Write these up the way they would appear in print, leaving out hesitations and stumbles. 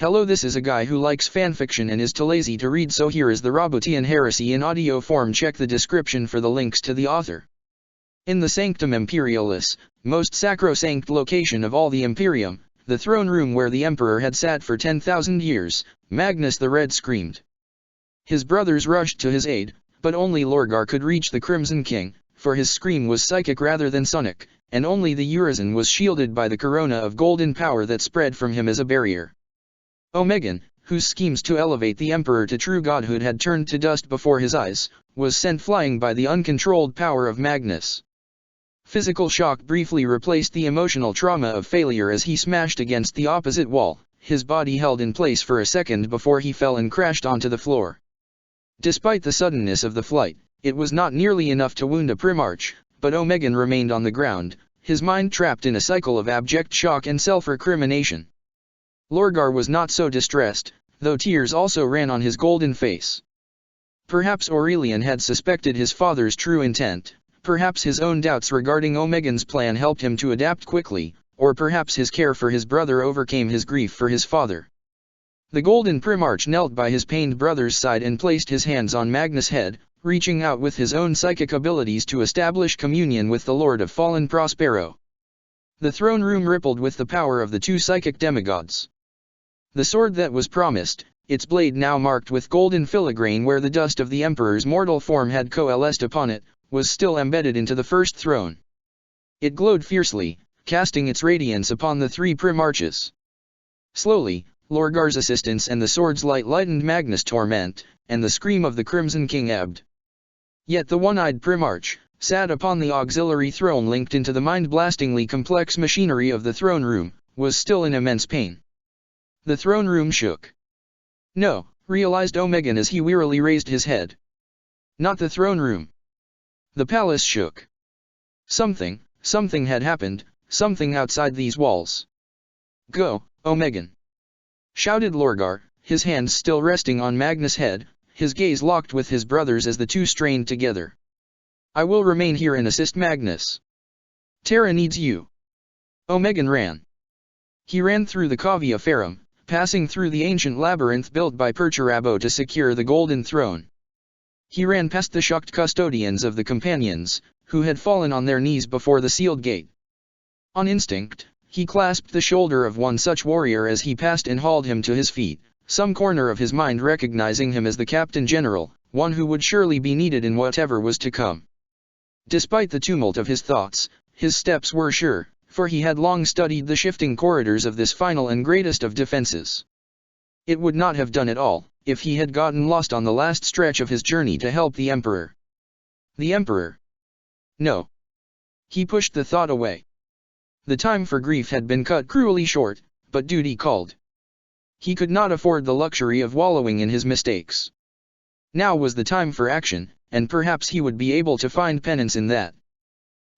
Hello, this is a guy who likes fanfiction and is too lazy to read, so here is the Roboutian Heresy in audio form. Check the description for the links to the author. In the Sanctum Imperialis, most sacrosanct location of all the Imperium, the throne room where the Emperor had sat for 10,000 years, Magnus the Red screamed. His brothers rushed to his aid, but only Lorgar could reach the Crimson King, for his scream was psychic rather than sonic, and only the Urizen was shielded by the corona of golden power that spread from him as a barrier. Omegan, whose schemes to elevate the Emperor to true godhood had turned to dust before his eyes, was sent flying by the uncontrolled power of Magnus. Physical shock briefly replaced the emotional trauma of failure as he smashed against the opposite wall, his body held in place for a second before he fell and crashed onto the floor. Despite the suddenness of the flight, it was not nearly enough to wound a Primarch, but Omegan remained on the ground, his mind trapped in a cycle of abject shock and self-recrimination. Lorgar was not so distressed, though tears also ran on his golden face. Perhaps Aurelian had suspected his father's true intent, perhaps his own doubts regarding Omegan's plan helped him to adapt quickly, or perhaps his care for his brother overcame his grief for his father. The Golden Primarch knelt by his pained brother's side and placed his hands on Magnus' head, reaching out with his own psychic abilities to establish communion with the Lord of Fallen Prospero. The throne room rippled with the power of the two psychic demigods. The sword that was promised, its blade now marked with golden filigrane where the dust of the Emperor's mortal form had coalesced upon it, was still embedded into the first throne. It glowed fiercely, casting its radiance upon the three Primarches. Slowly, Lorgar's assistance and the sword's light lightened Magnus' torment, and the scream of the Crimson King ebbed. Yet the one-eyed Primarch, sat upon the auxiliary throne linked into the mind-blastingly complex machinery of the throne room, was still in immense pain. The throne room shook. No, realized Omegan as he wearily raised his head. Not the throne room. The palace shook. Something had happened, something outside these walls. Go, Omegan! Shouted Lorgar, his hands still resting on Magnus' head, his gaze locked with his brother's as the two strained together. I will remain here and assist Magnus. Terra needs you. Omegan ran. He ran through the Cavia Ferrum, passing through the ancient labyrinth built by Perturabo to secure the Golden Throne. He ran past the shocked custodians of the Companions, who had fallen on their knees before the sealed gate. On instinct, he clasped the shoulder of one such warrior as he passed and hauled him to his feet, some corner of his mind recognizing him as the Captain General, one who would surely be needed in whatever was to come. Despite the tumult of his thoughts, his steps were sure, for he had long studied the shifting corridors of this final and greatest of defenses. It would not have done it all, if he had gotten lost on the last stretch of his journey to help the Emperor. The Emperor? No. He pushed the thought away. The time for grief had been cut cruelly short, but duty called. He could not afford the luxury of wallowing in his mistakes. Now was the time for action, and perhaps he would be able to find penance in that.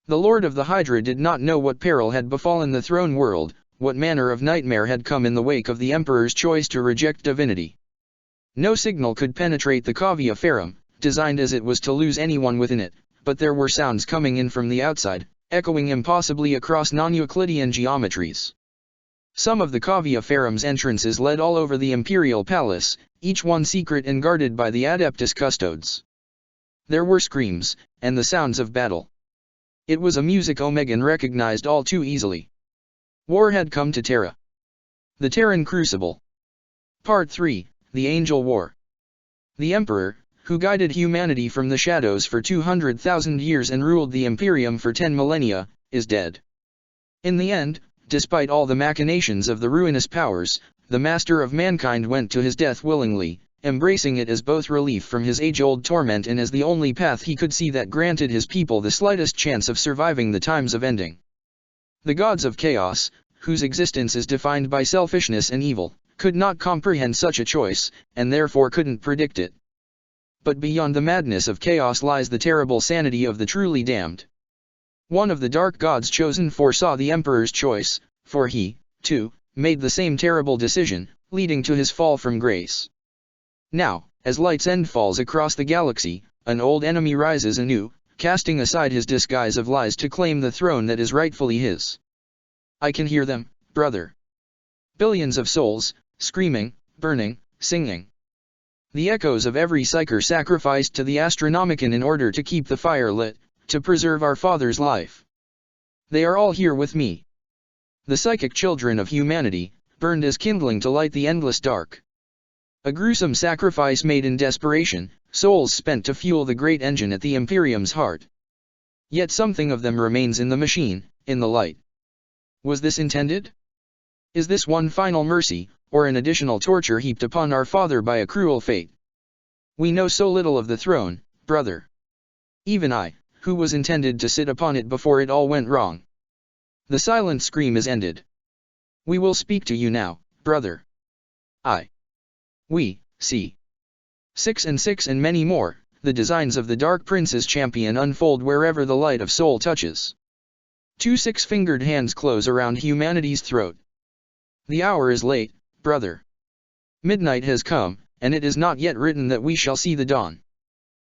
The Lord of the Hydra did not know what peril had befallen the throne world, what manner of nightmare had come in the wake of the Emperor's choice to reject divinity. No signal could penetrate the Cavia Ferrum, designed as it was to lose anyone within it, but there were sounds coming in from the outside, echoing impossibly across non-Euclidean geometries. Some of the Cavia Ferrum's entrances led all over the Imperial Palace, each one secret and guarded by the Adeptus Custodes. There were screams, and the sounds of battle. It was a music Omegan recognized all too easily. War had come to Terra. The Terran Crucible. Part 3, The Angel War. The Emperor, who guided humanity from the shadows for 200,000 years and ruled the Imperium for 10 millennia, is dead. In the end, despite all the machinations of the ruinous powers, the master of mankind went to his death willingly, embracing it as both relief from his age-old torment and as the only path he could see that granted his people the slightest chance of surviving the times of ending. The gods of chaos, whose existence is defined by selfishness and evil, could not comprehend such a choice, and therefore couldn't predict it. But beyond the madness of chaos lies the terrible sanity of the truly damned. One of the dark gods chosen foresaw the Emperor's choice, for he, too, made the same terrible decision, leading to his fall from grace. Now, as Light's End falls across the galaxy, an old enemy rises anew, casting aside his disguise of lies to claim the throne that is rightfully his. I can hear them, brother. Billions of souls, screaming, burning, singing. The echoes of every psyker sacrificed to the Astronomicon in order to keep the fire lit, to preserve our father's life. They are all here with me. The psychic children of humanity, burned as kindling to light the endless dark. A gruesome sacrifice made in desperation, souls spent to fuel the great engine at the Imperium's heart. Yet something of them remains in the machine, in the light. Was this intended? Is this one final mercy, or an additional torture heaped upon our father by a cruel fate? We know so little of the throne, brother. Even I, who was intended to sit upon it before it all went wrong. The silent scream is ended. We will speak to you now, brother. We, see. 6 and many more, the designs of the Dark Prince's champion unfold wherever the light of soul touches. 2 6-fingered hands close around humanity's throat. The hour is late, brother. Midnight has come, and it is not yet written that we shall see the dawn.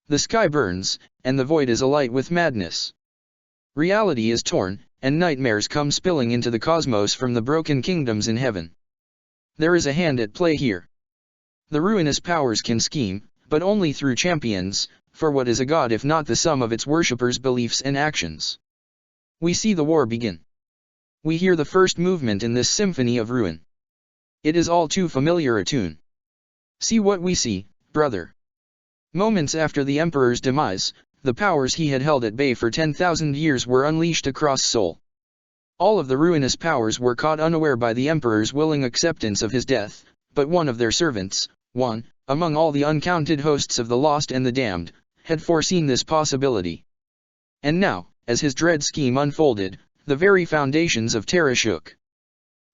The sky burns, and the void is alight with madness. Reality is torn, and nightmares come spilling into the cosmos from the broken kingdoms in heaven. There is a hand at play here. The ruinous powers can scheme, but only through champions, for what is a god if not the sum of its worshippers' beliefs and actions? We see the war begin. We hear the first movement in this symphony of ruin. It is all too familiar a tune. See what we see, brother. Moments after the Emperor's demise, the powers he had held at bay for 10,000 years were unleashed across Sol. All of the ruinous powers were caught unaware by the Emperor's willing acceptance of his death, but one of their servants, one, among all the uncounted hosts of the lost and the damned, had foreseen this possibility. And now, as his dread scheme unfolded, the very foundations of Terra shook.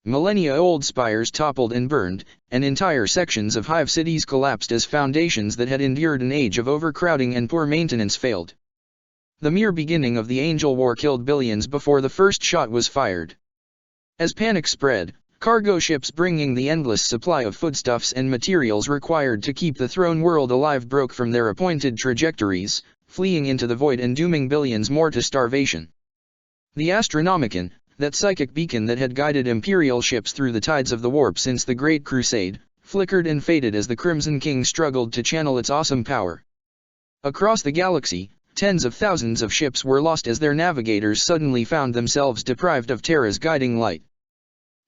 Millennia-old spires toppled and burned, and entire sections of hive cities collapsed as foundations that had endured an age of overcrowding and poor maintenance failed. The mere beginning of the Angel War killed billions before the first shot was fired. As panic spread, cargo ships bringing the endless supply of foodstuffs and materials required to keep the throne world alive broke from their appointed trajectories, fleeing into the void and dooming billions more to starvation. The Astronomicon, that psychic beacon that had guided imperial ships through the tides of the warp since the Great Crusade, flickered and faded as the Crimson King struggled to channel its awesome power. Across the galaxy, tens of thousands of ships were lost as their navigators suddenly found themselves deprived of Terra's guiding light.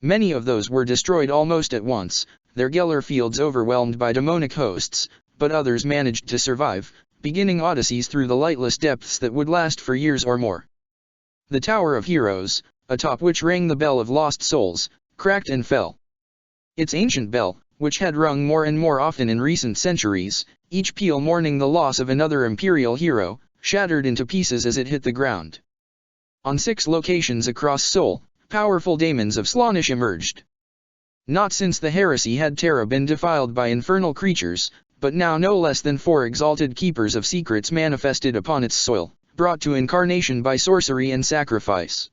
Many of those were destroyed almost at once, their Geller fields overwhelmed by demonic hosts, but others managed to survive, beginning odysseys through the lightless depths that would last for years or more. The Tower of Heroes, atop which rang the bell of lost souls, cracked and fell. Its ancient bell, which had rung more and more often in recent centuries, each peal mourning the loss of another imperial hero, shattered into pieces as it hit the ground. On 6 locations across Sol, powerful daemons of Slaanesh emerged. Not since the heresy had Terra been defiled by infernal creatures, but now no less than 4 exalted keepers of secrets manifested upon its soil, brought to incarnation by sorcery and sacrifice.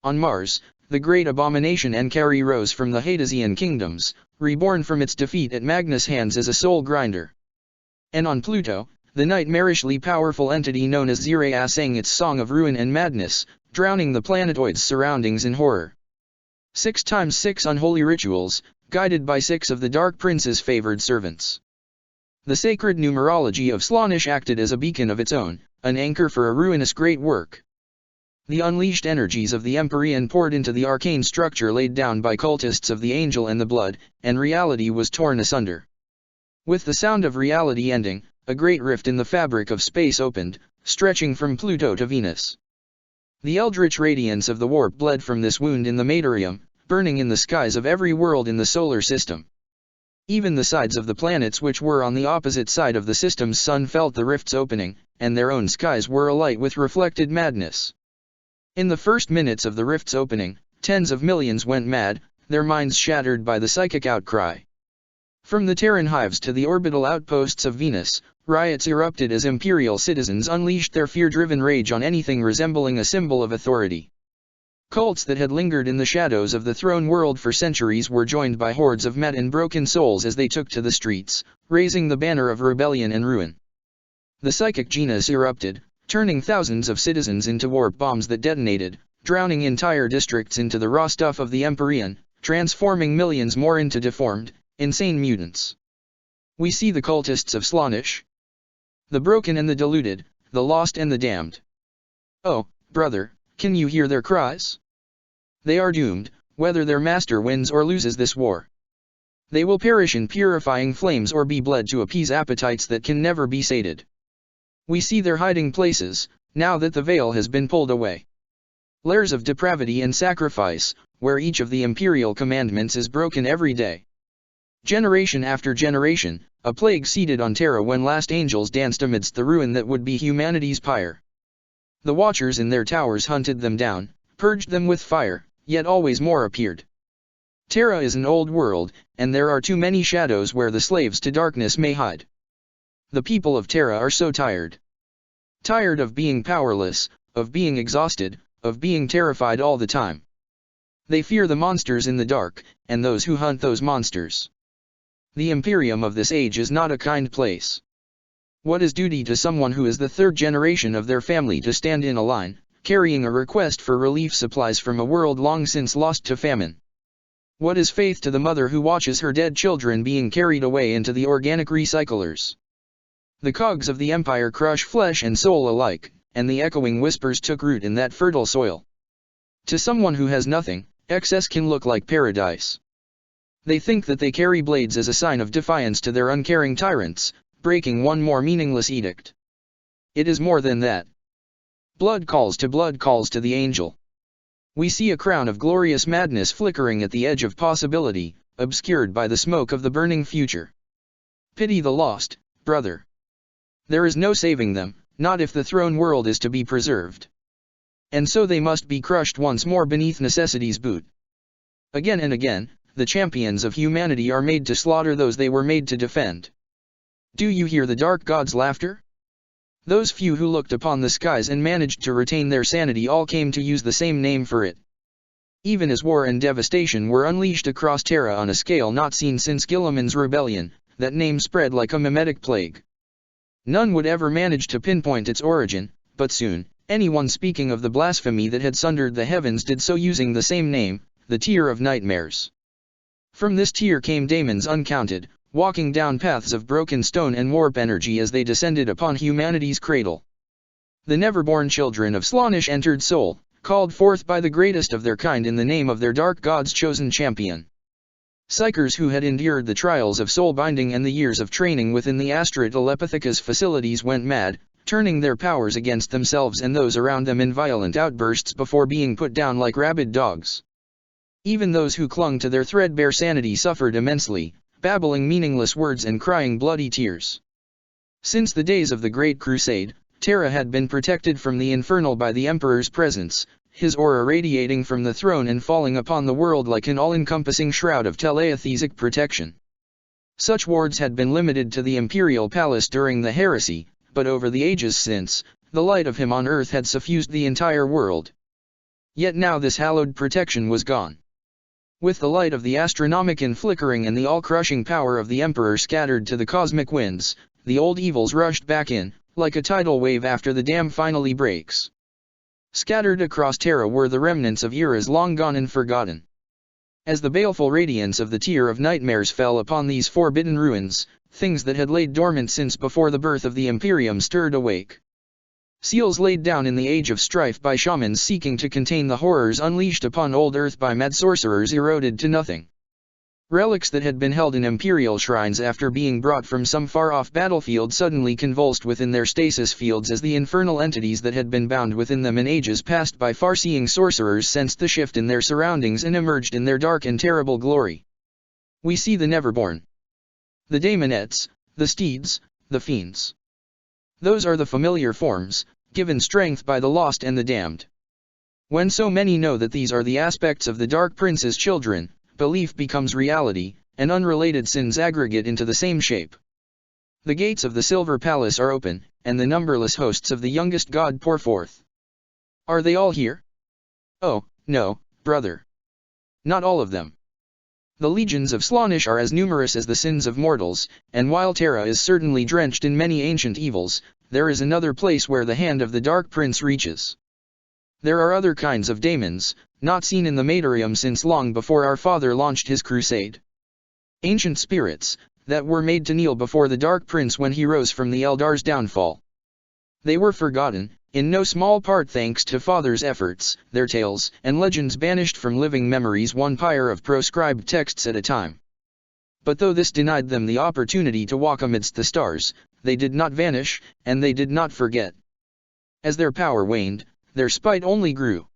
On Mars, the great abomination Ankari rose from the Hadesian kingdoms, reborn from its defeat at Magnus' hands as a soul grinder. And on Pluto, the nightmarishly powerful entity known as Zirea sang its song of ruin and madness, drowning the planetoid's surroundings in horror. 6 times 6 unholy rituals, guided by 6 of the Dark Prince's favored servants. The sacred numerology of Slaanesh acted as a beacon of its own, an anchor for a ruinous great work. The unleashed energies of the Empyrean poured into the arcane structure laid down by cultists of the Angel and the Blood, and reality was torn asunder. With the sound of reality ending, a great rift in the fabric of space opened, stretching from Pluto to Venus. The eldritch radiance of the warp bled from this wound in the materium, burning in the skies of every world in the solar system. Even the sides of the planets which were on the opposite side of the system's sun felt the rifts opening, and their own skies were alight with reflected madness. In the first minutes of the rift's opening, tens of millions went mad, their minds shattered by the psychic outcry. From the Terran hives to the orbital outposts of Venus, riots erupted as imperial citizens unleashed their fear-driven rage on anything resembling a symbol of authority. Cults that had lingered in the shadows of the throne world for centuries were joined by hordes of mad and broken souls as they took to the streets, raising the banner of rebellion and ruin. The psychic genus erupted, turning thousands of citizens into warp bombs that detonated, drowning entire districts into the raw stuff of the Empyrean, transforming millions more into deformed, insane mutants. We see the cultists of Slaanesh, the broken and the deluded, the lost and the damned. Oh, brother, can you hear their cries? They are doomed, whether their master wins or loses this war. They will perish in purifying flames or be bled to appease appetites that can never be sated. We see their hiding places, now that the veil has been pulled away. Lairs of depravity and sacrifice, where each of the imperial commandments is broken every day. Generation after generation, a plague seated on Terra when last angels danced amidst the ruin that would be humanity's pyre. The watchers in their towers hunted them down, purged them with fire, yet always more appeared. Terra is an old world, and there are too many shadows where the slaves to darkness may hide. The people of Terra are so tired. Tired of being powerless, of being exhausted, of being terrified all the time. They fear the monsters in the dark, and those who hunt those monsters. The Imperium of this age is not a kind place. What is duty to someone who is the third generation of their family to stand in a line, carrying a request for relief supplies from a world long since lost to famine? What is faith to the mother who watches her dead children being carried away into the organic recyclers? The cogs of the empire crush flesh and soul alike, and the echoing whispers took root in that fertile soil. To someone who has nothing, excess can look like paradise. They think that they carry blades as a sign of defiance to their uncaring tyrants, breaking one more meaningless edict. It is more than that. Blood calls to the angel. We see a crown of glorious madness flickering at the edge of possibility, obscured by the smoke of the burning future. Pity the lost, brother. There is no saving them, not if the throne world is to be preserved. And so they must be crushed once more beneath necessity's boot. Again and again, the champions of humanity are made to slaughter those they were made to defend. Do you hear the dark god's laughter? Those few who looked upon the skies and managed to retain their sanity all came to use the same name for it. Even as war and devastation were unleashed across Terra on a scale not seen since Guilliman's rebellion, that name spread like a mimetic plague. None would ever manage to pinpoint its origin, but soon, anyone speaking of the blasphemy that had sundered the heavens did so using the same name, the Tier of Nightmares. From this tier came daemons uncounted, walking down paths of broken stone and warp energy as they descended upon humanity's cradle. The never-born children of Slaanesh entered Sol, called forth by the greatest of their kind in the name of their dark god's chosen champion. Psychers who had endured the trials of soul binding and the years of training within the Astra Telepathica's facilities went mad, turning their powers against themselves and those around them in violent outbursts before being put down like rabid dogs. Even those who clung to their threadbare sanity suffered immensely, babbling meaningless words and crying bloody tears. Since the days of the Great Crusade, Terra had been protected from the infernal by the Emperor's presence, his aura radiating from the throne and falling upon the world like an all-encompassing shroud of teleathesic protection. Such wards had been limited to the imperial palace during the heresy, but over the ages since, the light of him on earth had suffused the entire world. Yet now this hallowed protection was gone. With the light of the Astronomicon flickering and the all-crushing power of the Emperor scattered to the cosmic winds, the old evils rushed back in, like a tidal wave after the dam finally breaks. Scattered across Terra were the remnants of eras long gone and forgotten. As the baleful radiance of the Tier of Nightmares fell upon these forbidden ruins, things that had laid dormant since before the birth of the Imperium stirred awake. Seals laid down in the age of strife by shamans seeking to contain the horrors unleashed upon old Earth by mad sorcerers eroded to nothing. Relics that had been held in imperial shrines after being brought from some far-off battlefield suddenly convulsed within their stasis fields as the infernal entities that had been bound within them in ages past by far-seeing sorcerers sensed the shift in their surroundings and emerged in their dark and terrible glory. We see the Neverborn. The Daemonettes, the Steeds, the Fiends. Those are the familiar forms, given strength by the lost and the damned. When so many know that these are the aspects of the Dark Prince's children, belief becomes reality, and unrelated sins aggregate into the same shape. The gates of the Silver Palace are open, and the numberless hosts of the youngest god pour forth. Are they all here? Oh, no, brother. Not all of them. The legions of Slaanesh are as numerous as the sins of mortals, and while Terra is certainly drenched in many ancient evils, there is another place where the hand of the Dark Prince reaches. There are other kinds of daemons, not seen in the Materium since long before our father launched his crusade. Ancient spirits, that were made to kneel before the Dark Prince when he rose from the Eldar's downfall. They were forgotten, in no small part thanks to Father's efforts, their tales and legends banished from living memories one pyre of proscribed texts at a time. But though this denied them the opportunity to walk amidst the stars, they did not vanish, and they did not forget. As their power waned, their spite only grew.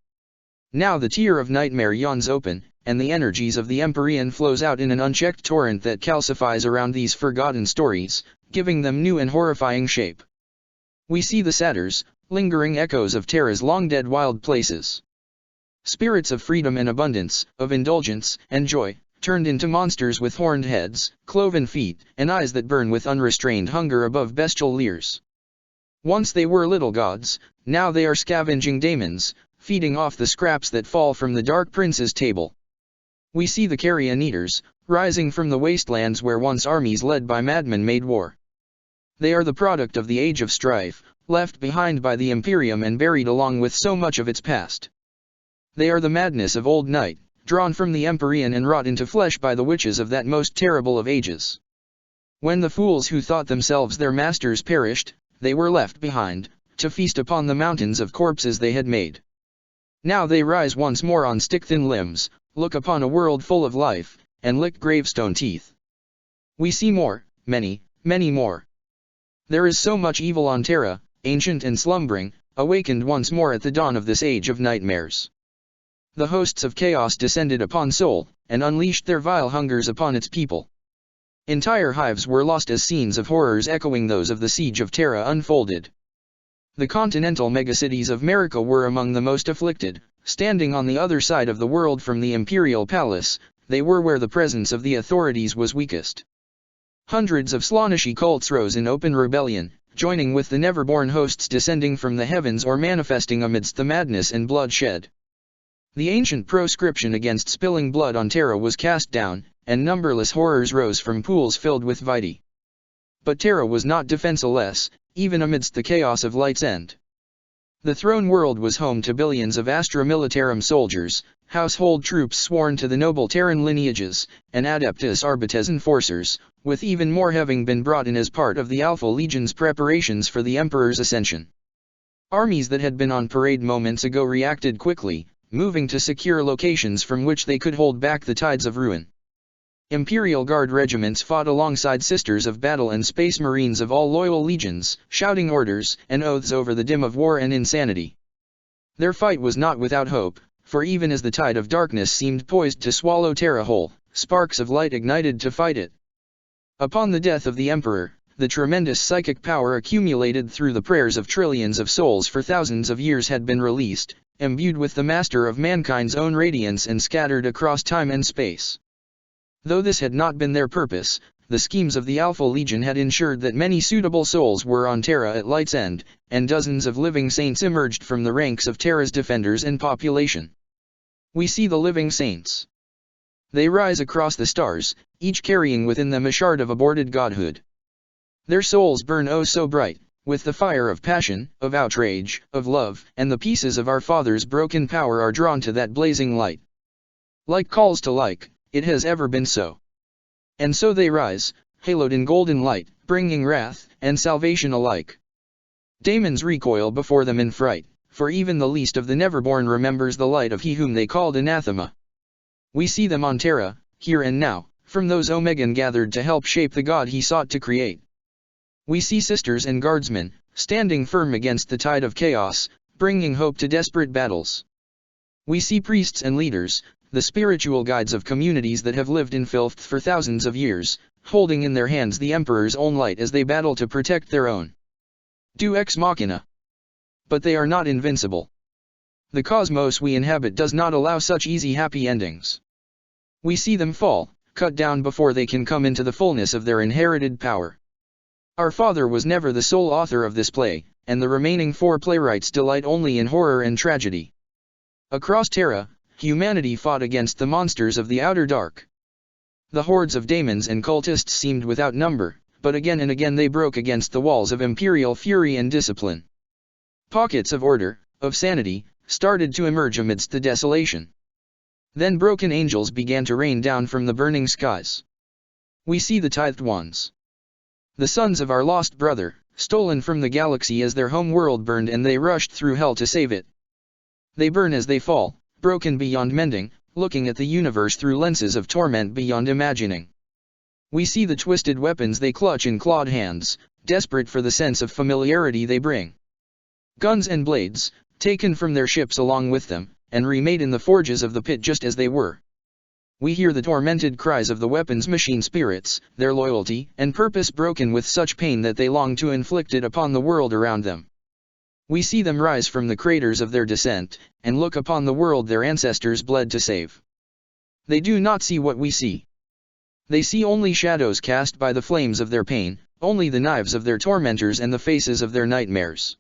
Now the tear of nightmare yawns open, and the energies of the Empyrean flows out in an unchecked torrent that calcifies around these forgotten stories, giving them new and horrifying shape. We see the satyrs, lingering echoes of Terra's long-dead wild places. Spirits of freedom and abundance, of indulgence and joy, turned into monsters with horned heads, cloven feet, and eyes that burn with unrestrained hunger above bestial leers. Once they were little gods, now they are scavenging daemons, feeding off the scraps that fall from the Dark Prince's table. We see the carrion eaters, rising from the wastelands where once armies led by madmen made war. They are the product of the age of strife, left behind by the Imperium and buried along with so much of its past. They are the madness of old night, drawn from the Empyrean and wrought into flesh by the witches of that most terrible of ages. When the fools who thought themselves their masters perished, they were left behind, to feast upon the mountains of corpses they had made. Now they rise once more on stick-thin limbs, look upon a world full of life, and lick gravestone teeth. We see more, many, many more. There is so much evil on Terra, ancient and slumbering, awakened once more at the dawn of this age of nightmares. The hosts of chaos descended upon Sol, and unleashed their vile hungers upon its people. Entire hives were lost as scenes of horrors echoing those of the siege of Terra unfolded. The continental megacities of Merica were among the most afflicted, standing on the other side of the world from the imperial palace, they were where the presence of the authorities was weakest. Hundreds of Slaaneshi cults rose in open rebellion, joining with the never-born hosts descending from the heavens or manifesting amidst the madness and bloodshed. The ancient proscription against spilling blood on Terra was cast down, and numberless horrors rose from pools filled with vitae. But Terra was not defenseless, even amidst the chaos of Light's End. The throne world was home to billions of Astra Militarum soldiers, household troops sworn to the noble Terran lineages, and Adeptus Arbites enforcers, with even more having been brought in as part of the Alpha Legion's preparations for the Emperor's ascension. Armies that had been on parade moments ago reacted quickly, moving to secure locations from which they could hold back the tides of ruin. Imperial Guard regiments fought alongside Sisters of Battle and Space Marines of all loyal legions, shouting orders and oaths over the dim of war and insanity. Their fight was not without hope, for even as the tide of darkness seemed poised to swallow Terra whole, sparks of light ignited to fight it. Upon the death of the Emperor, the tremendous psychic power accumulated through the prayers of trillions of souls for thousands of years had been released, imbued with the master of mankind's own radiance and scattered across time and space. Though this had not been their purpose, the schemes of the Alpha Legion had ensured that many suitable souls were on Terra at Light's End, and dozens of living saints emerged from the ranks of Terra's defenders and population. We see the living saints. They rise across the stars, each carrying within them a shard of aborted godhood. Their souls burn oh so bright, with the fire of passion, of outrage, of love, and the pieces of our Father's broken power are drawn to that blazing light. Like calls to like, it has ever been so. And so they rise, haloed in golden light, bringing wrath and salvation alike. Daemons recoil before them in fright, for even the least of the Neverborn remembers the light of he whom they called anathema. We see them on Terra, here and now, from those Omegan gathered to help shape the god he sought to create. We see sisters and guardsmen, standing firm against the tide of chaos, bringing hope to desperate battles. We see priests and leaders, the spiritual guides of communities that have lived in filth for thousands of years, holding in their hands the Emperor's own light as they battle to protect their own. Deus ex machina. But they are not invincible. The cosmos we inhabit does not allow such easy happy endings. We see them fall, cut down before they can come into the fullness of their inherited power. Our Father was never the sole author of this play, and the remaining 4 playwrights delight only in horror and tragedy. Across Terra, humanity fought against the monsters of the outer dark. The hordes of daemons and cultists seemed without number, but again and again they broke against the walls of imperial fury and discipline. Pockets of order, of sanity, started to emerge amidst the desolation. Then broken angels began to rain down from the burning skies. We see the tithed ones, the sons of our lost brother, stolen from the galaxy as their home world burned, and they rushed through hell to save it. They burn as they fall, broken beyond mending, looking at the universe through lenses of torment beyond imagining. We see the twisted weapons they clutch in clawed hands, desperate for the sense of familiarity they bring. Guns and blades, taken from their ships along with them, and remade in the forges of the pit just as they were. We hear the tormented cries of the weapons machine spirits, their loyalty and purpose broken with such pain that they long to inflict it upon the world around them. We see them rise from the craters of their descent, and look upon the world their ancestors bled to save. They do not see what we see. They see only shadows cast by the flames of their pain, only the knives of their tormentors and the faces of their nightmares.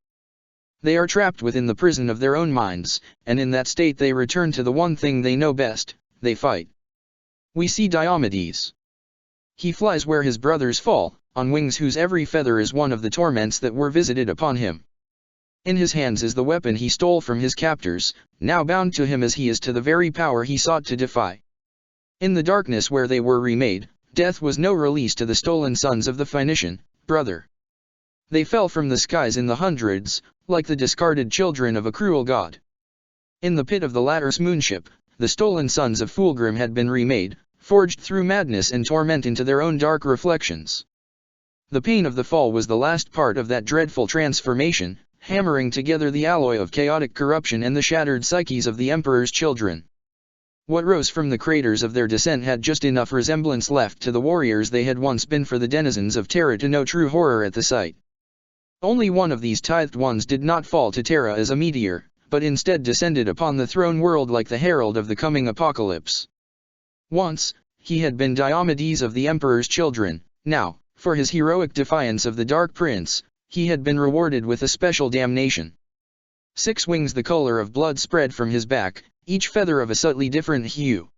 They are trapped within the prison of their own minds, and in that state they return to the one thing they know best: they fight. We see Diomedes. He flies where his brothers fall, on wings whose every feather is one of the torments that were visited upon him. In his hands is the weapon he stole from his captors, now bound to him as he is to the very power he sought to defy. In the darkness where they were remade, death was no release to the stolen sons of the Phoenician brother. They fell from the skies in the hundreds, like the discarded children of a cruel god. In the pit of the latter's moonship, the stolen sons of Fulgrim had been remade, forged through madness and torment into their own dark reflections. The pain of the fall was the last part of that dreadful transformation, hammering together the alloy of chaotic corruption and the shattered psyches of the Emperor's children. What rose from the craters of their descent had just enough resemblance left to the warriors they had once been for the denizens of Terra to know true horror at the sight. Only one of these tithed ones did not fall to Terra as a meteor, but instead descended upon the throne world like the herald of the coming apocalypse. Once, he had been Diomedes of the Emperor's children; now, for his heroic defiance of the Dark Prince, he had been rewarded with a special damnation. 6 wings the color of blood spread from his back, each feather of a subtly different hue.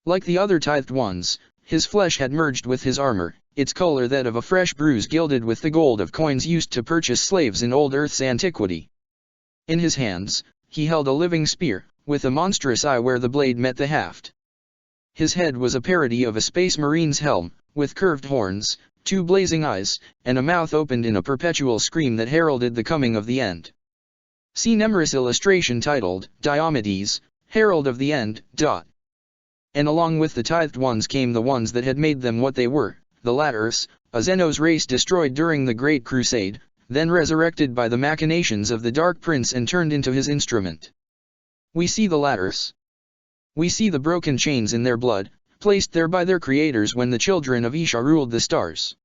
Like the other tithed ones, his flesh had merged with his armor, its color that of a fresh bruise gilded with the gold of coins used to purchase slaves in old Earth's antiquity. In his hands, he held a living spear, with a monstrous eye where the blade met the haft. His head was a parody of a space marine's helm, with curved horns, 2 blazing eyes, and a mouth opened in a perpetual scream that heralded the coming of the end. See Nemrus illustration titled, Diomedes, Herald of the End. And along with the tithed ones came the ones that had made them what they were, the Laters, a Zeno's race destroyed during the Great Crusade, then resurrected by the machinations of the Dark Prince and turned into his instrument. We see the Laters. We see the broken chains in their blood, placed there by their creators when the children of Isha ruled the stars.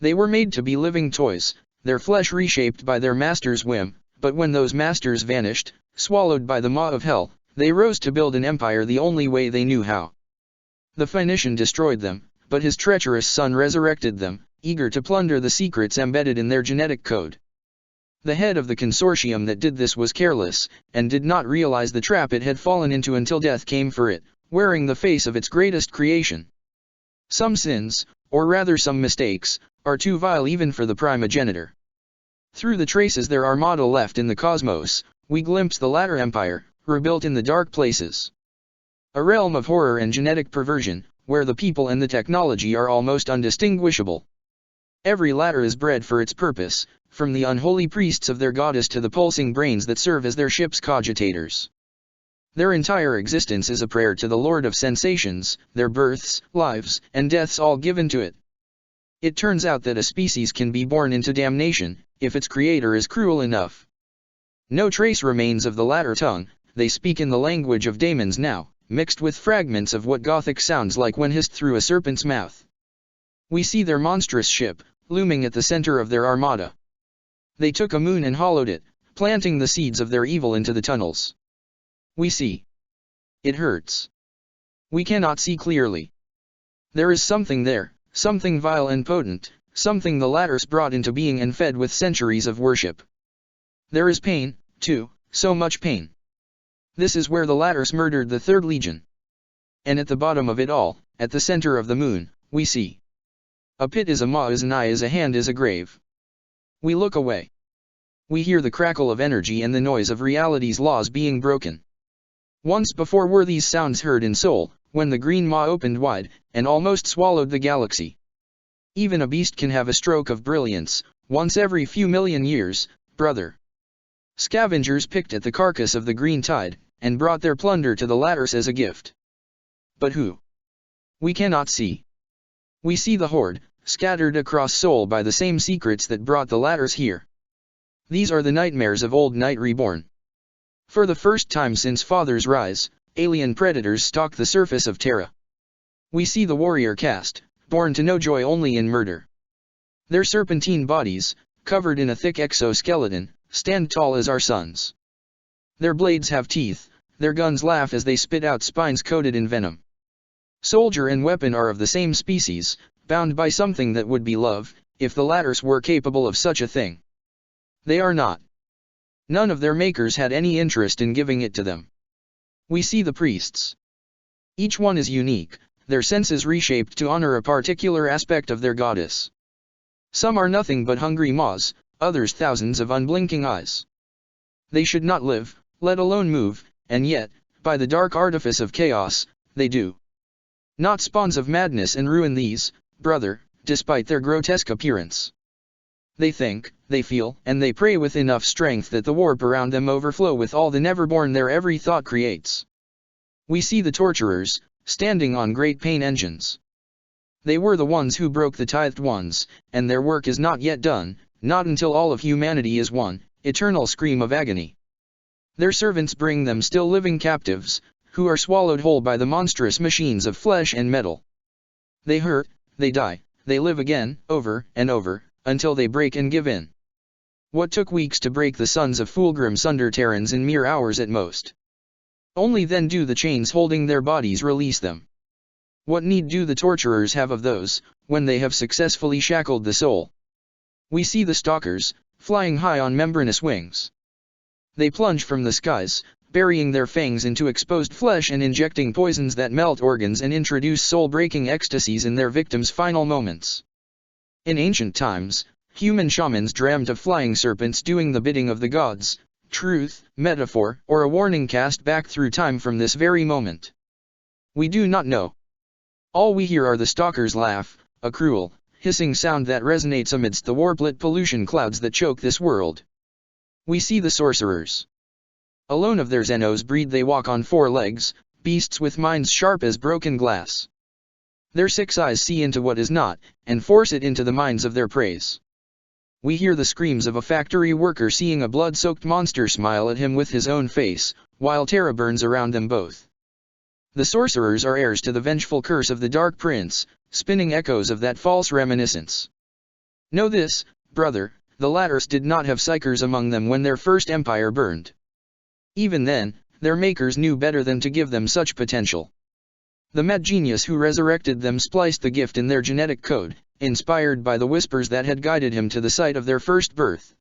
They were made to be living toys, their flesh reshaped by their master's whim, but when those masters vanished, swallowed by the maw of hell, they rose to build an empire the only way they knew how. The Phoenician destroyed them, but his treacherous son resurrected them, eager to plunder the secrets embedded in their genetic code. The head of the consortium that did this was careless, and did not realize the trap it had fallen into until death came for it, wearing the face of its greatest creation. Some sins, or rather some mistakes, are too vile even for the primogenitor. Through the traces their armada left in the cosmos, we glimpse the latter empire, rebuilt in the dark places. A realm of horror and genetic perversion, where the people and the technology are almost undistinguishable. Every latter is bred for its purpose, from the unholy priests of their goddess to the pulsing brains that serve as their ship's cogitators. Their entire existence is a prayer to the Lord of sensations, their births, lives, and deaths all given to it. It turns out that a species can be born into damnation, if its creator is cruel enough. No trace remains of the latter tongue, they speak in the language of daemons now, mixed with fragments of what Gothic sounds like when hissed through a serpent's mouth. We see their monstrous ship, looming at the center of their armada. They took a moon and hollowed it, planting the seeds of their evil into the tunnels. We see. It hurts. We cannot see clearly. There is something there, something vile and potent, something the Laters brought into being and fed with centuries of worship. There is pain, too, so much pain. This is where the Laters murdered the 3rd Legion. And at the bottom of it all, at the center of the moon, we see. A pit is a maw is an eye is a hand is a grave. We look away. We hear the crackle of energy and the noise of reality's laws being broken. Once before were these sounds heard in Seoul, when the green maw opened wide, and almost swallowed the galaxy. Even a beast can have a stroke of brilliance, once every few million years, brother. Scavengers picked at the carcass of the green tide, and brought their plunder to the lattice as a gift. But who? We cannot see. We see the horde, scattered across Seoul by the same secrets that brought the lattice here. These are the nightmares of old night reborn. For the first time since Father's rise, alien predators stalk the surface of Terra. We see the warrior caste, born to know joy only in murder. Their serpentine bodies, covered in a thick exoskeleton, stand tall as our suns. Their blades have teeth, their guns laugh as they spit out spines coated in venom. Soldier and weapon are of the same species, bound by something that would be love, if the lattice were capable of such a thing. They are not. None of their makers had any interest in giving it to them. We see the priests. Each one is unique, their senses reshaped to honor a particular aspect of their goddess. Some are nothing but hungry maws, others thousands of unblinking eyes. They should not live, let alone move, and yet, by the dark artifice of chaos, they do. Not spawns of madness and ruin these, brother, despite their grotesque appearance. They think, they feel, and they pray with enough strength that the warp around them overflow with all the neverborn their every thought creates. We see the torturers, standing on great pain engines. They were the ones who broke the tithed ones, and their work is not yet done, not until all of humanity is one, eternal scream of agony. Their servants bring them still living captives, who are swallowed whole by the monstrous machines of flesh and metal. They hurt, they die, they live again, over and over, until they break and give in. What took weeks to break the sons of Fulgrim sunder Terrans in mere hours at most. Only then do the chains holding their bodies release them. What need do the torturers have of those, when they have successfully shackled the soul? We see the stalkers, flying high on membranous wings. They plunge from the skies, burying their fangs into exposed flesh and injecting poisons that melt organs and introduce soul-breaking ecstasies in their victims' final moments. In ancient times, human shamans dreamt of flying serpents doing the bidding of the gods, truth, metaphor, or a warning cast back through time from this very moment. We do not know. All we hear are the stalkers' laugh, a cruel, hissing sound that resonates amidst the warp-lit pollution clouds that choke this world. We see the sorcerers. Alone of their Xenos breed they walk on 4 legs, beasts with minds sharp as broken glass. Their 6 eyes see into what is not, and force it into the minds of their preys. We hear the screams of a factory worker seeing a blood-soaked monster smile at him with his own face, while terror burns around them both. The sorcerers are heirs to the vengeful curse of the Dark Prince, spinning echoes of that false reminiscence. Know this, brother, the lattice did not have psychers among them when their first empire burned. Even then, their makers knew better than to give them such potential. The mad genius who resurrected them spliced the gift in their genetic code, inspired by the whispers that had guided him to the site of their first birth.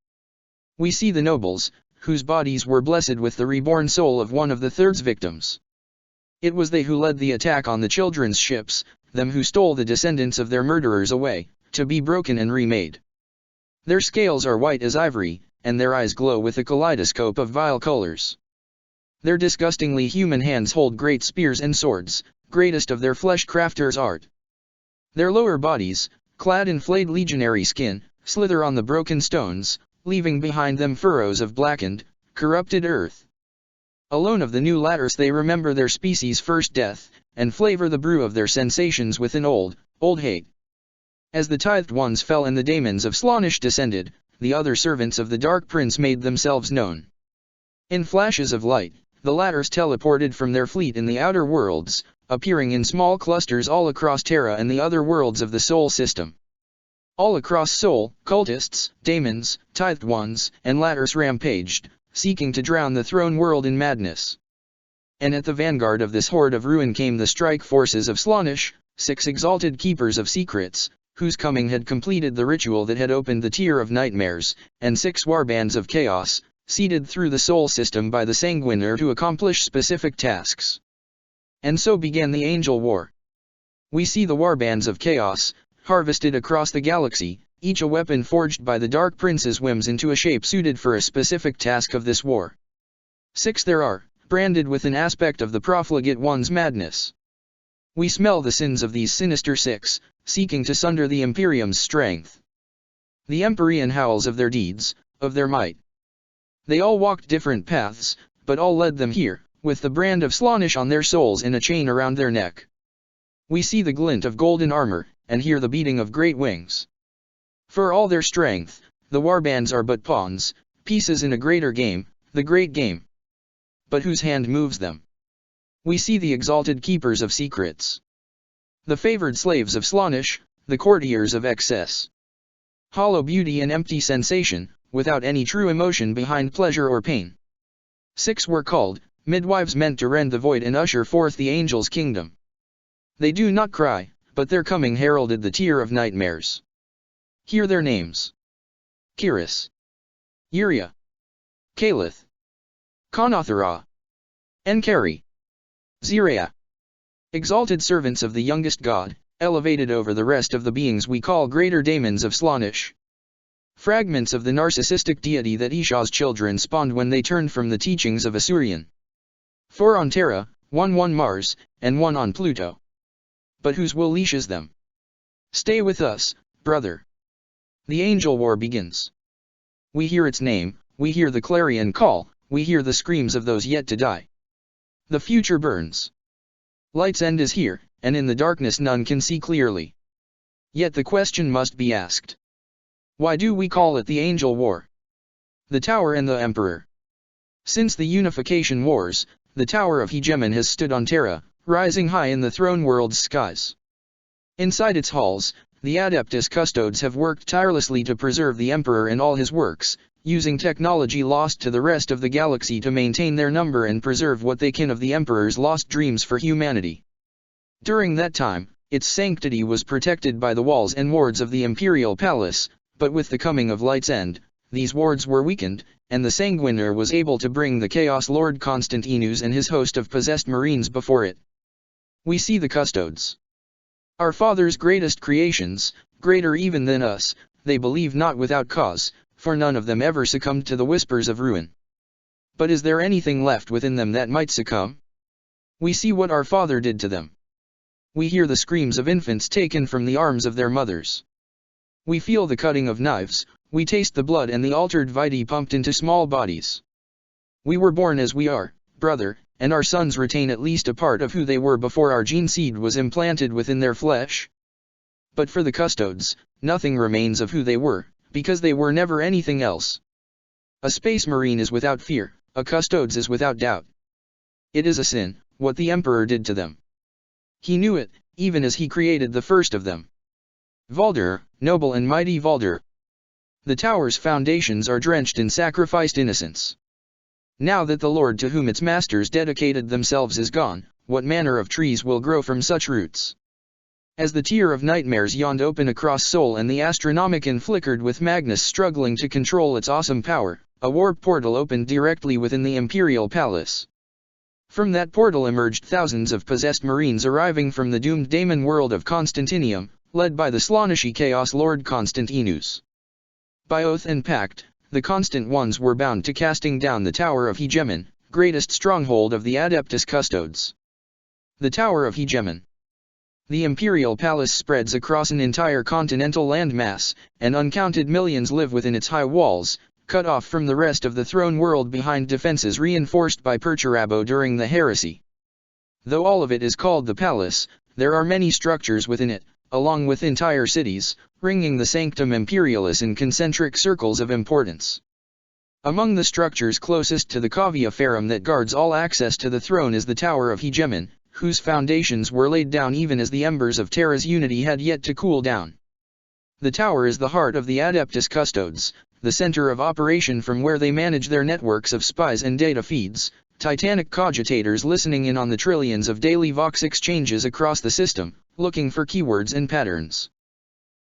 We see the nobles, whose bodies were blessed with the reborn soul of one of the Third's victims. It was they who led the attack on the children's ships, them who stole the descendants of their murderers away, to be broken and remade. Their scales are white as ivory, and their eyes glow with a kaleidoscope of vile colors. Their disgustingly human hands hold great spears and swords, greatest of their flesh crafters' art. Their lower bodies, clad in flayed legionary skin, slither on the broken stones, leaving behind them furrows of blackened, corrupted earth. Alone of the new lattice they remember their species' first death, and flavor the brew of their sensations with an old hate. As the tithed ones fell and the daemons of Slaanesh descended, the other servants of the Dark Prince made themselves known. In flashes of light, the lattice teleported from their fleet in the outer worlds, appearing in small clusters all across Terra and the other worlds of the Sol system. All across Sol, cultists, daemons, tithed ones, and lattice rampaged, seeking to drown the throne world in madness. And at the vanguard of this horde of ruin came the strike forces of Slaanesh, 6 exalted keepers of secrets, whose coming had completed the ritual that had opened the tier of nightmares, and 6 warbands of chaos, seeded through the Sol system by the Sanguiner to accomplish specific tasks. And so began the Angel War. We see the warbands of chaos, harvested across the galaxy, each a weapon forged by the Dark Prince's whims into a shape suited for a specific task of this war. 6 there are, branded with an aspect of the profligate one's madness. We smell the sins of these sinister 6, seeking to sunder the Imperium's strength. The Empyrean howls of their deeds, of their might. They all walked different paths, but all led them here, with the brand of Slaanesh on their souls and a chain around their neck. We see the glint of golden armor, and hear the beating of great wings. For all their strength, the warbands are but pawns, pieces in a greater game, the great game. But whose hand moves them? We see the exalted keepers of secrets. The favored slaves of Slaanesh, the courtiers of excess. Hollow beauty and empty sensation, without any true emotion behind pleasure or pain. 6 were called, midwives meant to rend the void and usher forth the angel's kingdom. They do not cry, but their coming heralded the tear of nightmares. Hear their names. Kiris, Uria, Calith, Konothara, Enkari, Ziraya. Exalted servants of the youngest god, elevated over the rest of the beings we call greater daemons of Slaanesh. Fragments of the narcissistic deity that Ishah's children spawned when they turned from the teachings of Asurian. 4 on Terra, 1 on Mars, and 1 on Pluto. But whose will leashes them? Stay with us, brother. The angel war begins. We hear its name, we hear the clarion call, we hear the screams of those yet to die. The future burns. Light's end is here, and in the darkness none can see clearly. Yet the question must be asked. Why do we call it the Angel War? The Tower and the Emperor. Since the Unification Wars, the Tower of Hegemon has stood on Terra, rising high in the throne world's skies. Inside its halls, the Adeptus Custodes have worked tirelessly to preserve the Emperor and all his works, using technology lost to the rest of the galaxy to maintain their number and preserve what they can of the Emperor's lost dreams for humanity. During that time, its sanctity was protected by the walls and wards of the Imperial Palace, but with the coming of Light's End, these wards were weakened, and the Sanguiner was able to bring the Chaos Lord Constantinus and his host of possessed marines before it. We see the Custodes. Our Father's greatest creations, greater even than us, they believe not without cause, for none of them ever succumbed to the whispers of ruin. But is there anything left within them that might succumb? We see what our Father did to them. We hear the screams of infants taken from the arms of their mothers. We feel the cutting of knives, we taste the blood and the altered vitae pumped into small bodies. We were born as we are, brother, and our sons retain at least a part of who they were before our gene seed was implanted within their flesh. But for the Custodes, nothing remains of who they were, because they were never anything else. A space marine is without fear, a Custodes is without doubt. It is a sin, what the Emperor did to them. He knew it, even as he created the first of them. Valdir, noble and mighty Valdir. The tower's foundations are drenched in sacrificed innocence. Now that the Lord to whom its masters dedicated themselves is gone, what manner of trees will grow from such roots? As the tier of nightmares yawned open across Sol and the Astronomicon flickered with Magnus struggling to control its awesome power, a warp portal opened directly within the Imperial Palace. From that portal emerged thousands of possessed marines arriving from the doomed daemon world of Constantinium, led by the Slaaneshi Chaos Lord Constantinus. By oath and pact, the Constant Ones were bound to casting down the Tower of Hegemon, greatest stronghold of the Adeptus Custodes. The Tower of Hegemon. The Imperial Palace spreads across an entire continental landmass, and uncounted millions live within its high walls, cut off from the rest of the throne world behind defenses reinforced by Perturabo during the heresy. Though all of it is called the palace, there are many structures within it, along with entire cities, ringing the Sanctum Imperialis in concentric circles of importance. Among the structures closest to the Cavia Ferrum that guards all access to the throne is the Tower of Hegemon, whose foundations were laid down even as the embers of Terra's unity had yet to cool down. The tower is the heart of the Adeptus Custodes, the center of operation from where they manage their networks of spies and data feeds, titanic cogitators listening in on the trillions of daily Vox exchanges across the system, looking for keywords and patterns.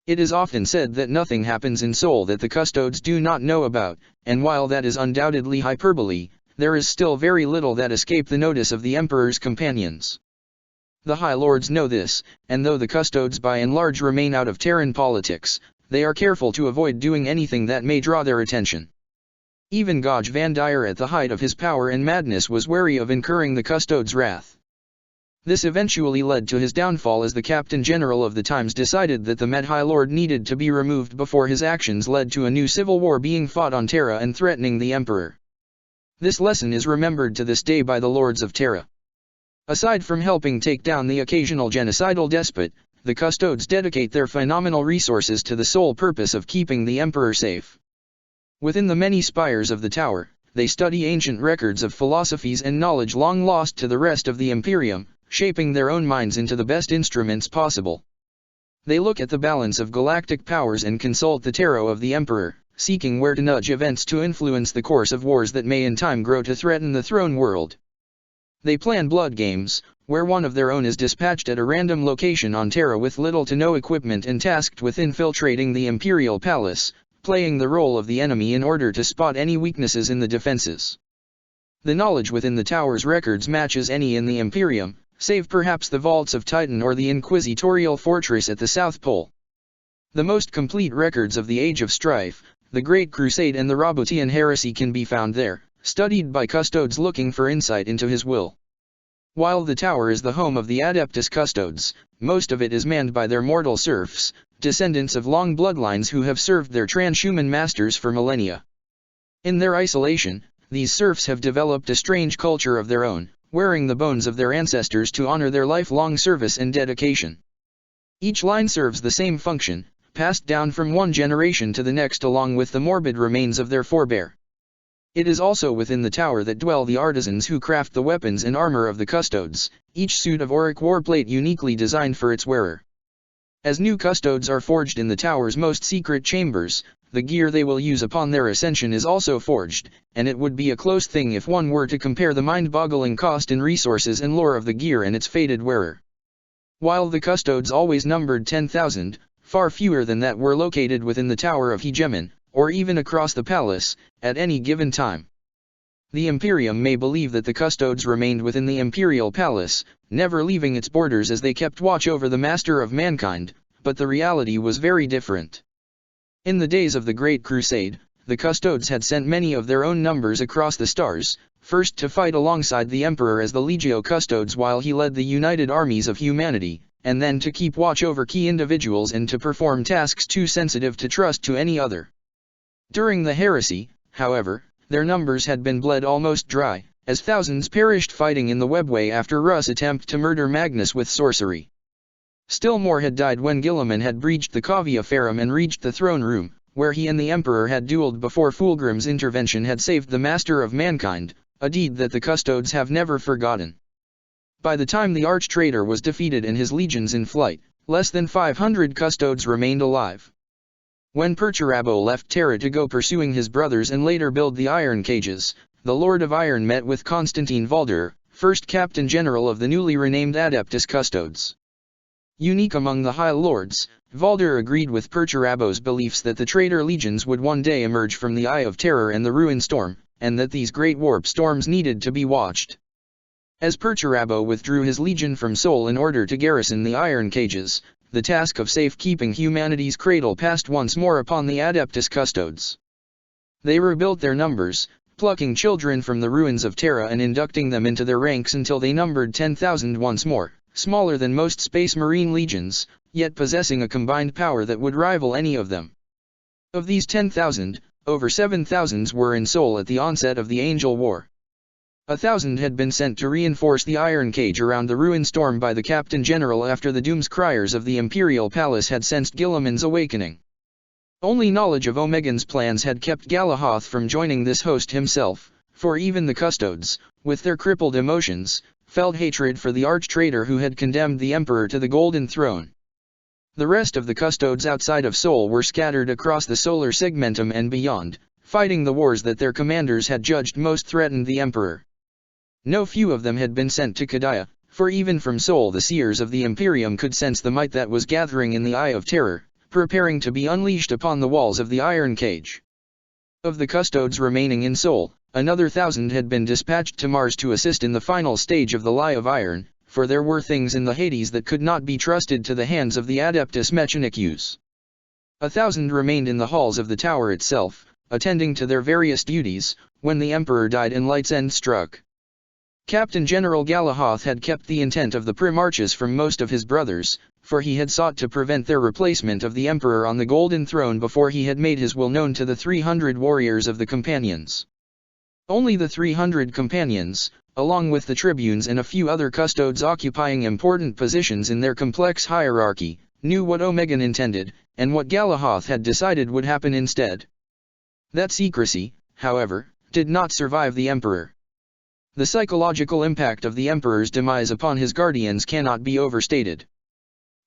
It is often said that nothing happens in Sol that the Custodes do not know about, and while that is undoubtedly hyperbole, there is still very little that escape the notice of the Emperor's companions. The High Lords know this, and though the Custodes by and large remain out of Terran politics, they are careful to avoid doing anything that may draw their attention. Even Goj van Dyer at the height of his power and madness was wary of incurring the Custodes' wrath. This eventually led to his downfall as the Captain General of the Times decided that the Med High Lord needed to be removed before his actions led to a new civil war being fought on Terra and threatening the Emperor. This lesson is remembered to this day by the Lords of Terra. Aside from helping take down the occasional genocidal despot, the Custodes dedicate their phenomenal resources to the sole purpose of keeping the Emperor safe. Within the many spires of the tower, they study ancient records of philosophies and knowledge long lost to the rest of the Imperium, shaping their own minds into the best instruments possible. They look at the balance of galactic powers and consult the tarot of the Emperor, seeking where to nudge events to influence the course of wars that may in time grow to threaten the throne world. They plan blood games, where one of their own is dispatched at a random location on Terra with little to no equipment and tasked with infiltrating the Imperial Palace, playing the role of the enemy in order to spot any weaknesses in the defenses. The knowledge within the tower's records matches any in the Imperium, save perhaps the vaults of Titan or the Inquisitorial Fortress at the South Pole. The most complete records of the Age of Strife, the Great Crusade and the Roboutian Heresy can be found there, studied by Custodes looking for insight into his will. While the tower is the home of the Adeptus Custodes, most of it is manned by their mortal serfs, descendants of long bloodlines who have served their transhuman masters for millennia. In their isolation, these serfs have developed a strange culture of their own, wearing the bones of their ancestors to honor their lifelong service and dedication. Each line serves the same function, passed down from one generation to the next along with the morbid remains of their forebear. It is also within the tower that dwell the artisans who craft the weapons and armor of the Custodes, each suit of auric warplate uniquely designed for its wearer. As new Custodes are forged in the tower's most secret chambers, the gear they will use upon their ascension is also forged, and it would be a close thing if one were to compare the mind-boggling cost in resources and lore of the gear and its fated wearer. While the Custodes always numbered 10,000, far fewer than that were located within the Tower of Hegemon, or even across the palace, at any given time. The Imperium may believe that the Custodes remained within the Imperial Palace, never leaving its borders as they kept watch over the Master of Mankind, but the reality was very different. In the days of the Great Crusade, the Custodes had sent many of their own numbers across the stars, first to fight alongside the Emperor as the Legio Custodes while he led the united armies of humanity, and then to keep watch over key individuals and to perform tasks too sensitive to trust to any other. During the heresy, however, their numbers had been bled almost dry, as thousands perished fighting in the webway after Russ' attempt to murder Magnus with sorcery. Still more had died when Guilliman had breached the Cavia Ferrum and reached the throne room, where he and the Emperor had dueled before Fulgrim's intervention had saved the Master of Mankind, a deed that the Custodes have never forgotten. By the time the arch-traitor was defeated and his legions in flight, less than 500 Custodes remained alive. When Perturabo left Terra to go pursuing his brothers and later build the Iron Cages, the Lord of Iron met with Constantine Valder, first Captain General of the newly renamed Adeptus Custodes. Unique among the High Lords, Valder agreed with Perturabo's beliefs that the traitor legions would one day emerge from the Eye of Terror and the Ruin Storm, and that these great warp storms needed to be watched. As Perturabo withdrew his legion from Sol in order to garrison the Iron Cages, the task of safekeeping humanity's cradle passed once more upon the Adeptus Custodes. They rebuilt their numbers, plucking children from the ruins of Terra and inducting them into their ranks until they numbered 10,000 once more, smaller than most Space Marine legions, yet possessing a combined power that would rival any of them. Of these 10,000, over 7,000 were in Sol at the onset of the Angel War. 1,000 had been sent to reinforce the Iron Cage around the Ruin Storm by the Captain General after the Doomscriers of the Imperial Palace had sensed Guilliman's awakening. Only knowledge of Omegan's plans had kept Galahoth from joining this host himself, for even the Custodes, with their crippled emotions, felt hatred for the arch-traitor who had condemned the Emperor to the Golden Throne. The rest of the Custodes outside of Sol were scattered across the solar segmentum and beyond, fighting the wars that their commanders had judged most threatened the Emperor. No few of them had been sent to Kadaya, for even from Sol the seers of the Imperium could sense the might that was gathering in the Eye of Terror, preparing to be unleashed upon the walls of the Iron Cage. Of the Custodes remaining in Sol, another 1,000 had been dispatched to Mars to assist in the final stage of the Lie of Iron, for there were things in the Hades that could not be trusted to the hands of the Adeptus Mechanicus. 1,000 remained in the halls of the tower itself, attending to their various duties, when the Emperor died and Light's End struck. Captain General Galahoth had kept the intent of the Primarchs from most of his brothers, for he had sought to prevent their replacement of the Emperor on the Golden Throne before he had made his will known to the 300 warriors of the Companions. Only the 300 Companions, along with the tribunes and a few other custodes occupying important positions in their complex hierarchy, knew what Omegan intended, and what Galahoth had decided would happen instead. That secrecy, however, did not survive the Emperor. The psychological impact of the Emperor's demise upon his guardians cannot be overstated.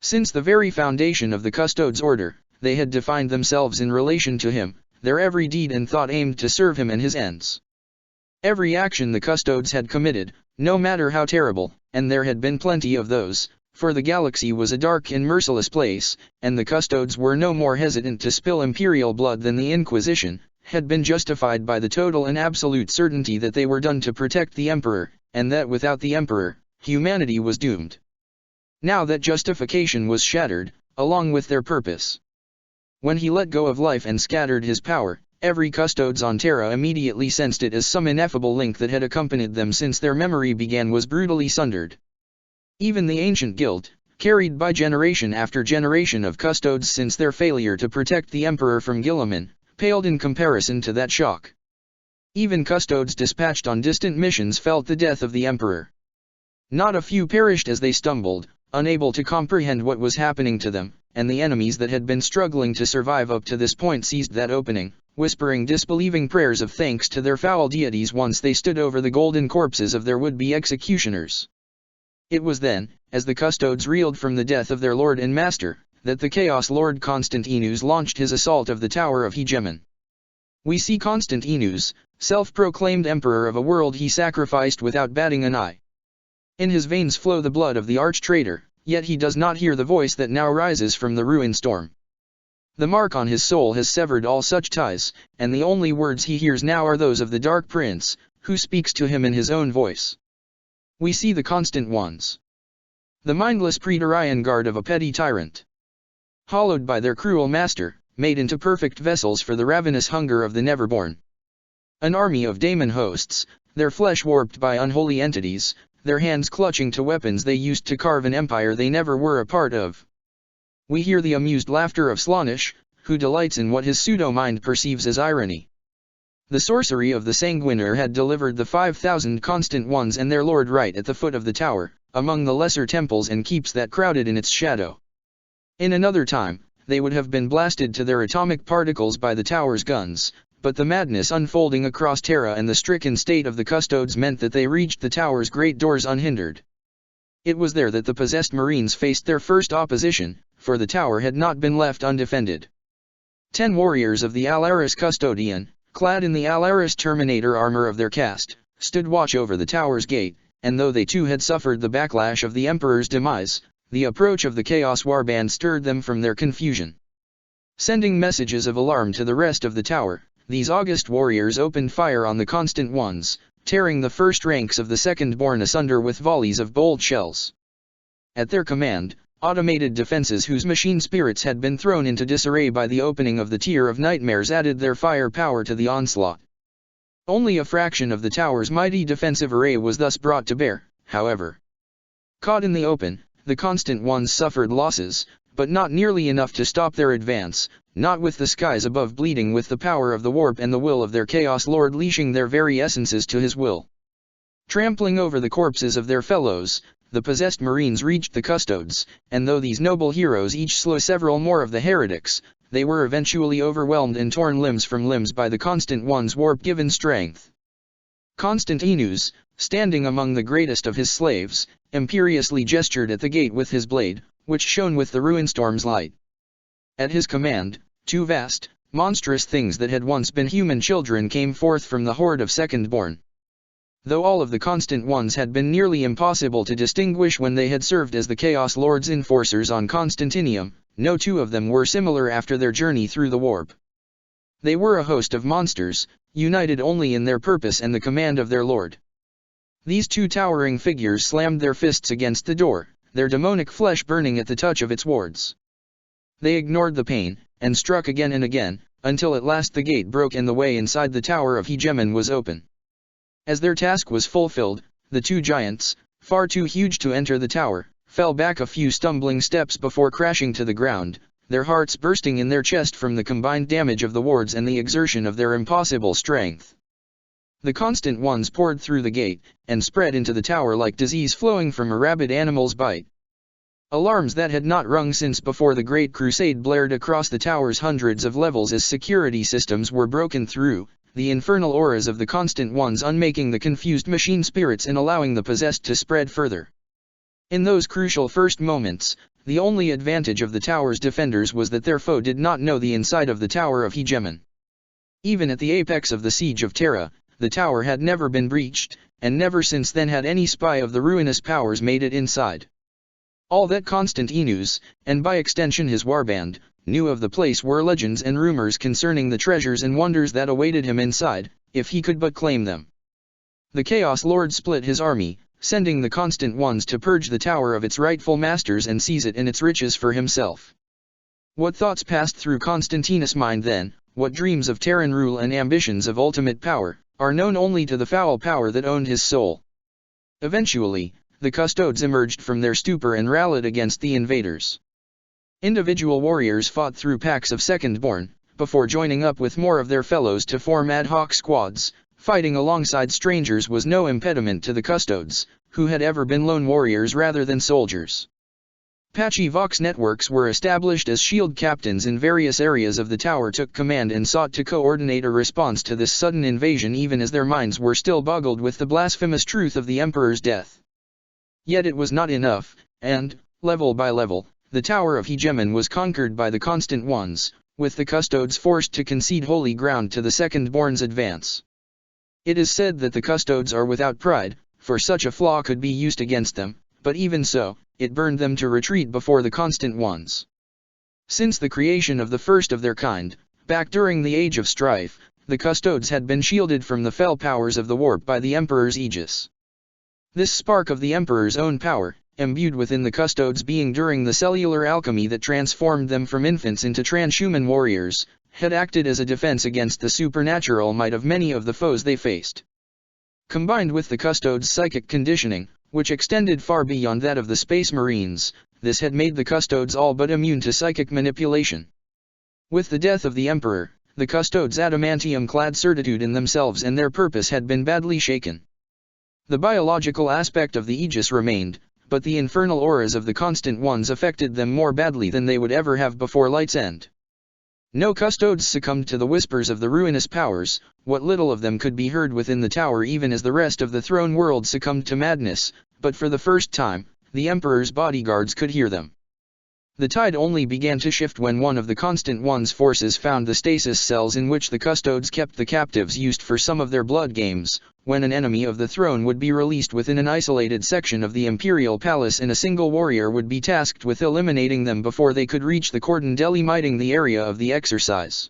Since the very foundation of the Custodes' order, they had defined themselves in relation to him, their every deed and thought aimed to serve him and his ends. Every action the Custodes had committed, no matter how terrible, and there had been plenty of those, for the galaxy was a dark and merciless place, and the Custodes were no more hesitant to spill imperial blood than the Inquisition, had been justified by the total and absolute certainty that they were done to protect the Emperor, and that without the Emperor, humanity was doomed. Now that justification was shattered, along with their purpose. When he let go of life and scattered his power, every Custodes on Terra immediately sensed it as some ineffable link that had accompanied them since their memory began was brutally sundered. Even the ancient guilt, carried by generation after generation of Custodes since their failure to protect the Emperor from Guilliman, paled in comparison to that shock. Even Custodes dispatched on distant missions felt the death of the Emperor. Not a few perished as they stumbled, unable to comprehend what was happening to them, and the enemies that had been struggling to survive up to this point seized that opening, whispering disbelieving prayers of thanks to their foul deities once they stood over the golden corpses of their would-be executioners. It was then, as the Custodes reeled from the death of their lord and master, that the Chaos Lord Constantinus launched his assault of the Tower of Hegemon. We see Constantinus, self-proclaimed emperor of a world he sacrificed without batting an eye. In his veins flow the blood of the arch-traitor, yet he does not hear the voice that now rises from the ruined storm. The mark on his soul has severed all such ties, and the only words he hears now are those of the Dark Prince, who speaks to him in his own voice. We see the constant ones. The mindless Praetorian guard of a petty tyrant. Hollowed by their cruel master, made into perfect vessels for the ravenous hunger of the Neverborn. An army of daemon hosts, their flesh warped by unholy entities, their hands clutching to weapons they used to carve an empire they never were a part of. We hear the amused laughter of Slaanesh, who delights in what his pseudo-mind perceives as irony. The sorcery of the Sanguiner had delivered the 5,000 constant ones and their lord right at the foot of the tower, among the lesser temples and keeps that crowded in its shadow. In another time, they would have been blasted to their atomic particles by the tower's guns, but the madness unfolding across Terra and the stricken state of the Custodes meant that they reached the tower's great doors unhindered. It was there that the possessed Marines faced their first opposition, for the tower had not been left undefended. 10 warriors of the Alaris Custodian, clad in the Alaris Terminator armor of their caste, stood watch over the tower's gate, and though they too had suffered the backlash of the Emperor's demise, the approach of the Chaos Warband stirred them from their confusion. Sending messages of alarm to the rest of the tower, these august warriors opened fire on the constant ones, tearing the first ranks of the second-born asunder with volleys of bold shells. At their command, automated defenses whose machine spirits had been thrown into disarray by the opening of the Tier of Nightmares added their firepower to the onslaught. Only a fraction of the tower's mighty defensive array was thus brought to bear, however. Caught in the open, the constant ones suffered losses, but not nearly enough to stop their advance, not with the skies above bleeding with the power of the warp and the will of their Chaos Lord leashing their very essences to his will. Trampling over the corpses of their fellows, the possessed Marines reached the Custodes, and though these noble heroes each slew several more of the heretics, they were eventually overwhelmed and torn limbs from limbs by the constant one's warp-given strength. Constantinus, standing among the greatest of his slaves, imperiously gestured at the gate with his blade, which shone with the ruinstorm's light. At his command, 2 vast, monstrous things that had once been human children came forth from the horde of second-born. Though all of the constant ones had been nearly impossible to distinguish when they had served as the Chaos Lord's enforcers on Constantinium, no 2 of them were similar after their journey through the warp. They were a host of monsters, united only in their purpose and the command of their lord. These 2 towering figures slammed their fists against the door, their demonic flesh burning at the touch of its wards. They ignored the pain, and struck again and again, until at last the gate broke and the way inside the Tower of Hegemon was open. As their task was fulfilled, the two giants, far too huge to enter the tower, fell back a few stumbling steps before crashing to the ground, their hearts bursting in their chest from the combined damage of the wards and the exertion of their impossible strength. The constant ones poured through the gate, and spread into the tower like disease flowing from a rabid animal's bite. Alarms that had not rung since before the Great Crusade blared across the tower's hundreds of levels as security systems were broken through, the infernal auras of the constant ones unmaking the confused machine spirits and allowing the possessed to spread further. In those crucial first moments, the only advantage of the tower's defenders was that their foe did not know the inside of the Tower of Hegemon. Even at the apex of the Siege of Terra, the tower had never been breached, and never since then had any spy of the ruinous powers made it inside. All that Constantinus, and by extension his warband, knew of the place were legends and rumors concerning the treasures and wonders that awaited him inside, if he could but claim them. The Chaos Lord split his army, sending the constant ones to purge the tower of its rightful masters and seize it and its riches for himself. What thoughts passed through Constantinus' mind then, what dreams of Terran rule and ambitions of ultimate power, are known only to the foul power that owned his soul. Eventually, the custodes emerged from their stupor and rallied against the invaders. Individual warriors fought through packs of second-born, before joining up with more of their fellows to form ad hoc squads. Fighting alongside strangers was no impediment to the custodes, who had ever been lone warriors rather than soldiers. Patchy Vox networks were established as shield captains in various areas of the tower took command and sought to coordinate a response to this sudden invasion even as their minds were still boggled with the blasphemous truth of the Emperor's death. Yet it was not enough, and, level by level, the Tower of Hegemon was conquered by the constant ones, with the custodes forced to concede holy ground to the second-born's advance. It is said that the custodes are without pride, for such a flaw could be used against them, but even so, it burned them to retreat before the constant ones. Since the creation of the first of their kind, back during the Age of Strife, the custodes had been shielded from the fell powers of the warp by the Emperor's aegis. This spark of the Emperor's own power, imbued within the custodes being during the cellular alchemy that transformed them from infants into transhuman warriors, had acted as a defense against the supernatural might of many of the foes they faced. Combined with the custodes' psychic conditioning, which extended far beyond that of the Space Marines, this had made the custodes all but immune to psychic manipulation. With the death of the Emperor, the custodes' adamantium-clad certitude in themselves and their purpose had been badly shaken. The biological aspect of the aegis remained, but the infernal auras of the constant ones affected them more badly than they would ever have before Light's End. No custodes succumbed to the whispers of the ruinous powers, what little of them could be heard within the tower even as the rest of the throne world succumbed to madness, but for the first time, the Emperor's bodyguards could hear them. The tide only began to shift when one of the constant one's forces found the stasis cells in which the custodes kept the captives used for some of their blood games, when an enemy of the throne would be released within an isolated section of the imperial palace and a single warrior would be tasked with eliminating them before they could reach the cordon delimiting the area of the exercise.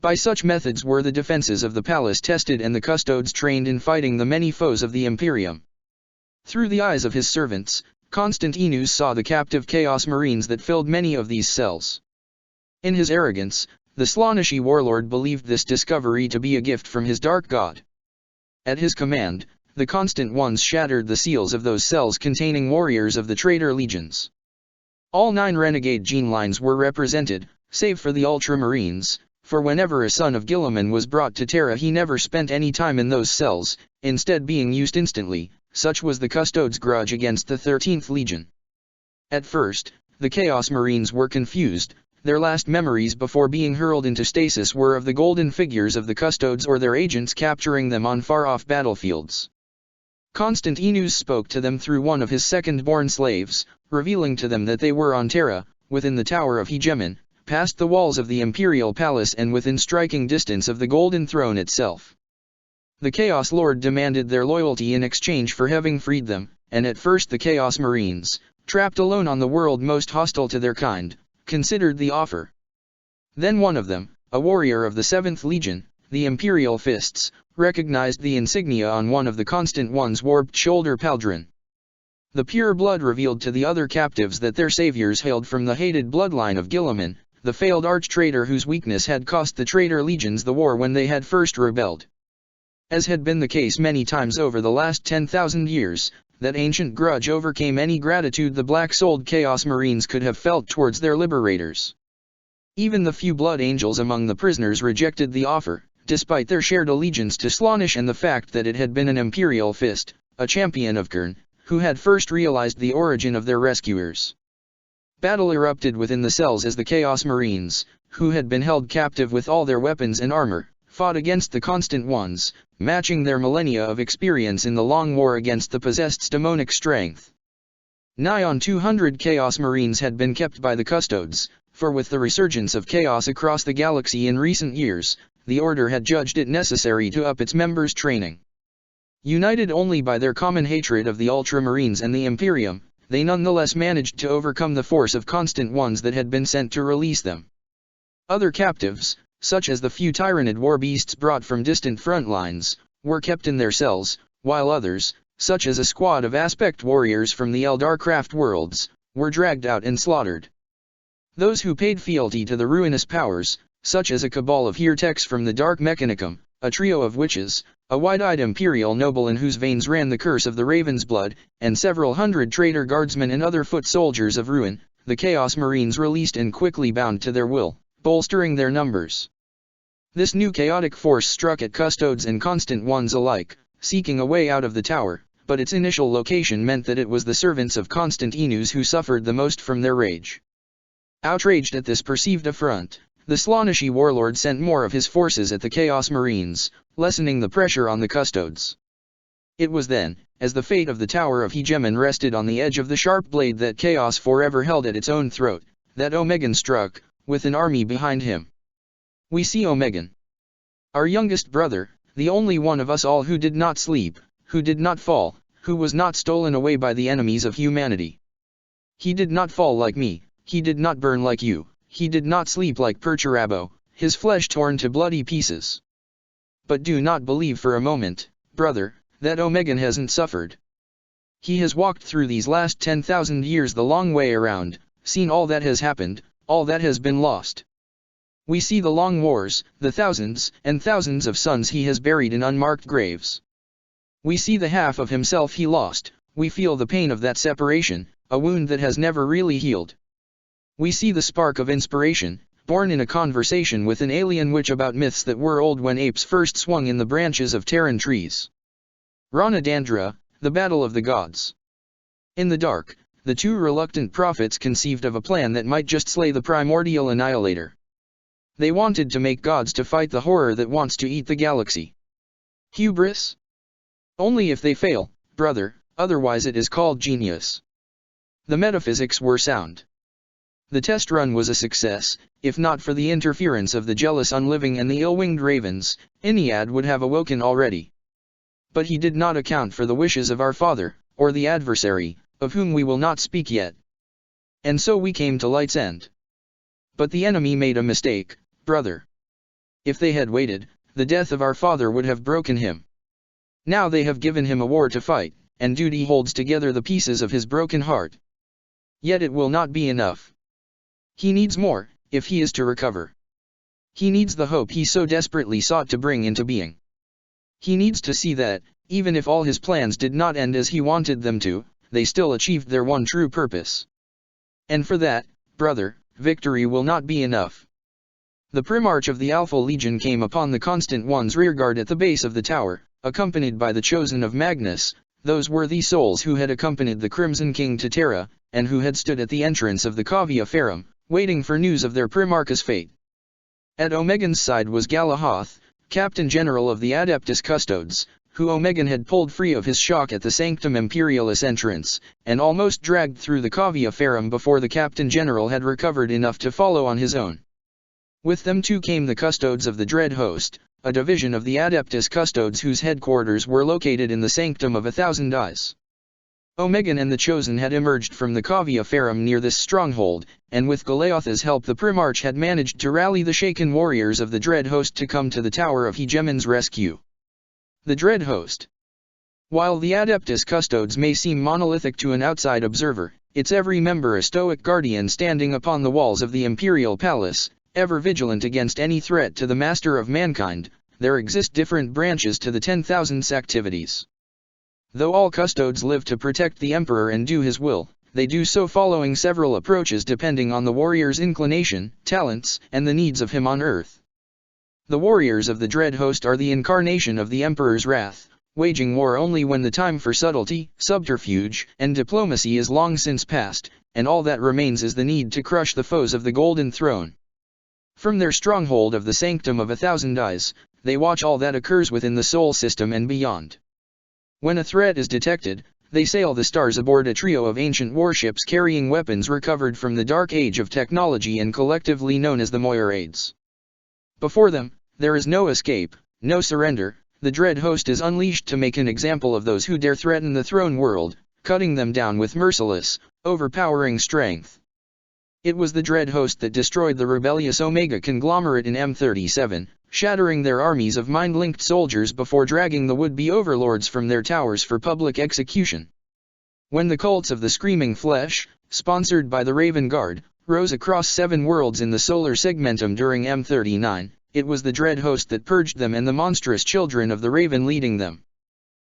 By such methods were the defenses of the palace tested and the custodes trained in fighting the many foes of the Imperium. Through the eyes of his servants, Constantinus saw the captive Chaos Marines that filled many of these cells. In his arrogance, the Slaaneshi warlord believed this discovery to be a gift from his dark god. At his command, the constant ones shattered the seals of those cells containing warriors of the traitor legions. All 9 renegade gene lines were represented, save for the Ultramarines, for whenever a son of Guilliman was brought to Terra he never spent any time in those cells, instead being used instantly. Such was the custodes' grudge against the 13th Legion. At first, the Chaos Marines were confused, their last memories before being hurled into stasis were of the golden figures of the custodes or their agents capturing them on far-off battlefields. Constantinus spoke to them through one of his second-born slaves, revealing to them that they were on Terra, within the Tower of Hegemon, past the walls of the Imperial Palace and within striking distance of the Golden Throne itself. The Chaos Lord demanded their loyalty in exchange for having freed them, and at first the Chaos Marines, trapped alone on the world most hostile to their kind, considered the offer. Then one of them, a warrior of the 7th Legion, the Imperial Fists, recognized the insignia on one of the constant one's warped shoulder pauldron. The pure blood revealed to the other captives that their saviors hailed from the hated bloodline of Guilliman, the failed arch-traitor whose weakness had cost the traitor legions the war when they had first rebelled. As had been the case many times over the last 10,000 years, that ancient grudge overcame any gratitude the black-souled Chaos Marines could have felt towards their liberators. Even the few blood angels among the prisoners rejected the offer, despite their shared allegiance to Slaanesh and the fact that it had been an Imperial Fist, a champion of Khurn, who had first realized the origin of their rescuers. Battle erupted within the cells as the Chaos Marines, who had been held captive with all their weapons and armor, fought against the Constant Ones, matching their millennia of experience in the long war against the possessed demonic strength. Nigh on 200 Chaos Marines had been kept by the Custodes, for with the resurgence of chaos across the galaxy in recent years, the Order had judged it necessary to up its members' training. United only by their common hatred of the Ultramarines and the Imperium, they nonetheless managed to overcome the force of Constant Ones that had been sent to release them. Other captives, such as the few Tyranid war beasts brought from distant front lines, were kept in their cells, while others, such as a squad of Aspect warriors from the Eldarcraft worlds, were dragged out and slaughtered. Those who paid fealty to the ruinous powers, such as a cabal of Heretex from the Dark Mechanicum, a trio of witches, a wide-eyed Imperial noble in whose veins ran the curse of the Raven's blood, and several hundred traitor guardsmen and other foot soldiers of ruin, the Chaos Marines released and quickly bound to their will, bolstering their numbers. This new chaotic force struck at Custodes and Constant Ones alike, seeking a way out of the tower, but its initial location meant that it was the servants of Constant Enus who suffered the most from their rage. Outraged at this perceived affront, the Slaaneshi warlord sent more of his forces at the Chaos Marines, lessening the pressure on the Custodes. It was then, as the fate of the Tower of Hegemon rested on the edge of the sharp blade that Chaos forever held at its own throat, that Omegon struck, with an army behind him. We see Omegon, our youngest brother, the only one of us all who did not sleep, who did not fall, who was not stolen away by the enemies of humanity. He did not fall like me, he did not burn like you, he did not sleep like Perturabo, his flesh torn to bloody pieces. But do not believe for a moment, brother, that Omegon hasn't suffered. He has walked through these last 10,000 years the long way around, seen all that has happened, all that has been lost. We see the long wars, the thousands and thousands of sons he has buried in unmarked graves. We see the half of himself he lost, we feel the pain of that separation, a wound that has never really healed. We see the spark of inspiration, born in a conversation with an alien witch about myths that were old when apes first swung in the branches of Terran trees. Ranadandra, the Battle of the Gods. In the dark, the two reluctant prophets conceived of a plan that might just slay the primordial annihilator. They wanted to make gods to fight the horror that wants to eat the galaxy. Hubris? Only if they fail, brother, otherwise it is called genius. The metaphysics were sound. The test run was a success. If not for the interference of the jealous unliving and the ill-winged ravens, Ennead would have awoken already. But he did not account for the wishes of our father, or the adversary, of whom we will not speak yet. And so we came to Light's End. But the enemy made a mistake, brother. If they had waited, the death of our father would have broken him. Now they have given him a war to fight, and duty holds together the pieces of his broken heart. Yet it will not be enough. He needs more, if he is to recover. He needs the hope he so desperately sought to bring into being. He needs to see that, even if all his plans did not end as he wanted them to, they still achieved their one true purpose. And for that, brother, victory will not be enough. The Primarch of the Alpha Legion came upon the Constant One's rearguard at the base of the tower, accompanied by the Chosen of Magnus, those worthy souls who had accompanied the Crimson King to Terra, and who had stood at the entrance of the Cavia Ferrum, waiting for news of their Primarch's fate. At Omegon's side was Galahoth, Captain General of the Adeptus Custodes, who Omegon had pulled free of his shock at the Sanctum Imperialis entrance, and almost dragged through the Cavia Ferrum before the Captain General had recovered enough to follow on his own. With them too came the Custodes of the Dread Host, a division of the Adeptus Custodes whose headquarters were located in the Sanctum of 1,000 Eyes. Omegon and the Chosen had emerged from the Cavia Ferrum near this stronghold, and with Galeotha's help the Primarch had managed to rally the shaken warriors of the Dread Host to come to the Tower of Hegemon's rescue. The Dread Host. While the Adeptus Custodes may seem monolithic to an outside observer, its every member a stoic guardian standing upon the walls of the imperial palace, ever vigilant against any threat to the master of mankind. There exist different branches to the 10,000's activities. Though all custodes live to protect the emperor and do his will, they do so following several approaches depending on the warrior's inclination, talents, and the needs of him on earth. The warriors of the dread host are the incarnation of the emperor's wrath, waging war only when the time for subtlety, subterfuge, and diplomacy is long since past, and all that remains is the need to crush the foes of the Golden Throne. From their stronghold of the Sanctum of 1,000 Eyes, they watch all that occurs within the Sol system and beyond. When a threat is detected, they sail the stars aboard a trio of ancient warships carrying weapons recovered from the dark age of technology and collectively known as the Moirades. Before them, there is no escape, no surrender. The dread host is unleashed to make an example of those who dare threaten the throne world, cutting them down with merciless, overpowering strength. It was the dread host that destroyed the rebellious Omega conglomerate in M37, shattering their armies of mind-linked soldiers before dragging the would-be overlords from their towers for public execution. When the cults of the Screaming Flesh, sponsored by the Raven Guard, rose across 7 worlds in the solar segmentum during M39, it was the dread host that purged them and the monstrous children of the Raven leading them.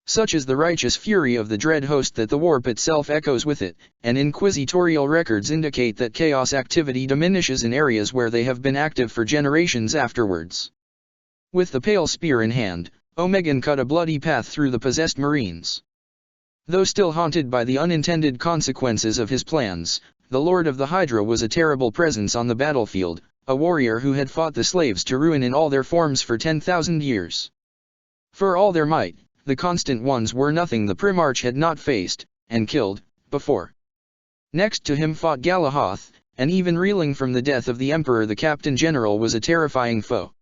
Such is the righteous fury of the dread host that the warp itself echoes with it, and inquisitorial records indicate that chaos activity diminishes in areas where they have been active for generations afterwards. With the pale spear in hand, Omegan cut a bloody path through the possessed Marines. Though still haunted by the unintended consequences of his plans, the Lord of the Hydra was a terrible presence on the battlefield, a warrior who had fought the slaves to ruin in all their forms for 10,000 years. For all their might, the Constant Ones were nothing the Primarch had not faced, and killed, before. Next to him fought Galahoth, and even reeling from the death of the Emperor the Captain General was a terrifying foe.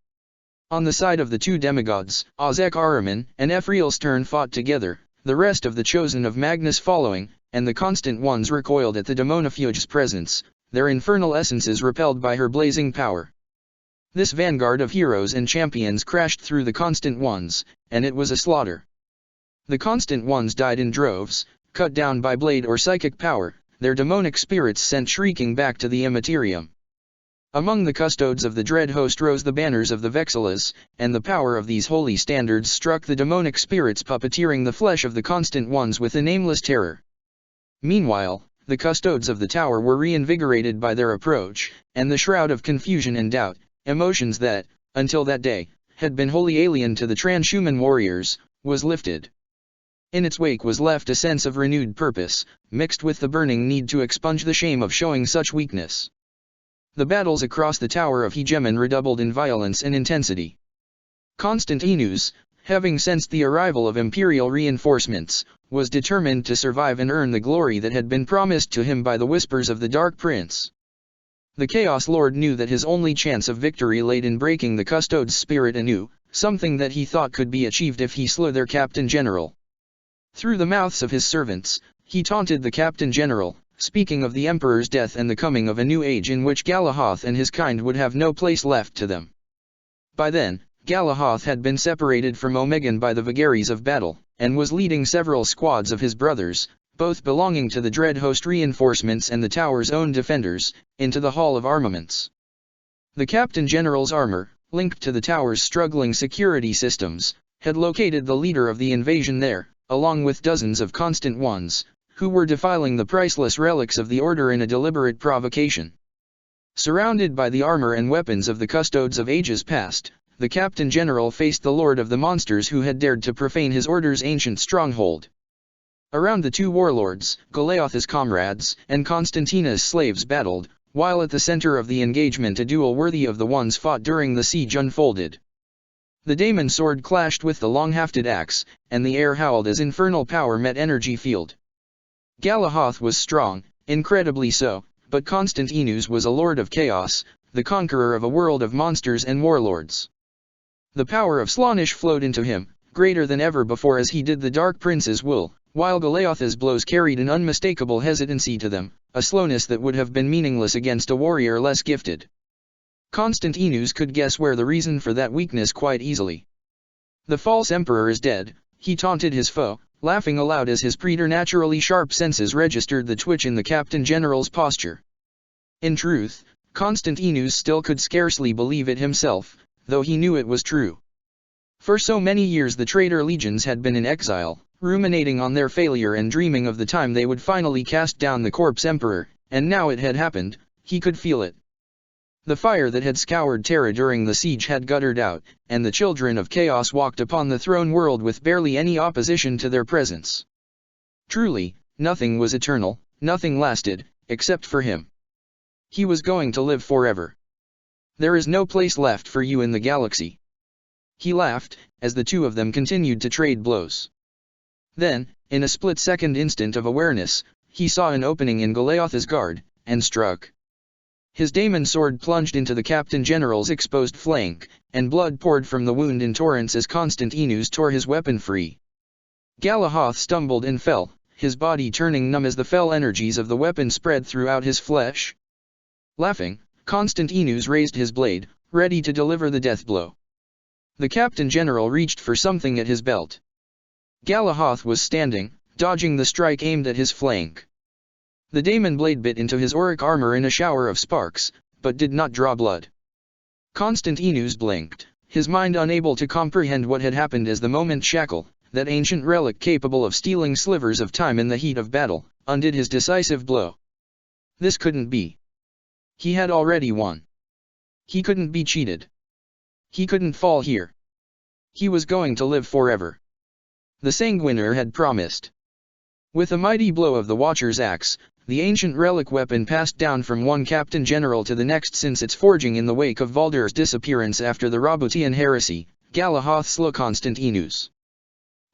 On the side of the 2 demigods, Ozek Ahriman and Ephriel Stern fought together, the rest of the Chosen of Magnus following, and the Constant Ones recoiled at the Daemonifuge's presence, their infernal essences repelled by her blazing power. This vanguard of heroes and champions crashed through the Constant Ones, and it was a slaughter. The Constant Ones died in droves, cut down by blade or psychic power, their demonic spirits sent shrieking back to the Immaterium. Among the custodes of the dread host rose the banners of the Vexillas, and the power of these holy standards struck the demonic spirits puppeteering the flesh of the Constant Ones with a nameless terror. Meanwhile, the custodes of the tower were reinvigorated by their approach, and the shroud of confusion and doubt, emotions that, until that day, had been wholly alien to the transhuman warriors, was lifted. In its wake was left a sense of renewed purpose, mixed with the burning need to expunge the shame of showing such weakness. The battles across the Tower of Hegemon redoubled in violence and intensity. Constantinus, having sensed the arrival of imperial reinforcements, was determined to survive and earn the glory that had been promised to him by the whispers of the Dark Prince. The Chaos Lord knew that his only chance of victory lay in breaking the Custodes' spirit anew, something that he thought could be achieved if he slew their Captain General. Through the mouths of his servants, he taunted the Captain General, speaking of the Emperor's death and the coming of a new age in which Galahoth and his kind would have no place left to them. By then, Galahoth had been separated from Omegan by the vagaries of battle, and was leading several squads of his brothers, both belonging to the Dread Host reinforcements and the tower's own defenders, into the Hall of Armaments. The Captain General's armor, linked to the tower's struggling security systems, had located the leader of the invasion there, along with dozens of Constant Ones, who were defiling the priceless relics of the Order in a deliberate provocation. Surrounded by the armor and weapons of the Custodes of ages past, the Captain General faced the Lord of the Monsters who had dared to profane his Order's ancient stronghold. Around the 2 warlords, Galeoth's comrades and Constantina's slaves battled, while at the center of the engagement a duel worthy of the ones fought during the siege unfolded. The Daemon sword clashed with the long-hafted axe, and the air howled as infernal power met energy field. Galahoth was strong, incredibly so, but Constantinus was a lord of chaos, the conqueror of a world of monsters and warlords. The power of Slaanesh flowed into him, greater than ever before as he did the Dark Prince's will, while Galeoth's blows carried an unmistakable hesitancy to them, a slowness that would have been meaningless against a warrior less gifted. Constantinus could guess where the reason for that weakness quite easily. The false emperor is dead, he taunted his foe, laughing aloud as his preternaturally sharp senses registered the twitch in the Captain General's posture. In truth, Constantinus still could scarcely believe it himself, though he knew it was true. For so many years the traitor legions had been in exile, ruminating on their failure and dreaming of the time they would finally cast down the corpse emperor, and now it had happened. He could feel it. The fire that had scoured Terra during the siege had guttered out, and the children of chaos walked upon the throne world with barely any opposition to their presence. Truly, nothing was eternal, nothing lasted, except for him. He was going to live forever. There is no place left for you in the galaxy. He laughed, as the two of them continued to trade blows. Then, in a split-second instant of awareness, he saw an opening in Galeotha's guard, and struck. His daemon sword plunged into the Captain General's exposed flank, and blood poured from the wound in torrents as Constantinus tore his weapon free. Galahoth stumbled and fell, his body turning numb as the fell energies of the weapon spread throughout his flesh. Laughing, Constantinus raised his blade, ready to deliver the death blow. The Captain General reached for something at his belt. Galahoth was standing, dodging the strike aimed at his flank. The daemon blade bit into his auric armor in a shower of sparks, but did not draw blood. Constantinus blinked, his mind unable to comprehend what had happened as the moment shackle, that ancient relic capable of stealing slivers of time in the heat of battle, undid his decisive blow. This couldn't be. He had already won. He couldn't be cheated. He couldn't fall here. He was going to live forever. The Sanguiner had promised. With a mighty blow of the Watcher's axe, the ancient relic weapon passed down from one Captain General to the next since its forging in the wake of Valdur's disappearance after the Roboutian Heresy. Galahoth slew Constantinus.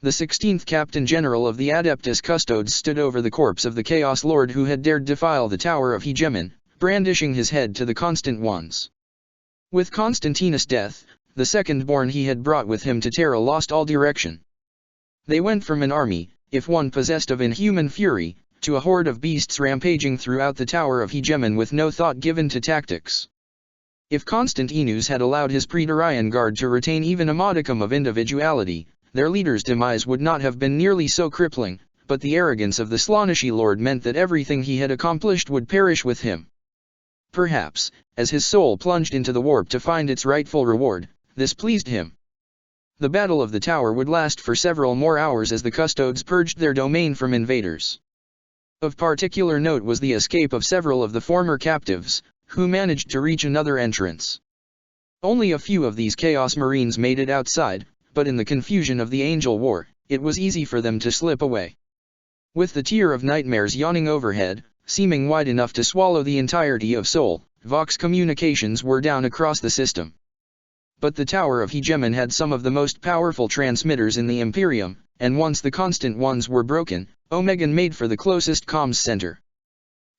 The 16th Captain General of the Adeptus Custodes stood over the corpse of the Chaos Lord who had dared defile the Tower of Hegemon, brandishing his head to the Constant Ones. With Constantinus' death, the second-born he had brought with him to Terra lost all direction. They went from an army, if one possessed of inhuman fury, to a horde of beasts rampaging throughout the Tower of Hegemon with no thought given to tactics. If Constantinus had allowed his Praetorian Guard to retain even a modicum of individuality, their leader's demise would not have been nearly so crippling, but the arrogance of the Slaaneshi Lord meant that everything he had accomplished would perish with him. Perhaps, as his soul plunged into the warp to find its rightful reward, this pleased him. The battle of the tower would last for several more hours as the Custodes purged their domain from invaders. Of particular note was the escape of several of the former captives, who managed to reach another entrance. Only a few of these Chaos Marines made it outside, but in the confusion of the Angel War, it was easy for them to slip away. With the tier of nightmares yawning overhead, seeming wide enough to swallow the entirety of Sol, Vox communications were down across the system. But the Tower of Hegemon had some of the most powerful transmitters in the Imperium, and once the constant ones were broken, Omegon made for the closest comms center.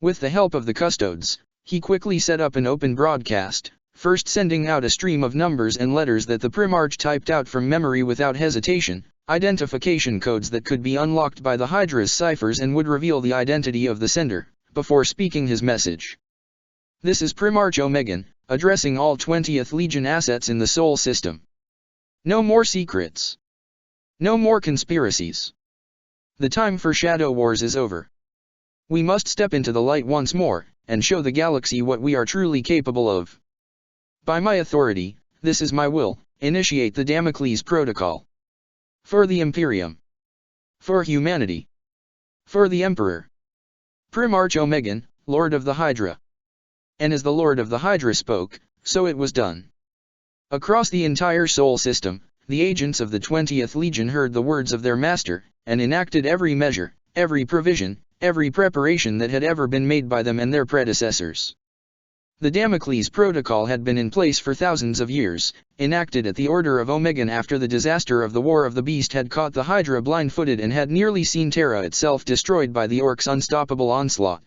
With the help of the Custodes, he quickly set up an open broadcast, first sending out a stream of numbers and letters that the Primarch typed out from memory without hesitation, identification codes that could be unlocked by the Hydra's ciphers and would reveal the identity of the sender, before speaking his message. This is Primarch Omegon, addressing all 20th Legion assets in the Sol system. No more secrets. No more conspiracies. The time for Shadow Wars is over. We must step into the light once more, and show the galaxy what we are truly capable of. By my authority, this is my will, initiate the Damocles Protocol. For the Imperium. For humanity. For the Emperor. Primarch Omegon, Lord of the Hydra. And as the Lord of the Hydra spoke, so it was done. Across the entire Sol system, the agents of the 20th Legion heard the words of their master, and enacted every measure, every provision, every preparation that had ever been made by them and their predecessors. The Damocles Protocol had been in place for thousands of years, enacted at the order of Omegon after the disaster of the War of the Beast had caught the Hydra blind-footed and had nearly seen Terra itself destroyed by the Orcs' unstoppable onslaught.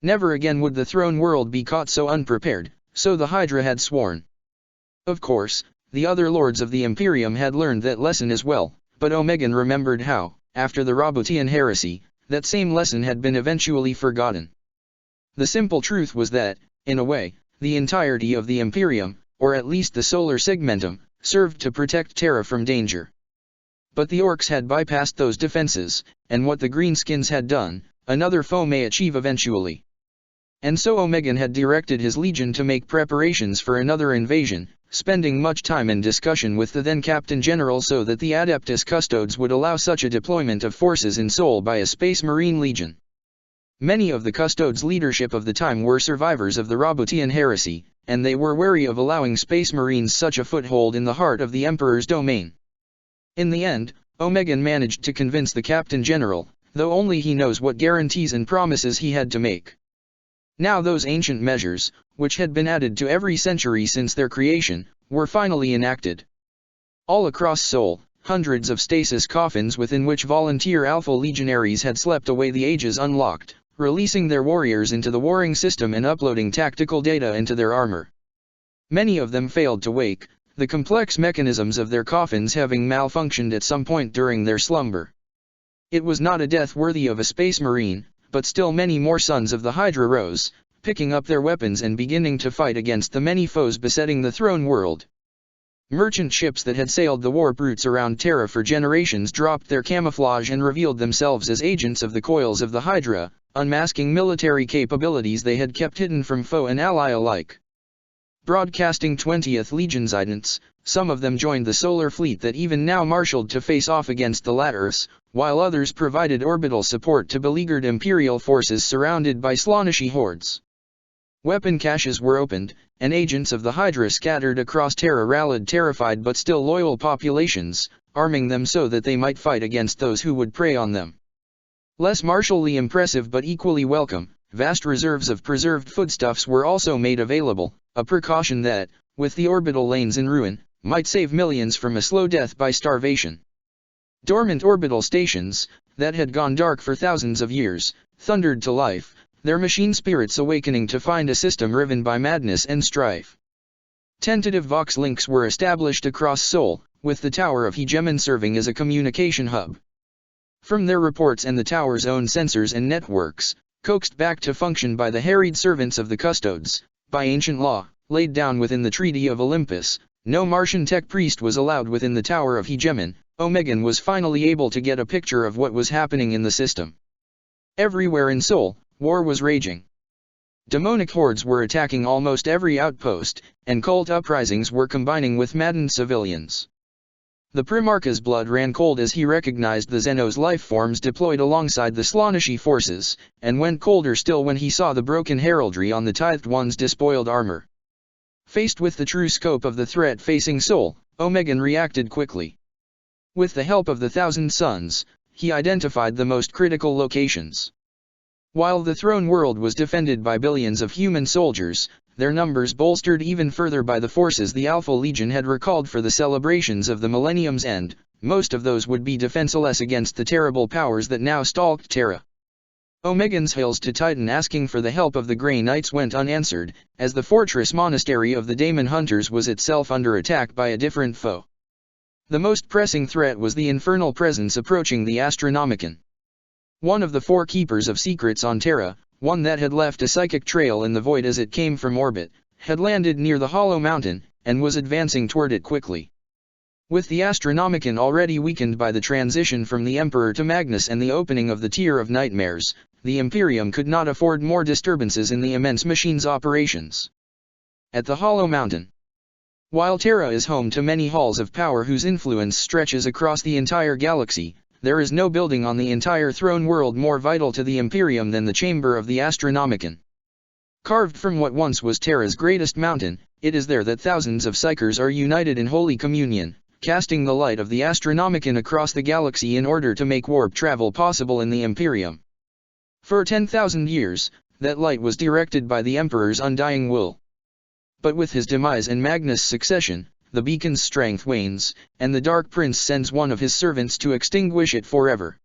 Never again would the throne world be caught so unprepared, so the Hydra had sworn. Of course, the other lords of the Imperium had learned that lesson as well, but Omegon remembered how, after the Roboutian Heresy, that same lesson had been eventually forgotten. The simple truth was that, in a way, the entirety of the Imperium, or at least the solar segmentum, served to protect Terra from danger. But the orcs had bypassed those defenses, and what the greenskins had done, another foe may achieve eventually. And so Omegan had directed his legion to make preparations for another invasion, spending much time and discussion with the then Captain General so that the Adeptus Custodes would allow such a deployment of forces in Sol by a Space Marine Legion. Many of the Custodes' leadership of the time were survivors of the Roboutian Heresy, and they were wary of allowing Space Marines such a foothold in the heart of the Emperor's domain. In the end, Omegan managed to convince the Captain General, though only he knows what guarantees and promises he had to make. Now those ancient measures, which had been added to every century since their creation, were finally enacted. All across Sol, hundreds of stasis coffins within which volunteer Alpha legionaries had slept away the ages unlocked, releasing their warriors into the warring system and uploading tactical data into their armor. Many of them failed to wake, the complex mechanisms of their coffins having malfunctioned at some point during their slumber. It was not a death worthy of a Space Marine, but still many more sons of the Hydra rose, picking up their weapons and beginning to fight against the many foes besetting the throne world. Merchant ships that had sailed the warp routes around Terra for generations dropped their camouflage and revealed themselves as agents of the coils of the Hydra, unmasking military capabilities they had kept hidden from foe and ally alike. Broadcasting 20th Legion's idents, some of them joined the solar fleet that even now marshaled to face off against the Laters, while others provided orbital support to beleaguered Imperial forces surrounded by Slaaneshi hordes. Weapon caches were opened, and agents of the Hydra scattered across Terra rallied terrified but still loyal populations, arming them so that they might fight against those who would prey on them. Less martially impressive but equally welcome, vast reserves of preserved foodstuffs were also made available, a precaution that, with the orbital lanes in ruin, might save millions from a slow death by starvation. Dormant orbital stations, that had gone dark for thousands of years, thundered to life, their machine spirits awakening to find a system riven by madness and strife. Tentative Vox links were established across Sol, with the Tower of Hegemon serving as a communication hub. From their reports and the tower's own sensors and networks, coaxed back to function by the harried servants of the Custodes, by ancient law, laid down within the Treaty of Olympus, no Martian tech priest was allowed within the Tower of Hegemon. Omegan was finally able to get a picture of what was happening in the system. Everywhere in Sol, war was raging. Demonic hordes were attacking almost every outpost, and cult uprisings were combining with maddened civilians. The Primarch's blood ran cold as he recognized the Xenos life forms deployed alongside the Slaaneshi forces, and went colder still when he saw the broken heraldry on the Tithed One's despoiled armor. Faced with the true scope of the threat facing Sol, Omegan reacted quickly. With the help of the Thousand Suns, he identified the most critical locations. While the throne world was defended by billions of human soldiers, their numbers bolstered even further by the forces the Alpha Legion had recalled for the celebrations of the Millennium's end, most of those would be defenseless against the terrible powers that now stalked Terra. Omegan's hails to Titan asking for the help of the Grey Knights went unanswered, as the fortress monastery of the Daemon Hunters was itself under attack by a different foe. The most pressing threat was the infernal presence approaching the Astronomicon. One of the four keepers of secrets on Terra, one that had left a psychic trail in the void as it came from orbit, had landed near the Hollow Mountain, and was advancing toward it quickly. With the Astronomicon already weakened by the transition from the Emperor to Magnus and the opening of the Tier of Nightmares, the Imperium could not afford more disturbances in the immense machine's operations. At the Hollow Mountain. While Terra is home to many halls of power whose influence stretches across the entire galaxy, there is no building on the entire throne world more vital to the Imperium than the Chamber of the Astronomicon. Carved from what once was Terra's greatest mountain, it is there that thousands of Psykers are united in holy communion, casting the light of the Astronomicon across the galaxy in order to make warp travel possible in the Imperium. For 10,000 years, that light was directed by the Emperor's undying will. But with his demise and Magnus' succession, the beacon's strength wanes, and the Dark Prince sends one of his servants to extinguish it forever.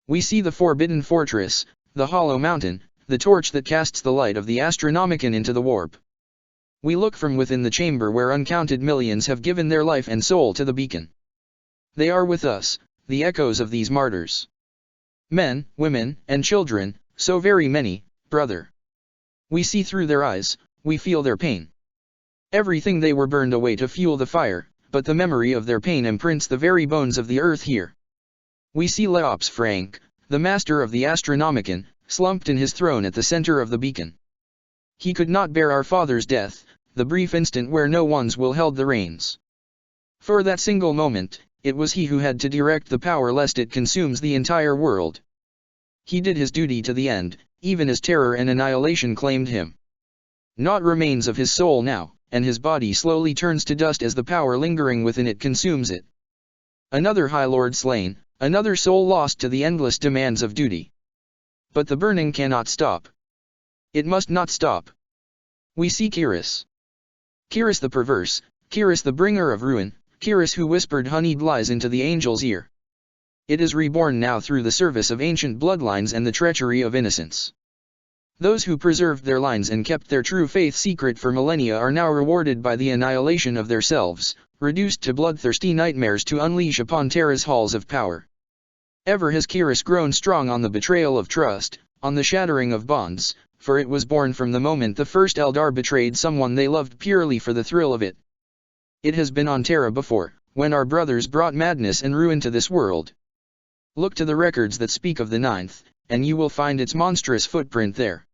We see the Forbidden Fortress, the Hollow Mountain, the torch that casts the light of the Astronomicon into the warp. We look from within the chamber where uncounted millions have given their life and soul to the beacon. They are with us, the echoes of these martyrs. Men, women, and children, so very many, brother. We see through their eyes, we feel their pain. Everything they were burned away to fuel the fire, but the memory of their pain imprints the very bones of the earth here. We see Leops Frank, the master of the Astronomicon, slumped in his throne at the center of the beacon. He could not bear our father's death, the brief instant where no one's will held the reins. For that single moment, it was he who had to direct the power lest it consumes the entire world. He did his duty to the end, even as terror and annihilation claimed him. Naught remains of his soul now, and his body slowly turns to dust as the power lingering within it consumes it. Another High Lord slain, another soul lost to the endless demands of duty. But the burning cannot stop. It must not stop. We see Kyrus. Kyrus the perverse, Kyrus the bringer of ruin, Kyrus who whispered honeyed lies into the angel's ear. It is reborn now through the service of ancient bloodlines and the treachery of innocence. Those who preserved their lines and kept their true faith secret for millennia are now rewarded by the annihilation of their selves, reduced to bloodthirsty nightmares to unleash upon Terra's halls of power. Ever has Kyrus grown strong on the betrayal of trust, on the shattering of bonds, for it was born from the moment the first Eldar betrayed someone they loved purely for the thrill of it. It has been on Terra before, when our brothers brought madness and ruin to this world. Look to the records that speak of the ninth, and you will find its monstrous footprint there.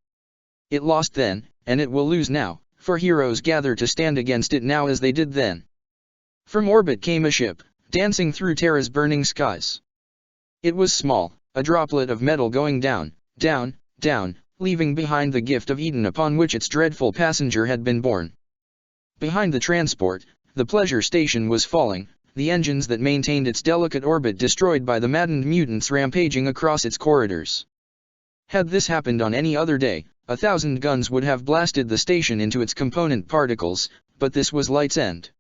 It lost then, and it will lose now, for heroes gather to stand against it now as they did then. From orbit came a ship, dancing through Terra's burning skies. It was small, a droplet of metal going down, down, down, leaving behind the gift of Eden upon which its dreadful passenger had been born. Behind the transport, the pleasure station was falling, the engines that maintained its delicate orbit destroyed by the maddened mutants rampaging across its corridors. Had this happened on any other day, 1,000 guns would have blasted the station into its component particles, but this was Light's End.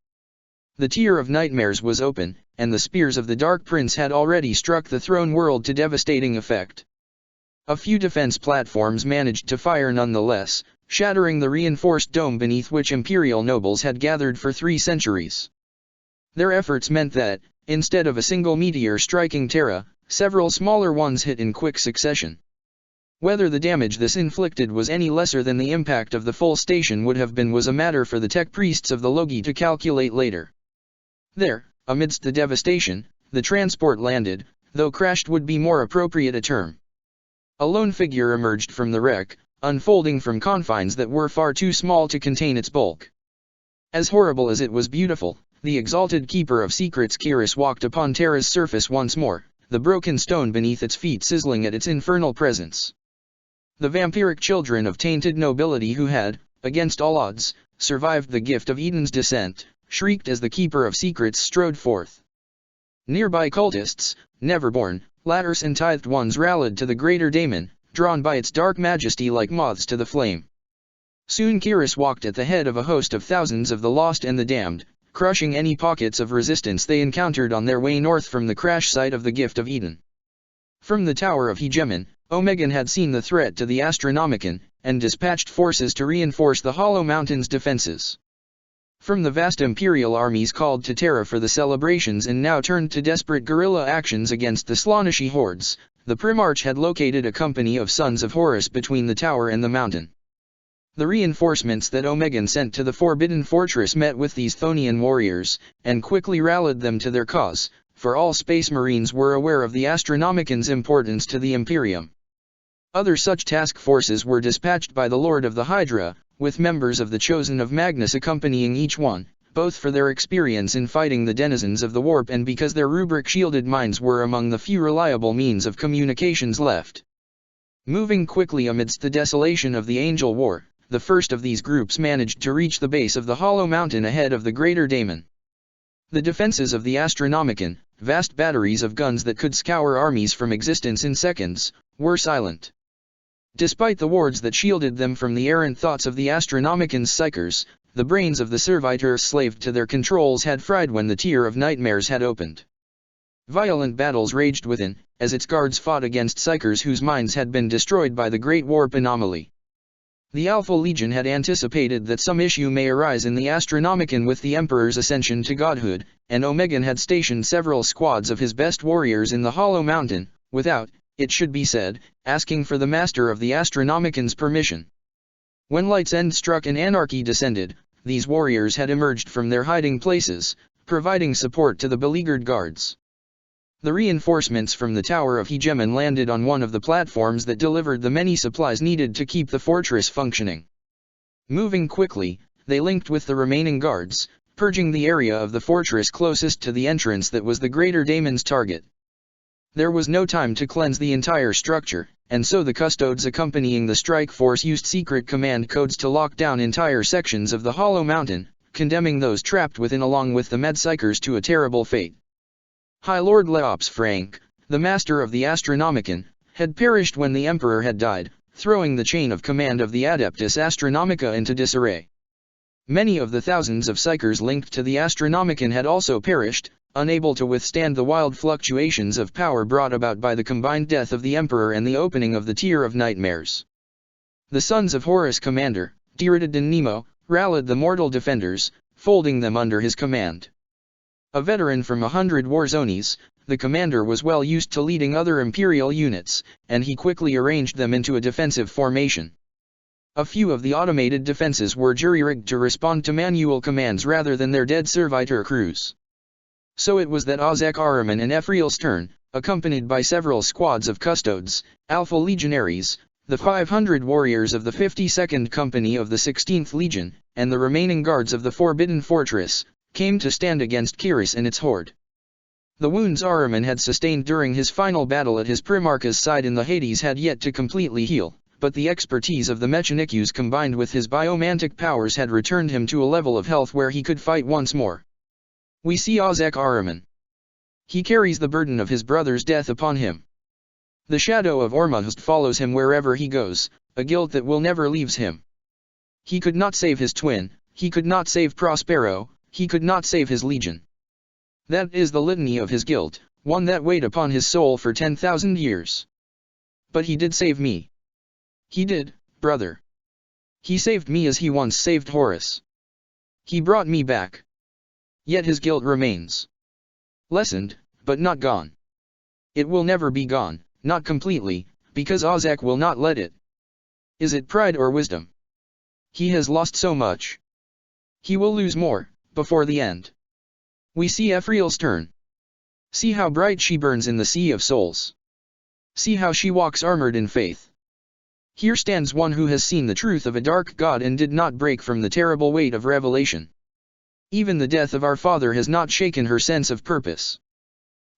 The tier of nightmares was open, and the spears of the Dark Prince had already struck the throne world to devastating effect. A few defense platforms managed to fire nonetheless, shattering the reinforced dome beneath which Imperial nobles had gathered for 3 centuries. Their efforts meant that, instead of a single meteor striking Terra, several smaller ones hit in quick succession. Whether the damage this inflicted was any lesser than the impact of the full station would have been was a matter for the tech priests of the Logi to calculate later. There, amidst the devastation, the transport landed, though crashed would be more appropriate a term. A lone figure emerged from the wreck, unfolding from confines that were far too small to contain its bulk. As horrible as it was beautiful, the exalted keeper of secrets Kyrus walked upon Terra's surface once more, the broken stone beneath its feet sizzling at its infernal presence. The vampiric children of tainted nobility who had, against all odds, survived the gift of Eden's descent, shrieked as the keeper of secrets strode forth. Nearby cultists, never-born, Laters and tithed ones rallied to the greater daemon, drawn by its dark majesty like moths to the flame. Soon Kyrus walked at the head of a host of thousands of the lost and the damned, crushing any pockets of resistance they encountered on their way north from the crash site of the Gift of Eden. From the Tower of Hegemon, Omegan had seen the threat to the Astronomicon, and dispatched forces to reinforce the Hollow Mountain's defenses. From the vast Imperial armies called to Terra for the celebrations and now turned to desperate guerrilla actions against the Slaaneshi hordes, the Primarch had located a company of Sons of Horus between the tower and the mountain. The reinforcements that Omegan sent to the Forbidden Fortress met with these Thonian warriors, and quickly rallied them to their cause, for all Space Marines were aware of the Astronomicon's importance to the Imperium. Other such task forces were dispatched by the Lord of the Hydra, with members of the Chosen of Magnus accompanying each one, both for their experience in fighting the denizens of the warp and because their rubric-shielded minds were among the few reliable means of communications left. Moving quickly amidst the desolation of the Angel War, the first of these groups managed to reach the base of the Hollow Mountain ahead of the Greater Daemon. The defenses of the Astronomicon, vast batteries of guns that could scour armies from existence in seconds, were silent. Despite the wards that shielded them from the errant thoughts of the Astronomicon's psychers, the brains of the servitor slaved to their controls had fried when the tier of nightmares had opened. Violent battles raged within, as its guards fought against psychers whose minds had been destroyed by the Great Warp anomaly. The Alpha Legion had anticipated that some issue may arise in the Astronomicon with the Emperor's ascension to godhood, and Omegan had stationed several squads of his best warriors in the Hollow Mountain, without, it should be said, asking for the Master of the Astronomicon's permission. When Light's End struck and anarchy descended, these warriors had emerged from their hiding places, providing support to the beleaguered guards. The reinforcements from the Tower of Hegemon landed on one of the platforms that delivered the many supplies needed to keep the fortress functioning. Moving quickly, they linked with the remaining guards, purging the area of the fortress closest to the entrance that was the Greater Daemon's target. There was no time to cleanse the entire structure, and so the custodes accompanying the strike force used secret command codes to lock down entire sections of the Hollow Mountain, condemning those trapped within along with the Medpsychers to a terrible fate. High Lord Leops Frank, the master of the Astronomicon, had perished when the Emperor had died, throwing the chain of command of the Adeptus Astronomica into disarray. Many of the thousands of Psychers linked to the Astronomicon had also perished, unable to withstand the wild fluctuations of power brought about by the combined death of the Emperor and the opening of the Tier of Nightmares. The sons of Horus Commander, Diridin Nemo, rallied the mortal defenders, folding them under his command. A veteran from 100 war zones, the commander was well used to leading other Imperial units, and he quickly arranged them into a defensive formation. A few of the automated defenses were jury-rigged to respond to manual commands rather than their dead servitor crews. So it was that Ozek Ahriman and Ephriel Stern, accompanied by several squads of custodes, Alpha Legionaries, the 500 warriors of the 52nd Company of the 16th Legion, and the remaining guards of the Forbidden Fortress, came to stand against Kyrus and its horde. The wounds Ahriman had sustained during his final battle at his Primarch's side in the Hades had yet to completely heal, but the expertise of the Mechanikus combined with his biomantic powers had returned him to a level of health where he could fight once more. We see Ozek Ahriman. He carries the burden of his brother's death upon him. The shadow of Ormuzd follows him wherever he goes, a guilt that will never leaves him. He could not save his twin, he could not save Prospero, he could not save his legion. That is the litany of his guilt, one that weighed upon his soul for 10,000 years. But he did save me. He did, brother. He saved me as he once saved Horus. He brought me back. Yet his guilt remains. Lessened, but not gone. It will never be gone, not completely, because Ozek will not let it. Is it pride or wisdom? He has lost so much. He will lose more, before the end. We see Ephriel Stern. See how bright she burns in the sea of souls. See how she walks armored in faith. Here stands one who has seen the truth of a dark god and did not break from the terrible weight of revelation. Even the death of our father has not shaken her sense of purpose.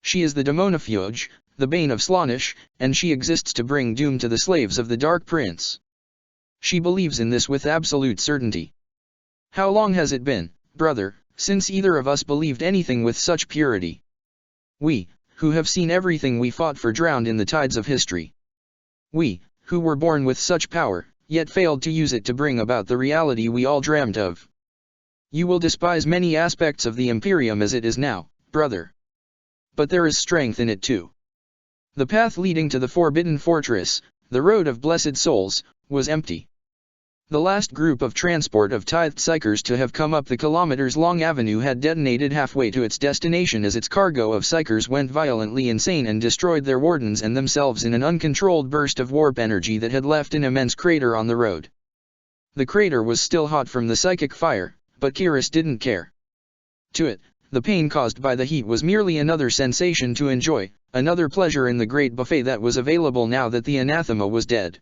She is the Daemonophage, the bane of Slaanesh, and she exists to bring doom to the slaves of the Dark Prince. She believes in this with absolute certainty. How long has it been, brother, since either of us believed anything with such purity? We, who have seen everything we fought for drowned in the tides of history. We, who were born with such power, yet failed to use it to bring about the reality we all dreamt of. You will despise many aspects of the Imperium as it is now, brother. But there is strength in it too. The path leading to the Forbidden Fortress, the road of blessed souls, was empty. The last group of transport of tithed Psychers to have come up the kilometers-long avenue had detonated halfway to its destination as its cargo of Psychers went violently insane and destroyed their wardens and themselves in an uncontrolled burst of warp energy that had left an immense crater on the road. The crater was still hot from the psychic fire, but Kyrus didn't care. To it, the pain caused by the heat was merely another sensation to enjoy, another pleasure in the great buffet that was available now that the anathema was dead.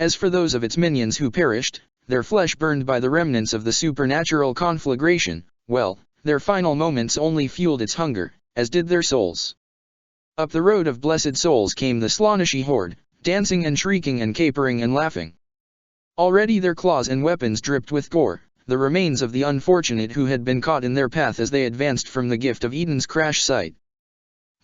As for those of its minions who perished, their flesh burned by the remnants of the supernatural conflagration, well, their final moments only fueled its hunger, as did their souls. Up the road of blessed souls came the Slaaneshi horde, dancing and shrieking and capering and laughing. Already their claws and weapons dripped with gore, the remains of the unfortunate who had been caught in their path as they advanced from the gift of Eden's crash site.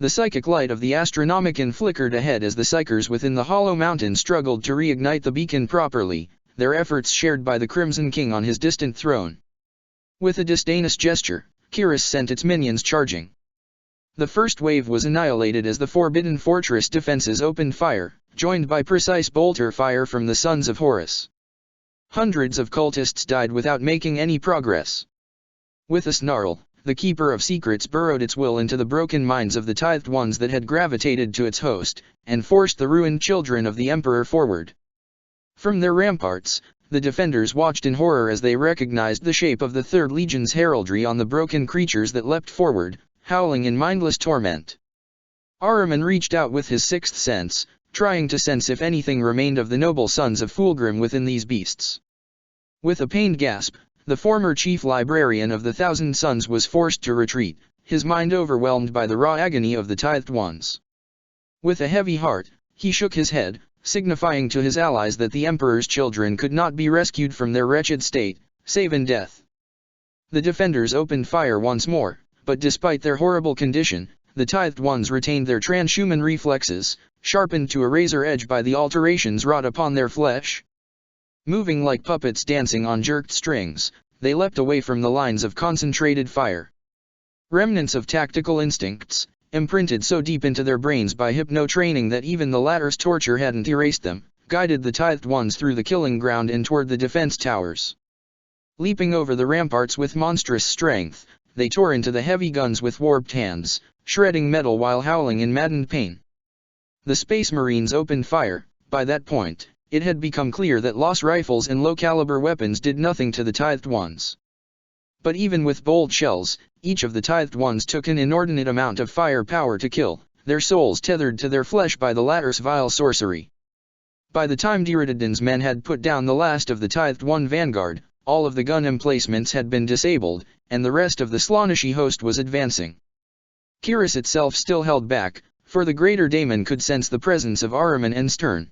The psychic light of the Astronomicon flickered ahead as the Psychers within the Hollow Mountain struggled to reignite the beacon properly, their efforts shared by the Crimson King on his distant throne. With a disdainous gesture, Kyrus sent its minions charging. The first wave was annihilated as the Forbidden Fortress defenses opened fire, joined by precise bolter fire from the Sons of Horus. Hundreds of cultists died without making any progress. With a snarl, the Keeper of Secrets burrowed its will into the broken minds of the tithed ones that had gravitated to its host, and forced the ruined children of the Emperor forward. From their ramparts, the defenders watched in horror as they recognized the shape of the Third Legion's heraldry on the broken creatures that leapt forward, howling in mindless torment. Ahriman reached out with his sixth sense, trying to sense if anything remained of the noble sons of Fulgrim within these beasts. With a pained gasp, the former chief librarian of the Thousand Sons was forced to retreat, his mind overwhelmed by the raw agony of the tithed ones. With a heavy heart, he shook his head, signifying to his allies that the Emperor's children could not be rescued from their wretched state, save in death. The defenders opened fire once more, but despite their horrible condition, the tithed ones retained their transhuman reflexes, sharpened to a razor edge by the alterations wrought upon their flesh. Moving like puppets dancing on jerked strings, they leapt away from the lines of concentrated fire. Remnants of tactical instincts, imprinted so deep into their brains by hypno-training that even the latter's torture hadn't erased them, guided the tithed ones through the killing ground and toward the defense towers. Leaping over the ramparts with monstrous strength, they tore into the heavy guns with warped hands, shredding metal while howling in maddened pain. The Space Marines opened fire. By that point, it had become clear that Loss rifles and low-caliber weapons did nothing to the tithed ones. But even with bolt shells, each of the tithed ones took an inordinate amount of firepower to kill, their souls tethered to their flesh by the latter's vile sorcery. By the time Diridaden's men had put down the last of the tithed one vanguard, all of the gun emplacements had been disabled, and the rest of the Slaaneshi host was advancing. Kyrus itself still held back, for the greater daemon could sense the presence of Ahriman and Stern.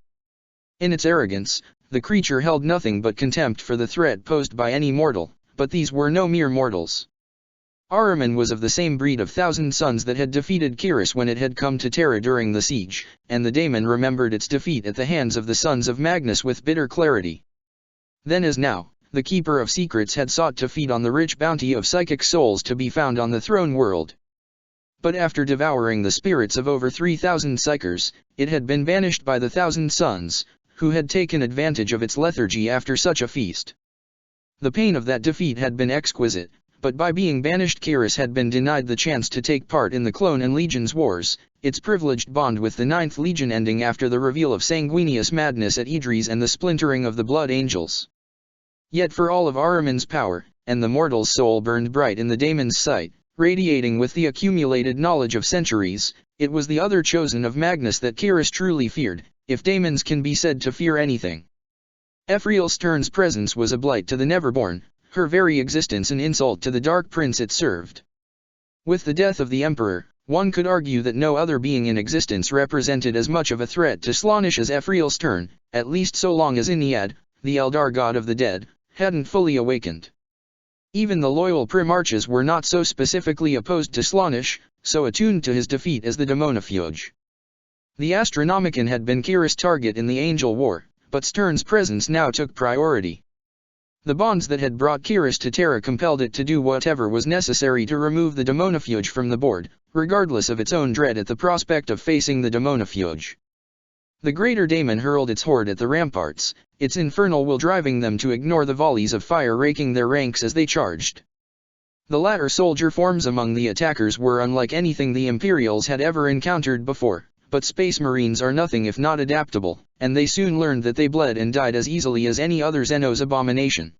In its arrogance, the creature held nothing but contempt for the threat posed by any mortal, but these were no mere mortals. Ahriman was of the same breed of Thousand Sons that had defeated Kyrus when it had come to Terra during the siege, and the daemon remembered its defeat at the hands of the Sons of Magnus with bitter clarity. Then as now, the Keeper of Secrets had sought to feed on the rich bounty of psychic souls to be found on the throne world. But after devouring the spirits of over 3,000 psychers, it had been banished by the Thousand Sons, who had taken advantage of its lethargy after such a feast. The pain of that defeat had been exquisite, but by being banished Kyrus had been denied the chance to take part in the Clone and Legion's wars, its privileged bond with the Ninth Legion ending after the reveal of sanguineous madness at Idris and the splintering of the Blood Angels. Yet for all of Ahriman's power, and the mortal's soul burned bright in the daemon's sight, radiating with the accumulated knowledge of centuries, it was the other chosen of Magnus that Kyrus truly feared, if daemons can be said to fear anything. Ephriel Stern's presence was a blight to the Neverborn, her very existence an insult to the Dark Prince it served. With the death of the Emperor, one could argue that no other being in existence represented as much of a threat to Slaanesh as Ephriel Stern, at least so long as Ennead, the Eldar god of the dead, hadn't fully awakened. Even the loyal Primarchs were not so specifically opposed to Slaanesh, so attuned to his defeat as the Daemonophage. The Astronomicon had been Kyrus' target in the Angel War, but Stern's presence now took priority. The bonds that had brought Kyrus to Terra compelled it to do whatever was necessary to remove the Daemonophage from the board, regardless of its own dread at the prospect of facing the Daemonophage. The greater daemon hurled its horde at the ramparts, its infernal will driving them to ignore the volleys of fire raking their ranks as they charged. The latter soldier forms among the attackers were unlike anything the Imperials had ever encountered before, but Space Marines are nothing if not adaptable, and they soon learned that they bled and died as easily as any other Xenos abomination.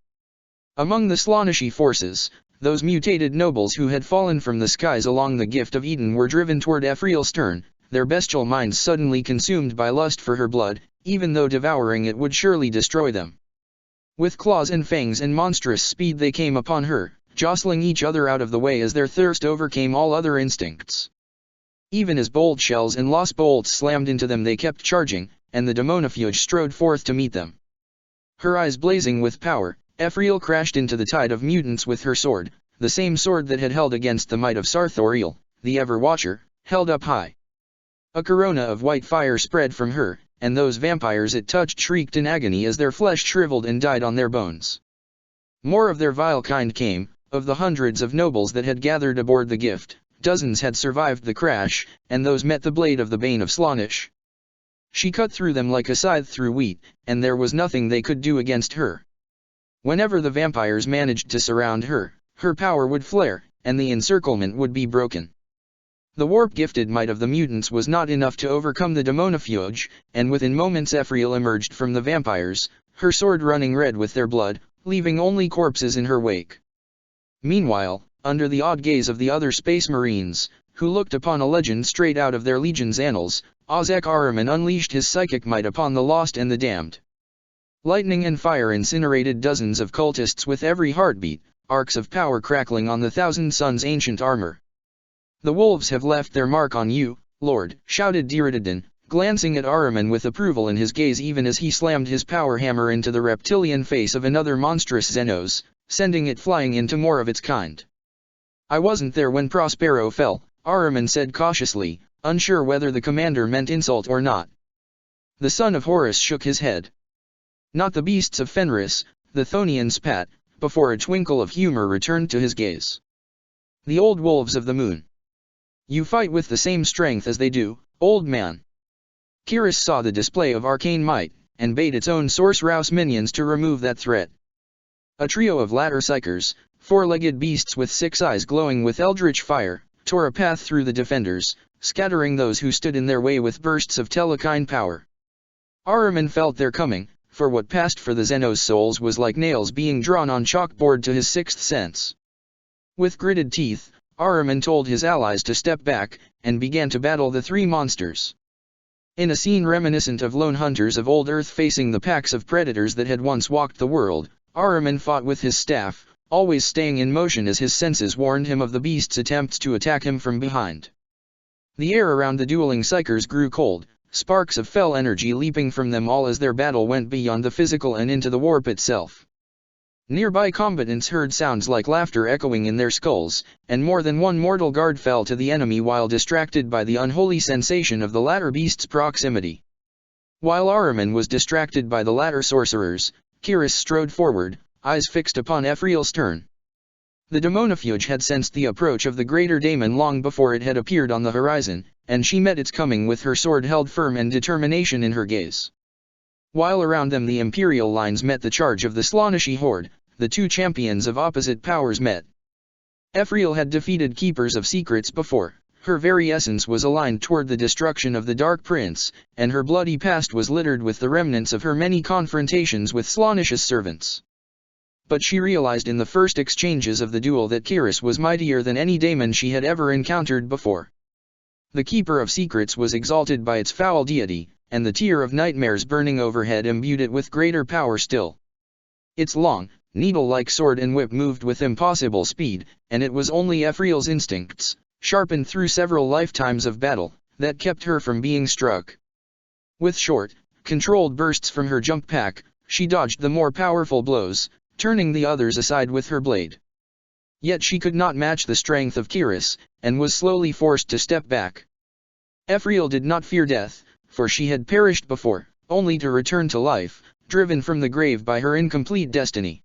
Among the Slaaneshi forces, those mutated nobles who had fallen from the skies along the Gift of Eden were driven toward Ephriel Stern, their bestial minds suddenly consumed by lust for her blood, even though devouring it would surely destroy them. With claws and fangs and monstrous speed they came upon her, jostling each other out of the way as their thirst overcame all other instincts. Even as bolt shells and lost bolts slammed into them they kept charging, and the Daemonophage strode forth to meet them. Her eyes blazing with power, Ephriel crashed into the tide of mutants with her sword, the same sword that had held against the might of Sarthoriel, the Ever-Watcher, held up high. A corona of white fire spread from her, and those vampires it touched shrieked in agony as their flesh shriveled and died on their bones. More of their vile kind came, of the hundreds of nobles that had gathered aboard the Gift. Dozens had survived the crash, and those met the blade of the Bane of Slaanesh. She cut through them like a scythe through wheat, and there was nothing they could do against her. Whenever the vampires managed to surround her, her power would flare, and the encirclement would be broken. The warp-gifted might of the mutants was not enough to overcome the Daemonophage, and within moments Ephriel emerged from the vampires, her sword running red with their blood, leaving only corpses in her wake. Meanwhile, under the odd gaze of the other Space Marines, who looked upon a legend straight out of their Legion's annals, Ozek Ahriman unleashed his psychic might upon the lost and the damned. Lightning and fire incinerated dozens of cultists with every heartbeat, arcs of power crackling on the Thousand Suns' ancient armor. "The wolves have left their mark on you, Lord," shouted Diridadin, glancing at Ahriman with approval in his gaze even as he slammed his power hammer into the reptilian face of another monstrous Xenos, sending it flying into more of its kind. "I wasn't there when Prospero fell," Ahriman said cautiously, unsure whether the commander meant insult or not. The son of Horus shook his head. "Not the beasts of Fenris," the Thonian spat, before a twinkle of humor returned to his gaze. "The old wolves of the moon. You fight with the same strength as they do, old man." Kyrus saw the display of arcane might, and bade its own Source-Rouse minions to remove that threat. A trio of ladder psychers, four-legged beasts with six eyes glowing with eldritch fire, tore a path through the defenders, scattering those who stood in their way with bursts of telekine power. Ahriman felt their coming, for what passed for the Xenos souls was like nails being drawn on chalkboard to his sixth sense. With gritted teeth, Ahriman told his allies to step back, and began to battle the three monsters. In a scene reminiscent of lone hunters of old Earth facing the packs of predators that had once walked the world, Ahriman fought with his staff, always staying in motion as his senses warned him of the beast's attempts to attack him from behind. The air around the dueling psychers grew cold, sparks of fell energy leaping from them all as their battle went beyond the physical and into the warp itself. Nearby combatants heard sounds like laughter echoing in their skulls, and more than one mortal guard fell to the enemy while distracted by the unholy sensation of the latter beast's proximity. While Ahriman was distracted by the latter sorcerers, Kyrus strode forward, eyes fixed upon Ephriel's turn. The demonofuge had sensed the approach of the greater daemon long before it had appeared on the horizon, and she met its coming with her sword held firm and determination in her gaze. While around them the Imperial lines met the charge of the Slaaneshi horde, the two champions of opposite powers met. Ephriel had defeated Keepers of Secrets before, her very essence was aligned toward the destruction of the Dark Prince, and her bloody past was littered with the remnants of her many confrontations with Slaanesha's servants. But she realized in the first exchanges of the duel that Kyrus was mightier than any daemon she had ever encountered before. The Keeper of Secrets was exalted by its foul deity, and the tier of nightmares burning overhead imbued it with greater power still. Its long, needle-like sword and whip moved with impossible speed, and it was only Ephriel's instincts, sharpened through several lifetimes of battle, that kept her from being struck. With short, controlled bursts from her jump pack, she dodged the more powerful blows, turning the others aside with her blade. Yet she could not match the strength of Kyrus, and was slowly forced to step back. Ephriel did not fear death, for she had perished before, only to return to life, driven from the grave by her incomplete destiny.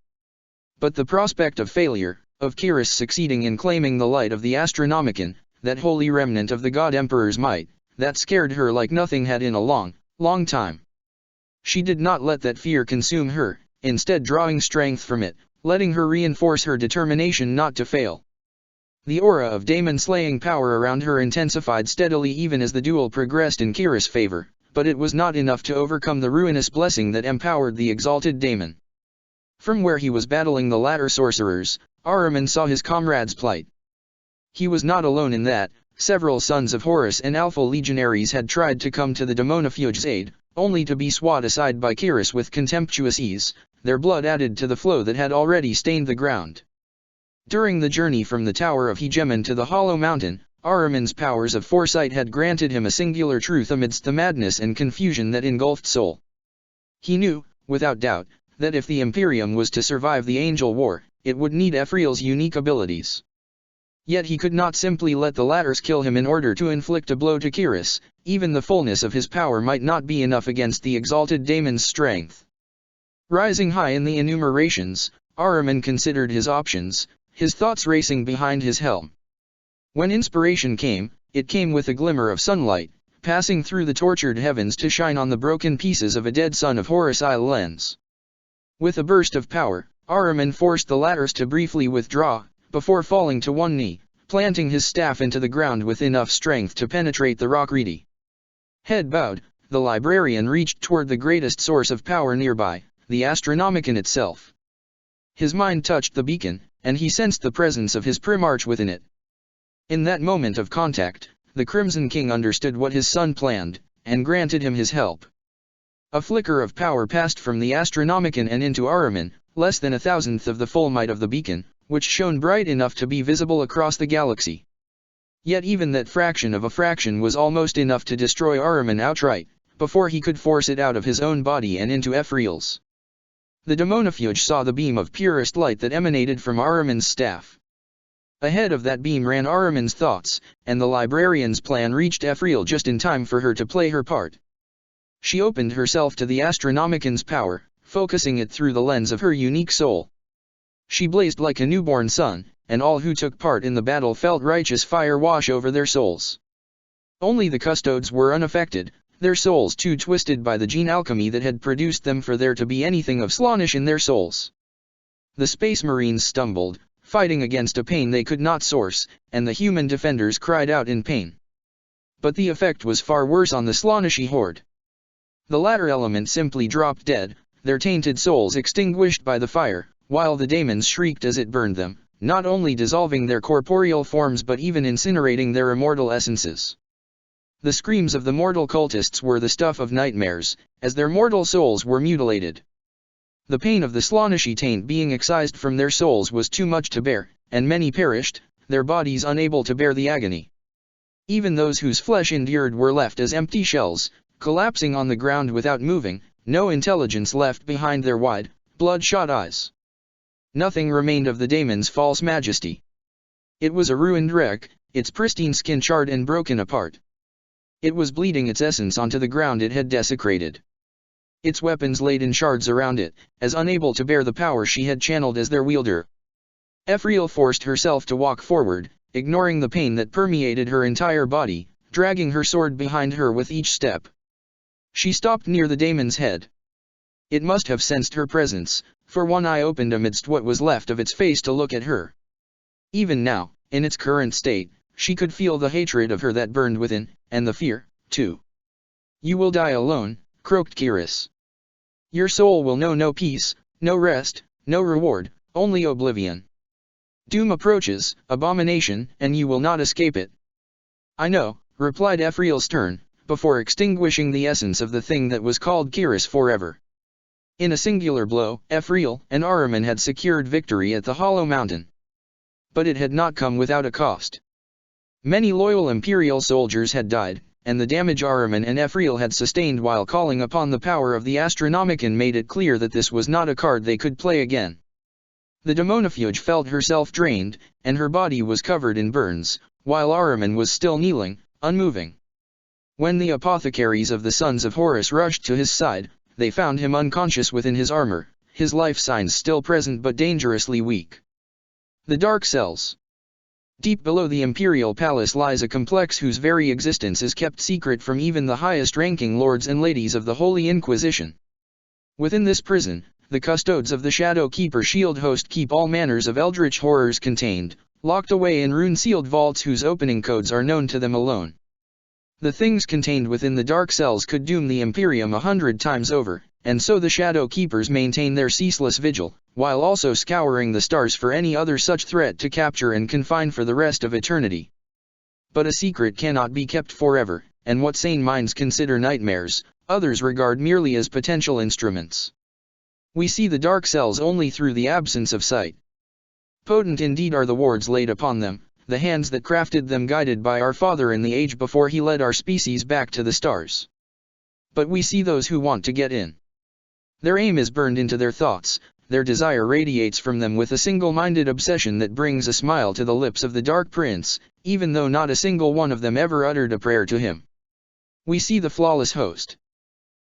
But the prospect of failure, of Kyrus succeeding in claiming the light of the Astronomicon, that holy remnant of the God Emperor's might, that scared her like nothing had in a long, long time. She did not let that fear consume her, instead drawing strength from it, letting her reinforce her determination not to fail. The aura of daemon-slaying power around her intensified steadily even as the duel progressed in Kyrus' favor, but it was not enough to overcome the ruinous blessing that empowered the exalted daemon. From where he was battling the latter sorcerers, Ahriman saw his comrade's plight. He was not alone in that. Several sons of Horus and Alpha legionaries had tried to come to the demonofuge's aid, only to be swat aside by Kyrus with contemptuous ease, their blood added to the flow that had already stained the ground. During the journey from the Tower of Hegemon to the Hollow Mountain, Ahriman's powers of foresight had granted him a singular truth amidst the madness and confusion that engulfed Sol. He knew, without doubt, that if the Imperium was to survive the Angel War, it would need Ephriel's unique abilities. Yet he could not simply let the latter's kill him in order to inflict a blow to Kyrus. Even the fullness of his power might not be enough against the exalted daemon's strength. Rising high in the enumerations, Ahriman considered his options, his thoughts racing behind his helm. When inspiration came, it came with a glimmer of sunlight, passing through the tortured heavens to shine on the broken pieces of a dead son of Horus Lens. With a burst of power, Ahriman forced the latter to briefly withdraw, before falling to one knee, planting his staff into the ground with enough strength to penetrate the rock reedy. Head bowed, the librarian reached toward the greatest source of power nearby, the Astronomicon itself. His mind touched the beacon, and he sensed the presence of his Primarch within it. In that moment of contact, the Crimson King understood what his son planned, and granted him his help. A flicker of power passed from the Astronomicon and into Ahriman, less than 1,000th of the full might of the beacon, which shone bright enough to be visible across the galaxy. Yet even that fraction of a fraction was almost enough to destroy Ahriman outright, before he could force it out of his own body and into Ephriel's. The Daemonifuge saw the beam of purest light that emanated from Ahriman's staff. Ahead of that beam ran Ahriman's thoughts, and the librarian's plan reached Ephriel just in time for her to play her part. She opened herself to the Astronomicon's power, focusing it through the lens of her unique soul. She blazed like a newborn sun, and all who took part in the battle felt righteous fire wash over their souls. Only the custodes were unaffected, their souls too twisted by the gene alchemy that had produced them for there to be anything of Slaanesh in their souls. The Space Marines stumbled, fighting against a pain they could not source, and the human defenders cried out in pain. But the effect was far worse on the Slaaneshi horde. The latter element simply dropped dead, their tainted souls extinguished by the fire, while the daemons shrieked as it burned them, not only dissolving their corporeal forms but even incinerating their immortal essences. The screams of the mortal cultists were the stuff of nightmares, as their mortal souls were mutilated. The pain of the Slaaneshi taint being excised from their souls was too much to bear, and many perished, their bodies unable to bear the agony. Even those whose flesh endured were left as empty shells, collapsing on the ground without moving, no intelligence left behind their wide, bloodshot eyes. Nothing remained of the daemon's false majesty. It was a ruined wreck, its pristine skin charred and broken apart. It was bleeding its essence onto the ground it had desecrated. Its weapons laid in shards around it, as unable to bear the power she had channeled as their wielder. Ephriel forced herself to walk forward, ignoring the pain that permeated her entire body, dragging her sword behind her with each step. She stopped near the daemon's head. It must have sensed her presence, for one eye opened amidst what was left of its face to look at her. Even now, in its current state, she could feel the hatred of her that burned within, and the fear, too. "You will die alone," croaked Kiris. "Your soul will know no peace, no rest, no reward, only oblivion. Doom approaches, abomination, and you will not escape it." "I know," replied Ephriel stern, before extinguishing the essence of the thing that was called Kiris forever. In a singular blow, Ephriel and Ahriman had secured victory at the Hollow Mountain. But it had not come without a cost. Many loyal Imperial soldiers had died, and the damage Ahriman and Ephriel had sustained while calling upon the power of the Astronomicon made it clear that this was not a card they could play again. The Daemonifuge felt herself drained, and her body was covered in burns, while Ahriman was still kneeling, unmoving. When the apothecaries of the Sons of Horus rushed to his side, they found him unconscious within his armor, his life signs still present but dangerously weak. The Dark Cells. Deep below the Imperial Palace lies a complex whose very existence is kept secret from even the highest-ranking lords and ladies of the Holy Inquisition. Within this prison, the custodes of the Shadow Keeper Shield Host keep all manners of eldritch horrors contained, locked away in rune-sealed vaults whose opening codes are known to them alone. The things contained within the dark cells could doom the Imperium 100 times over, and so the Shadow Keepers maintain their ceaseless vigil, while also scouring the stars for any other such threat to capture and confine for the rest of eternity. But a secret cannot be kept forever, and what sane minds consider nightmares, others regard merely as potential instruments. We see the dark cells only through the absence of sight. Potent indeed are the wards laid upon them, the hands that crafted them guided by our Father in the age before he led our species back to the stars. But we see those who want to get in. Their aim is burned into their thoughts, their desire radiates from them with a single-minded obsession that brings a smile to the lips of the Dark Prince, even though not a single one of them ever uttered a prayer to him. We see the flawless host.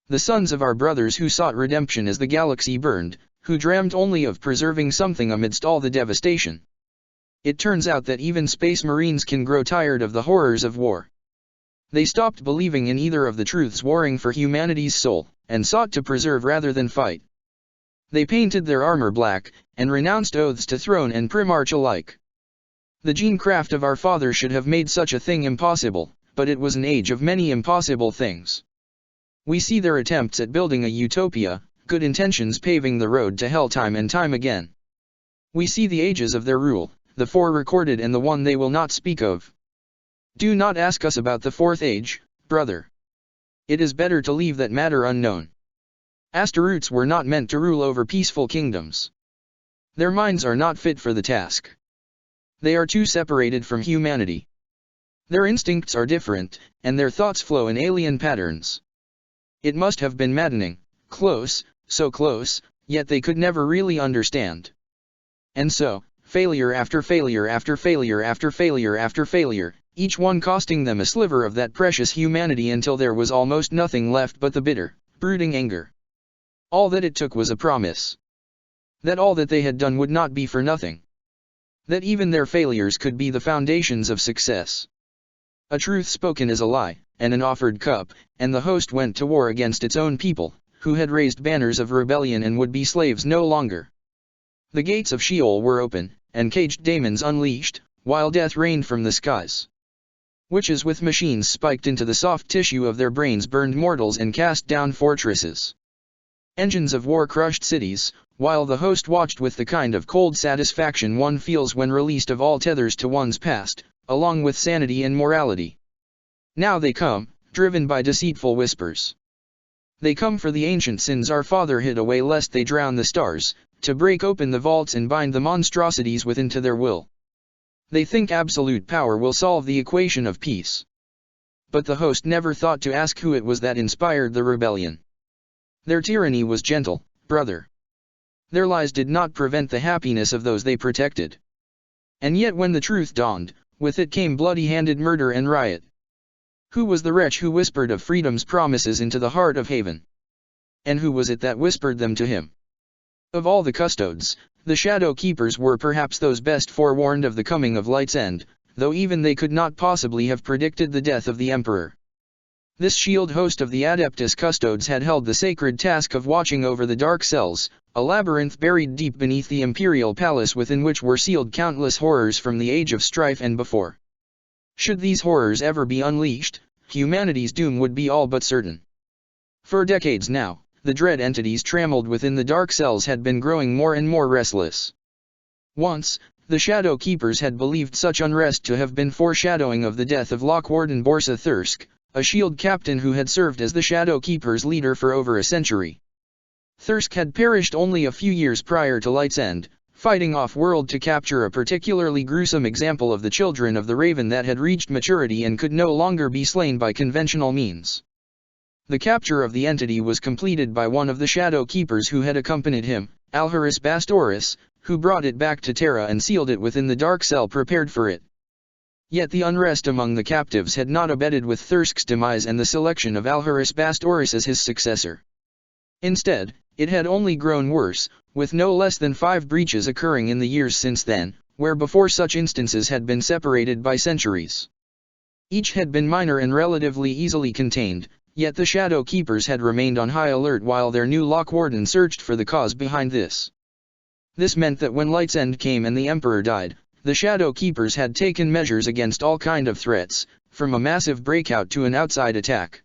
The sons of our brothers who sought redemption as the galaxy burned, who dreamt only of preserving something amidst all the devastation. It turns out that even space marines can grow tired of the horrors of war. They stopped believing in either of the truths warring for humanity's soul, and sought to preserve rather than fight. They painted their armor black, and renounced oaths to throne and primarch alike. The gene craft of our father should have made such a thing impossible, but it was an age of many impossible things. We see their attempts at building a utopia, good intentions paving the road to hell time and time again. We see the ages of their rule, the 4 recorded and the one they will not speak of. Do not ask us about the 4th age, brother. It is better to leave that matter unknown. Astaroths were not meant to rule over peaceful kingdoms. Their minds are not fit for the task. They are too separated from humanity. Their instincts are different, and their thoughts flow in alien patterns. It must have been maddening, close, so close, yet they could never really understand. And so, failure after failure after failure after failure after failure, each one costing them a sliver of that precious humanity until there was almost nothing left but the bitter, brooding anger. All that it took was a promise. That all that they had done would not be for nothing. That even their failures could be the foundations of success. A truth spoken is a lie, and an offered cup, and the host went to war against its own people, who had raised banners of rebellion and would be slaves no longer. The gates of Sheol were open, and caged demons unleashed, while death rained from the skies. Witches with machines spiked into the soft tissue of their brains burned mortals and cast down fortresses. Engines of war crushed cities, while the host watched with the kind of cold satisfaction one feels when released of all tethers to one's past, along with sanity and morality. Now they come, driven by deceitful whispers. They come for the ancient sins our father hid away lest they drown the stars, to break open the vaults and bind the monstrosities within to their will. They think absolute power will solve the equation of peace. But the host never thought to ask who it was that inspired the rebellion. Their tyranny was gentle, brother. Their lies did not prevent the happiness of those they protected. And yet when the truth dawned, with it came bloody-handed murder and riot. Who was the wretch who whispered of freedom's promises into the heart of Haven? And who was it that whispered them to him? Of all the custodes, the Shadow Keepers were perhaps those best forewarned of the coming of Light's End, though even they could not possibly have predicted the death of the Emperor. This shield host of the Adeptus Custodes had held the sacred task of watching over the dark cells, a labyrinth buried deep beneath the imperial palace within which were sealed countless horrors from the age of strife and before. Should these horrors ever be unleashed, humanity's doom would be all but certain. For decades now, the dread entities trammeled within the dark cells had been growing more and more restless. Once, the Shadow Keepers had believed such unrest to have been foreshadowing of the death of Lockwarden Borsa Thirsk, a shield captain who had served as the Shadow Keepers' leader for over a century. Thirsk had perished only a few years prior to Light's End, fighting off-world to capture a particularly gruesome example of the children of the Raven that had reached maturity and could no longer be slain by conventional means. The capture of the entity was completed by one of the Shadow Keepers who had accompanied him, Alhurus Bastoris, who brought it back to Terra and sealed it within the dark cell prepared for it. Yet the unrest among the captives had not abated with Thirsk's demise and the selection of Alhurus Bastoris as his successor. Instead, it had only grown worse, with no less than 5 breaches occurring in the years since then, where before such instances had been separated by centuries. Each had been minor and relatively easily contained, yet the Shadow Keepers had remained on high alert while their new Lockwarden searched for the cause behind this. This meant that when Light's End came and the Emperor died, the Shadow Keepers had taken measures against all kind of threats, from a massive breakout to an outside attack.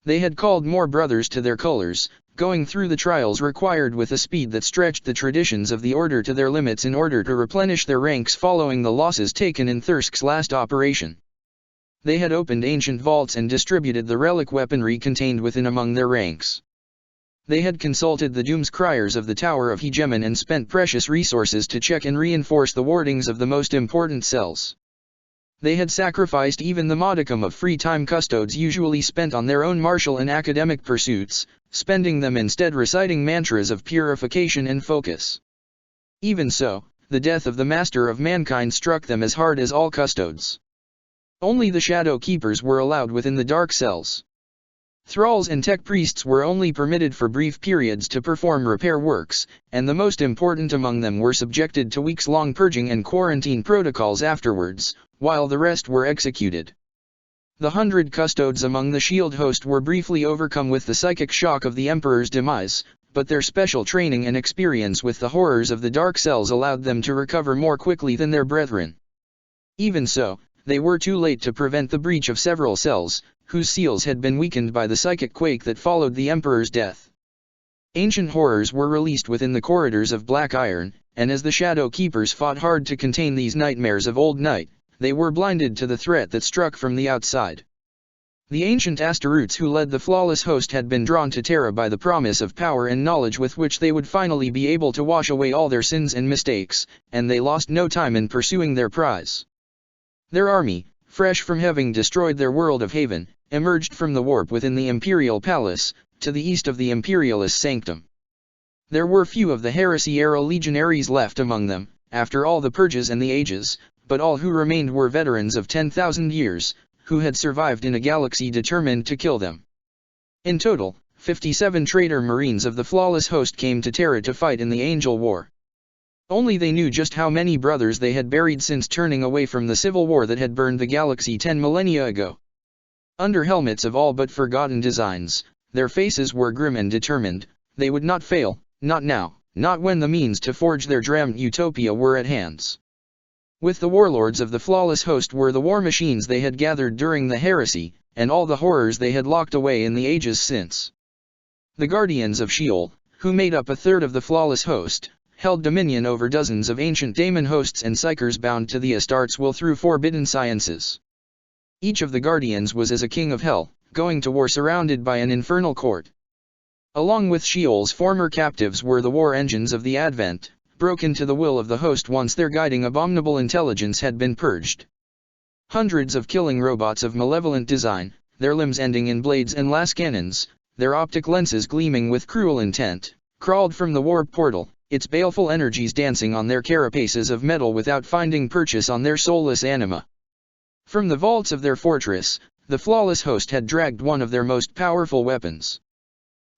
They had called more brothers to their colors, going through the trials required with a speed that stretched the traditions of the Order to their limits in order to replenish their ranks following the losses taken in Thirsk's last operation. They had opened ancient vaults and distributed the relic weaponry contained within among their ranks. They had consulted the doomscriers of the Tower of Hegemon and spent precious resources to check and reinforce the wardings of the most important cells. They had sacrificed even the modicum of free time custodes usually spent on their own martial and academic pursuits, spending them instead reciting mantras of purification and focus. Even so, the death of the Master of Mankind struck them as hard as all custodes. Only the Shadow Keepers were allowed within the dark cells. Thralls and tech priests were only permitted for brief periods to perform repair works, and the most important among them were subjected to weeks-long purging and quarantine protocols afterwards, while the rest were executed. The 100 custodes among the shield host were briefly overcome with the psychic shock of the Emperor's demise, but their special training and experience with the horrors of the dark cells allowed them to recover more quickly than their brethren. Even so, they were too late to prevent the breach of several cells, whose seals had been weakened by the psychic quake that followed the Emperor's death. Ancient horrors were released within the corridors of black iron, and as the Shadow Keepers fought hard to contain these nightmares of old night, they were blinded to the threat that struck from the outside. The ancient Astaroths who led the flawless host had been drawn to Terra by the promise of power and knowledge with which they would finally be able to wash away all their sins and mistakes, and they lost no time in pursuing their prize. Their army, fresh from having destroyed their world of Haven, emerged from the warp within the Imperial Palace, to the east of the Imperialist Sanctum. There were few of the Heresy-era legionaries left among them, after all the purges and the ages, but all who remained were veterans of 10,000 years, who had survived in a galaxy determined to kill them. In total, 57 traitor Marines of the Flawless Host came to Terra to fight in the Angel War. Only they knew just how many brothers they had buried since turning away from the civil war that had burned the galaxy 10 millennia ago. Under helmets of all but forgotten designs, their faces were grim and determined. They would not fail, not now, not when the means to forge their dreamed utopia were at hand. With the warlords of the Flawless Host were the war machines they had gathered during the heresy, and all the horrors they had locked away in the ages since. The Guardians of Sheol, who made up a third of the Flawless Host, held dominion over dozens of ancient daemon hosts and psychers bound to the Astartes will through forbidden sciences. Each of the Guardians was as a king of hell, going to war surrounded by an infernal court. Along with Sheol's former captives were the war engines of the Advent, broken to the will of the host once their guiding abominable intelligence had been purged. Hundreds of killing robots of malevolent design, their limbs ending in blades and las cannons, their optic lenses gleaming with cruel intent, crawled from the warp portal, its baleful energies dancing on their carapaces of metal without finding purchase on their soulless anima. From the vaults of their fortress, the Flawless Host had dragged one of their most powerful weapons.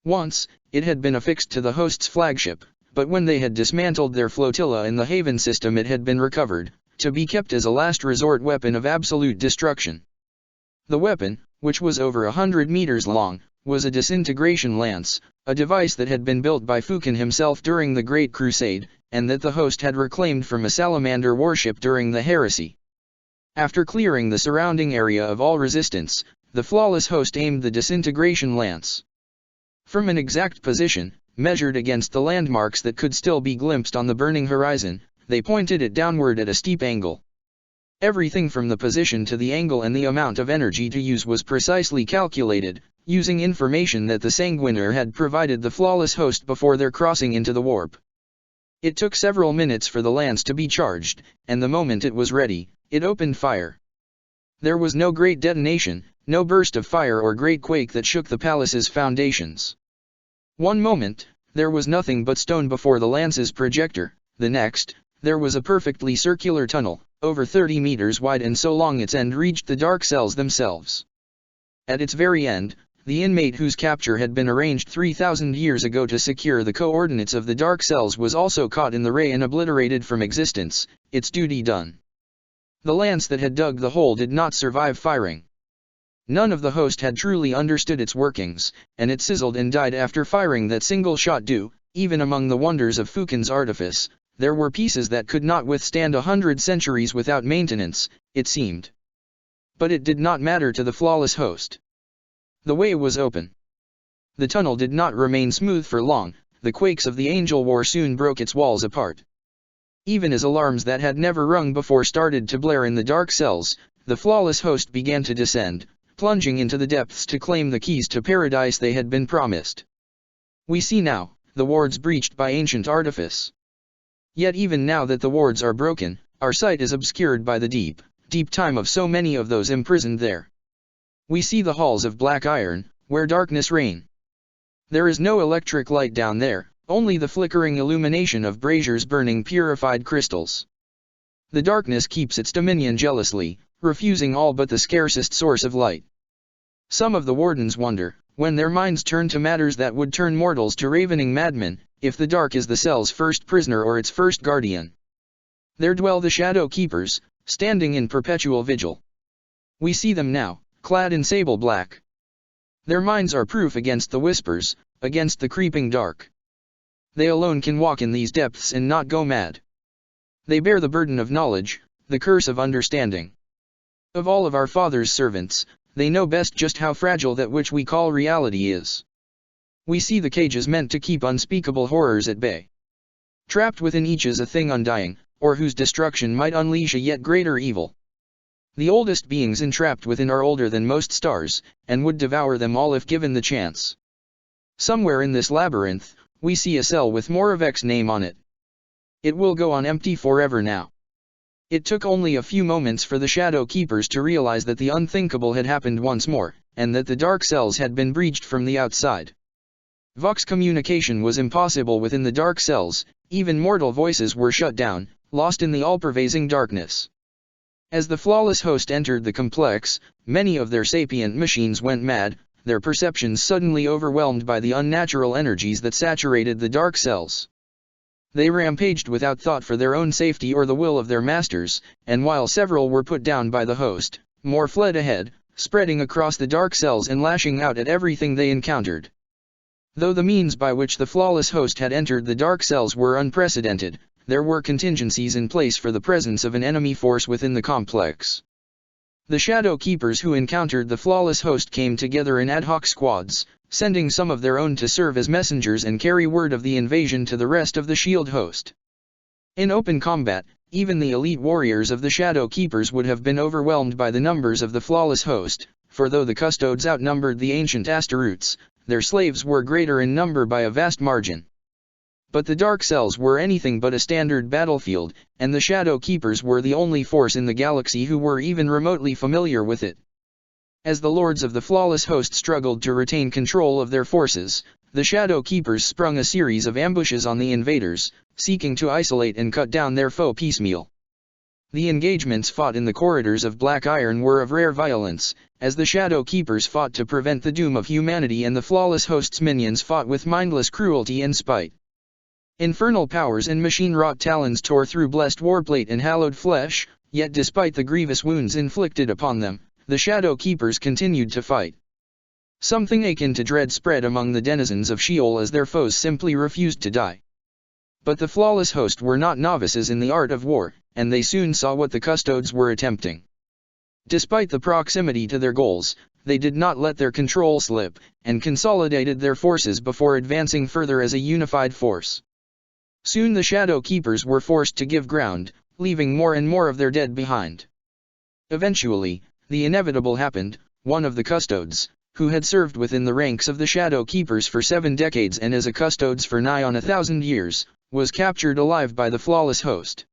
Once, it had been affixed to the host's flagship, but when they had dismantled their flotilla in the Haven system it had been recovered, to be kept as a last resort weapon of absolute destruction. The weapon, which was over 100 meters long, was a disintegration lance, a device that had been built by Fukin himself during the Great Crusade, and that the host had reclaimed from a salamander warship during the heresy. After clearing the surrounding area of all resistance, the Flawless Host aimed the disintegration lance. From an exact position, measured against the landmarks that could still be glimpsed on the burning horizon, they pointed it downward at a steep angle. Everything from the position to the angle and the amount of energy to use was precisely calculated, using information that the Sanguiner had provided the Flawless Host before their crossing into the warp. It took several minutes for the lance to be charged, and the moment it was ready, it opened fire. There was no great detonation, no burst of fire or great quake that shook the palace's foundations. One moment, there was nothing but stone before the lance's projector. The next, there was a perfectly circular tunnel, over 30 meters wide and so long its end reached the dark cells themselves. At its very end, the inmate whose capture had been arranged 3,000 years ago to secure the coordinates of the dark cells was also caught in the ray and obliterated from existence, its duty done. The lance that had dug the hole did not survive firing. None of the host had truly understood its workings, and it sizzled and died after firing that single shot due. Even among the wonders of Fukin's artifice, there were pieces that could not withstand 100 centuries without maintenance, it seemed. But it did not matter to the Flawless Host. The way was open. The tunnel did not remain smooth for long, the quakes of the Angel War soon broke its walls apart. Even as alarms that had never rung before started to blare in the dark cells, the Flawless Host began to descend, plunging into the depths to claim the keys to paradise they had been promised. We see now, the wards breached by ancient artifice. Yet even now that the wards are broken, our sight is obscured by the deep, deep time of so many of those imprisoned there. We see the halls of black iron, where darkness reign. There is no electric light down there, only the flickering illumination of braziers burning purified crystals. The darkness keeps its dominion jealously, refusing all but the scarcest source of light. Some of the wardens wonder, when their minds turn to matters that would turn mortals to ravening madmen, if the dark is the cell's first prisoner or its first guardian. There dwell the Shadow Keepers, standing in perpetual vigil. We see them now, clad in sable black. Their minds are proof against the whispers, against the creeping dark. They alone can walk in these depths and not go mad. They bear the burden of knowledge, the curse of understanding. Of all of our Father's servants, they know best just how fragile that which we call reality is. We see the cages meant to keep unspeakable horrors at bay. Trapped within each is a thing undying, or whose destruction might unleash a yet greater evil. The oldest beings entrapped within are older than most stars, and would devour them all if given the chance. Somewhere in this labyrinth, we see a cell with more of X's name on it. It will go on empty forever now. It took only a few moments for the Shadow Keepers to realize that the unthinkable had happened once more, and that the dark cells had been breached from the outside. Vox communication was impossible within the dark cells, even mortal voices were shut down, lost in the all-pervading darkness. As the flawless host entered the complex, many of their sapient machines went mad, their perceptions suddenly overwhelmed by the unnatural energies that saturated the dark cells. They rampaged without thought for their own safety or the will of their masters, and while several were put down by the host, more fled ahead, spreading across the dark cells and lashing out at everything they encountered. Though the means by which the flawless host had entered the dark cells were unprecedented, there were contingencies in place for the presence of an enemy force within the complex. The Shadow Keepers who encountered the flawless host came together in ad hoc squads, sending some of their own to serve as messengers and carry word of the invasion to the rest of the shield host. In open combat, even the elite warriors of the Shadow Keepers would have been overwhelmed by the numbers of the flawless host, for though the custodes outnumbered the ancient Astaroths, their slaves were greater in number by a vast margin. But the dark cells were anything but a standard battlefield, and the Shadow Keepers were the only force in the galaxy who were even remotely familiar with it. As the lords of the flawless host struggled to retain control of their forces, the Shadow Keepers sprung a series of ambushes on the invaders, seeking to isolate and cut down their foe piecemeal. The engagements fought in the corridors of Black Iron were of rare violence, as the Shadow Keepers fought to prevent the doom of humanity and the flawless host's minions fought with mindless cruelty and spite. Infernal powers and machine-wrought talons tore through blessed warplate and hallowed flesh, yet despite the grievous wounds inflicted upon them, the Shadow Keepers continued to fight. Something akin to dread spread among the denizens of Sheol as their foes simply refused to die. But the flawless host were not novices in the art of war, and they soon saw what the custodes were attempting. Despite the proximity to their goals, they did not let their control slip, and consolidated their forces before advancing further as a unified force. Soon the Shadow Keepers were forced to give ground, leaving more and more of their dead behind. Eventually, the inevitable happened. One of the custodes, who had served within the ranks of the Shadow Keepers for 7 decades and as a custodes for nigh on 1,000 years, was captured alive by the flawless host.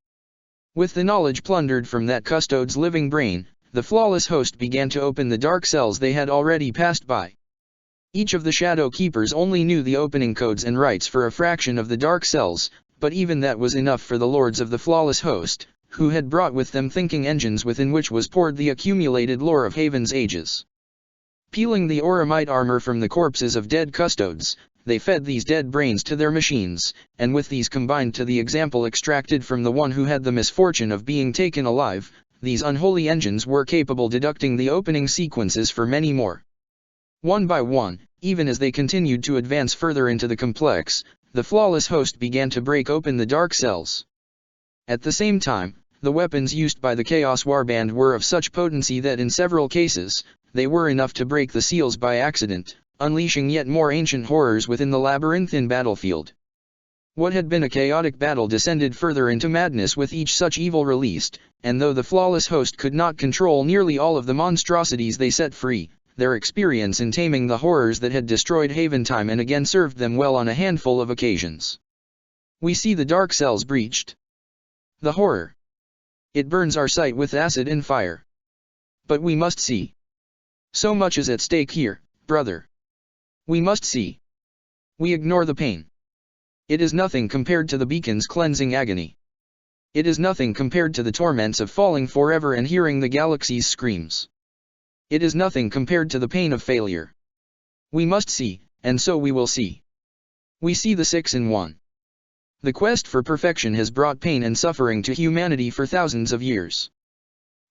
With the knowledge plundered from that custode's living brain, the flawless host began to open the dark cells they had already passed by. Each of the Shadow Keepers only knew the opening codes and rites for a fraction of the dark cells, but even that was enough for the lords of the flawless host, who had brought with them thinking engines within which was poured the accumulated lore of Haven's ages. Peeling the Auramite armor from the corpses of dead custodes, they fed these dead brains to their machines, and with these combined to the example extracted from the one who had the misfortune of being taken alive, these unholy engines were capable of deducting the opening sequences for many more. One by one, even as they continued to advance further into the complex, the flawless host began to break open the dark cells. At the same time, the weapons used by the Chaos Warband were of such potency that in several cases, they were enough to break the seals by accident, unleashing yet more ancient horrors within the labyrinthine battlefield. What had been a chaotic battle descended further into madness with each such evil released, and though the flawless host could not control nearly all of the monstrosities they set free, their experience in taming the horrors that had destroyed Haven time and again served them well on a handful of occasions. We see the dark cells breached. The horror. It burns our sight with acid and fire. But we must see. So much is at stake here, brother. We must see. We ignore the pain. It is nothing compared to the beacon's cleansing agony. It is nothing compared to the torments of falling forever and hearing the galaxy's screams. It is nothing compared to the pain of failure. We must see, and so we will see. We see the 6 in 1. The quest for perfection has brought pain and suffering to humanity for thousands of years.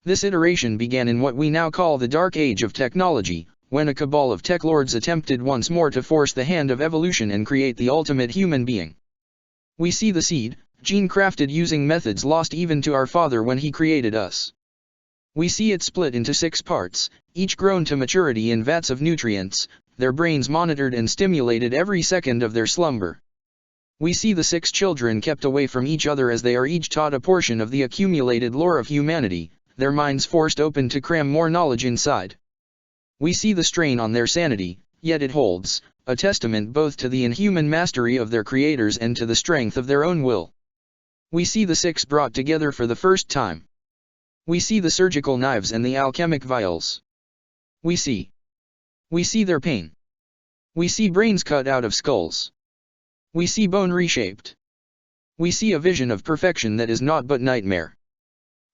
This iteration began in what we now call the Dark Age of Technology, when a cabal of tech lords attempted once more to force the hand of evolution and create the ultimate human being. We see the seed, gene-crafted using methods lost even to our Father when He created us. We see it split into 6 parts, each grown to maturity in vats of nutrients, their brains monitored and stimulated every second of their slumber. We see the 6 children kept away from each other as they are each taught a portion of the accumulated lore of humanity, their minds forced open to cram more knowledge inside. We see the strain on their sanity, yet it holds, a testament both to the inhuman mastery of their creators and to the strength of their own will. We see the 6 brought together for the first time. We see the surgical knives and the alchemic vials. We see their pain. We see brains cut out of skulls. We see bone reshaped. We see a vision of perfection that is naught but nightmare.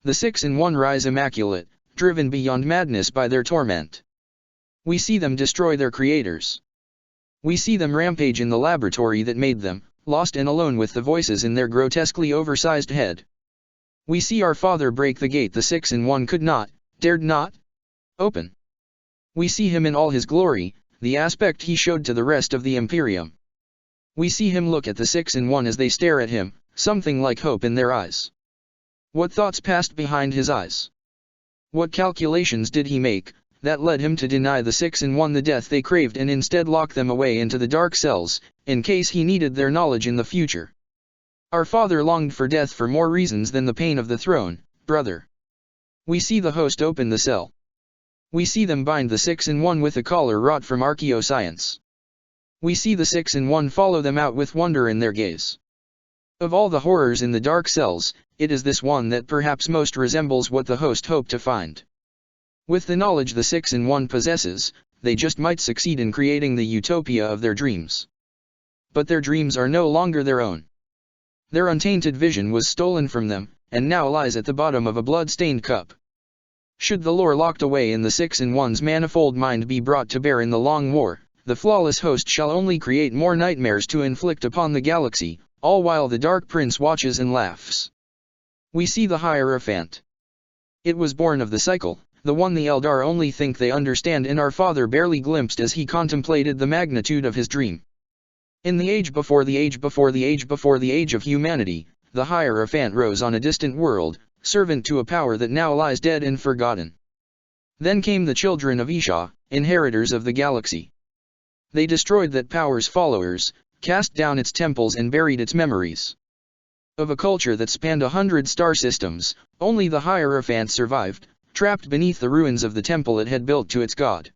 The 6 in one rise immaculate, driven beyond madness by their torment. We see them destroy their creators. We see them rampage in the laboratory that made them, lost and alone with the voices in their grotesquely oversized head. We see our Father break the gate the 6 in one could not, dared not, open. We see him in all his glory, the aspect he showed to the rest of the Imperium. We see him look at the 6 in one as they stare at him, something like hope in their eyes. What thoughts passed behind his eyes? What calculations did he make, that led him to deny the 6 in one the death they craved and instead lock them away into the dark cells, in case he needed their knowledge in the future? Our Father longed for death for more reasons than the pain of the throne, brother. We see the host open the cell. We see them bind the 6 in one with a collar wrought from archaeoscience. We see the 6 in one follow them out with wonder in their gaze. Of all the horrors in the dark cells, it is this one that perhaps most resembles what the host hoped to find. With the knowledge the 6 in one possesses, they just might succeed in creating the utopia of their dreams. But their dreams are no longer their own. Their untainted vision was stolen from them, and now lies at the bottom of a blood-stained cup. Should the lore locked away in the 6 in one's manifold mind be brought to bear in the long war, the flawless host shall only create more nightmares to inflict upon the galaxy, all while the Dark Prince watches and laughs. We see the Hierophant. It was born of the cycle, the one the Eldar only think they understand and our Father barely glimpsed as he contemplated the magnitude of his dream. In the age before the age before the age before the age of humanity, the Hierophant rose on a distant world, servant to a power that now lies dead and forgotten. Then came the children of Isha, inheritors of the galaxy. They destroyed that power's followers, cast down its temples and buried its memories. Of a culture that spanned 100 star systems, only the Hierophant survived, trapped beneath the ruins of the temple it had built to its god.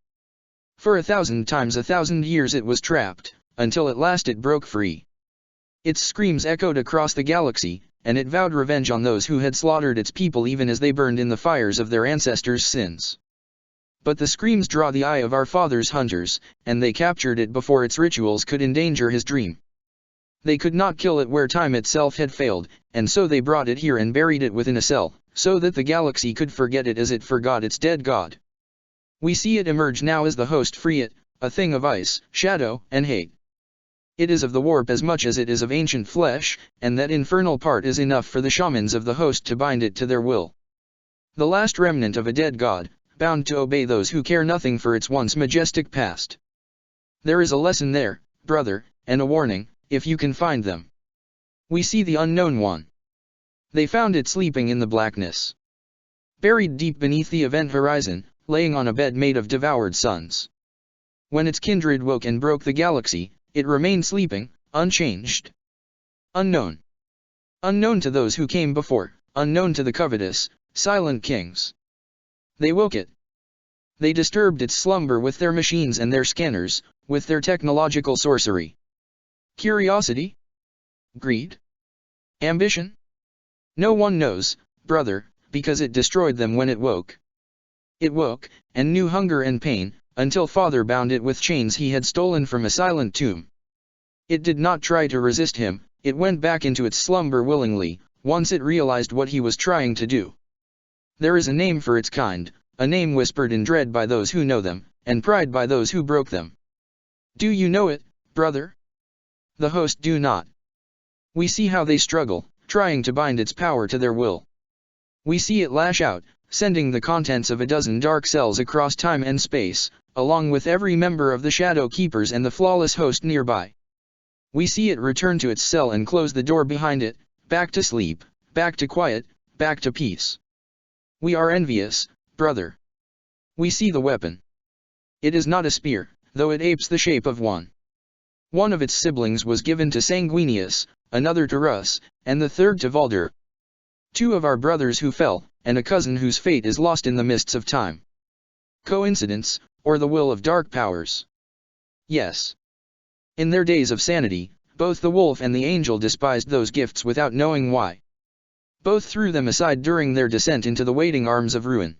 For 1,000 times 1,000 years it was trapped, until at last it broke free. Its screams echoed across the galaxy, and it vowed revenge on those who had slaughtered its people even as they burned in the fires of their ancestors' sins. But the screams draw the eye of our Father's hunters, and they captured it before its rituals could endanger his dream. They could not kill it where time itself had failed, and so they brought it here and buried it within a cell, so that the galaxy could forget it as it forgot its dead god. We see it emerge now as the host free it, a thing of ice, shadow, and hate. It is of the warp as much as it is of ancient flesh, and that infernal part is enough for the shamans of the host to bind it to their will. The last remnant of a dead god, bound to obey those who care nothing for its once majestic past. There is a lesson there, brother, and a warning, if you can find them. We see the unknown one. They found it sleeping in the blackness. Buried deep beneath the event horizon, laying on a bed made of devoured suns. When its kindred woke and broke the galaxy, it remained sleeping, unchanged. Unknown. Unknown to those who came before, unknown to the covetous, silent kings. They woke it. They disturbed its slumber with their machines and their scanners, with their technological sorcery. Curiosity? Greed? Ambition? No one knows, brother, because it destroyed them when it woke. It woke, and knew hunger and pain, until Father bound it with chains he had stolen from a silent tomb. It did not try to resist him, it went back into its slumber willingly, once it realized what he was trying to do. There is a name for its kind, a name whispered in dread by those who know them, and pride by those who broke them. Do you know it, brother? The host do not. We see how they struggle, trying to bind its power to their will. We see it lash out, sending the contents of a dozen dark cells across time and space, along with every member of the Shadow Keepers and the flawless host nearby. We see it return to its cell and close the door behind it, back to sleep, back to quiet, back to peace. We are envious, brother. We see the weapon. It is not a spear, though it apes the shape of one. One of its siblings was given to Sanguinius, another to Rus, and the third to Valder. Two of our brothers who fell, and a cousin whose fate is lost in the mists of time. Coincidence, or the will of dark powers? Yes. In their days of sanity, both the wolf and the angel despised those gifts without knowing why. Both threw them aside during their descent into the waiting arms of ruin.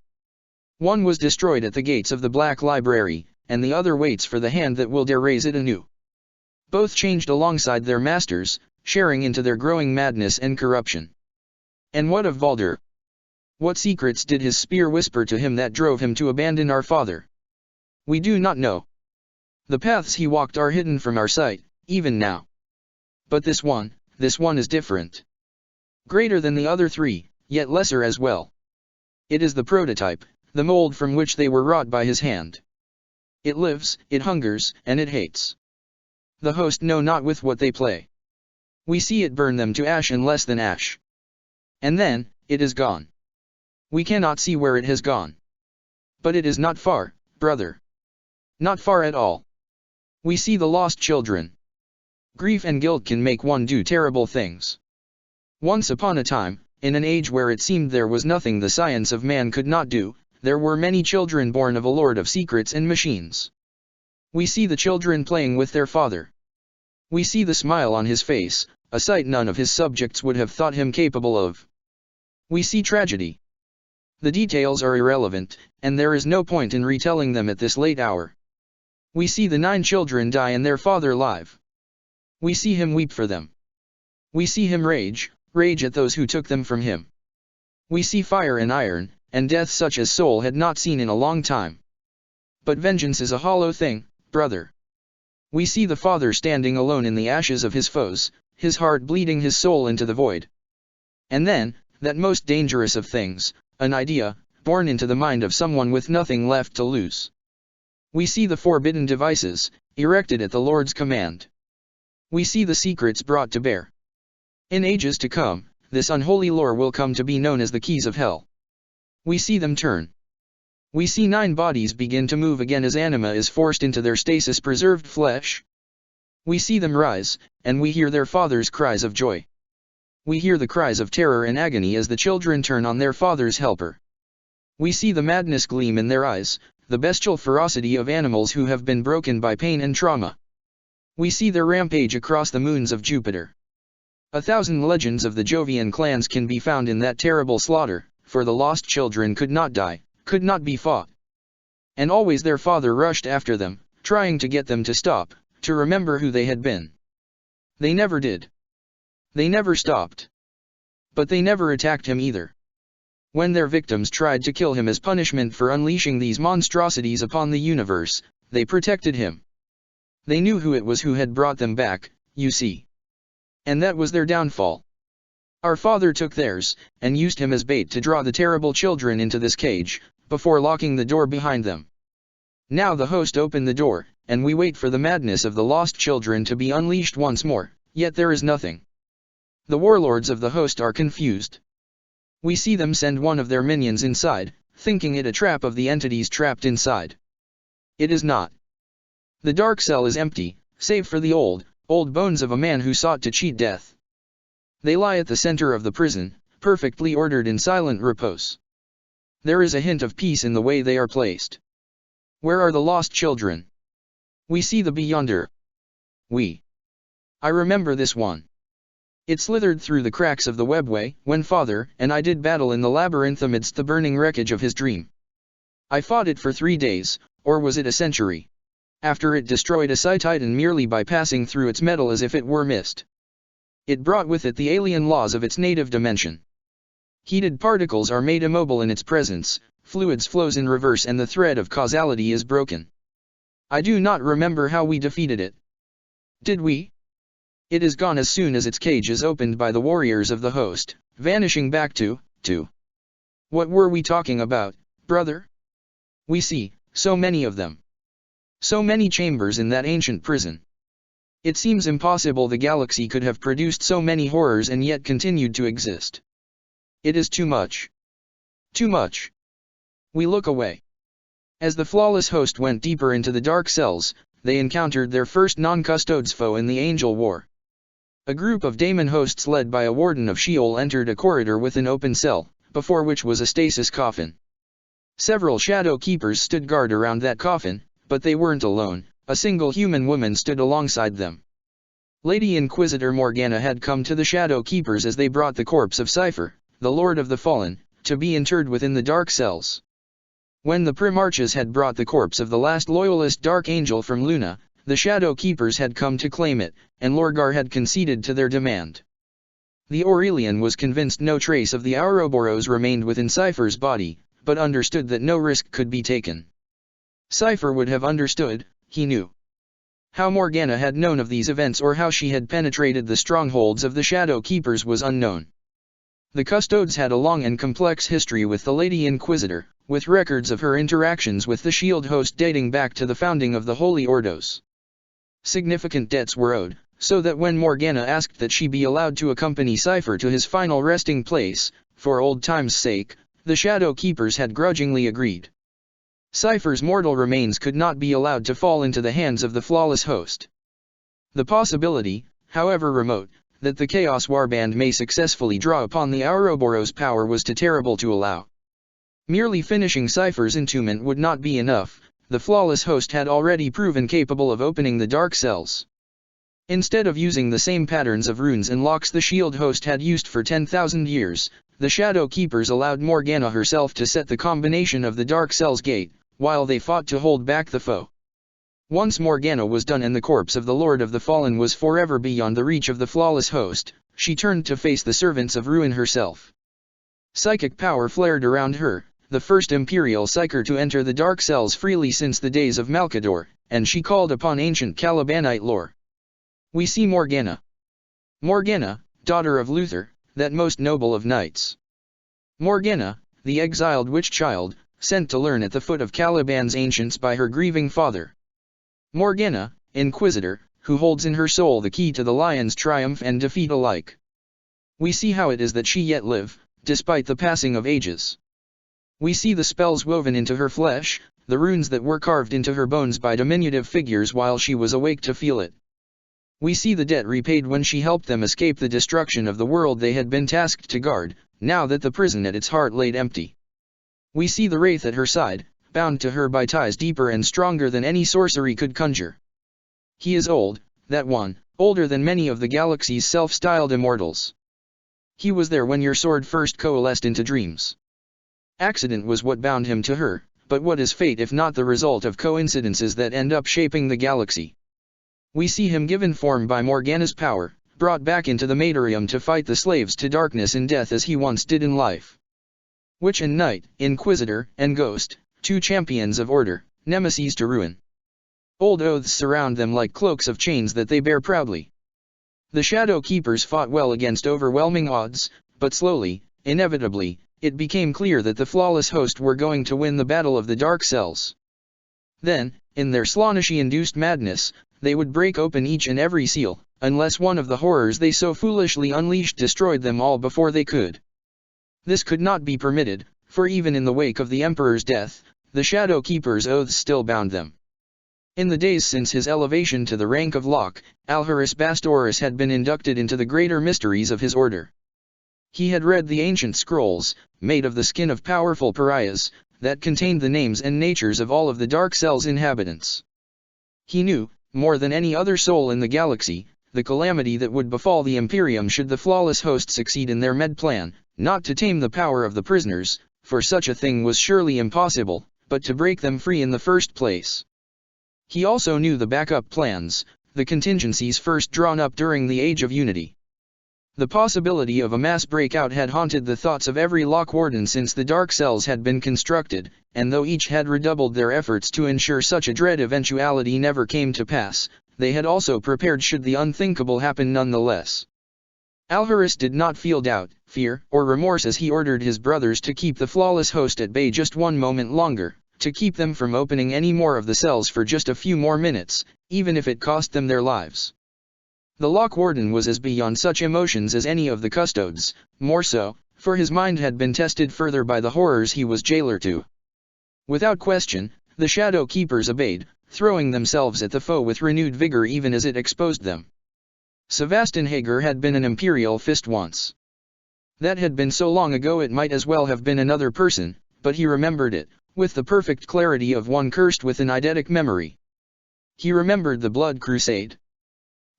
One was destroyed at the gates of the Black Library, and the other waits for the hand that will dare raise it anew. Both changed alongside their masters, sharing into their growing madness and corruption. And what of Valder? What secrets did his spear whisper to him that drove him to abandon our father? We do not know. The paths he walked are hidden from our sight, even now. But this one is different. Greater than the other three, yet lesser as well. It is the prototype, the mold from which they were wrought by his hand. It lives, it hungers, and it hates. The host know not with what they play. We see it burn them to ash and less than ash. And then, it is gone. We cannot see where it has gone. But it is not far, brother. Not far at all. We see the lost children. Grief and guilt can make one do terrible things. Once upon a time, in an age where it seemed there was nothing the science of man could not do, there were many children born of a lord of secrets and machines. We see the children playing with their father. We see the smile on his face, a sight none of his subjects would have thought him capable of. We see tragedy. The details are irrelevant, and there is no point in retelling them at this late hour. We see the 9 children die and their father live. We see him weep for them. We see him rage at those who took them from him. We see fire and iron, and death such as soul had not seen in a long time. But vengeance is a hollow thing, brother. We see the father standing alone in the ashes of his foes, his heart bleeding his soul into the void. And then, that most dangerous of things, an idea, born into the mind of someone with nothing left to lose. We see the forbidden devices, erected at the Lord's command. We see the secrets brought to bear. In ages to come, this unholy lore will come to be known as the keys of hell. We see them turn. We see 9 bodies begin to move again as anima is forced into their stasis-preserved flesh. We see them rise, and we hear their fathers' cries of joy. We hear the cries of terror and agony as the children turn on their father's helper. We see the madness gleam in their eyes, the bestial ferocity of animals who have been broken by pain and trauma. We see their rampage across the moons of Jupiter. 1,000 legends of the Jovian clans can be found in that terrible slaughter, for the lost children could not die, could not be fought. And always their father rushed after them, trying to get them to stop, to remember who they had been. They never did. They never stopped. But they never attacked him either. When their victims tried to kill him as punishment for unleashing these monstrosities upon the universe, they protected him. They knew who it was who had brought them back, you see. And that was their downfall. Our father took theirs, and used him as bait to draw the terrible children into this cage, before locking the door behind them. Now the host opened the door, and we wait for the madness of the lost children to be unleashed once more, yet there is nothing. The warlords of the host are confused. We see them send one of their minions inside, thinking it a trap of the entities trapped inside. It is not. The dark cell is empty, save for the old bones of a man who sought to cheat death. They lie at the center of the prison, perfectly ordered in silent repose. There is a hint of peace in the way they are placed. Where are the lost children? We see the beyonder. I remember this one. It slithered through the cracks of the webway, when father and I did battle in the labyrinth amidst the burning wreckage of his dream. I fought it for 3 days, or was it a century? After it destroyed a Titan merely by passing through its metal as if it were mist. It brought with it the alien laws of its native dimension. Heated particles are made immobile in its presence, fluids flows in reverse and the thread of causality is broken. I do not remember how we defeated it. Did we? It is gone as soon as its cage is opened by the warriors of the host, vanishing back to. What were we talking about, brother? We see so many of them. So many chambers in that ancient prison. It seems impossible the galaxy could have produced so many horrors and yet continued to exist. It is too much. Too much. We look away. As the flawless host went deeper into the dark cells, they encountered their first non-custodes foe in the Angel War. A group of daemon hosts led by a warden of Sheol entered a corridor with an open cell, before which was a stasis coffin. Several shadow keepers stood guard around that coffin, but they weren't alone. A single human woman stood alongside them. Lady Inquisitor Morgana had come to the shadow keepers as they brought the corpse of Cypher, the Lord of the Fallen, to be interred within the dark cells. When the Primarchs had brought the corpse of the last loyalist Dark Angel from Luna, the Shadow Keepers had come to claim it, and Lorgar had conceded to their demand. The Aurelian was convinced no trace of the Ouroboros remained within Cypher's body, but understood that no risk could be taken. Cypher would have understood, he knew. How Morgana had known of these events or how she had penetrated the strongholds of the Shadow Keepers was unknown. The Custodes had a long and complex history with the Lady Inquisitor, with records of her interactions with the Shield host dating back to the founding of the Holy Ordos. Significant debts were owed, so that when Morgana asked that she be allowed to accompany Cypher to his final resting place, for old time's sake, the Shadow Keepers had grudgingly agreed. Cypher's mortal remains could not be allowed to fall into the hands of the flawless host. The possibility, however remote, that the Chaos Warband may successfully draw upon the Ouroboros' power was too terrible to allow. Merely finishing Cypher's entombment would not be enough. The flawless host had already proven capable of opening the dark cells. Instead of using the same patterns of runes and locks the shield host had used for 10,000 years, the Shadow Keepers allowed Morgana herself to set the combination of the dark cells gate, while they fought to hold back the foe. Once Morgana was done and the corpse of the Lord of the Fallen was forever beyond the reach of the flawless host, she turned to face the servants of ruin herself. Psychic power flared around her, the first Imperial Psyker to enter the dark cells freely since the days of Malkador, and she called upon ancient Calibanite lore. We see Morgana. Morgana, daughter of Luther, that most noble of knights. Morgana, the exiled witch-child, sent to learn at the foot of Caliban's ancients by her grieving father. Morgana, Inquisitor, who holds in her soul the key to the Lion's triumph and defeat alike. We see how it is that she yet live, despite the passing of ages. We see the spells woven into her flesh, the runes that were carved into her bones by diminutive figures while she was awake to feel it. We see the debt repaid when she helped them escape the destruction of the world they had been tasked to guard, now that the prison at its heart laid empty. We see the wraith at her side, bound to her by ties deeper and stronger than any sorcery could conjure. He is old, that one, older than many of the galaxy's self-styled immortals. He was there when your sword first coalesced into dreams. Accident was what bound him to her, but what is fate if not the result of coincidences that end up shaping the galaxy? We see him given form by Morgana's power, brought back into the Matorium to fight the slaves to darkness and death as he once did in life. Witch and knight, Inquisitor and Ghost, two champions of order, nemeses to ruin. Old oaths surround them like cloaks of chains that they bear proudly. The Shadow Keepers fought well against overwhelming odds, but slowly, inevitably, it became clear that the flawless host were going to win the battle of the dark cells. Then, in their Slaaneshi-induced madness, they would break open each and every seal, unless one of the horrors they so foolishly unleashed destroyed them all before they could. This could not be permitted, for even in the wake of the Emperor's death, the Shadow Keepers' oaths still bound them. In the days since his elevation to the rank of Locke, Alharis Bastoris had been inducted into the greater mysteries of his order. He had read the ancient scrolls, made of the skin of powerful pariahs, that contained the names and natures of all of the Dark Cell's inhabitants. He knew, more than any other soul in the galaxy, the calamity that would befall the Imperium should the flawless host succeed in their plan, not to tame the power of the prisoners, for such a thing was surely impossible, but to break them free in the first place. He also knew the backup plans, the contingencies first drawn up during the Age of Unity. The possibility of a mass breakout had haunted the thoughts of every Lock Warden since the Dark Cells had been constructed, and though each had redoubled their efforts to ensure such a dread eventuality never came to pass, they had also prepared should the unthinkable happen nonetheless. Alharis did not feel doubt, fear, or remorse as he ordered his brothers to keep the flawless host at bay just one moment longer, to keep them from opening any more of the cells for just a few more minutes, even if it cost them their lives. The Lock Warden was as beyond such emotions as any of the Custodes, more so, for his mind had been tested further by the horrors he was jailer to. Without question, the Shadow Keepers obeyed, throwing themselves at the foe with renewed vigor even as it exposed them. Sebastian Hager had been an Imperial fist once. That had been so long ago it might as well have been another person, but he remembered it, with the perfect clarity of one cursed with an eidetic memory. He remembered the Blood Crusade.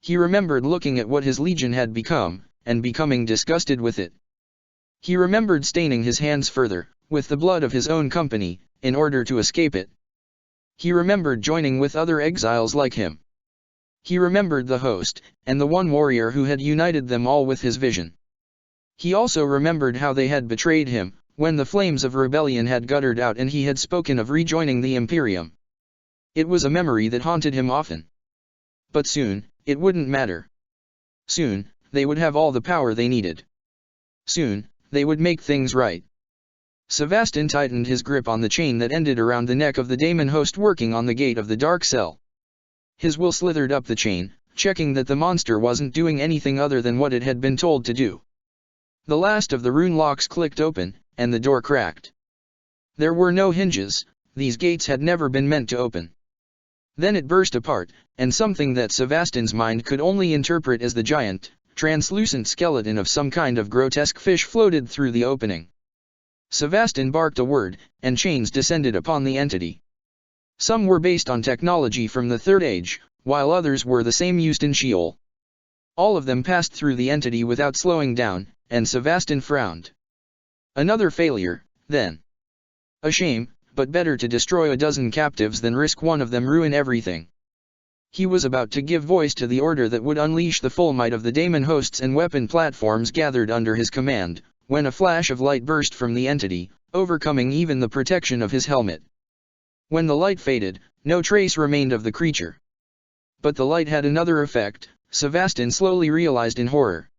He remembered looking at what his legion had become, and becoming disgusted with it. He remembered staining his hands further, with the blood of his own company, in order to escape it. He remembered joining with other exiles like him. He remembered the host, and the one warrior who had united them all with his vision. He also remembered how they had betrayed him, when the flames of rebellion had guttered out and he had spoken of rejoining the Imperium. It was a memory that haunted him often. But soon, it wouldn't matter. Soon, they would have all the power they needed. Soon, they would make things right. Sebastian tightened his grip on the chain that ended around the neck of the daemon host working on the gate of the dark cell. His will slithered up the chain, checking that the monster wasn't doing anything other than what it had been told to do. The last of the rune locks clicked open, and the door cracked. There were no hinges, these gates had never been meant to open. Then it burst apart, and something that Sebastian's mind could only interpret as the giant, translucent skeleton of some kind of grotesque fish floated through the opening. Sebastian barked a word, and chains descended upon the entity. Some were based on technology from the Third Age, while others were the same used in Sheol. All of them passed through the entity without slowing down, and Sebastian frowned. Another failure, then. A shame, but better to destroy a dozen captives than risk one of them ruin everything. He was about to give voice to the order that would unleash the full might of the daemon hosts and weapon platforms gathered under his command, when a flash of light burst from the entity, overcoming even the protection of his helmet. When the light faded, no trace remained of the creature. But the light had another effect, Sebastian slowly realized in horror.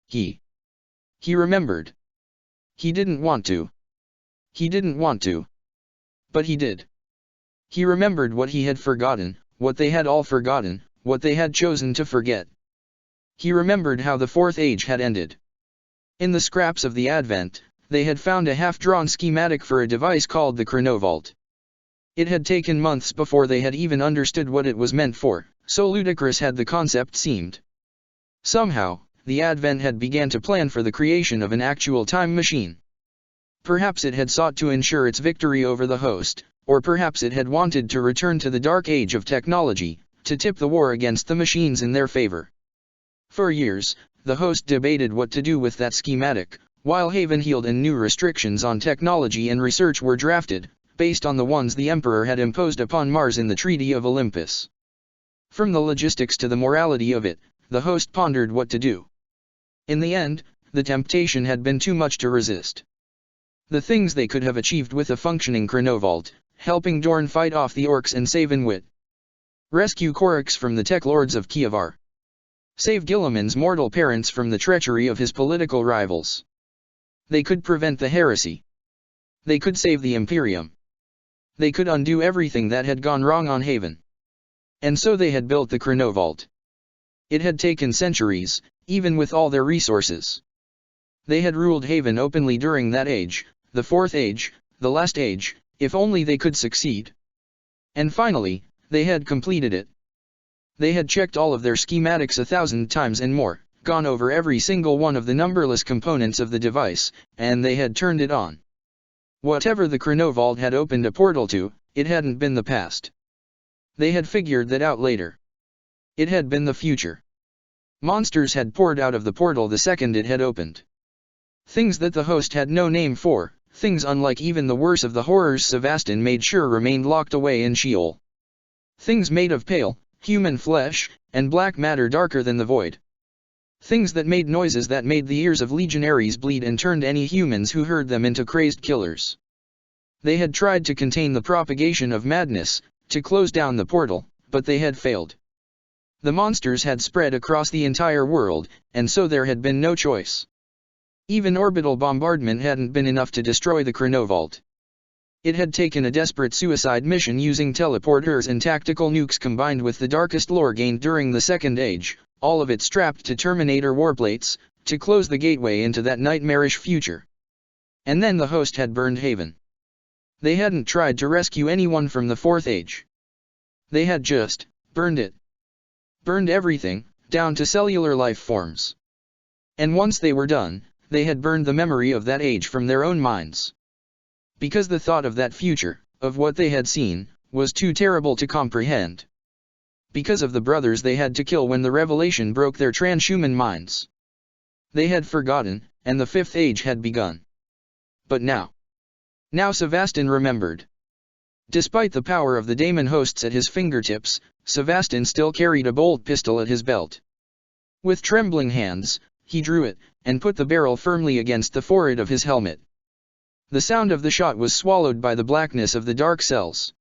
He remembered. He didn't want to. He didn't want to. But he did. He remembered what he had forgotten, what they had all forgotten, what they had chosen to forget. He remembered how the Fourth Age had ended. In the scraps of the Advent, they had found a half-drawn schematic for a device called the Chronovault. It had taken months before they had even understood what it was meant for, so ludicrous had the concept seemed. Somehow, the Advent had begun to plan for the creation of an actual time machine. Perhaps it had sought to ensure its victory over the host, or perhaps it had wanted to return to the dark age of technology, to tip the war against the machines in their favor. For years, the host debated what to do with that schematic, while Haven healed and new restrictions on technology and research were drafted, based on the ones the Emperor had imposed upon Mars in the Treaty of Olympus. From the logistics to the morality of it, the host pondered what to do. In the end, the temptation had been too much to resist. The things they could have achieved with a functioning Chronovault, helping Dorn fight off the orcs and save Inwit. Rescue Korix from the tech lords of Kievar. Save Gilliman's mortal parents from the treachery of his political rivals. They could prevent the heresy. They could save the Imperium. They could undo everything that had gone wrong on Haven. And so they had built the Chronovault. It had taken centuries, even with all their resources. They had ruled Haven openly during that age, the Fourth Age, the last age, if only they could succeed. And finally, they had completed it. They had checked all of their schematics 1,000 times and more, gone over every single one of the numberless components of the device, and they had turned it on. Whatever the Chronovault had opened a portal to, it hadn't been the past. They had figured that out later. It had been the future. Monsters had poured out of the portal the second it had opened. Things that the host had no name for, things unlike even the worst of the horrors Sebastian made sure remained locked away in Sheol. Things made of pale, human flesh, and black matter darker than the void. Things that made noises that made the ears of legionaries bleed and turned any humans who heard them into crazed killers. They had tried to contain the propagation of madness, to close down the portal, but they had failed. The monsters had spread across the entire world, and so there had been no choice. Even orbital bombardment hadn't been enough to destroy the Chronovault. It had taken a desperate suicide mission using teleporters and tactical nukes combined with the darkest lore gained during the Second Age, all of it strapped to Terminator warplates, to close the gateway into that nightmarish future. And then the host had burned Haven. They hadn't tried to rescue anyone from the Fourth Age. They had just burned it. Burned everything, down to cellular life forms. And once they were done, they had burned the memory of that age from their own minds. Because the thought of that future, of what they had seen, was too terrible to comprehend. Because of the brothers they had to kill when the revelation broke their transhuman minds. They had forgotten, and the fifth age had begun. But now Sevastin remembered. Despite the power of the daemon hosts at his fingertips, Sevastin still carried a bolt pistol at his belt. With trembling hands, he drew it, and put the barrel firmly against the forehead of his helmet. The sound of the shot was swallowed by the blackness of the dark cells.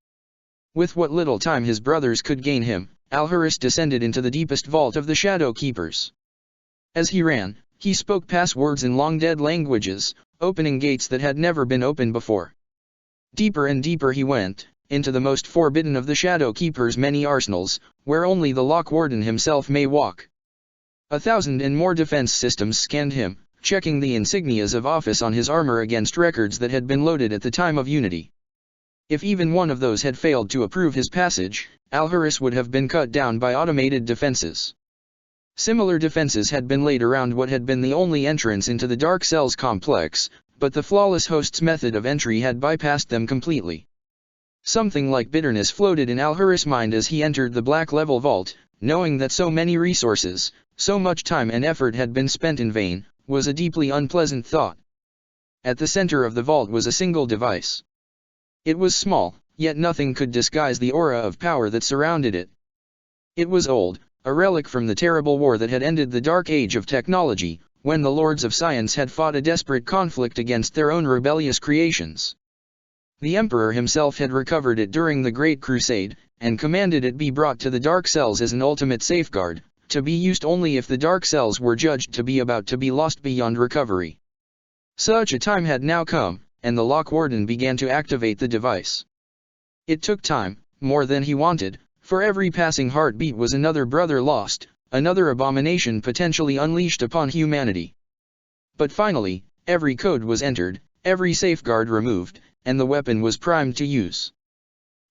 With what little time his brothers could gain him, Alhurus descended into the deepest vault of the Shadow Keepers. As he ran, he spoke passwords in long-dead languages, opening gates that had never been opened before. Deeper and deeper he went, into the most forbidden of the Shadow Keepers' many arsenals, where only the Lock Warden himself may walk. 1,000 and more defense systems scanned him, checking the insignias of office on his armor against records that had been loaded at the time of Unity. If even one of those had failed to approve his passage, Alhurus would have been cut down by automated defenses. Similar defenses had been laid around what had been the only entrance into the Dark Cells complex, but the flawless host's method of entry had bypassed them completely. Something like bitterness floated in Alhurus' mind as he entered the Black Level Vault, knowing that so many resources, so much time and effort had been spent in vain, was a deeply unpleasant thought. At the center of the vault was a single device. It was small, yet nothing could disguise the aura of power that surrounded it. It was old, a relic from the terrible war that had ended the dark age of technology, when the Lords of Science had fought a desperate conflict against their own rebellious creations. The Emperor himself had recovered it during the Great Crusade, and commanded it be brought to the Dark Cells as an ultimate safeguard, to be used only if the Dark Cells were judged to be about to be lost beyond recovery. Such a time had now come, and the Lock Warden began to activate the device. It took time, more than he wanted, for every passing heartbeat was another brother lost, another abomination potentially unleashed upon humanity. But finally, every code was entered, every safeguard removed, and the weapon was primed to use.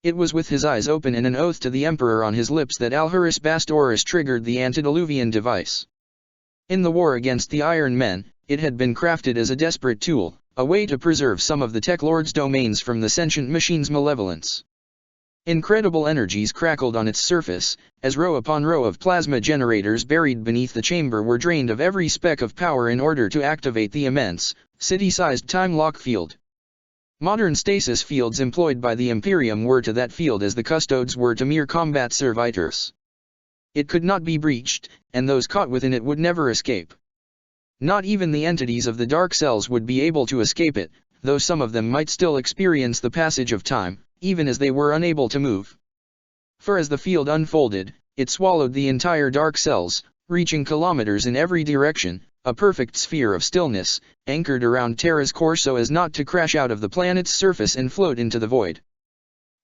It was with his eyes open and an oath to the Emperor on his lips that Alhurus Bastoris triggered the antediluvian device. In the war against the Iron Men, it had been crafted as a desperate tool, a way to preserve some of the Tech Lord's domains from the sentient machine's malevolence. Incredible energies crackled on its surface, as row upon row of plasma generators buried beneath the chamber were drained of every speck of power in order to activate the immense, city-sized time lock field. Modern stasis fields employed by the Imperium were to that field as the custodes were to mere combat servitors. It could not be breached, and those caught within it would never escape. Not even the entities of the Dark Cells would be able to escape it, though some of them might still experience the passage of time, even as they were unable to move. For as the field unfolded, it swallowed the entire Dark Cells, reaching kilometers in every direction, a perfect sphere of stillness, anchored around Terra's core so as not to crash out of the planet's surface and float into the void.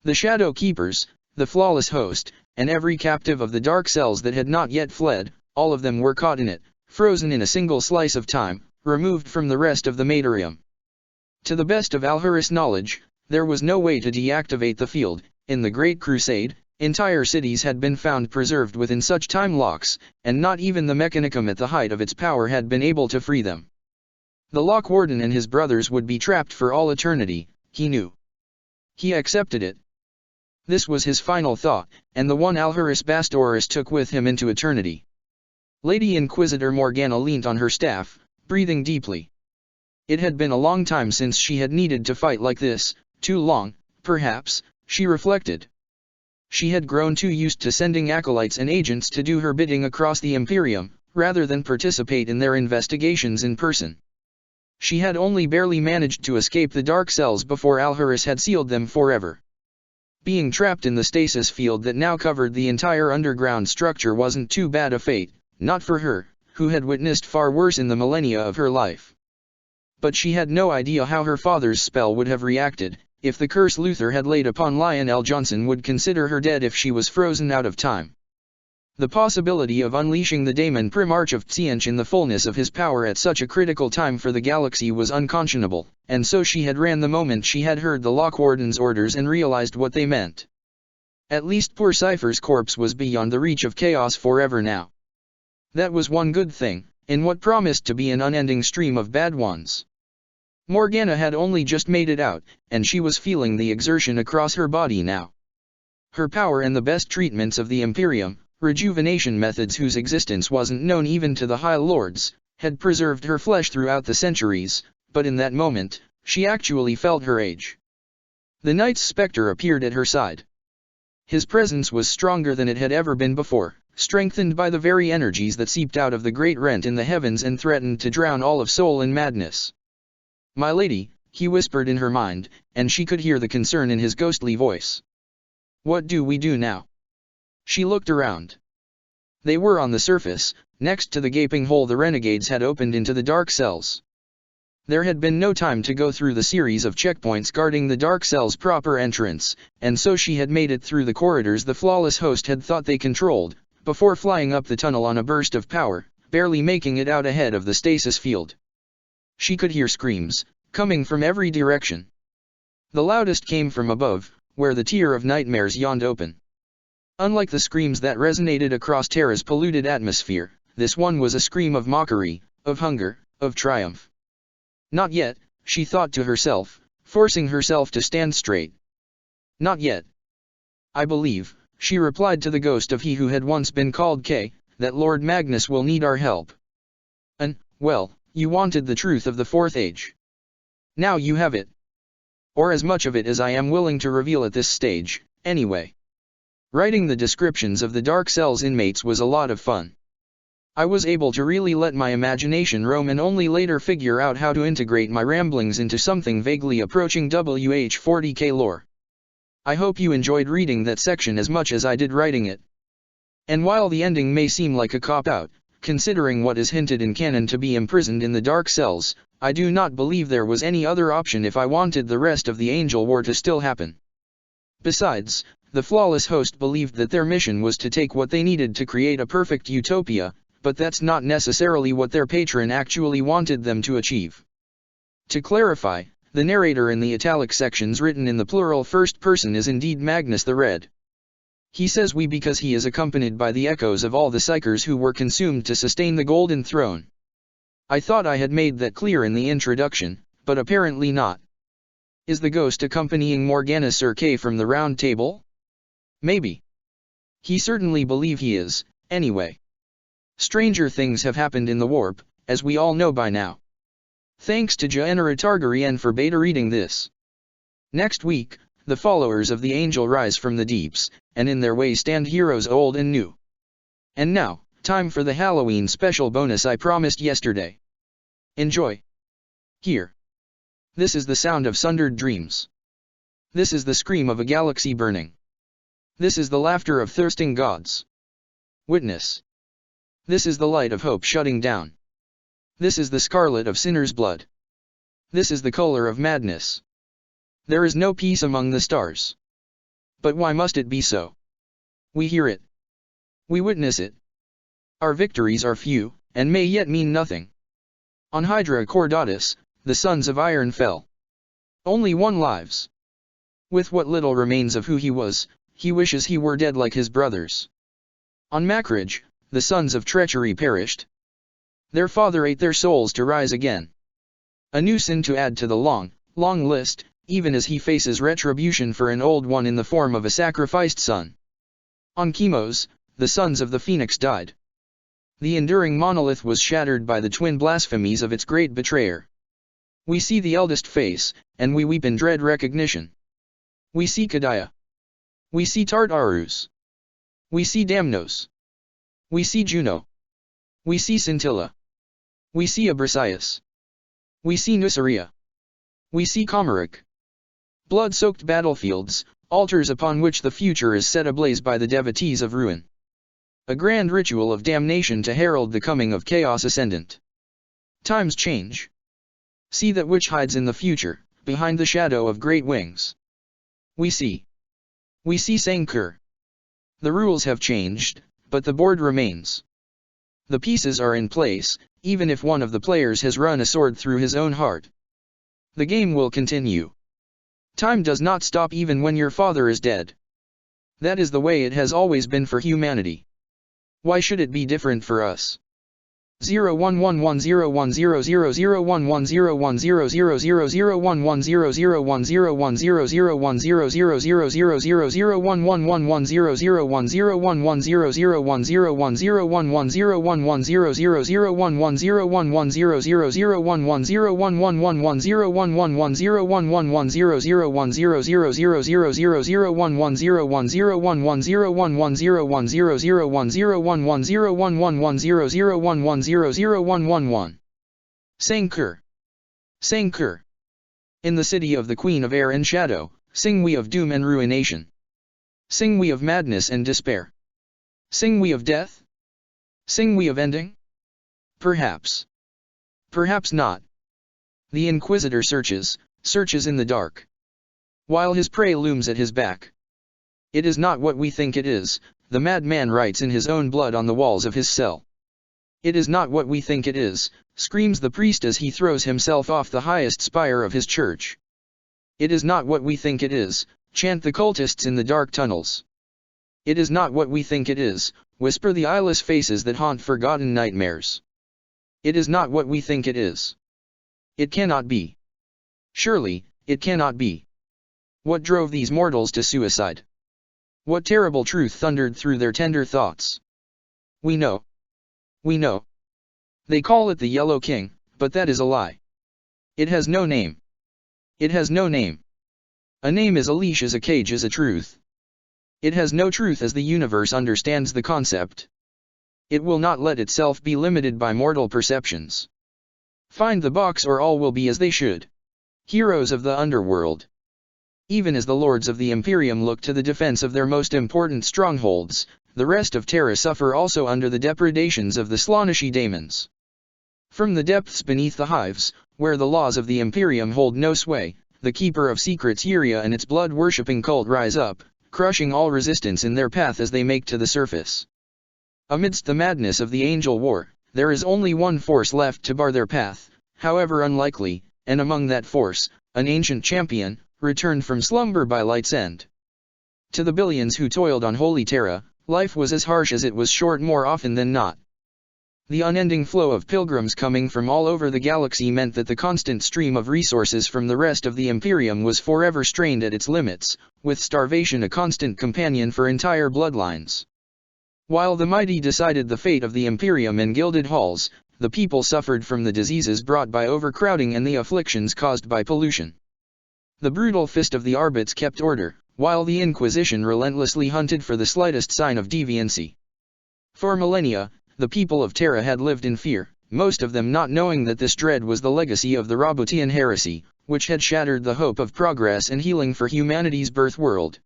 The Shadow Keepers, the flawless host, and every captive of the Dark Cells that had not yet fled, all of them were caught in it, frozen in a single slice of time, removed from the rest of the Materium. To the best of Alhurus' knowledge, there was no way to deactivate the field. In the Great Crusade, entire cities had been found preserved within such time locks, and not even the Mechanicum at the height of its power had been able to free them. The Lock Warden and his brothers would be trapped for all eternity, he knew. He accepted it. This was his final thought, and the one Alhurus Bastoris took with him into eternity. Lady Inquisitor Morgana leant on her staff, breathing deeply. It had been a long time since she had needed to fight like this, too long, perhaps, she reflected. She had grown too used to sending acolytes and agents to do her bidding across the Imperium, rather than participate in their investigations in person. She had only barely managed to escape the Dark Cells before Alhurus had sealed them forever. Being trapped in the stasis field that now covered the entire underground structure wasn't too bad a fate, not for her, who had witnessed far worse in the millennia of her life. But she had no idea how her father's spell would have reacted, if the curse Luther had laid upon Lionel Johnson would consider her dead if she was frozen out of time. The possibility of unleashing the daemon Primarch of Tsiench in the fullness of his power at such a critical time for the galaxy was unconscionable, and so she had ran the moment she had heard the Lock Warden's orders and realized what they meant. At least poor Cypher's corpse was beyond the reach of chaos forever now. That was one good thing, in what promised to be an unending stream of bad ones. Morgana had only just made it out, and she was feeling the exertion across her body now. Her power and the best treatments of the Imperium, rejuvenation methods whose existence wasn't known even to the High Lords, had preserved her flesh throughout the centuries, but in that moment, she actually felt her age. The Knight's Spectre appeared at her side. His presence was stronger than it had ever been before, strengthened by the very energies that seeped out of the great rent in the heavens and threatened to drown all of soul in madness. "My lady," he whispered in her mind, and she could hear the concern in his ghostly voice. "What do we do now?" She looked around. They were on the surface, next to the gaping hole the renegades had opened into the dark cells. There had been no time to go through the series of checkpoints guarding the dark cell's proper entrance, and so she had made it through the corridors the flawless host had thought they controlled, before flying up the tunnel on a burst of power, barely making it out ahead of the stasis field. She could hear screams, coming from every direction. The loudest came from above, where the tier of nightmares yawned open. Unlike the screams that resonated across Terra's polluted atmosphere, this one was a scream of mockery, of hunger, of triumph. "Not yet," she thought to herself, forcing herself to stand straight. "Not yet." "I believe," she replied to the ghost of he who had once been called K, "that Lord Magnus will need our help." Well, you wanted the truth of the Fourth Age. Now you have it. Or as much of it as I am willing to reveal at this stage, anyway. Writing the descriptions of the Dark Cell's inmates was a lot of fun. I was able to really let my imagination roam and only later figure out how to integrate my ramblings into something vaguely approaching WH-40K lore. I hope you enjoyed reading that section as much as I did writing it. And while the ending may seem like a cop-out, considering what is hinted in canon to be imprisoned in the Dark Cells, I do not believe there was any other option if I wanted the rest of the Angel War to still happen. Besides, the flawless host believed that their mission was to take what they needed to create a perfect utopia, but that's not necessarily what their patron actually wanted them to achieve. To clarify, the narrator in the italic sections written in the plural first person is indeed Magnus the Red. He says we because he is accompanied by the echoes of all the psychers who were consumed to sustain the Golden Throne. I thought I had made that clear in the introduction, but apparently not. Is the ghost accompanying Morgana Sir K from the Round Table? Maybe. He certainly believe he is, anyway. Stranger things have happened in the warp, as we all know by now. Thanks to Jaenara Targaryen for beta reading this. Next week, the followers of the Angel rise from the deeps, and in their way stand heroes old and new. And now, time for the Halloween special bonus I promised yesterday. Enjoy. Here. This is the sound of sundered dreams. This is the scream of a galaxy burning. This is the laughter of thirsting gods. Witness. This is the light of hope shutting down. This is the scarlet of sinners' blood. This is the color of madness. There is no peace among the stars. But why must it be so? We hear it. We witness it. Our victories are few, and may yet mean nothing. On Hydra Cordatus, the sons of Iron fell. Only one lives. With what little remains of who he was, he wishes he were dead like his brothers. On Macridge, the sons of treachery perished. Their father ate their souls to rise again. A new sin to add to the long, long list, even as he faces retribution for an old one in the form of a sacrificed son. On Chemos, the sons of the Phoenix died. The enduring monolith was shattered by the twin blasphemies of its great betrayer. We see the eldest face, and we weep in dread recognition. We see Kadaya. We see Tartarus. We see Damnos. We see Juno. We see Scintilla. We see Abrasius. We see Nuceria. We see Comeric. Blood-soaked battlefields, altars upon which the future is set ablaze by the devotees of ruin. A grand ritual of damnation to herald the coming of Chaos Ascendant. Times change. See that which hides in the future, behind the shadow of great wings. We see Sankur. The rules have changed, but the board remains. The pieces are in place, even if one of the players has run a sword through his own heart. The game will continue. Time does not stop even when your father is dead. That is the way it has always been for humanity. Why should it be different for us? 00111. Sangkur. Sangkur. In the city of the Queen of Air and Shadow, sing we of doom and ruination. Sing we of madness and despair. Sing we of death? Sing we of ending? Perhaps. Perhaps not. The Inquisitor searches in the dark, while his prey looms at his back. It is not what we think it is, the madman writes in his own blood on the walls of his cell. It is not what we think it is, screams the priest as he throws himself off the highest spire of his church. It is not what we think it is, chant the cultists in the dark tunnels. It is not what we think it is, whisper the eyeless faces that haunt forgotten nightmares. It is not what we think it is. It cannot be. Surely, it cannot be. What drove these mortals to suicide? What terrible truth thundered through their tender thoughts? We know. We know. They call it the Yellow King, but that is a lie. It has no name. It has no name. A name is a leash, as a cage is a truth. It has no truth as the universe understands the concept. It will not let itself be limited by mortal perceptions. Find the box or all will be as they should. Heroes of the underworld. Even as the lords of the Imperium look to the defense of their most important strongholds, the rest of Terra suffer also under the depredations of the Slaaneshi daemons. From the depths beneath the hives, where the laws of the Imperium hold no sway, the Keeper of Secrets Yuria and its blood-worshipping cult rise up, crushing all resistance in their path as they make to the surface. Amidst the madness of the Angel War, there is only one force left to bar their path, however unlikely, and among that force, an ancient champion, returned from slumber by light's end. To the billions who toiled on Holy Terra, life was as harsh as it was short more often than not. The unending flow of pilgrims coming from all over the galaxy meant that the constant stream of resources from the rest of the Imperium was forever strained at its limits, with starvation a constant companion for entire bloodlines. While the mighty decided the fate of the Imperium in gilded halls, the people suffered from the diseases brought by overcrowding and the afflictions caused by pollution. The brutal fist of the Arbits kept order, while the Inquisition relentlessly hunted for the slightest sign of deviancy. For millennia, the people of Terra had lived in fear, most of them not knowing that this dread was the legacy of the Roboutian Heresy, which had shattered the hope of progress and healing for humanity's birth world.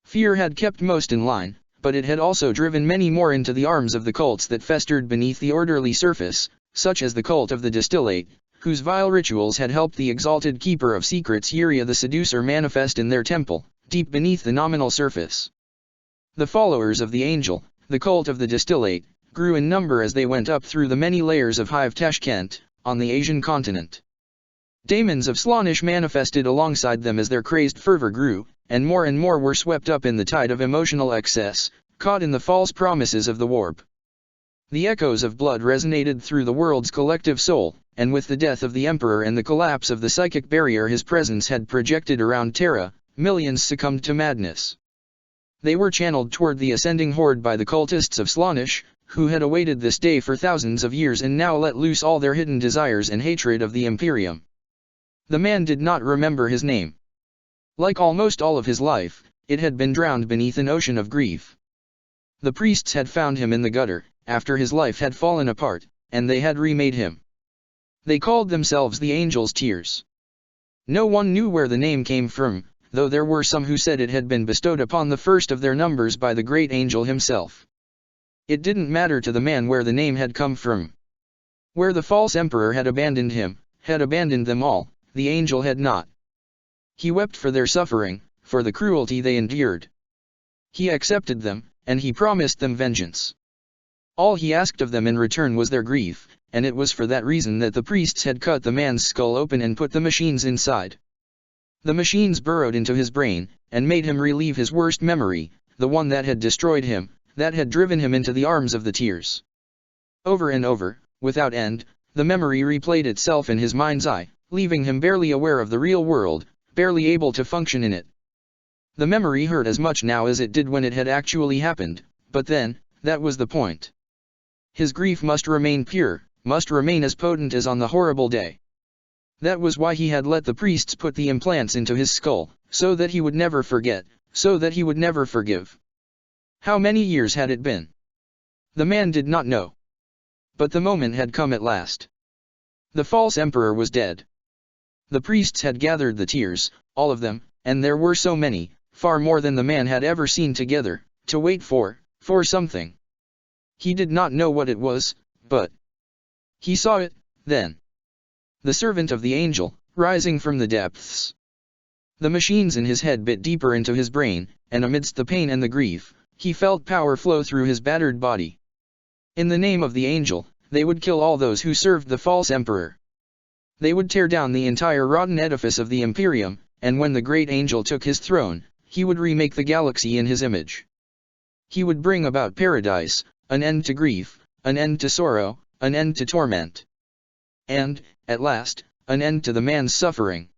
Fear had kept most in line, but it had also driven many more into the arms of the cults that festered beneath the orderly surface, such as the cult of the Distillate, whose vile rituals had helped the exalted Keeper of Secrets Yuria the Seducer manifest in their temple, deep beneath the nominal surface. The followers of the Angel, the cult of the Distillate, grew in number as they went up through the many layers of Hive Tashkent, on the Asian continent. Daemons of Slaanesh manifested alongside them as their crazed fervor grew, and more were swept up in the tide of emotional excess, caught in the false promises of the warp. The echoes of blood resonated through the world's collective soul, and with the death of the Emperor and the collapse of the psychic barrier his presence had projected around Terra, millions succumbed to madness. They were channeled toward the ascending horde by the cultists of Slaanesh, who had awaited this day for thousands of years and now let loose all their hidden desires and hatred of the Imperium. The man did not remember his name. Like almost all of his life, it had been drowned beneath an ocean of grief. The priests had found him in the gutter, after his life had fallen apart, and they had remade him. They called themselves the Angel's Tears. No one knew where the name came from, though there were some who said it had been bestowed upon the first of their numbers by the great angel himself. It didn't matter to the man where the name had come from. Where the false emperor had abandoned him, had abandoned them all, the angel had not. He wept for their suffering, for the cruelty they endured. He accepted them, and he promised them vengeance. All he asked of them in return was their grief, and it was for that reason that the priests had cut the man's skull open and put the machines inside. The machines burrowed into his brain, and made him relive his worst memory, the one that had destroyed him, that had driven him into the arms of the tears. Over and over, without end, the memory replayed itself in his mind's eye, leaving him barely aware of the real world, barely able to function in it. The memory hurt as much now as it did when it had actually happened, but then, that was the point. His grief must remain pure, must remain as potent as on the horrible day. That was why he had let the priests put the implants into his skull, so that he would never forget, so that he would never forgive. How many years had it been? The man did not know. But the moment had come at last. The false emperor was dead. The priests had gathered the tears, all of them, and there were so many, far more than the man had ever seen together, to wait for something. He did not know what it was, but he saw it, then. The servant of the angel, rising from the depths. The machines in his head bit deeper into his brain, and amidst the pain and the grief, he felt power flow through his battered body. In the name of the angel, they would kill all those who served the false emperor. They would tear down the entire rotten edifice of the Imperium, and when the great angel took his throne, he would remake the galaxy in his image. He would bring about paradise, an end to grief, an end to sorrow, an end to torment. And, at last, an end to the man's suffering.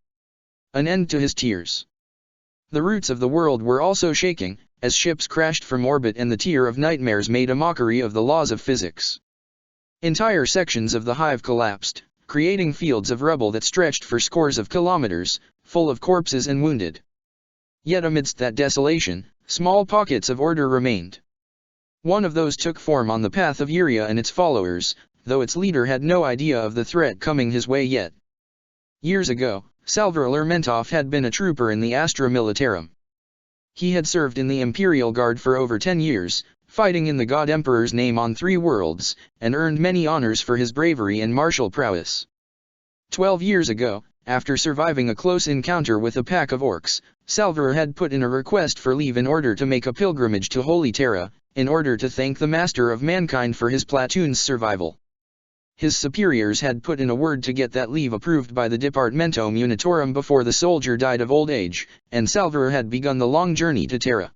An end to his tears. The roots of the world were also shaking, as ships crashed from orbit and the tier of nightmares made a mockery of the laws of physics. Entire sections of the hive collapsed, creating fields of rubble that stretched for scores of kilometers, full of corpses and wounded. Yet amidst that desolation, small pockets of order remained. One of those took form on the path of Iria and its followers, though its leader had no idea of the threat coming his way yet. Years ago, Salvor Lermontov had been a trooper in the Astra Militarum. He had served in the Imperial Guard for over 10 years, fighting in the God Emperor's name on 3 worlds, and earned many honors for his bravery and martial prowess. 12 years ago, after surviving a close encounter with a pack of orcs, Salvor had put in a request for leave in order to make a pilgrimage to Holy Terra, in order to thank the Master of Mankind for his platoon's survival. His superiors had put in a word to get that leave approved by the Departamento Munitorum before the soldier died of old age, and Salvor had begun the long journey to Terra.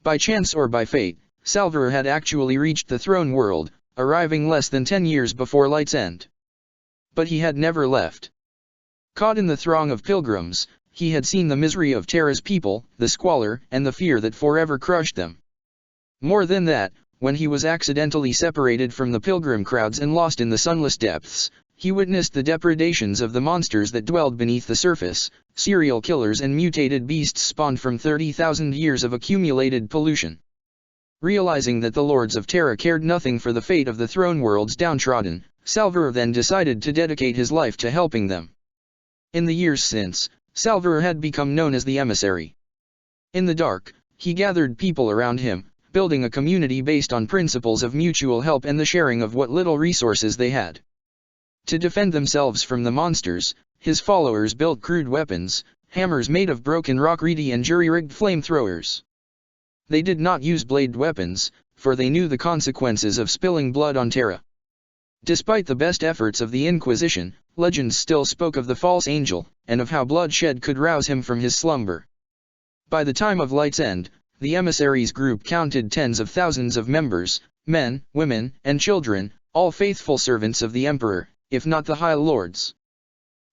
By chance or by fate, Salvor had actually reached the throne world, arriving less than 10 years before Light's End. But he had never left. Caught in the throng of pilgrims, he had seen the misery of Terra's people, the squalor and the fear that forever crushed them. More than that, when he was accidentally separated from the pilgrim crowds and lost in the sunless depths, he witnessed the depredations of the monsters that dwelled beneath the surface, serial killers and mutated beasts spawned from 30,000 years of accumulated pollution. Realizing that the lords of Terra cared nothing for the fate of the throne world's downtrodden, Salvor then decided to dedicate his life to helping them. In the years since, Salvor had become known as the emissary. In the dark, he gathered people around him, building a community based on principles of mutual help and the sharing of what little resources they had. To defend themselves from the monsters, his followers built crude weapons, hammers made of broken rock reedy and jury-rigged flamethrowers. They did not use blade weapons, for they knew the consequences of spilling blood on Terra. Despite the best efforts of the Inquisition, legends still spoke of the false angel, and of how bloodshed could rouse him from his slumber. By the time of Light's End, the emissaries group counted tens of thousands of members, men, women, and children, all faithful servants of the Emperor, if not the High Lords.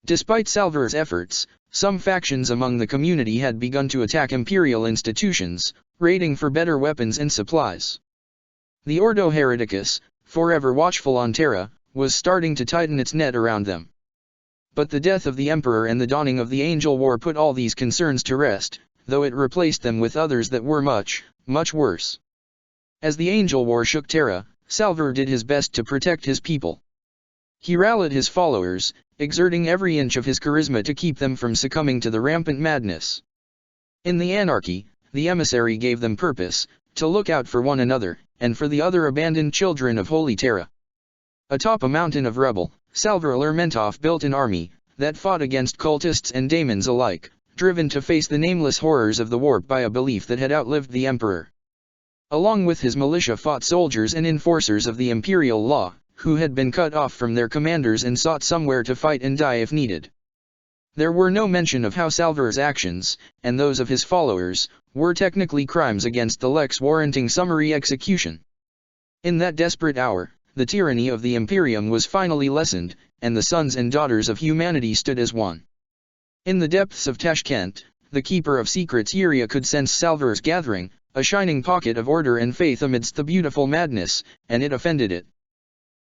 Despite Salvor's efforts, some factions among the community had begun to attack imperial institutions, raiding for better weapons and supplies. The Ordo Hereticus, forever watchful on Terra, was starting to tighten its net around them. But the death of the Emperor and the dawning of the Angel War put all these concerns to rest, though it replaced them with others that were much, much worse. As the Angel War shook Terra, Salvor did his best to protect his people. He rallied his followers, exerting every inch of his charisma to keep them from succumbing to the rampant madness. In the anarchy, the emissary gave them purpose, to look out for one another, and for the other abandoned children of Holy Terra. Atop a mountain of rubble, Salvor Lermontov built an army, that fought against cultists and daemons alike, driven to face the nameless horrors of the warp by a belief that had outlived the Emperor. Along with his militia fought soldiers and enforcers of the imperial law, who had been cut off from their commanders and sought somewhere to fight and die if needed. There were no mention of how Salvar's actions, and those of his followers, were technically crimes against the lex warranting summary execution. In that desperate hour, the tyranny of the Imperium was finally lessened, and the sons and daughters of humanity stood as one. In the depths of Tashkent, the keeper of secrets Yuria could sense Salvar's gathering, a shining pocket of order and faith amidst the beautiful madness, and it offended it.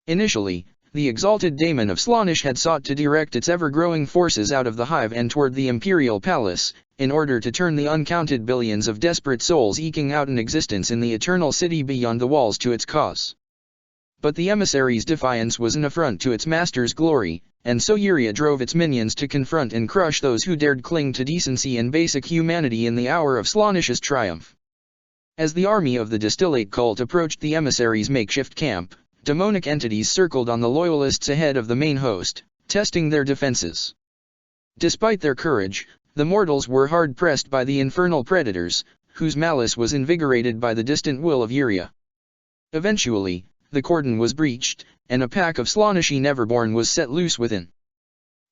Initially, the exalted daemon of Slaanesh had sought to direct its ever-growing forces out of the hive and toward the imperial palace, in order to turn the uncounted billions of desperate souls eking out an existence in the eternal city beyond the walls to its cause. But the emissary's defiance was an affront to its master's glory, and so Yuria drove its minions to confront and crush those who dared cling to decency and basic humanity in the hour of Slaanesh's triumph. As the army of the distillate cult approached the emissary's makeshift camp, demonic entities circled on the loyalists ahead of the main host, testing their defenses. Despite their courage, the mortals were hard-pressed by the infernal predators, whose malice was invigorated by the distant will of Yuria. Eventually, the cordon was breached, and a pack of Slaaneshi Neverborn was set loose within.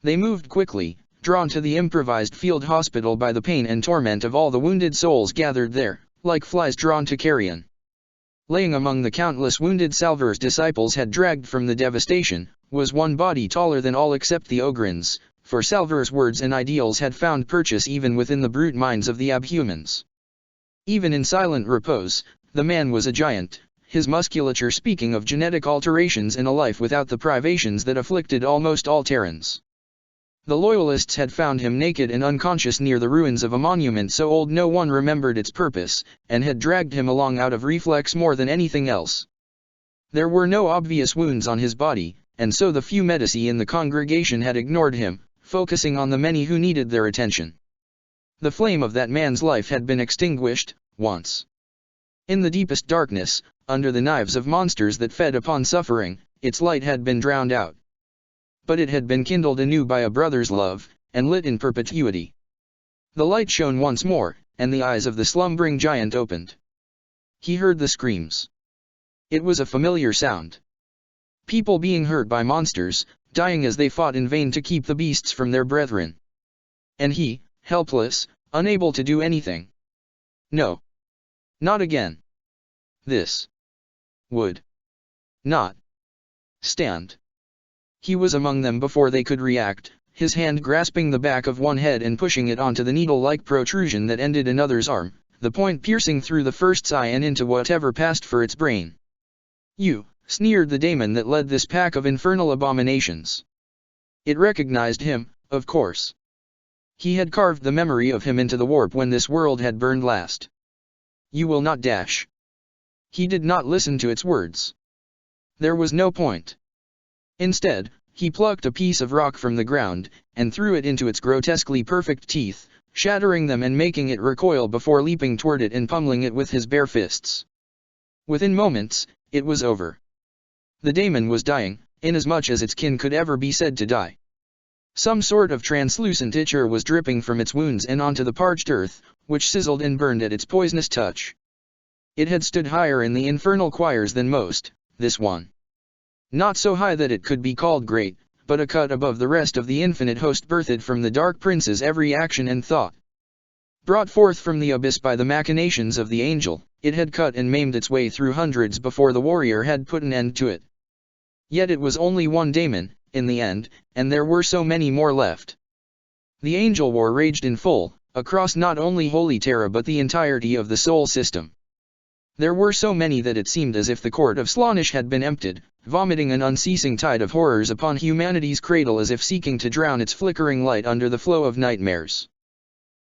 They moved quickly, drawn to the improvised field hospital by the pain and torment of all the wounded souls gathered there, like flies drawn to carrion. Laying among the countless wounded Salvar's disciples had dragged from the devastation, was one body taller than all except the Ogrins, for Salvar's words and ideals had found purchase even within the brute minds of the abhumans. Even in silent repose, the man was a giant, his musculature speaking of genetic alterations in a life without the privations that afflicted almost all Terrans. The loyalists had found him naked and unconscious near the ruins of a monument so old no one remembered its purpose, and had dragged him along out of reflex more than anything else. There were no obvious wounds on his body, and so the few medici in the congregation had ignored him, focusing on the many who needed their attention. The flame of that man's life had been extinguished, once. In the deepest darkness, under the knives of monsters that fed upon suffering, its light had been drowned out. But it had been kindled anew by a brother's love, and lit in perpetuity. The light shone once more, and the eyes of the slumbering giant opened. He heard the screams. It was a familiar sound. People being hurt by monsters, dying as they fought in vain to keep the beasts from their brethren. And he, helpless, unable to do anything. No. Not again. This would not stand. He was among them before they could react, his hand grasping the back of one head and pushing it onto the needle-like protrusion that ended another's arm, the point piercing through the first's eye and into whatever passed for its brain. "You," sneered the daemon that led this pack of infernal abominations. It recognized him, of course. He had carved the memory of him into the warp when this world had burned last. "You will not dash." He did not listen to its words. There was no point. Instead, he plucked a piece of rock from the ground, and threw it into its grotesquely perfect teeth, shattering them and making it recoil before leaping toward it and pummeling it with his bare fists. Within moments, it was over. The daemon was dying, inasmuch as its kin could ever be said to die. Some sort of translucent ichor was dripping from its wounds and onto the parched earth, which sizzled and burned at its poisonous touch. It had stood higher in the infernal choirs than most, this one. Not so high that it could be called great, but a cut above the rest of the infinite host birthed from the dark prince's every action and thought. Brought forth from the abyss by the machinations of the angel, it had cut and maimed its way through hundreds before the warrior had put an end to it. Yet it was only one daemon, in the end, and there were so many more left. The angel war raged in full, across not only Holy Terra but the entirety of the Sol system. There were so many that it seemed as if the court of Slaanesh had been emptied, vomiting an unceasing tide of horrors upon humanity's cradle as if seeking to drown its flickering light under the flow of nightmares.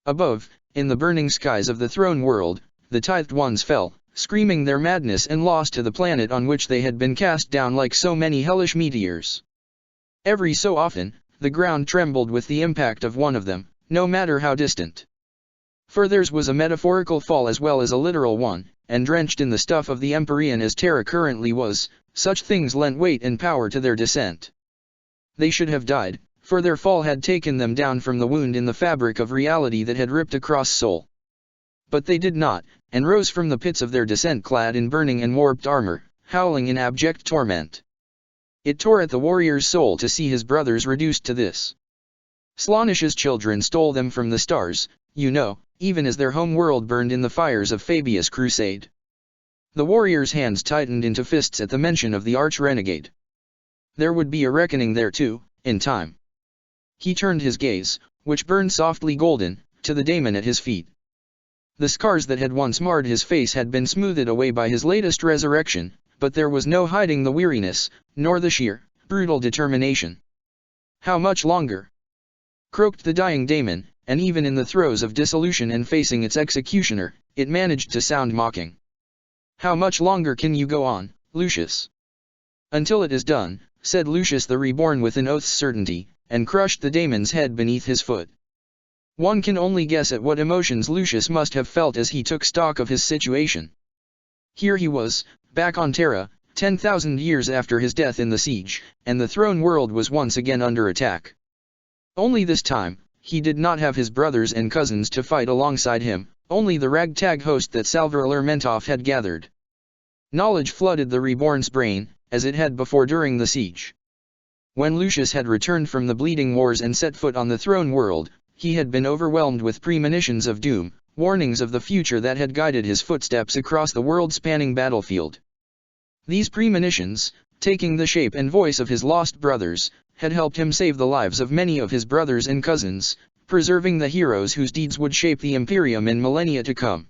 Above, in the burning skies of the throne world, the tithed ones fell, screaming their madness and loss to the planet on which they had been cast down like so many hellish meteors. Every so often, the ground trembled with the impact of one of them, no matter how distant. For theirs was a metaphorical fall as well as a literal one, and drenched in the stuff of the Empyrean as Terra currently was, such things lent weight and power to their descent. They should have died, for their fall had taken them down from the wound in the fabric of reality that had ripped across Sol. But they did not, and rose from the pits of their descent clad in burning and warped armor, howling in abject torment. It tore at the warrior's soul to see his brothers reduced to this. Slaaneash's children stole them from the stars, you know, even as their home world burned in the fires of Fabius' crusade. The warrior's hands tightened into fists at the mention of the arch-renegade. There would be a reckoning there too, in time. He turned his gaze, which burned softly golden, to the daemon at his feet. The scars that had once marred his face had been smoothed away by his latest resurrection, but there was no hiding the weariness, nor the sheer, brutal determination. How much longer? Croaked the dying daemon, and even in the throes of dissolution and facing its executioner, it managed to sound mocking. How much longer can you go on, Lucius? Until it is done, said Lucius the Reborn with an oath's certainty, and crushed the daemon's head beneath his foot. One can only guess at what emotions Lucius must have felt as he took stock of his situation. Here he was, back on Terra, 10,000 years after his death in the siege, and the throne world was once again under attack. Only this time, he did not have his brothers and cousins to fight alongside him, only the ragtag host that Salvar Lermentov had gathered. Knowledge flooded the Reborn's brain, as it had before during the siege. When Lucius had returned from the bleeding wars and set foot on the throne world, he had been overwhelmed with premonitions of doom, warnings of the future that had guided his footsteps across the world-spanning battlefield. These premonitions, taking the shape and voice of his lost brothers, had helped him save the lives of many of his brothers and cousins, preserving the heroes whose deeds would shape the Imperium in millennia to come.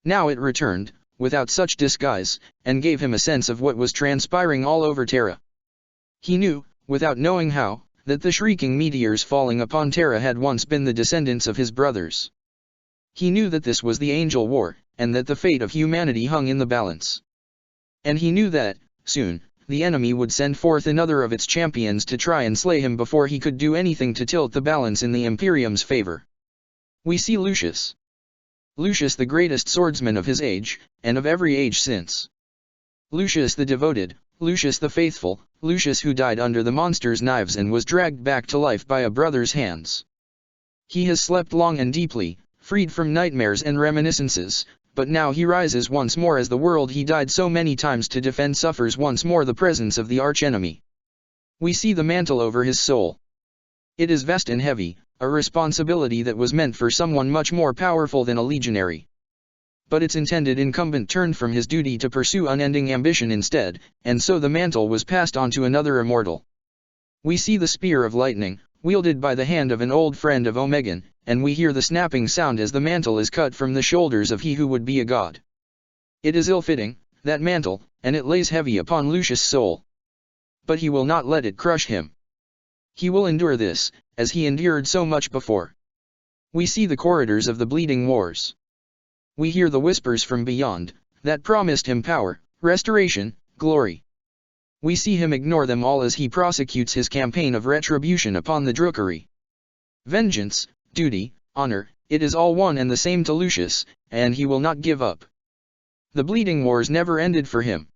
Now it returned, without such disguise, and gave him a sense of what was transpiring all over Terra. He knew, without knowing how, that the shrieking meteors falling upon Terra had once been the descendants of his brothers. He knew that this was the Angel War, and that the fate of humanity hung in the balance. And he knew that, soon, the enemy would send forth another of its champions to try and slay him before he could do anything to tilt the balance in the Imperium's favor. We see Lucius. Lucius the greatest swordsman of his age, and of every age since. Lucius the devoted, Lucius the faithful, Lucius who died under the monster's knives and was dragged back to life by a brother's hands. He has slept long and deeply, freed from nightmares and reminiscences, but now he rises once more as the world he died so many times to defend suffers once more the presence of the archenemy. We see the mantle over his soul. It is vast and heavy, a responsibility that was meant for someone much more powerful than a legionary. But its intended incumbent turned from his duty to pursue unending ambition instead, and so the mantle was passed on to another immortal. We see the spear of lightning, wielded by the hand of an old friend of Omegan, and we hear the snapping sound as the mantle is cut from the shoulders of he who would be a god. It is ill-fitting, that mantle, and it lays heavy upon Lucius' soul. But he will not let it crush him. He will endure this, as he endured so much before. We see the corridors of the bleeding wars. We hear the whispers from beyond, that promised him power, restoration, glory. We see him ignore them all as he prosecutes his campaign of retribution upon the Drukhari. Vengeance, duty, honor, it is all one and the same to Lucius, and he will not give up. The bleeding wars never ended for him.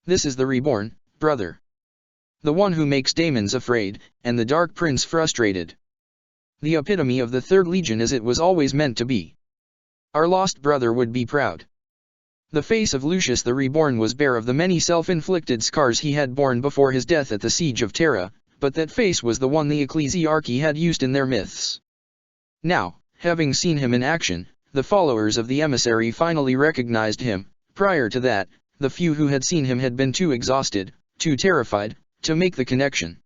This is the Reborn, brother. The one who makes daemons afraid, and the Dark Prince frustrated. The epitome of the Third Legion as it was always meant to be. Our lost brother would be proud. The face of Lucius the Reborn was bare of the many self-inflicted scars he had borne before his death at the siege of Terra, but that face was the one the ecclesiarchy had used in their myths. Now, having seen him in action, the followers of the emissary finally recognized him. Prior to that, the few who had seen him had been too exhausted, too terrified, to make the connection.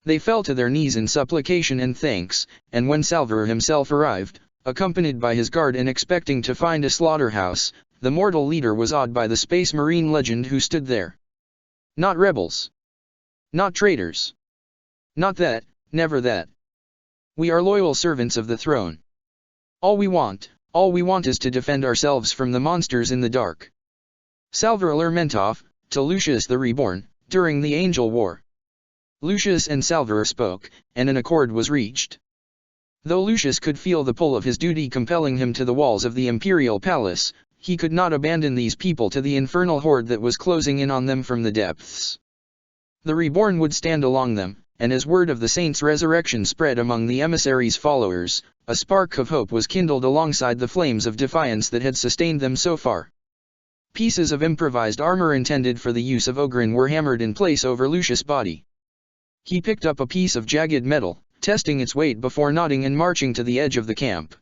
They fell to their knees in supplication and thanks, and when Salvar himself arrived, accompanied by his guard and expecting to find a slaughterhouse, the mortal leader was awed by the Space Marine legend who stood there. Not rebels. Not traitors. Not that, never that. We are loyal servants of the throne. All we want is to defend ourselves from the monsters in the dark. Salvar Lermentov, to Lucius the Reborn, during the Angel War. Lucius and Salvar spoke, and an accord was reached. Though Lucius could feel the pull of his duty compelling him to the walls of the imperial palace, he could not abandon these people to the infernal horde that was closing in on them from the depths. The Reborn would stand along them, and as word of the saint's resurrection spread among the emissary's followers, a spark of hope was kindled alongside the flames of defiance that had sustained them so far. Pieces of improvised armor intended for the use of Oghren were hammered in place over Lucius' body. He picked up a piece of jagged metal, testing its weight before nodding and marching to the edge of the camp.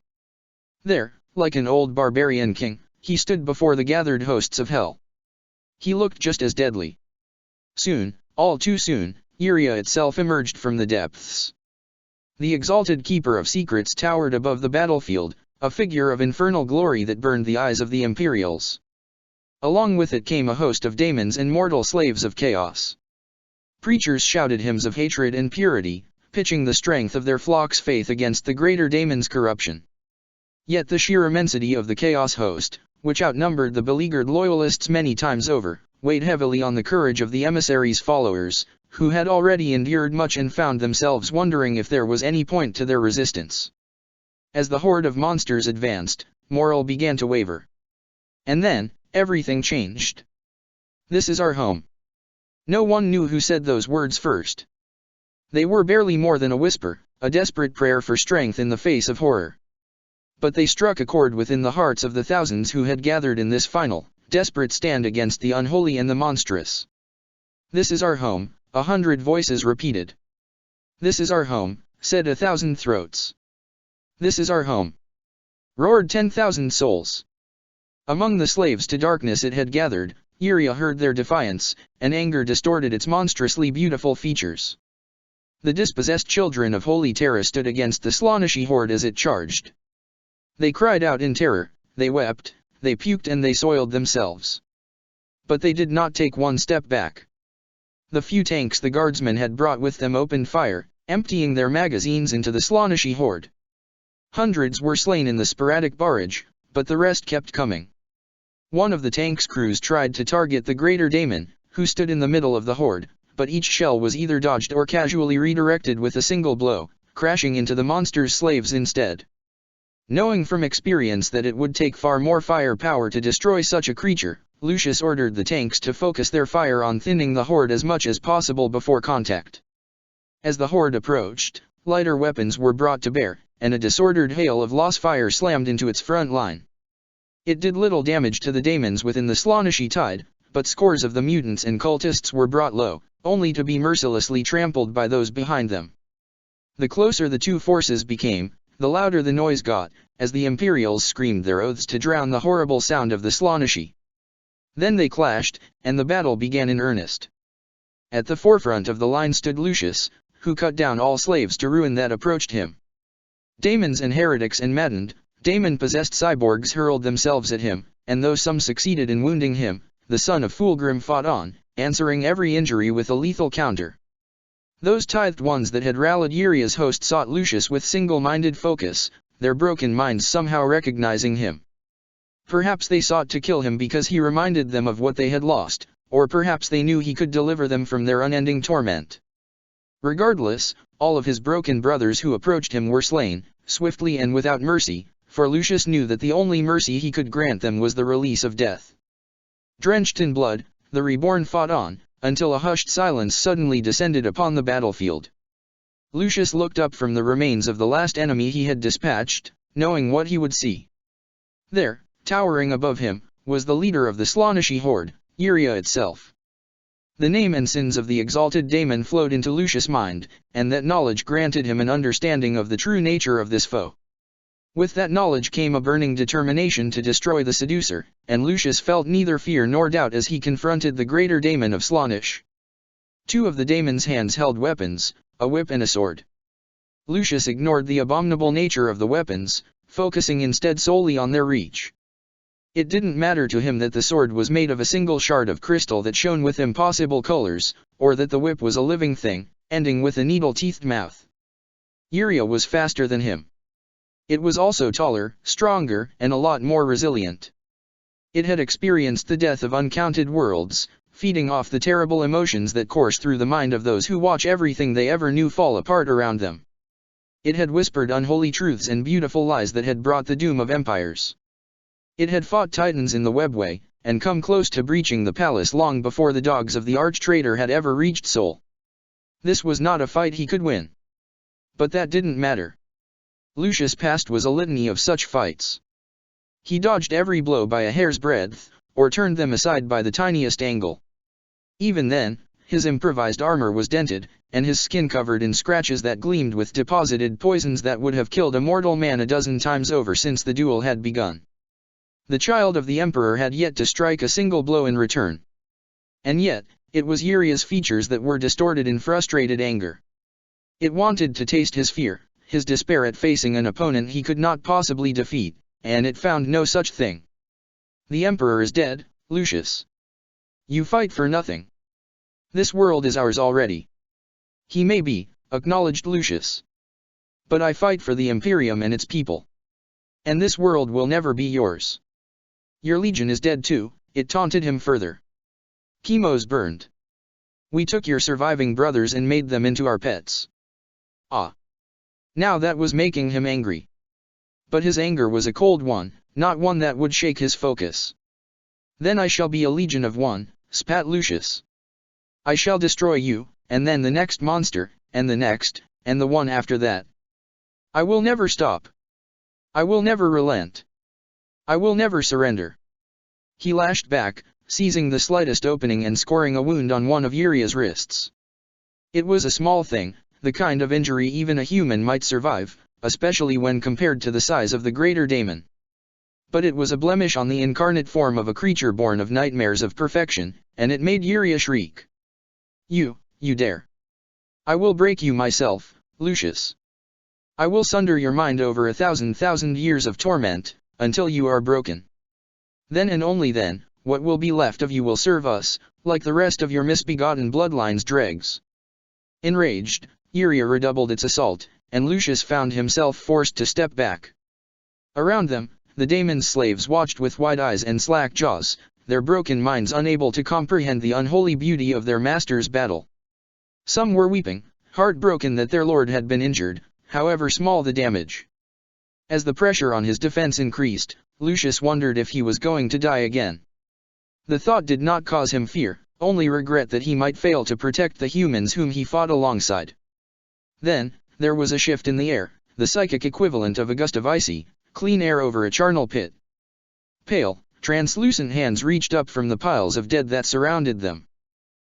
There, like an old barbarian king, he stood before the gathered hosts of hell. He looked just as deadly. Soon, all too soon, Iria itself emerged from the depths. The exalted keeper of secrets towered above the battlefield, a figure of infernal glory that burned the eyes of the Imperials. Along with it came a host of daemons and mortal slaves of chaos. Preachers shouted hymns of hatred and purity, pitching the strength of their flock's faith against the greater daemon's corruption. Yet the sheer immensity of the chaos host, which outnumbered the beleaguered loyalists many times over, weighed heavily on the courage of the emissaries' followers, who had already endured much and found themselves wondering if there was any point to their resistance. As the horde of monsters advanced, morale began to waver. And then, everything changed. "This is our home." No one knew who said those words first. They were barely more than a whisper, a desperate prayer for strength in the face of horror. But they struck a chord within the hearts of the thousands who had gathered in this final, desperate stand against the unholy and the monstrous. "This is our home," 100 voices repeated. "This is our home," said 1,000 throats. "This is our home," roared 10,000 souls. Among the slaves to darkness it had gathered, Iria heard their defiance, and anger distorted its monstrously beautiful features. The dispossessed children of Holy Terra stood against the Slaaneshi horde as it charged. They cried out in terror, they wept, they puked and they soiled themselves. But they did not take one step back. The few tanks the guardsmen had brought with them opened fire, emptying their magazines into the Slaaneshi horde. Hundreds were slain in the sporadic barrage, but the rest kept coming. One of the tank's crews tried to target the greater daemon, who stood in the middle of the horde, but each shell was either dodged or casually redirected with a single blow, crashing into the monster's slaves instead. Knowing from experience that it would take far more firepower to destroy such a creature, Lucius ordered the tanks to focus their fire on thinning the horde as much as possible before contact. As the horde approached, lighter weapons were brought to bear, and a disordered hail of lost fire slammed into its front line. It did little damage to the daemons within the Slaaneshi tide, but scores of the mutants and cultists were brought low, only to be mercilessly trampled by those behind them. The closer the two forces became, the louder the noise got, as the Imperials screamed their oaths to drown the horrible sound of the Slaaneshi. Then they clashed, and the battle began in earnest. At the forefront of the line stood Lucius, who cut down all slaves to ruin that approached him. Daemons and heretics and maddened, daemon-possessed cyborgs hurled themselves at him, and though some succeeded in wounding him, the son of Fulgrim fought on, answering every injury with a lethal counter. Those tithed ones that had rallied Iria's host sought Lucius with single-minded focus, their broken minds somehow recognizing him. Perhaps they sought to kill him because he reminded them of what they had lost, or perhaps they knew he could deliver them from their unending torment. Regardless, all of his broken brothers who approached him were slain, swiftly and without mercy, for Lucius knew that the only mercy he could grant them was the release of death. Drenched in blood, the reborn fought on, until a hushed silence suddenly descended upon the battlefield. Lucius looked up from the remains of the last enemy he had dispatched, knowing what he would see. There, towering above him, was the leader of the Slaaneshi horde, Iria itself. The name and sins of the exalted daemon flowed into Lucius' mind, and that knowledge granted him an understanding of the true nature of this foe. With that knowledge came a burning determination to destroy the seducer, and Lucius felt neither fear nor doubt as he confronted the greater daemon of Slaanesh. Two of the daemon's hands held weapons, a whip and a sword. Lucius ignored the abominable nature of the weapons, focusing instead solely on their reach. It didn't matter to him that the sword was made of a single shard of crystal that shone with impossible colors, or that the whip was a living thing, ending with a needle-teethed mouth. Iria was faster than him. It was also taller, stronger, and a lot more resilient. It had experienced the death of uncounted worlds, feeding off the terrible emotions that course through the mind of those who watch everything they ever knew fall apart around them. It had whispered unholy truths and beautiful lies that had brought the doom of empires. It had fought titans in the webway, and come close to breaching the palace long before the dogs of the arch-traitor had ever reached Sol. This was not a fight he could win. But that didn't matter. Lucius' past was a litany of such fights. He dodged every blow by a hair's breadth, or turned them aside by the tiniest angle. Even then, his improvised armor was dented, and his skin covered in scratches that gleamed with deposited poisons that would have killed a mortal man a dozen times over since the duel had begun. The child of the Emperor had yet to strike a single blow in return. And yet, it was Yuria's features that were distorted in frustrated anger. It wanted to taste his fear, his despair at facing an opponent he could not possibly defeat, and it found no such thing. The Emperor is dead, Lucius. You fight for nothing. This world is ours already. He may be, acknowledged Lucius. But I fight for the Imperium and its people. And this world will never be yours. Your legion is dead too, it taunted him further. Chemos burned. We took your surviving brothers and made them into our pets. Ah. Now that was making him angry. But his anger was a cold one, not one that would shake his focus. Then I shall be a legion of one, spat Lucius. I shall destroy you, and then the next monster, and the next, and the one after that. I will never stop. I will never relent. I will never surrender. He lashed back, seizing the slightest opening and scoring a wound on one of Yuria's wrists. It was a small thing, the kind of injury even a human might survive, especially when compared to the size of the greater daemon. But it was a blemish on the incarnate form of a creature born of nightmares of perfection, and it made Yuria shriek. You dare. I will break you myself, Lucius. I will sunder your mind over 1,000 years of torment, until you are broken. Then and only then, what will be left of you will serve us, like the rest of your misbegotten bloodline's dregs. Enraged, Yuria redoubled its assault, and Lucius found himself forced to step back. Around them, the daemon's slaves watched with wide eyes and slack jaws, their broken minds unable to comprehend the unholy beauty of their master's battle. Some were weeping, heartbroken that their lord had been injured, however small the damage. As the pressure on his defense increased, Lucius wondered if he was going to die again. The thought did not cause him fear, only regret that he might fail to protect the humans whom he fought alongside. Then, there was a shift in the air, the psychic equivalent of a gust of icy, clean air over a charnel pit. Pale, translucent hands reached up from the piles of dead that surrounded them.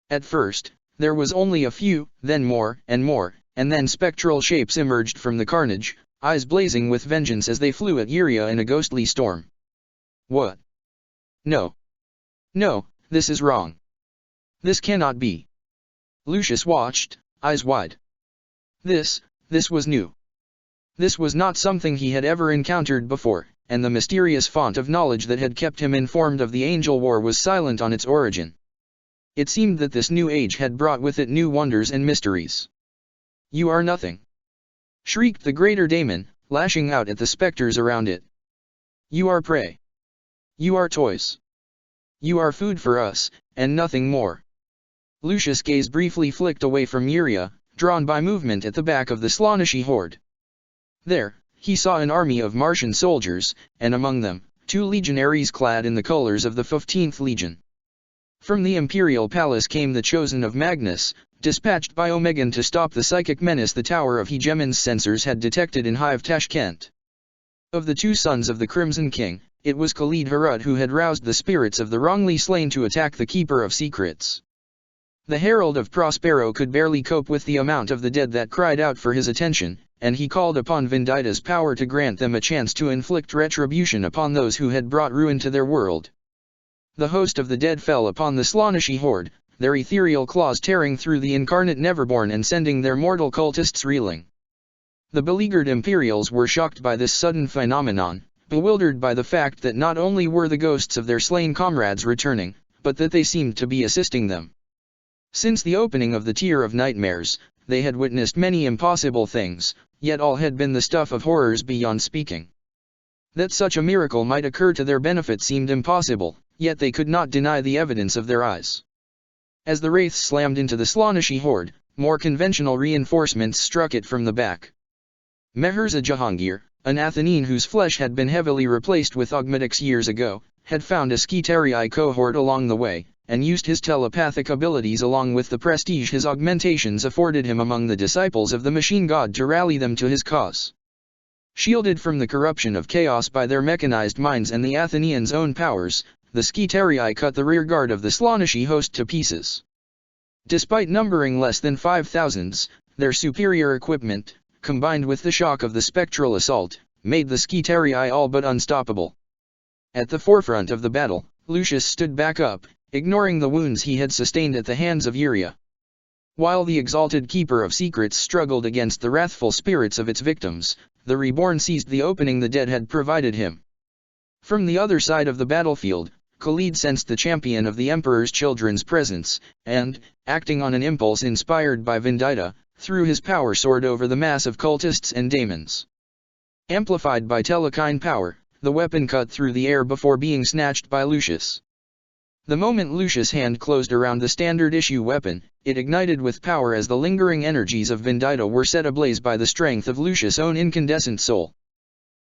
At first, there was only a few, then more, and then spectral shapes emerged from the carnage, eyes blazing with vengeance as they flew at Yuria in a ghostly storm. What? No. No, this is wrong. This cannot be. Lucius watched, eyes wide. This was new. This was not something he had ever encountered before, and the mysterious font of knowledge that had kept him informed of the Angel War was silent on its origin. It seemed that this new age had brought with it new wonders and mysteries. You are nothing, shrieked the greater daemon, lashing out at the specters around it. You are prey. You are toys. You are food for us, and nothing more. Lucius' gaze briefly flicked away from Yuria, drawn by movement at the back of the Slaaneshi horde. There, he saw an army of Martian soldiers, and among them, 2 legionaries clad in the colors of the 15th Legion. From the Imperial Palace came the chosen of Magnus, dispatched by Omegan to stop the psychic menace the Tower of Hegemon's sensors had detected in Hive Tashkent. Of the 2 sons of the Crimson King, it was Khalid Harut who had roused the spirits of the wrongly slain to attack the Keeper of Secrets. The Herald of Prospero could barely cope with the amount of the dead that cried out for his attention, and he called upon Vendita's power to grant them a chance to inflict retribution upon those who had brought ruin to their world. The host of the dead fell upon the Slaaneshi horde, their ethereal claws tearing through the incarnate Neverborn and sending their mortal cultists reeling. The beleaguered Imperials were shocked by this sudden phenomenon, bewildered by the fact that not only were the ghosts of their slain comrades returning, but that they seemed to be assisting them. Since the opening of the Tier of Nightmares, they had witnessed many impossible things, yet all had been the stuff of horrors beyond speaking. That such a miracle might occur to their benefit seemed impossible, yet they could not deny the evidence of their eyes. As the wraiths slammed into the Slaaneshi horde, more conventional reinforcements struck it from the back. Meherza Jahangir, an Athenian whose flesh had been heavily replaced with augmetics years ago, had found a Skitarii cohort along the way, and used his telepathic abilities along with the prestige his augmentations afforded him among the disciples of the machine god to rally them to his cause. Shielded from the corruption of chaos by their mechanized minds and the Athenians' own powers, the Skitarii cut the rear guard of the Slaaneshi host to pieces. Despite numbering less than 5,000, their superior equipment, combined with the shock of the spectral assault, made the Skitarii all but unstoppable. At the forefront of the battle, Lucius stood back up, ignoring the wounds he had sustained at the hands of Iria. While the exalted Keeper of Secrets struggled against the wrathful spirits of its victims, the Reborn seized the opening the dead had provided him. From the other side of the battlefield, Khalid sensed the champion of the Emperor's children's presence, and, acting on an impulse inspired by Vendita, threw his power sword over the mass of cultists and daemons. Amplified by telekine power, the weapon cut through the air before being snatched by Lucius. The moment Lucius' hand closed around the standard-issue weapon, it ignited with power as the lingering energies of Vendita were set ablaze by the strength of Lucius' own incandescent soul.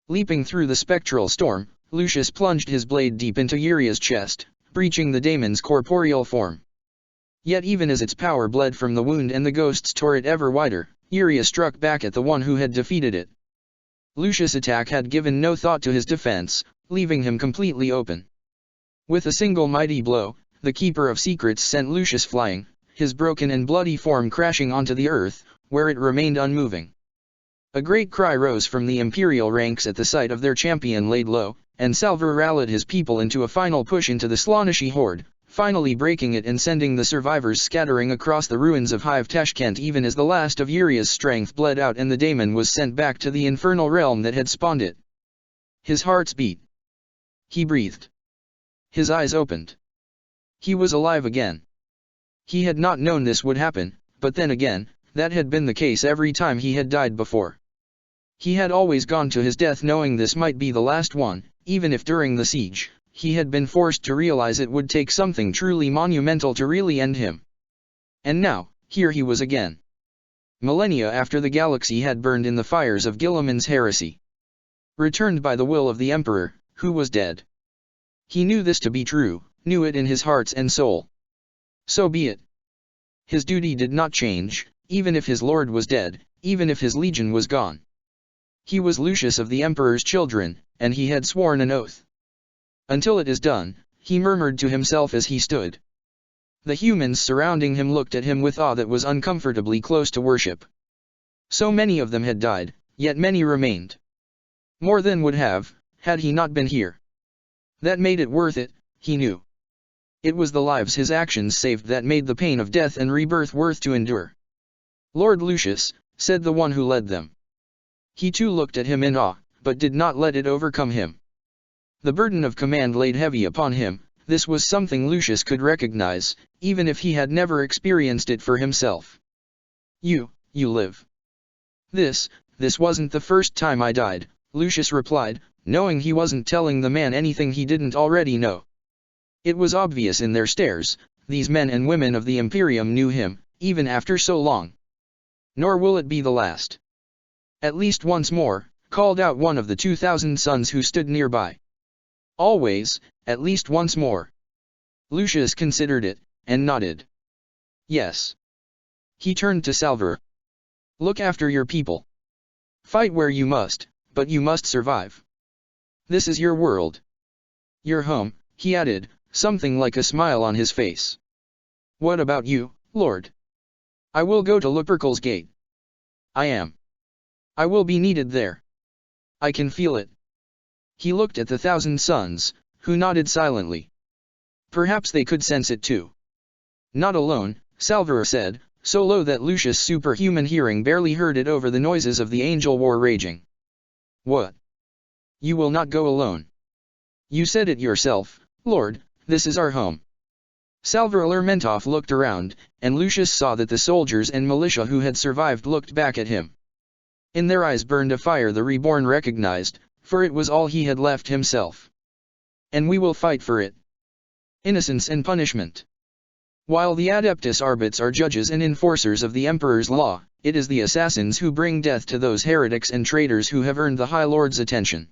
Leaping through the spectral storm, Lucius plunged his blade deep into Uria's chest, breaching the daemon's corporeal form. Yet even as its power bled from the wound and the ghosts tore it ever wider, Iria struck back at the one who had defeated it. Lucius' attack had given no thought to his defense, leaving him completely open. With a single mighty blow, the Keeper of Secrets sent Lucius flying, his broken and bloody form crashing onto the earth, where it remained unmoving. A great cry rose from the imperial ranks at the sight of their champion laid low, and Salver rallied his people into a final push into the Slaaneshi horde, finally breaking it and sending the survivors scattering across the ruins of Hive Tashkent even as the last of Uria's strength bled out and the daemon was sent back to the infernal realm that had spawned it. His heart beat. He breathed. His eyes opened. He was alive again. He had not known this would happen, but then again, that had been the case every time he had died before. He had always gone to his death knowing this might be the last one, even if during the siege, he had been forced to realize it would take something truly monumental to really end him. And now, here he was again. Millennia after the galaxy had burned in the fires of Guilliman's heresy. Returned by the will of the Emperor, who was dead. He knew this to be true, knew it in his heart and soul. So be it. His duty did not change, even if his lord was dead, even if his legion was gone. He was Lucius of the Emperor's children, and he had sworn an oath. Until it is done, he murmured to himself as he stood. The humans surrounding him looked at him with awe that was uncomfortably close to worship. So many of them had died, yet many remained. More than would have, had he not been here. That made it worth it, he knew. It was the lives his actions saved that made the pain of death and rebirth worth to endure. Lord Lucius, said the one who led them. He too looked at him in awe, but did not let it overcome him. The burden of command laid heavy upon him. This was something Lucius could recognize, even if he had never experienced it for himself. You live. This wasn't the first time I died, Lucius replied, knowing he wasn't telling the man anything he didn't already know. It was obvious in their stares, these men and women of the Imperium knew him, even after so long. Nor will it be the last. At least once more, called out one of the 2,000 sons who stood nearby. Always, at least once more. Lucius considered it, and nodded. Yes. He turned to Salver. Look after your people. Fight where you must, but you must survive. This is your world. Your home, he added, something like a smile on his face. What about you, Lord? I will go to Lupercal's gate. I will be needed there. I can feel it. He looked at the 1,000 sons, who nodded silently. Perhaps they could sense it too. Not alone, Salvera said, so low that Lucius' superhuman hearing barely heard it over the noises of the angel war raging. What? You will not go alone. You said it yourself, Lord, this is our home. Salvera Lermontov looked around, and Lucius saw that the soldiers and militia who had survived looked back at him. In their eyes burned a fire the Reborn recognized, for it was all he had left himself. And we will fight for it. Innocence and punishment. While the Adeptus Arbits are judges and enforcers of the Emperor's law, it is the assassins who bring death to those heretics and traitors who have earned the High Lord's attention.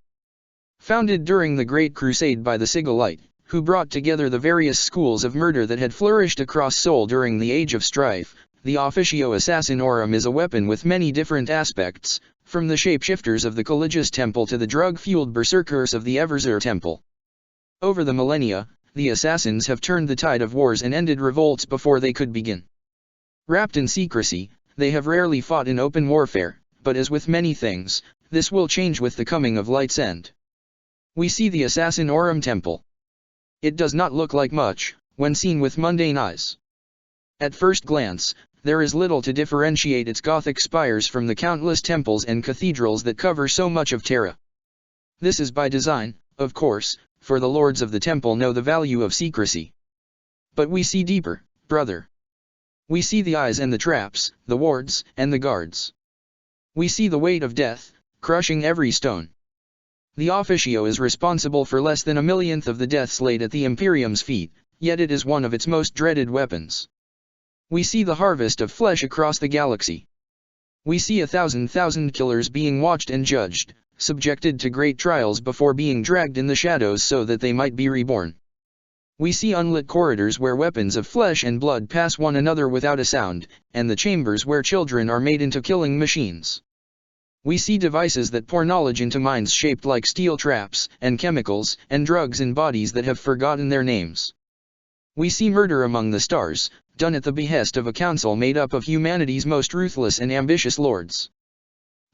Founded during the Great Crusade by the Sigillite, who brought together the various schools of murder that had flourished across Sol during the Age of Strife, the Officio Assassinorum is a weapon with many different aspects, from the shapeshifters of the Collegius Temple to the drug-fueled berserkers of the Everzur Temple. Over the millennia, the assassins have turned the tide of wars and ended revolts before they could begin. Wrapped in secrecy, they have rarely fought in open warfare, but as with many things, this will change with the coming of light's end. We see the Assassinorum Temple. It does not look like much, when seen with mundane eyes. At first glance, there is little to differentiate its Gothic spires from the countless temples and cathedrals that cover so much of Terra. This is by design, of course, for the lords of the temple know the value of secrecy. But we see deeper, brother. We see the eyes and the traps, the wards, and the guards. We see the weight of death, crushing every stone. The officio is responsible for less than 1/millionth of the deaths laid at the Imperium's feet, yet it is one of its most dreaded weapons. We see the harvest of flesh across the galaxy. We see 1,000 killers being watched and judged, subjected to great trials before being dragged in the shadows so that they might be reborn. We see unlit corridors where weapons of flesh and blood pass one another without a sound, and the chambers where children are made into killing machines. We see devices that pour knowledge into minds shaped like steel traps, and chemicals and drugs in bodies that have forgotten their names. We see murder among the stars, done at the behest of a council made up of humanity's most ruthless and ambitious lords.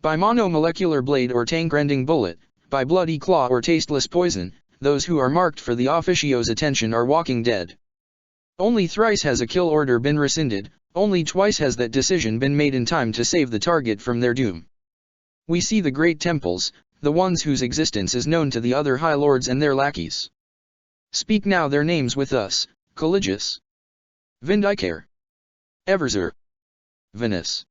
By monomolecular blade or tank-rending bullet, by bloody claw or tasteless poison, those who are marked for the officio's attention are walking dead. Only thrice has a kill order been rescinded, only twice has that decision been made in time to save the target from their doom. We see the great temples, the ones whose existence is known to the other high lords and their lackeys. Speak now their names with us: Collegius, Vindicare, Everzer, Venus.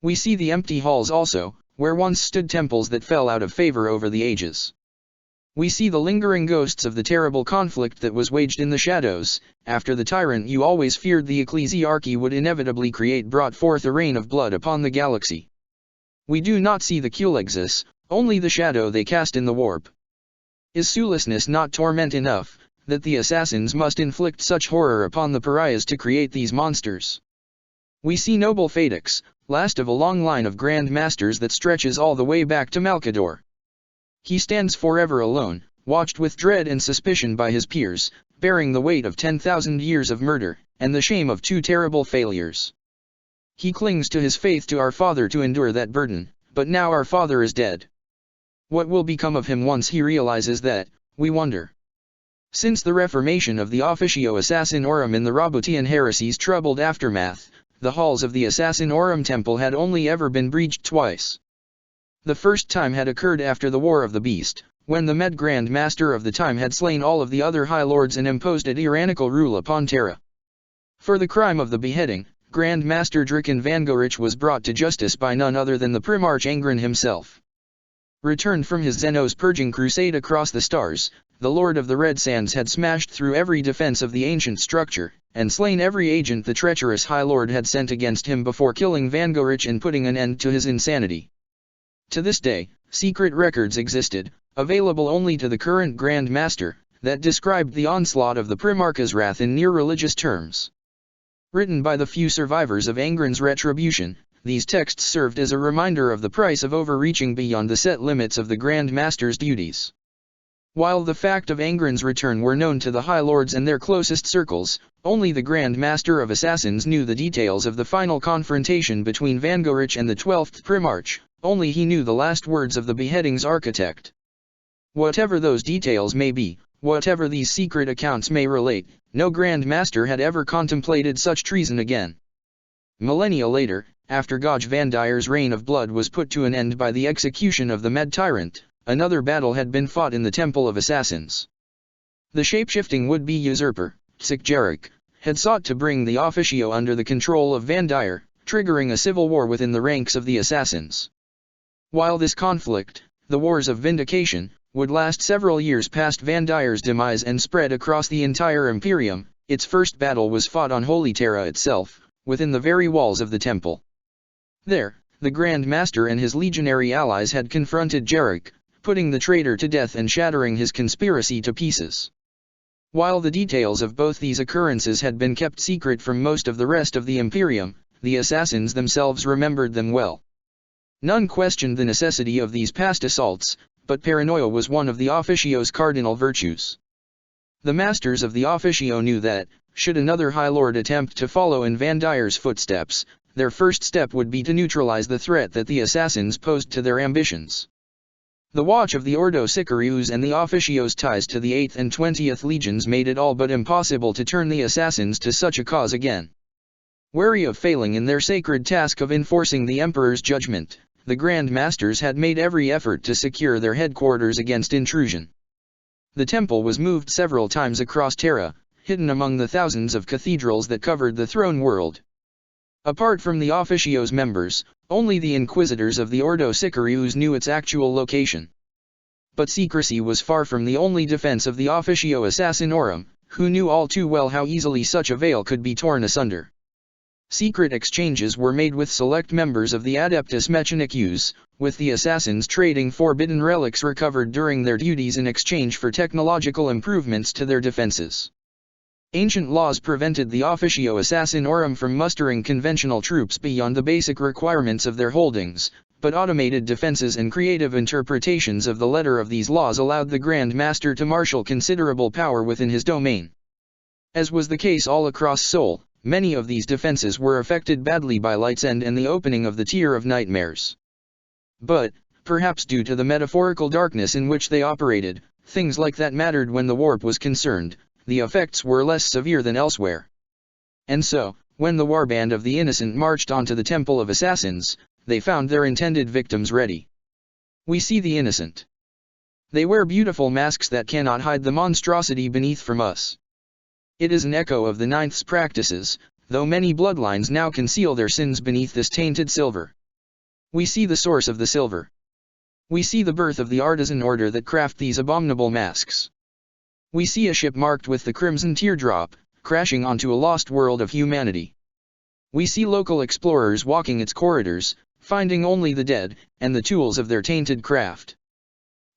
We see the empty halls also, where once stood temples that fell out of favor over the ages. We see the lingering ghosts of the terrible conflict that was waged in the shadows, after the tyrant you always feared the ecclesiarchy would inevitably create brought forth a rain of blood upon the galaxy. We do not see the Culexus, only the shadow they cast in the warp. Is soullessness not torment enough, that the assassins must inflict such horror upon the pariahs to create these monsters? We see noble Fadex, last of a long line of Grand Masters that stretches all the way back to Malcador. He stands forever alone, watched with dread and suspicion by his peers, bearing the weight of 10,000 years of murder, and the shame of 2 terrible failures. He clings to his faith to our father to endure that burden, but now our father is dead. What will become of him once he realizes that, we wonder? Since the reformation of the Officio Assassinorum in the Roboutian Heresy's troubled aftermath, the halls of the Assassinorum Temple had only ever been breached twice. The first time had occurred after the War of the Beast, when the Med Grand Master of the time had slain all of the other High Lords and imposed a tyrannical rule upon Terra. For the crime of the beheading, Grand Master Draken Vangorich was brought to justice by none other than the Primarch Angren himself. Returned from his Xenos purging crusade across the stars, the Lord of the Red Sands had smashed through every defense of the ancient structure, and slain every agent the treacherous High Lord had sent against him before killing Vangorich and putting an end to his insanity. To this day, secret records existed, available only to the current Grand Master, that described the onslaught of the Primarch's wrath in near religious terms. Written by the few survivors of Angren's retribution, these texts served as a reminder of the price of overreaching beyond the set limits of the Grand Master's duties. While the fact of Angren's return were known to the High Lords and their closest circles, only the Grand Master of Assassins knew the details of the final confrontation between Vangorich and the 12th Primarch, only he knew the last words of the beheading's architect. Whatever those details may be, whatever these secret accounts may relate, no Grand Master had ever contemplated such treason again. Millennia later, after Goj Vandire's reign of blood was put to an end by the execution of the Med Tyrant, another battle had been fought in the Temple of Assassins. The shapeshifting would-be usurper, Tsikjarik, had sought to bring the Officio under the control of Vandire, triggering a civil war within the ranks of the Assassins. While this conflict, the Wars of Vindication, would last several years past Vandire's demise and spread across the entire Imperium, its first battle was fought on Holy Terra itself, within the very walls of the temple. There, the Grand Master and his legionary allies had confronted Jarek, putting the traitor to death and shattering his conspiracy to pieces. While the details of both these occurrences had been kept secret from most of the rest of the Imperium, the assassins themselves remembered them well. None questioned the necessity of these past assaults, but paranoia was one of the Officio's cardinal virtues. The masters of the Officio knew that, should another High Lord attempt to follow in Van Dyer's footsteps, their first step would be to neutralize the threat that the assassins posed to their ambitions. The watch of the Ordo Sicarius and the Officio's ties to the 8th and 20th Legions made it all but impossible to turn the assassins to such a cause again. Wary of failing in their sacred task of enforcing the Emperor's judgment, the Grand Masters had made every effort to secure their headquarters against intrusion. The temple was moved several times across Terra, hidden among the thousands of cathedrals that covered the throne world. Apart from the Officio's members, only the inquisitors of the Ordo Sicarius knew its actual location. But secrecy was far from the only defense of the Officio Assassinorum, who knew all too well how easily such a veil could be torn asunder. Secret exchanges were made with select members of the Adeptus Mechanicus, with the assassins trading forbidden relics recovered during their duties in exchange for technological improvements to their defenses. Ancient laws prevented the Officio Assassinorum from mustering conventional troops beyond the basic requirements of their holdings, but automated defenses and creative interpretations of the letter of these laws allowed the Grand Master to marshal considerable power within his domain. As was the case all across Sol, many of these defenses were affected badly by Light's End and the opening of the Tier of Nightmares. But, perhaps due to the metaphorical darkness in which they operated, things like that mattered when the warp was concerned. The effects were less severe than elsewhere. And so, when the warband of the Innocent marched onto the Temple of Assassins, they found their intended victims ready. We see the Innocent. They wear beautiful masks that cannot hide the monstrosity beneath from us. It is an echo of the Ninth's practices, though many bloodlines now conceal their sins beneath this tainted silver. We see the source of the silver. We see the birth of the artisan order that craft these abominable masks. We see a ship marked with the Crimson Teardrop, crashing onto a lost world of humanity. We see local explorers walking its corridors, finding only the dead, and the tools of their tainted craft.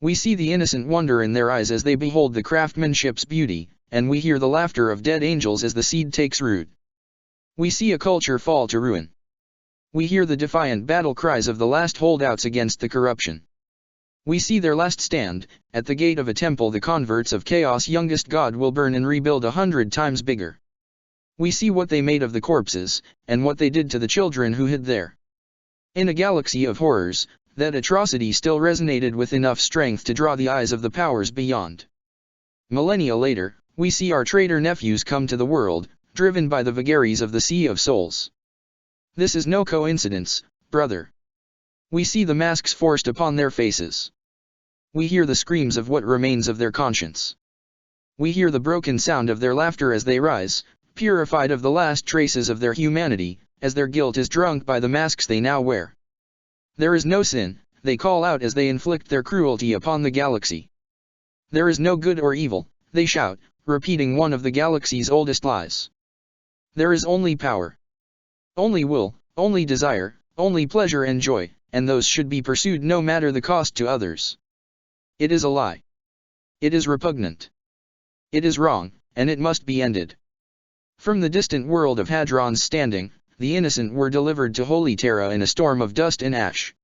We see the innocent wonder in their eyes as they behold the craftsmanship's beauty, and we hear the laughter of dead angels as the seed takes root. We see a culture fall to ruin. We hear the defiant battle cries of the last holdouts against the corruption. We see their last stand. At the gate of a temple the converts of Chaos' youngest god will burn and rebuild 100 times bigger. We see what they made of the corpses, and what they did to the children who hid there. In a galaxy of horrors, that atrocity still resonated with enough strength to draw the eyes of the powers beyond. Millennia later, we see our traitor nephews come to the world, driven by the vagaries of the Sea of Souls. This is no coincidence, brother. We see the masks forced upon their faces. We hear the screams of what remains of their conscience. We hear the broken sound of their laughter as they rise, purified of the last traces of their humanity, as their guilt is drunk by the masks they now wear. There is no sin, they call out as they inflict their cruelty upon the galaxy. There is no good or evil, they shout, repeating one of the galaxy's oldest lies. There is only power. Only will, only desire, only pleasure and joy, and those should be pursued no matter the cost to others. It is a lie. It is repugnant. It is wrong, and it must be ended. From the distant world of Hadron's standing, the innocent were delivered to Holy Terra in a storm of dust and ash.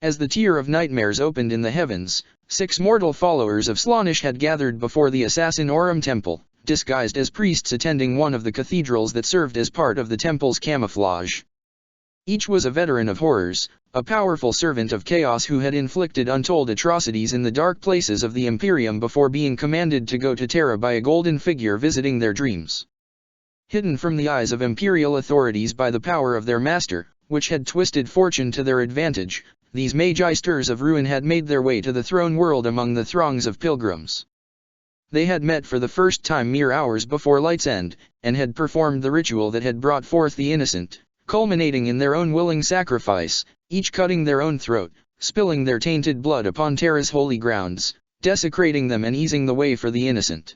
As the Tier of Nightmares opened in the heavens, 6 mortal followers of Slaanesh had gathered before the Assassinorum Temple, disguised as priests attending one of the cathedrals that served as part of the temple's camouflage. Each was a veteran of horrors, a powerful servant of chaos who had inflicted untold atrocities in the dark places of the Imperium before being commanded to go to Terra by a golden figure visiting their dreams. Hidden from the eyes of imperial authorities by the power of their master, which had twisted fortune to their advantage, these Magi-sters of ruin had made their way to the throne world among the throngs of pilgrims. They had met for the first time mere hours before Light's End, and had performed the ritual that had brought forth the innocent, culminating in their own willing sacrifice, each cutting their own throat, spilling their tainted blood upon Terra's holy grounds, desecrating them and easing the way for the innocent.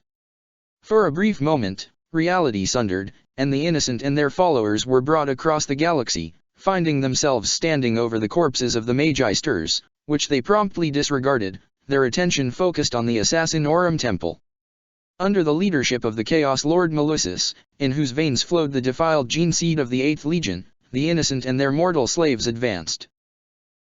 For a brief moment, reality sundered, and the innocent and their followers were brought across the galaxy, finding themselves standing over the corpses of the Magi-sters, which they promptly disregarded, their attention focused on the Assassinorum Temple. Under the leadership of the Chaos Lord Melusis, in whose veins flowed the defiled gene seed of the 8th Legion, the innocent and their mortal slaves advanced.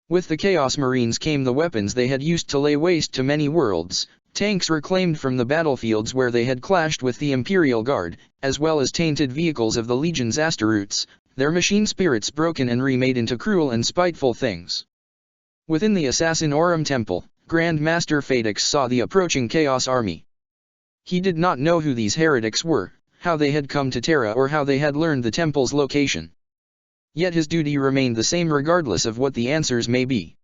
With the Chaos Marines came the weapons they had used to lay waste to many worlds, Tanks reclaimed from the battlefields where they had clashed with the Imperial Guard, as well as tainted vehicles of the Legion's Asteroutes, their machine spirits broken and remade into cruel and spiteful things. Within the Assassinorum Temple, Grand Master Phaedix saw the approaching Chaos Army. He did not know who these heretics were, how they had come to Terra or how they had learned the temple's location. Yet his duty remained the same regardless of what the answers may be.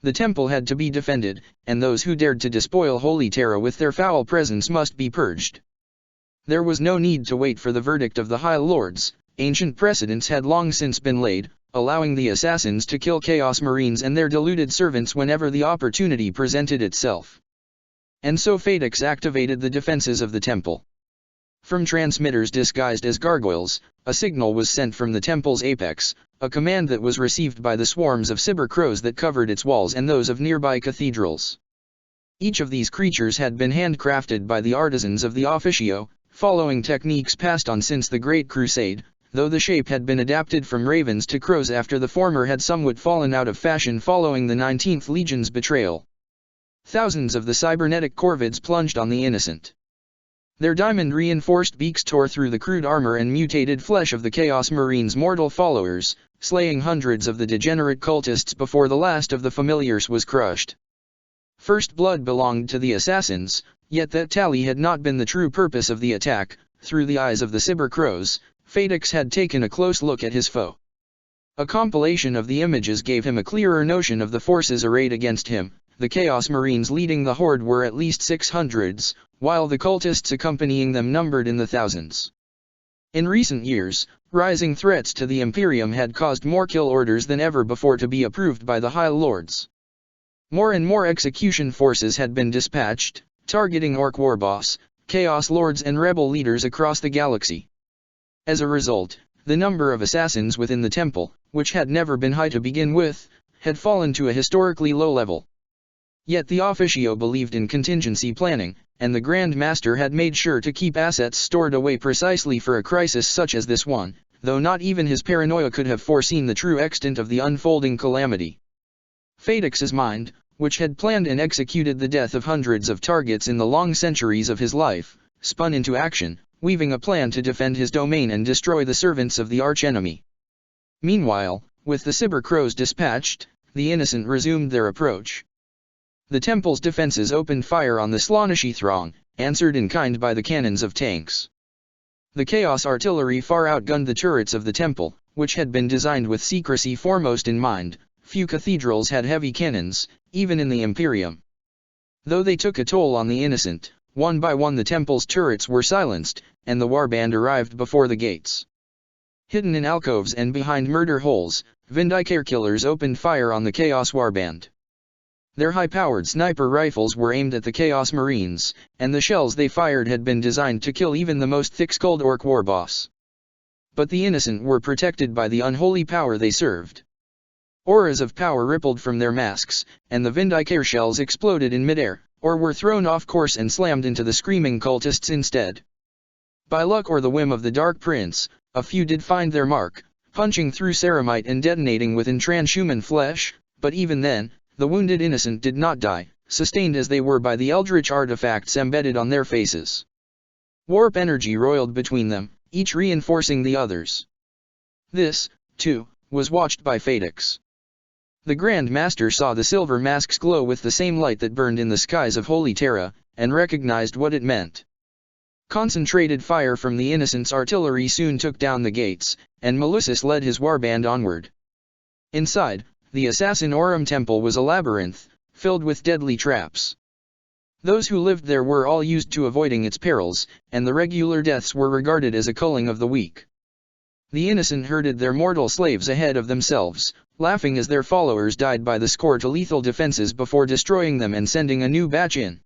The temple had to be defended, and those who dared to despoil Holy Terra with their foul presence must be purged. There was no need to wait for the verdict of the High Lords. Ancient precedents had long since been laid, allowing the assassins to kill Chaos Marines and their deluded servants whenever the opportunity presented itself. And so Phaedix activated the defenses of the temple. From transmitters disguised as gargoyles, a signal was sent from the temple's apex, a command that was received by the swarms of cyber crows that covered its walls and those of nearby cathedrals. Each of these creatures had been handcrafted by the artisans of the officio, following techniques passed on since the Great Crusade, though the shape had been adapted from ravens to crows after the former had somewhat fallen out of fashion following the 19th Legion's betrayal. Thousands of the cybernetic corvids plunged on the innocent. Their diamond-reinforced beaks tore through the crude armor and mutated flesh of the Chaos Marines' mortal followers, slaying hundreds of the degenerate cultists before the last of the familiars was crushed. First blood belonged to the assassins, yet that tally had not been the true purpose of the attack. Through the eyes of the Cyber Crows, Phaedix had taken a close look at his foe. A compilation of the images gave him a clearer notion of the forces arrayed against him. The Chaos Marines leading the horde were at least 600s, while the cultists accompanying them numbered in the thousands. In recent years, rising threats to the Imperium had caused more kill orders than ever before to be approved by the High Lords. More and more execution forces had been dispatched, targeting Orc Warboss, Chaos Lords and rebel leaders across the galaxy. As a result, the number of assassins within the temple, which had never been high to begin with, had fallen to a historically low level. Yet the officio believed in contingency planning, and the Grand Master had made sure to keep assets stored away precisely for a crisis such as this one, though not even his paranoia could have foreseen the true extent of the unfolding calamity. Phaedix's mind, which had planned and executed the death of hundreds of targets in the long centuries of his life, spun into action, weaving a plan to defend his domain and destroy the servants of the archenemy. Meanwhile, with the Cyber Crows dispatched, the innocent resumed their approach. The temple's defenses opened fire on the Slaaneshi throng, answered in kind by the cannons of tanks. The Chaos artillery far outgunned the turrets of the temple, which had been designed with secrecy foremost in mind. Few cathedrals had heavy cannons, even in the Imperium. Though they took a toll on the innocent, one by one the temple's turrets were silenced, and the warband arrived before the gates. Hidden in alcoves and behind murder holes, Vindicare killers opened fire on the Chaos warband. Their high-powered sniper rifles were aimed at the Chaos Marines, and the shells they fired had been designed to kill even the most thick-skulled Orc Warboss. But the innocent were protected by the unholy power they served. Auras of power rippled from their masks, and the Vindicare shells exploded in midair, or were thrown off course and slammed into the screaming cultists instead. By luck or the whim of the Dark Prince, a few did find their mark, punching through ceramite and detonating within transhuman flesh, but even then, the wounded innocent did not die, sustained as they were by the eldritch artifacts embedded on their faces. Warp energy roiled between them, each reinforcing the others. This, too, was watched by Phaedix. The Grand Master saw the silver masks glow with the same light that burned in the skies of Holy Terra, and recognized what it meant. Concentrated fire from the innocents' artillery soon took down the gates, and Melusis led his warband onward. Inside, the Assassinorum Temple was a labyrinth, filled with deadly traps. Those who lived there were all used to avoiding its perils, and the regular deaths were regarded as a culling of the weak. The innocent herded their mortal slaves ahead of themselves, laughing as their followers died by the score to lethal defenses before destroying them and sending a new batch in.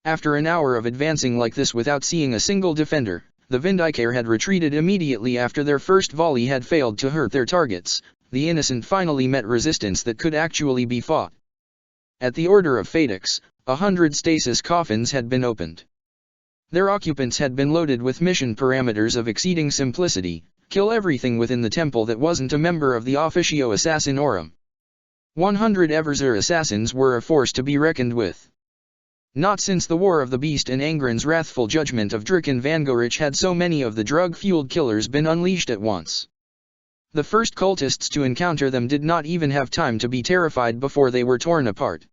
After an hour of advancing like this without seeing a single defender, the Vindicare had retreated immediately after their first volley had failed to hurt their targets. The innocent finally met resistance that could actually be fought. At the order of Phaedix, 100 stasis coffins had been opened. Their occupants had been loaded with mission parameters of exceeding simplicity: kill everything within the temple that wasn't a member of the Officio Assassinorum. 100 Everzer assassins were a force to be reckoned with. Not since the War of the Beast and Angren's wrathful judgment of Drikan Vangorich had so many of the drug-fueled killers been unleashed at once. The first cultists to encounter them did not even have time to be terrified before they were torn apart.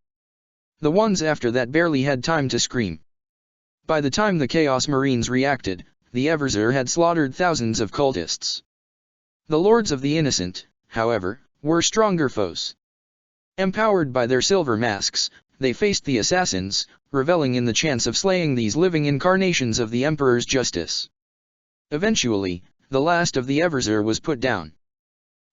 The ones after that barely had time to scream. By the time the Chaos Marines reacted, the Everzer had slaughtered thousands of cultists. The Lords of the Innocent, however, were stronger foes. Empowered by their silver masks, they faced the assassins, reveling in the chance of slaying these living incarnations of the Emperor's justice. Eventually, the last of the Everzer was put down.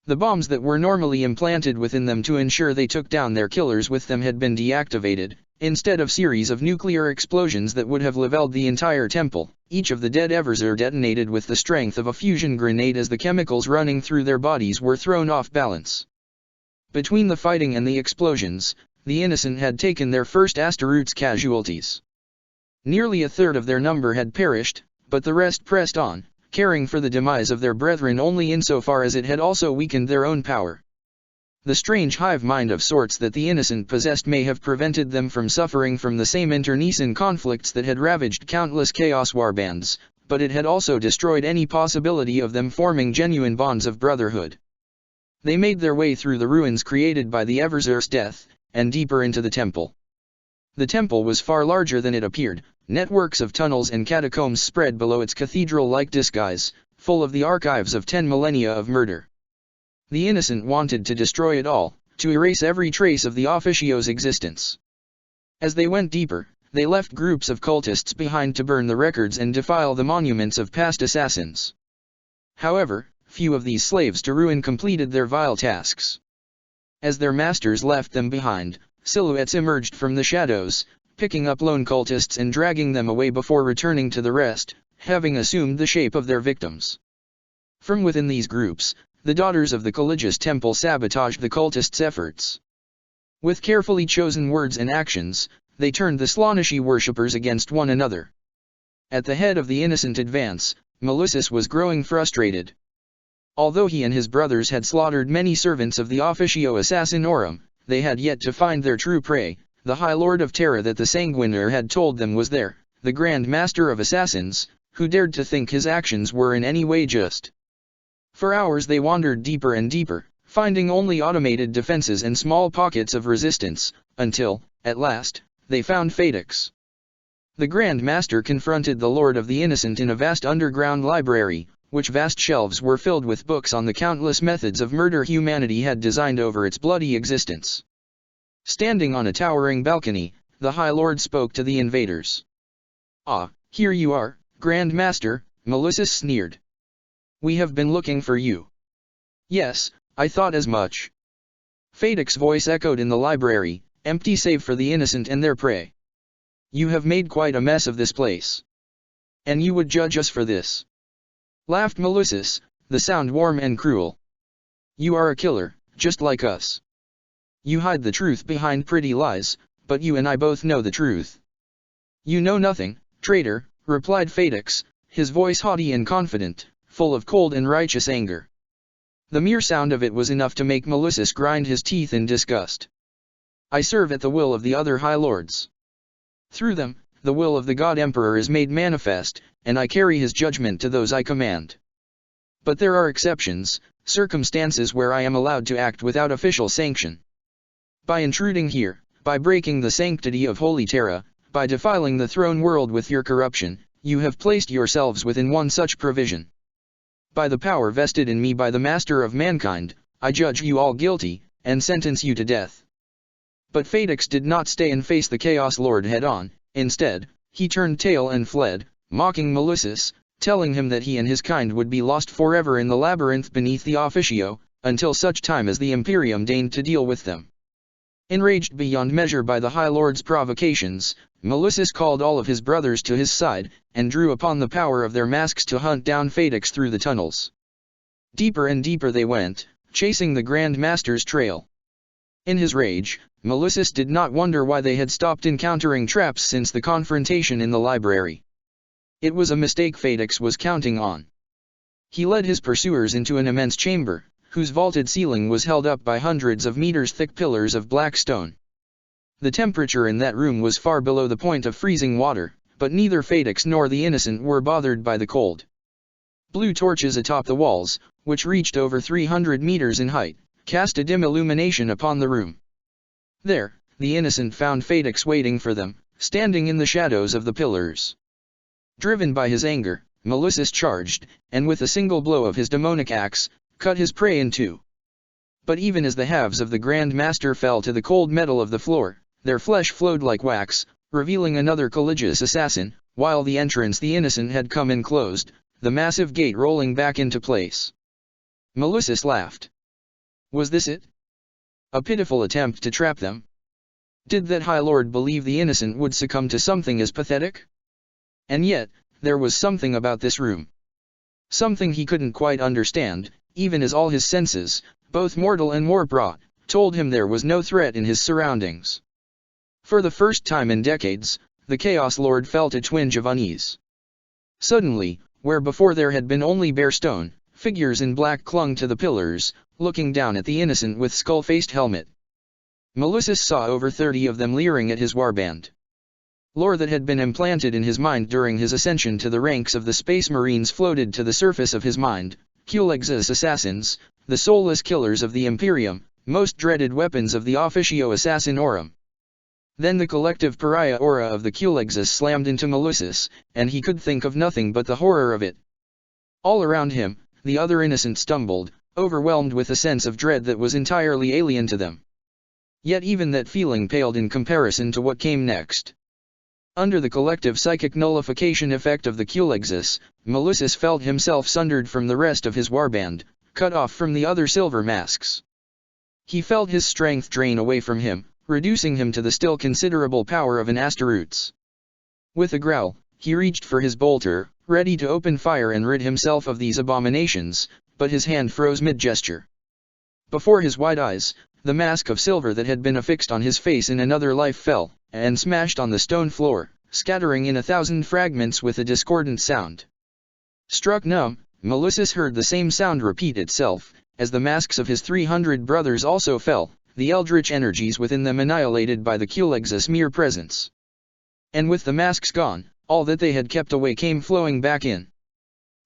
The bombs that were normally implanted within them to ensure they took down their killers with them had been deactivated. Instead of series of nuclear explosions that would have leveled the entire temple, each of the dead Everzer detonated with the strength of a fusion grenade as the chemicals running through their bodies were thrown off balance. Between the fighting and the explosions, the Innocent had taken their first Astaroth's casualties. Nearly a third of their number had perished, but the rest pressed on, caring for the demise of their brethren only insofar as it had also weakened their own power. The strange hive mind of sorts that the Innocent possessed may have prevented them from suffering from the same internecine conflicts that had ravaged countless Chaos warbands, but it had also destroyed any possibility of them forming genuine bonds of brotherhood. They made their way through the ruins created by the Everzer's death, and deeper into the temple. The temple was far larger than it appeared. Networks of tunnels and catacombs spread below its cathedral-like disguise, full of the archives of 10 millennia of murder. The Innocent wanted to destroy it all, to erase every trace of the officio's existence. As they went deeper, they left groups of cultists behind to burn the records and defile the monuments of past assassins. However, few of these slaves to ruin completed their vile tasks. As their masters left them behind, silhouettes emerged from the shadows, picking up lone cultists and dragging them away before returning to the rest, having assumed the shape of their victims. From within these groups, the daughters of the Caligis temple sabotaged the cultists' efforts. With carefully chosen words and actions, they turned the Slaaneshi worshippers against one another. At the head of the Innocent advance, Melissus was growing frustrated. Although he and his brothers had slaughtered many servants of the Officio Assassinorum, they had yet to find their true prey, the High Lord of Terra that the Sanguiner had told them was there, the Grand Master of Assassins, who dared to think his actions were in any way just. For hours they wandered deeper and deeper, finding only automated defenses and small pockets of resistance, until, at last, they found Phaedix. The Grand Master confronted the Lord of the Innocent in a vast underground library, which vast shelves were filled with books on the countless methods of murder humanity had designed over its bloody existence. Standing on a towering balcony, the High Lord spoke to the invaders. "Ah, here you are, Grand Master," Melissus sneered. "We have been looking for you." "Yes, I thought as much." Phaedix's voice echoed in the library, empty save for the Innocent and their prey. "You have made quite a mess of this place. And you would judge us for this?" Laughed Melissus, the sound warm and cruel. "You are a killer, just like us. You hide the truth behind pretty lies, but you and I both know the truth." "You know nothing, traitor," replied Phaedix, his voice haughty and confident, full of cold and righteous anger. The mere sound of it was enough to make Melissus grind his teeth in disgust. "I serve at the will of the other High Lords. Through them, the will of the God Emperor is made manifest, and I carry his judgment to those I command. But there are exceptions, circumstances where I am allowed to act without official sanction. By intruding here, by breaking the sanctity of Holy Terra, by defiling the throne world with your corruption, you have placed yourselves within one such provision. By the power vested in me by the Master of Mankind, I judge you all guilty, and sentence you to death." But Phaedix did not stay and face the Chaos Lord head-on. Instead, he turned tail and fled, mocking Melissus, telling him that he and his kind would be lost forever in the labyrinth beneath the Officio, until such time as the Imperium deigned to deal with them. Enraged beyond measure by the High Lord's provocations, Melissus called all of his brothers to his side, and drew upon the power of their masks to hunt down Phaedix through the tunnels. Deeper and deeper they went, chasing the Grand Master's trail. In his rage, Melissus did not wonder why they had stopped encountering traps since the confrontation in the library. It was a mistake Phaedix was counting on. He led his pursuers into an immense chamber, whose vaulted ceiling was held up by hundreds of meters-thick pillars of black stone. The temperature in that room was far below the point of freezing water, but neither Phaedox nor the innocent were bothered by the cold. Blue torches atop the walls, which reached over 300 meters in height, cast a dim illumination upon the room. There, the innocent found Phaedox waiting for them, standing in the shadows of the pillars. Driven by his anger, Melissus charged, and with a single blow of his demonic axe, cut his prey in two. But even as the halves of the Grand Master fell to the cold metal of the floor, their flesh flowed like wax, revealing another Caligula's assassin, while the entrance the innocent had come in closed, the massive gate rolling back into place. Melissus laughed. Was this it? A pitiful attempt to trap them? Did that High Lord believe the innocent would succumb to something as pathetic? And yet, there was something about this room. Something he couldn't quite understand, even as all his senses, both mortal and war-brought, told him there was no threat in his surroundings. For the first time in decades, the Chaos Lord felt a twinge of unease. Suddenly, where before there had been only bare stone, figures in black clung to the pillars, looking down at the innocent with skull-faced helmet. Melissus saw over 30 of them leering at his warband. Lore that had been implanted in his mind during his ascension to the ranks of the Space Marines floated to the surface of his mind. Culeg's assassins, the soulless killers of the Imperium, most dreaded weapons of the Officio Assassinorum. Then the collective pariah aura of the Culeg's slammed into Melissus, and he could think of nothing but the horror of it. All around him, the other innocents stumbled, overwhelmed with a sense of dread that was entirely alien to them. Yet even that feeling paled in comparison to what came next. Under the collective psychic nullification effect of the Culeg's, Melissus felt himself sundered from the rest of his warband, cut off from the other silver masks. He felt his strength drain away from him, reducing him to the still considerable power of an Astaroth's. With a growl, he reached for his bolter, ready to open fire and rid himself of these abominations, but his hand froze mid-gesture. Before his wide eyes, the mask of silver that had been affixed on his face in another life fell, and smashed on the stone floor, scattering in 1,000 fragments with a discordant sound. Struck numb, Melissus heard the same sound repeat itself, as the masks of his 300 brothers also fell, the eldritch energies within them annihilated by the Culeg's mere presence. And with the masks gone, all that they had kept away came flowing back in.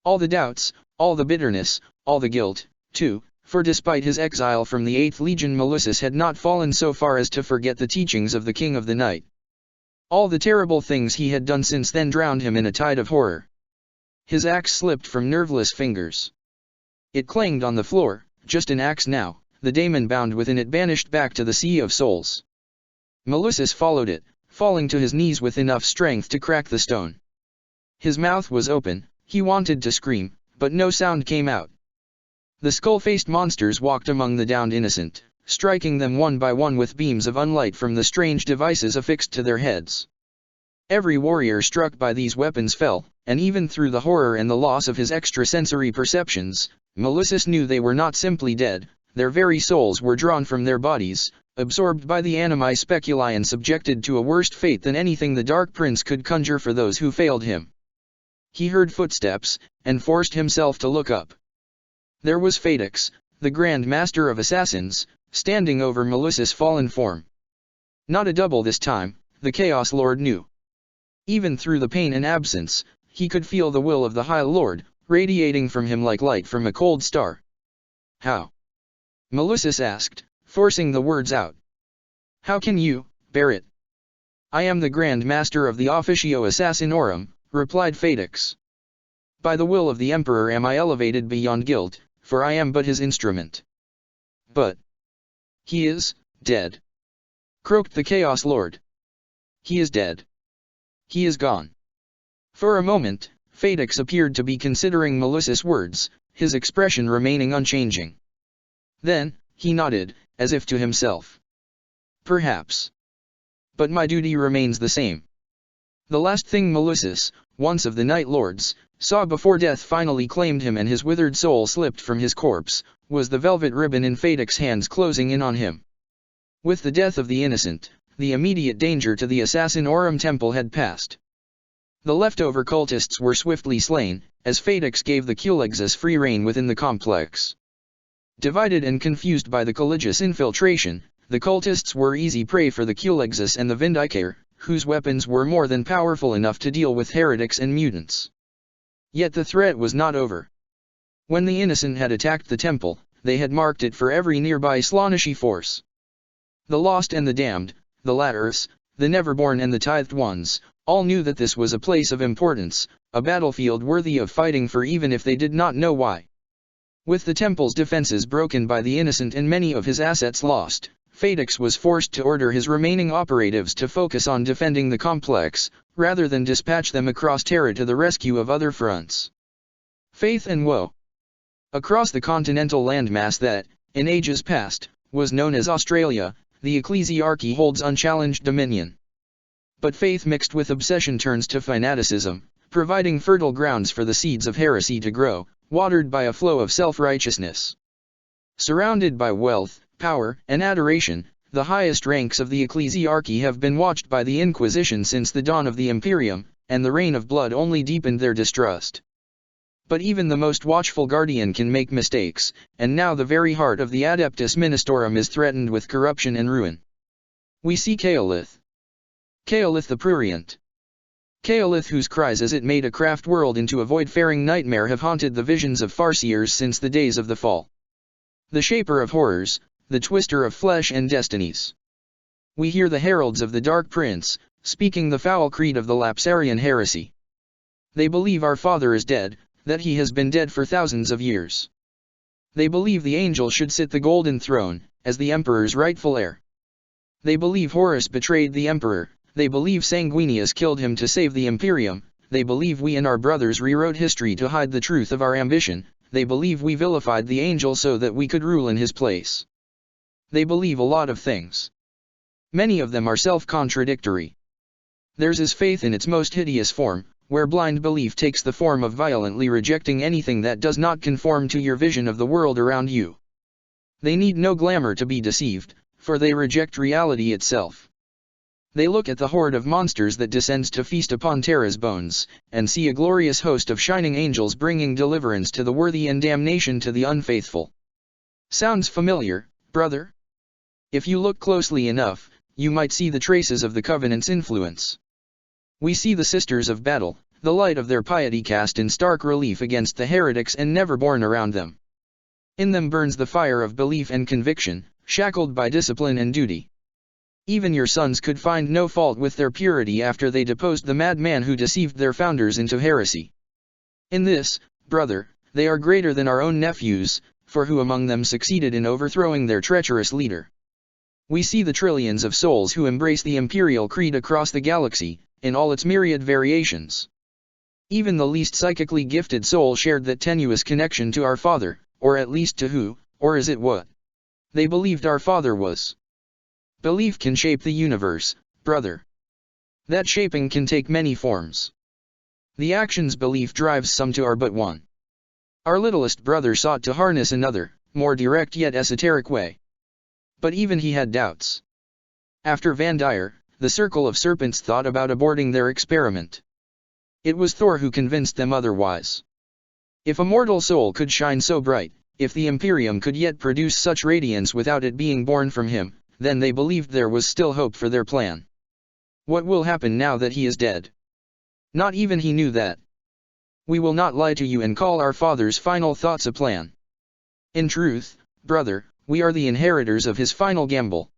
All the doubts, all the bitterness, all the guilt, too, for despite his exile from the 8th Legion Melissus had not fallen so far as to forget the teachings of the King of the Night. All the terrible things he had done since then drowned him in a tide of horror. His axe slipped from nerveless fingers. It clanged on the floor, just an axe now, the daemon bound within it banished back to the Sea of Souls. Melissus followed it, falling to his knees with enough strength to crack the stone. His mouth was open, he wanted to scream, but no sound came out. The skull-faced monsters walked among the downed innocent, striking them one by one with beams of unlight from the strange devices affixed to their heads. Every warrior struck by these weapons fell, and even through the horror and the loss of his extrasensory perceptions, Melissus knew they were not simply dead, their very souls were drawn from their bodies, absorbed by the animi speculi and subjected to a worse fate than anything the Dark Prince could conjure for those who failed him. He heard footsteps, and forced himself to look up. There was Phaedox, the Grand Master of Assassins, standing over Melissus' fallen form. Not a double this time, the Chaos Lord knew. Even through the pain and absence, he could feel the will of the High Lord, radiating from him like light from a cold star. How? Melissus asked, forcing the words out. How can you bear it? I am the Grand Master of the Officio Assassinorum, replied Phaedox. By the will of the Emperor am I elevated beyond guilt, for I am but his instrument. But he is dead, croaked the Chaos Lord. He is dead. He is gone. For a moment, Phaedox appeared to be considering Melissus' words, his expression remaining unchanging. Then, he nodded, as if to himself. Perhaps. But my duty remains the same. The last thing Melissus, once of the Night Lords, saw before death finally claimed him and his withered soul slipped from his corpse, was the velvet ribbon in Phaedox's hands closing in on him. With the death of the innocent, the immediate danger to the Assassinorum Temple had passed. The leftover cultists were swiftly slain, as Phaedox gave the Culeg's free rein within the complex. Divided and confused by the Caligula's infiltration, the cultists were easy prey for the Kulexus and the Vindicare, whose weapons were more than powerful enough to deal with heretics and mutants. Yet the threat was not over. When the innocent had attacked the temple, they had marked it for every nearby Slaaneshi force. The lost and the damned, the Laters, the Neverborn and the Tithed Ones, all knew that this was a place of importance, a battlefield worthy of fighting for even if they did not know why. With the temple's defenses broken by the innocent and many of his assets lost, Phaedix was forced to order his remaining operatives to focus on defending the complex, rather than dispatch them across Terra to the rescue of other fronts. Faith and woe. Across the continental landmass that, in ages past, was known as Australia, the ecclesiarchy holds unchallenged dominion. But faith mixed with obsession turns to fanaticism, providing fertile grounds for the seeds of heresy to grow, watered by a flow of self-righteousness. Surrounded by wealth, power, and adoration, the highest ranks of the ecclesiarchy have been watched by the Inquisition since the dawn of the Imperium, and the reign of blood only deepened their distrust. But even the most watchful guardian can make mistakes, and now the very heart of the Adeptus Ministorum is threatened with corruption and ruin. We see Kaolith. Kaolith the Prurient. Kaolith, whose cries as it made a craft world into a void-faring nightmare have haunted the visions of farseers since the days of the fall. The shaper of horrors, the twister of flesh and destinies. We hear the heralds of the Dark Prince, speaking the foul creed of the Lapsarian heresy. They believe our Father is dead, that he has been dead for thousands of years. They believe the angel should sit the golden throne, as the Emperor's rightful heir. They believe Horus betrayed the Emperor, they believe Sanguinius killed him to save the Imperium, they believe we and our brothers rewrote history to hide the truth of our ambition, they believe we vilified the angel so that we could rule in his place. They believe a lot of things. Many of them are self-contradictory. Theirs is faith in its most hideous form, where blind belief takes the form of violently rejecting anything that does not conform to your vision of the world around you. They need no glamour to be deceived, for they reject reality itself. They look at the horde of monsters that descends to feast upon Terra's bones, and see a glorious host of shining angels bringing deliverance to the worthy and damnation to the unfaithful. Sounds familiar, brother? If you look closely enough, you might see the traces of the Covenant's influence. We see the Sisters of Battle, the light of their piety cast in stark relief against the heretics and Neverborn around them. In them burns the fire of belief and conviction, shackled by discipline and duty. Even your sons could find no fault with their purity after they deposed the madman who deceived their founders into heresy. In this, brother, they are greater than our own nephews, for who among them succeeded in overthrowing their treacherous leader? We see the trillions of souls who embrace the imperial creed across the galaxy, in all its myriad variations. Even the least psychically gifted soul shared that tenuous connection to our Father, or at least to who, or is it what? They believed our Father was. Belief can shape the universe, brother. That shaping can take many forms. The actions belief drives some to are but one. Our littlest brother sought to harness another, more direct yet esoteric way. But even he had doubts. After Van Dyer, the Circle of Serpents thought about aborting their experiment. It was Thor who convinced them otherwise. If a mortal soul could shine so bright, if the Imperium could yet produce such radiance without it being born from him, then they believed there was still hope for their plan. What will happen now that he is dead? Not even he knew that. We will not lie to you and call our Father's final thoughts a plan. In truth, brother, we are the inheritors of his final gamble.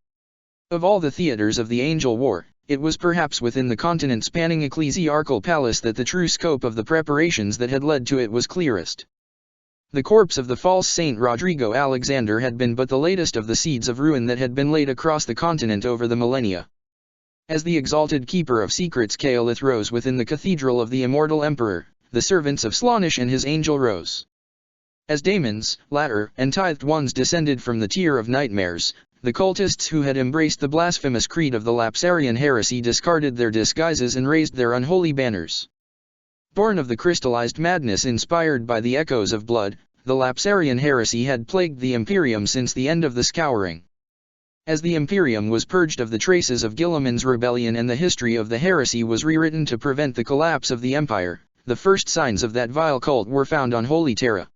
Of all the theaters of the Angel War, it was perhaps within the continent-spanning ecclesiarchal palace that the true scope of the preparations that had led to it was clearest. The corpse of the false Saint Rodrigo Alexander had been but the latest of the seeds of ruin that had been laid across the continent over the millennia. As the exalted keeper of secrets Kaolith rose within the cathedral of the immortal emperor, the servants of Slaanesh and his angel rose. As daemons, latter, and tithed ones descended from the tier of nightmares, the cultists who had embraced the blasphemous creed of the Lapsarian heresy discarded their disguises and raised their unholy banners. Born of the crystallized madness inspired by the echoes of blood, the Lapsarian heresy had plagued the Imperium since the end of the Scouring. As the Imperium was purged of the traces of Guilliman's rebellion and the history of the heresy was rewritten to prevent the collapse of the Empire, the first signs of that vile cult were found on Holy Terra.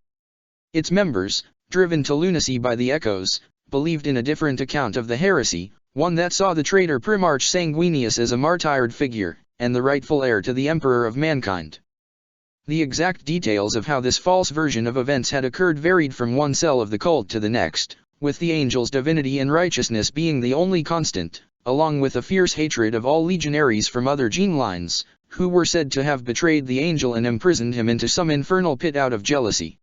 Its members, driven to lunacy by the echoes, believed in a different account of the heresy, one that saw the traitor Primarch Sanguinius as a martyred figure, and the rightful heir to the emperor of mankind. The exact details of how this false version of events had occurred varied from one cell of the cult to the next, with the angel's divinity and righteousness being the only constant, along with a fierce hatred of all legionaries from other gene lines, who were said to have betrayed the angel and imprisoned him into some infernal pit out of jealousy.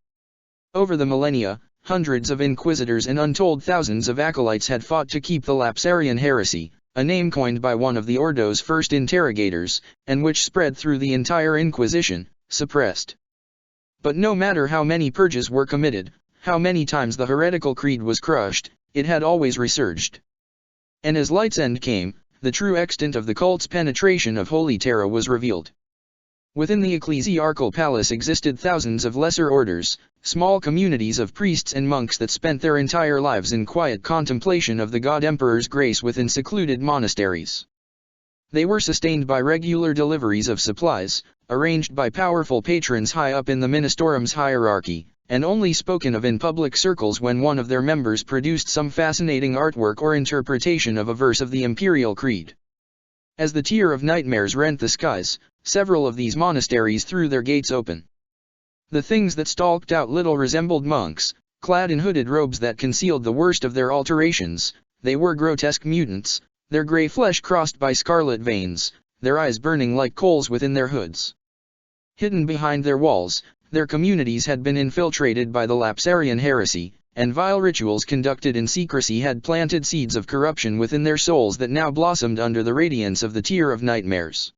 Over the millennia, hundreds of inquisitors and untold thousands of acolytes had fought to keep the Lapsarian heresy, a name coined by one of the Ordo's first interrogators, and which spread through the entire Inquisition, suppressed. But no matter how many purges were committed, how many times the heretical creed was crushed, it had always resurged. And as Light's End came, the true extent of the cult's penetration of Holy Terra was revealed. Within the ecclesiarchal palace existed thousands of lesser orders, small communities of priests and monks that spent their entire lives in quiet contemplation of the God Emperor's grace within secluded monasteries. They were sustained by regular deliveries of supplies, arranged by powerful patrons high up in the Ministerum's hierarchy, and only spoken of in public circles when one of their members produced some fascinating artwork or interpretation of a verse of the Imperial Creed. As the tier of nightmares rent the skies, several of these monasteries threw their gates open. The things that stalked out little resembled monks, clad in hooded robes that concealed the worst of their alterations. They were grotesque mutants, their gray flesh crossed by scarlet veins, their eyes burning like coals within their hoods. Hidden behind their walls, their communities had been infiltrated by the Lapsarian heresy, and vile rituals conducted in secrecy had planted seeds of corruption within their souls that now blossomed under the radiance of the tier of nightmares.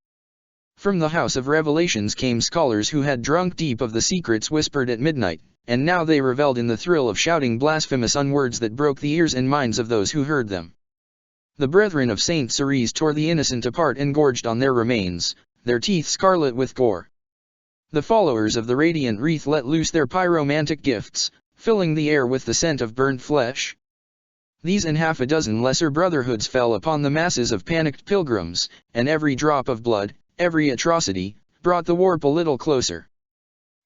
From the House of Revelations came scholars who had drunk deep of the secrets whispered at midnight, and now they reveled in the thrill of shouting blasphemous unwords that broke the ears and minds of those who heard them. The brethren of Saint Ceres tore the innocent apart and gorged on their remains, their teeth scarlet with gore. The followers of the Radiant Wreath let loose their pyromantic gifts, filling the air with the scent of burnt flesh. These and half a dozen lesser brotherhoods fell upon the masses of panicked pilgrims, and every drop of blood, every atrocity, brought the warp a little closer.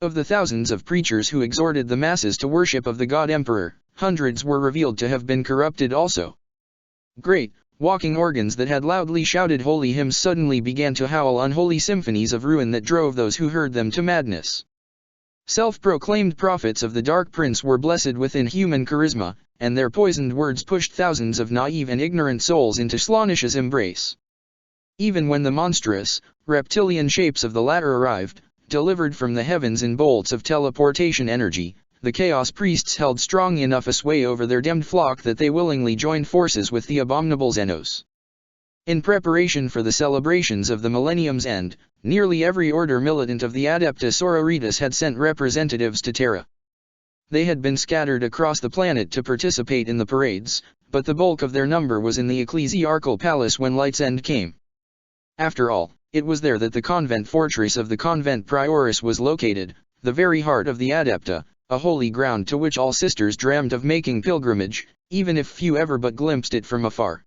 Of the thousands of preachers who exhorted the masses to worship of the God Emperor, hundreds were revealed to have been corrupted also. Great, walking organs that had loudly shouted holy hymns suddenly began to howl unholy symphonies of ruin that drove those who heard them to madness. Self-proclaimed prophets of the Dark Prince were blessed with inhuman charisma, and their poisoned words pushed thousands of naive and ignorant souls into Slaaneash's embrace. Even when the monstrous, reptilian shapes of the latter arrived, delivered from the heavens in bolts of teleportation energy, the Chaos Priests held strong enough a sway over their damned flock that they willingly joined forces with the abominable Xenos. In preparation for the celebrations of the Millennium's End, nearly every order militant of the Adeptus Sororitas had sent representatives to Terra. They had been scattered across the planet to participate in the parades, but the bulk of their number was in the ecclesiarchal palace when Light's End came. After all, it was there that the convent fortress of the Convent Prioris was located, the very heart of the Adepta, a holy ground to which all sisters dreamed of making pilgrimage, even if few ever but glimpsed it from afar.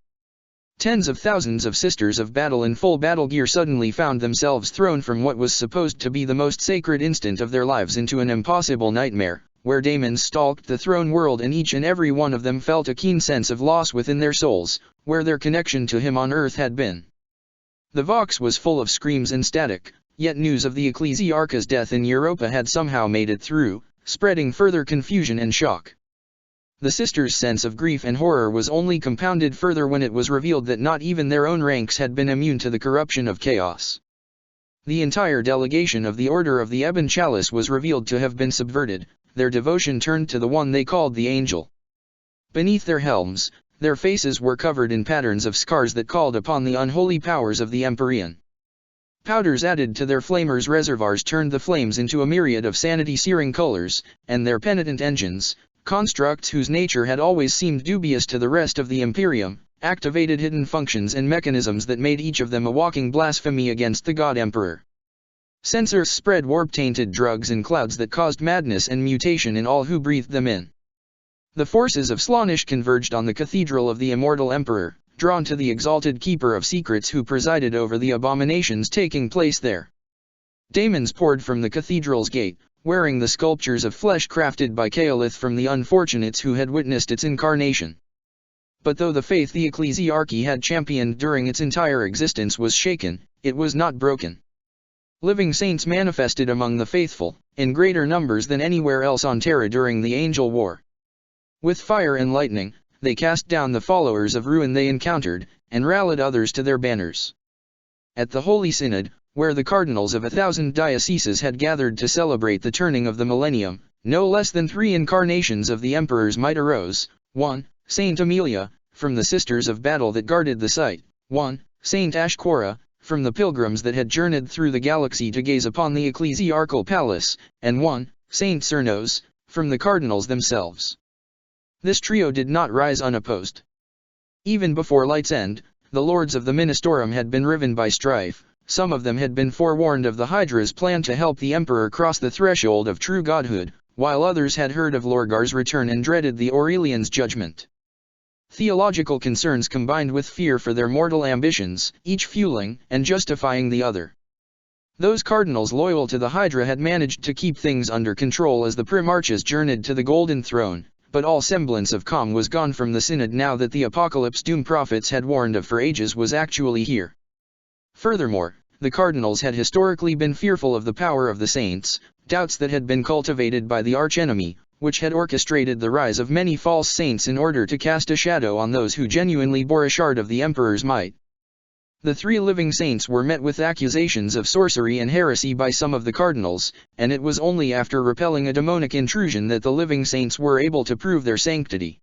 Tens of thousands of sisters of battle in full battle gear suddenly found themselves thrown from what was supposed to be the most sacred instant of their lives into an impossible nightmare, where daemons stalked the throne world and each and every one of them felt a keen sense of loss within their souls, where their connection to him on earth had been. The Vox was full of screams and static, yet news of the Ecclesiarcha's death in Europa had somehow made it through, spreading further confusion and shock. The sisters' sense of grief and horror was only compounded further when it was revealed that not even their own ranks had been immune to the corruption of chaos. The entire delegation of the Order of the Ebon Chalice was revealed to have been subverted, their devotion turned to the one they called the Angel. Beneath their helms, their faces were covered in patterns of scars that called upon the unholy powers of the Empyrean. Powders added to their flamers' reservoirs turned the flames into a myriad of sanity-searing colors, and their penitent engines, constructs whose nature had always seemed dubious to the rest of the Imperium, activated hidden functions and mechanisms that made each of them a walking blasphemy against the God Emperor. Sensors spread warp-tainted drugs in clouds that caused madness and mutation in all who breathed them in. The forces of Slaaneash converged on the Cathedral of the Immortal Emperor, drawn to the exalted Keeper of Secrets who presided over the abominations taking place there. Daemons poured from the cathedral's gate, wearing the sculptures of flesh crafted by Kaolith from the unfortunates who had witnessed its incarnation. But though the faith the ecclesiarchy had championed during its entire existence was shaken, it was not broken. Living saints manifested among the faithful, in greater numbers than anywhere else on Terra during the Angel War. With fire and lightning, they cast down the followers of ruin they encountered, and rallied others to their banners. At the Holy Synod, where the cardinals of 1,000 dioceses had gathered to celebrate the turning of the millennium, no less than 3 incarnations of the Emperor's might arose: 1. Saint Amelia, from the Sisters of Battle that guarded the site; 1. Saint Ashcora, from the pilgrims that had journeyed through the galaxy to gaze upon the ecclesiarchal palace; and 1. Saint Cernos, from the cardinals themselves. This trio did not rise unopposed. Even before Light's End, the lords of the Ministorum had been riven by strife. Some of them had been forewarned of the Hydra's plan to help the Emperor cross the threshold of true godhood, while others had heard of Lorgar's return and dreaded the Aurelian's judgment. Theological concerns combined with fear for their mortal ambitions, each fueling and justifying the other. Those cardinals loyal to the Hydra had managed to keep things under control as the Primarchs journeyed to the Golden Throne, but all semblance of calm was gone from the Synod now that the apocalypse doom prophets had warned of for ages was actually here. Furthermore, the cardinals had historically been fearful of the power of the saints, doubts that had been cultivated by the archenemy, which had orchestrated the rise of many false saints in order to cast a shadow on those who genuinely bore a shard of the Emperor's might. The 3 living saints were met with accusations of sorcery and heresy by some of the cardinals, and it was only after repelling a demonic intrusion that the living saints were able to prove their sanctity.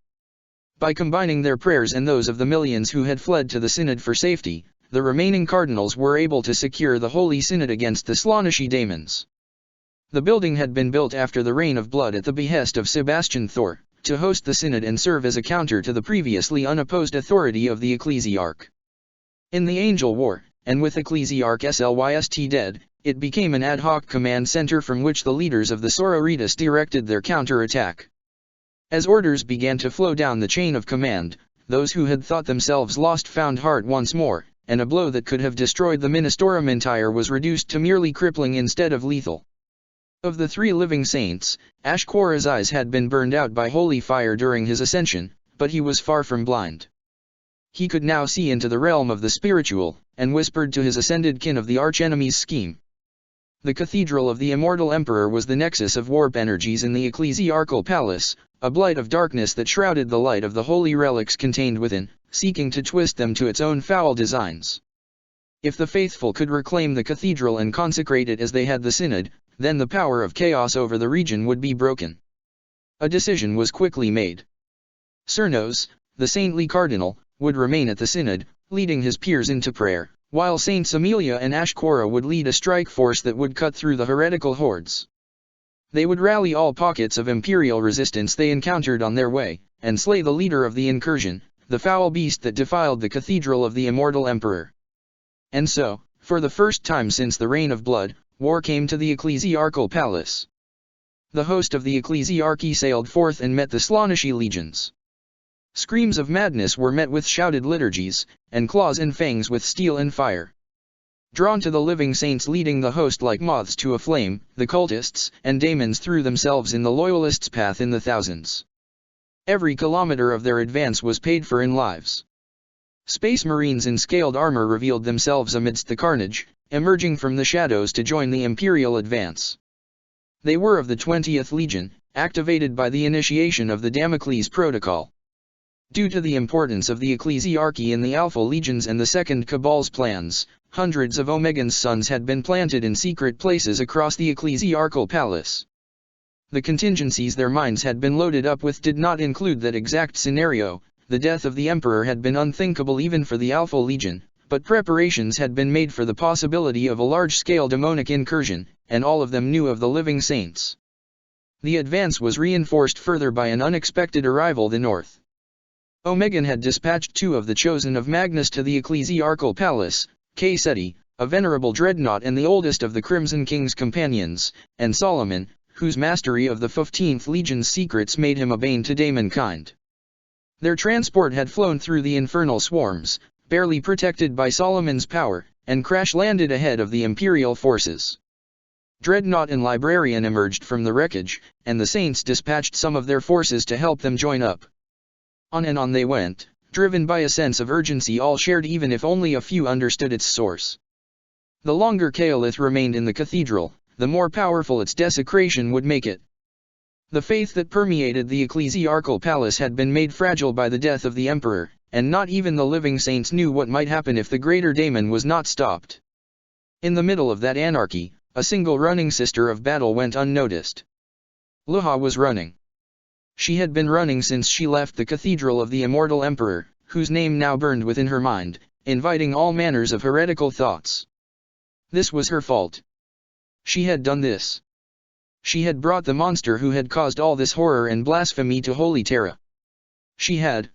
By combining their prayers and those of the millions who had fled to the Synod for safety, the remaining cardinals were able to secure the Holy Synod against the Slaaneshi daemons. The building had been built after the Reign of Blood at the behest of Sebastian Thor, to host the Synod and serve as a counter to the previously unopposed authority of the Ecclesiarch. In the Angel War, and with Ecclesiarch Slyst dead, it became an ad hoc command center from which the leaders of the Sororitas directed their counter-attack. As orders began to flow down the chain of command, those who had thought themselves lost found heart once more, and a blow that could have destroyed the Ministorum entire was reduced to merely crippling instead of lethal. Of the 3 living saints, Ashcora's eyes had been burned out by holy fire during his ascension, but he was far from blind. He could now see into the realm of the spiritual, and whispered to his ascended kin of the archenemy's scheme. The Cathedral of the Immortal Emperor was the nexus of warp energies in the ecclesiarchal palace, a blight of darkness that shrouded the light of the holy relics contained within, seeking to twist them to its own foul designs. If the faithful could reclaim the cathedral and consecrate it as they had the Synod, then the power of chaos over the region would be broken. A decision was quickly made. Cernos, the saintly cardinal, would remain at the Synod, leading his peers into prayer, while Saints Amelia and Ashcora would lead a strike force that would cut through the heretical hordes. They would rally all pockets of imperial resistance they encountered on their way, and slay the leader of the incursion, the foul beast that defiled the Cathedral of the Immortal Emperor. And so, for the first time since the Reign of Blood, war came to the ecclesiarchal palace. The host of the ecclesiarchy sailed forth and met the Slaaneshi legions. Screams of madness were met with shouted liturgies, and claws and fangs with steel and fire. Drawn to the living saints leading the host like moths to a flame, the cultists and daemons threw themselves in the loyalists' path in the thousands. Every kilometer of their advance was paid for in lives. Space Marines in scaled armor revealed themselves amidst the carnage, emerging from the shadows to join the Imperial advance. They were of the 20th Legion, activated by the initiation of the Damocles Protocol. Due to the importance of the ecclesiarchy in the Alpha Legions and the Second Cabal's plans, hundreds of Omegan's sons had been planted in secret places across the ecclesiarchal palace. The contingencies their minds had been loaded up with did not include that exact scenario. The death of the Emperor had been unthinkable even for the Alpha Legion, but preparations had been made for the possibility of a large-scale demonic incursion, and all of them knew of the living saints. The advance was reinforced further by an unexpected arrival the north. Omegan had dispatched 2 of the chosen of Magnus to the ecclesiarchal palace, Caeseti, a venerable dreadnought and the oldest of the Crimson King's companions, and Solomon, whose mastery of the 15th Legion's secrets made him a bane to daemonkind. Their transport had flown through the infernal swarms, barely protected by Solomon's power, and crash-landed ahead of the Imperial forces. Dreadnought and Librarian emerged from the wreckage, and the Saints dispatched some of their forces to help them join up. On and on they went, driven by a sense of urgency all shared even if only a few understood its source. The longer Caelith remained in the cathedral, the more powerful its desecration would make it. The faith that permeated the ecclesiarchal palace had been made fragile by the death of the emperor, and not even the living saints knew what might happen if the greater daemon was not stopped. In the middle of that anarchy, a single running sister of battle went unnoticed. Luha was running. She had been running since she left the cathedral of the immortal emperor, whose name now burned within her mind, inviting all manners of heretical thoughts. This was her fault. She had done this. She had brought the monster who had caused all this horror and blasphemy to Holy Terra. She had.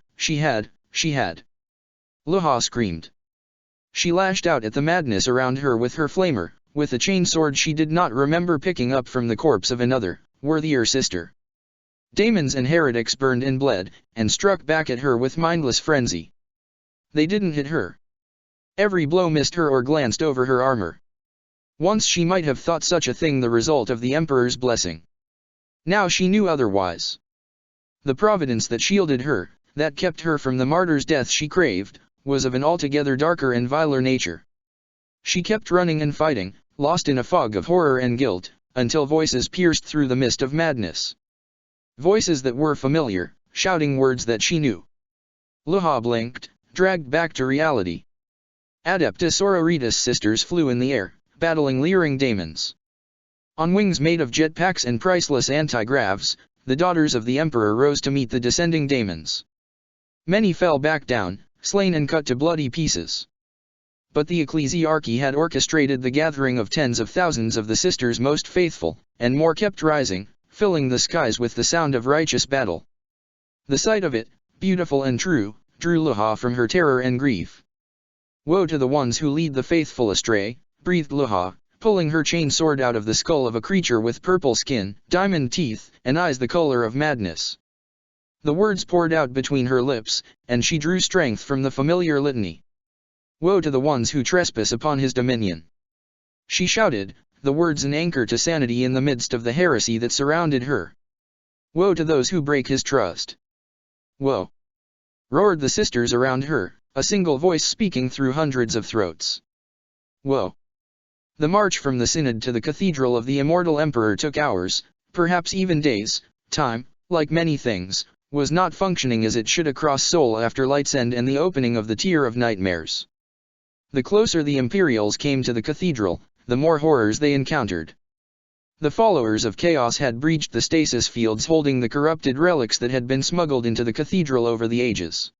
Luha screamed. She lashed out at the madness around her with her flamer, with a chain sword she did not remember picking up from the corpse of another, worthier sister. Daemons and heretics burned and bled, and struck back at her with mindless frenzy. They didn't hit her. Every blow missed her or glanced over her armor. Once she might have thought such a thing the result of the Emperor's blessing. Now she knew otherwise. The providence that shielded her, that kept her from the martyr's death she craved, was of an altogether darker and viler nature. She kept running and fighting, lost in a fog of horror and guilt, until voices pierced through the mist of madness. Voices that were familiar, shouting words that she knew. Luha blinked, dragged back to reality. Adeptus Auroritas sisters flew in the air, battling leering daemons. On wings made of jetpacks and priceless anti-gravs, the daughters of the Emperor rose to meet the descending daemons. Many fell back down, slain and cut to bloody pieces. But the ecclesiarchy had orchestrated the gathering of tens of thousands of the sisters most faithful, and more kept rising, filling the skies with the sound of righteous battle. The sight of it, beautiful and true, drew Luha from her terror and grief. Woe to the ones who lead the faithful astray, breathed Luha, pulling her chain sword out of the skull of a creature with purple skin, diamond teeth, and eyes the color of madness. The words poured out between her lips, and she drew strength from the familiar litany. Woe to the ones who trespass upon his dominion. She shouted, the words an anchor to sanity in the midst of the heresy that surrounded her. Woe to those who break his trust. Woe! Roared the sisters around her, a single voice speaking through hundreds of throats. Woe! The march from the synod to the cathedral of the immortal emperor took hours, perhaps even days. Time, like many things, was not functioning as it should across Seoul after Light's End and the opening of the Tier of Nightmares. The closer the Imperials came to the cathedral, the more horrors they encountered. The followers of chaos had breached the stasis fields holding the corrupted relics that had been smuggled into the cathedral over the ages.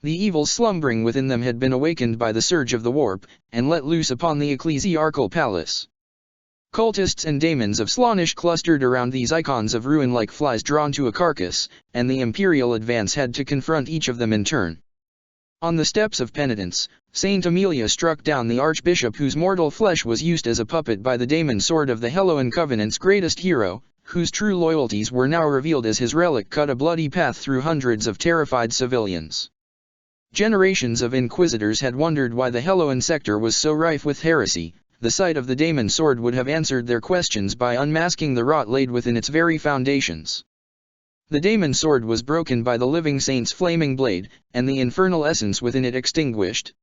The evils slumbering within them had been awakened by the surge of the warp, and let loose upon the ecclesiarchal palace. Cultists and daemons of Slaanesh clustered around these icons of ruin like flies drawn to a carcass, and the imperial advance had to confront each of them in turn. On the steps of penitence, Saint Amelia struck down the archbishop whose mortal flesh was used as a puppet by the daemon sword of the Helloan Covenant's greatest hero, whose true loyalties were now revealed as his relic cut a bloody path through hundreds of terrified civilians. Generations of inquisitors had wondered why the Helloan sector was so rife with heresy. The sight of the daemon sword would have answered their questions by unmasking the rot laid within its very foundations. The daemon sword was broken by the living saint's flaming blade, and the infernal essence within it extinguished.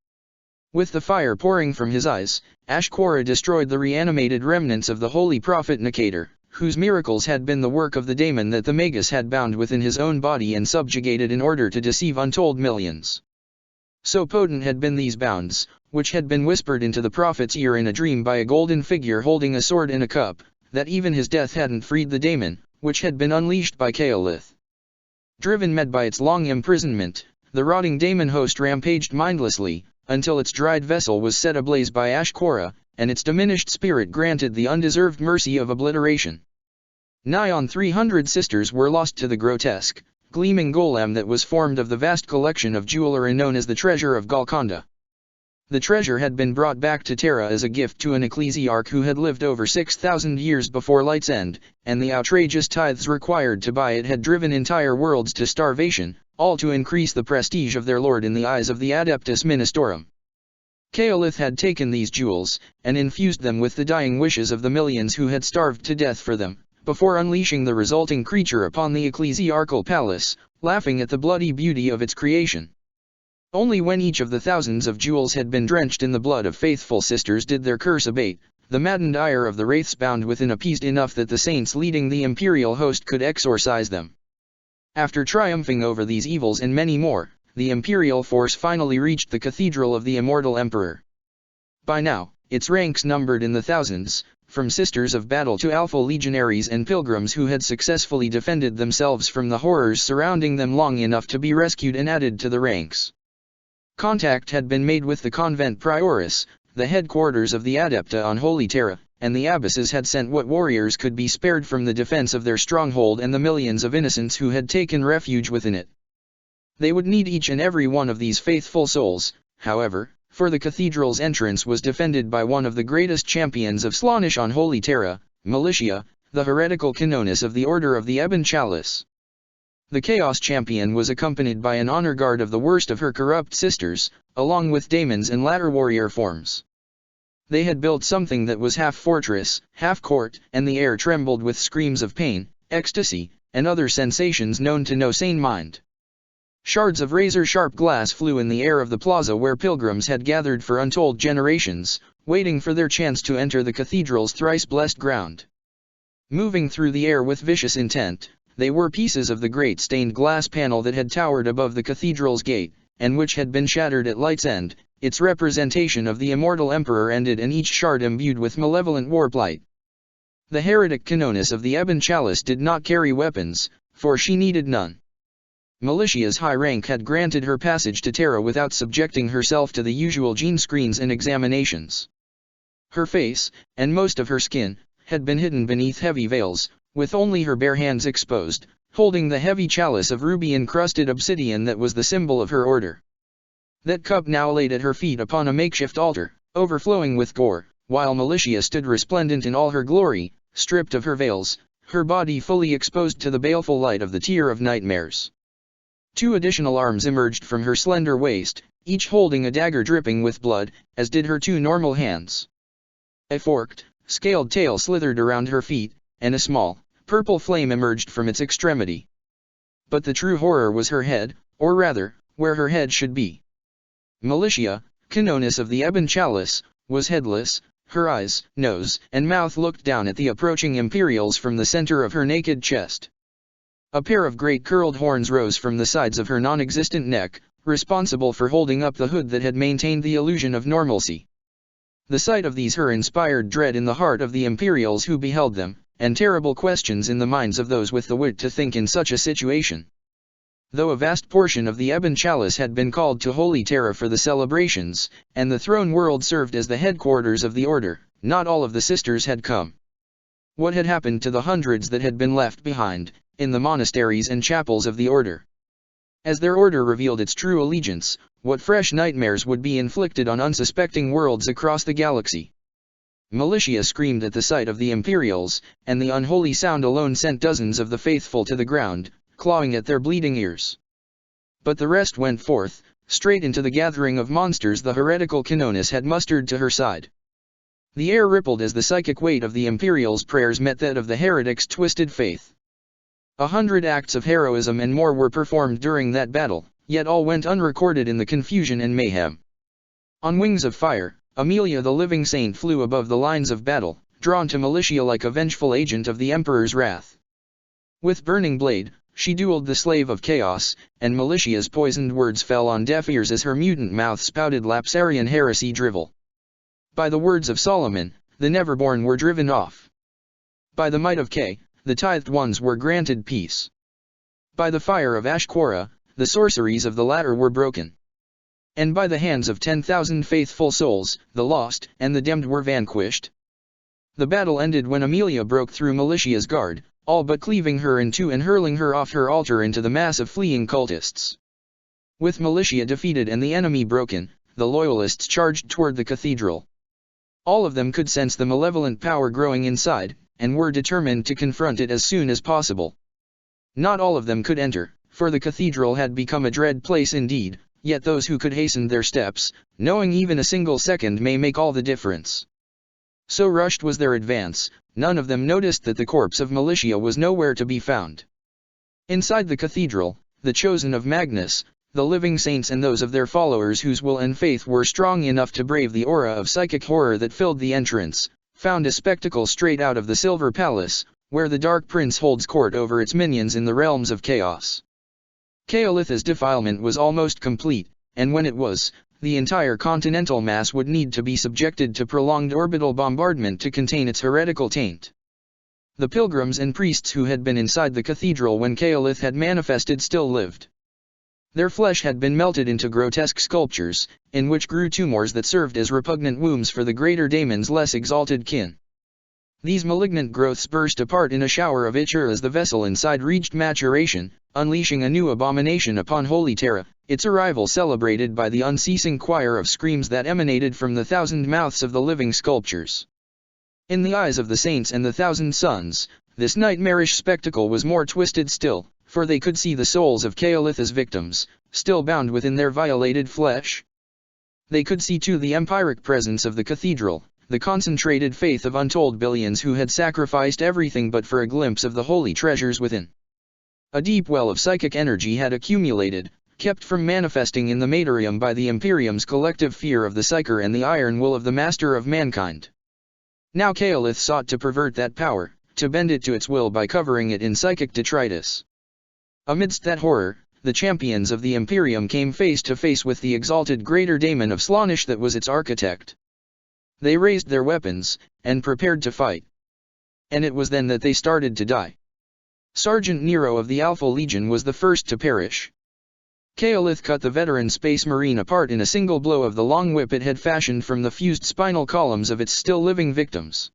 With the fire pouring from his eyes, Ashkora destroyed the reanimated remnants of the holy prophet Nicator, whose miracles had been the work of the daemon that the Magus had bound within his own body and subjugated in order to deceive untold millions. So potent had been these bounds, which had been whispered into the prophet's ear in a dream by a golden figure holding a sword in a cup, that even his death hadn't freed the daemon, which had been unleashed by Caelith. Driven mad by its long imprisonment, the rotting daemon host rampaged mindlessly, until its dried vessel was set ablaze by Ashkora, and its diminished spirit granted the undeserved mercy of obliteration. Nigh on 300 sisters were lost to the grotesque, gleaming golem that was formed of the vast collection of jewelry known as the Treasure of Golconda. The treasure had been brought back to Terra as a gift to an ecclesiarch who had lived over 6,000 years before Light's End, and the outrageous tithes required to buy it had driven entire worlds to starvation, all to increase the prestige of their lord in the eyes of the Adeptus Ministorum. Caelith had taken these jewels, and infused them with the dying wishes of the millions who had starved to death for them, before unleashing the resulting creature upon the ecclesiarchal palace, laughing at the bloody beauty of its creation. Only when each of the thousands of jewels had been drenched in the blood of faithful sisters did their curse abate, the maddened ire of the wraiths bound within appeased enough that the saints leading the imperial host could exorcise them. After triumphing over these evils and many more, the imperial force finally reached the cathedral of the immortal emperor. By now, its ranks numbered in the thousands, from sisters of battle to alpha legionaries and pilgrims who had successfully defended themselves from the horrors surrounding them long enough to be rescued and added to the ranks. Contact had been made with the convent prioress, the headquarters of the Adepta on Holy Terra, and the abbesses had sent what warriors could be spared from the defense of their stronghold and the millions of innocents who had taken refuge within it. They would need each and every one of these faithful souls, however, for the cathedral's entrance was defended by one of the greatest champions of Slaanesh on Holy Terra, Militia, the heretical canonis of the Order of the Ebon Chalice. The Chaos Champion was accompanied by an honor guard of the worst of her corrupt sisters, along with daemons and latter warrior forms. They had built something that was half fortress, half court, and the air trembled with screams of pain, ecstasy, and other sensations known to no sane mind. Shards of razor-sharp glass flew in the air of the plaza where pilgrims had gathered for untold generations, waiting for their chance to enter the cathedral's thrice-blessed ground. Moving through the air with vicious intent, they were pieces of the great stained glass panel that had towered above the cathedral's gate, and which had been shattered at light's end, its representation of the immortal emperor ended and each shard imbued with malevolent warblight. The heretic canonis of the Ebon Chalice did not carry weapons, for she needed none. Militia's high rank had granted her passage to Terra without subjecting herself to the usual gene screens and examinations. Her face, and most of her skin, had been hidden beneath heavy veils, with only her bare hands exposed, holding the heavy chalice of ruby-encrusted obsidian that was the symbol of her order. That cup now laid at her feet upon a makeshift altar, overflowing with gore, while Militia stood resplendent in all her glory, stripped of her veils, her body fully exposed to the baleful light of the Tear of Nightmares. 2 additional arms emerged from her slender waist, each holding a dagger dripping with blood, as did her 2 normal hands. A forked, scaled tail slithered around her feet, and a small, purple flame emerged from its extremity. But the true horror was her head, or rather, where her head should be. Militia, canonis of the Ebon Chalice, was headless. Her eyes, nose, and mouth looked down at the approaching Imperials from the center of her naked chest. A pair of great curled horns rose from the sides of her non-existent neck, responsible for holding up the hood that had maintained the illusion of normalcy. The sight of these inspired dread in the heart of the Imperials who beheld them, and terrible questions in the minds of those with the wit to think in such a situation. Though a vast portion of the Ebon Chalice had been called to Holy Terra for the celebrations, and the throne world served as the headquarters of the order, not all of the sisters had come. What had happened to the hundreds that had been left behind, in the monasteries and chapels of the order? As their order revealed its true allegiance, what fresh nightmares would be inflicted on unsuspecting worlds across the galaxy? Militia screamed at the sight of the Imperials, and the unholy sound alone sent dozens of the faithful to the ground, clawing at their bleeding ears. But the rest went forth, straight into the gathering of monsters the heretical canonis had mustered to her side. The air rippled as the psychic weight of the Imperials' prayers met that of the heretics' twisted faith. 100 acts of heroism and more were performed during that battle, yet all went unrecorded in the confusion and mayhem. On wings of fire, Amelia the living saint flew above the lines of battle, drawn to Militia like a vengeful agent of the Emperor's wrath. With burning blade, she dueled the slave of chaos, and Militia's poisoned words fell on deaf ears as her mutant mouth spouted Lapsarian heresy drivel. By the words of Solomon, the Neverborn were driven off. By the might of K, the tithed ones were granted peace. By the fire of Ashkora, the sorceries of the latter were broken. And by the hands of 10,000 faithful souls, the lost and the damned were vanquished. The battle ended when Amelia broke through Militia's guard, all but cleaving her in two and hurling her off her altar into the mass of fleeing cultists. With Militia defeated and the enemy broken, the loyalists charged toward the cathedral. All of them could sense the malevolent power growing inside, and were determined to confront it as soon as possible. Not all of them could enter, for the cathedral had become a dread place indeed, yet those who could hasten their steps, knowing even a single second may make all the difference. So rushed was their advance, none of them noticed that the corpse of Militia was nowhere to be found. Inside the cathedral, the chosen of Magnus, The living saints and those of their followers whose will and faith were strong enough to brave the aura of psychic horror that filled the entrance, found a spectacle straight out of the Silver Palace, where the Dark Prince holds court over its minions in the realms of chaos. Kaolith's defilement was almost complete, and when it was, the entire continental mass would need to be subjected to prolonged orbital bombardment to contain its heretical taint. The pilgrims and priests who had been inside the cathedral when Kaolith had manifested still lived. Their flesh had been melted into grotesque sculptures, in which grew tumors that served as repugnant wombs for the greater daemon's less exalted kin. These malignant growths burst apart in a shower of ichor as the vessel inside reached maturation, unleashing a new abomination upon Holy Terra, its arrival celebrated by the unceasing choir of screams that emanated from the thousand mouths of the living sculptures. In the eyes of the saints and the thousand suns, this nightmarish spectacle was more twisted still, for they could see the souls of Kaolith's victims, still bound within their violated flesh. They could see too the empiric presence of the cathedral, the concentrated faith of untold billions who had sacrificed everything but for a glimpse of the holy treasures within. A deep well of psychic energy had accumulated, kept from manifesting in the Materium by the Imperium's collective fear of the Psyker and the iron will of the Master of Mankind. Now Kaolith sought to pervert that power, to bend it to its will by covering it in psychic detritus. Amidst that horror, the champions of the Imperium came face to face with the exalted greater daemon of Slaanesh that was its architect. They raised their weapons, and prepared to fight. And it was then that they started to die. Sergeant Nero of the Alpha Legion was the first to perish. Kaolith cut the veteran space marine apart in a single blow of the long whip it had fashioned from the fused spinal columns of its still-living victims.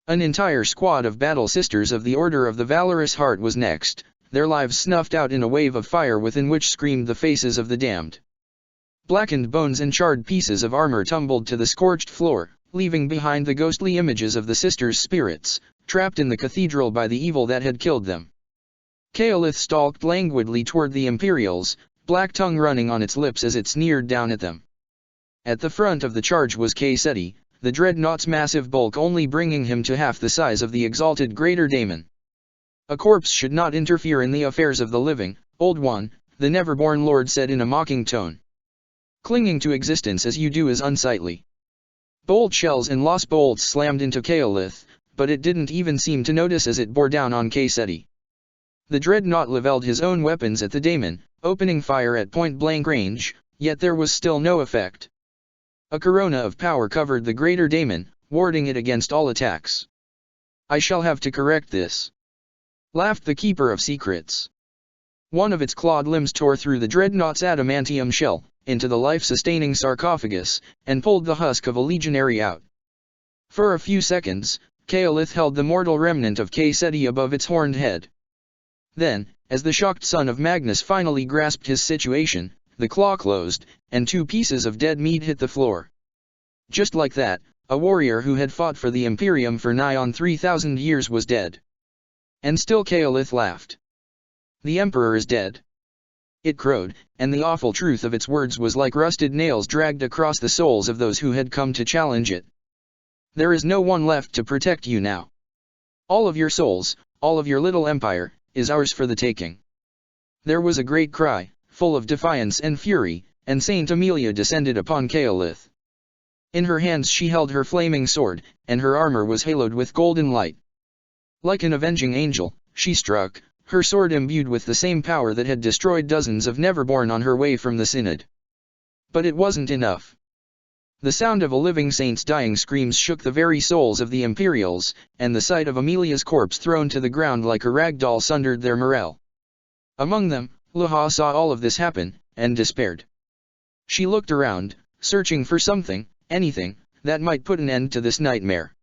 An entire squad of battle sisters of the Order of the Valorous Heart was next, their lives snuffed out in a wave of fire within which screamed the faces of the damned. Blackened bones and charred pieces of armor tumbled to the scorched floor, leaving behind the ghostly images of the sisters' spirits, trapped in the cathedral by the evil that had killed them. Kaolith stalked languidly toward the Imperials, black tongue running on its lips as it sneered down at them. At the front of the charge was Kayseti, the dreadnought's massive bulk only bringing him to half the size of the exalted greater daemon. A corpse should not interfere in the affairs of the living, old one, the never-born lord said in a mocking tone. Clinging to existence as you do is unsightly. Bolt shells and lost bolts slammed into Kaolith, but it didn't even seem to notice as it bore down on Kayseti. The dreadnought leveled his own weapons at the daemon, opening fire at point-blank range, yet there was still no effect. A corona of power covered the greater daemon, warding it against all attacks. I shall have to correct this, laughed the Keeper of Secrets. One of its clawed limbs tore through the dreadnought's adamantium shell, into the life-sustaining sarcophagus, and pulled the husk of a legionary out. For a few seconds, Kaolith held the mortal remnant of Kayseti above its horned head. Then, as the shocked son of Magnus finally grasped his situation, the claw closed, and 2 pieces of dead meat hit the floor. Just like that, a warrior who had fought for the Imperium for nigh on 3,000 years was dead. And still Kaolith laughed. The Emperor is dead. It crowed, and the awful truth of its words was like rusted nails dragged across the souls of those who had come to challenge it. There is no one left to protect you now. All of your souls, all of your little empire, is ours for the taking. There was a great cry, full of defiance and fury, and Saint Amelia descended upon Kaolith. In her hands she held her flaming sword, and her armor was haloed with golden light. Like an avenging angel, she struck, her sword imbued with the same power that had destroyed dozens of Neverborn on her way from the Synod. But it wasn't enough. The sound of a living saint's dying screams shook the very souls of the Imperials, and the sight of Amelia's corpse thrown to the ground like a rag doll sundered their morale. Among them, Luha saw all of this happen, and despaired. She looked around, searching for something, anything, that might put an end to this nightmare.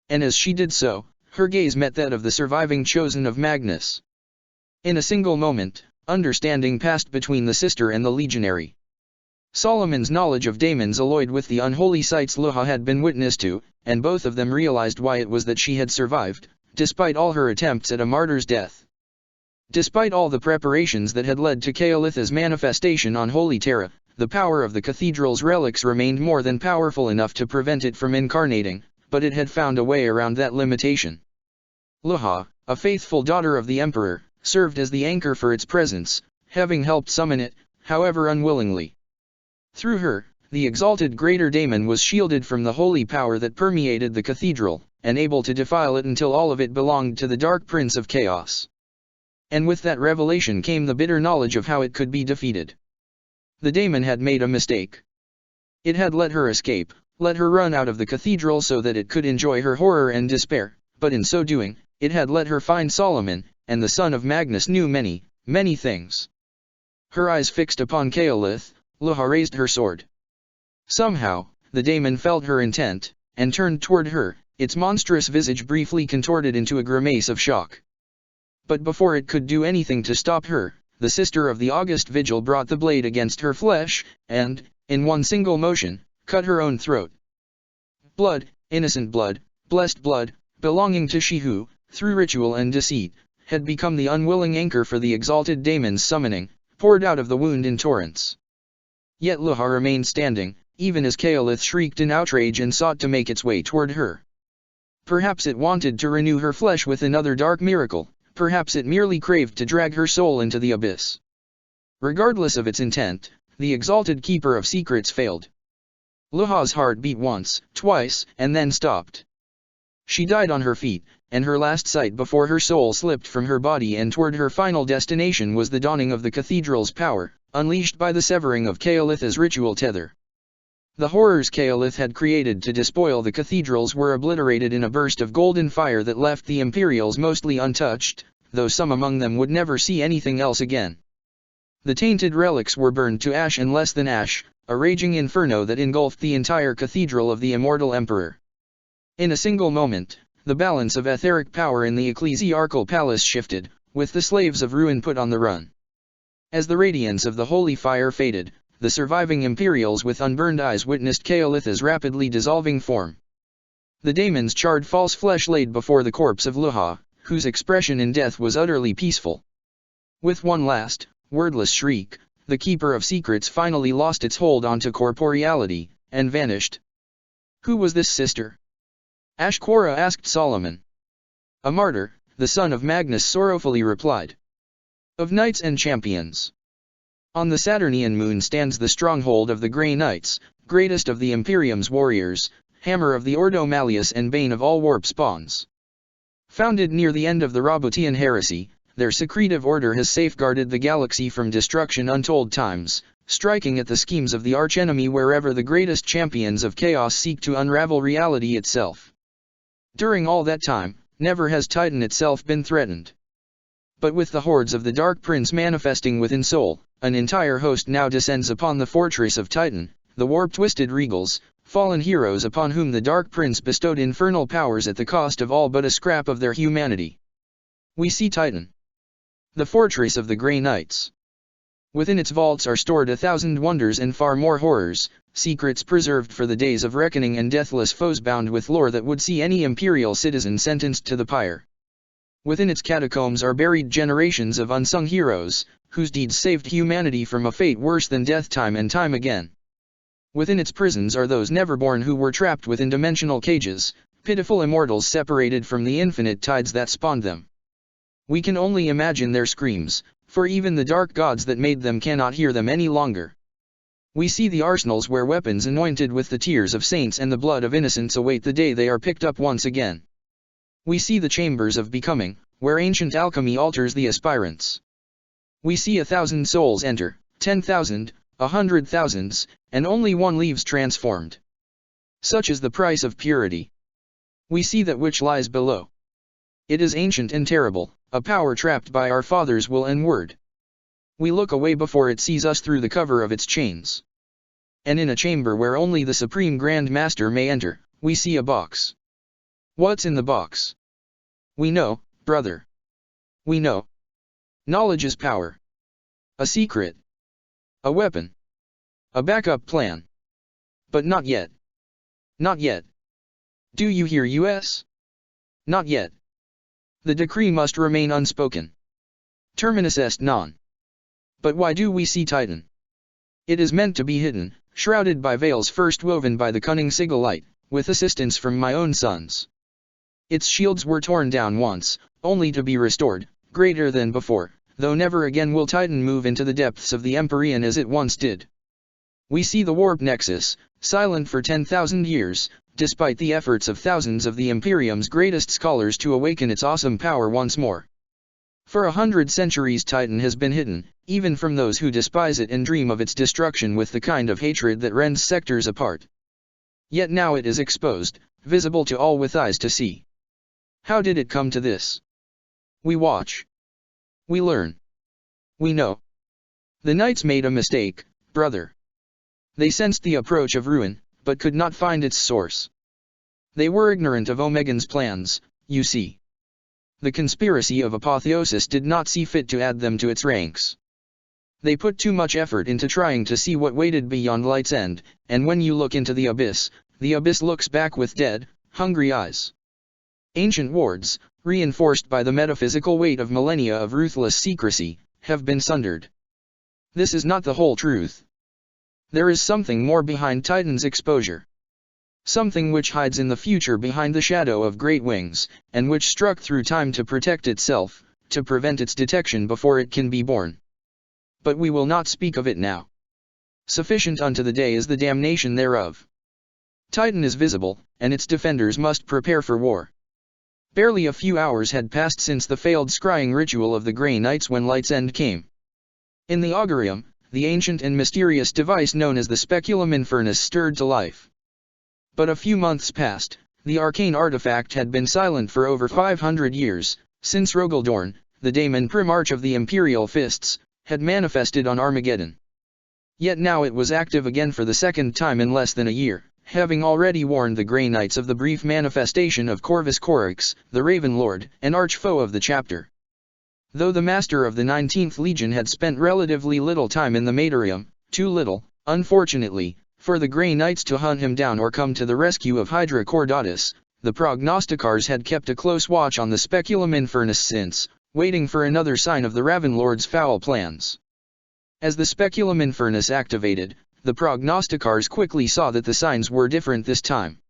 And as she did so, her gaze met that of the surviving chosen of Magnus. In a single moment, understanding passed between the sister and the legionary. Solomon's knowledge of daemons alloyed with the unholy sights Luha had been witness to, and both of them realized why it was that she had survived, despite all her attempts at a martyr's death. Despite all the preparations that had led to Kaolith's manifestation on Holy Terra, the power of the cathedral's relics remained more than powerful enough to prevent it from incarnating, but it had found a way around that limitation. Luha, a faithful daughter of the Emperor, served as the anchor for its presence, having helped summon it, however unwillingly. Through her, the exalted greater daemon was shielded from the holy power that permeated the cathedral, and able to defile it until all of it belonged to the Dark Prince of Chaos. And with that revelation came the bitter knowledge of how it could be defeated. The daemon had made a mistake. It had let her escape, let her run out of the cathedral so that it could enjoy her horror and despair, but in so doing, it had let her find Solomon, and the son of Magnus knew many, many things. Her eyes fixed upon Caelith, Luha raised her sword. Somehow, the daemon felt her intent, and turned toward her, its monstrous visage briefly contorted into a grimace of shock. But before it could do anything to stop her, the sister of the august vigil brought the blade against her flesh, and, in one single motion, cut her own throat. Blood, innocent blood, blessed blood, belonging to she who, through ritual and deceit, had become the unwilling anchor for the exalted daemon's summoning, poured out of the wound in torrents. Yet Luha remained standing, even as Caelith shrieked in outrage and sought to make its way toward her. Perhaps it wanted to renew her flesh with another dark miracle, perhaps it merely craved to drag her soul into the abyss. Regardless of its intent, the exalted keeper of secrets failed. Luha's heart beat once, twice, and then stopped. She died on her feet, and her last sight before her soul slipped from her body and toward her final destination was the dawning of the cathedral's power, unleashed by the severing of Caelith's ritual tether. The horrors Caelith had created to despoil the cathedrals were obliterated in a burst of golden fire that left the Imperials mostly untouched, though some among them would never see anything else again. The tainted relics were burned to ash and less than ash, a raging inferno that engulfed the entire cathedral of the immortal emperor. In a single moment, the balance of etheric power in the ecclesiarchal palace shifted, with the slaves of ruin put on the run. As the radiance of the holy fire faded, the surviving Imperials with unburned eyes witnessed Caelith's rapidly dissolving form. The daemon's charred false flesh laid before the corpse of Luha, whose expression in death was utterly peaceful. With one last, wordless shriek, the Keeper of Secrets finally lost its hold onto corporeality, and vanished. Who was this sister? Ashquara asked Solomon. A martyr, the son of Magnus sorrowfully replied. Of knights and champions. On the Saturnian moon stands the stronghold of the Grey Knights, greatest of the Imperium's warriors, hammer of the Ordo Malleus and bane of all warp spawns. Founded near the end of the Roboutian Heresy, their secretive order has safeguarded the galaxy from destruction untold times, striking at the schemes of the archenemy wherever the greatest champions of chaos seek to unravel reality itself. During all that time, never has Titan itself been threatened. But with the hordes of the Dark Prince manifesting within Sol, an entire host now descends upon the fortress of Titan, the warp-twisted regals, fallen heroes upon whom the Dark Prince bestowed infernal powers at the cost of all but a scrap of their humanity. We see Titan, the fortress of the Grey Knights. Within its vaults are stored 1,000 wonders and far more horrors, secrets preserved for the days of reckoning and deathless foes bound with lore that would see any imperial citizen sentenced to the pyre. Within its catacombs are buried generations of unsung heroes, whose deeds saved humanity from a fate worse than death time and time again. Within its prisons are those never-born who were trapped within dimensional cages, pitiful immortals separated from the infinite tides that spawned them. We can only imagine their screams, for even the dark gods that made them cannot hear them any longer. We see the arsenals where weapons anointed with the tears of saints and the blood of innocents await the day they are picked up once again. We see the chambers of becoming, where ancient alchemy alters the aspirants. We see 1,000 souls enter, 10,000, 100,000s, and only one leaves transformed. Such is the price of purity. We see that which lies below. It is ancient and terrible, a power trapped by our father's will and word. We look away before it sees us through the cover of its chains. And in a chamber where only the Supreme Grand Master may enter, we see a box. What's in the box? We know, brother. We know. Knowledge is power. A secret. A weapon. A backup plan. But not yet. Not yet. Do you hear us? Not yet. The decree must remain unspoken. Terminus est non. But why do we see Titan? It is meant to be hidden, shrouded by veils first woven by the cunning Sigillite, with assistance from my own sons. Its shields were torn down once, only to be restored, greater than before, though never again will Titan move into the depths of the Empyrean as it once did. We see the warp nexus, silent for 10,000 years, despite the efforts of thousands of the Imperium's greatest scholars to awaken its awesome power once more. For 100 centuries Titan has been hidden, even from those who despise it and dream of its destruction with the kind of hatred that rends sectors apart. Yet now it is exposed, visible to all with eyes to see. How did it come to this? We watch. We learn. We know. The knights made a mistake, brother. They sensed the approach of ruin, but could not find its source. They were ignorant of Omegan's plans, you see. The conspiracy of apotheosis did not see fit to add them to its ranks. They put too much effort into trying to see what waited beyond Light's End, and when you look into the abyss looks back with dead, hungry eyes. Ancient wards, reinforced by the metaphysical weight of millennia of ruthless secrecy, have been sundered. This is not the whole truth. There is something more behind Titan's exposure. Something which hides in the future behind the shadow of great wings, and which struck through time to protect itself, to prevent its detection before it can be born. But we will not speak of it now. Sufficient unto the day is the damnation thereof. Titan is visible, and its defenders must prepare for war. Barely a few hours had passed since the failed scrying ritual of the Grey Knights when Light's End came. In the Augurium, the ancient and mysterious device known as the Speculum Infernus stirred to life. But a few months passed, the arcane artifact had been silent for over 500 years, since Rogaldorn, the daemon primarch of the Imperial Fists, had manifested on Armageddon. Yet now it was active again for the second time in less than a year, having already warned the Grey Knights of the brief manifestation of Corvus Corax, the Raven Lord, an arch-foe of the chapter. Though the master of the 19th Legion had spent relatively little time in the Matorium, too little, unfortunately, for the Grey Knights to hunt him down or come to the rescue of Hydra Cordatus, the prognosticars had kept a close watch on the Speculum Infernus since, waiting for another sign of the Raven Lord's foul plans. As the Speculum Infernus activated, the prognosticars quickly saw that the signs were different this time.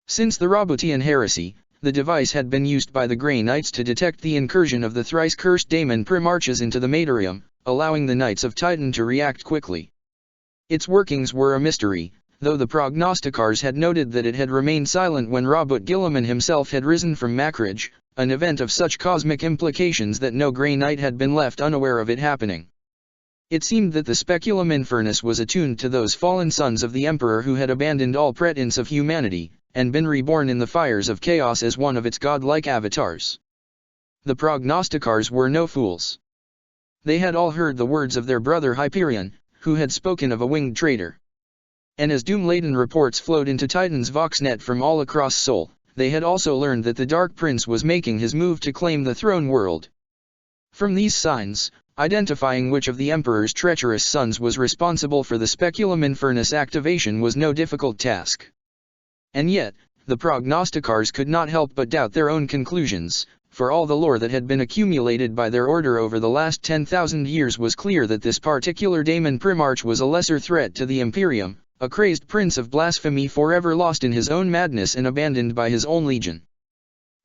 Since the Roboutian Heresy, the device had been used by the Grey Knights to detect the incursion of the thrice-cursed daemon primarches into the Matorium, allowing the Knights of Titan to react quickly. Its workings were a mystery, though the prognosticars had noted that it had remained silent when Robert Gilliman himself had risen from Macridge, an event of such cosmic implications that no Grey Knight had been left unaware of it happening. It seemed that the Speculum Infernus was attuned to those fallen sons of the Emperor who had abandoned all pretense of humanity, and been reborn in the fires of chaos as one of its godlike avatars. The prognosticars were no fools. They had all heard the words of their brother Hyperion, who had spoken of a winged traitor. And as doom-laden reports flowed into Titan's voxnet from all across Sol, they had also learned that the Dark Prince was making his move to claim the throne world. From these signs, identifying which of the Emperor's treacherous sons was responsible for the Speculum Infernus activation was no difficult task. And yet, the prognosticars could not help but doubt their own conclusions, for all the lore that had been accumulated by their order over the last 10,000 years was clear that this particular daemon primarch was a lesser threat to the Imperium, a crazed prince of blasphemy forever lost in his own madness and abandoned by his own legion.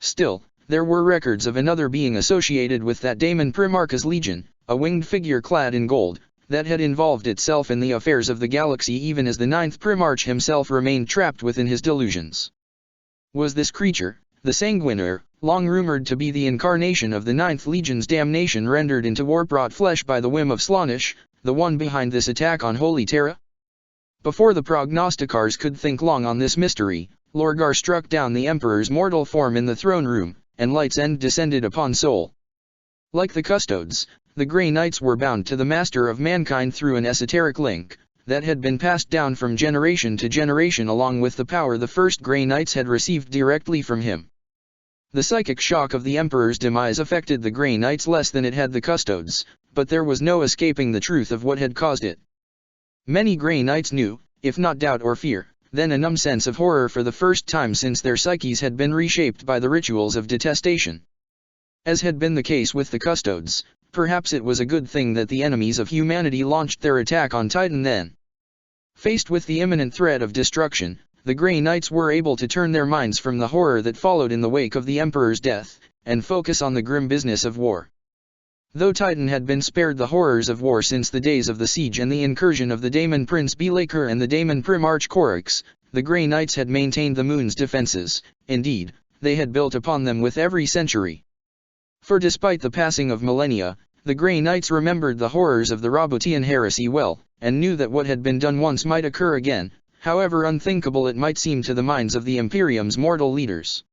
Still, there were records of another being associated with that daemon primarch's legion, a winged figure clad in gold, that had involved itself in the affairs of the galaxy even as the 9th primarch himself remained trapped within his delusions. Was this creature, the Sanguinaire, long rumored to be the incarnation of the 9th Legion's damnation rendered into war-brought flesh by the whim of Slaanesh, the one behind this attack on Holy Terra? Before the prognosticars could think long on this mystery, Lorgar struck down the Emperor's mortal form in the throne room, and Light's End descended upon Sol. Like the Custodes, the Grey Knights were bound to the Master of Mankind through an esoteric link that had been passed down from generation to generation along with the power the first Grey Knights had received directly from him. The psychic shock of the Emperor's demise affected the Grey Knights less than it had the Custodes, but there was no escaping the truth of what had caused it. Many Grey Knights knew, if not doubt or fear, then a numb sense of horror for the first time since their psyches had been reshaped by the rituals of detestation. As had been the case with the Custodes, perhaps it was a good thing that the enemies of humanity launched their attack on Titan then. Faced with the imminent threat of destruction, the Grey Knights were able to turn their minds from the horror that followed in the wake of the Emperor's death, and focus on the grim business of war. Though Titan had been spared the horrors of war since the days of the siege and the incursion of the Daemon Prince Belakor and the Daemon Primarch Chorix, the Grey Knights had maintained the moon's defenses. Indeed, they had built upon them with every century. For despite the passing of millennia, the Grey Knights remembered the horrors of the Roboutian Heresy well, and knew that what had been done once might occur again, however unthinkable it might seem to the minds of the Imperium's mortal leaders.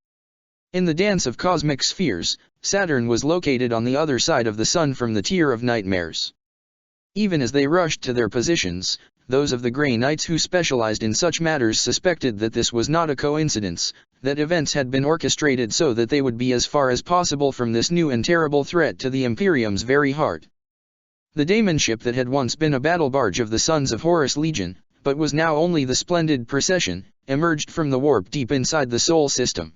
In the dance of cosmic spheres, Saturn was located on the other side of the sun from the tier of nightmares. Even as they rushed to their positions, those of the Grey Knights who specialized in such matters suspected that this was not a coincidence, that events had been orchestrated so that they would be as far as possible from this new and terrible threat to the Imperium's very heart. The Daemon ship that had once been a battle barge of the Sons of Horus Legion, but was now only the splendid procession, emerged from the warp deep inside the Sol system.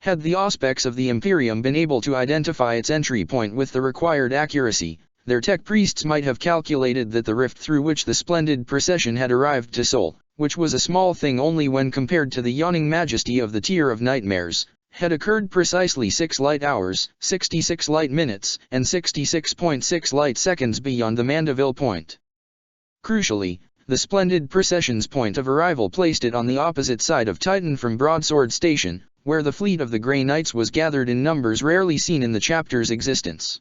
Had the Auspex of the Imperium been able to identify its entry point with the required accuracy, their tech priests might have calculated that the rift through which the splendid procession had arrived to Sol, which was a small thing only when compared to the yawning majesty of the tier of nightmares, had occurred precisely 6 light hours, 66 light minutes, and 66.6 light seconds beyond the Mandeville point. Crucially, the splendid procession's point of arrival placed it on the opposite side of Titan from Broadsword Station, where the fleet of the Grey Knights was gathered in numbers rarely seen in the chapter's existence.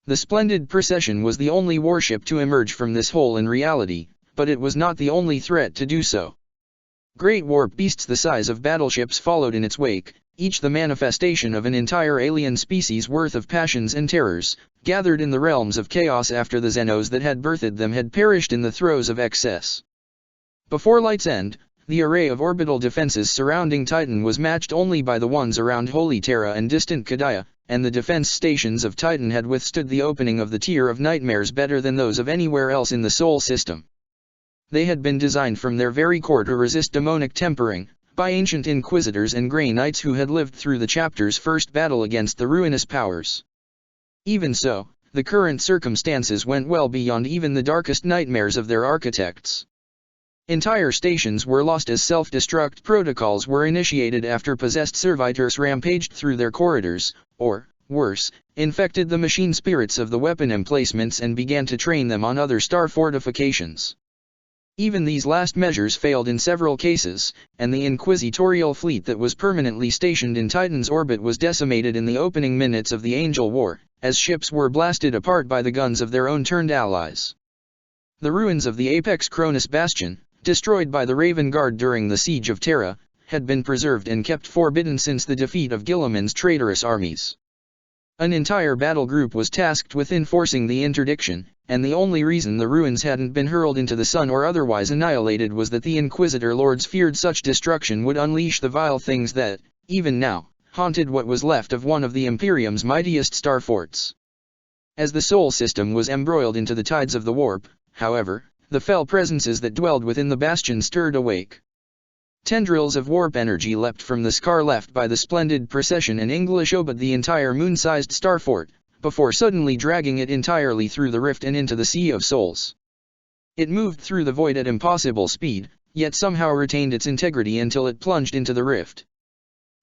The splendid procession was the only warship to emerge from this hole in reality, but it was not the only threat to do so. Great warp beasts the size of battleships followed in its wake, each the manifestation of an entire alien species worth of passions and terrors, gathered in the realms of chaos after the Xenos that had birthed them had perished in the throes of excess. Before Light's End, the array of orbital defenses surrounding Titan was matched only by the ones around Holy Terra and distant Kadaya, and the defense stations of Titan had withstood the opening of the tier of nightmares better than those of anywhere else in the Sol system. They had been designed from their very core to resist demonic tempering, by ancient inquisitors and Grey Knights who had lived through the chapter's first battle against the ruinous powers. Even so, the current circumstances went well beyond even the darkest nightmares of their architects. Entire stations were lost as self-destruct protocols were initiated after possessed servitors rampaged through their corridors, or, worse, infected the machine spirits of the weapon emplacements and began to train them on other star fortifications. Even these last measures failed in several cases, and the inquisitorial fleet that was permanently stationed in Titan's orbit was decimated in the opening minutes of the Angel War, as ships were blasted apart by the guns of their own turned allies. The ruins of the Apex Cronus Bastion, destroyed by the Raven Guard during the Siege of Terra, had been preserved and kept forbidden since the defeat of Guilliman's traitorous armies. An entire battle group was tasked with enforcing the interdiction, and the only reason the ruins hadn't been hurled into the sun or otherwise annihilated was that the Inquisitor Lords feared such destruction would unleash the vile things that, even now, haunted what was left of one of the Imperium's mightiest star forts. As the Sol system was embroiled into the tides of the warp, however, the fell presences that dwelled within the bastion stirred awake. Tendrils of warp energy leapt from the scar left by the splendid procession and English obeyed the entire moon-sized star fort, before suddenly dragging it entirely through the rift and into the Sea of Souls. It moved through the void at impossible speed, yet somehow retained its integrity until it plunged into the rift.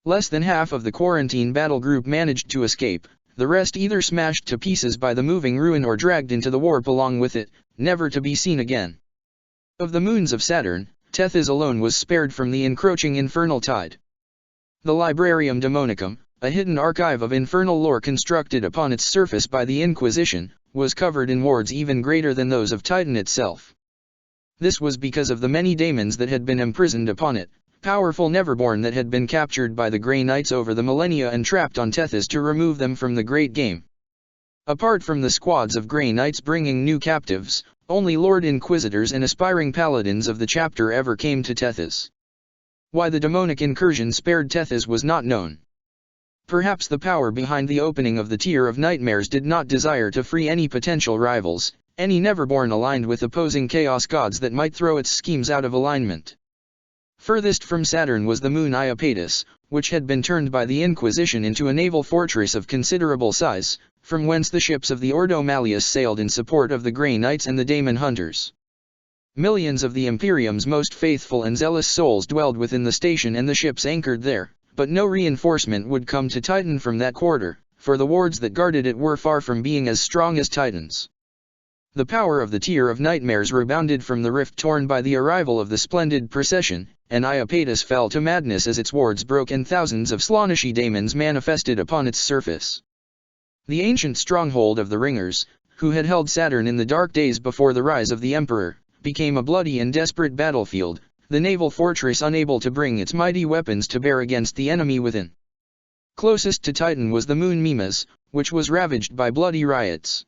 Less than half of the quarantine battle group managed to escape, the rest either smashed to pieces by the moving ruin or dragged into the warp along with it, never to be seen again. Of the moons of Saturn, Tethys alone was spared from the encroaching infernal tide. The Librarium Demonicum, a hidden archive of infernal lore constructed upon its surface by the Inquisition, was covered in wards even greater than those of Titan itself. This was because of the many daemons that had been imprisoned upon it, powerful Neverborn that had been captured by the Grey Knights over the millennia and trapped on Tethys to remove them from the Great Game. Apart from the squads of Grey Knights bringing new captives, only Lord Inquisitors and aspiring paladins of the chapter ever came to Tethys. Why the demonic incursion spared Tethys was not known. Perhaps the power behind the opening of the tier of nightmares did not desire to free any potential rivals, any Neverborn aligned with opposing chaos gods that might throw its schemes out of alignment. Furthest from Saturn was the moon Iapetus, which had been turned by the Inquisition into a naval fortress of considerable size, from whence the ships of the Ordo Malleus sailed in support of the Grey Knights and the Daemon Hunters. Millions of the Imperium's most faithful and zealous souls dwelled within the station and the ships anchored there, but no reinforcement would come to Titan from that quarter, for the wards that guarded it were far from being as strong as Titans. The power of the Tier of Nightmares rebounded from the rift torn by the arrival of the splendid procession, and Iapetus fell to madness as its wards broke and thousands of Slaaneshi daemons manifested upon its surface. The ancient stronghold of the Ringers, who had held Saturn in the dark days before the rise of the Emperor, became a bloody and desperate battlefield, the naval fortress unable to bring its mighty weapons to bear against the enemy within. Closest to Titan was the moon Mimas, which was ravaged by bloody riots.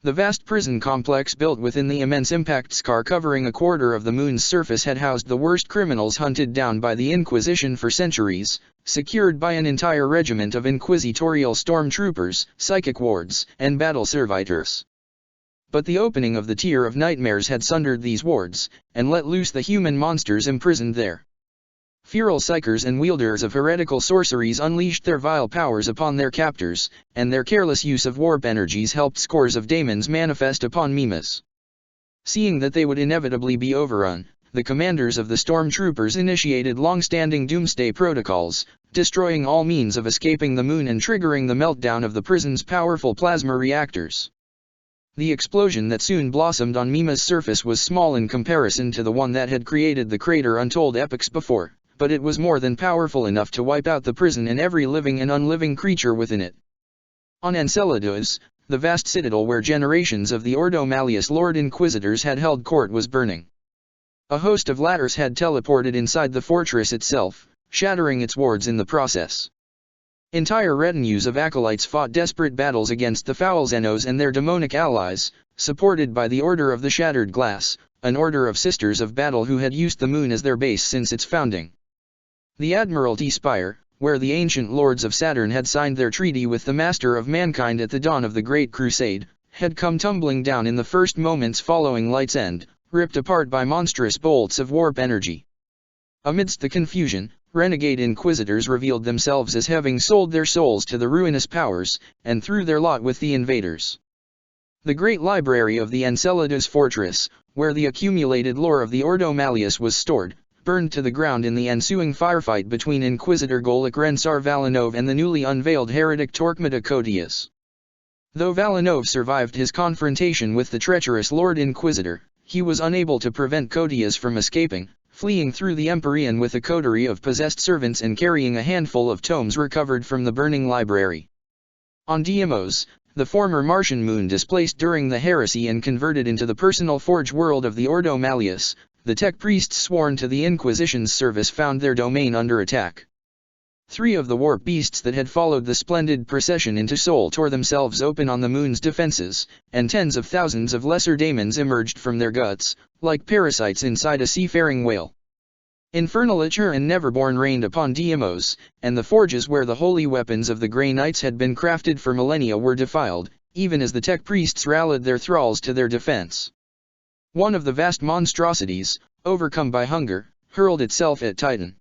The vast prison complex built within the immense impact scar covering a quarter of the moon's surface had housed the worst criminals hunted down by the Inquisition for centuries, secured by an entire regiment of inquisitorial stormtroopers, psychic wards, and battle servitors. But the opening of the Tier of Nightmares had sundered these wards, and let loose the human monsters imprisoned there. Feral psychers and wielders of heretical sorceries unleashed their vile powers upon their captors, and their careless use of warp energies helped scores of daemons manifest upon Mimas. Seeing that they would inevitably be overrun, the commanders of the stormtroopers initiated long-standing doomsday protocols, destroying all means of escaping the moon and triggering the meltdown of the prison's powerful plasma reactors. The explosion that soon blossomed on Mima's surface was small in comparison to the one that had created the crater untold epochs before, but it was more than powerful enough to wipe out the prison and every living and unliving creature within it. On Enceladus, the vast citadel where generations of the Ordo Malleus Lord Inquisitors had held court was burning. A host of ladders had teleported inside the fortress itself, shattering its wards in the process. Entire retinues of acolytes fought desperate battles against the foul Xenos and their demonic allies, supported by the Order of the Shattered Glass, an order of Sisters of Battle who had used the moon as their base since its founding. The Admiralty Spire, where the ancient lords of Saturn had signed their treaty with the Master of Mankind at the dawn of the Great Crusade, had come tumbling down in the first moments following Light's end, ripped apart by monstrous bolts of warp energy. Amidst the confusion, renegade inquisitors revealed themselves as having sold their souls to the ruinous powers, and threw their lot with the invaders. The great library of the Enceladus fortress, where the accumulated lore of the Ordo Malleus was stored, burned to the ground in the ensuing firefight between Inquisitor Golak Rensar Valinov and the newly unveiled heretic Torquemada Codius. Though Valinov survived his confrontation with the treacherous Lord Inquisitor, he was unable to prevent Codius from escaping, fleeing through the Empyrean with a coterie of possessed servants and carrying a handful of tomes recovered from the burning library. On Deimos, the former Martian moon displaced during the heresy and converted into the personal forge world of the Ordo Malleus, the tech priests sworn to the Inquisition's service found their domain under attack. 3 of the warp beasts that had followed the splendid procession into Sol tore themselves open on the moon's defenses, and tens of thousands of lesser daemons emerged from their guts, like parasites inside a seafaring whale. Infernal Ichor and Neverborn reigned upon Deimos, and the forges where the holy weapons of the Grey Knights had been crafted for millennia were defiled, even as the tech priests rallied their thralls to their defense. One of the vast monstrosities, overcome by hunger, hurled itself at Titan.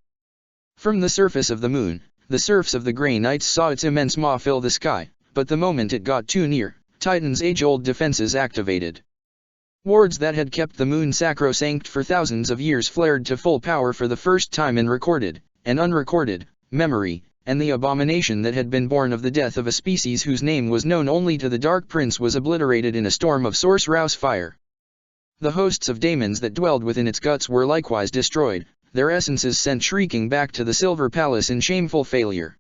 From the surface of the moon, the serfs of the Grey Knights saw its immense maw fill the sky, but the moment it got too near, Titan's age-old defenses activated. Wards that had kept the moon sacrosanct for thousands of years flared to full power for the first time in recorded, and unrecorded, memory, and the abomination that had been born of the death of a species whose name was known only to the Dark Prince was obliterated in a storm of source-rouse fire. The hosts of daemons that dwelled within its guts were likewise destroyed, their essences sent shrieking back to the Silver Palace in shameful failure.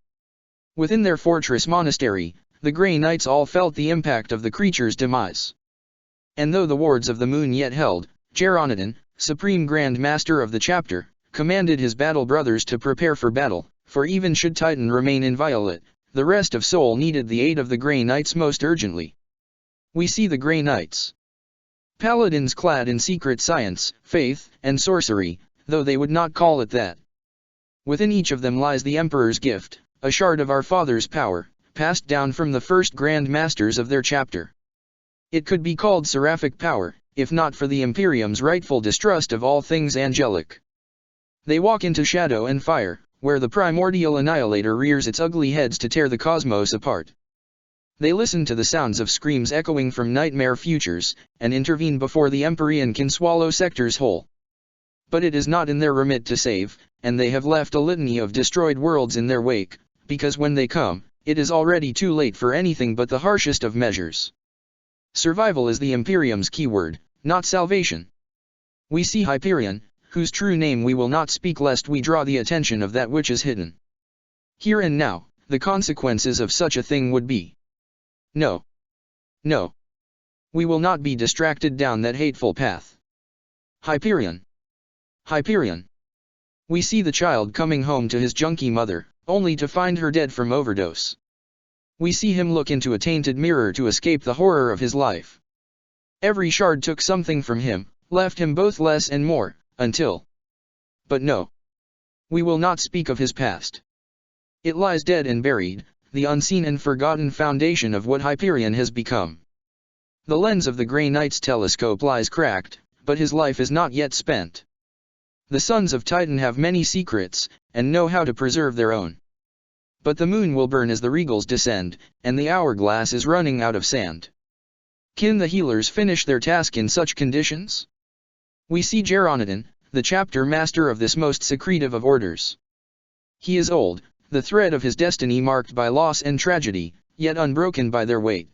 Within their fortress monastery, the Grey Knights all felt the impact of the creature's demise. And though the wards of the moon yet held, Geronidon, Supreme Grand Master of the chapter, commanded his battle brothers to prepare for battle, for even should Titan remain inviolate, the rest of Sol needed the aid of the Grey Knights most urgently. We see the Grey Knights. Paladins clad in secret science, faith, and sorcery, though they would not call it that. Within each of them lies the Emperor's gift, a shard of our Father's power, passed down from the first Grand Masters of their chapter. It could be called seraphic power, if not for the Imperium's rightful distrust of all things angelic. They walk into shadow and fire, where the primordial annihilator rears its ugly heads to tear the cosmos apart. They listen to the sounds of screams echoing from nightmare futures, and intervene before the Empyrean can swallow sectors whole. But it is not in their remit to save, and they have left a litany of destroyed worlds in their wake, because when they come, it is already too late for anything but the harshest of measures. Survival is the Imperium's keyword, not salvation. We see Hyperion, whose true name we will not speak lest we draw the attention of that which is hidden. Here and now, the consequences of such a thing would be. No. No. We will not be distracted down that hateful path. Hyperion. Hyperion. We see the child coming home to his junkie mother, only to find her dead from overdose. We see him look into a tainted mirror to escape the horror of his life. Every shard took something from him, left him both less and more, until. But no. We will not speak of his past. It lies dead and buried, the unseen and forgotten foundation of what Hyperion has become. The lens of the Grey Knight's telescope lies cracked, but his life is not yet spent. The sons of Titan have many secrets, and know how to preserve their own. But the moon will burn as the regals descend, and the hourglass is running out of sand. Can the healers finish their task in such conditions? We see Geronidon, the chapter master of this most secretive of orders. He is old, the thread of his destiny marked by loss and tragedy, yet unbroken by their weight.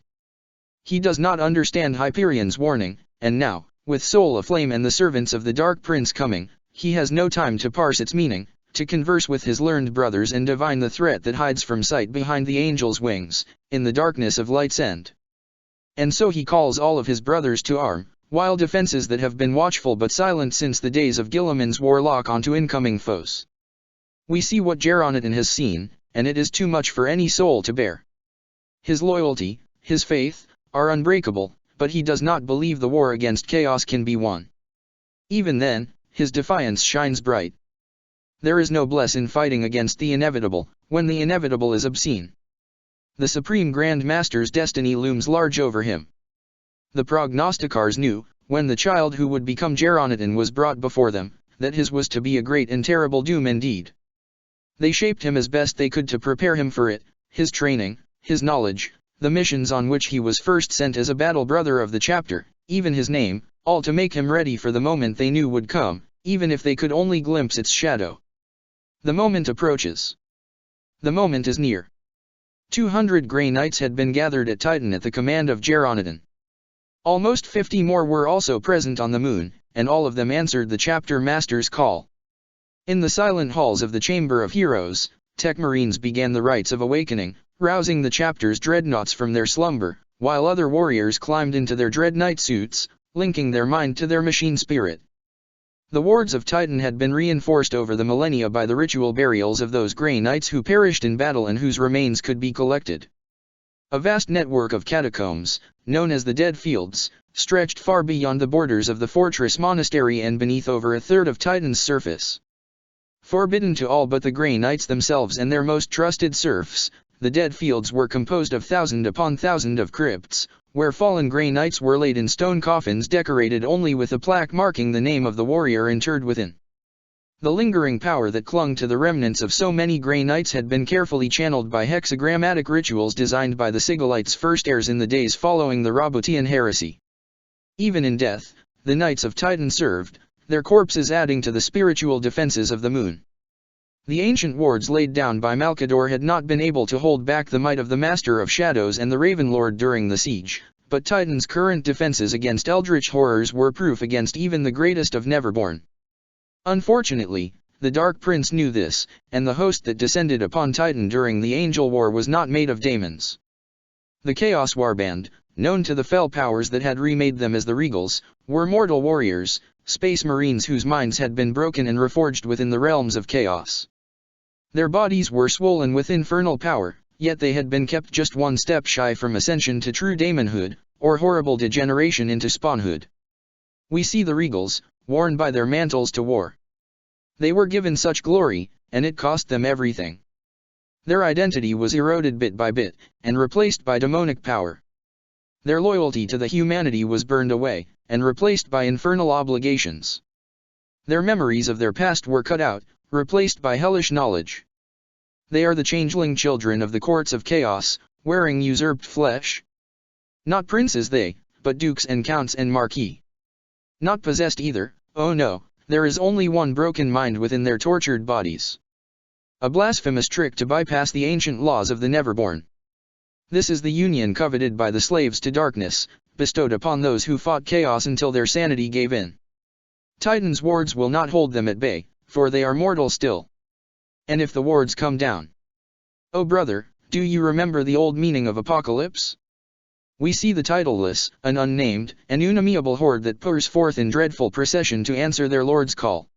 He does not understand Hyperion's warning, and now, with soul aflame and the servants of the Dark Prince coming, he has no time to parse its meaning, to converse with his learned brothers and divine the threat that hides from sight behind the angel's wings, in the darkness of light's end. And so he calls all of his brothers to arm, while defenses that have been watchful but silent since the days of Gilliman's war lock onto incoming foes. We see what Geronidon has seen, and it is too much for any soul to bear. His loyalty, his faith, are unbreakable, but he does not believe the war against chaos can be won. Even then, his defiance shines bright. There is no bless in fighting against the inevitable, when the inevitable is obscene. The Supreme Grand Master's destiny looms large over him. The prognosticators knew, when the child who would become Geronidon was brought before them, that his was to be a great and terrible doom indeed. They shaped him as best they could to prepare him for it, his training, his knowledge, the missions on which he was first sent as a battle brother of the chapter, even his name, all to make him ready for the moment they knew would come, even if they could only glimpse its shadow. The moment approaches. The moment is near. 200 Grey Knights had been gathered at Titan at the command of Geronidon. Almost 50 more were also present on the moon, and all of them answered the chapter master's call. In the silent halls of the Chamber of Heroes, Tech Marines began the rites of awakening, rousing the chapter's dreadnoughts from their slumber, while other warriors climbed into their dread knight suits, linking their mind to their machine spirit. The wards of Titan had been reinforced over the millennia by the ritual burials of those Grey Knights who perished in battle and whose remains could be collected. A vast network of catacombs, known as the Dead Fields, stretched far beyond the borders of the fortress monastery and beneath over a third of Titan's surface. Forbidden to all but the Grey Knights themselves and their most trusted serfs, the Dead Fields were composed of thousand upon thousand of crypts, where fallen Grey Knights were laid in stone coffins decorated only with a plaque marking the name of the warrior interred within. The lingering power that clung to the remnants of so many Grey Knights had been carefully channeled by hexagrammatic rituals designed by the Sigilites' first heirs in the days following the Roboutian Heresy. Even in death, the Knights of Titan served, their corpses adding to the spiritual defenses of the moon. The ancient wards laid down by Malkador had not been able to hold back the might of the Master of Shadows and the Ravenlord during the siege, but Titan's current defenses against eldritch horrors were proof against even the greatest of Neverborn. Unfortunately, the Dark Prince knew this, and the host that descended upon Titan during the Angel War was not made of daemons. The Chaos Warband, known to the fell powers that had remade them as the Regals, were mortal warriors, space marines whose minds had been broken and reforged within the realms of chaos. Their bodies were swollen with infernal power, yet they had been kept just one step shy from ascension to true daemonhood, or horrible degeneration into spawnhood. We see the Regals, worn by their mantles to war. They were given such glory, and it cost them everything. Their identity was eroded bit by bit, and replaced by demonic power. Their loyalty to the humanity was burned away, and replaced by infernal obligations. Their memories of their past were cut out, replaced by hellish knowledge. They are the changeling children of the courts of chaos, wearing usurped flesh. Not princes they, but dukes and counts and marquis. Not possessed either, oh no, there is only one broken mind within their tortured bodies. A blasphemous trick to bypass the ancient laws of the Neverborn. This is the union coveted by the slaves to darkness, bestowed upon those who fought chaos until their sanity gave in. Titan's wards will not hold them at bay, for they are mortal still. And if the wards come down. Oh brother, do you remember the old meaning of Apocalypse? We see the titleless, an unnamed, and unamiable horde that pours forth in dreadful procession to answer their Lord's call.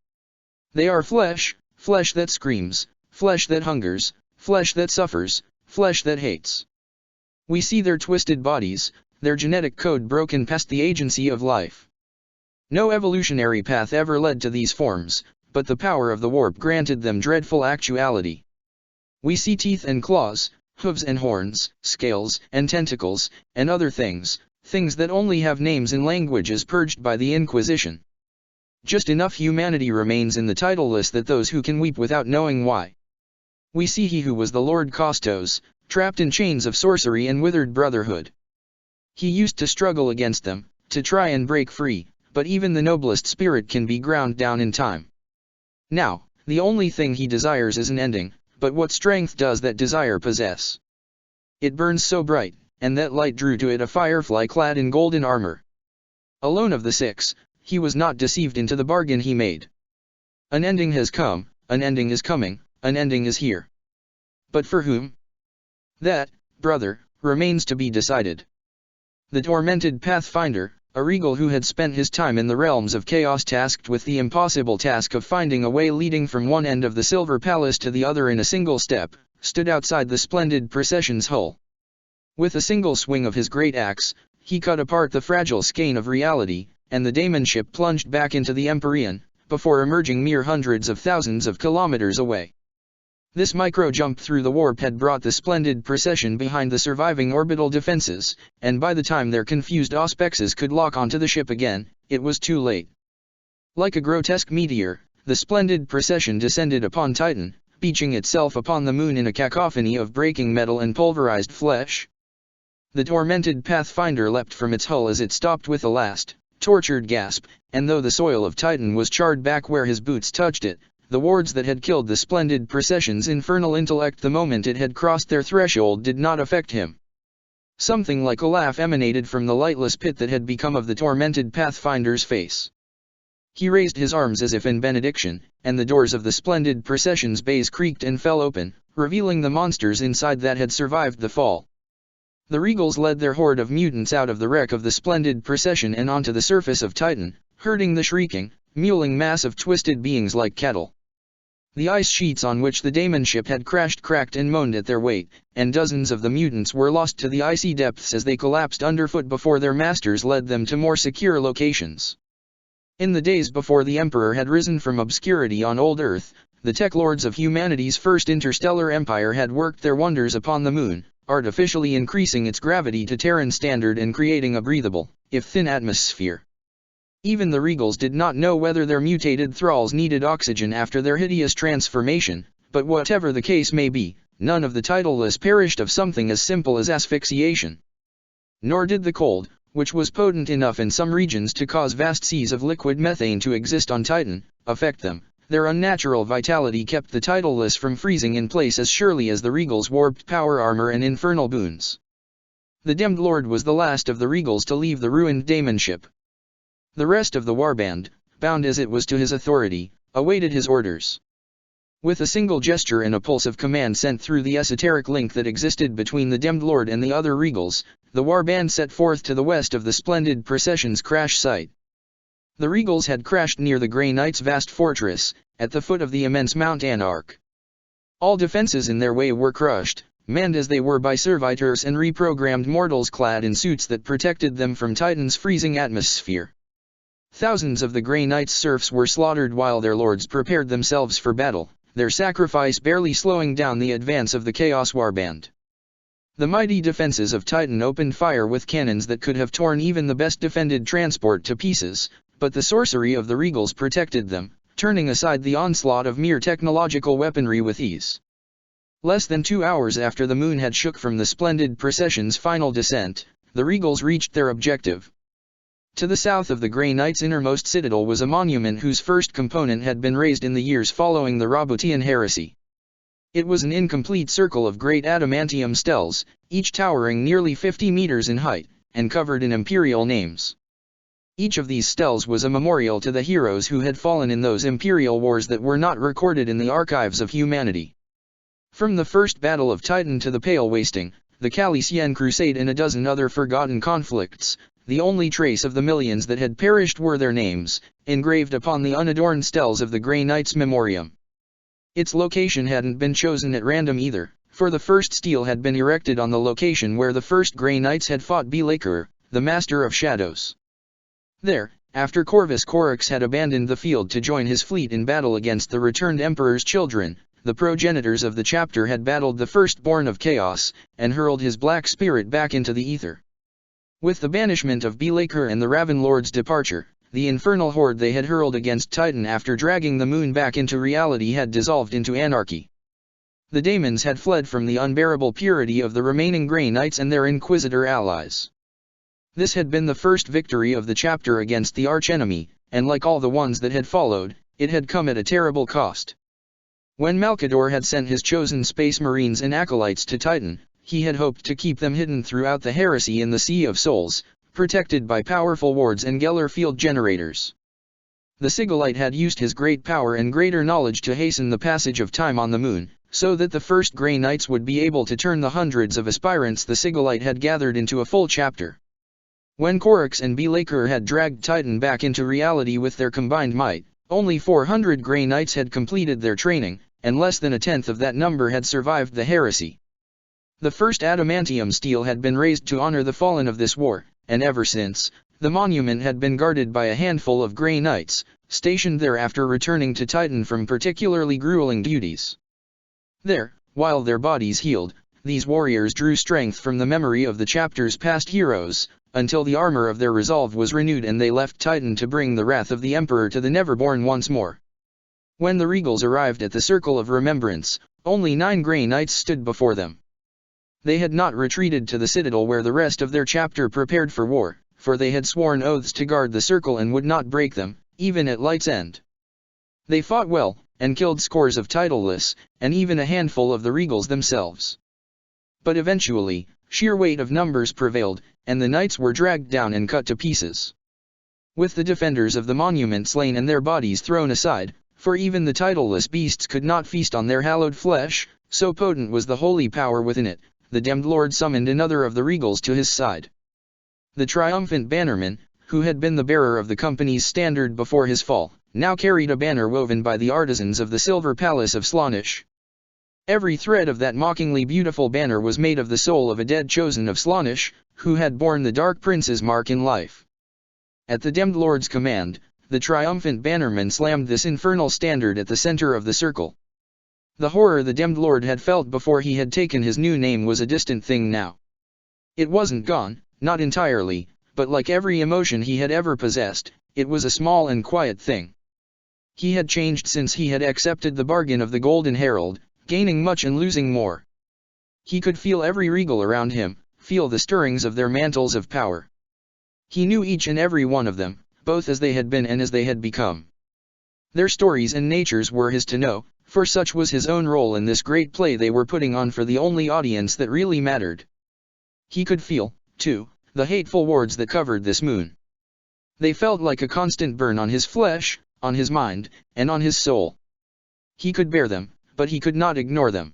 They are flesh, flesh that screams, flesh that hungers, flesh that suffers, flesh that hates. We see their twisted bodies, their genetic code broken past the agency of life. No evolutionary path ever led to these forms, but the power of the warp granted them dreadful actuality. We see teeth and claws, hooves and horns, scales and tentacles, and other things, things that only have names in languages purged by the Inquisition. Just enough humanity remains in the titleless that those who can weep without knowing why. We see he who was the Lord Costos, trapped in chains of sorcery and withered brotherhood. He used to struggle against them, to try and break free, but even the noblest spirit can be ground down in time. Now, the only thing he desires is an ending, but what strength does that desire possess? It burns so bright, and that light drew to it a firefly clad in golden armor. Alone of the six, he was not deceived into the bargain he made. An ending has come, an ending is coming, an ending is here. But for whom? That, brother, remains to be decided. The tormented Pathfinder, a regal who had spent his time in the realms of chaos tasked with the impossible task of finding a way leading from one end of the Silver Palace to the other in a single step, stood outside the splendid procession's hull. With a single swing of his great axe, he cut apart the fragile skein of reality, and the daemon ship plunged back into the Empyrean, before emerging mere hundreds of thousands of kilometers away. This micro-jump through the warp had brought the splendid procession behind the surviving orbital defenses, and by the time their confused auspexes could lock onto the ship again, it was too late. Like a grotesque meteor, the splendid procession descended upon Titan, beaching itself upon the moon in a cacophony of breaking metal and pulverized flesh. The tormented Pathfinder leapt from its hull as it stopped with a last, tortured gasp, and though the soil of Titan was charred back where his boots touched it, the wards that had killed the splendid procession's infernal intellect the moment it had crossed their threshold did not affect him. Something like a laugh emanated from the lightless pit that had become of the tormented Pathfinder's face. He raised his arms as if in benediction, and the doors of the splendid procession's bays creaked and fell open, revealing the monsters inside that had survived the fall. The regals led their horde of mutants out of the wreck of the splendid procession and onto the surface of Titan, herding the shrieking, mewling mass of twisted beings like cattle. The ice sheets on which the daemon ship had crashed cracked and moaned at their weight, and dozens of the mutants were lost to the icy depths as they collapsed underfoot before their masters led them to more secure locations. In the days before the Emperor had risen from obscurity on old Earth, the tech lords of humanity's first interstellar empire had worked their wonders upon the moon, artificially increasing its gravity to Terran standard and creating a breathable, if thin atmosphere. Even the regals did not know whether their mutated thralls needed oxygen after their hideous transformation, but whatever the case may be, none of the titleless perished of something as simple as asphyxiation. Nor did the cold, which was potent enough in some regions to cause vast seas of liquid methane to exist on Titan, affect them. Their unnatural vitality kept the titleless from freezing in place as surely as the regals' warped power armor and infernal boons. The Demmed Lord was the last of the regals to leave the ruined daemon ship. The rest of the warband, bound as it was to his authority, awaited his orders. With a single gesture and a pulse of command sent through the esoteric link that existed between the Demmed Lord and the other regals, the warband set forth to the west of the splendid procession's crash site. The regals had crashed near the Grey Knight's vast fortress, at the foot of the immense Mount Anarch. All defenses in their way were crushed, manned as they were by servitors and reprogrammed mortals clad in suits that protected them from Titan's freezing atmosphere. Thousands of the Grey Knight's serfs were slaughtered while their lords prepared themselves for battle, their sacrifice barely slowing down the advance of the Chaos Warband. The mighty defenses of Titan opened fire with cannons that could have torn even the best defended transport to pieces, but the sorcery of the regals protected them, turning aside the onslaught of mere technological weaponry with ease. Less than 2 hours after the moon had shook from the splendid procession's final descent, the regals reached their objective. To the south of the Grey Knight's innermost citadel was a monument whose first component had been raised in the years following the Roboutian Heresy. It was an incomplete circle of great adamantium stels, each towering nearly 50 meters in height, and covered in imperial names. Each of these stels was a memorial to the heroes who had fallen in those imperial wars that were not recorded in the archives of humanity. From the First Battle of Titan to the Pale Wasting, the Calician Crusade and a dozen other forgotten conflicts, the only trace of the millions that had perished were their names, engraved upon the unadorned stels of the Grey Knight's memoriam. Its location hadn't been chosen at random either, for the first stele had been erected on the location where the first Grey Knights had fought Belaker, the Master of Shadows. There, after Corvus Corax had abandoned the field to join his fleet in battle against the returned Emperor's children, the progenitors of the chapter had battled the firstborn of Chaos, and hurled his black spirit back into the ether. With the banishment of Belaker and the Raven Lord's departure, the infernal horde they had hurled against Titan after dragging the moon back into reality had dissolved into anarchy. The daemons had fled from the unbearable purity of the remaining Grey Knights and their Inquisitor allies. This had been the first victory of the chapter against the archenemy, and like all the ones that had followed, it had come at a terrible cost. When Malkador had sent his chosen space marines and acolytes to Titan, he had hoped to keep them hidden throughout the heresy in the Sea of Souls, protected by powerful wards and Geller field generators. The Sigillite had used his great power and greater knowledge to hasten the passage of time on the moon, so that the first Grey Knights would be able to turn the hundreds of aspirants the Sigillite had gathered into a full chapter. When Corax and Belaker had dragged Titan back into reality with their combined might, only 400 Grey Knights had completed their training, and less than a tenth of that number had survived the heresy. The first adamantium stele had been raised to honor the fallen of this war, and ever since, the monument had been guarded by a handful of Grey Knights, stationed there after returning to Titan from particularly grueling duties. There, while their bodies healed, these warriors drew strength from the memory of the chapter's past heroes, until the armor of their resolve was renewed and they left Titan to bring the wrath of the Emperor to the Neverborn once more. When the Regals arrived at the Circle of Remembrance, only 9 Grey Knights stood before them. They had not retreated to the citadel where the rest of their chapter prepared for war, for they had sworn oaths to guard the circle and would not break them, even at life's end. They fought well, and killed scores of titleless, and even a handful of the Regals themselves. But eventually, sheer weight of numbers prevailed, and the knights were dragged down and cut to pieces. With the defenders of the monument slain and their bodies thrown aside, for even the titleless beasts could not feast on their hallowed flesh, so potent was the holy power within it, the Demmed Lord summoned another of the Regals to his side. The triumphant bannerman, who had been the bearer of the company's standard before his fall, now carried a banner woven by the artisans of the Silver Palace of Slaanesh. Every thread of that mockingly beautiful banner was made of the soul of a dead chosen of Slaanesh, who had borne the Dark Prince's mark in life. At the Demmed Lord's command, the triumphant bannerman slammed this infernal standard at the center of the circle. The horror the Demmed Lord had felt before he had taken his new name was a distant thing now. It wasn't gone, not entirely, but like every emotion he had ever possessed, it was a small and quiet thing. He had changed since he had accepted the bargain of the Golden Herald, gaining much and losing more. He could feel every Regal around him, feel the stirrings of their mantles of power. He knew each and every one of them, both as they had been and as they had become. Their stories and natures were his to know, for such was his own role in this great play they were putting on for the only audience that really mattered. He could feel, too, the hateful wards that covered this moon. They felt like a constant burn on his flesh, on his mind, and on his soul. He could bear them, but he could not ignore them.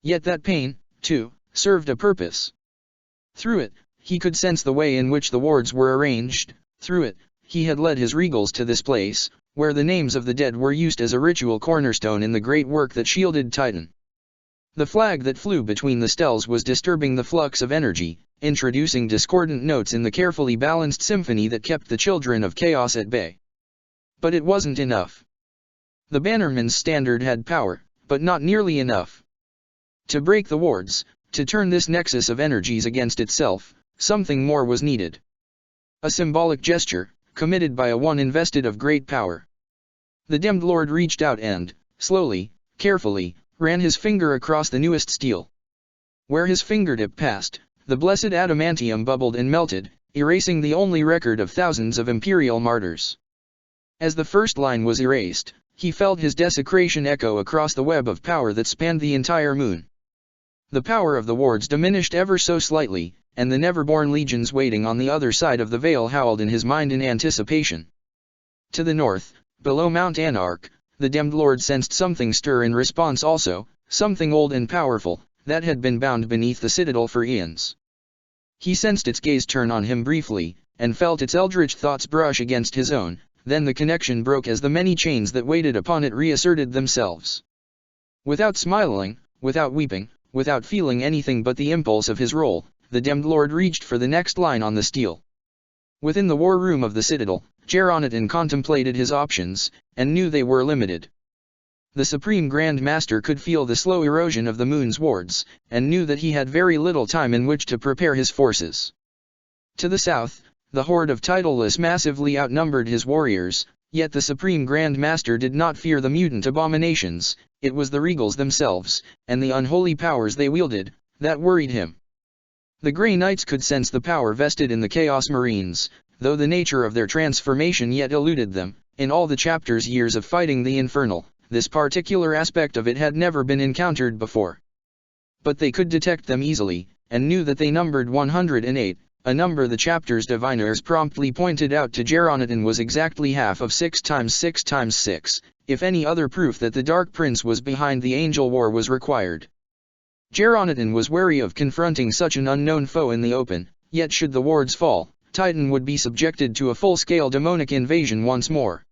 Yet that pain, too, served a purpose. Through it, he could sense the way in which the wards were arranged. Through it, he had led his Regals to this place, where the names of the dead were used as a ritual cornerstone in the great work that shielded Titan. The flag that flew between the stels was disturbing the flux of energy, introducing discordant notes in the carefully balanced symphony that kept the children of chaos at bay. But it wasn't enough. The bannerman's standard had power, but not nearly enough. To break the wards, to turn this nexus of energies against itself, something more was needed. A symbolic gesture, committed by a one invested of great power. The Demmed Lord reached out and, slowly, carefully, ran his finger across the newest steel. Where his fingertip passed, the blessed adamantium bubbled and melted, erasing the only record of thousands of imperial martyrs. As the first line was erased, He felt his desecration echo across the web of power that spanned the entire moon. The power of the wards diminished ever so slightly, and the never-born legions waiting on the other side of the veil howled in his mind in anticipation. To the north, below Mount Anarch, the Demmed Lord sensed something stir in response also, something old and powerful, that had been bound beneath the citadel for eons. He sensed its gaze turn on him briefly, and felt its eldritch thoughts brush against his own, then the connection broke as the many chains that waited upon it reasserted themselves. Without smiling, without weeping, without feeling anything but the impulse of his role, the Demmed Lord reached for the next line on the steel. Within the war room of the citadel, Geronidon contemplated his options, and knew they were limited. The Supreme Grand Master could feel the slow erosion of the moon's wards, and knew that he had very little time in which to prepare his forces. To the south, the horde of Titleless massively outnumbered his warriors, yet the Supreme Grand Master did not fear the mutant abominations. It was the Regals themselves, and the unholy powers they wielded, that worried him. The Grey Knights could sense the power vested in the Chaos Marines, though the nature of their transformation yet eluded them. In all the chapter's years of fighting the Infernal, this particular aspect of it had never been encountered before. But they could detect them easily, and knew that they numbered 108, a number the chapter's diviners promptly pointed out to Geronidon was exactly half of 6 times 6 times 6, if any other proof that the Dark Prince was behind the Angel War was required. Geronidon was wary of confronting such an unknown foe in the open, yet should the wards fall, Titan would be subjected to a full-scale demonic invasion once more.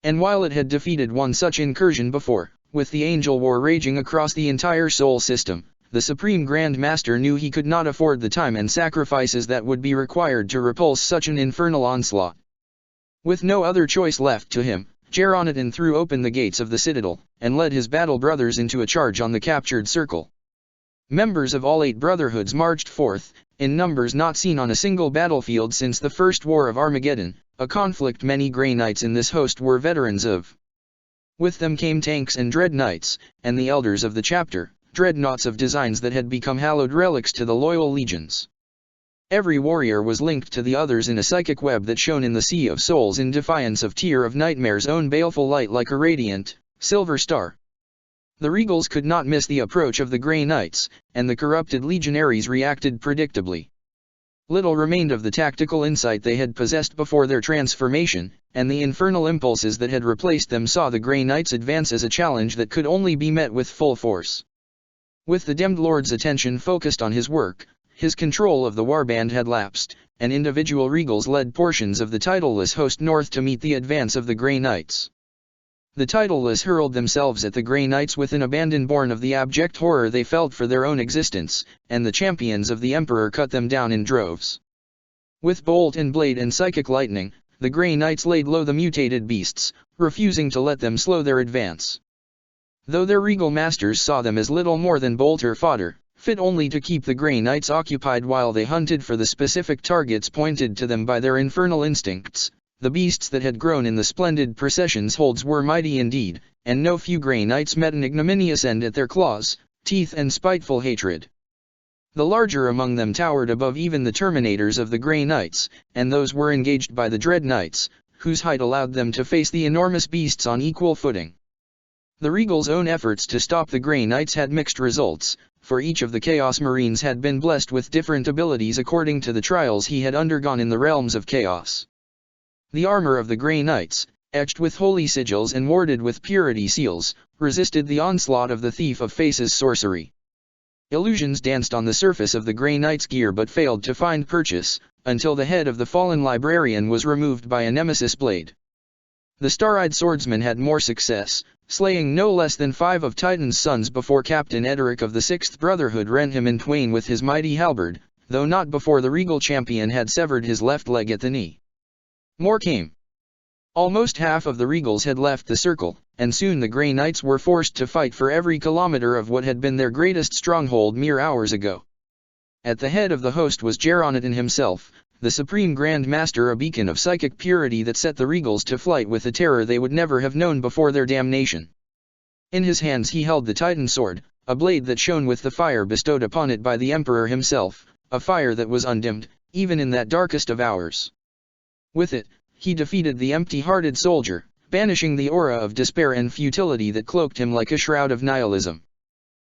And while it had defeated one such incursion before, with the Angel War raging across the entire Sol system, the Supreme Grand Master knew he could not afford the time and sacrifices that would be required to repulse such an infernal onslaught. With no other choice left to him, Geronidon threw open the gates of the citadel, and led his battle brothers into a charge on the captured circle. Members of all 8 brotherhoods marched forth, in numbers not seen on a single battlefield since the First War of Armageddon, a conflict many Grey Knights in this host were veterans of. With them came tanks and dread knights, and the elders of the chapter, dreadnoughts of designs that had become hallowed relics to the loyal legions. Every warrior was linked to the others in a psychic web that shone in the sea of souls in defiance of Tear of Nightmare's own baleful light like a radiant, silver star. The Regals could not miss the approach of the Grey Knights, and the corrupted legionaries reacted predictably. Little remained of the tactical insight they had possessed before their transformation, and the infernal impulses that had replaced them saw the Grey Knights advance as a challenge that could only be met with full force. With the Demmed Lord's attention focused on his work, his control of the warband had lapsed, and individual Regals led portions of the titleless host north to meet the advance of the Grey Knights. The titleless hurled themselves at the Grey Knights with an abandon born of the abject horror they felt for their own existence, and the champions of the Emperor cut them down in droves. With bolt and blade and psychic lightning, the Grey Knights laid low the mutated beasts, refusing to let them slow their advance. Though their regal masters saw them as little more than bolter fodder, fit only to keep the Grey Knights occupied while they hunted for the specific targets pointed to them by their infernal instincts, the beasts that had grown in the splendid procession's holds were mighty indeed, and no few Grey Knights met an ignominious end at their claws, teeth and spiteful hatred. The larger among them towered above even the Terminators of the Grey Knights, and those were engaged by the Dread Knights, whose height allowed them to face the enormous beasts on equal footing. The Regal's own efforts to stop the Grey Knights had mixed results, for each of the Chaos Marines had been blessed with different abilities according to the trials he had undergone in the realms of chaos. The armor of the Grey Knights, etched with holy sigils and warded with purity seals, resisted the onslaught of the Thief of Faces sorcery. Illusions danced on the surface of the Grey Knight's gear but failed to find purchase, until the head of the fallen librarian was removed by a nemesis blade. The star-eyed swordsman had more success, slaying no less than 5 of Titan's sons before Captain Ederic of the 6th Brotherhood rent him in twain with his mighty halberd, though not before the regal champion had severed his left leg at the knee. More came. Almost half of the Regals had left the circle, and soon the Grey Knights were forced to fight for every kilometer of what had been their greatest stronghold mere hours ago. At the head of the host was Geronidon himself, the Supreme Grand Master, a beacon of psychic purity that set the Regals to flight with a terror they would never have known before their damnation. In his hands he held the Titan sword, a blade that shone with the fire bestowed upon it by the Emperor himself, a fire that was undimmed, even in that darkest of hours. With it, he defeated the empty-hearted soldier, banishing the aura of despair and futility that cloaked him like a shroud of nihilism.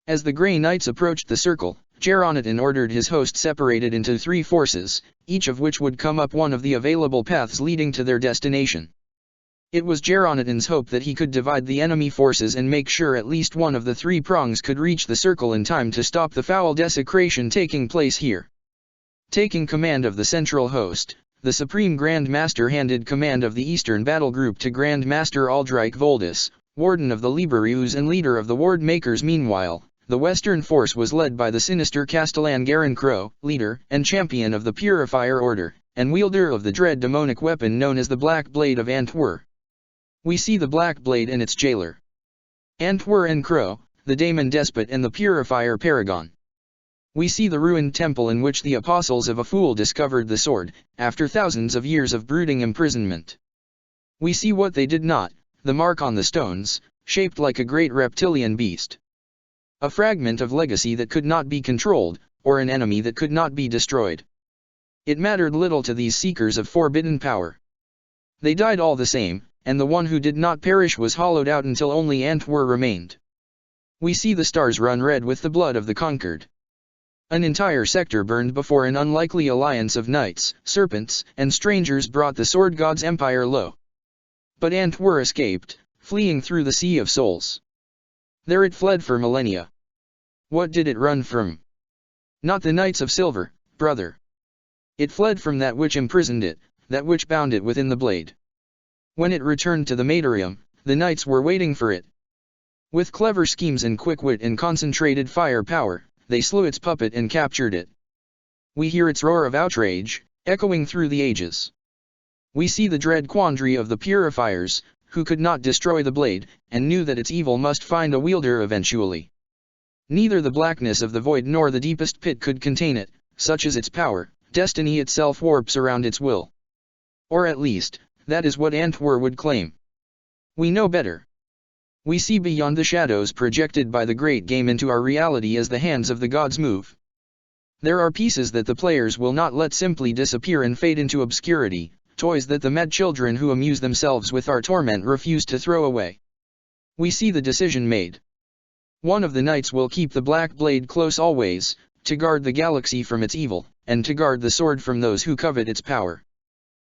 As the Grey Knights approached the circle, Geronidon ordered his host separated into 3 forces, each of which would come up one of the available paths leading to their destination. It was Geronidon's hope that he could divide the enemy forces and make sure at least one of the 3 prongs could reach the circle in time to stop the foul desecration taking place here. Taking command of the central host, the Supreme Grand Master handed command of the Eastern Battle Group to Grand Master Aldrich Voldus, Warden of the Liberius and leader of the Ward Makers. Meanwhile, the Western force was led by the sinister Castellan Garin Crow, leader and champion of the Purifier Order, and wielder of the dread demonic weapon known as the Black Blade of Antwer. We see the Black Blade and its jailer, Antwer and Crow, the Daemon Despot and the Purifier Paragon. We see the ruined temple in which the apostles of a fool discovered the sword, after thousands of years of brooding imprisonment. We see what they did not, the mark on the stones, shaped like a great reptilian beast. A fragment of legacy that could not be controlled, or an enemy that could not be destroyed. It mattered little to these seekers of forbidden power. They died all the same, and the one who did not perish was hollowed out until only Antwer remained. We see the stars run red with the blood of the conquered. An entire sector burned before an unlikely alliance of knights, serpents, and strangers brought the Sword God's empire low. But Antwer escaped, fleeing through the Sea of Souls. There it fled for millennia. What did it run from? Not the Knights of Silver, brother. It fled from that which imprisoned it, that which bound it within the blade. When it returned to the Materium, the knights were waiting for it. With clever schemes and quick wit and concentrated fire power, they slew its puppet and captured it. We hear its roar of outrage, echoing through the ages. We see the dread quandary of the Purifiers, who could not destroy the blade, and knew that its evil must find a wielder eventually. Neither the blackness of the void nor the deepest pit could contain it, such is its power, destiny itself warps around its will. Or at least, that is what Antwer would claim. We know better. We see beyond the shadows projected by the great game into our reality as the hands of the gods move. There are pieces that the players will not let simply disappear and fade into obscurity, toys that the mad children who amuse themselves with our torment refuse to throw away. We see the decision made. One of the knights will keep the Black Blade close always, to guard the galaxy from its evil, and to guard the sword from those who covet its power.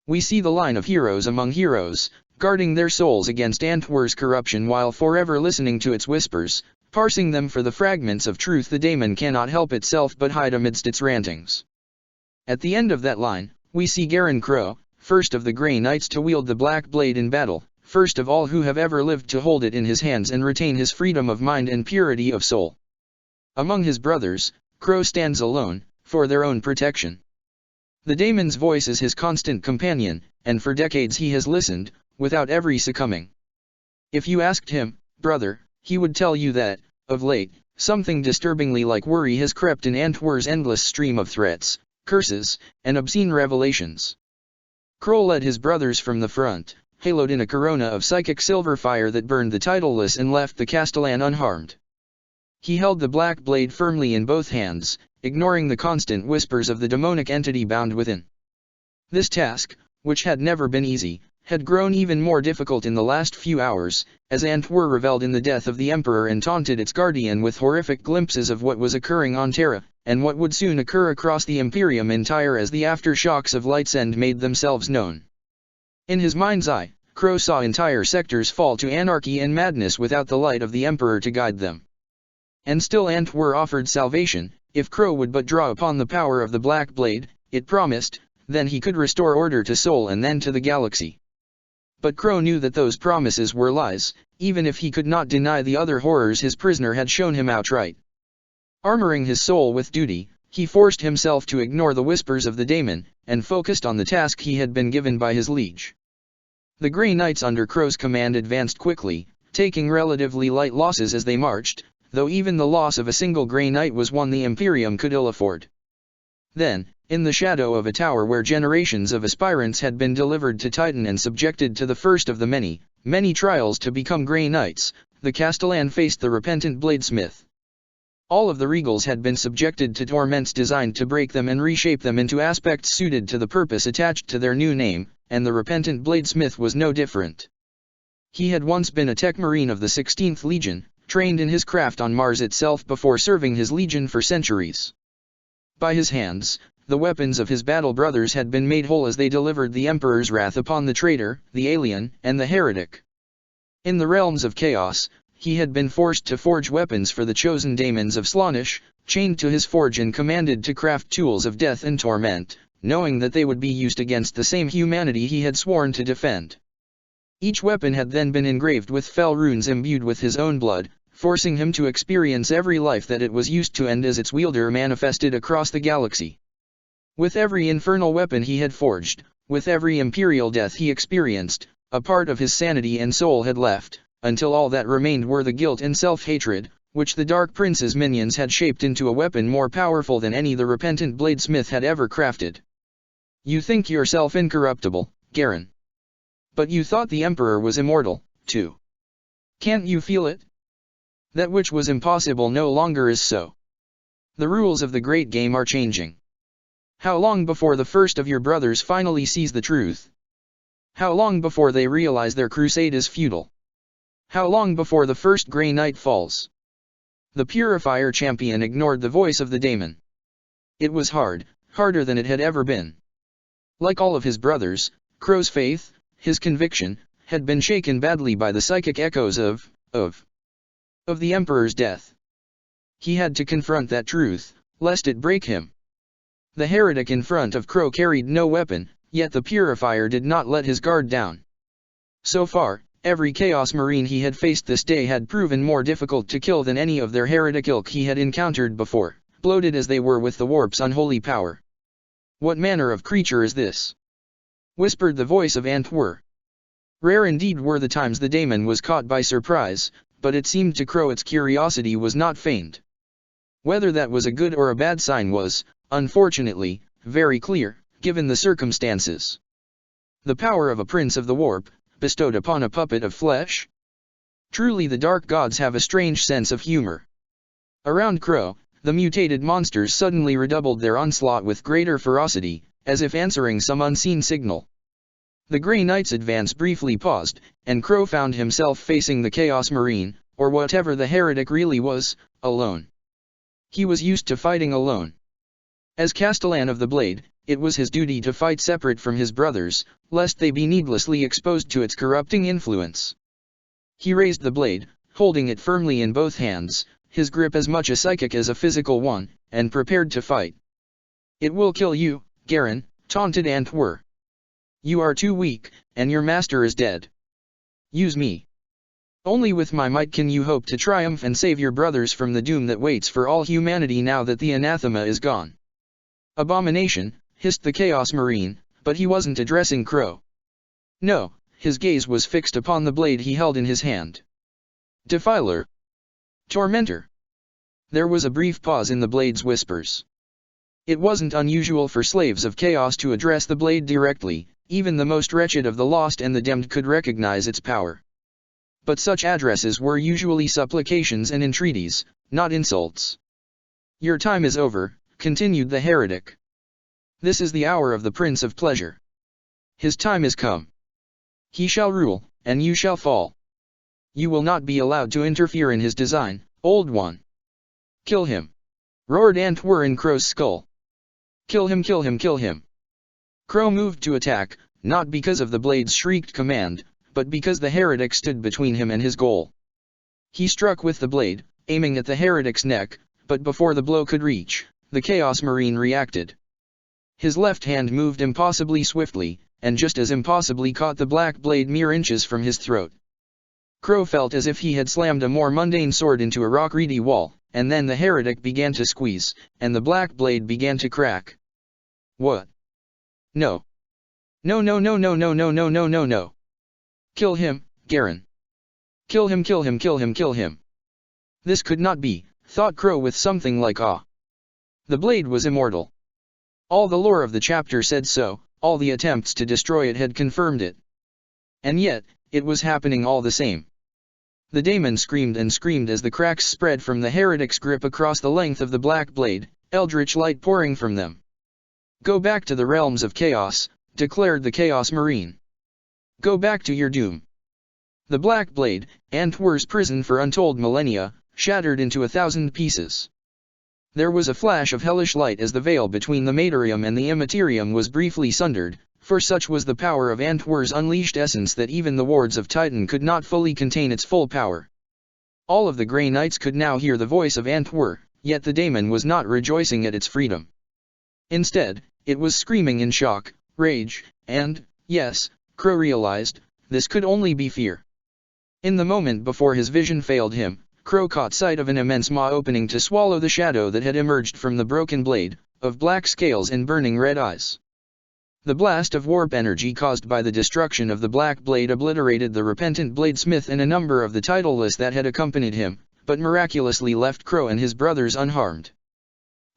We see the line of heroes among heroes, guarding their souls against Antwer's corruption while forever listening to its whispers, parsing them for the fragments of truth the daemon cannot help itself but hide amidst its rantings. At the end of that line, we see Garin Crow, first of the Grey Knights to wield the Black Blade in battle, first of all who have ever lived to hold it in his hands and retain his freedom of mind and purity of soul. Among his brothers, Crow stands alone, for their own protection. The daemon's voice is his constant companion, and for decades he has listened, without ever succumbing. If you asked him, brother, he would tell you that, of late, something disturbingly like worry has crept in Antwer's endless stream of threats, curses, and obscene revelations. Crow led his brothers from the front, haloed in a corona of psychic silver fire that burned the titleless and left the Castellan unharmed. He held the Black Blade firmly in both hands, ignoring the constant whispers of the demonic entity bound within. This task, which had never been easy, had grown even more difficult in the last few hours, as Antwer reveled in the death of the Emperor and taunted its guardian with horrific glimpses of what was occurring on Terra, and what would soon occur across the Imperium entire as the aftershocks of Light's End made themselves known. In his mind's eye, Crow saw entire sectors fall to anarchy and madness without the light of the Emperor to guide them. And still Antwer offered salvation. If Crow would but draw upon the power of the Black Blade, it promised, then he could restore order to Sol and then to the galaxy. But Crow knew that those promises were lies, even if he could not deny the other horrors his prisoner had shown him outright. Armoring his soul with duty, he forced himself to ignore the whispers of the daemon, and focused on the task he had been given by his liege. The Grey Knights under Crow's command advanced quickly, taking relatively light losses as they marched, though even the loss of a single Grey Knight was one the Imperium could ill afford. Then, in the shadow of a tower where generations of aspirants had been delivered to Titan and subjected to the first of the many, many trials to become Grey Knights, the Castellan faced the repentant bladesmith. All of the regals had been subjected to torments designed to break them and reshape them into aspects suited to the purpose attached to their new name, and the repentant bladesmith was no different. He had once been a tech marine of the 16th Legion, trained in his craft on Mars itself before serving his legion for centuries. By his hands, the weapons of his battle brothers had been made whole as they delivered the Emperor's wrath upon the traitor, the alien, and the heretic. In the realms of chaos, he had been forced to forge weapons for the chosen daemons of Slaanesh, chained to his forge and commanded to craft tools of death and torment, knowing that they would be used against the same humanity he had sworn to defend. Each weapon had then been engraved with fell runes imbued with his own blood, forcing him to experience every life that it was used to end as its wielder manifested across the galaxy. With every infernal weapon he had forged, with every imperial death he experienced, a part of his sanity and soul had left, until all that remained were the guilt and self-hatred, which the Dark Prince's minions had shaped into a weapon more powerful than any the repentant bladesmith had ever crafted. You think yourself incorruptible, Garen. But you thought the Emperor was immortal, too. Can't you feel it? That which was impossible no longer is so. The rules of the great game are changing. How long before the first of your brothers finally sees the truth? How long before they realize their crusade is futile? How long before the first grey night falls? The Purifier champion ignored the voice of the daemon. It was hard, harder than it had ever been. Like all of his brothers, Crow's faith, his conviction, had been shaken badly by the psychic echoes of the Emperor's death. He had to confront that truth, lest it break him. The heretic in front of Crow carried no weapon, yet the Purifier did not let his guard down. So far, every Chaos Marine he had faced this day had proven more difficult to kill than any of their heretic ilk he had encountered before, bloated as they were with the warp's unholy power. What manner of creature is this? Whispered the voice of Antwer. Rare indeed were the times the daemon was caught by surprise, but it seemed to Crow its curiosity was not feigned. Whether that was a good or a bad sign was, unfortunately, very clear, given the circumstances. The power of a prince of the warp, bestowed upon a puppet of flesh? Truly the dark gods have a strange sense of humor. Around Crow, the mutated monsters suddenly redoubled their onslaught with greater ferocity, as if answering some unseen signal. The Grey Knight's advance briefly paused, and Crow found himself facing the Chaos Marine, or whatever the heretic really was, alone. He was used to fighting alone. As Castellan of the Blade, it was his duty to fight separate from his brothers, lest they be needlessly exposed to its corrupting influence. He raised the blade, holding it firmly in both hands, his grip as much a psychic as a physical one, and prepared to fight. It will kill you, Garen, taunted Antwer. You are too weak, and your master is dead. Use me. Only with my might can you hope to triumph and save your brothers from the doom that waits for all humanity now that the anathema is gone. Abomination, hissed the Chaos Marine, but he wasn't addressing Crow. No, his gaze was fixed upon the blade he held in his hand. Defiler. Tormentor. There was a brief pause in the blade's whispers. It wasn't unusual for slaves of chaos to address the blade directly, even the most wretched of the lost and the damned could recognize its power. But such addresses were usually supplications and entreaties, not insults. Your time is over, continued the heretic. This is the hour of the Prince of Pleasure. His time is come. He shall rule, and you shall fall. You will not be allowed to interfere in his design, old one. Kill him. Roared Antwer in Crow's skull. Kill him, kill him, kill him. Crow moved to attack, not because of the blade's shrieked command, but because the heretic stood between him and his goal. He struck with the blade, aiming at the heretic's neck, but before the blow could reach, the Chaos Marine reacted. His left hand moved impossibly swiftly, and just as impossibly caught the black blade mere inches from his throat. Crow felt as if he had slammed a more mundane sword into a rock-reedy wall, and then the heretic began to squeeze, and the black blade began to crack. What? No. No, no, no, no, no, no, no, no, no, no. Kill him, Garen. Kill him, kill him, kill him, kill him. This could not be, thought Crow with something like awe. The blade was immortal. All the lore of the chapter said so, all the attempts to destroy it had confirmed it. And yet, it was happening all the same. The daemon screamed and screamed as the cracks spread from the heretic's grip across the length of the black blade, eldritch light pouring from them. Go back to the realms of chaos, declared the Chaos Marine. Go back to your doom. The Black Blade, Antwer's prison for untold millennia, shattered into 1,000 pieces. There was a flash of hellish light as the veil between the Materium and the Immaterium was briefly sundered, for such was the power of Antwer's unleashed essence that even the wards of Titan could not fully contain its full power. All of the Grey Knights could now hear the voice of Antwer, yet the daemon was not rejoicing at its freedom. Instead, it was screaming in shock, rage, and, yes, Crow realized, this could only be fear. In the moment before his vision failed him, Crow caught sight of an immense maw opening to swallow the shadow that had emerged from the broken blade, of black scales and burning red eyes. The blast of warp energy caused by the destruction of the Black Blade obliterated the repentant bladesmith and a number of the titleless that had accompanied him, but miraculously left Crow and his brothers unharmed.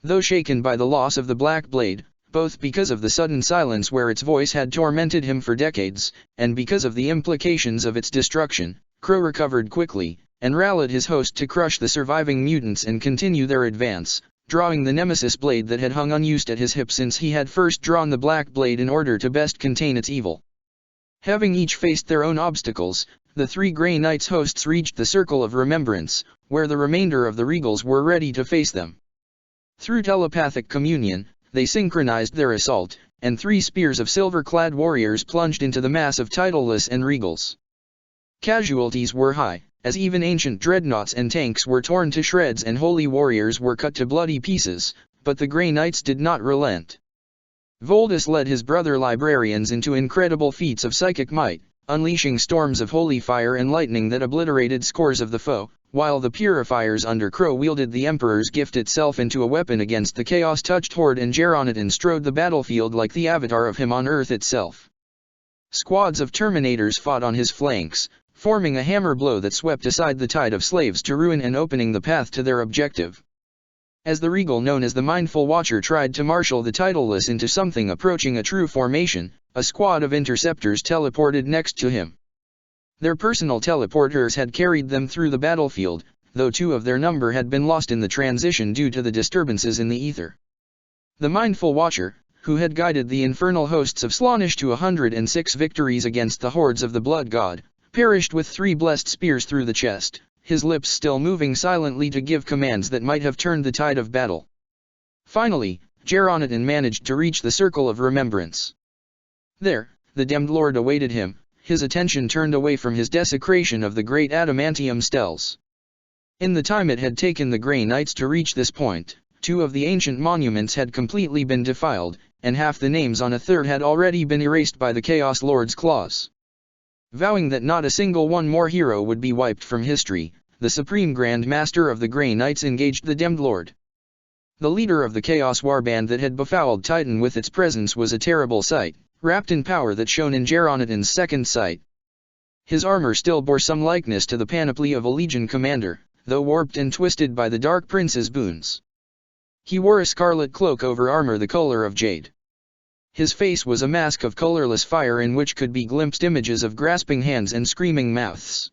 Though shaken by the loss of the Black Blade, both because of the sudden silence where its voice had tormented him for decades, and because of the implications of its destruction, Crow recovered quickly, and rallied his host to crush the surviving mutants and continue their advance, drawing the Nemesis blade that had hung unused at his hip since he had first drawn the Black Blade in order to best contain its evil. Having each faced their own obstacles, the three Grey Knights hosts reached the Circle of Remembrance, where the remainder of the Regals were ready to face them. Through telepathic communion, they synchronized their assault, and 3 spears of silver-clad warriors plunged into the mass of titleless and Regals. Casualties were high, as even ancient dreadnoughts and tanks were torn to shreds and holy warriors were cut to bloody pieces, but the Grey Knights did not relent. Voldus led his brother librarians into incredible feats of psychic might, unleashing storms of holy fire and lightning that obliterated scores of the foe, while the purifiers under Crow wielded the Emperor's gift itself into a weapon against the chaos-touched horde, and Geronidon strode the battlefield like the avatar of him on Earth itself. Squads of Terminators fought on his flanks, forming a hammer blow that swept aside the tide of slaves to ruin and opening the path to their objective. As the Regal known as the Mindful Watcher tried to marshal the titleless into something approaching a true formation, a squad of interceptors teleported next to him. Their personal teleporters had carried them through the battlefield, though 2 of their number had been lost in the transition due to the disturbances in the ether. The Mindful Watcher, who had guided the infernal hosts of Slaanesh to 106 victories against the hordes of the Blood God, perished with 3 blessed spears through the chest, his lips still moving silently to give commands that might have turned the tide of battle. Finally, Geronidon managed to reach the Circle of Remembrance. There, the Demmed Lord awaited him, his attention turned away from his desecration of the great adamantium stels. In the time it had taken the Grey Knights to reach this point, 2 of the ancient monuments had completely been defiled, and half the names on a third had already been erased by the Chaos Lord's claws. Vowing that not a single one more hero would be wiped from history, the Supreme Grand Master of the Grey Knights engaged the Demmed Lord. The leader of the Chaos Warband that had befouled Titan with its presence was a terrible sight, wrapped in power that shone in Geronidon's second sight. His armor still bore some likeness to the panoply of a Legion commander, though warped and twisted by the Dark Prince's boons. He wore a scarlet cloak over armor the color of jade. His face was a mask of colorless fire in which could be glimpsed images of grasping hands and screaming mouths.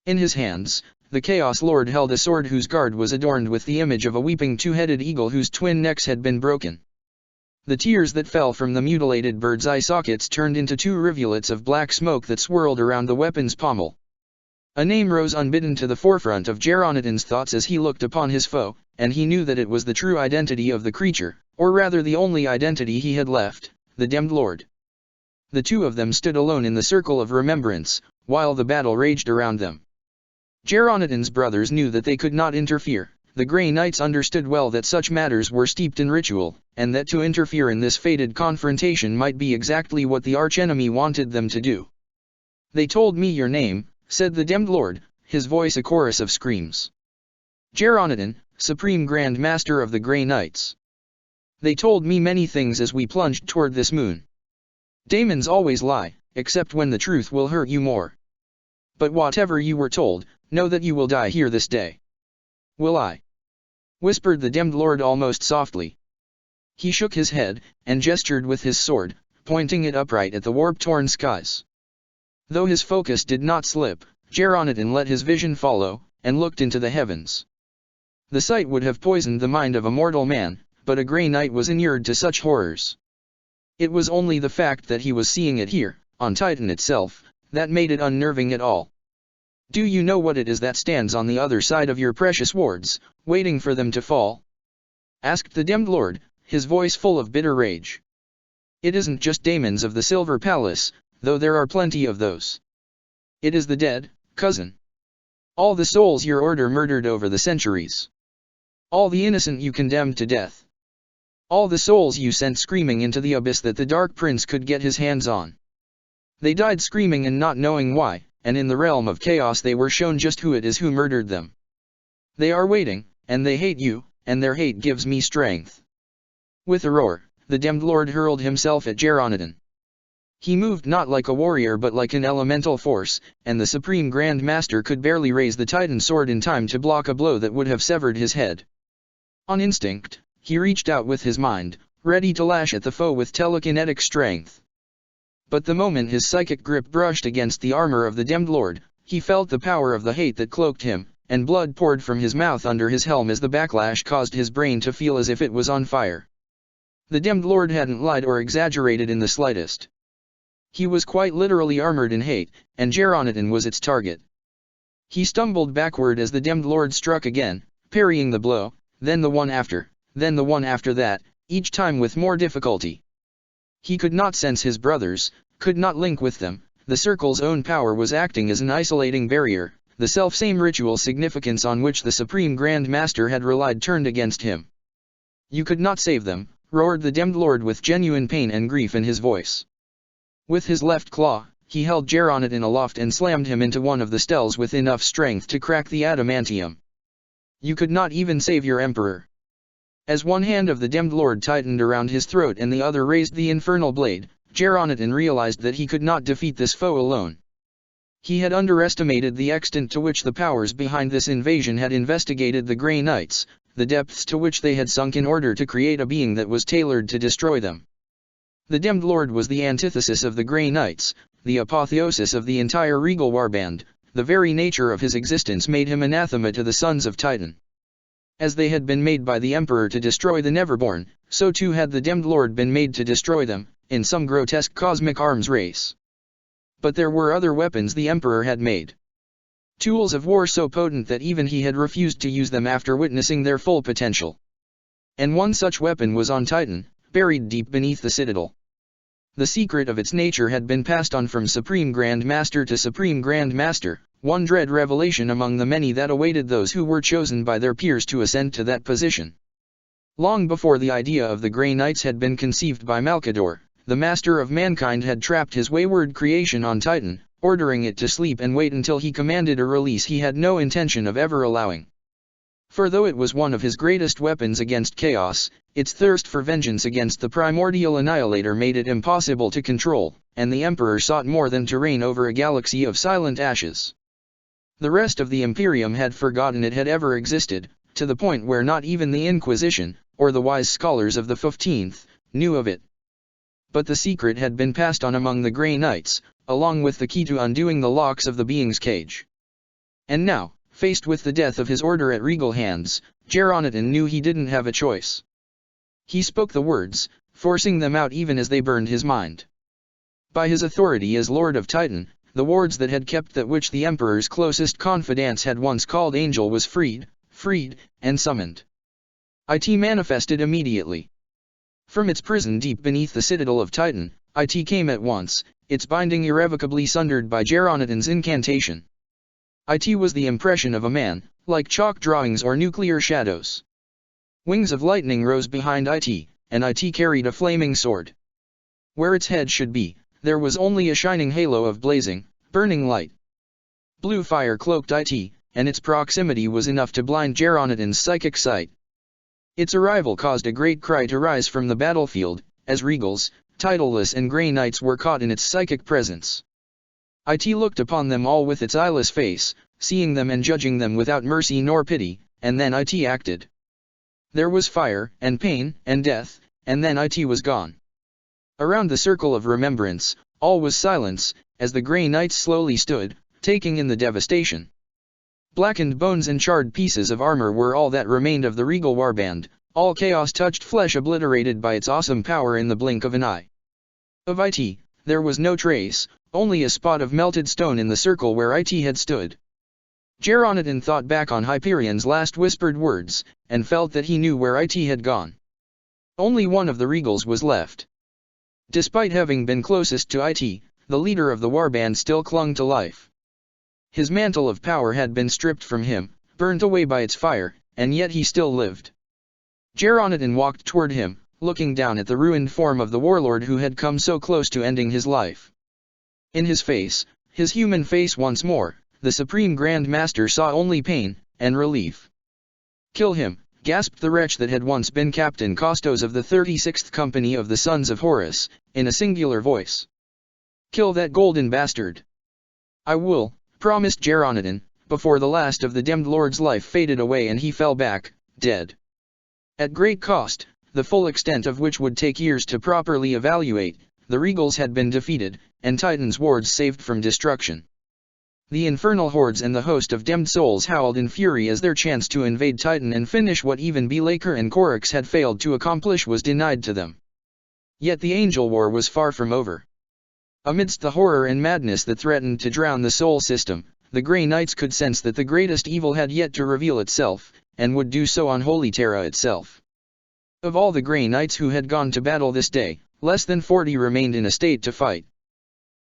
In his hands, the Chaos Lord held a sword whose guard was adorned with the image of a weeping 2-headed eagle whose twin necks had been broken. The tears that fell from the mutilated bird's eye sockets turned into 2 rivulets of black smoke that swirled around the weapon's pommel. A name rose unbidden to the forefront of Geronidon's thoughts as he looked upon his foe, and he knew that it was the true identity of the creature, or rather the only identity he had left, the Demmed Lord. The 2 of them stood alone in the Circle of Remembrance, while the battle raged around them. Geronidon's brothers knew that they could not interfere. The Grey Knights understood well that such matters were steeped in ritual, and that to interfere in this fated confrontation might be exactly what the archenemy wanted them to do. "They told me your name," said the Demmed Lord, his voice a chorus of screams. "Geronidon, Supreme Grand Master of the Grey Knights. They told me many things as we plunged toward this moon. Daemons always lie, except when the truth will hurt you more. But whatever you were told, know that you will die here this day." "Will I?" whispered the Demmed Lord almost softly. He shook his head, and gestured with his sword, pointing it upright at the warp-torn skies. Though his focus did not slip, Geronidon let his vision follow, and looked into the heavens. The sight would have poisoned the mind of a mortal man, but a Grey Knight was inured to such horrors. It was only the fact that he was seeing it here, on Titan itself, that made it unnerving at all. Do you know what it is that stands on the other side of your precious wards, waiting for them to fall? Asked the Demmed Lord, his voice full of bitter rage. It isn't just daemons of the Silver Palace, though there are plenty of those. It is the dead, cousin. All the souls your order murdered over the centuries. All the innocent you condemned to death. All the souls you sent screaming into the abyss that the Dark Prince could get his hands on. They died screaming and not knowing why, and in the realm of chaos they were shown just who it is who murdered them. They are waiting, and they hate you, and their hate gives me strength. With a roar, the Demmed Lord hurled himself at Geronidon. He moved not like a warrior but like an elemental force, and the Supreme Grand Master could barely raise the Titan sword in time to block a blow that would have severed his head. On instinct, he reached out with his mind, ready to lash at the foe with telekinetic strength. But the moment his psychic grip brushed against the armor of the Demmed Lord, he felt the power of the hate that cloaked him, and blood poured from his mouth under his helm as the backlash caused his brain to feel as if it was on fire. The Demmed Lord hadn't lied or exaggerated in the slightest. He was quite literally armored in hate, and Geronidon was its target. He stumbled backward as the Demmed Lord struck again, parrying the blow, then the one after that, each time with more difficulty. He could not sense his brothers, could not link with them. The circle's own power was acting as an isolating barrier, the selfsame ritual significance on which the Supreme Grand Master had relied turned against him. You could not save them, roared the Demmed Lord with genuine pain and grief in his voice. With his left claw, he held Geronidon aloft and slammed him into one of the steles with enough strength to crack the adamantium. You could not even save your Emperor. As one hand of the Demmed Lord tightened around his throat and the other raised the infernal blade, Geronidon realized that he could not defeat this foe alone. He had underestimated the extent to which the powers behind this invasion had investigated the Grey Knights, the depths to which they had sunk in order to create a being that was tailored to destroy them. The Demmed Lord was the antithesis of the Grey Knights, the apotheosis of the entire regal warband. The very nature of his existence made him anathema to the sons of Titan. As they had been made by the Emperor to destroy the Neverborn, so too had the Demmed Lord been made to destroy them, in some grotesque cosmic arms race. But there were other weapons the Emperor had made. Tools of war so potent that even he had refused to use them after witnessing their full potential. And one such weapon was on Titan, buried deep beneath the citadel. The secret of its nature had been passed on from Supreme Grand Master to Supreme Grand Master, one dread revelation among the many that awaited those who were chosen by their peers to ascend to that position. Long before the idea of the Grey Knights had been conceived by Malkador, the Master of Mankind had trapped his wayward creation on Titan, ordering it to sleep and wait until he commanded a release he had no intention of ever allowing. For though it was one of his greatest weapons against chaos, its thirst for vengeance against the primordial annihilator made it impossible to control, and the Emperor sought more than to reign over a galaxy of silent ashes. The rest of the Imperium had forgotten it had ever existed, to the point where not even the Inquisition, or the wise scholars of the 15th, knew of it. But the secret had been passed on among the Grey Knights, along with the key to undoing the locks of the being's cage. And now, faced with the death of his order at regal hands, Geronidon knew he didn't have a choice. He spoke the words, forcing them out even as they burned his mind. By his authority as Lord of Titan, the wards that had kept that which the Emperor's closest confidants had once called Angel was freed, and summoned. It manifested immediately. From its prison deep beneath the citadel of Titan, it came at once, its binding irrevocably sundered by Geronidon's incantation. It was the impression of a man, like chalk drawings or nuclear shadows. Wings of lightning rose behind it, and it carried a flaming sword. Where its head should be, there was only a shining halo of blazing, burning light. Blue fire cloaked it, and its proximity was enough to blind Geronidon's psychic sight. Its arrival caused a great cry to rise from the battlefield, as regals, titleless and Grey Knights were caught in its psychic presence. It looked upon them all with its eyeless face, seeing them and judging them without mercy nor pity, and then it acted. There was fire, and pain, and death, and then it was gone. Around the circle of remembrance, all was silence, as the Grey Knights slowly stood, taking in the devastation. Blackened bones and charred pieces of armor were all that remained of the regal warband, all chaos-touched flesh obliterated by its awesome power in the blink of an eye. Of it, there was no trace, only a spot of melted stone in the circle where it had stood. Geronidon thought back on Hyperion's last whispered words, and felt that he knew where it had gone. Only one of the Regals was left. Despite having been closest to it, the leader of the warband still clung to life. His mantle of power had been stripped from him, burnt away by its fire, and yet he still lived. Geronidon walked toward him, looking down at the ruined form of the warlord who had come so close to ending his life. In his face, his human face once more, the Supreme Grand Master saw only pain and relief. "Kill him," gasped the wretch that had once been Captain Costos of the 36th Company of the Sons of Horus, in a singular voice. "Kill that golden bastard." "I will," promised Geronidon, before the last of the Demmed Lord's life faded away and he fell back, dead. At great cost, the full extent of which would take years to properly evaluate, the Regals had been defeated, and Titan's wards saved from destruction. The infernal hordes and the host of demmed souls howled in fury as their chance to invade Titan and finish what even Belaker and Korix had failed to accomplish was denied to them. Yet the Angel War was far from over. Amidst the horror and madness that threatened to drown the Soul System, the Grey Knights could sense that the greatest evil had yet to reveal itself, and would do so on Holy Terra itself. Of all the Grey Knights who had gone to battle this day, less than 40 remained in a state to fight.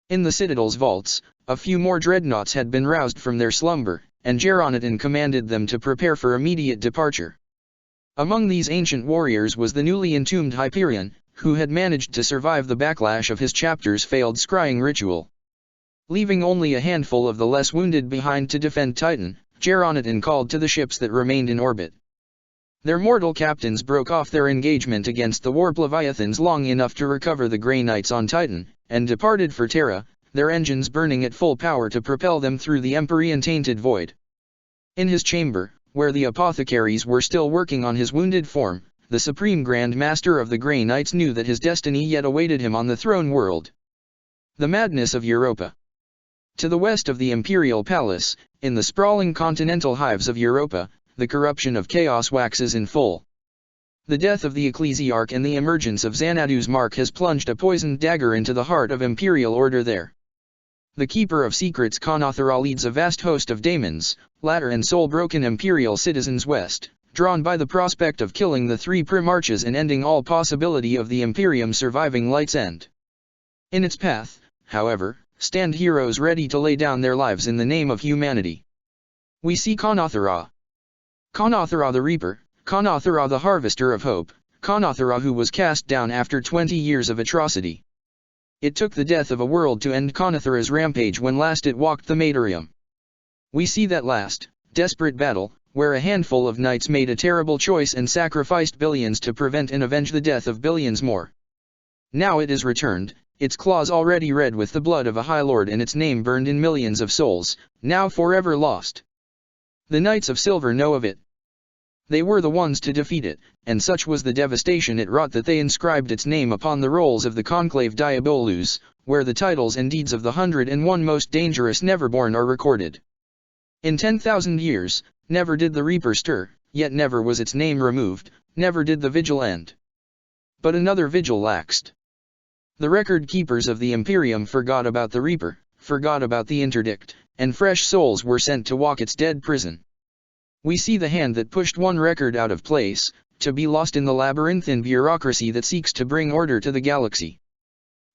In the Citadel's vaults, a few more dreadnoughts had been roused from their slumber, and Geronidon commanded them to prepare for immediate departure. Among these ancient warriors was the newly entombed Hyperion, who had managed to survive the backlash of his chapter's failed scrying ritual. Leaving only a handful of the less wounded behind to defend Titan, Geronidon called to the ships that remained in orbit. Their mortal captains broke off their engagement against the warp leviathans long enough to recover the Grey Knights on Titan, and departed for Terra, their engines burning at full power to propel them through the Empyrean-tainted void. In his chamber, where the apothecaries were still working on his wounded form, the Supreme Grand Master of the Grey Knights knew that his destiny yet awaited him on the throne world. The madness of Europa. To the west of the Imperial Palace, in the sprawling continental hives of Europa, the corruption of chaos waxes in full. The death of the Ecclesiarch and the emergence of Xanadu's mark has plunged a poisoned dagger into the heart of Imperial order there. The Keeper of Secrets Konothara leads a vast host of daemons, latter and soul-broken Imperial citizens west, drawn by the prospect of killing the three Primarchs and ending all possibility of the Imperium surviving Light's End. In its path, however, stand heroes ready to lay down their lives in the name of humanity. We see Konothara. Konothara the Reaper, Konothara the Harvester of Hope, Konothara who was cast down after 20 years of atrocity. It took the death of a world to end Konothara's rampage when last it walked the Matorium. We see that last, desperate battle, where a handful of knights made a terrible choice and sacrificed billions to prevent and avenge the death of billions more. Now it is returned, its claws already red with the blood of a High Lord and its name burned in millions of souls, now forever lost. The Knights of Silver know of it. They were the ones to defeat it, and such was the devastation it wrought that they inscribed its name upon the rolls of the Conclave Diabolus, where the titles and deeds of the 101 most dangerous Neverborn are recorded. In 10,000 years, never did the Reaper stir, yet never was its name removed, never did the vigil end. But another vigil laxed. The record keepers of the Imperium forgot about the Reaper, forgot about the interdict, and fresh souls were sent to walk its dead prison. We see the hand that pushed one record out of place, to be lost in the labyrinthine bureaucracy that seeks to bring order to the galaxy.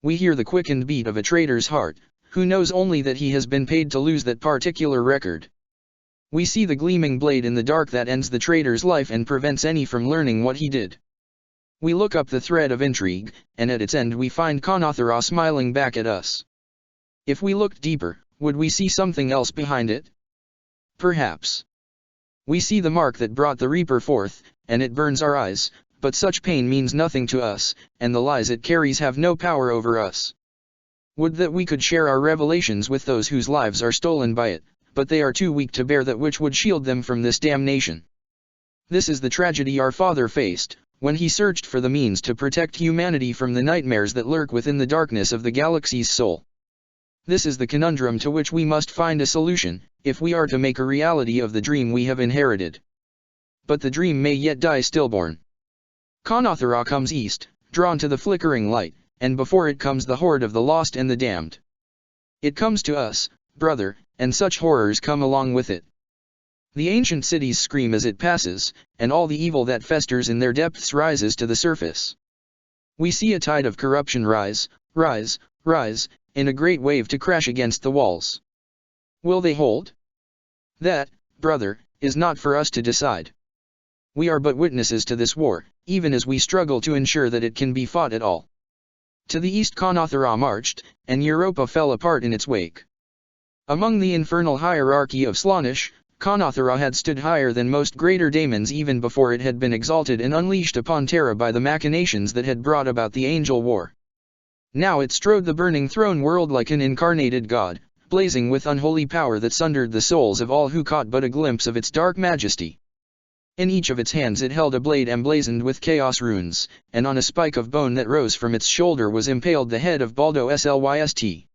We hear the quickened beat of a traitor's heart, who knows only that he has been paid to lose that particular record. We see the gleaming blade in the dark that ends the traitor's life and prevents any from learning what he did. We look up the thread of intrigue, and at its end we find Konothara smiling back at us. If we looked deeper, would we see something else behind it? Perhaps. We see the mark that brought the Reaper forth, and it burns our eyes, but such pain means nothing to us, and the lies it carries have no power over us. Would that we could share our revelations with those whose lives are stolen by it, but they are too weak to bear that which would shield them from this damnation. This is the tragedy our Father faced, when he searched for the means to protect humanity from the nightmares that lurk within the darkness of the galaxy's soul. This is the conundrum to which we must find a solution, if we are to make a reality of the dream we have inherited. But the dream may yet die stillborn. Konothara comes east, drawn to the flickering light, and before it comes the horde of the lost and the damned. It comes to us, brother, and such horrors come along with it. The ancient cities scream as it passes, and all the evil that festers in their depths rises to the surface. We see a tide of corruption rise, in a great wave to crash against the walls. Will they hold? That, brother, is not for us to decide. We are but witnesses to this war, even as we struggle to ensure that it can be fought at all. To the east Kanathara marched, and Europa fell apart in its wake. Among the infernal hierarchy of Slaanesh, Kanathara had stood higher than most greater daemons even before it had been exalted and unleashed upon Terra by the machinations that had brought about the angel war. Now it strode the burning throne world like an incarnated god, blazing with unholy power that sundered the souls of all who caught but a glimpse of its dark majesty. In each of its hands it held a blade emblazoned with chaos runes, and on a spike of bone that rose from its shoulder was impaled the head of Baldo Slyst.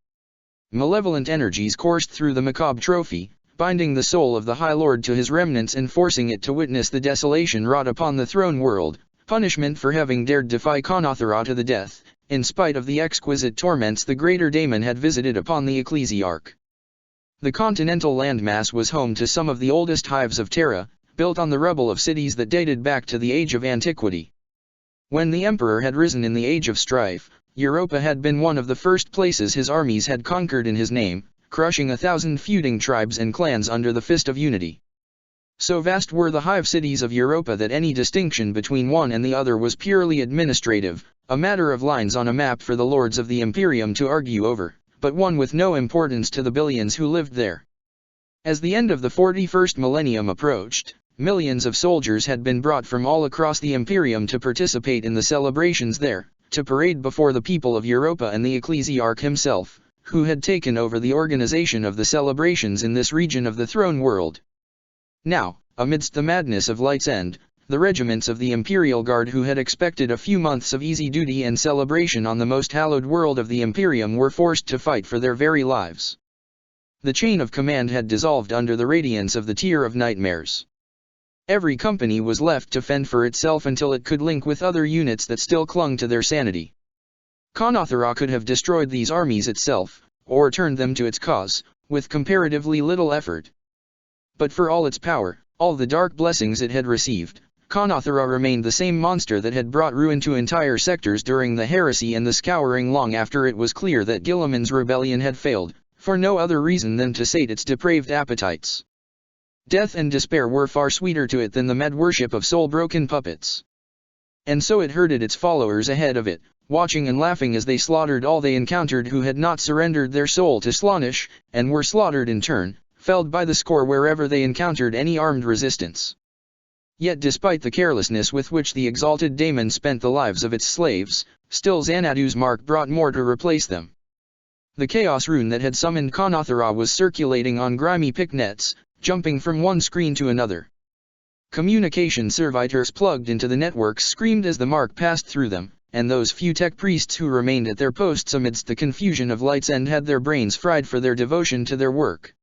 Malevolent energies coursed through the macabre trophy, binding the soul of the High Lord to his remnants and forcing it to witness the desolation wrought upon the throne world, punishment for having dared defy Kanathara to the death, in spite of the exquisite torments the greater daemon had visited upon the ecclesiarch. The continental landmass was home to some of the oldest hives of Terra, built on the rubble of cities that dated back to the age of antiquity. When the emperor had risen in the age of strife, Europa had been one of the first places his armies had conquered in his name, crushing 1,000 feuding tribes and clans under the fist of unity. So vast were the hive cities of Europa that any distinction between one and the other was purely administrative, a matter of lines on a map for the lords of the Imperium to argue over, but one with no importance to the billions who lived there. As the end of the 41st millennium approached, millions of soldiers had been brought from all across the Imperium to participate in the celebrations there, to parade before the people of Europa and the ecclesiarch himself, who had taken over the organization of the celebrations in this region of the throne world. Now, amidst the madness of Light's End, the regiments of the Imperial Guard who had expected a few months of easy duty and celebration on the most hallowed world of the Imperium were forced to fight for their very lives. The chain of command had dissolved under the radiance of the Tier of Nightmares. Every company was left to fend for itself until it could link with other units that still clung to their sanity. Kanathara could have destroyed these armies itself, or turned them to its cause, with comparatively little effort. But for all its power, all the dark blessings it had received, Kanathara remained the same monster that had brought ruin to entire sectors during the heresy and the Scouring long after it was clear that Guilliman's rebellion had failed, for no other reason than to sate its depraved appetites. Death and despair were far sweeter to it than the mad worship of soul-broken puppets. And so it herded its followers ahead of it, watching and laughing as they slaughtered all they encountered who had not surrendered their soul to Slaanesh, and were slaughtered in turn, felled by the score wherever they encountered any armed resistance. Yet despite the carelessness with which the exalted daemon spent the lives of its slaves, still Xanadu's mark brought more to replace them. The chaos rune that had summoned Kanathara was circulating on grimy picknets, jumping from one screen to another. Communication servitors plugged into the networks screamed as the mark passed through them, and those few tech priests who remained at their posts amidst the confusion of Light's End had their brains fried for their devotion to their work.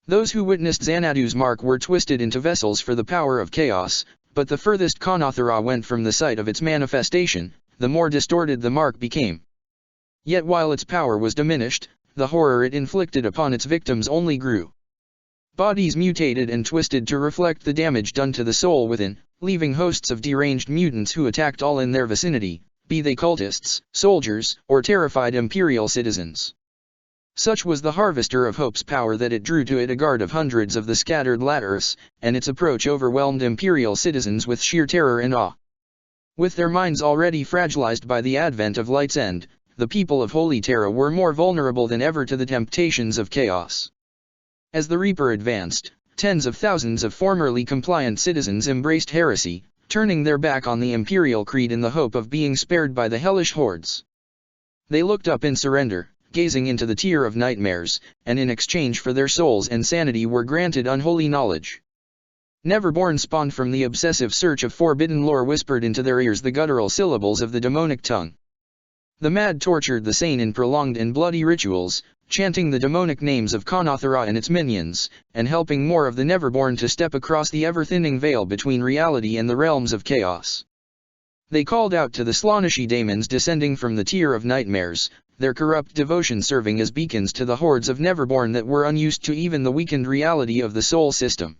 Those who witnessed Xanadu's mark were twisted into vessels for the power of chaos, but the furthest Kanathara went from the site of its manifestation, the more distorted the mark became. Yet while its power was diminished, the horror it inflicted upon its victims only grew. Bodies mutated and twisted to reflect the damage done to the soul within, leaving hosts of deranged mutants who attacked all in their vicinity, be they cultists, soldiers, or terrified imperial citizens. Such was the Harvester of Hope's power that it drew to it a guard of hundreds of the scattered Laterus, and its approach overwhelmed imperial citizens with sheer terror and awe. With their minds already fragilized by the advent of Light's End, the people of Holy Terra were more vulnerable than ever to the temptations of chaos. As the Reaper advanced, tens of thousands of formerly compliant citizens embraced heresy, turning their back on the imperial creed in the hope of being spared by the hellish hordes. They looked up in surrender, gazing into the Tier of Nightmares, and in exchange for their souls and sanity were granted unholy knowledge. Neverborn spawned from the obsessive search of forbidden lore whispered into their ears the guttural syllables of the demonic tongue. The mad tortured the sane in prolonged and bloody rituals, chanting the demonic names of Kanathara and its minions, and helping more of the Neverborn to step across the ever-thinning veil between reality and the realms of chaos. They called out to the Slaaneshi daemons descending from the Tier of Nightmares, their corrupt devotion serving as beacons to the hordes of Neverborn that were unused to even the weakened reality of the soul system.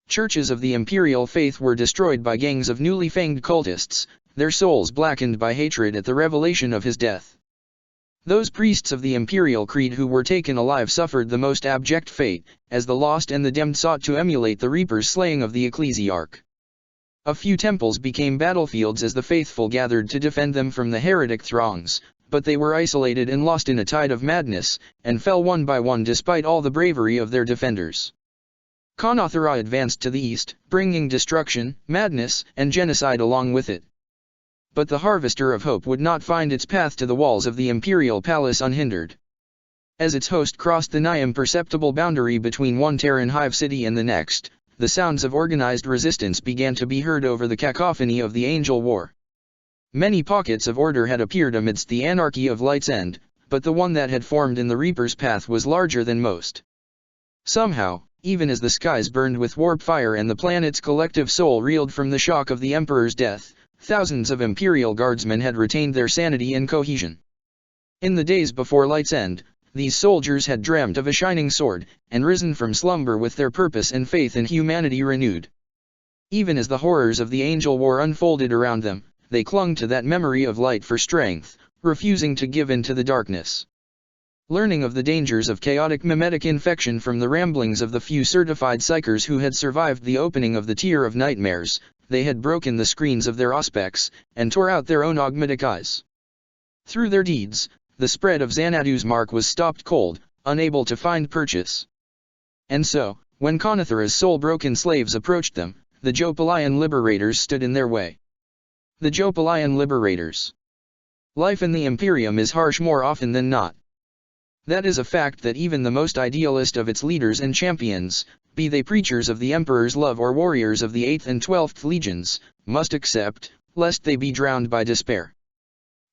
Churches of the imperial faith were destroyed by gangs of newly fanged cultists, their souls blackened by hatred at the revelation of his death. Those priests of the imperial creed who were taken alive suffered the most abject fate, as the lost and the damned sought to emulate the Reaper's slaying of the ecclesiarch. A few temples became battlefields as the faithful gathered to defend them from the heretic throngs, but they were isolated and lost in a tide of madness, and fell one by one despite all the bravery of their defenders. Kanathara advanced to the east, bringing destruction, madness, and genocide along with it. But the Harvester of Hope would not find its path to the walls of the imperial palace unhindered. As its host crossed the nigh imperceptible boundary between one Terran hive city and the next, the sounds of organized resistance began to be heard over the cacophony of the Angel War. Many pockets of order had appeared amidst the anarchy of Light's End, but the one that had formed in the Reaper's path was larger than most. Somehow, even as the skies burned with warp fire and the planet's collective soul reeled from the shock of the Emperor's death, thousands of Imperial Guardsmen had retained their sanity and cohesion. In the days before Light's End, these soldiers had dreamt of a shining sword, and risen from slumber with their purpose and faith in humanity renewed. Even as the horrors of the Angel War unfolded around them, they clung to that memory of light for strength, refusing to give in to the darkness. Learning of the dangers of chaotic mimetic infection from the ramblings of the few certified psychers who had survived the opening of the Tier of Nightmares, they had broken the screens of their auspex, and tore out their own augmetic eyes. Through their deeds, the spread of Xanadu's mark was stopped cold, unable to find purchase. And so, when Kanathara's soul-broken slaves approached them, the Jopalian liberators stood in their way. The Jopalian liberators. Life in the Imperium is harsh more often than not. That is a fact that even the most idealist of its leaders and champions, be they preachers of the Emperor's love or warriors of the 8th and 12th legions, must accept, lest they be drowned by despair.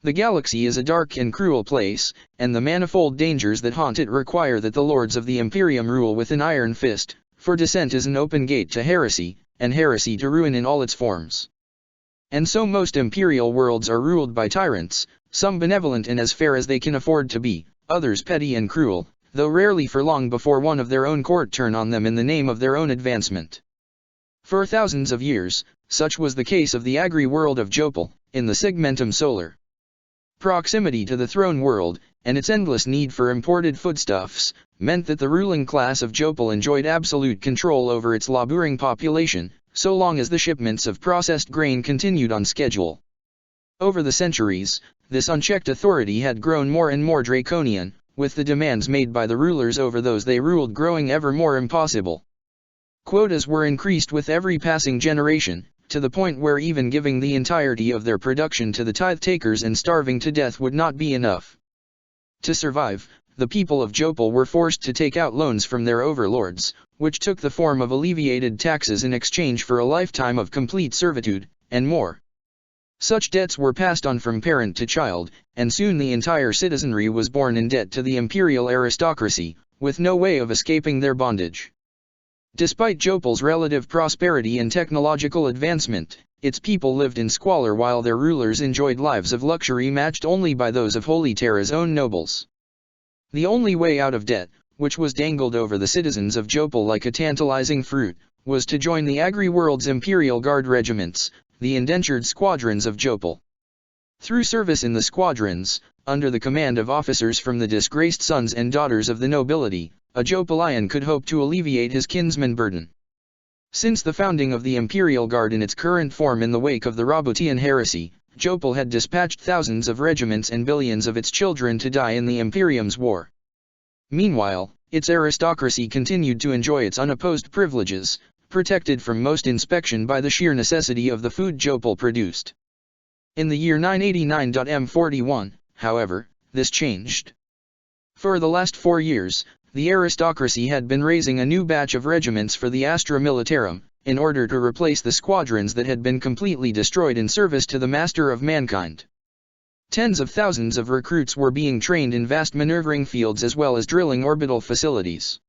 The galaxy is a dark and cruel place, and the manifold dangers that haunt it require that the lords of the Imperium rule with an iron fist, for dissent is an open gate to heresy, and heresy to ruin in all its forms. And so most imperial worlds are ruled by tyrants, some benevolent and as fair as they can afford to be, others petty and cruel, though rarely for long before one of their own court turn on them in the name of their own advancement. For thousands of years, such was the case of the agri-world of Jopal, in the Segmentum Solar. Proximity to the throne world, and its endless need for imported foodstuffs, meant that the ruling class of Jopal enjoyed absolute control over its laboring population, so long as the shipments of processed grain continued on schedule. Over the centuries, this unchecked authority had grown more and more draconian, with the demands made by the rulers over those they ruled growing ever more impossible. Quotas were increased with every passing generation, to the point where even giving the entirety of their production to the tithe-takers and starving to death would not be enough. To survive, the people of Jopal were forced to take out loans from their overlords, which took the form of alleviated taxes in exchange for a lifetime of complete servitude, and more. Such debts were passed on from parent to child, and soon the entire citizenry was born in debt to the imperial aristocracy, with no way of escaping their bondage. Despite Jopal's relative prosperity and technological advancement, its people lived in squalor while their rulers enjoyed lives of luxury matched only by those of Holy Terra's own nobles. The only way out of debt, which was dangled over the citizens of Jopal like a tantalizing fruit, was to join the agri-world's imperial guard regiments, the indentured squadrons of Jopal. Through service in the squadrons, under the command of officers from the disgraced sons and daughters of the nobility, a Jopalian could hope to alleviate his kinsman burden. Since the founding of the Imperial Guard in its current form in the wake of the Roboutian Heresy, Jopal had dispatched thousands of regiments and billions of its children to die in the Imperium's war. Meanwhile, its aristocracy continued to enjoy its unopposed privileges, protected from most inspection by the sheer necessity of the food Jopal produced. In the year 989 however, this changed. For the last 4 years, the aristocracy had been raising a new batch of regiments for the Astra Militarum, in order to replace the squadrons that had been completely destroyed in service to the master of mankind. Tens of thousands of recruits were being trained in vast maneuvering fields as well as drilling orbital facilities.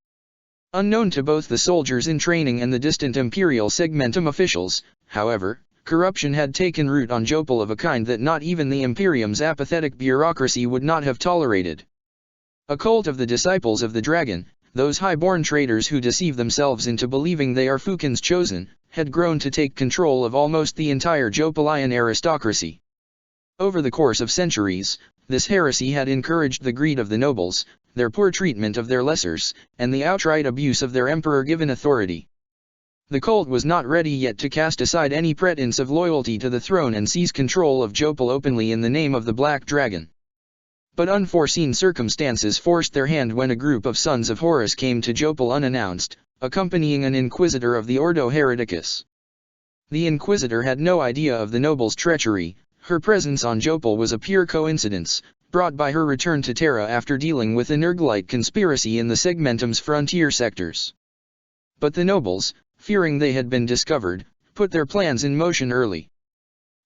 Unknown to both the soldiers in training and the distant Imperial Segmentum officials, however, corruption had taken root on Jopal of a kind that not even the Imperium's apathetic bureaucracy would not have tolerated. A cult of the disciples of the dragon, those high-born traitors who deceive themselves into believing they are Fukin's chosen, had grown to take control of almost the entire Jopolian aristocracy. Over the course of centuries, this heresy had encouraged the greed of the nobles, their poor treatment of their lessers, and the outright abuse of their emperor-given authority. The cult was not ready yet to cast aside any pretense of loyalty to the throne and seize control of Jopal openly in the name of the Black Dragon. But unforeseen circumstances forced their hand when a group of sons of Horus came to Jopal unannounced, accompanying an inquisitor of the Ordo Hereticus. The inquisitor had no idea of the noble's treachery. Her presence on Jopal was a pure coincidence, brought by her return to Terra after dealing with a Nergalite conspiracy in the Segmentum's frontier sectors. But the nobles, fearing they had been discovered, put their plans in motion early.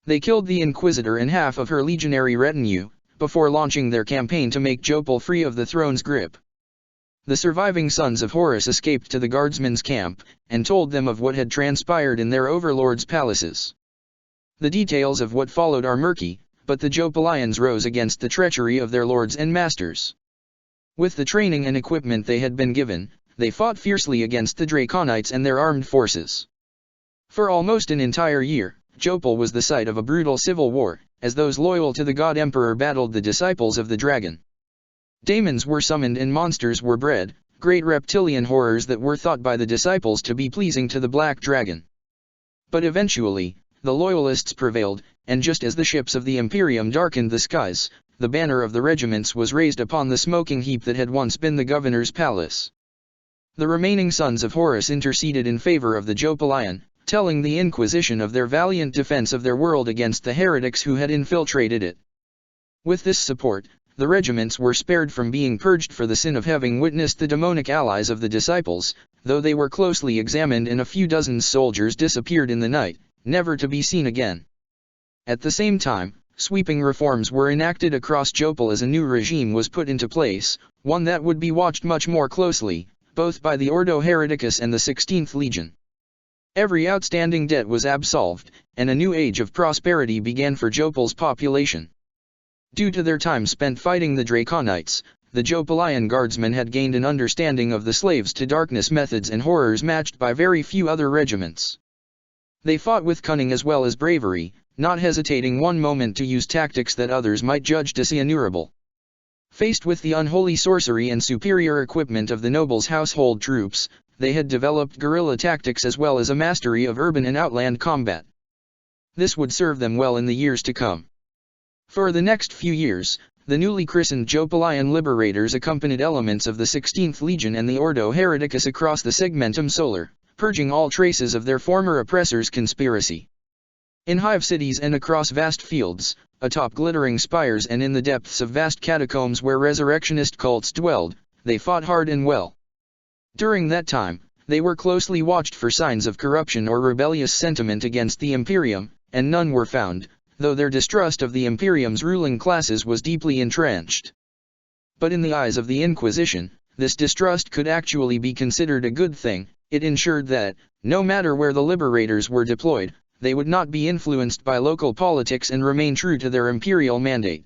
They killed the Inquisitor and half of her legionary retinue, before launching their campaign to make Jopal free of the throne's grip. The surviving sons of Horus escaped to the guardsmen's camp, and told them of what had transpired in their overlords' palaces. The details of what followed are murky, but the Jopalians rose against the treachery of their lords and masters. With the training and equipment they had been given, they fought fiercely against the Draconites and their armed forces. For almost an entire year, Jopal was the site of a brutal civil war, as those loyal to the god emperor battled the disciples of the dragon. Daemons were summoned and monsters were bred, great reptilian horrors that were thought by the disciples to be pleasing to the black dragon. But eventually, the loyalists prevailed, and just as the ships of the Imperium darkened the skies, the banner of the regiments was raised upon the smoking heap that had once been the governor's palace. The remaining sons of Horus interceded in favor of the Jopalian, telling the Inquisition of their valiant defense of their world against the heretics who had infiltrated it. With this support, the regiments were spared from being purged for the sin of having witnessed the demonic allies of the disciples, though they were closely examined and a few dozen soldiers disappeared in the night, never to be seen again. At the same time, sweeping reforms were enacted across Jopal as a new regime was put into place, one that would be watched much more closely, both by the Ordo Hereticus and the 16th Legion. Every outstanding debt was absolved, and a new age of prosperity began for Jopal's population. Due to their time spent fighting the Draconites, the Jopalian guardsmen had gained an understanding of the slaves to darkness methods and horrors matched by very few other regiments. They fought with cunning as well as bravery, not hesitating one moment to use tactics that others might judge dishonorable. Faced with the unholy sorcery and superior equipment of the nobles' household troops, they had developed guerrilla tactics as well as a mastery of urban and outland combat. This would serve them well in the years to come. For the next few years, the newly christened Jopalian liberators accompanied elements of the 16th Legion and the Ordo Hereticus across the Segmentum Solar, purging all traces of their former oppressors' conspiracy. In hive cities and across vast fields, atop glittering spires and in the depths of vast catacombs where resurrectionist cults dwelled, they fought hard and well. During that time, they were closely watched for signs of corruption or rebellious sentiment against the Imperium, and none were found, though their distrust of the Imperium's ruling classes was deeply entrenched. But in the eyes of the Inquisition, this distrust could actually be considered a good thing. It ensured that, no matter where the liberators were deployed, they would not be influenced by local politics and remain true to their imperial mandate.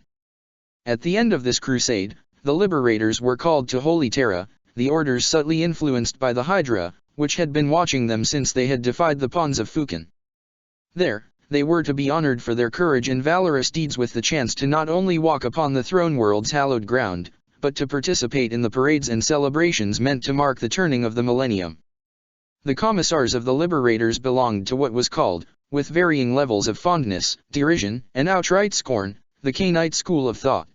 At the end of this crusade, the liberators were called to Holy Terra, the orders subtly influenced by the Hydra, which had been watching them since they had defied the pawns of Fukin. There, they were to be honored for their courage and valorous deeds with the chance to not only walk upon the throne world's hallowed ground, but to participate in the parades and celebrations meant to mark the turning of the millennium. The commissars of the liberators belonged to what was called, with varying levels of fondness, derision, and outright scorn, the Cainite school of thought.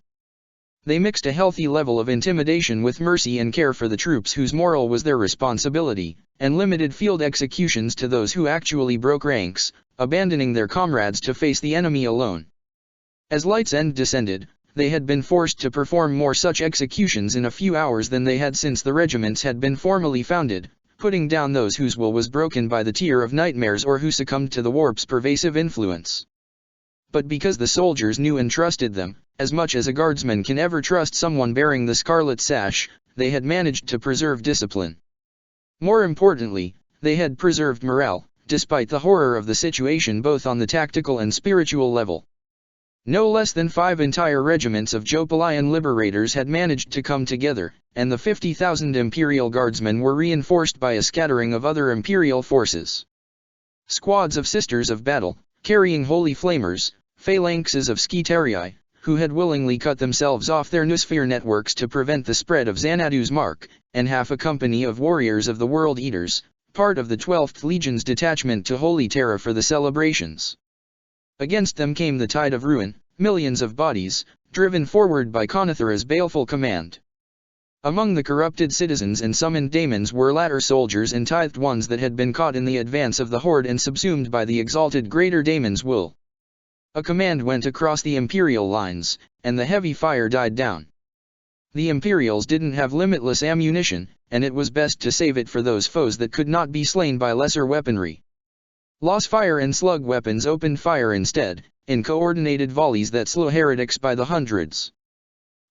They mixed a healthy level of intimidation with mercy and care for the troops whose moral was their responsibility, and limited field executions to those who actually broke ranks, abandoning their comrades to face the enemy alone. As Light's End descended, they had been forced to perform more such executions in a few hours than they had since the regiments had been formally founded, putting down those whose will was broken by the tear of nightmares or who succumbed to the warp's pervasive influence. But because the soldiers knew and trusted them, as much as a guardsman can ever trust someone bearing the scarlet sash, they had managed to preserve discipline. More importantly, they had preserved morale, despite the horror of the situation both on the tactical and spiritual level. No less than 5 entire regiments of Jopalian liberators had managed to come together, and the 50,000 Imperial Guardsmen were reinforced by a scattering of other Imperial forces. Squads of Sisters of Battle, carrying holy flamers, phalanxes of Skitarii, who had willingly cut themselves off their noosphere networks to prevent the spread of Xanadu's mark, and half a company of warriors of the World Eaters, part of the 12th Legion's detachment to Holy Terra for the celebrations. Against them came the tide of ruin, millions of bodies, driven forward by Conothera's baleful command. Among the corrupted citizens and summoned daemons were latter soldiers and tithed ones that had been caught in the advance of the horde and subsumed by the exalted greater daemon's will. A command went across the Imperial lines, and the heavy fire died down. The Imperials didn't have limitless ammunition, and it was best to save it for those foes that could not be slain by lesser weaponry. Loss fire and slug weapons opened fire instead, in coordinated volleys that slew heretics by the hundreds.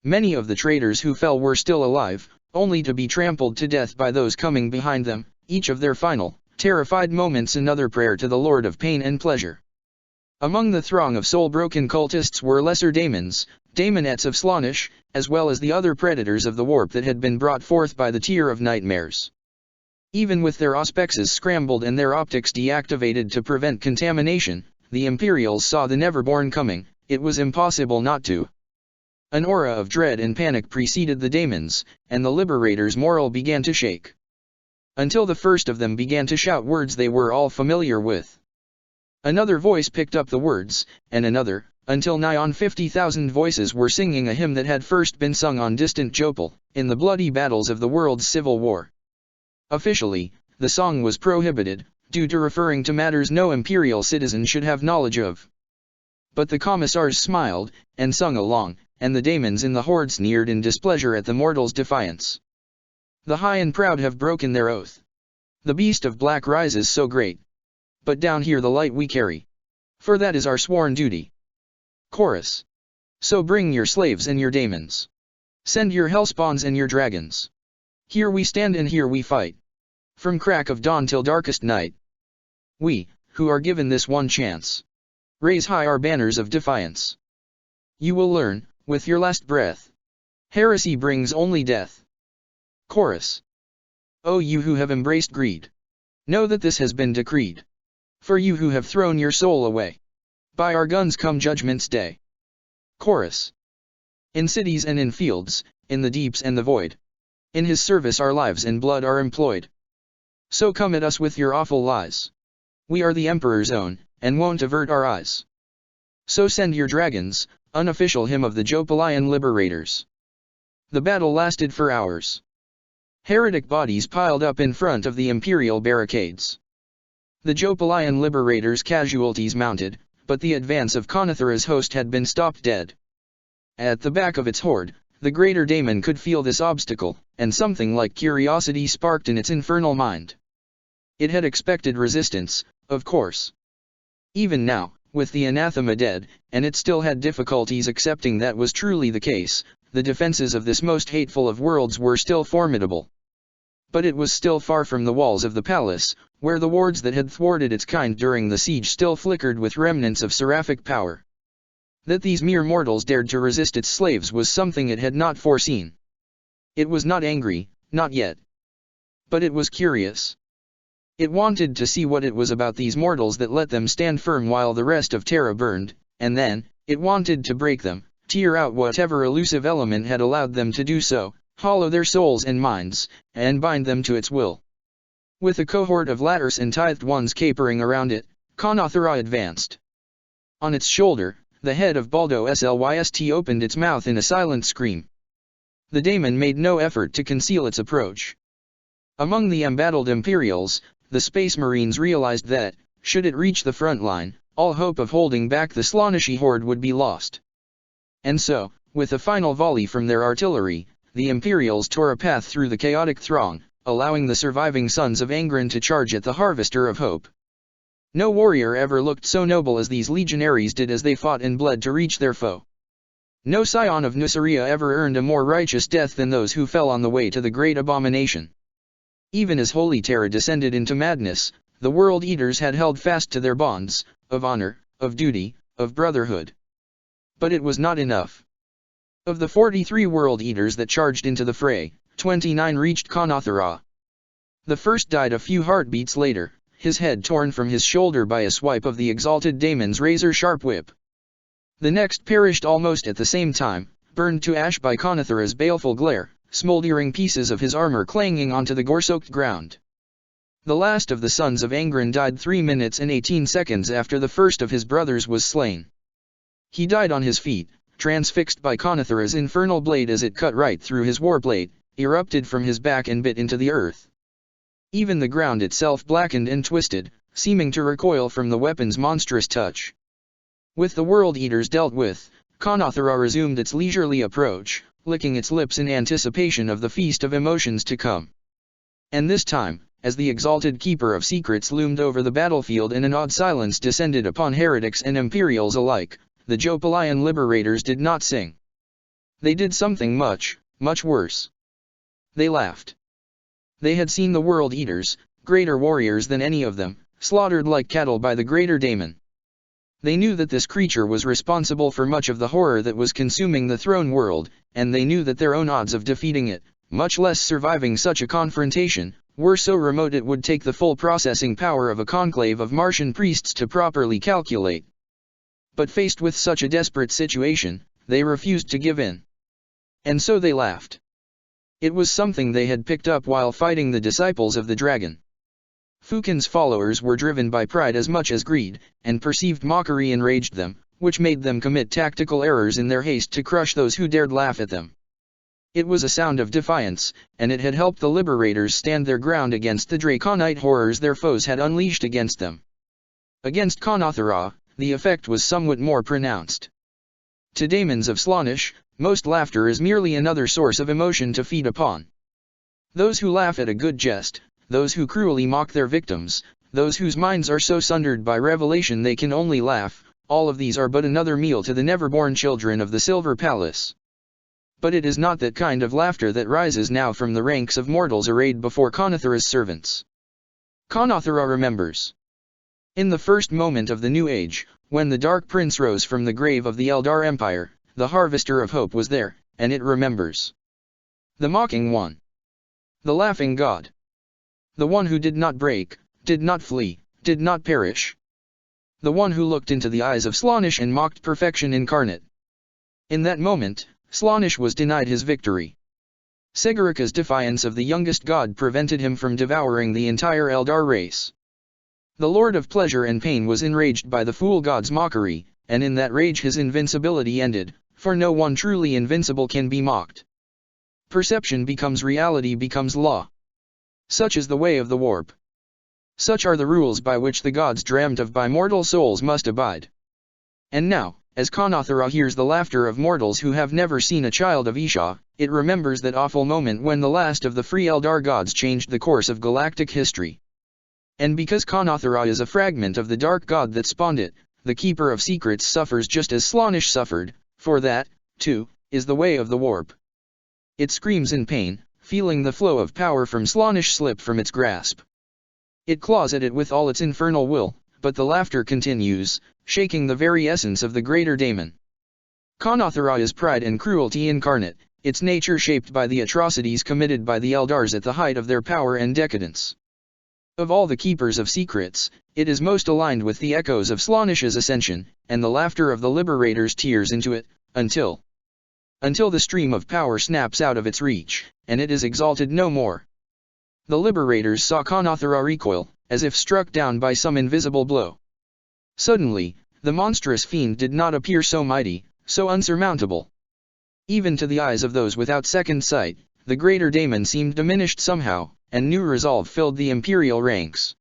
Many of the traitors who fell were still alive, only to be trampled to death by those coming behind them, each of their final, terrified moments another prayer to the Lord of Pain and Pleasure. Among the throng of soul-broken cultists were lesser daemons, daemonettes of Slaanesh, as well as the other predators of the warp that had been brought forth by the Tier of Nightmares. Even with their auspexes scrambled and their optics deactivated to prevent contamination, the Imperials saw the Neverborn coming. It was impossible not to. An aura of dread and panic preceded the daemons, and the Liberators' morale began to shake. Until the first of them began to shout words they were all familiar with. Another voice picked up the words, and another, until nigh on 50,000 voices were singing a hymn that had first been sung on distant Jopal, in the bloody battles of the world's civil war. Officially, the song was prohibited, due to referring to matters no Imperial citizen should have knowledge of. But the commissars smiled, and sung along, and the daemons in the horde sneered in displeasure at the mortals' defiance. The high and proud have broken their oath. The beast of black rises so great. But down here the light we carry. For that is our sworn duty. Chorus. So bring your slaves and your daemons. Send your hellspawns and your dragons. Here we stand and here we fight. From crack of dawn till darkest night. We, who are given this one chance, raise high our banners of defiance. You will learn, with your last breath, heresy brings only death. Chorus. O you who have embraced greed, know that this has been decreed. For you who have thrown your soul away, by our guns come judgment's day. Chorus. In cities and in fields, in the deeps and the void, in his service our lives and blood are employed. So come at us with your awful lies. We are the Emperor's own, and won't avert our eyes. So send your dragons, unofficial hymn of the Jopalian Liberators. The battle lasted for hours. Heretic bodies piled up in front of the Imperial barricades. The Jopalian Liberators' casualties mounted, but the advance of Conothera's host had been stopped dead. At the back of its horde, the greater daemon could feel this obstacle, and something like curiosity sparked in its infernal mind. It had expected resistance, of course. Even now, with the anathema dead, and it still had difficulties accepting that was truly the case, the defenses of this most hateful of worlds were still formidable. But it was still far from the walls of the palace, where the wards that had thwarted its kind during the siege still flickered with remnants of seraphic power. That these mere mortals dared to resist its slaves was something it had not foreseen. It was not angry, not yet. But it was curious. It wanted to see what it was about these mortals that let them stand firm while the rest of Terra burned, and then, it wanted to break them, tear out whatever elusive element had allowed them to do so, hollow their souls and minds, and bind them to its will. With a cohort of ladders and tithed ones capering around it, Conothera advanced. On its shoulder, the head of Baldo Slyst opened its mouth in a silent scream. The daemon made no effort to conceal its approach. Among the embattled Imperials, the Space Marines realized that, should it reach the front line, all hope of holding back the Slaaneshi horde would be lost. And so, with a final volley from their artillery, the Imperials tore a path through the chaotic throng, allowing the surviving sons of Angron to charge at the Harvester of Hope. No warrior ever looked so noble as these legionaries did as they fought and bled to reach their foe. No scion of Nuceria ever earned a more righteous death than those who fell on the way to the great abomination. Even as Holy Terra descended into madness, the World Eaters had held fast to their bonds, of honor, of duty, of brotherhood. But it was not enough. Of the 43 World Eaters that charged into the fray, 29 reached Kanathara. The first died a few heartbeats later, his head torn from his shoulder by a swipe of the exalted daemon's razor-sharp whip. The next perished almost at the same time, burned to ash by Kanathara's baleful glare, smoldering pieces of his armor clanging onto the gore-soaked ground. The last of the sons of Angren died 3 minutes and 18 seconds after the first of his brothers was slain. He died on his feet, transfixed by Kanathara's infernal blade as it cut right through his warplate, erupted from his back and bit into the earth. Even the ground itself blackened and twisted, seeming to recoil from the weapon's monstrous touch. With the World Eaters dealt with, Kanathara resumed its leisurely approach, licking its lips in anticipation of the feast of emotions to come. And this time, as the exalted Keeper of Secrets loomed over the battlefield and an odd silence descended upon heretics and Imperials alike, the Jopalian liberators did not sing. They did something much, much worse. They laughed. They had seen the World Eaters, greater warriors than any of them, slaughtered like cattle by the greater daemon. They knew that this creature was responsible for much of the horror that was consuming the throne world, and they knew that their own odds of defeating it, much less surviving such a confrontation, were so remote it would take the full processing power of a conclave of Martian priests to properly calculate. But faced with such a desperate situation, they refused to give in. And so they laughed. It was something they had picked up while fighting the disciples of the dragon. Fukin's followers were driven by pride as much as greed, and perceived mockery enraged them, which made them commit tactical errors in their haste to crush those who dared laugh at them. It was a sound of defiance, and it had helped the liberators stand their ground against the draconite horrors their foes had unleashed against them. Against Kanathara, the effect was somewhat more pronounced. To daemons of Slaanesh, most laughter is merely another source of emotion to feed upon. Those who laugh at a good jest, those who cruelly mock their victims, those whose minds are so sundered by revelation they can only laugh, all of these are but another meal to the never-born children of the Silver Palace. But it is not that kind of laughter that rises now from the ranks of mortals arrayed before Kanathara's servants. Kanathara remembers. In the first moment of the New Age, when the Dark Prince rose from the grave of the Eldar Empire, the Harvester of Hope was there, and it remembers. The Mocking One. The Laughing God. The one who did not break, did not flee, did not perish. The one who looked into the eyes of Slaanesh and mocked perfection incarnate. In that moment, Slaanesh was denied his victory. Segurika's defiance of the youngest god prevented him from devouring the entire Eldar race. The Lord of Pleasure and Pain was enraged by the fool god's mockery, and in that rage his invincibility ended, for no one truly invincible can be mocked. Perception becomes reality becomes law. Such is the way of the warp. Such are the rules by which the gods dreamt of by mortal souls must abide. And now, as Kanathara hears the laughter of mortals who have never seen a child of Isha, it remembers that awful moment when the last of the free Eldar gods changed the course of galactic history. And because Kanathara is a fragment of the dark god that spawned it, the Keeper of Secrets suffers just as Slaanesh suffered, for that, too, is the way of the warp. It screams in pain, feeling the flow of power from Slaanesh slip from its grasp. It claws at it with all its infernal will, but the laughter continues, shaking the very essence of the greater daemon. Kanathara is pride and cruelty incarnate, its nature shaped by the atrocities committed by the Eldars at the height of their power and decadence. Of all the Keepers of Secrets, it is most aligned with the echoes of Slaanesh's ascension, and the laughter of the Liberators tears into it, until the stream of power snaps out of its reach, and it is exalted no more. The Liberators saw Kanathara recoil, as if struck down by some invisible blow. Suddenly, the monstrous fiend did not appear so mighty, so unsurmountable. Even to the eyes of those without second sight, the greater daemon seemed diminished somehow, and new resolve filled the imperial ranks.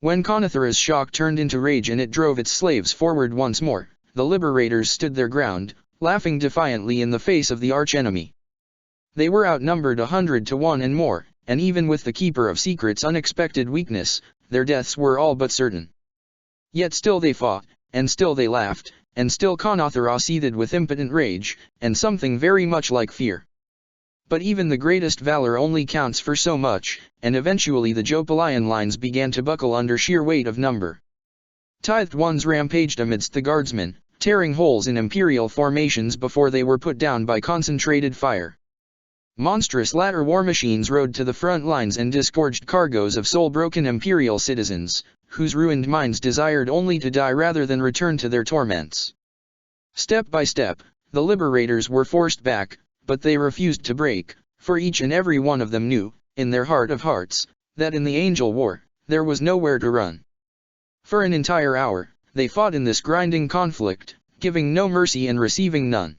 When Kanathara's shock turned into rage and it drove its slaves forward once more, the Liberators stood their ground, laughing defiantly in the face of the archenemy. They were outnumbered 100 to 1 and more, and even with the Keeper of Secrets' unexpected weakness, their deaths were all but certain. Yet still they fought, and still they laughed, and still Kanathara seethed with impotent rage, and something very much like fear. But even the greatest valor only counts for so much, and eventually the Jopalian lines began to buckle under sheer weight of number. Tithed ones rampaged amidst the guardsmen, tearing holes in imperial formations before they were put down by concentrated fire. Monstrous latter war machines rode to the front lines and disgorged cargoes of soul-broken imperial citizens, whose ruined minds desired only to die rather than return to their torments. Step by step, the liberators were forced back, but they refused to break, for each and every one of them knew, in their heart of hearts, that in the Angel War, there was nowhere to run. For an entire hour, they fought in this grinding conflict, giving no mercy and receiving none.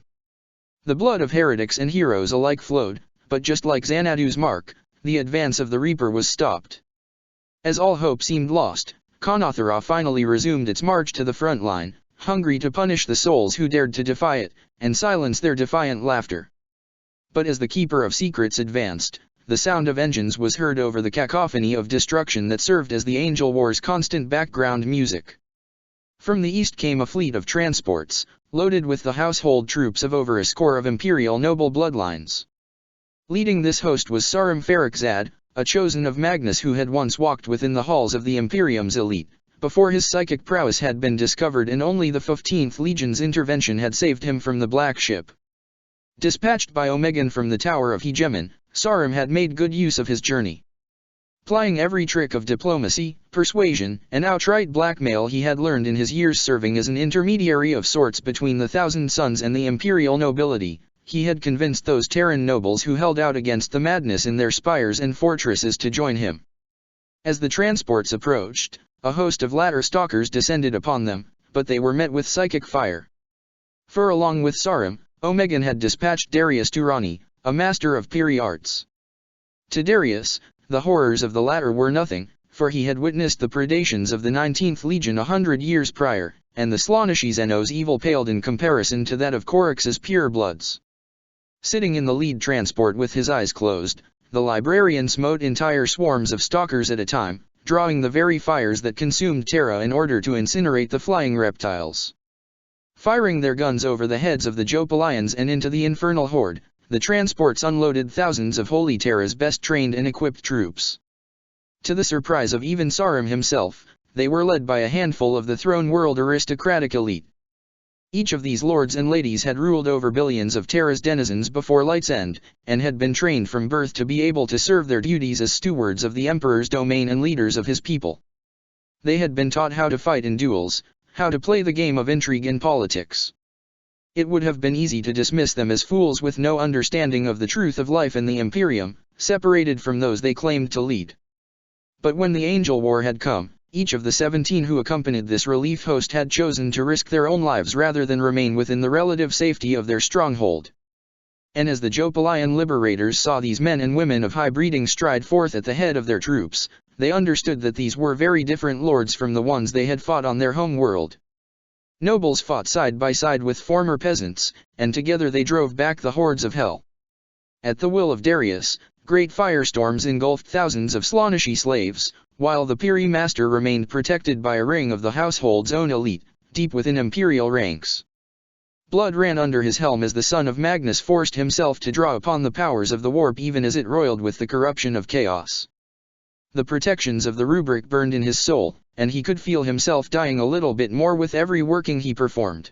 The blood of heretics and heroes alike flowed, but just like Xanadu's mark, the advance of the Reaper was stopped. As all hope seemed lost, Konothara finally resumed its march to the front line, hungry to punish the souls who dared to defy it, and silence their defiant laughter. But as the Keeper of Secrets advanced, the sound of engines was heard over the cacophony of destruction that served as the Angel War's constant background music. From the east came a fleet of transports, loaded with the household troops of over a score of imperial noble bloodlines. Leading this host was Sarum Farrakzad, a chosen of Magnus who had once walked within the halls of the Imperium's elite, before his psychic prowess had been discovered and only the 15th Legion's intervention had saved him from the Black Ship. Dispatched by Omegan from the Tower of Hegemon, Sarum had made good use of his journey. Plying every trick of diplomacy, persuasion, and outright blackmail he had learned in his years serving as an intermediary of sorts between the Thousand Sons and the imperial nobility, he had convinced those Terran nobles who held out against the madness in their spires and fortresses to join him. As the transports approached, a host of latter stalkers descended upon them, but they were met with psychic fire. For along with Sarum, Omegan had dispatched Darius Turani, a master of Piri arts. To Darius, the horrors of the latter were nothing, for he had witnessed the predations of the 19th Legion 100 years prior, and the Slaaneshi Zeno's evil paled in comparison to that of Coryx's purebloods. Sitting in the lead transport with his eyes closed, the librarian smote entire swarms of stalkers at a time, drawing the very fires that consumed Terra in order to incinerate the flying reptiles. Firing their guns over the heads of the Jopalians and into the infernal horde, the transports unloaded thousands of Holy Terra's best trained and equipped troops. To the surprise of even Sarum himself, they were led by a handful of the throne world aristocratic elite. Each of these lords and ladies had ruled over billions of Terra's denizens before Light's End, and had been trained from birth to be able to serve their duties as stewards of the Emperor's domain and leaders of his people. They had been taught how to fight in duels, how to play the game of intrigue in politics. It would have been easy to dismiss them as fools with no understanding of the truth of life in the Imperium, separated from those they claimed to lead. But when the Angel War had come, each of the 17 who accompanied this relief host had chosen to risk their own lives rather than remain within the relative safety of their stronghold. And as the Jopalian liberators saw these men and women of high breeding stride forth at the head of their troops, they understood that these were very different lords from the ones they had fought on their home world. Nobles fought side by side with former peasants, and together they drove back the hordes of hell. At the will of Darius, great firestorms engulfed thousands of Slaaneshi slaves, while the Piri master remained protected by a ring of the household's own elite, deep within imperial ranks. Blood ran under his helm as the son of Magnus forced himself to draw upon the powers of the warp even as it roiled with the corruption of chaos. The protections of the rubric burned in his soul, and he could feel himself dying a little bit more with every working he performed.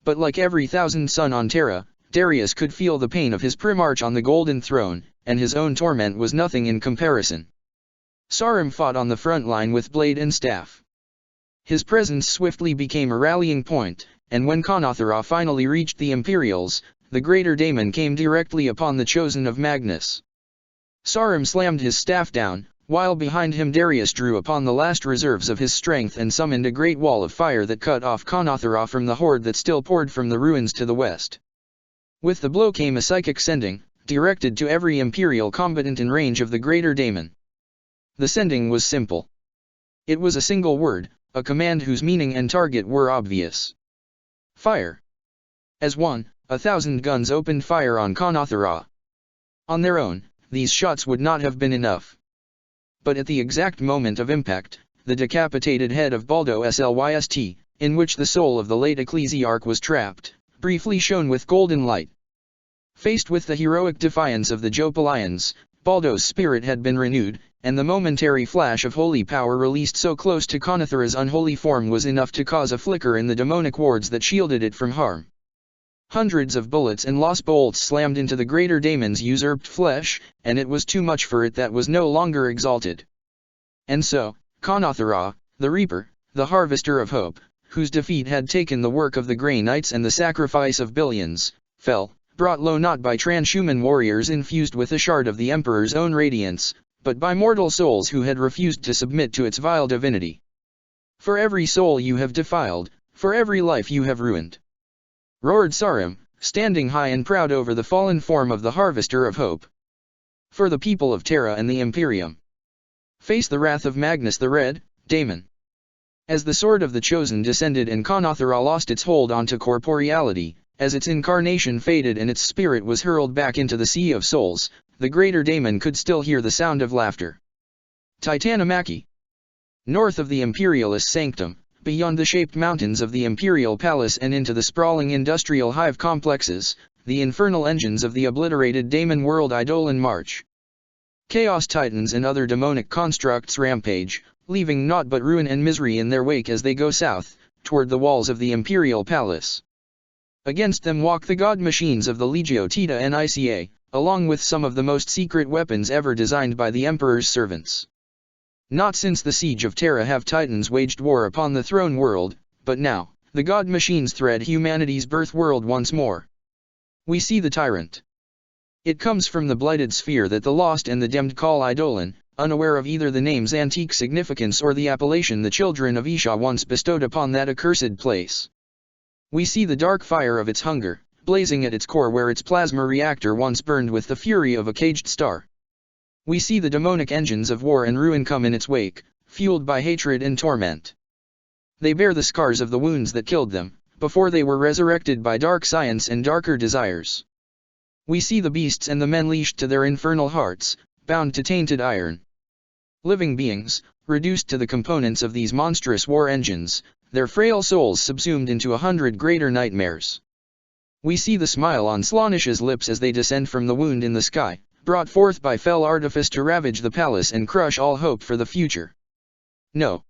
But like every thousand son on Terra, Darius could feel the pain of his primarch on the golden throne, and his own torment was nothing in comparison. Sarum fought on the front line with blade and staff. His presence swiftly became a rallying point, and when Konothara finally reached the Imperials, the greater daemon came directly upon the chosen of Magnus. Sarum slammed his staff down, while behind him Darius drew upon the last reserves of his strength and summoned a great wall of fire that cut off Konothara from the horde that still poured from the ruins to the west. With the blow came a psychic sending, directed to every Imperial combatant in range of the greater daemon. The sending was simple. It was a single word, a command whose meaning and target were obvious. Fire. As one, 1,000 guns opened fire on Konothara. On their own, these shots would not have been enough. But at the exact moment of impact, the decapitated head of Baldo Slyst, in which the soul of the late ecclesiarch was trapped, briefly shone with golden light. Faced with the heroic defiance of the Jopalians, Baldo's spirit had been renewed, and the momentary flash of holy power released so close to Konothara's unholy form was enough to cause a flicker in the demonic wards that shielded it from harm. Hundreds of bullets and lost bolts slammed into the greater daemon's usurped flesh, and it was too much for it that was no longer exalted. And so, Kanathara, the Reaper, the Harvester of Hope, whose defeat had taken the work of the Grey Knights and the sacrifice of billions, fell, brought low not by transhuman warriors infused with a shard of the Emperor's own radiance, but by mortal souls who had refused to submit to its vile divinity. For every soul you have defiled, for every life you have ruined, roared Sarim, standing high and proud over the fallen form of the Harvester of Hope. For the people of Terra and the Imperium, face the wrath of Magnus the Red, Daemon. As the sword of the Chosen descended and Kanathara lost its hold onto corporeality, as its incarnation faded and its spirit was hurled back into the sea of souls, the greater Daemon could still hear the sound of laughter. Titanomachy. North of the Imperialist Sanctum, beyond the shaped mountains of the Imperial Palace and into the sprawling industrial hive complexes, the infernal engines of the obliterated Daemon world Eidolon march. Chaos Titans and other demonic constructs rampage, leaving naught but ruin and misery in their wake as they go south, toward the walls of the Imperial Palace. Against them walk the god machines of the Legio Tita Nica, along with some of the most secret weapons ever designed by the Emperor's servants. Not since the siege of Terra have Titans waged war upon the throne world, but now, the god machines thread humanity's birth world once more. We see the tyrant. It comes from the blighted sphere that the lost and the damned call Eidolon, unaware of either the name's antique significance or the appellation the children of Isha once bestowed upon that accursed place. We see the dark fire of its hunger, blazing at its core where its plasma reactor once burned with the fury of a caged star. We see the demonic engines of war and ruin come in its wake, fueled by hatred and torment. They bear the scars of the wounds that killed them, before they were resurrected by dark science and darker desires. We see the beasts and the men leashed to their infernal hearts, bound to tainted iron. Living beings, reduced to the components of these monstrous war engines, their frail souls subsumed into 100 greater nightmares. We see the smile on Slaanish's lips as they descend from the wound in the sky, brought forth by fell artifice to ravage the palace and crush all hope for the future. No.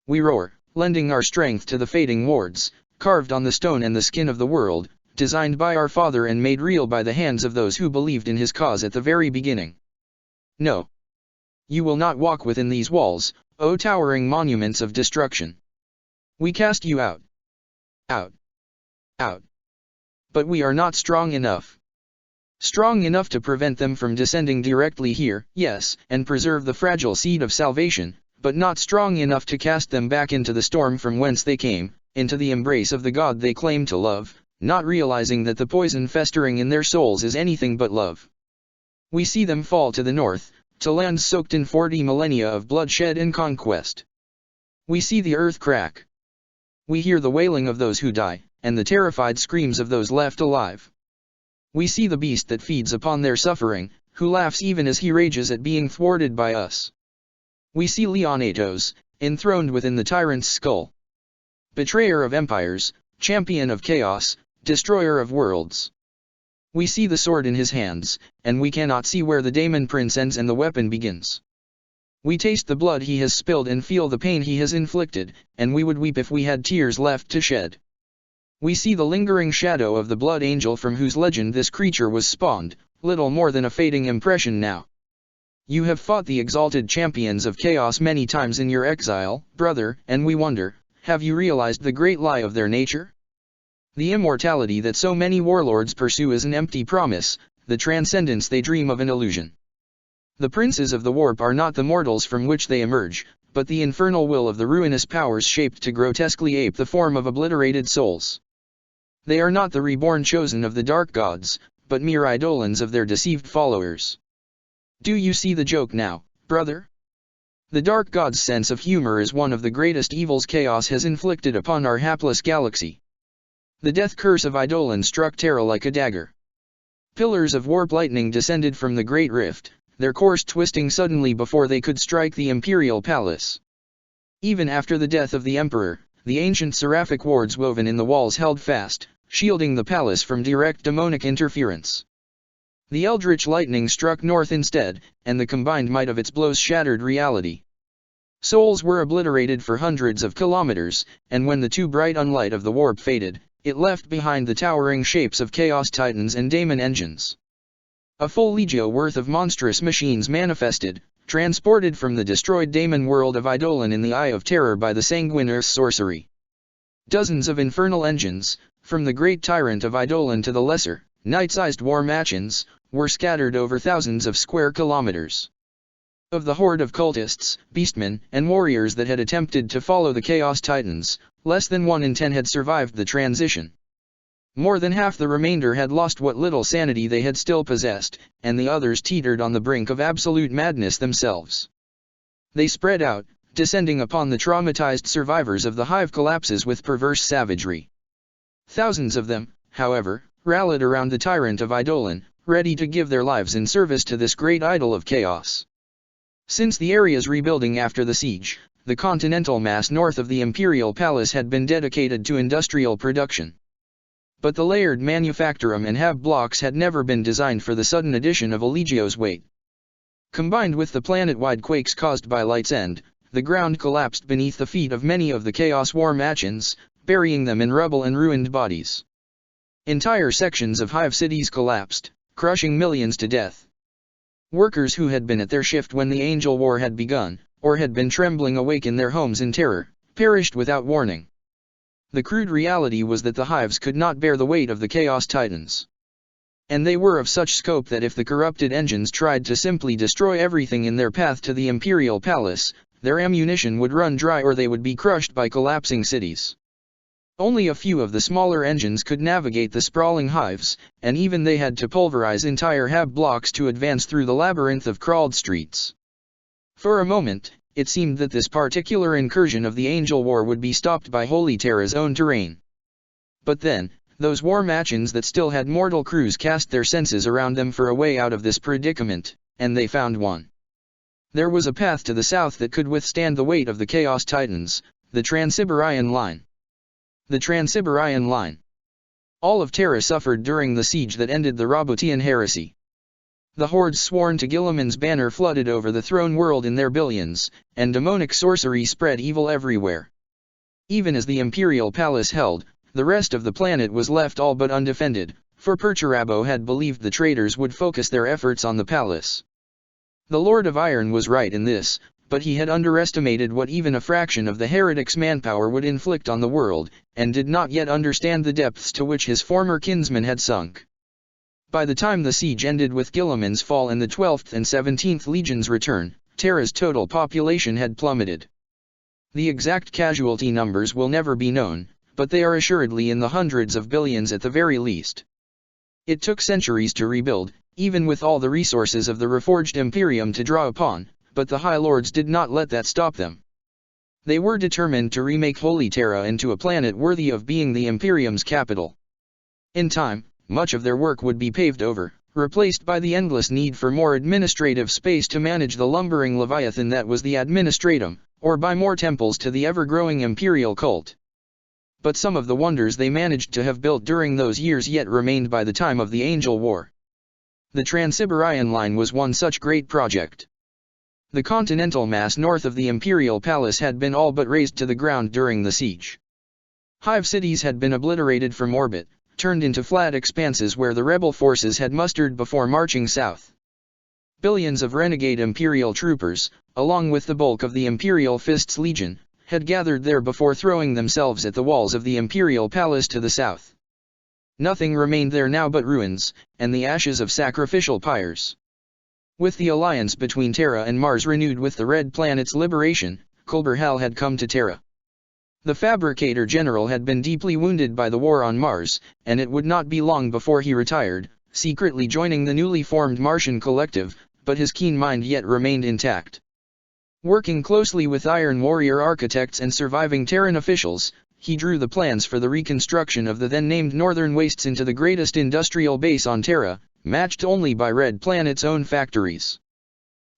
We roar, lending our strength to the fading wards, carved on the stone and the skin of the world, designed by our Father and made real by the hands of those who believed in his cause at the very beginning. No. You will not walk within these walls, O towering monuments of destruction. We cast you out. Out. Out. But we are not strong enough. Strong enough to prevent them from descending directly here, yes, and preserve the fragile seed of salvation, but not strong enough to cast them back into the storm from whence they came, into the embrace of the God they claim to love, not realizing that the poison festering in their souls is anything but love. We see them fall to the north, to lands soaked in 40 millennia of bloodshed and conquest. We see the earth crack. We hear the wailing of those who die, and the terrified screams of those left alive. We see the beast that feeds upon their suffering, who laughs even as he rages at being thwarted by us. We see Leonatos, enthroned within the tyrant's skull. Betrayer of empires, champion of chaos, destroyer of worlds. We see the sword in his hands, and we cannot see where the Daemon Prince ends and the weapon begins. We taste the blood he has spilled and feel the pain he has inflicted, and we would weep if we had tears left to shed. We see the lingering shadow of the blood angel from whose legend this creature was spawned, little more than a fading impression now. You have fought the exalted champions of chaos many times in your exile, brother, and we wonder, have you realized the great lie of their nature? The immortality that so many warlords pursue is an empty promise, the transcendence they dream of an illusion. The princes of the warp are not the mortals from which they emerge, but the infernal will of the ruinous powers shaped to grotesquely ape the form of obliterated souls. They are not the reborn chosen of the dark gods, but mere eidolons of their deceived followers. Do you see the joke now, brother? The dark god's sense of humor is one of the greatest evils chaos has inflicted upon our hapless galaxy. The death curse of Eidolon struck Terra like a dagger. Pillars of warp lightning descended from the Great Rift, their course twisting suddenly before they could strike the Imperial Palace. Even after the death of the Emperor, the ancient seraphic wards woven in the walls held fast, shielding the palace from direct demonic interference. The eldritch lightning struck north instead, and the combined might of its blows shattered reality. Souls were obliterated for hundreds of kilometers, and when the too bright unlight of the warp faded, It left behind the towering shapes of Chaos Titans and Daemon engines. A full legio worth of monstrous machines manifested, transported from the destroyed Daemon world of Eidolon in the Eye of Terror by the sanguine Earth sorcery. Dozens of infernal engines, from the great tyrant of Eidolon to the lesser, night-sized war machines, were scattered over thousands of square kilometers. Of the horde of cultists, beastmen, and warriors that had attempted to follow the Chaos Titans, less than 1 in 10 had survived the transition. More than half the remainder had lost what little sanity they had still possessed, and the others teetered on the brink of absolute madness themselves. They spread out, descending upon the traumatized survivors of the hive collapses with perverse savagery. Thousands of them, however, rallied around the tyrant of Eidolon, ready to give their lives in service to this great idol of chaos. Since the area's rebuilding after the siege, the continental mass north of the imperial palace had been dedicated to industrial production. But the layered manufactorum and hab blocks had never been designed for the sudden addition of a legio's weight. Combined with the planet-wide quakes caused by Light's End, the ground collapsed beneath the feet of many of the Chaos War machins, burying them in rubble and ruined bodies. Entire sections of hive cities collapsed, crushing millions to death. Workers who had been at their shift when the Angel War had begun, or had been trembling awake in their homes in terror, perished without warning. The crude reality was that the hives could not bear the weight of the Chaos Titans. And they were of such scope that if the corrupted engines tried to simply destroy everything in their path to the Imperial Palace, their ammunition would run dry or they would be crushed by collapsing cities. Only a few of the smaller engines could navigate the sprawling hives, and even they had to pulverize entire hab blocks to advance through the labyrinth of crawled streets. For a moment, it seemed that this particular incursion of the Angel War would be stopped by Holy Terra's own terrain. But then, those war machins that still had mortal crews cast their senses around them for a way out of this predicament, and they found one. There was a path to the south that could withstand the weight of the Chaos Titans, the Trans-Siberian Line. The Trans-Siberian Line. All of Terra suffered during the siege that ended the Roboutian Heresy. The hordes sworn to Guilliman's banner flooded over the throne world in their billions, and demonic sorcery spread evil everywhere. Even as the Imperial Palace held, the rest of the planet was left all but undefended, for Perturabo had believed the traitors would focus their efforts on the palace. The Lord of Iron was right in this, but he had underestimated what even a fraction of the heretics' manpower would inflict on the world, and did not yet understand the depths to which his former kinsman had sunk. By the time the siege ended with Guilliman's fall and the 12th and 17th Legion's return, Terra's total population had plummeted. The exact casualty numbers will never be known, but they are assuredly in the hundreds of billions at the very least. It took centuries to rebuild, even with all the resources of the reforged Imperium to draw upon, but the High Lords did not let that stop them. They were determined to remake Holy Terra into a planet worthy of being the Imperium's capital. In time, much of their work would be paved over, replaced by the endless need for more administrative space to manage the lumbering leviathan that was the administratum, or by more temples to the ever-growing imperial cult. But some of the wonders they managed to have built during those years yet remained by the time of the Angel War. The Trans-Siberian Line was one such great project. The continental mass north of the Imperial Palace had been all but razed to the ground during the siege. Hive cities had been obliterated from orbit, turned into flat expanses where the rebel forces had mustered before marching south. Billions of renegade Imperial troopers, along with the bulk of the Imperial Fist's Legion, had gathered there before throwing themselves at the walls of the Imperial Palace to the south. Nothing remained there now but ruins, and the ashes of sacrificial pyres. With the alliance between Terra and Mars renewed with the Red Planet's liberation, Kulberhal had come to Terra. The Fabricator General had been deeply wounded by the war on Mars, and it would not be long before he retired, secretly joining the newly formed Martian Collective, but his keen mind yet remained intact. Working closely with Iron Warrior architects and surviving Terran officials, he drew the plans for the reconstruction of the then-named Northern Wastes into the greatest industrial base on Terra, matched only by Red Planet's own factories.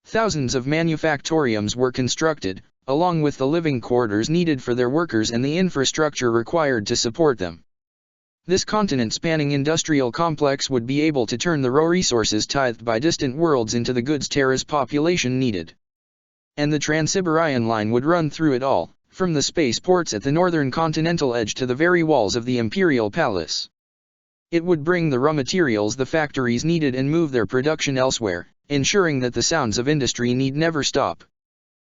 Thousands of manufactoriums were constructed, along with the living quarters needed for their workers and the infrastructure required to support them. This continent-spanning industrial complex would be able to turn the raw resources tithed by distant worlds into the goods Terra's population needed. And the Trans-Siberian Line would run through it all, from the spaceports at the northern continental edge to the very walls of the Imperial Palace. It would bring the raw materials the factories needed and move their production elsewhere, ensuring that the sounds of industry need never stop.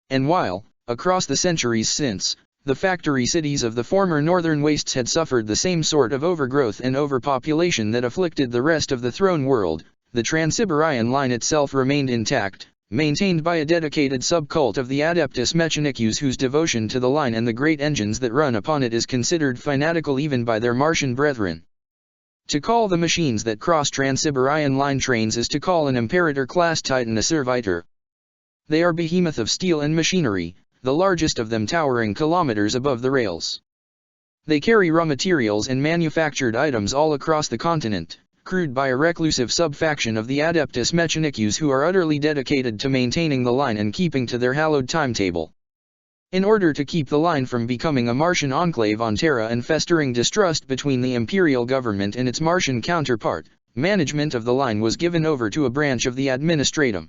And while, across the centuries since, the factory cities of the former northern wastes had suffered the same sort of overgrowth and overpopulation that afflicted the rest of the throne world, the Trans-Siberian line itself remained intact, maintained by a dedicated subcult of the Adeptus Mechanicus whose devotion to the line and the great engines that run upon it is considered fanatical even by their Martian brethren. To call the machines that cross Trans-Siberian line trains is to call an Imperator-class Titan a servitor. They are behemoth of steel and machinery, the largest of them towering kilometers above the rails. They carry raw materials and manufactured items all across the continent, crewed by a reclusive sub-faction of the Adeptus Mechanicus who are utterly dedicated to maintaining the line and keeping to their hallowed timetable. In order to keep the line from becoming a Martian enclave on Terra and festering distrust between the Imperial government and its Martian counterpart, management of the line was given over to a branch of the Administratum.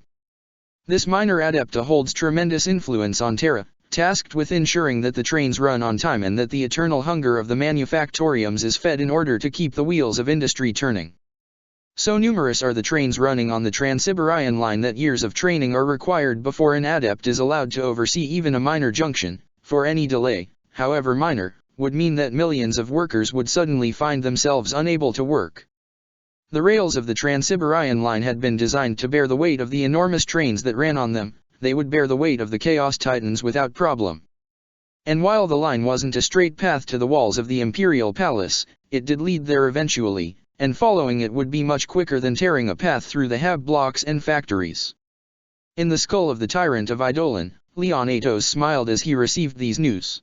This minor adepta holds tremendous influence on Terra, tasked with ensuring that the trains run on time and that the eternal hunger of the manufactoriums is fed in order to keep the wheels of industry turning. So numerous are the trains running on the Trans-Siberian line that years of training are required before an adept is allowed to oversee even a minor junction, for any delay, however minor, would mean that millions of workers would suddenly find themselves unable to work. The rails of the Trans-Siberian line had been designed to bear the weight of the enormous trains that ran on them, they would bear the weight of the Chaos Titans without problem. And while the line wasn't a straight path to the walls of the Imperial Palace, it did lead there eventually, and following it would be much quicker than tearing a path through the hab blocks and factories. In the skull of the tyrant of Eidolon, Leon Atos smiled as he received these news.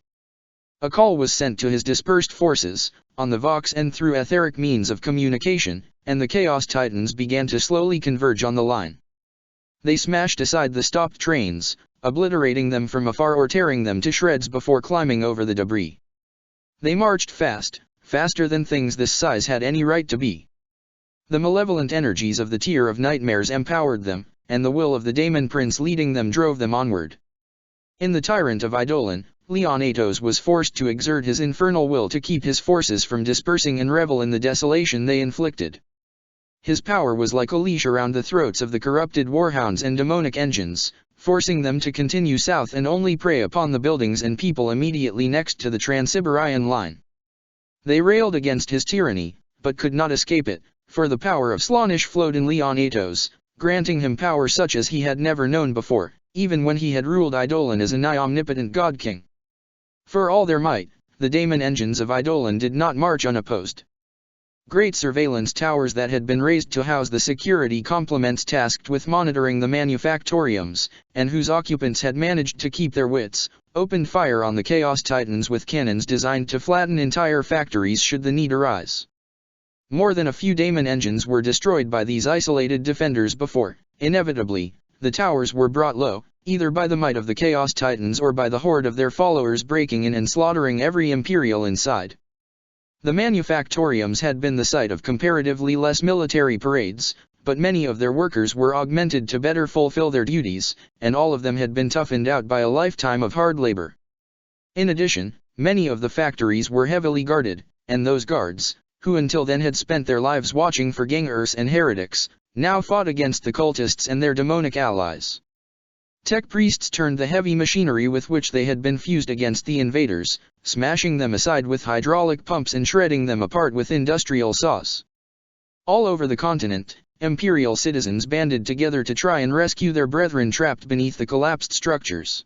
A call was sent to his dispersed forces, on the Vox and through etheric means of communication, and the Chaos Titans began to slowly converge on the line. They smashed aside the stopped trains, obliterating them from afar or tearing them to shreds before climbing over the debris. They marched fast, faster than things this size had any right to be. The malevolent energies of the Tier of Nightmares empowered them, and the will of the Daemon Prince leading them drove them onward. In the Tyrant of Eidolon, Leon Atos was forced to exert his infernal will to keep his forces from dispersing and revel in the desolation they inflicted. His power was like a leash around the throats of the corrupted warhounds and demonic engines, forcing them to continue south and only prey upon the buildings and people immediately next to the Trans-Siberian line. They railed against his tyranny, but could not escape it, for the power of Slaanesh flowed in Leon Atos, granting him power such as he had never known before, even when he had ruled Eidolon as a nigh-omnipotent god-king. For all their might, the daemon engines of Eidolon did not march unopposed. Great surveillance towers that had been raised to house the security complements tasked with monitoring the manufactoriums, and whose occupants had managed to keep their wits, opened fire on the Chaos Titans with cannons designed to flatten entire factories should the need arise. More than a few daemon engines were destroyed by these isolated defenders before, inevitably, the towers were brought low, either by the might of the Chaos Titans or by the horde of their followers breaking in and slaughtering every Imperial inside. The manufactoriums had been the site of comparatively less military parades, but many of their workers were augmented to better fulfill their duties, and all of them had been toughened out by a lifetime of hard labor. In addition, many of the factories were heavily guarded, and those guards, who until then had spent their lives watching for gangers and heretics, now fought against the cultists and their demonic allies. Tech priests turned the heavy machinery with which they had been fused against the invaders, smashing them aside with hydraulic pumps and shredding them apart with industrial saws. All over the continent, Imperial citizens banded together to try and rescue their brethren trapped beneath the collapsed structures.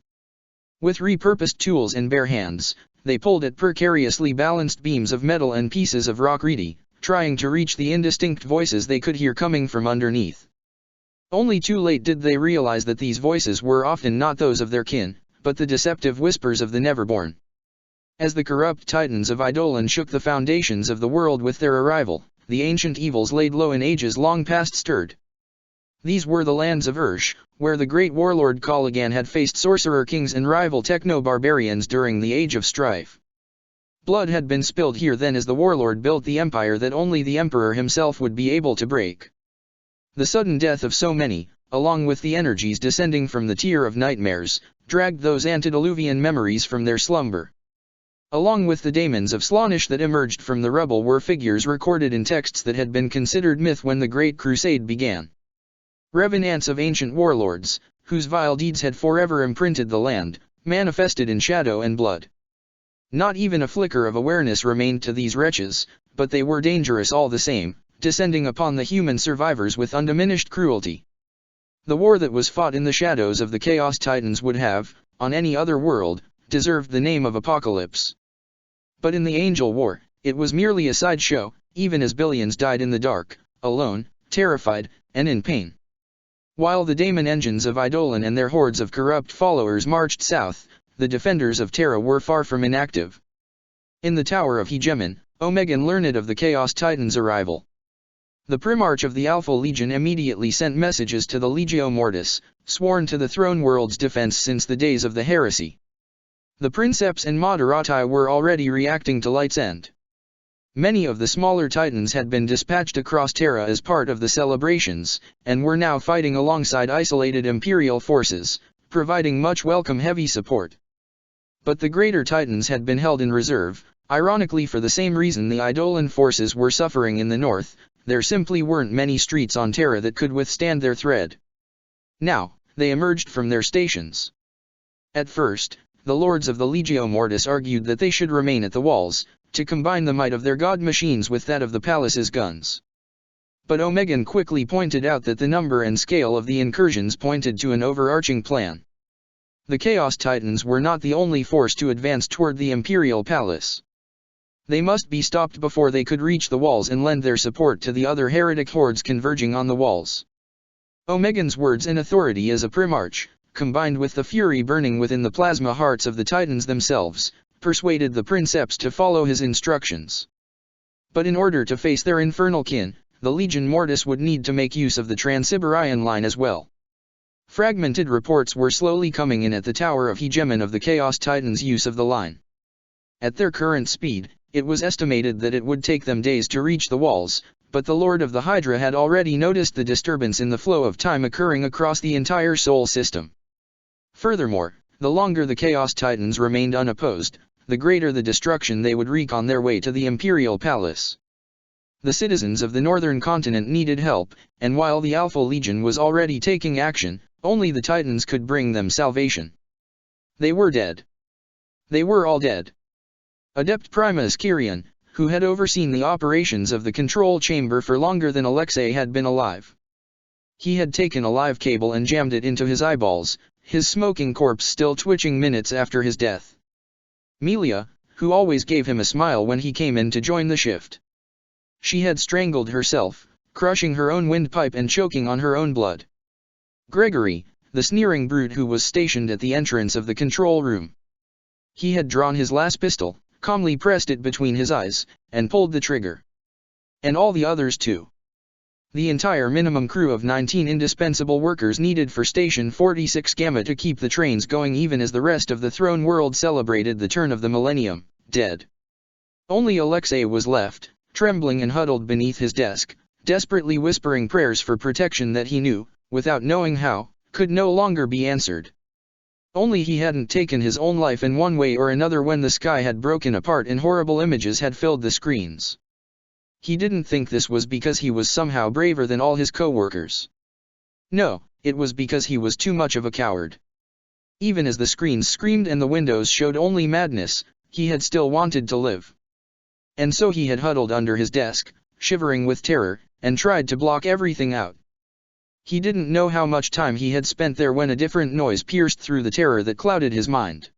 With repurposed tools in bare hands, they pulled at precariously balanced beams of metal and pieces of rock reedy, trying to reach the indistinct voices they could hear coming from underneath. Only too late did they realize that these voices were often not those of their kin, but the deceptive whispers of the Neverborn. As the corrupt titans of Eidolon shook the foundations of the world with their arrival, the ancient evils laid low in ages long past stirred. These were the lands of Ursh, where the great warlord Caligan had faced sorcerer kings and rival techno-barbarians during the Age of Strife. Blood had been spilled here then as the warlord built the empire that only the emperor himself would be able to break. The sudden death of so many, along with the energies descending from the Tier of Nightmares, dragged those antediluvian memories from their slumber. Along with the daemons of Slaanesh that emerged from the rubble were figures recorded in texts that had been considered myth when the Great Crusade began. Revenants of ancient warlords, whose vile deeds had forever imprinted the land, manifested in shadow and blood. Not even a flicker of awareness remained to these wretches, but they were dangerous all the same, descending upon the human survivors with undiminished cruelty. The war that was fought in the shadows of the Chaos Titans would have, on any other world, deserved the name of Apocalypse. But in the Angel War, it was merely a sideshow, even as billions died in the dark, alone, terrified, and in pain. While the daemon engines of Eidolon and their hordes of corrupt followers marched south, the defenders of Terra were far from inactive. In the Tower of Hegemon, Omegan learned of the Chaos Titans' arrival. The Primarch of the Alpha Legion immediately sent messages to the Legio Mortis, sworn to the Throne World's defense since the days of the Heresy. The Princeps and Moderati were already reacting to Light's End. Many of the smaller Titans had been dispatched across Terra as part of the celebrations, and were now fighting alongside isolated Imperial forces, providing much welcome heavy support. But the greater Titans had been held in reserve, ironically for the same reason the Eidolon forces were suffering in the north. There simply weren't many streets on Terra that could withstand their tread. Now, they emerged from their stations. At first, the lords of the Legio Mortis argued that they should remain at the walls, to combine the might of their god machines with that of the palace's guns. But Omegan quickly pointed out that the number and scale of the incursions pointed to an overarching plan. The Chaos Titans were not the only force to advance toward the Imperial Palace. They must be stopped before they could reach the walls and lend their support to the other heretic hordes converging on the walls. Omegan's words and authority as a Primarch, combined with the fury burning within the plasma hearts of the Titans themselves, persuaded the Princeps to follow his instructions. But in order to face their infernal kin, the Legion Mortis would need to make use of the Trans-Siberian line as well. Fragmented reports were slowly coming in at the Tower of Hegemon of the Chaos Titans' use of the line. At their current speed, it was estimated that it would take them days to reach the walls, but the Lord of the Hydra had already noticed the disturbance in the flow of time occurring across the entire Sol system. Furthermore, the longer the Chaos Titans remained unopposed, the greater the destruction they would wreak on their way to the Imperial Palace. The citizens of the northern continent needed help, and while the Alpha Legion was already taking action, only the Titans could bring them salvation. They were dead. They were all dead. Adept Primus Kyrian, who had overseen the operations of the control chamber for longer than Alexei had been alive. He had taken a live cable and jammed it into his eyeballs, his smoking corpse still twitching minutes after his death. Melia, who always gave him a smile when he came in to join the shift. She had strangled herself, crushing her own windpipe and choking on her own blood. Gregory, the sneering brute who was stationed at the entrance of the control room. He had drawn his last pistol, calmly pressed it between his eyes, and pulled the trigger. And all the others too. The entire minimum crew of 19 indispensable workers needed for Station 46 Gamma to keep the trains going even as the rest of the Throne World celebrated the turn of the millennium, dead. Only Alexei was left, trembling and huddled beneath his desk, desperately whispering prayers for protection that he knew, without knowing how, could no longer be answered. Only he hadn't taken his own life in one way or another when the sky had broken apart and horrible images had filled the screens. He didn't think this was because he was somehow braver than all his co-workers. No, it was because he was too much of a coward. Even as the screens screamed and the windows showed only madness, he had still wanted to live. And so he had huddled under his desk, shivering with terror, and tried to block everything out. He didn't know how much time he had spent there when a different noise pierced through the terror that clouded his mind.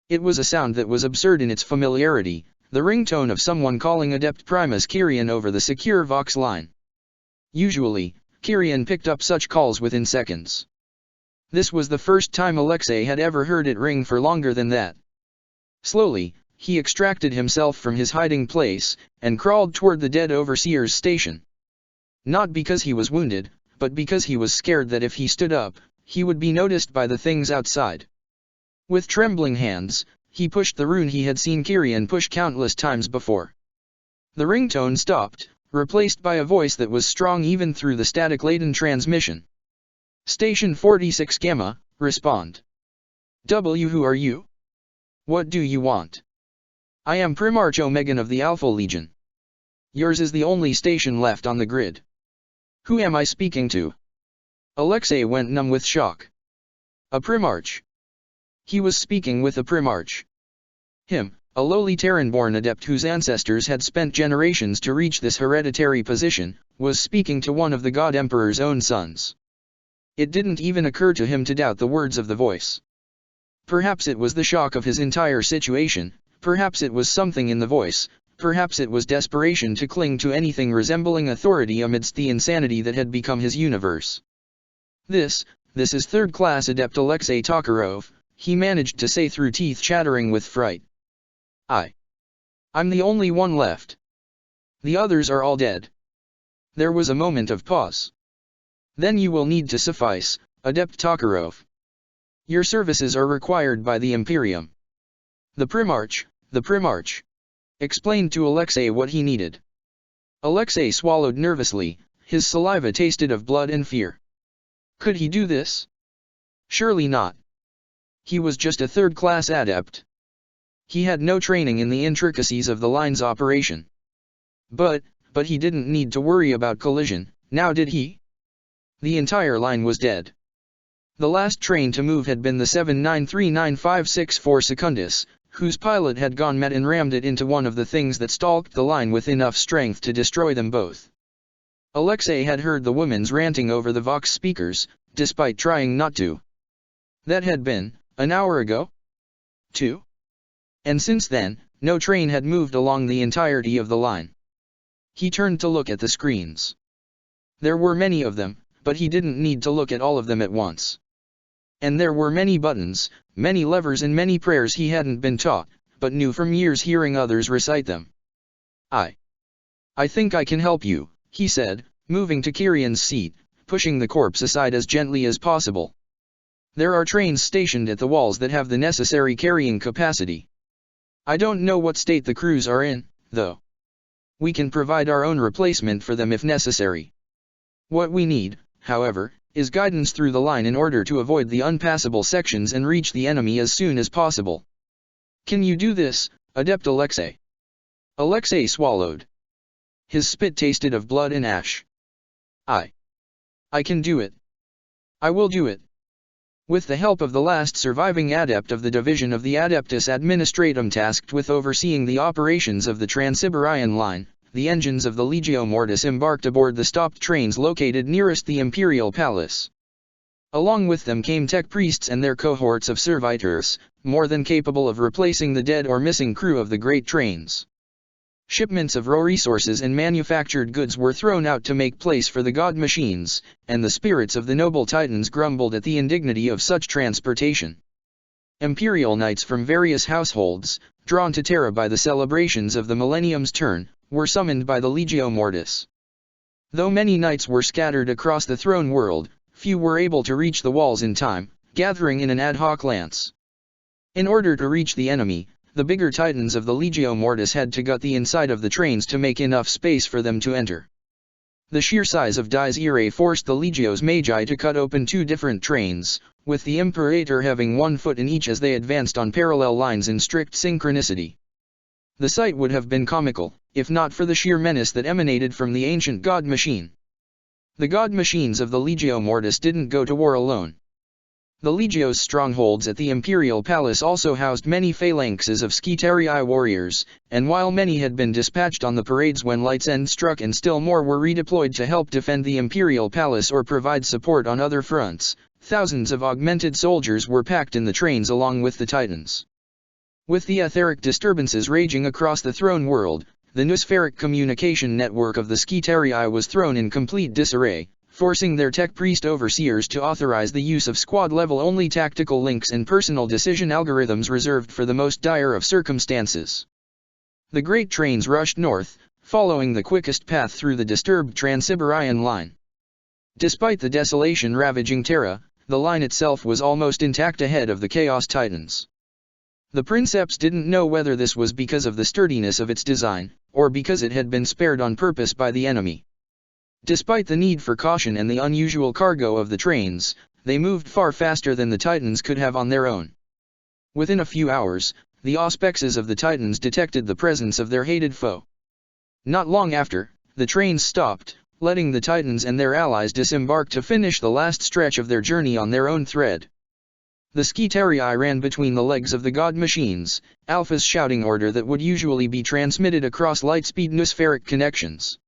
It was a sound that was absurd in its familiarity, the ringtone of someone calling Adept Primus Kyrian over the secure Vox line. Usually, Kyrian picked up such calls within seconds. This was the first time Alexei had ever heard it ring for longer than that. Slowly, he extracted himself from his hiding place, and crawled toward the dead overseer's station. Not because he was wounded, but because he was scared that if he stood up, he would be noticed by the things outside. With trembling hands, he pushed the rune he had seen Kyrian push countless times before. The ringtone stopped, replaced by a voice that was strong even through the static-laden transmission. Station 46 Gamma, respond. Who are you? What do you want? I am Primarch Omegan of the Alpha Legion. Yours is the only station left on the grid. Who am I speaking to? Alexei went numb with shock. A Primarch. He was speaking with a Primarch. Him, a lowly Terran-born adept whose ancestors had spent generations to reach this hereditary position, was speaking to one of the God Emperor's own sons. It didn't even occur to him to doubt the words of the voice. Perhaps it was the shock of his entire situation, perhaps it was something in the voice, perhaps it was desperation to cling to anything resembling authority amidst the insanity that had become his universe. This is third-class adept Alexei Tokarov, he managed to say through teeth chattering with fright. I'm the only one left. The others are all dead. There was a moment of pause. Then you will need to suffice, Adept Tokarov. Your services are required by the Imperium. The Primarch, explained to Alexei what he needed. Alexei swallowed nervously, his saliva tasted of blood and fear. Could he do this? Surely not. He was just a third-class adept. He had no training in the intricacies of the line's operation. But he didn't need to worry about collision, now did he? The entire line was dead. The last train to move had been the 793956 Secundus, whose pilot had gone mad and rammed it into one of the things that stalked the line with enough strength to destroy them both. Alexei had heard the women's ranting over the Vox speakers, despite trying not to. That had been an hour ago? 2? And since then, no train had moved along the entirety of the line. He turned to look at the screens. There were many of them, but he didn't need to look at all of them at once. And there were many buttons, many levers and many prayers he hadn't been taught, but knew from years hearing others recite them. I think I can help you, he said, moving to Kirian's seat, pushing the corpse aside as gently as possible. There are trains stationed at the walls that have the necessary carrying capacity. I don't know what state the crews are in, though. We can provide our own replacement for them if necessary. What we need, however, is guidance through the line in order to avoid the unpassable sections and reach the enemy as soon as possible. Can you do this, Adept Alexei? Alexei swallowed. His spit tasted of blood and ash. I can do it. I will do it. With the help of the last surviving adept of the division of the Adeptus Administratum tasked with overseeing the operations of the Trans-Siberian line, the engines of the Legio Mortis embarked aboard the stopped trains located nearest the Imperial Palace. Along with them came tech priests and their cohorts of servitors, more than capable of replacing the dead or missing crew of the great trains. Shipments of raw resources and manufactured goods were thrown out to make place for the god machines, and the spirits of the noble titans grumbled at the indignity of such transportation. Imperial knights from various households, drawn to Terra by the celebrations of the Millennium's turn, were summoned by the Legio Mortis. Though many knights were scattered across the throne world, few were able to reach the walls in time, gathering in an ad hoc lance. In order to reach the enemy, the bigger titans of the Legio Mortis had to gut the inside of the trains to make enough space for them to enter. The sheer size of Dies Irae forced the Legio's Magi to cut open two different trains, with the Imperator having 1 foot in each as they advanced on parallel lines in strict synchronicity. The sight would have been comical, if not for the sheer menace that emanated from the ancient god machine. The god machines of the Legio Mortis didn't go to war alone. The Legio's strongholds at the Imperial Palace also housed many phalanxes of Skitarii warriors, and while many had been dispatched on the parades when Light's End struck and still more were redeployed to help defend the Imperial Palace or provide support on other fronts, thousands of augmented soldiers were packed in the trains along with the Titans. With the etheric disturbances raging across the throne world, the noospheric communication network of the Skitarii was thrown in complete disarray, forcing their tech priest overseers to authorize the use of squad-level only tactical links and personal decision algorithms reserved for the most dire of circumstances. The great trains rushed north, following the quickest path through the disturbed Trans-Siberian line. Despite the desolation ravaging Terra, the line itself was almost intact ahead of the Chaos Titans. The Princeps didn't know whether this was because of the sturdiness of its design, or because it had been spared on purpose by the enemy. Despite the need for caution and the unusual cargo of the trains, they moved far faster than the Titans could have on their own. Within a few hours, the auspexes of the Titans detected the presence of their hated foe. Not long after, the trains stopped, letting the Titans and their allies disembark to finish the last stretch of their journey on their own thread. The Skitarii ran between the legs of the god machines, Alpha's shouting order that would usually be transmitted across lightspeed noospheric connections.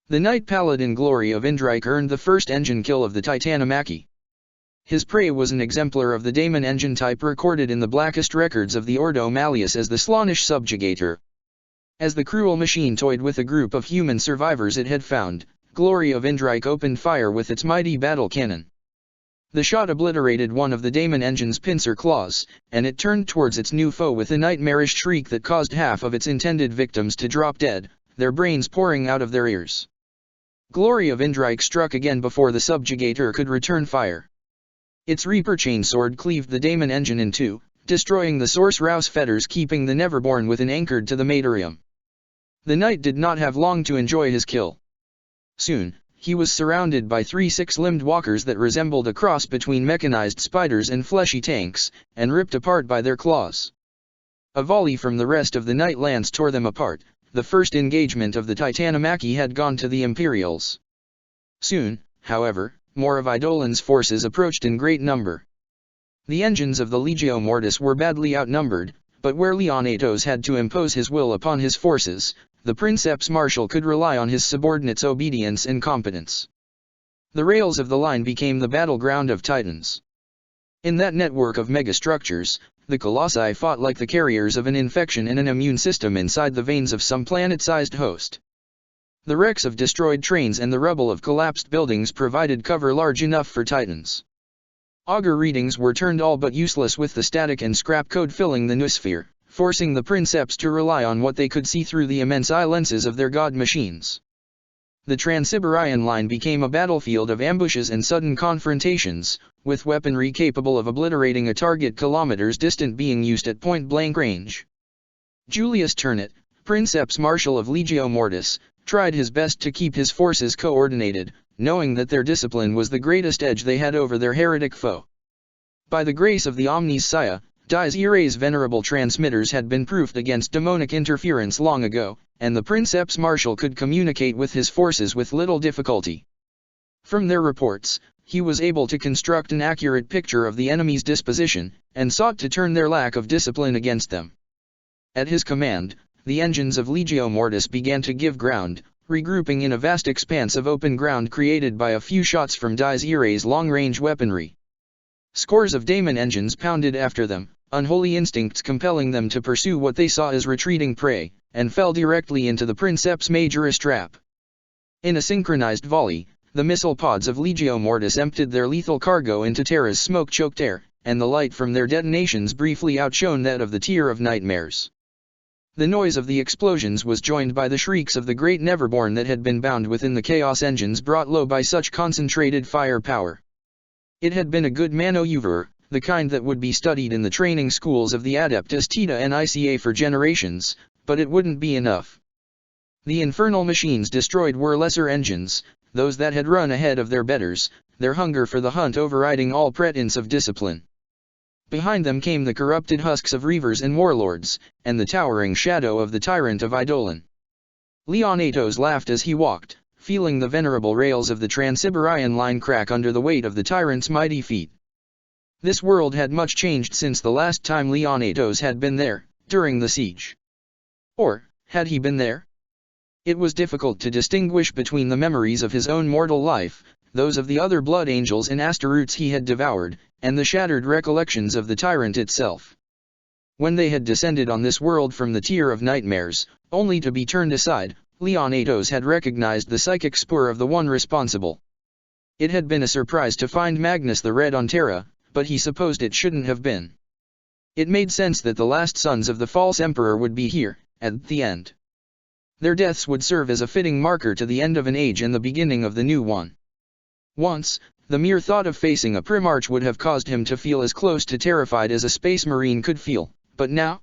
The Knight Paladin Glory of Indrike earned the first engine kill of the Titanomachy. His prey was an exemplar of the daemon engine type recorded in the blackest records of the Ordo Malleus as the Slaanesh Subjugator. As the cruel machine toyed with a group of human survivors it had found, Glory of Indrike opened fire with its mighty battle cannon. The shot obliterated one of the daemon engine's pincer claws, and it turned towards its new foe with a nightmarish shriek that caused half of its intended victims to drop dead, their brains pouring out of their ears. Glory of Indrike struck again before the subjugator could return fire. Its Reaper chainsword cleaved the daemon engine in two, destroying the source Rouse fetters keeping the Neverborn within anchored to the Materium. The knight did not have long to enjoy his kill. Soon, he was surrounded by 3 six-limbed walkers that resembled a cross between mechanized spiders and fleshy tanks, and ripped apart by their claws. A volley from the rest of the knight lance tore them apart. The first engagement of the Titanomachy had gone to the Imperials. Soon, however, more of Eidolon's forces approached in great number. The engines of the Legio Mortis were badly outnumbered, but where Leonatos had to impose his will upon his forces, the Princeps Marshal could rely on his subordinates' obedience and competence. The rails of the line became the battleground of Titans. In that network of megastructures, the Colossi fought like the carriers of an infection and an immune system inside the veins of some planet-sized host. The wrecks of destroyed trains and the rubble of collapsed buildings provided cover large enough for Titans. Augur readings were turned all but useless with the static and scrap code filling the noosphere, forcing the Princeps to rely on what they could see through the immense eye lenses of their god machines. The Trans-Siberian line became a battlefield of ambushes and sudden confrontations, with weaponry capable of obliterating a target kilometers distant being used at point-blank range. Julius Ternate, Princeps Marshal of Legio Mortis, tried his best to keep his forces coordinated, knowing that their discipline was the greatest edge they had over their heretic foe. By the grace of the Omnis Sia, Dies Irae's venerable transmitters had been proofed against demonic interference long ago, and the Princeps Marshal could communicate with his forces with little difficulty. From their reports, he was able to construct an accurate picture of the enemy's disposition, and sought to turn their lack of discipline against them. At his command, the engines of Legio Mortis began to give ground, regrouping in a vast expanse of open ground created by a few shots from Dies Irae's long-range weaponry. Scores of daemon engines pounded after them, unholy instincts compelling them to pursue what they saw as retreating prey, and fell directly into the Princeps Majoris trap. In a synchronized volley, the missile pods of Legio Mortis emptied their lethal cargo into Terra's smoke-choked air, and the light from their detonations briefly outshone that of the Tier of Nightmares. The noise of the explosions was joined by the shrieks of the great Neverborn that had been bound within the Chaos engines brought low by such concentrated firepower. It had been a good maneuver, the kind that would be studied in the training schools of the Adeptus Theta and ICA for generations, but it wouldn't be enough. The infernal machines destroyed were lesser engines, those that had run ahead of their betters, their hunger for the hunt overriding all pretense of discipline. Behind them came the corrupted husks of reavers and warlords, and the towering shadow of the tyrant of Eidolon. Leonatos laughed as he walked, feeling the venerable rails of the Trans-Siberian line crack under the weight of the tyrant's mighty feet. This world had much changed since the last time Leonatos had been there, during the siege. Or, had he been there? It was difficult to distinguish between the memories of his own mortal life, those of the other blood angels and Astaroths he had devoured, and the shattered recollections of the tyrant itself. When they had descended on this world from the Tier of Nightmares, only to be turned aside, Leonatos had recognized the psychic spur of the one responsible. It had been a surprise to find Magnus the Red on Terra, but he supposed it shouldn't have been. It made sense that the last sons of the false emperor would be here, at the end. Their deaths would serve as a fitting marker to the end of an age and the beginning of the new one. Once, the mere thought of facing a Primarch would have caused him to feel as close to terrified as a space marine could feel, but now?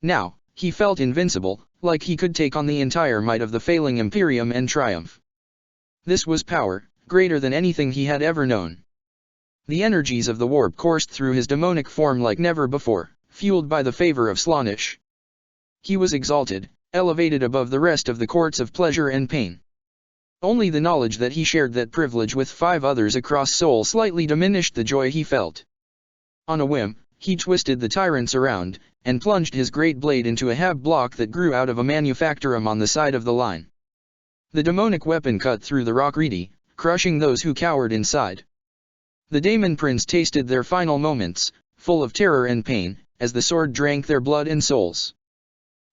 Now, he felt invincible, like he could take on the entire might of the failing Imperium and triumph. This was power, greater than anything he had ever known. The energies of the warp coursed through his demonic form like never before, fueled by the favor of Slaanesh. He was exalted, elevated above the rest of the courts of pleasure and pain. Only the knowledge that he shared that privilege with 5 others across Sol slightly diminished the joy he felt. On a whim, he twisted the tyrants around, and plunged his great blade into a hab block that grew out of a manufactorum on the side of the line. The demonic weapon cut through the rock reedy, crushing those who cowered inside. The Daemon Prince tasted their final moments, full of terror and pain, as the sword drank their blood and souls.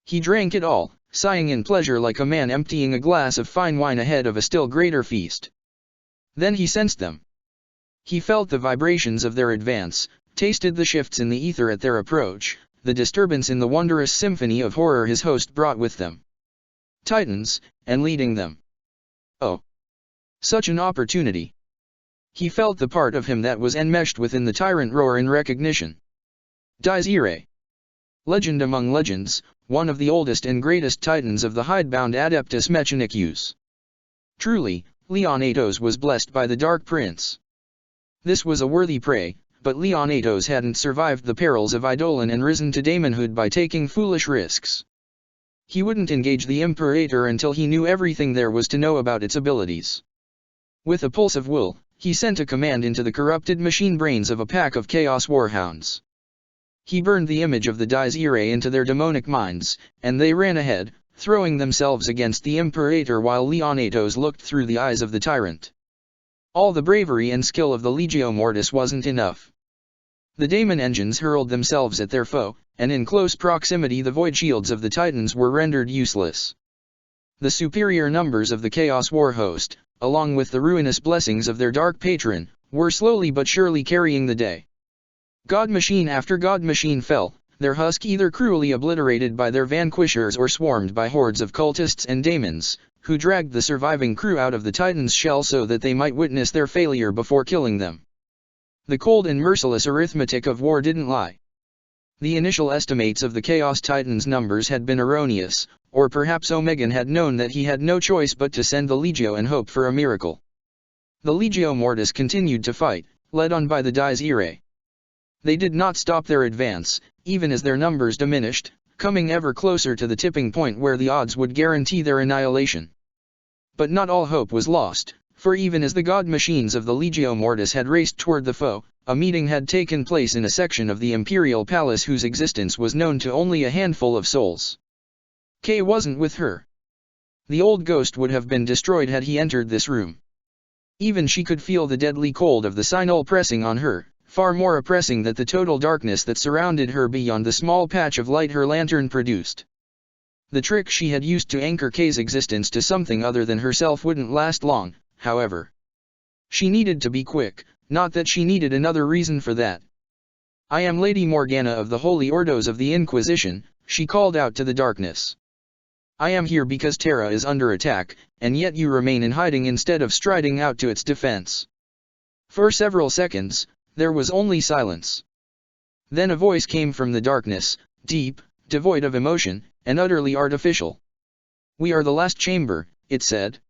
He drank it all, sighing in pleasure like a man emptying a glass of fine wine ahead of a still greater feast. Then he sensed them. He felt the vibrations of their advance, tasted the shifts in the ether at their approach, the disturbance in the wondrous symphony of horror his host brought with them. Titans, and leading them. Oh! Such an opportunity! He felt the part of him that was enmeshed within the tyrant roar in recognition. Dies Irae. Legend among legends, one of the oldest and greatest titans of the hidebound Adeptus Mechanicus. Truly, Leonatos was blessed by the Dark Prince. This was a worthy prey, but Leonatos hadn't survived the perils of Eidolon and risen to daemonhood by taking foolish risks. He wouldn't engage the Imperator until he knew everything there was to know about its abilities. With a pulse of will, he sent a command into the corrupted machine brains of a pack of Chaos Warhounds. He burned the image of the Dies Irae into their demonic minds, and they ran ahead, throwing themselves against the Imperator while Leonatos looked through the eyes of the tyrant. All the bravery and skill of the Legio Mortis wasn't enough. The daemon engines hurled themselves at their foe, and in close proximity the void shields of the Titans were rendered useless. The superior numbers of the Chaos War host, along with the ruinous blessings of their dark patron, were slowly but surely carrying the day. God machine after God machine fell, their husk either cruelly obliterated by their vanquishers or swarmed by hordes of cultists and daemons, who dragged the surviving crew out of the Titan's shell so that they might witness their failure before killing them. The cold and merciless arithmetic of war didn't lie. The initial estimates of the Chaos Titans' numbers had been erroneous, or perhaps Omegon had known that he had no choice but to send the Legio and hope for a miracle. The Legio Mortis continued to fight, led on by the Dies Irae. They did not stop their advance, even as their numbers diminished, coming ever closer to the tipping point where the odds would guarantee their annihilation. But not all hope was lost, for even as the god machines of the Legio Mortis had raced toward the foe, a meeting had taken place in a section of the Imperial Palace whose existence was known to only a handful of souls. Kay wasn't with her. The old ghost would have been destroyed had he entered this room. Even she could feel the deadly cold of the Sinol pressing on her, far more oppressing than the total darkness that surrounded her beyond the small patch of light her lantern produced. The trick she had used to anchor Kay's existence to something other than herself wouldn't last long, however. She needed to be quick, not that she needed another reason for that. "I am Lady Morgana of the Holy Ordos of the Inquisition," she called out to the darkness. "I am here because Terra is under attack, and yet you remain in hiding instead of striding out to its defense." For several seconds, there was only silence. Then a voice came from the darkness, deep, devoid of emotion, and utterly artificial. "We are the last chamber," it said.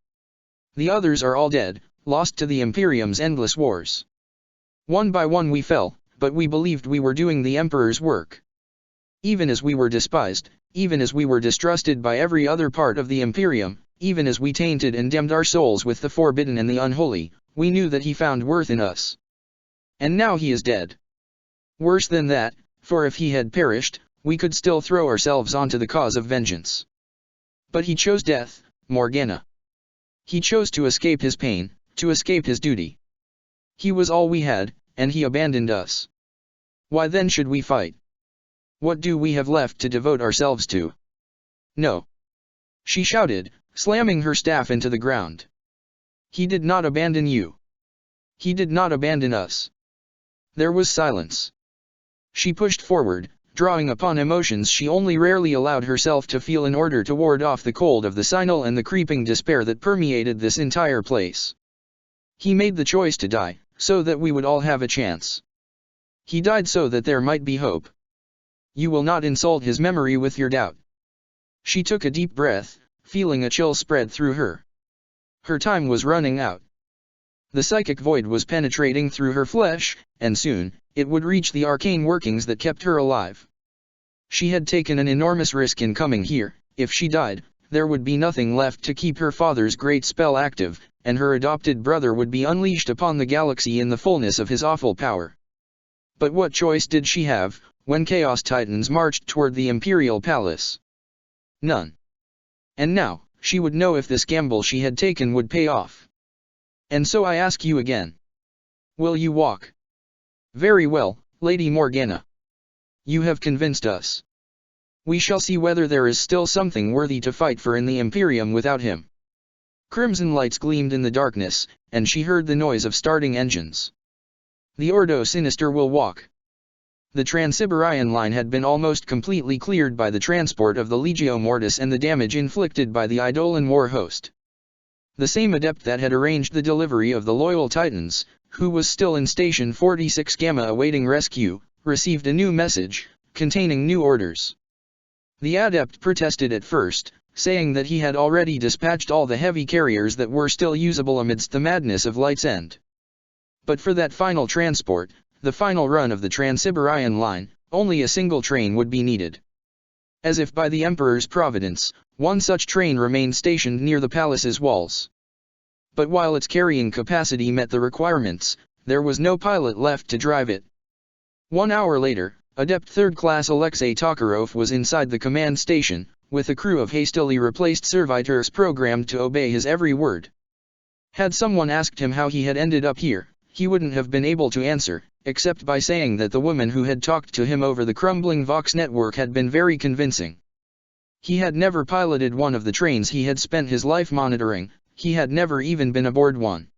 "The others are all dead, lost to the Imperium's endless wars. One by one we fell, but we believed we were doing the Emperor's work. Even as we were despised, even as we were distrusted by every other part of the Imperium, even as we tainted and damned our souls with the forbidden and the unholy, we knew that he found worth in us. And now he is dead. Worse than that, for if he had perished, we could still throw ourselves onto the cause of vengeance. But he chose death, Morgana. He chose to escape his pain, to escape his duty. He was all we had, and he abandoned us. Why then should we fight? What do we have left to devote ourselves to? No," she shouted, slamming her staff into the ground. "He did not abandon you. He did not abandon us." There was silence. She pushed forward, drawing upon emotions she only rarely allowed herself to feel in order to ward off the cold of the Sinol and the creeping despair that permeated this entire place. "He made the choice to die, so that we would all have a chance. He died so that there might be hope. You will not insult his memory with your doubt." She took a deep breath, feeling a chill spread through her. Her time was running out. The psychic void was penetrating through her flesh, and soon, it would reach the arcane workings that kept her alive. She had taken an enormous risk in coming here. If she died, there would be nothing left to keep her father's great spell active, and her adopted brother would be unleashed upon the galaxy in the fullness of his awful power. But what choice did she have, when Chaos Titans marched toward the Imperial Palace? None. And now, she would know if this gamble she had taken would pay off. And so I ask you again. Will you walk? Very well, Lady Morgana. You have convinced us. We shall see whether there is still something worthy to fight for in the Imperium without him. Crimson lights gleamed in the darkness, and she heard the noise of starting engines. The Ordo Sinister will walk. The Transsiberian line had been almost completely cleared by the transport of the Legio Mortis and the damage inflicted by the Eidolon war host. The same adept that had arranged the delivery of the loyal Titans, who was still in Station 46 Gamma awaiting rescue, received a new message, containing new orders. The adept protested at first, saying that he had already dispatched all the heavy carriers that were still usable amidst the madness of Light's End. But for that final transport, the final run of the Transsiberian line, only a single train would be needed. As if by the Emperor's providence, one such train remained stationed near the palace's walls. But while its carrying capacity met the requirements, there was no pilot left to drive it. 1 hour later, Adept 3rd Class Alexei Tokarov was inside the command station, with a crew of hastily replaced servitors programmed to obey his every word. Had someone asked him how he had ended up here, he wouldn't have been able to answer, except by saying that the woman who had talked to him over the crumbling Vox network had been very convincing. He had never piloted one of the trains he had spent his life monitoring, he had never even been aboard one.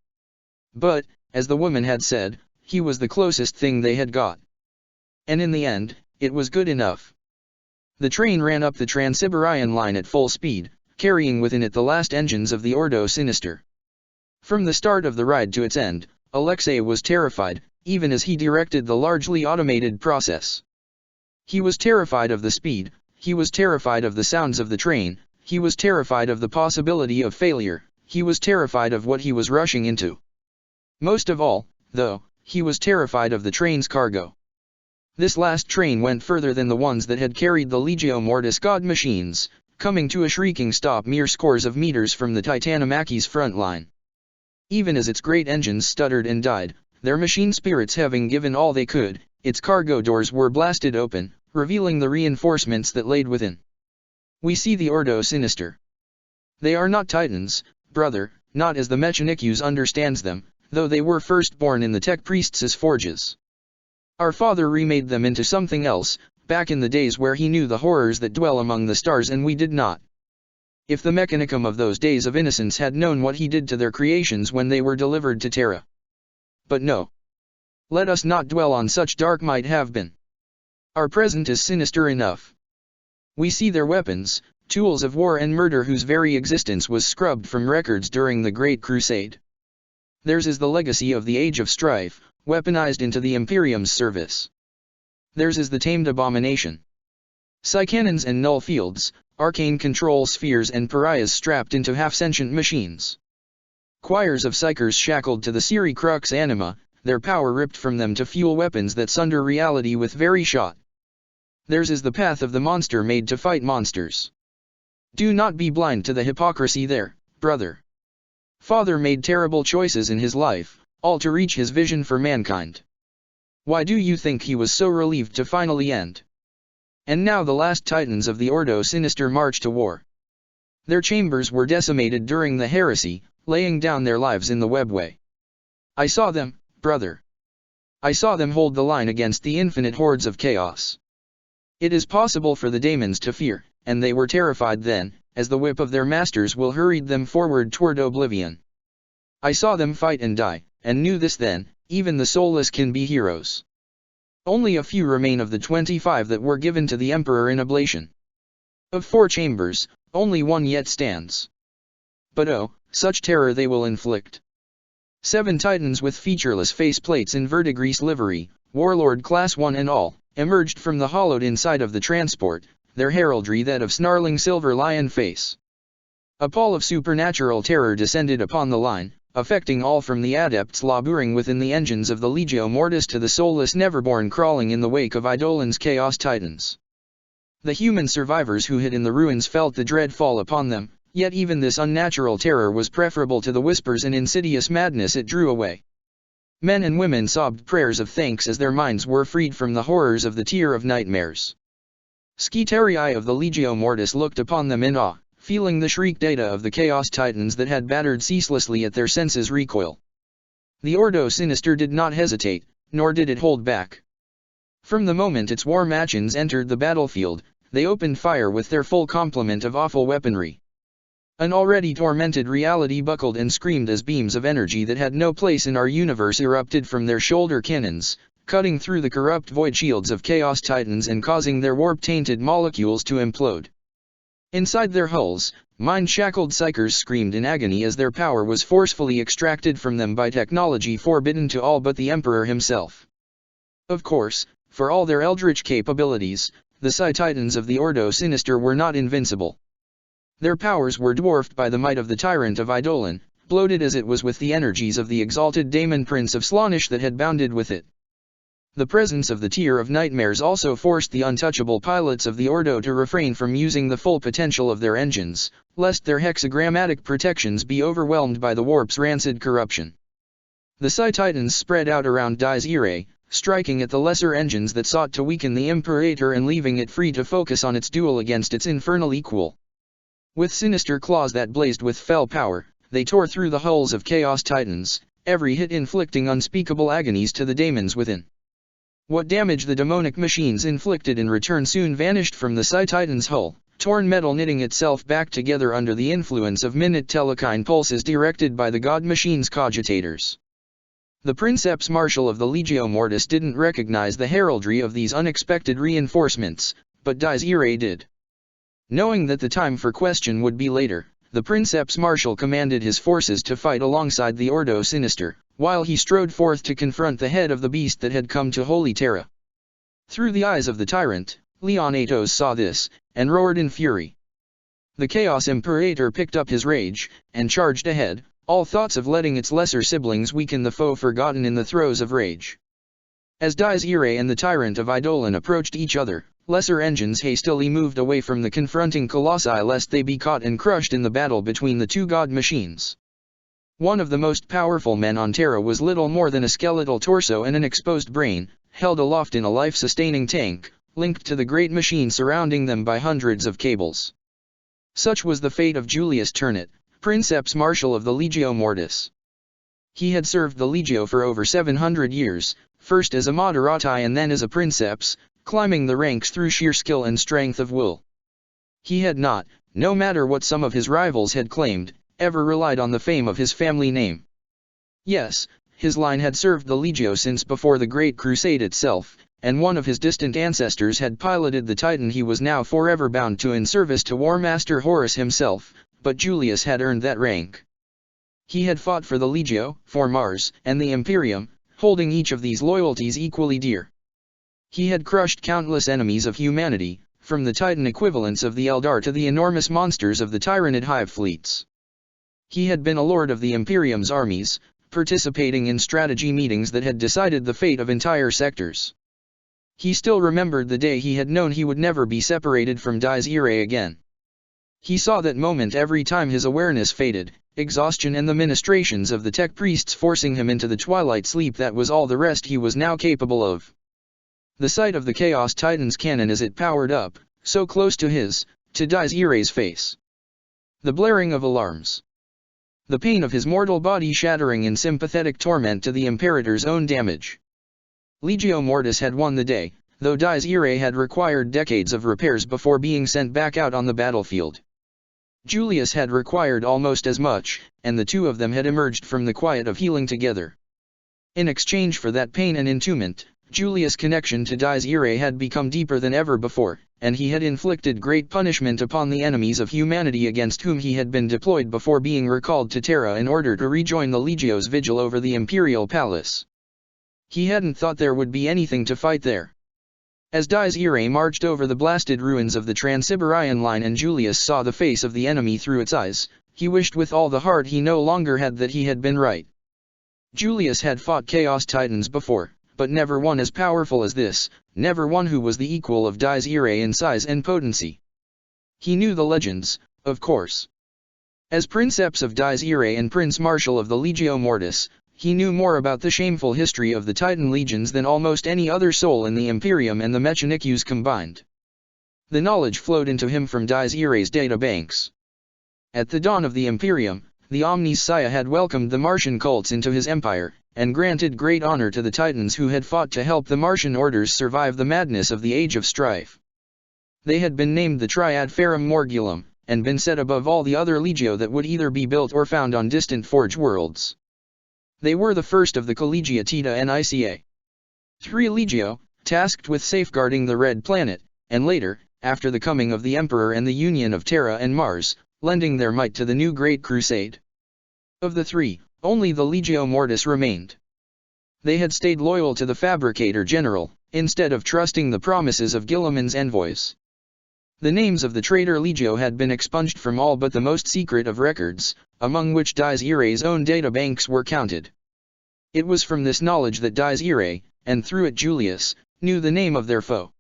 But, as the woman had said, he was the closest thing they had got. And in the end, it was good enough. The train ran up the Transsiberian line at full speed, carrying within it the last engines of the Ordo Sinister. From the start of the ride to its end, Alexei was terrified, even as he directed the largely automated process. He was terrified of the speed, he was terrified of the sounds of the train, he was terrified of the possibility of failure, he was terrified of what he was rushing into. Most of all, though, he was terrified of the train's cargo. This last train went further than the ones that had carried the Legio Mortis god machines, coming to a shrieking stop mere scores of meters from the Titanomachi's front line. Even as its great engines stuttered and died, their machine spirits having given all they could, its cargo doors were blasted open, revealing the reinforcements that laid within. We see the Ordo Sinister. They are not Titans, brother, not as the Mechanicus understands them, though they were first born in the Tech Priest's forges. Our father remade them into something else, back in the days where he knew the horrors that dwell among the stars and we did not. If the Mechanicum of those days of innocence had known what he did to their creations when they were delivered to Terra. But no. Let us not dwell on such dark might have been. Our present is sinister enough. We see their weapons, tools of war and murder whose very existence was scrubbed from records during the Great Crusade. Theirs is the legacy of the Age of Strife, weaponized into the Imperium's service. Theirs is the tamed abomination. Psycannons and null fields, arcane control spheres and pariahs strapped into half-sentient machines. Choirs of psychers shackled to the Siri Crux Anima, their power ripped from them to fuel weapons that sunder reality with very shot. Theirs is the path of the monster made to fight monsters. Do not be blind to the hypocrisy there, brother. Father made terrible choices in his life, all to reach his vision for mankind. Why do you think he was so relieved to finally end? And now the last Titans of the Ordo Sinister march to war. Their chambers were decimated during the heresy, laying down their lives in the webway. I saw them, brother. I saw them hold the line against the infinite hordes of chaos. It is possible for the daemons to fear, and they were terrified then, as the whip of their masters will hurried them forward toward oblivion. I saw them fight and die, and knew this then, even the soulless can be heroes. Only a few remain of the 25 that were given to the Emperor in oblation. Of 4 chambers, only one yet stands. But oh, such terror they will inflict. 7 Titans with featureless faceplates in verdigris livery, Warlord Class 1 and all, emerged from the hollowed inside of the transport, their heraldry that of snarling silver lion face. A pall of supernatural terror descended upon the line, affecting all from the adepts laboring within the engines of the Legio Mortis to the soulless Neverborn crawling in the wake of Eidolon's Chaos Titans. The human survivors who hid in the ruins felt the dread fall upon them, yet even this unnatural terror was preferable to the whispers and insidious madness it drew away. Men and women sobbed prayers of thanks as their minds were freed from the horrors of the tier of nightmares. Skitarii of the Legio Mortis looked upon them in awe, feeling the shriek data of the Chaos Titans that had battered ceaselessly at their senses recoil. The Ordo Sinister did not hesitate, nor did it hold back. From the moment its war machines entered the battlefield, they opened fire with their full complement of awful weaponry. An already tormented reality buckled and screamed as beams of energy that had no place in our universe erupted from their shoulder cannons, cutting through the corrupt void shields of Chaos Titans and causing their warp-tainted molecules to implode. Inside their hulls, mind-shackled psychers screamed in agony as their power was forcefully extracted from them by technology forbidden to all but the Emperor himself. Of course, for all their eldritch capabilities, the Psi-Titans of the Ordo Sinister were not invincible. Their powers were dwarfed by the might of the tyrant of Eidolon, bloated as it was with the energies of the exalted Daemon Prince of Slaanesh that had bounded with it. The presence of the tier of nightmares also forced the untouchable pilots of the Ordo to refrain from using the full potential of their engines, lest their hexagrammatic protections be overwhelmed by the warp's rancid corruption. The Psi-Titans spread out around Dies Irae, striking at the lesser engines that sought to weaken the Imperator and leaving it free to focus on its duel against its infernal equal. With sinister claws that blazed with fell power, they tore through the hulls of Chaos Titans, every hit inflicting unspeakable agonies to the daemons within. What damage the demonic machines inflicted in return soon vanished from the Psi-Titan's hull, torn metal knitting itself back together under the influence of minute telekine pulses directed by the god machine's cogitators. The Princeps Marshal of the Legio Mortis didn't recognize the heraldry of these unexpected reinforcements, but Dies Irae did. Knowing that the time for question would be later, the Princeps Marshal commanded his forces to fight alongside the Ordo Sinister, while he strode forth to confront the head of the beast that had come to Holy Terra. Through the eyes of the tyrant, Leon Atos saw this, and roared in fury. The Chaos Imperator picked up his rage, and charged ahead, all thoughts of letting its lesser siblings weaken the foe forgotten in the throes of rage. As Dies Irae and the tyrant of Eidolon approached each other, lesser engines hastily moved away from the confronting colossi lest they be caught and crushed in the battle between the two god machines. One of the most powerful men on Terra was little more than a skeletal torso and an exposed brain, held aloft in a life-sustaining tank, linked to the great machine surrounding them by hundreds of cables. Such was the fate of Julius Ternate, Princeps Marshal of the Legio Mortis. He had served the Legio for over 700 years, first as a Moderati and then as a Princeps, climbing the ranks through sheer skill and strength of will. He had not, no matter what some of his rivals had claimed, ever relied on the fame of his family name. Yes, his line had served the Legio since before the Great Crusade itself, and one of his distant ancestors had piloted the Titan he was now forever bound to in service to War Master Horus himself, but Julius had earned that rank. He had fought for the Legio, for Mars, and the Imperium, holding each of these loyalties equally dear. He had crushed countless enemies of humanity, from the Titan equivalents of the Eldar to the enormous monsters of the Tyranid hive fleets. He had been a lord of the Imperium's armies, participating in strategy meetings that had decided the fate of entire sectors. He still remembered the day he had known he would never be separated from Dies Irae again. He saw that moment every time his awareness faded, exhaustion and the ministrations of the tech priests forcing him into the twilight sleep that was all the rest he was now capable of. The sight of the Chaos Titan's cannon as it powered up, so close to Dies Irae's face. The blaring of alarms. The pain of his mortal body shattering in sympathetic torment to the Imperator's own damage. Legio Mortis had won the day, though Dies Irae had required decades of repairs before being sent back out on the battlefield. Julius had required almost as much, and the two of them had emerged from the quiet of healing together. In exchange for that pain and entombment, Julius' connection to Dies Irae had become deeper than ever before, and he had inflicted great punishment upon the enemies of humanity against whom he had been deployed before being recalled to Terra in order to rejoin the Legio's vigil over the Imperial Palace. He hadn't thought there would be anything to fight there. As Dies Irae marched over the blasted ruins of the Transsiberian line and Julius saw the face of the enemy through its eyes, he wished with all the heart he no longer had that he had been right. Julius had fought Chaos Titans before, but never one as powerful as this, never one who was the equal of Dies Irae in size and potency. He knew the legends, of course. As Princeps of Dies Irae and Prince Marshal of the Legio Mortis, he knew more about the shameful history of the Titan legions than almost any other soul in the Imperium and the Mechanicus combined. The knowledge flowed into him from Dies Irae's data banks. At the dawn of the Imperium, the Omnissiah had welcomed the Martian cults into his empire, and granted great honor to the Titans who had fought to help the Martian orders survive the madness of the Age of Strife. They had been named the Triad Ferrum Morgulum, and been set above all the other legio that would either be built or found on distant forge worlds. They were the first of the Collegia Theta Nica. 3 Legio, tasked with safeguarding the Red Planet, and later, after the coming of the Emperor and the union of Terra and Mars, lending their might to the new Great Crusade. Of the 3, only the Legio Mortis remained. They had stayed loyal to the Fabricator General, instead of trusting the promises of Guilliman's envoys. The names of the traitor Legio had been expunged from all but the most secret of records, among which Dies Irae's own databanks were counted. It was from this knowledge that Dies Irae, and through it Julius, knew the name of their foe.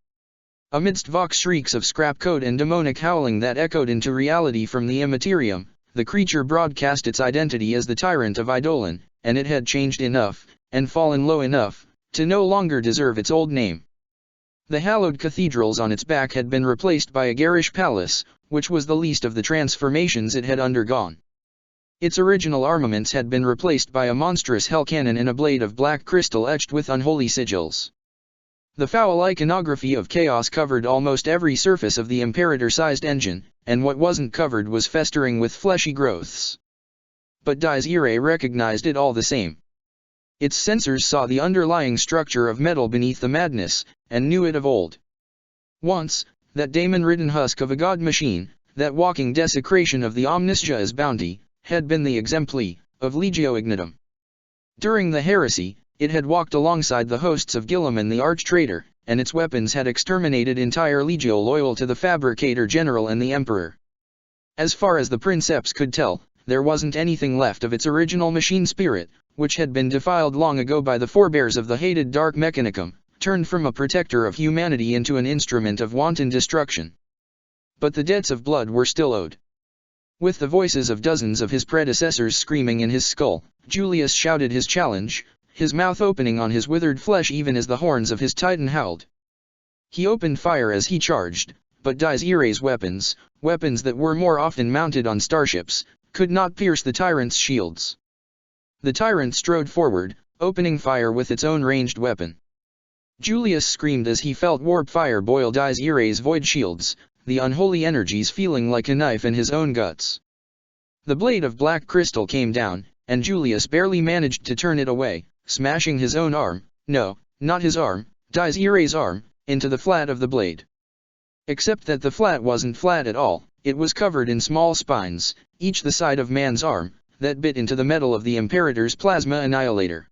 Amidst vox shrieks of scrap code and demonic howling that echoed into reality from the Immaterium, the creature broadcast its identity as the Tyrant of Eidolon, and it had changed enough, and fallen low enough, to no longer deserve its old name. The hallowed cathedrals on its back had been replaced by a garish palace, which was the least of the transformations it had undergone. Its original armaments had been replaced by a monstrous hell cannon in a blade of black crystal etched with unholy sigils. The foul iconography of chaos covered almost every surface of the Imperator-sized engine, and what wasn't covered was festering with fleshy growths. But Dies Irae recognized it all the same. Its sensors saw the underlying structure of metal beneath the madness, and knew it of old. Once, that daemon-ridden husk of a god machine, that walking desecration of the Omnissiah's bounty, had been the exempli of Legio Ignitum. During the heresy, it had walked alongside the hosts of Guilliman the arch-traitor, and its weapons had exterminated entire Legio loyal to the Fabricator General and the Emperor. As far as the Princeps could tell, there wasn't anything left of its original machine spirit, which had been defiled long ago by the forebears of the hated Dark Mechanicum, turned from a protector of humanity into an instrument of wanton destruction. But the debts of blood were still owed. With the voices of dozens of his predecessors screaming in his skull, Julius shouted his challenge, his mouth opening on his withered flesh even as the horns of his titan howled. He opened fire as he charged, but Dies Irae's weapons, weapons that were more often mounted on starships, could not pierce the tyrant's shields. The tyrant strode forward, opening fire with its own ranged weapon. Julius screamed as he felt warp fire boil Dies Irae's void shields, the unholy energies feeling like a knife in his own guts. The blade of black crystal came down, and Julius barely managed to turn it away, smashing his own arm, no, not his arm, Dies Irae's arm, into the flat of the blade. Except that the flat wasn't flat at all, it was covered in small spines, each the side of man's arm, that bit into the metal of the Imperator's plasma annihilator.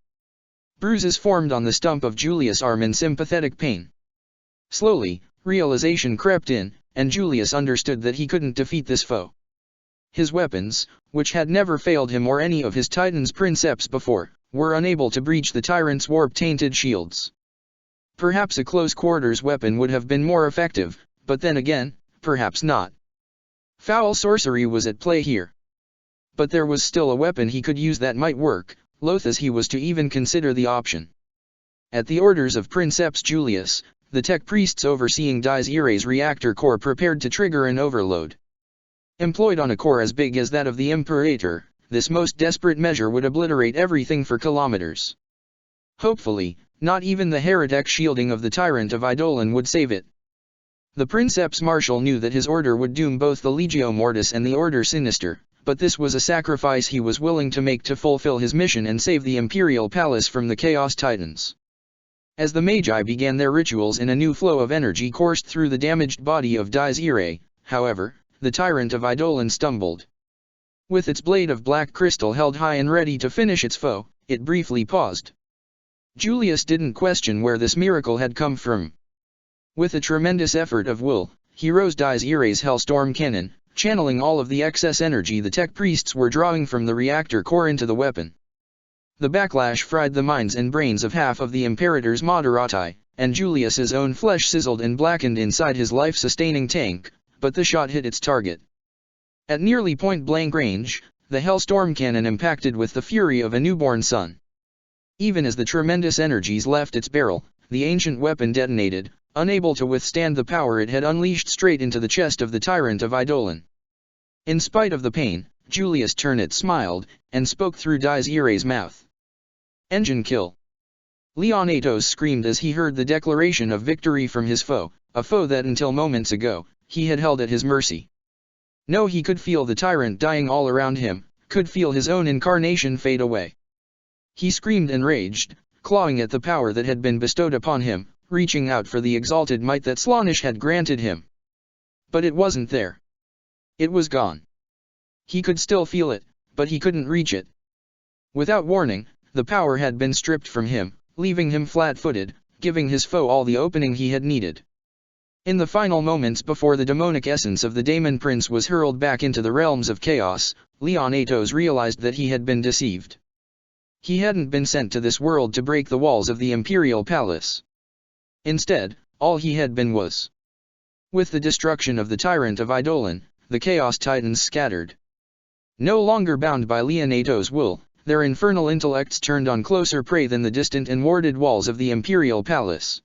Bruises formed on the stump of Julius' arm in sympathetic pain. Slowly, realization crept in, and Julius understood that he couldn't defeat this foe. His weapons, which had never failed him or any of his Titans' Princeps before, were unable to breach the tyrant's warp-tainted shields. Perhaps a close-quarters weapon would have been more effective, but then again, perhaps not. Foul sorcery was at play here. But there was still a weapon he could use that might work, loath as he was to even consider the option. At the orders of Princeps Julius, the tech priests overseeing Dies Irae's reactor core prepared to trigger an overload. Employed on a core as big as that of the Imperator, this most desperate measure would obliterate everything for kilometers. Hopefully, not even the heretic shielding of the Tyrant of Eidolon would save it. The Princeps Marshal knew that his order would doom both the Legio Mortis and the Order Sinister, but this was a sacrifice he was willing to make to fulfill his mission and save the Imperial Palace from the Chaos Titans. As the Magi began their rituals and a new flow of energy coursed through the damaged body of Dies Irae, however, the Tyrant of Eidolon stumbled. With its blade of black crystal held high and ready to finish its foe, it briefly paused. Julius didn't question where this miracle had come from. With a tremendous effort of will, he rose Dies Irae's Hellstorm cannon, channeling all of the excess energy the tech priests were drawing from the reactor core into the weapon. The backlash fried the minds and brains of half of the Imperator's Moderati, and Julius's own flesh sizzled and blackened inside his life-sustaining tank, but the shot hit its target. At nearly point-blank range, the Hellstorm cannon impacted with the fury of a newborn sun. Even as the tremendous energies left its barrel, the ancient weapon detonated, unable to withstand the power it had unleashed straight into the chest of the tyrant of Eidolon. In spite of the pain, Julius Turnit smiled, and spoke through Dies Irae's mouth. "Engine kill." Leon Atos screamed as he heard the declaration of victory from his foe, a foe that until moments ago, he had held at his mercy. No, he could feel the tyrant dying all around him, could feel his own incarnation fade away. He screamed and raged, clawing at the power that had been bestowed upon him, reaching out for the exalted might that Slaanesh had granted him. But it wasn't there. It was gone. He could still feel it, but he couldn't reach it. Without warning, the power had been stripped from him, leaving him flat-footed, giving his foe all the opening he had needed. In the final moments before the demonic essence of the Daemon Prince was hurled back into the realms of chaos, Leon Atos realized that he had been deceived. He hadn't been sent to this world to break the walls of the Imperial Palace. Instead, all he had been was. With the destruction of the tyrant of Eidolon, the Chaos Titans scattered. No longer bound by Leon Atos' will, their infernal intellects turned on closer prey than the distant and warded walls of the Imperial Palace.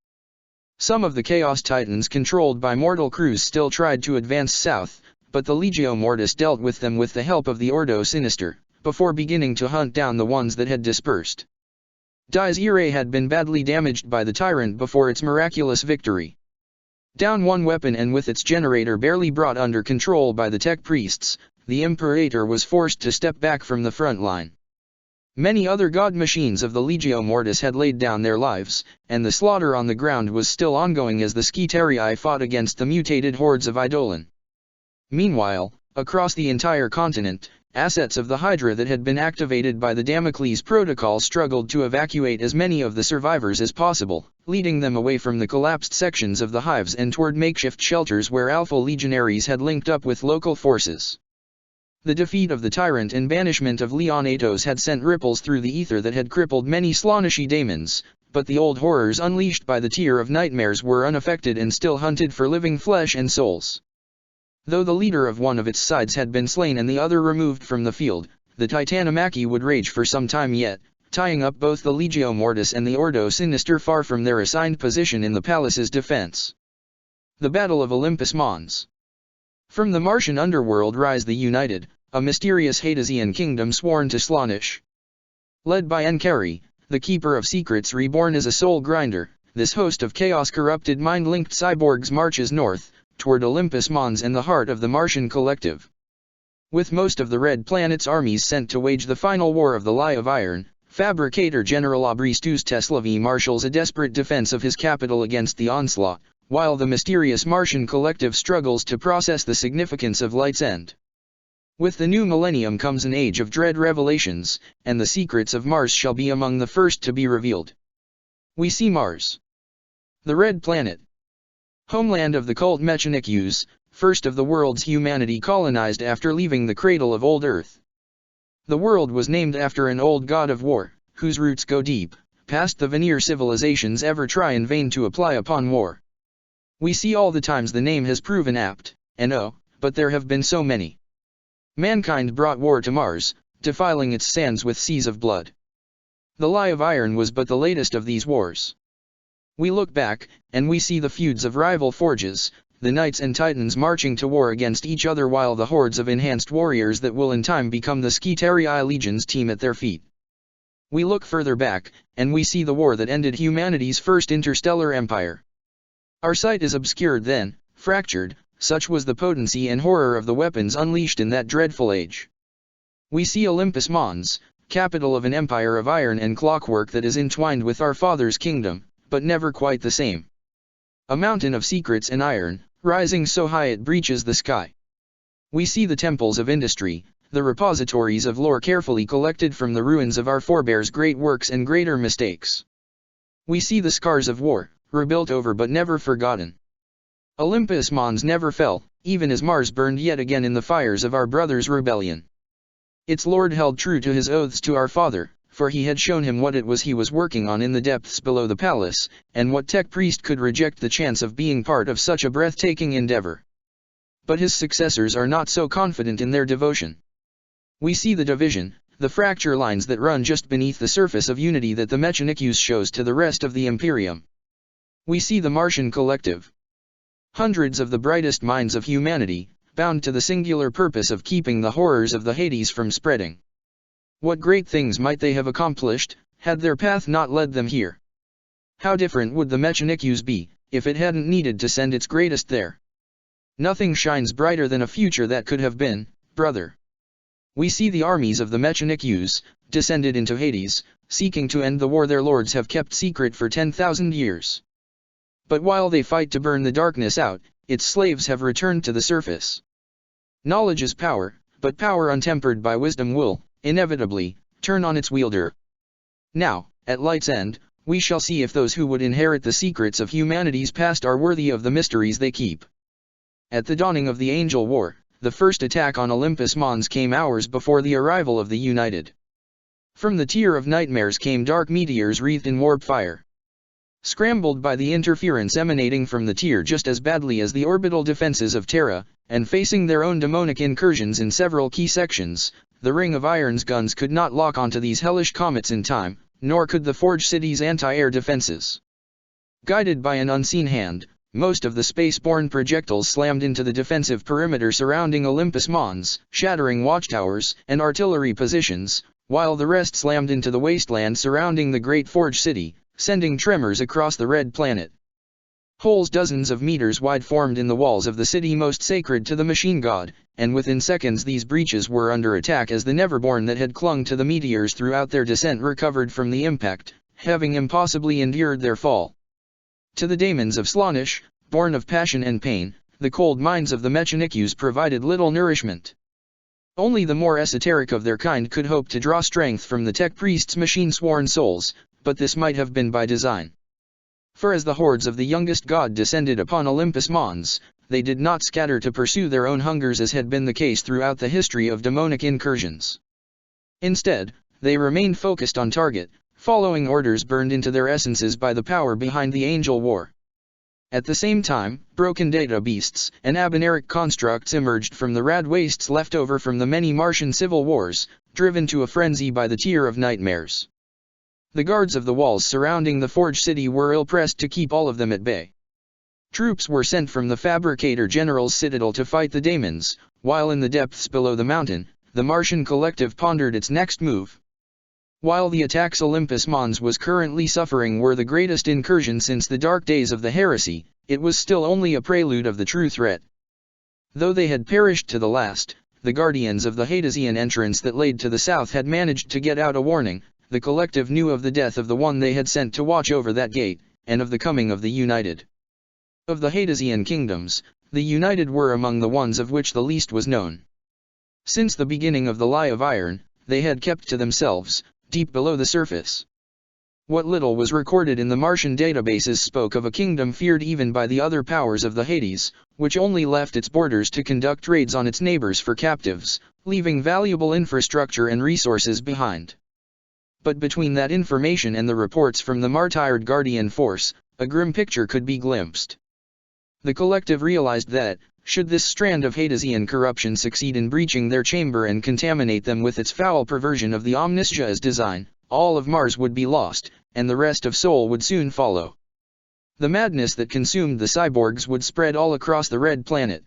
Some of the Chaos Titans controlled by mortal crews still tried to advance south, but the Legio Mortis dealt with them with the help of the Ordo Sinister, before beginning to hunt down the ones that had dispersed. Dies Irae had been badly damaged by the tyrant before its miraculous victory. Down one weapon and with its generator barely brought under control by the tech priests, the Imperator was forced to step back from the front line. Many other god machines of the Legio Mortis had laid down their lives, and the slaughter on the ground was still ongoing as the Skitarii fought against the mutated hordes of Eidolon. Meanwhile, across the entire continent, assets of the Hydra that had been activated by the Damocles Protocol struggled to evacuate as many of the survivors as possible, leading them away from the collapsed sections of the hives and toward makeshift shelters where Alpha Legionaries had linked up with local forces. The defeat of the tyrant and banishment of Leon Atos had sent ripples through the ether that had crippled many Slaaneshi daemons, but the old horrors unleashed by the Tier of Nightmares were unaffected and still hunted for living flesh and souls. Though the leader of one of its sides had been slain and the other removed from the field, the Titanomachy would rage for some time yet, tying up both the Legio Mortis and the Ordo Sinister far from their assigned position in the palace's defense. The Battle of Olympus Mons. From the Martian underworld rise the United, a mysterious Hadesian kingdom sworn to Slaanesh. Led by Enkeri, the Keeper of Secrets reborn as a soul grinder, this host of chaos-corrupted mind-linked cyborgs marches north, toward Olympus Mons and the heart of the Martian collective. With most of the Red Planet's armies sent to wage the final war of the Lie of Iron, Fabricator General Abristus Teslavi marshals a desperate defense of his capital against the onslaught, while the mysterious Martian collective struggles to process the significance of Light's End. With the new millennium comes an age of dread revelations, and the secrets of Mars shall be among the first to be revealed. We see Mars. The Red Planet. Homeland of the cult Mechanikus, first of the worlds humanity colonized after leaving the cradle of old Earth. The world was named after an old god of war, whose roots go deep, past the veneer civilizations ever try in vain to apply upon war. We see all the times the name has proven apt, and oh, but there have been so many. Mankind brought war to Mars, defiling its sands with seas of blood. The Lie of Iron was but the latest of these wars. We look back, and we see the feuds of rival forges, the knights and titans marching to war against each other while the hordes of enhanced warriors that will in time become the Skitarii legions team at their feet. We look further back, and we see the war that ended humanity's first interstellar empire. Our sight is obscured then, fractured, such was the potency and horror of the weapons unleashed in that dreadful age. We see Olympus Mons, capital of an empire of iron and clockwork that is entwined with our Father's kingdom, but never quite the same. A mountain of secrets and iron, rising so high it breaches the sky. We see the temples of industry, the repositories of lore carefully collected from the ruins of our forebears' great works and greater mistakes. We see the scars of war, rebuilt over but never forgotten. Olympus Mons never fell, even as Mars burned yet again in the fires of our brother's rebellion. Its lord held true to his oaths to our father, for he had shown him what it was he was working on in the depths below the palace, and what tech priest could reject the chance of being part of such a breathtaking endeavor. But his successors are not so confident in their devotion. We see the division, the fracture lines that run just beneath the surface of unity that the Mechanicus shows to the rest of the Imperium. We see the Martian collective. Hundreds of the brightest minds of humanity, bound to the singular purpose of keeping the horrors of the Hades from spreading. What great things might they have accomplished, had their path not led them here? How different would the Mechanicus be, if it hadn't needed to send its greatest there? Nothing shines brighter than a future that could have been, brother. We see the armies of the Mechanicus, descended into Hades, seeking to end the war their lords have kept secret for 10,000 years. But while they fight to burn the darkness out, its slaves have returned to the surface. Knowledge is power, but power untempered by wisdom will, inevitably, turn on its wielder. Now, at light's end, we shall see if those who would inherit the secrets of humanity's past are worthy of the mysteries they keep. At the dawning of the Angel War, the first attack on Olympus Mons came hours before the arrival of the United. From the tier of nightmares came dark meteors wreathed in warp fire. Scrambled by the interference emanating from the tier just as badly as the orbital defenses of Terra, and facing their own demonic incursions in several key sections, the Ring of Iron's guns could not lock onto these hellish comets in time, nor could the Forge City's anti-air defenses. Guided by an unseen hand, most of the space-borne projectiles slammed into the defensive perimeter surrounding Olympus Mons, shattering watchtowers and artillery positions, while the rest slammed into the wasteland surrounding the Great Forge City, sending tremors across the Red Planet. Holes dozens of meters wide formed in the walls of the city most sacred to the machine god, and within seconds these breaches were under attack as the Neverborn that had clung to the meteors throughout their descent recovered from the impact, having impossibly endured their fall. To the daemons of Slaanesh, born of passion and pain, the cold minds of the Mechanicus provided little nourishment. Only the more esoteric of their kind could hope to draw strength from the tech priest's machine-sworn souls, but this might have been by design. For as the hordes of the youngest god descended upon Olympus Mons, they did not scatter to pursue their own hungers as had been the case throughout the history of demonic incursions. Instead, they remained focused on target, following orders burned into their essences by the power behind the Angel War. At the same time, broken data beasts and abeneric constructs emerged from the rad wastes left over from the many Martian civil wars, driven to a frenzy by the tier of nightmares. The guards of the walls surrounding the Forge City were ill-pressed to keep all of them at bay. Troops were sent from the Fabricator General's citadel to fight the daemons, while in the depths below the mountain, the Martian collective pondered its next move. While the attacks Olympus Mons was currently suffering were the greatest incursion since the dark days of the heresy, it was still only a prelude of the true threat. Though they had perished to the last, the guardians of the Hadesian entrance that laid to the south had managed to get out a warning. The collective knew of the death of the one they had sent to watch over that gate, and of the coming of the United. Of the Hadesian kingdoms, the United were among the ones of which the least was known. Since the beginning of the Lie of Iron, they had kept to themselves, deep below the surface. What little was recorded in the Martian databases spoke of a kingdom feared even by the other powers of the Hades, which only left its borders to conduct raids on its neighbors for captives, leaving valuable infrastructure and resources behind. But between that information and the reports from the martyred Guardian Force, a grim picture could be glimpsed. The collective realized that, should this strand of Hadesian corruption succeed in breaching their chamber and contaminate them with its foul perversion of the Omniscia's design, all of Mars would be lost, and the rest of Sol would soon follow. The madness that consumed the cyborgs would spread all across the Red Planet.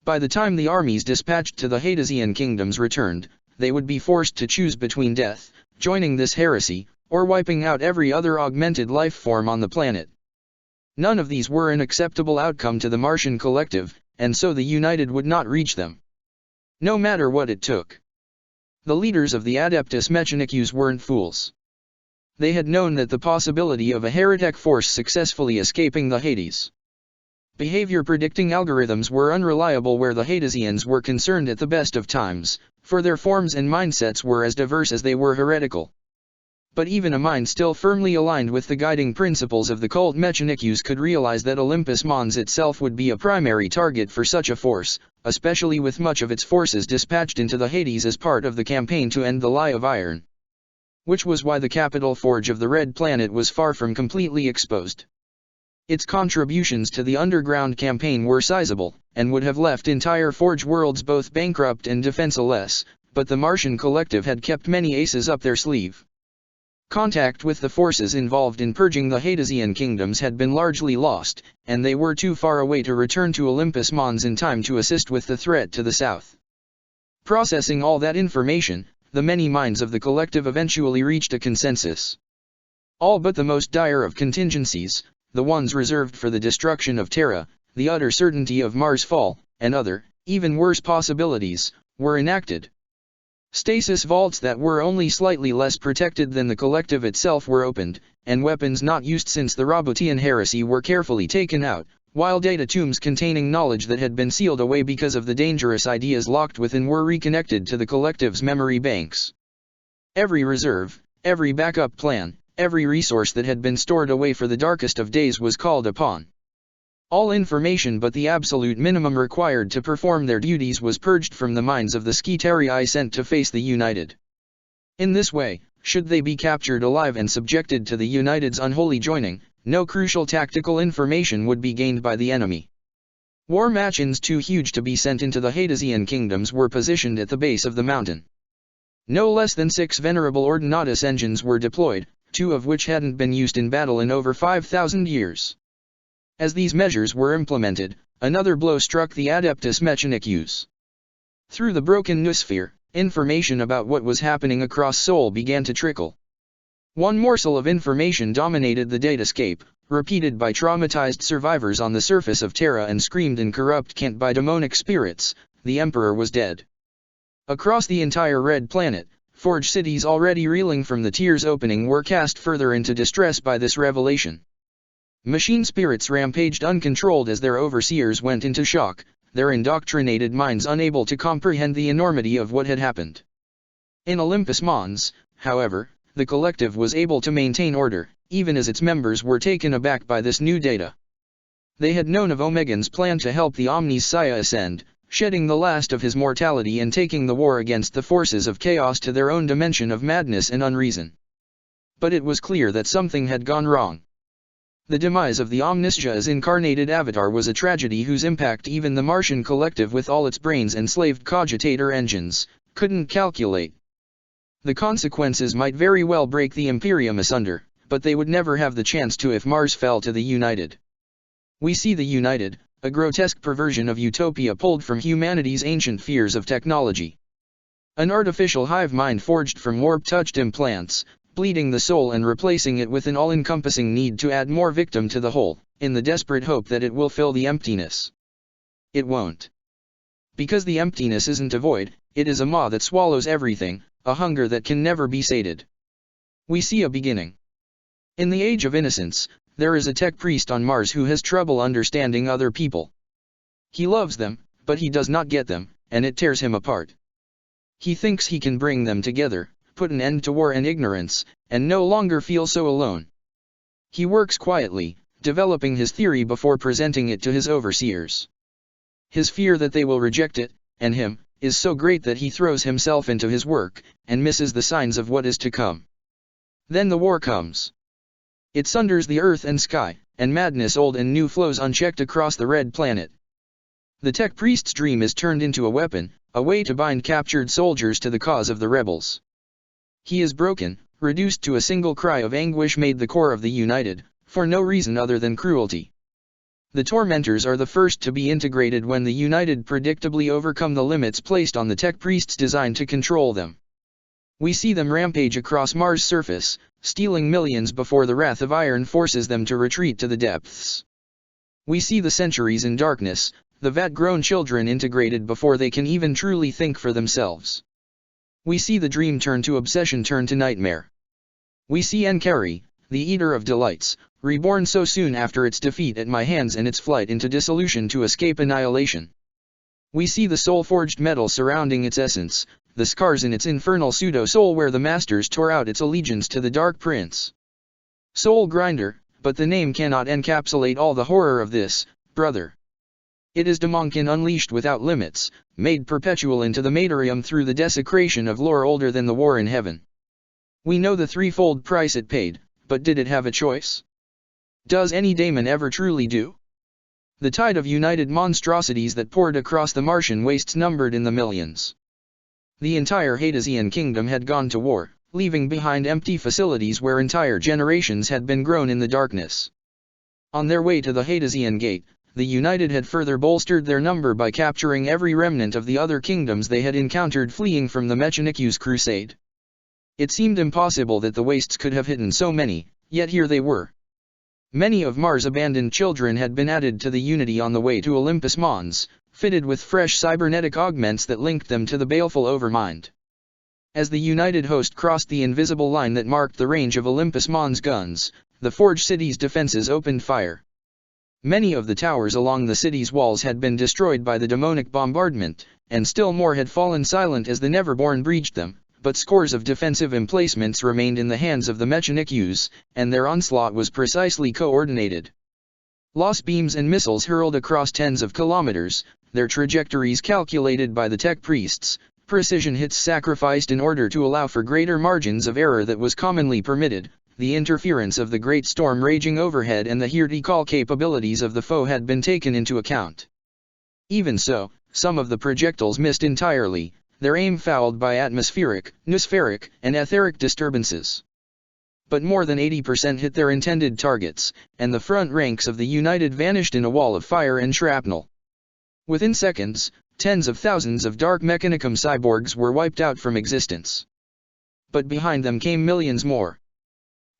By the time the armies dispatched to the Hadesian kingdoms returned, they would be forced to choose between death, joining this heresy, or wiping out every other augmented life form on the planet. None of these were an acceptable outcome to the Martian collective, and so the United would not reach them. No matter what it took. The leaders of the Adeptus Mechanicus weren't fools. They had known that the possibility of a heretic force successfully escaping the Hades. Behavior predicting algorithms were unreliable where the Hadesians were concerned at the best of times, for their forms and mindsets were as diverse as they were heretical. But even a mind still firmly aligned with the guiding principles of the cult Mechanikus could realize that Olympus Mons itself would be a primary target for such a force, especially with much of its forces dispatched into the Hades as part of the campaign to end the Lie of Iron. Which was why the capital forge of the Red Planet was far from completely exposed. Its contributions to the underground campaign were sizable, and would have left entire forge worlds both bankrupt and defenseless, but the Martian collective had kept many aces up their sleeve. Contact with the forces involved in purging the Hadesian kingdoms had been largely lost, and they were too far away to return to Olympus Mons in time to assist with the threat to the south. Processing all that information, the many minds of the collective eventually reached a consensus. All but the most dire of contingencies, the ones reserved for the destruction of Terra, the utter certainty of Mars' fall, and other, even worse possibilities, were enacted. Stasis vaults that were only slightly less protected than the collective itself were opened, and weapons not used since the Roboutian Heresy were carefully taken out, while data tombs containing knowledge that had been sealed away because of the dangerous ideas locked within were reconnected to the collective's memory banks. Every reserve, every backup plan, every resource that had been stored away for the darkest of days was called upon. All information but the absolute minimum required to perform their duties was purged from the minds of the Skitarii sent to face the United. In this way, should they be captured alive and subjected to the United's unholy joining, no crucial tactical information would be gained by the enemy. War machines too huge to be sent into the Hadesian kingdoms were positioned at the base of the mountain. No less than 6 venerable Ordinatus engines were deployed, 2 of which hadn't been used in battle in over 5,000 years. As these measures were implemented, another blow struck the Adeptus Mechanicus. Through the broken noosphere, information about what was happening across Sol began to trickle. One morsel of information dominated the datascape, repeated by traumatized survivors on the surface of Terra and screamed in corrupt cant by demonic spirits: the Emperor was dead. Across the entire Red Planet, forge cities already reeling from the tears opening were cast further into distress by this revelation. Machine spirits rampaged uncontrolled as their overseers went into shock, their indoctrinated minds unable to comprehend the enormity of what had happened. In Olympus Mons, however, the collective was able to maintain order, even as its members were taken aback by this new data. They had known of Omegan's plan to help the Omnissiah ascend, shedding the last of his mortality and taking the war against the forces of chaos to their own dimension of madness and unreason. But it was clear that something had gone wrong. The demise of the Omnissiah's incarnated avatar was a tragedy whose impact even the Martian collective with all its brains enslaved cogitator engines couldn't calculate. The consequences might very well break the Imperium asunder, but they would never have the chance to if Mars fell to the United. We see the United, a grotesque perversion of utopia pulled from humanity's ancient fears of technology. An artificial hive mind forged from warp-touched implants, bleeding the soul and replacing it with an all-encompassing need to add more victim to the whole, in the desperate hope that it will fill the emptiness. It won't. Because the emptiness isn't a void, it is a maw that swallows everything, a hunger that can never be sated. We see a beginning. In the Age of Innocence, there is a tech priest on Mars who has trouble understanding other people. He loves them, but he does not get them, and it tears him apart. He thinks he can bring them together, put an end to war and ignorance, and no longer feel so alone. He works quietly, developing his theory before presenting it to his overseers. His fear that they will reject it, and him, is so great that he throws himself into his work, and misses the signs of what is to come. Then the war comes. It sunders the earth and sky, and madness old and new flows unchecked across the Red Planet. The tech priest's dream is turned into a weapon, a way to bind captured soldiers to the cause of the rebels. He is broken, reduced to a single cry of anguish made the core of the United, for no reason other than cruelty. The tormentors are the first to be integrated when the United predictably overcome the limits placed on the tech priest's design to control them. We see them rampage across Mars' surface, stealing millions before the wrath of iron forces them to retreat to the depths. We see the centuries in darkness, the vat-grown children integrated before they can even truly think for themselves. We see the dream turn to obsession turn to nightmare. We see Enkari, the eater of delights, reborn so soon after its defeat at my hands and its flight into dissolution to escape annihilation. We see the soul-forged metal surrounding its essence, the scars in its infernal pseudo-soul where the Masters tore out its allegiance to the Dark Prince. Soul grinder, but the name cannot encapsulate all the horror of this, brother. It is Demonkin unleashed without limits, made perpetual into the martyrium through the desecration of lore older than the war in heaven. We know the threefold price it paid, but did it have a choice? Does any daemon ever truly do? The tide of united monstrosities that poured across the Martian wastes numbered in the millions. The entire Hadesian kingdom had gone to war, leaving behind empty facilities where entire generations had been grown in the darkness. On their way to the Hadesian Gate, the United had further bolstered their number by capturing every remnant of the other kingdoms they had encountered fleeing from the Mechanicu's crusade. It seemed impossible that the wastes could have hidden so many, yet here they were. Many of Mars' abandoned children had been added to the Unity on the way to Olympus Mons, fitted with fresh cybernetic augments that linked them to the baleful Overmind. As the United host crossed the invisible line that marked the range of Olympus Mons guns, the Forge City's defenses opened fire. Many of the towers along the city's walls had been destroyed by the demonic bombardment, and still more had fallen silent as the Neverborn breached them, but scores of defensive emplacements remained in the hands of the Mechanics, and their onslaught was precisely coordinated. Lost beams and missiles hurled across tens of kilometers, their trajectories calculated by the tech priests, precision hits sacrificed in order to allow for greater margins of error that was commonly permitted. The interference of the great storm raging overhead and the hear-decall capabilities of the foe had been taken into account. Even so, some of the projectiles missed entirely, their aim fouled by atmospheric, noospheric, and etheric disturbances. But more than 80% hit their intended targets, and the front ranks of the United vanished in a wall of fire and shrapnel. Within seconds, tens of thousands of Dark Mechanicum cyborgs were wiped out from existence. But behind them came millions more.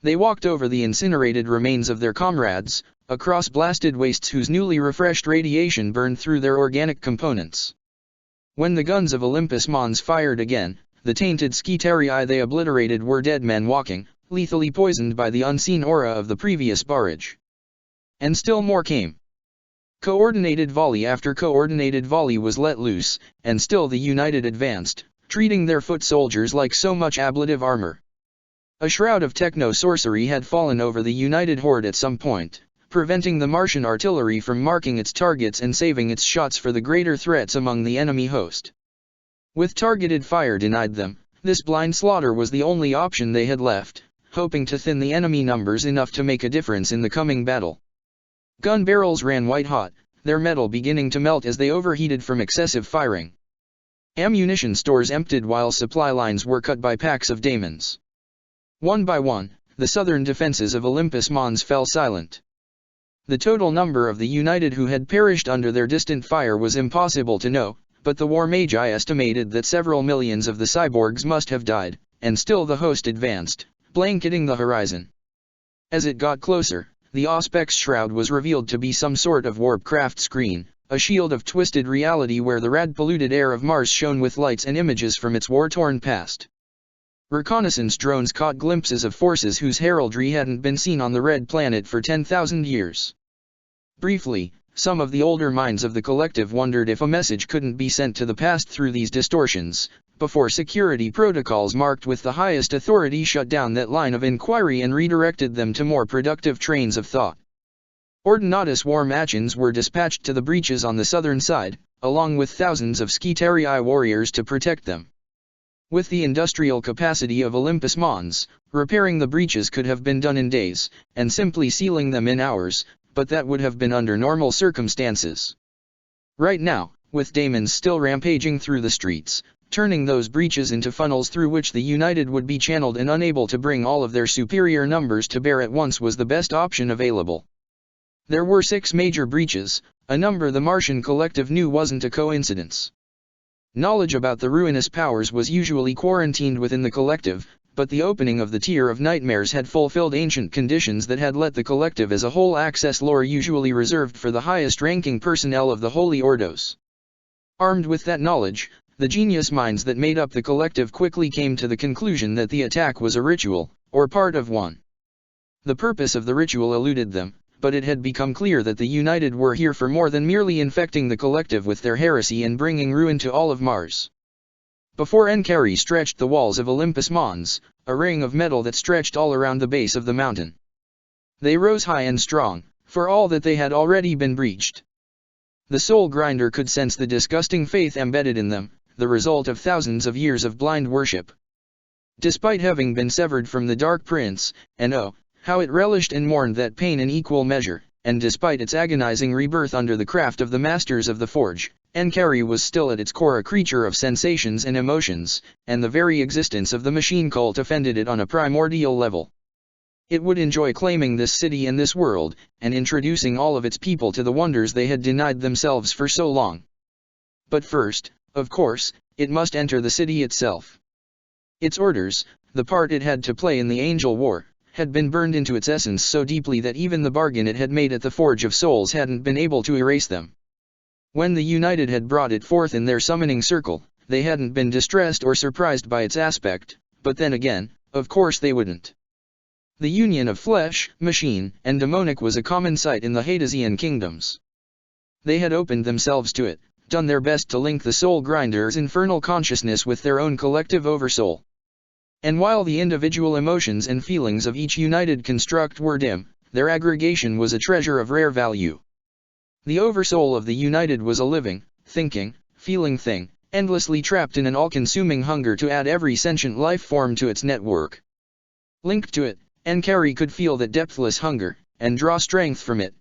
They walked over the incinerated remains of their comrades, across blasted wastes whose newly refreshed radiation burned through their organic components. When the guns of Olympus Mons fired again, the tainted Skitarii they obliterated were dead men walking, lethally poisoned by the unseen aura of the previous barrage. And still more came. Coordinated volley after coordinated volley was let loose, and still the United advanced, treating their foot soldiers like so much ablative armor. A shroud of techno-sorcery had fallen over the United Horde at some point, preventing the Martian artillery from marking its targets and saving its shots for the greater threats among the enemy host. With targeted fire denied them, this blind slaughter was the only option they had left, hoping to thin the enemy numbers enough to make a difference in the coming battle. Gun barrels ran white-hot, their metal beginning to melt as they overheated from excessive firing. Ammunition stores emptied while supply lines were cut by packs of daemons. One by one, the southern defenses of Olympus Mons fell silent. The total number of the United who had perished under their distant fire was impossible to know, but the War Magi estimated that several millions of the cyborgs must have died, and still the host advanced, blanketing the horizon. As it got closer, the Auspex shroud was revealed to be some sort of warp-craft screen, a shield of twisted reality where the rad-polluted air of Mars shone with lights and images from its war-torn past. Reconnaissance drones caught glimpses of forces whose heraldry hadn't been seen on the Red Planet for 10,000 years. Briefly, some of the older minds of the collective wondered if a message couldn't be sent to the past through these distortions, before security protocols marked with the highest authority shut down that line of inquiry and redirected them to more productive trains of thought. Ordinatus war machins were dispatched to the breaches on the southern side, along with thousands of Skitarii warriors to protect them. With the industrial capacity of Olympus Mons, repairing the breaches could have been done in days, and simply sealing them in hours, but that would have been under normal circumstances. Right now, with daemons still rampaging through the streets, turning those breaches into funnels through which the United would be channeled and unable to bring all of their superior numbers to bear at once was the best option available. There were 6 major breaches, a number the Martian collective knew wasn't a coincidence. Knowledge about the ruinous powers was usually quarantined within the collective, but the opening of the Tier of Nightmares had fulfilled ancient conditions that had let the collective as a whole access lore usually reserved for the highest-ranking personnel of the Holy Ordos. Armed with that knowledge, the genius minds that made up the collective quickly came to the conclusion that the attack was a ritual, or part of one. The purpose of the ritual eluded them, but it had become clear that the United were here for more than merely infecting the collective with their heresy and bringing ruin to all of Mars. Before Enkari stretched the walls of Olympus Mons, a ring of metal that stretched all around the base of the mountain. They rose high and strong, for all that they had already been breached. The soul grinder could sense the disgusting faith embedded in them, the result of thousands of years of blind worship. Despite having been severed from the Dark Prince, and oh, how it relished and mourned that pain in equal measure, and despite its agonizing rebirth under the craft of the masters of the forge, Enkari was still at its core a creature of sensations and emotions, and the very existence of the machine cult offended it on a primordial level. It would enjoy claiming this city and this world, and introducing all of its people to the wonders they had denied themselves for so long. But first, of course, it must enter the city itself. Its orders, the part it had to play in the Angel War, had been burned into its essence so deeply that even the bargain it had made at the Forge of Souls hadn't been able to erase them. When the United had brought it forth in their summoning circle, they hadn't been distressed or surprised by its aspect, but then again, of course they wouldn't. The union of flesh, machine, and demonic was a common sight in the Hadesian kingdoms. They had opened themselves to it, done their best to link the soul grinder's infernal consciousness with their own collective oversoul. And while the individual emotions and feelings of each united construct were dim, their aggregation was a treasure of rare value. The oversoul of the united was a living, thinking, feeling thing, endlessly trapped in an all-consuming hunger to add every sentient life form to its network. Linked to it, Enkari could feel that depthless hunger, and draw strength from it.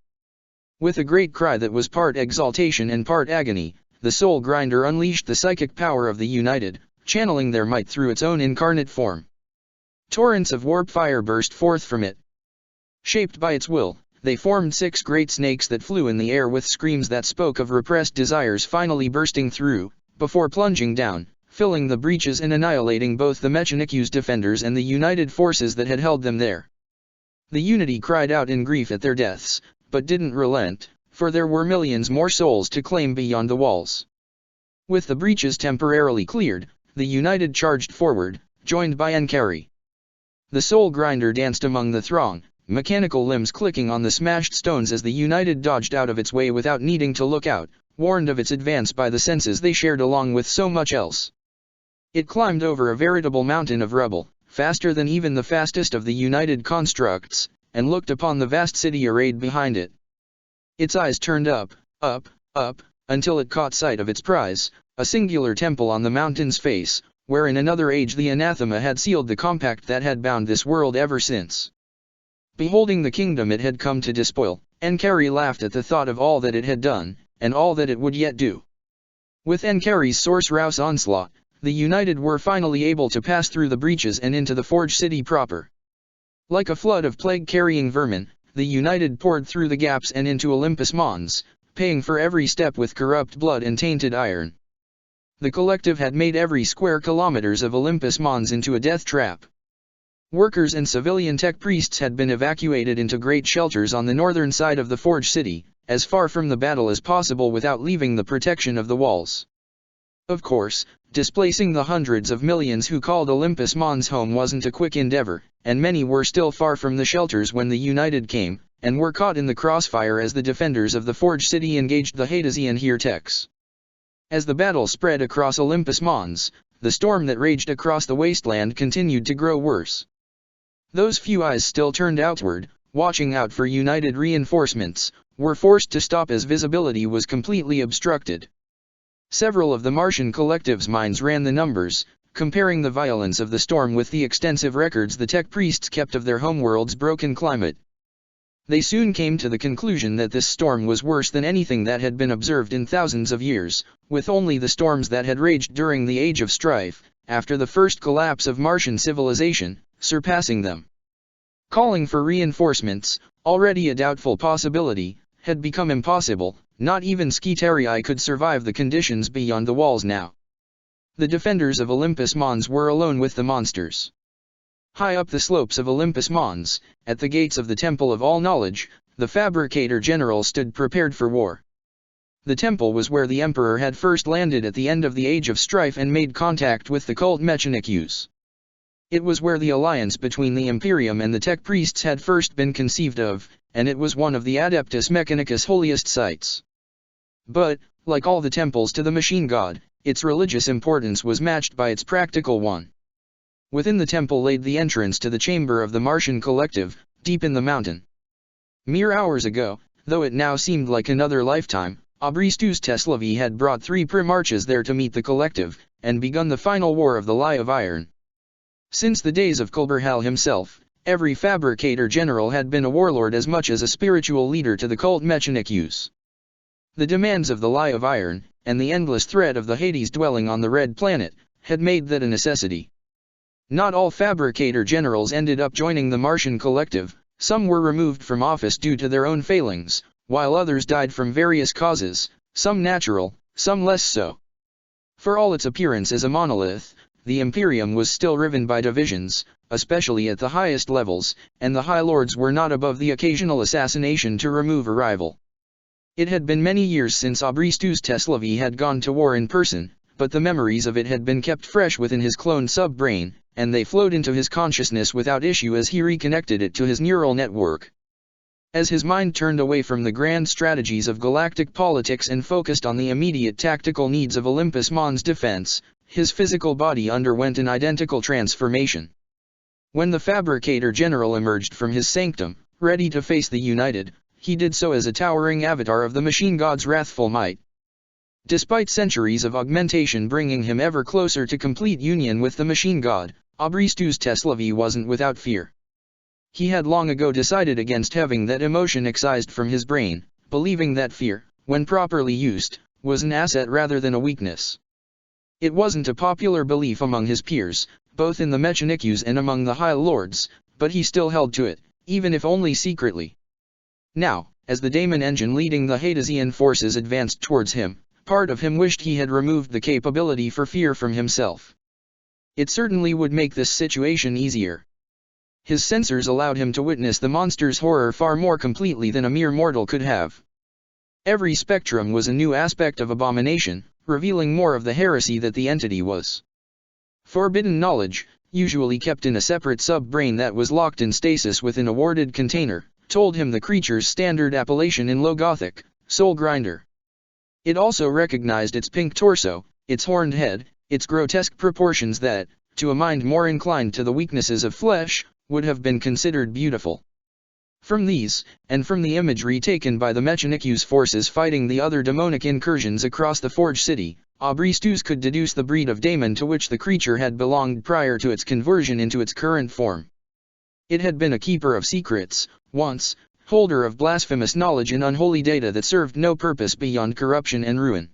With a great cry that was part exaltation and part agony, the soul grinder unleashed the psychic power of the united, channeling their might through its own incarnate form. Torrents of warp fire burst forth from it. Shaped by its will, they formed 6 great snakes that flew in the air with screams that spoke of repressed desires finally bursting through, before plunging down, filling the breaches and annihilating both the Mechanicu's defenders and the united forces that had held them there. The Unity cried out in grief at their deaths, but didn't relent, for there were millions more souls to claim beyond the walls. With the breaches temporarily cleared, the United charged forward, joined by Enkari. The soul grinder danced among the throng, mechanical limbs clicking on the smashed stones as the United dodged out of its way without needing to look out, warned of its advance by the senses they shared along with so much else. It climbed over a veritable mountain of rubble, faster than even the fastest of the United constructs, and looked upon the vast city arrayed behind it. Its eyes turned up, until it caught sight of its prize, a singular temple on the mountain's face, where in another age the anathema had sealed the compact that had bound this world ever since. Beholding the kingdom it had come to despoil, Enkari laughed at the thought of all that it had done, and all that it would yet do. With Enkari's Source-Rouse onslaught, the United were finally able to pass through the breaches and into the Forge City proper. Like a flood of plague-carrying vermin, the United poured through the gaps and into Olympus Mons, paying for every step with corrupt blood and tainted iron. The collective had made every square kilometers of Olympus Mons into a death trap. Workers and civilian tech priests had been evacuated into great shelters on the northern side of the Forge City, as far from the battle as possible without leaving the protection of the walls. Of course, displacing the hundreds of millions who called Olympus Mons home wasn't a quick endeavor, and many were still far from the shelters when the United came, and were caught in the crossfire as the defenders of the Forge City engaged the Hadesian Heresy. As the battle spread across Olympus Mons, the storm that raged across the wasteland continued to grow worse. Those few eyes still turned outward, watching out for United reinforcements, were forced to stop as visibility was completely obstructed. Several of the Martian collective's minds ran the numbers, comparing the violence of the storm with the extensive records the tech priests kept of their homeworld's broken climate. They soon came to the conclusion that this storm was worse than anything that had been observed in thousands of years, with only the storms that had raged during the Age of Strife, after the first collapse of Martian civilization, surpassing them. Calling for reinforcements, already a doubtful possibility, had become impossible. Not even Skitarii could survive the conditions beyond the walls now. The defenders of Olympus Mons were alone with the monsters. High up the slopes of Olympus Mons, at the gates of the Temple of All Knowledge, the Fabricator General stood prepared for war. The temple was where the Emperor had first landed at the end of the Age of Strife and made contact with the cult Mechanicus. It was where the alliance between the Imperium and the Tech Priests had first been conceived of, and it was one of the Adeptus Mechanicus holiest sites. But, like all the temples to the machine god, its religious importance was matched by its practical one. Within the temple lay the entrance to the chamber of the Martian collective, deep in the mountain. Mere hours ago, though it now seemed like another lifetime, Aubrestus Teslavi had brought 3 primarches there to meet the collective, and begun the final war of the Lie of Iron. Since the days of Kulberhal himself, every fabricator general had been a warlord as much as a spiritual leader to the cult Mechanikus. The demands of the Lie of Iron, and the endless threat of the Hades dwelling on the Red Planet, had made that a necessity. Not all fabricator generals ended up joining the Martian collective. Some were removed from office due to their own failings, while others died from various causes, some natural, some less so. For all its appearance as a monolith, the Imperium was still riven by divisions, especially at the highest levels, and the High Lords were not above the occasional assassination to remove a rival. It had been many years since Aubrestus Teslavi had gone to war in person, but the memories of it had been kept fresh within his cloned sub-brain, and they flowed into his consciousness without issue as he reconnected it to his neural network. As his mind turned away from the grand strategies of galactic politics and focused on the immediate tactical needs of Olympus Mons defense, his physical body underwent an identical transformation. When the fabricator general emerged from his sanctum, ready to face the United, he did so as a towering avatar of the machine god's wrathful might. Despite centuries of augmentation bringing him ever closer to complete union with the machine god, Aubrestus Teslavi wasn't without fear. He had long ago decided against having that emotion excised from his brain, believing that fear, when properly used, was an asset rather than a weakness. It wasn't a popular belief among his peers, both in the Mechanikus and among the High Lords, but he still held to it, even if only secretly. Now, as the daemon engine leading the Hadesian forces advanced towards him, part of him wished he had removed the capability for fear from himself. It certainly would make this situation easier. His sensors allowed him to witness the monster's horror far more completely than a mere mortal could have. Every spectrum was a new aspect of abomination, revealing more of the heresy that the entity was. Forbidden knowledge, usually kept in a separate sub-brain that was locked in stasis within a warded container, told him the creature's standard appellation in Low Gothic, soul grinder. It also recognized its pink torso, its horned head, its grotesque proportions that, to a mind more inclined to the weaknesses of flesh, would have been considered beautiful. From these, and from the imagery taken by the Mechanikus forces fighting the other demonic incursions across the Forge City, Aubrestus could deduce the breed of daemon to which the creature had belonged prior to its conversion into its current form. It had been a keeper of secrets, once, holder of blasphemous knowledge and unholy data that served no purpose beyond corruption and ruin.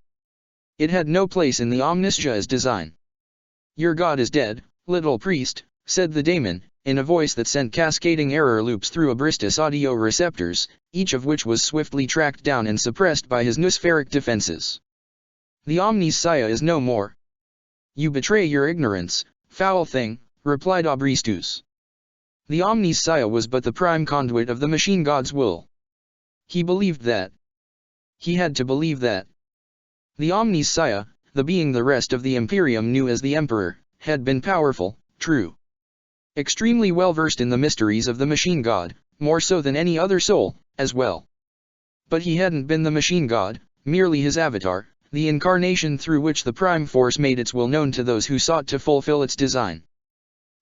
It had no place in the Omniscia's design. "Your god is dead, little priest," said the daemon, in a voice that sent cascading error loops through Aubrestus' audio receptors, each of which was swiftly tracked down and suppressed by his noospheric defenses. "The Omniscia is no more." "You betray your ignorance, foul thing," replied Aubrestus. The Omniscia was but the prime conduit of the machine god's will. He believed that. He had to believe that. The Omniscia, the being the rest of the Imperium knew as the Emperor, had been powerful, true. Extremely well versed in the mysteries of the machine god, more so than any other soul, as well. But he hadn't been the machine god, merely his avatar, the incarnation through which the prime force made its will known to those who sought to fulfill its design.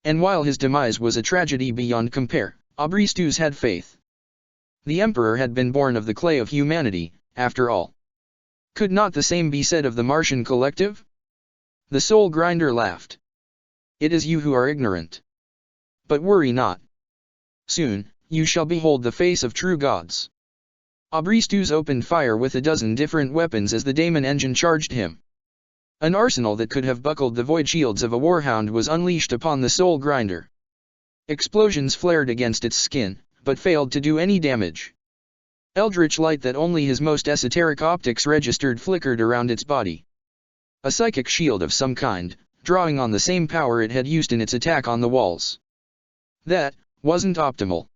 And while his demise was a tragedy beyond compare, Aubrestus had faith. The Emperor had been born of the clay of humanity, after all. Could not the same be said of the Martian collective? The soul grinder laughed. "It is you who are ignorant. But worry not. Soon, you shall behold the face of true gods." Aubrestus opened fire with a dozen different weapons as the daemon engine charged him. An arsenal that could have buckled the void shields of a warhound was unleashed upon the soul grinder. Explosions flared against its skin, but failed to do any damage. Eldritch light that only his most esoteric optics registered flickered around its body. A psychic shield of some kind, drawing on the same power it had used in its attack on the walls. That wasn't optimal.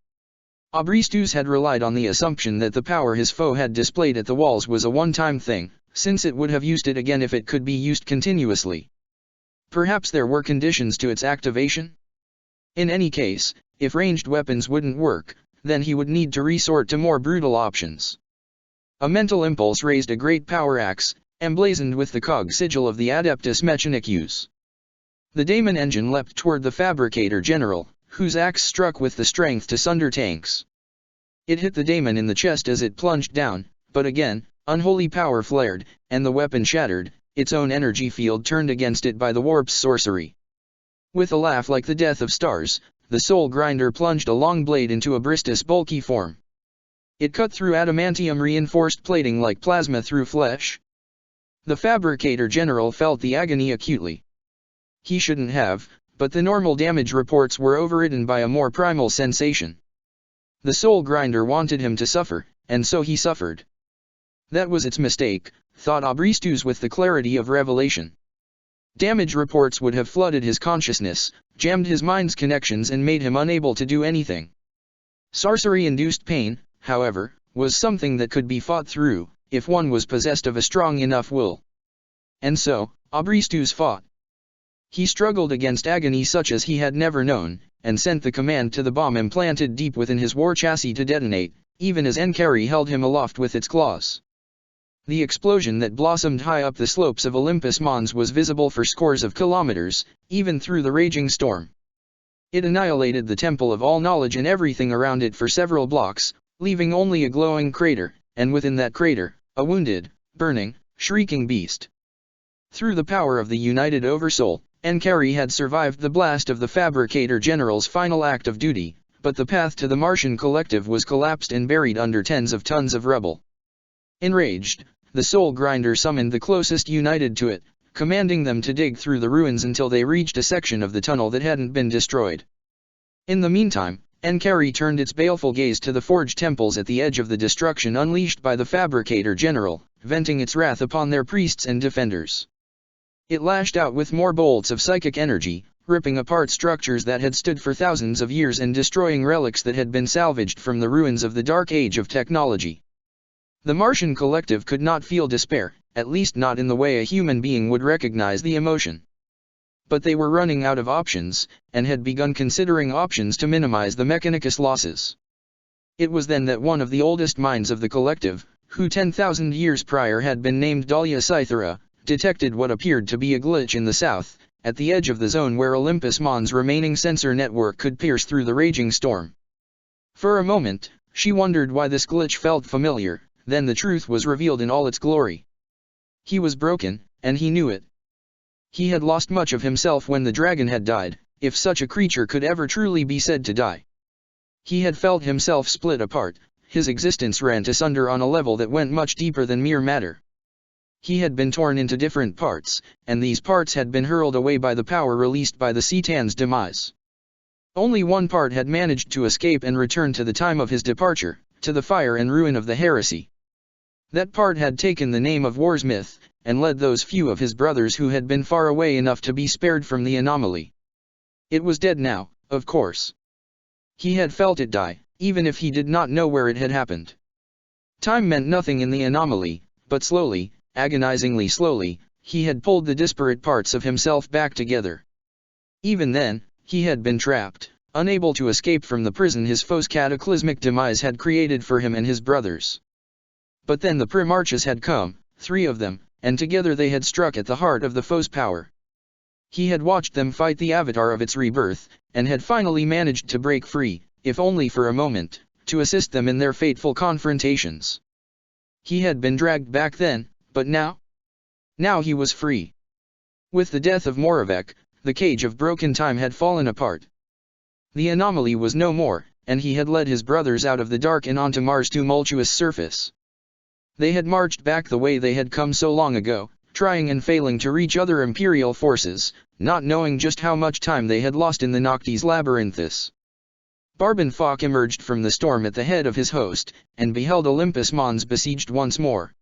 Aubrestus had relied on the assumption that the power his foe had displayed at the walls was a one-time thing, since it would have used it again if it could be used continuously. Perhaps there were conditions to its activation? In any case, if ranged weapons wouldn't work, then he would need to resort to more brutal options. A mental impulse raised a great power axe, emblazoned with the cog sigil of the Adeptus Mechanicus. The daemon engine leapt toward the Fabricator General, whose axe struck with the strength to sunder tanks. It hit the daemon in the chest as it plunged down, but again, unholy power flared, and the weapon shattered, its own energy field turned against it by the warp's sorcery. With a laugh like the death of stars, the soul grinder plunged a long blade into a Bristus bulky form. It cut through adamantium-reinforced plating like plasma through flesh. The Fabricator General felt the agony acutely. He shouldn't have, but the normal damage reports were overridden by a more primal sensation. The soul grinder wanted him to suffer, and so he suffered. That was its mistake, thought Abristus with the clarity of revelation. Damage reports would have flooded his consciousness, jammed his mind's connections and made him unable to do anything. Sorcery-induced pain, however, was something that could be fought through, if one was possessed of a strong enough will. And so, Abristus fought. He struggled against agony such as he had never known, and sent the command to the bomb implanted deep within his war chassis to detonate, even as Enkari held him aloft with its claws. The explosion that blossomed high up the slopes of Olympus Mons was visible for scores of kilometers, even through the raging storm. It annihilated the Temple of All Knowledge and everything around it for several blocks, leaving only a glowing crater, and within that crater, a wounded, burning, shrieking beast. Through the power of the united Oversoul, Enkari had survived the blast of the Fabricator General's final act of duty, but the path to the Martian collective was collapsed and buried under tens of tons of rubble. Enraged, the soul grinder summoned the closest united to it, commanding them to dig through the ruins until they reached a section of the tunnel that hadn't been destroyed. In the meantime, Enkari turned its baleful gaze to the forged temples at the edge of the destruction unleashed by the Fabricator General, venting its wrath upon their priests and defenders. It lashed out with more bolts of psychic energy, ripping apart structures that had stood for thousands of years and destroying relics that had been salvaged from the ruins of the Dark Age of technology. The Martian collective could not feel despair, at least not in the way a human being would recognize the emotion. But they were running out of options, and had begun considering options to minimize the Mechanicus losses. It was then that one of the oldest minds of the collective, who 10,000 years prior had been named Dahlia Cythera, detected what appeared to be a glitch in the south, at the edge of the zone where Olympus Mons' remaining sensor network could pierce through the raging storm. For a moment, she wondered why this glitch felt familiar, then the truth was revealed in all its glory. He was broken, and he knew it. He had lost much of himself when the dragon had died, if such a creature could ever truly be said to die. He had felt himself split apart, his existence rent asunder on a level that went much deeper than mere matter. He had been torn into different parts, and these parts had been hurled away by the power released by the Citan's demise. Only one part had managed to escape and return to the time of his departure, to the fire and ruin of the heresy. That part had taken the name of Warsmith, and led those few of his brothers who had been far away enough to be spared from the anomaly. It was dead now, of course. He had felt it die, even if he did not know where it had happened. Time meant nothing in the anomaly, but slowly, agonizingly slowly, he had pulled the disparate parts of himself back together. Even then, he had been trapped, unable to escape from the prison his foe's cataclysmic demise had created for him and his brothers. But then the Primarchus had come, 3 of them, and together they had struck at the heart of the foe's power. He had watched them fight the avatar of its rebirth, and had finally managed to break free, if only for a moment, to assist them in their fateful confrontations. He had been dragged back then, but now? Now he was free. With the death of Moravec, the cage of broken time had fallen apart. The anomaly was no more, and he had led his brothers out of the dark and onto Mars' tumultuous surface. They had marched back the way they had come so long ago, trying and failing to reach other Imperial forces, not knowing just how much time they had lost in the Noctis Labyrinthus. Barbenfok emerged from the storm at the head of his host, and beheld Olympus Mons besieged once more.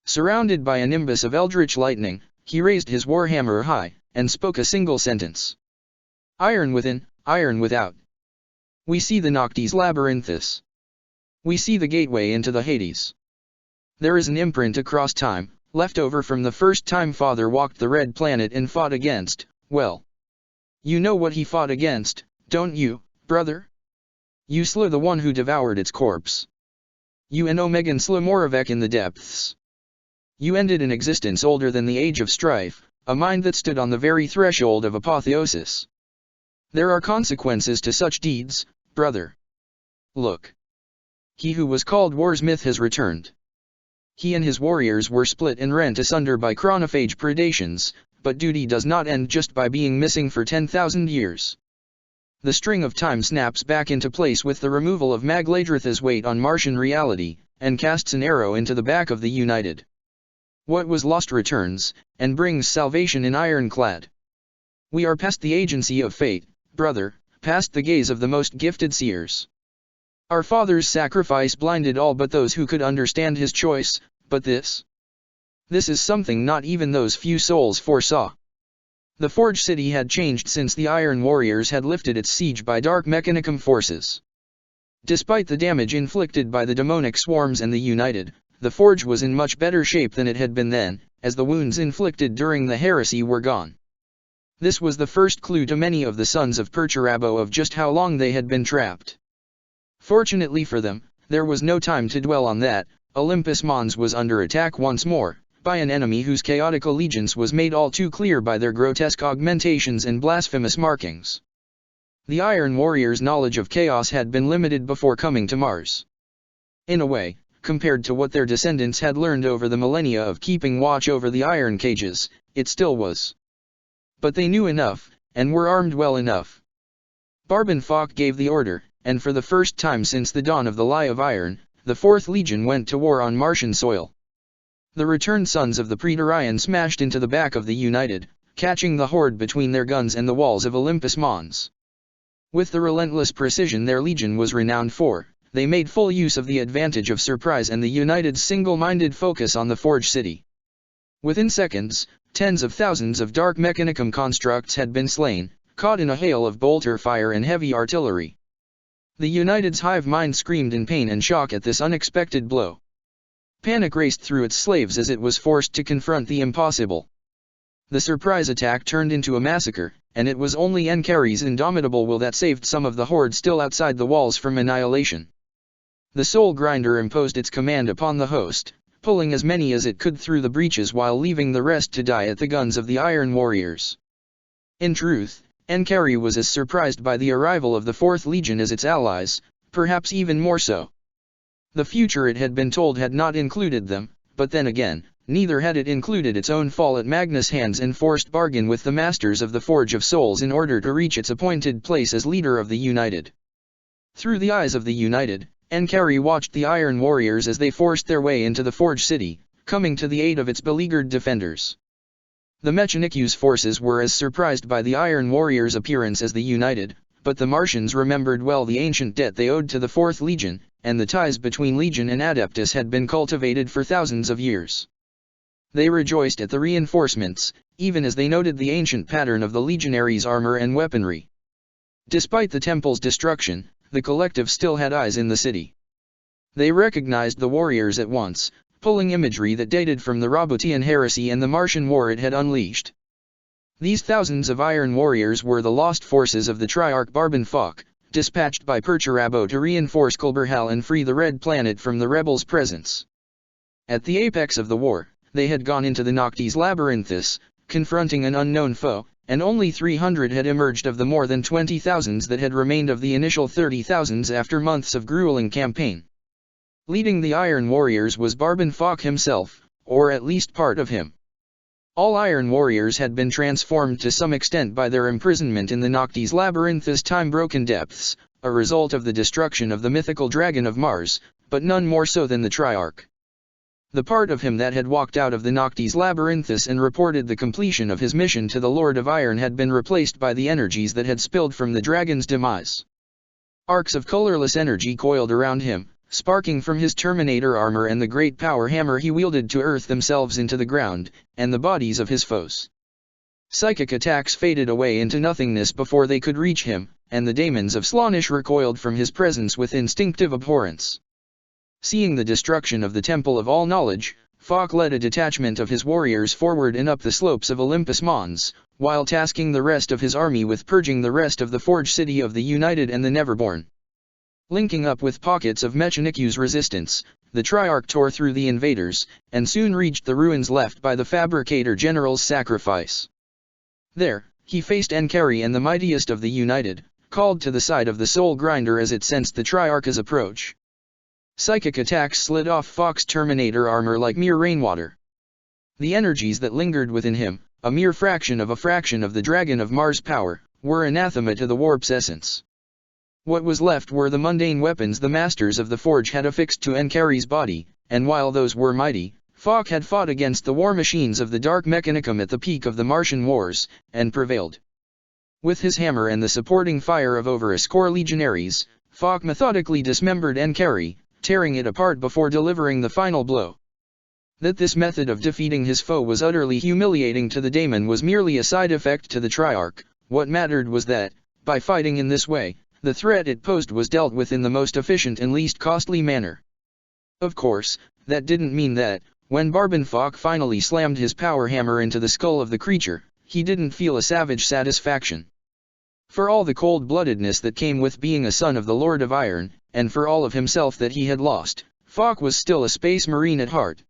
Surrounded by a nimbus of eldritch lightning, he raised his warhammer high, and spoke a single sentence. Iron within, iron without. We see the Noctis Labyrinthus. We see the gateway into the Hades. There is an imprint across time, left over from the first time Father walked the red planet and fought against, well. You know what he fought against, don't you, brother? You slew the one who devoured its corpse. You and Omegan slew Moravec in the depths. You ended an existence older than the age of strife, a mind that stood on the very threshold of apotheosis. There are consequences to such deeds, brother. Look. He who was called War's myth has returned. He and his warriors were split and rent asunder by chronophage predations, but duty does not end just by being missing for 10,000 years. The string of time snaps back into place with the removal of Magladritha's weight on Martian reality, and casts an arrow into the back of the United. What was lost returns, and brings salvation in ironclad. We are past the agency of fate, brother, past the gaze of the most gifted seers. Our father's sacrifice blinded all but those who could understand his choice, but this is something not even those few souls foresaw. The Forge City had changed since the Iron Warriors had lifted its siege by Dark Mechanicum forces. Despite the damage inflicted by the demonic swarms and the United, the Forge was in much better shape than it had been then, as the wounds inflicted during the heresy were gone. This was the first clue to many of the sons of Perturabo of just how long they had been trapped. Fortunately for them, there was no time to dwell on that. Olympus Mons was under attack once more, by an enemy whose chaotic allegiance was made all too clear by their grotesque augmentations and blasphemous markings. The Iron Warriors' knowledge of chaos had been limited before coming to Mars. In a way, compared to what their descendants had learned over the millennia of keeping watch over the iron cages, it still was. But they knew enough, and were armed well enough. Barbin Falk gave the order, and for the first time since the dawn of the Lie of Iron, the 4th Legion went to war on Martian soil. The returned sons of the Praetorian smashed into the back of the United, catching the horde between their guns and the walls of Olympus Mons. With the relentless precision their legion was renowned for, they made full use of the advantage of surprise and the United's single-minded focus on the Forge City. Within seconds, tens of thousands of Dark Mechanicum constructs had been slain, caught in a hail of bolter fire and heavy artillery. The United's hive mind screamed in pain and shock at this unexpected blow. Panic raced through its slaves as it was forced to confront the impossible. The surprise attack turned into a massacre, and it was only Enkari's indomitable will that saved some of the horde still outside the walls from annihilation. The Soul Grinder imposed its command upon the host, pulling as many as it could through the breaches while leaving the rest to die at the guns of the Iron Warriors. In truth, Enkari was as surprised by the arrival of the 4th Legion as its allies, perhaps even more so. The future it had been told had not included them, but then again, neither had it included its own fall at Magnus' hands and forced bargain with the Masters of the Forge of Souls in order to reach its appointed place as leader of the United. Through the eyes of the United, Enkari watched the Iron Warriors as they forced their way into the Forge City, coming to the aid of its beleaguered defenders. The Mechanicu's forces were as surprised by the Iron Warriors' appearance as the United, but the Martians remembered well the ancient debt they owed to the 4th Legion, and the ties between Legion and Adeptus had been cultivated for thousands of years. They rejoiced at the reinforcements, even as they noted the ancient pattern of the legionaries' armor and weaponry. Despite the temple's destruction, the collective still had eyes in the city. They recognized the warriors at once, pulling imagery that dated from the Roboutian Heresy and the Martian war it had unleashed. These thousands of Iron Warriors were the lost forces of the Triarch Barbin Falk, dispatched by Perturabo to reinforce Kulberhal and free the Red Planet from the rebels' presence. At the apex of the war, they had gone into the Noctis Labyrinthus, confronting an unknown foe, and only 300 had emerged of the more than 20,000 that had remained of the initial 30,000 after months of grueling campaign. Leading the Iron Warriors was Barbin Falk himself, or at least part of him. All Iron Warriors had been transformed to some extent by their imprisonment in the Noctis Labyrinthus time-broken depths, a result of the destruction of the mythical dragon of Mars, but none more so than the Triarch. The part of him that had walked out of the Noctis Labyrinthus and reported the completion of his mission to the Lord of Iron had been replaced by the energies that had spilled from the dragon's demise. Arcs of colorless energy coiled around him, sparking from his Terminator armor and the great power hammer he wielded to earth themselves into the ground, and the bodies of his foes. Psychic attacks faded away into nothingness before they could reach him, and the daemons of Slaanesh recoiled from his presence with instinctive abhorrence. Seeing the destruction of the Temple of All Knowledge, Falk led a detachment of his warriors forward and up the slopes of Olympus Mons, while tasking the rest of his army with purging the rest of the Forge City of the United and the Neverborn. Linking up with pockets of Mechanicu's resistance, the Triarch tore through the invaders, and soon reached the ruins left by the Fabricator General's sacrifice. There, he faced Enkari and the mightiest of the United, called to the side of the Soul Grinder as it sensed the Triarch's approach. Psychic attacks slid off Fock's Terminator armor like mere rainwater. The energies that lingered within him, a mere fraction of the Dragon of Mars power, were anathema to the warp's essence. What was left were the mundane weapons the masters of the Forge had affixed to Enkari's body, and while those were mighty, Fock had fought against the war machines of the Dark Mechanicum at the peak of the Martian Wars, and prevailed. With his hammer and the supporting fire of over a score legionaries, Fock methodically dismembered Enkari, tearing it apart before delivering the final blow. That this method of defeating his foe was utterly humiliating to the daemon was merely a side effect to the Triarch. What mattered was that, by fighting in this way, the threat it posed was dealt with in the most efficient and least costly manner. Of course, that didn't mean that, when Barbin Fock finally slammed his power hammer into the skull of the creature, he didn't feel a savage satisfaction. For all the cold-bloodedness that came with being a son of the Lord of Iron, and for all of himself that he had lost, Fock was still a space marine at heart.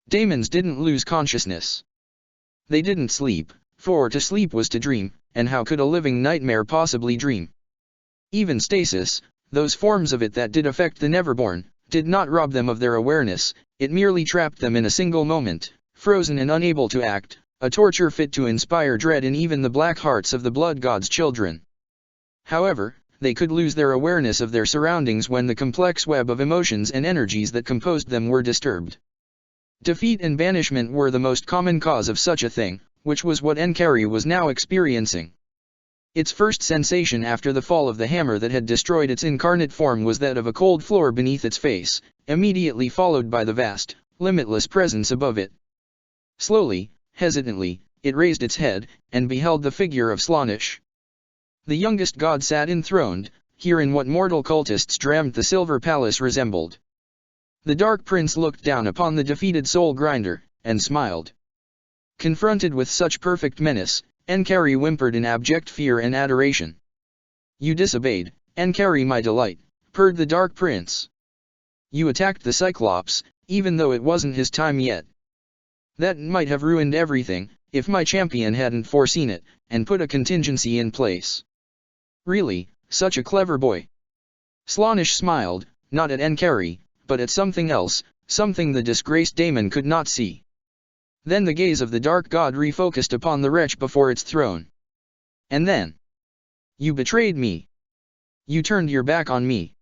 Daemons didn't lose consciousness. They didn't sleep, for to sleep was to dream, and how could a living nightmare possibly dream? Even stasis, those forms of it that did affect the Neverborn, did not rob them of their awareness, it merely trapped them in a single moment, frozen and unable to act, a torture fit to inspire dread in even the black hearts of the Blood God's children. However, they could lose their awareness of their surroundings when the complex web of emotions and energies that composed them were disturbed. Defeat and banishment were the most common cause of such a thing, which was what Enkari was now experiencing. Its first sensation after the fall of the hammer that had destroyed its incarnate form was that of a cold floor beneath its face, immediately followed by the vast, limitless presence above it. Slowly, hesitantly, it raised its head, and beheld the figure of Slaanesh. The youngest god sat enthroned, here in what mortal cultists dreamt the Silver Palace resembled. The Dark Prince looked down upon the defeated Soul Grinder, and smiled. Confronted with such perfect menace, Enkari whimpered in abject fear and adoration. "You disobeyed, Enkari my delight," purred the Dark Prince. "You attacked the Cyclops, even though it wasn't his time yet. That might have ruined everything, if my champion hadn't foreseen it, and put a contingency in place. Really, such a clever boy." Slaanesh smiled, not at Enkari, but at something else, something the disgraced daemon could not see. Then the gaze of the Dark God refocused upon the wretch before its throne. "And then? You betrayed me. You turned your back on me.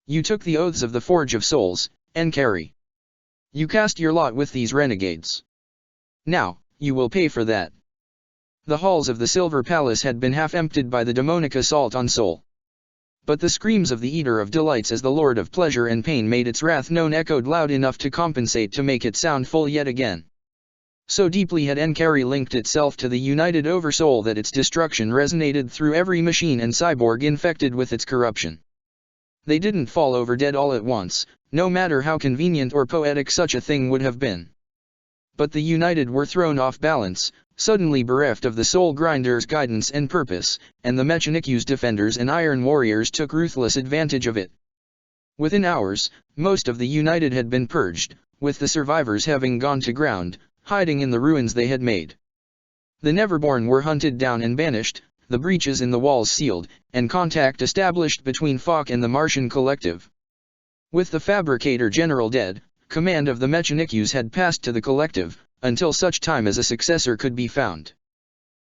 You took the oaths of the Forge of Souls, Enkari. You cast your lot with these renegades. Now, you will pay for that." The halls of the Silver Palace had been half emptied by the demonic assault on Soul. But the screams of the Eater of Delights as the Lord of Pleasure and Pain made its wrath known echoed loud enough to compensate to make it sound full yet again. So deeply had Enkari linked itself to the united Oversoul that its destruction resonated through every machine and cyborg infected with its corruption. They didn't fall over dead all at once, no matter how convenient or poetic such a thing would have been. But the United were thrown off balance, suddenly bereft of the Soul Grinder's guidance and purpose, and the Mechanicu's defenders and Iron Warriors took ruthless advantage of it. Within hours, most of the United had been purged, with the survivors having gone to ground, hiding in the ruins they had made. The Neverborn were hunted down and banished, the breaches in the walls sealed, and contact established between Fock and the Martian collective. With the Fabricator General dead, command of the Mechanicus had passed to the collective, until such time as a successor could be found.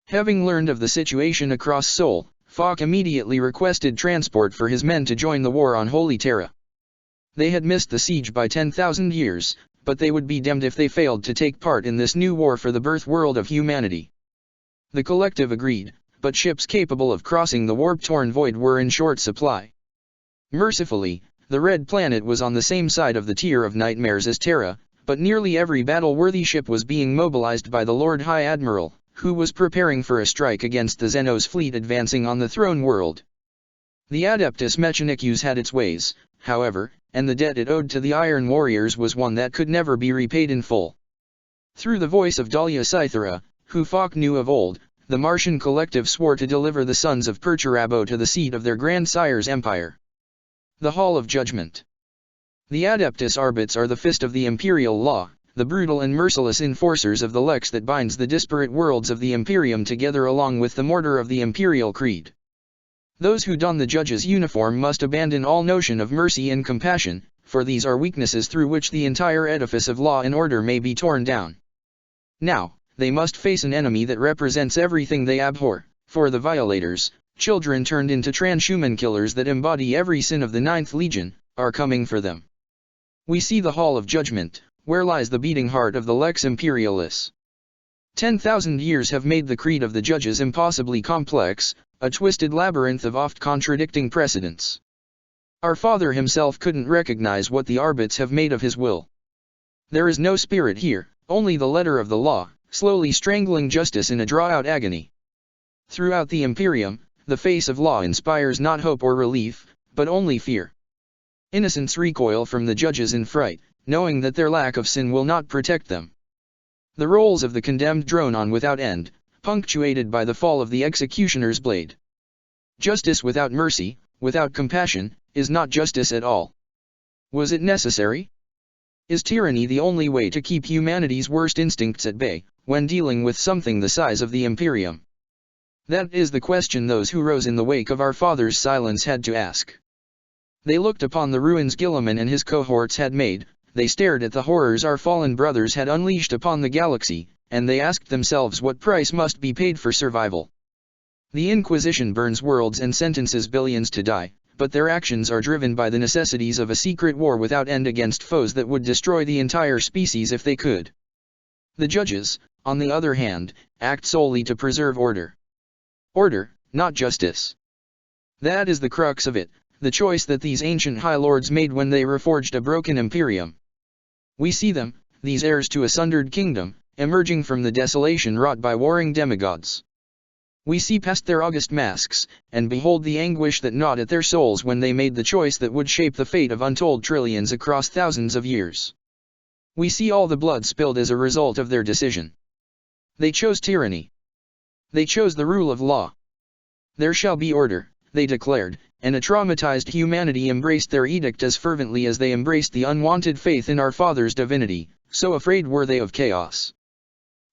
Having learned of the situation across Soul, Fock immediately requested transport for his men to join the war on Holy Terra. They had missed the siege by 10,000 years, but they would be damned if they failed to take part in this new war for the birth world of humanity. The collective agreed, but ships capable of crossing the warp-torn void were in short supply. Mercifully, the Red Planet was on the same side of the Tier of Nightmares as Terra, but nearly every battle-worthy ship was being mobilized by the Lord High Admiral, who was preparing for a strike against the Xenos fleet advancing on the throne world. The Adeptus Mechanicus had its ways, however, and the debt it owed to the Iron Warriors was one that could never be repaid in full. Through the voice of Dahlia Cythera, who Fock knew of old, the Martian collective swore to deliver the sons of Perturabo to the seat of their grandsire's empire. The Hall of Judgment. The Adeptus Arbits are the fist of the imperial law, the brutal and merciless enforcers of the lex that binds the disparate worlds of the Imperium together along with the mortar of the imperial creed. Those who don the judge's uniform must abandon all notion of mercy and compassion, for these are weaknesses through which the entire edifice of law and order may be torn down. Now, they must face an enemy that represents everything they abhor, for the violators, children turned into transhuman killers that embody every sin of the Ninth Legion, are coming for them. We see the Hall of Judgment, where lies the beating heart of the Lex Imperialis. 10,000 years have made the creed of the judges impossibly complex, a twisted labyrinth of oft-contradicting precedents. Our Father himself couldn't recognize what the Arbits have made of his will. There is no spirit here, only the letter of the law, slowly strangling justice in a draw-out agony. Throughout the Imperium, the face of law inspires not hope or relief, but only fear. Innocents recoil from the judges in fright, knowing that their lack of sin will not protect them. The rolls of the condemned drone on without end, punctuated by the fall of the executioner's blade. Justice without mercy, without compassion, is not justice at all. Was it necessary? Is tyranny the only way to keep humanity's worst instincts at bay, when dealing with something the size of the Imperium? That is the question those who rose in the wake of our father's silence had to ask. They looked upon the ruins Gilliman and his cohorts had made, they stared at the horrors our fallen brothers had unleashed upon the galaxy, and they asked themselves what price must be paid for survival. The Inquisition burns worlds and sentences billions to die, but their actions are driven by the necessities of a secret war without end against foes that would destroy the entire species if they could. The judges, on the other hand, act solely to preserve order. Order, not justice. That is the crux of it, the choice that these ancient High Lords made when they reforged a broken Imperium. We see them, these heirs to a sundered kingdom, emerging from the desolation wrought by warring demigods. We see past their august masks, and behold the anguish that gnawed at their souls when they made the choice that would shape the fate of untold trillions across thousands of years. We see all the blood spilled as a result of their decision. They chose tyranny. They chose the rule of law. There shall be order, they declared, and a traumatized humanity embraced their edict as fervently as they embraced the unwanted faith in our Father's divinity, so afraid were they of chaos.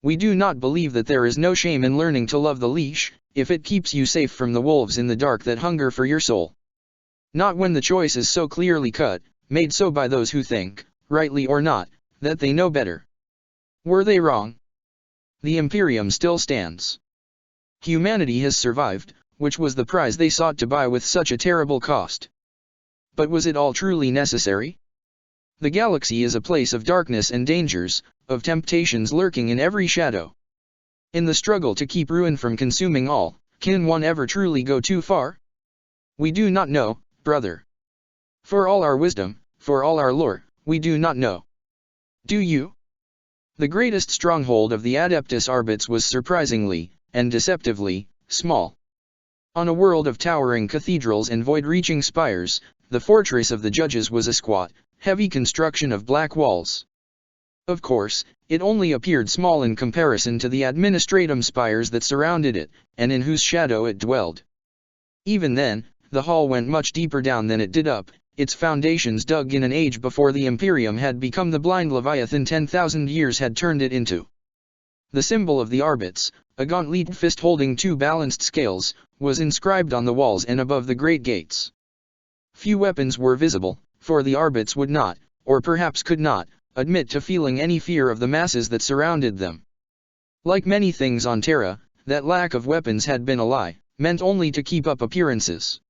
We do not believe that there is no shame in learning to love the leash, if it keeps you safe from the wolves in the dark that hunger for your soul. Not when the choice is so clearly cut, made so by those who think, rightly or not, that they know better. Were they wrong? The Imperium still stands. Humanity has survived, which was the prize they sought to buy with such a terrible cost. But was it all truly necessary? The galaxy is a place of darkness and dangers, of temptations lurking in every shadow. In the struggle to keep ruin from consuming all, can one ever truly go too far? We do not know, brother. For all our wisdom, for all our lore, we do not know. Do you? The greatest stronghold of the Adeptus Arbits was surprisingly, and deceptively, small. On a world of towering cathedrals and void-reaching spires, the fortress of the judges was a squat, heavy construction of black walls. Of course, it only appeared small in comparison to the administratum spires that surrounded it, and in whose shadow it dwelled. Even then, the hall went much deeper down than it did up, its foundations dug in an age before the Imperium had become the blind Leviathan 10,000 years had turned it into. The symbol of the Arbits, a gauntlet fist holding two balanced scales, was inscribed on the walls and above the great gates. Few weapons were visible, for the Arbits would not, or perhaps could not, admit to feeling any fear of the masses that surrounded them. Like many things on Terra, that lack of weapons had been a lie, meant only to keep up appearances.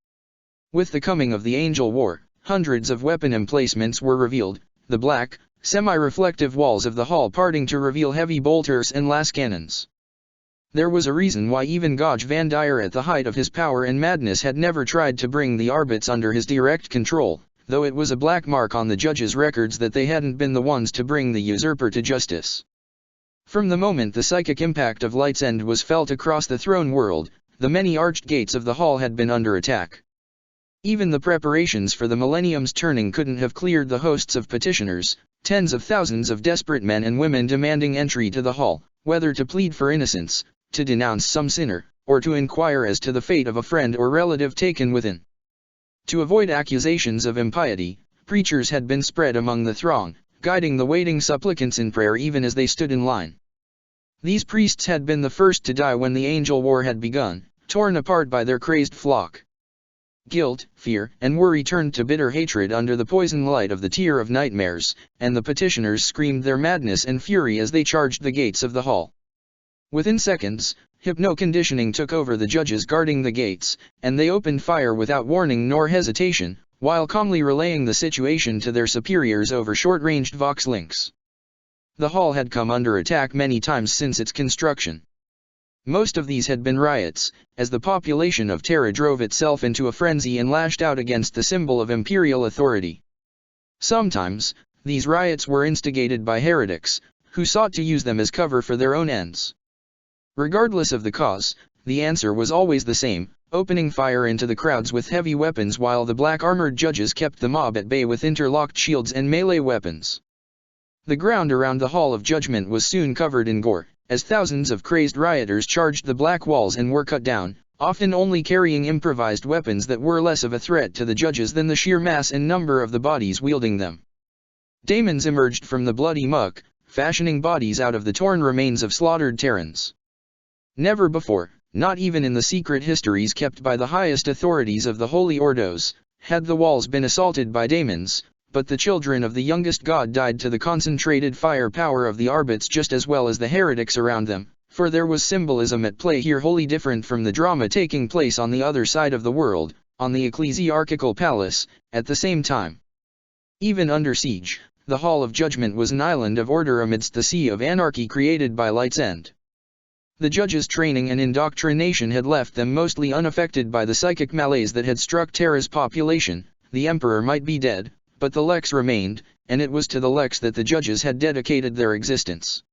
With the coming of the Angel War, hundreds of weapon emplacements were revealed, the black, semi-reflective walls of the hall parting to reveal heavy bolters and las cannons. There was a reason why even Gauge Van Dyer at the height of his power and madness had never tried to bring the Arbits under his direct control, though it was a black mark on the judges' records that they hadn't been the ones to bring the usurper to justice. From the moment the psychic impact of Light's End was felt across the throne world, the many arched gates of the hall had been under attack. Even the preparations for the millennium's turning couldn't have cleared the hosts of petitioners, tens of thousands of desperate men and women demanding entry to the hall, whether to plead for innocence, to denounce some sinner, or to inquire as to the fate of a friend or relative taken within. To avoid accusations of impiety, preachers had been spread among the throng, guiding the waiting supplicants in prayer even as they stood in line. These priests had been the first to die when the angel war had begun, torn apart by their crazed flock. Guilt, fear, and worry turned to bitter hatred under the poison light of the tear of nightmares, and the petitioners screamed their madness and fury as they charged the gates of the hall. Within seconds, hypno-conditioning took over the judges guarding the gates, and they opened fire without warning nor hesitation, while calmly relaying the situation to their superiors over short-ranged Vox links. The hall had come under attack many times since its construction. Most of these had been riots, as the population of Terra drove itself into a frenzy and lashed out against the symbol of imperial authority. Sometimes, these riots were instigated by heretics, who sought to use them as cover for their own ends. Regardless of the cause, the answer was always the same, opening fire into the crowds with heavy weapons while the black-armored judges kept the mob at bay with interlocked shields and melee weapons. The ground around the Hall of Judgment was soon covered in gore, as thousands of crazed rioters charged the black walls and were cut down, often only carrying improvised weapons that were less of a threat to the judges than the sheer mass and number of the bodies wielding them. Daemons emerged from the bloody muck, fashioning bodies out of the torn remains of slaughtered Terrans. Never before, not even in the secret histories kept by the highest authorities of the Holy Ordos, had the walls been assaulted by daemons, but the children of the youngest god died to the concentrated fire power of the Arbits just as well as the heretics around them, for there was symbolism at play here wholly different from the drama taking place on the other side of the world, on the ecclesiarchical palace, at the same time. Even under siege, the Hall of Judgment was an island of order amidst the sea of anarchy created by Light's End. The judges' training and indoctrination had left them mostly unaffected by the psychic malaise that had struck Terra's population. The emperor might be dead, but the Lex remained, and it was to the Lex that the judges had dedicated their existence.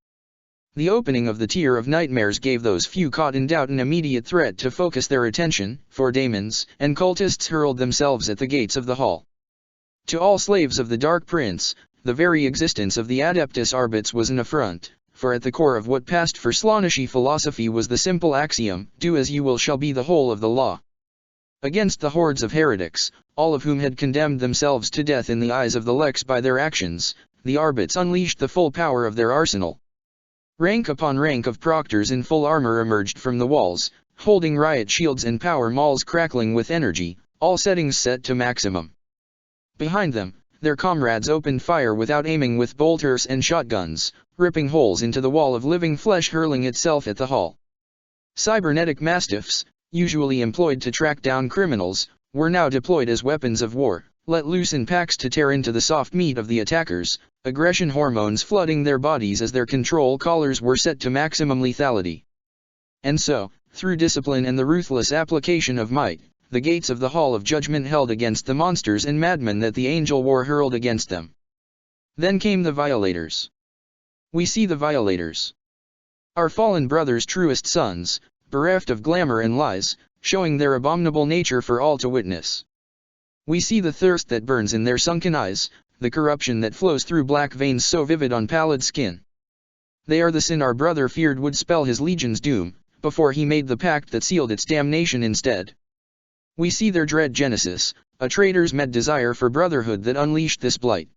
The opening of the Tier of Nightmares gave those few caught in doubt an immediate threat to focus their attention, for daemons and cultists hurled themselves at the gates of the hall. To all slaves of the Dark Prince, the very existence of the Adeptus Arbits was an affront, for at the core of what passed for Slaanische philosophy was the simple axiom, do as you will shall be the whole of the law. Against the hordes of heretics, all of whom had condemned themselves to death in the eyes of the Lex by their actions, the Arbits unleashed the full power of their arsenal. Rank upon rank of proctors in full armor emerged from the walls, holding riot shields and power mauls crackling with energy, all settings set to maximum. Behind them, their comrades opened fire without aiming with bolters and shotguns, ripping holes into the wall of living flesh hurling itself at the hall. Cybernetic mastiffs, usually employed to track down criminals, were now deployed as weapons of war, let loose in packs to tear into the soft meat of the attackers, aggression hormones flooding their bodies as their control collars were set to maximum lethality. And so, through discipline and the ruthless application of might, the gates of the Hall of Judgment held against the monsters and madmen that the angel war hurled against them. Then came the violators. We see the violators. Our fallen brothers' truest sons, bereft of glamour and lies, showing their abominable nature for all to witness. We see the thirst that burns in their sunken eyes, the corruption that flows through black veins so vivid on pallid skin. They are the sin our brother feared would spell his legion's doom, before he made the pact that sealed its damnation instead. We see their dread genesis, a traitor's mad desire for brotherhood that unleashed this blight.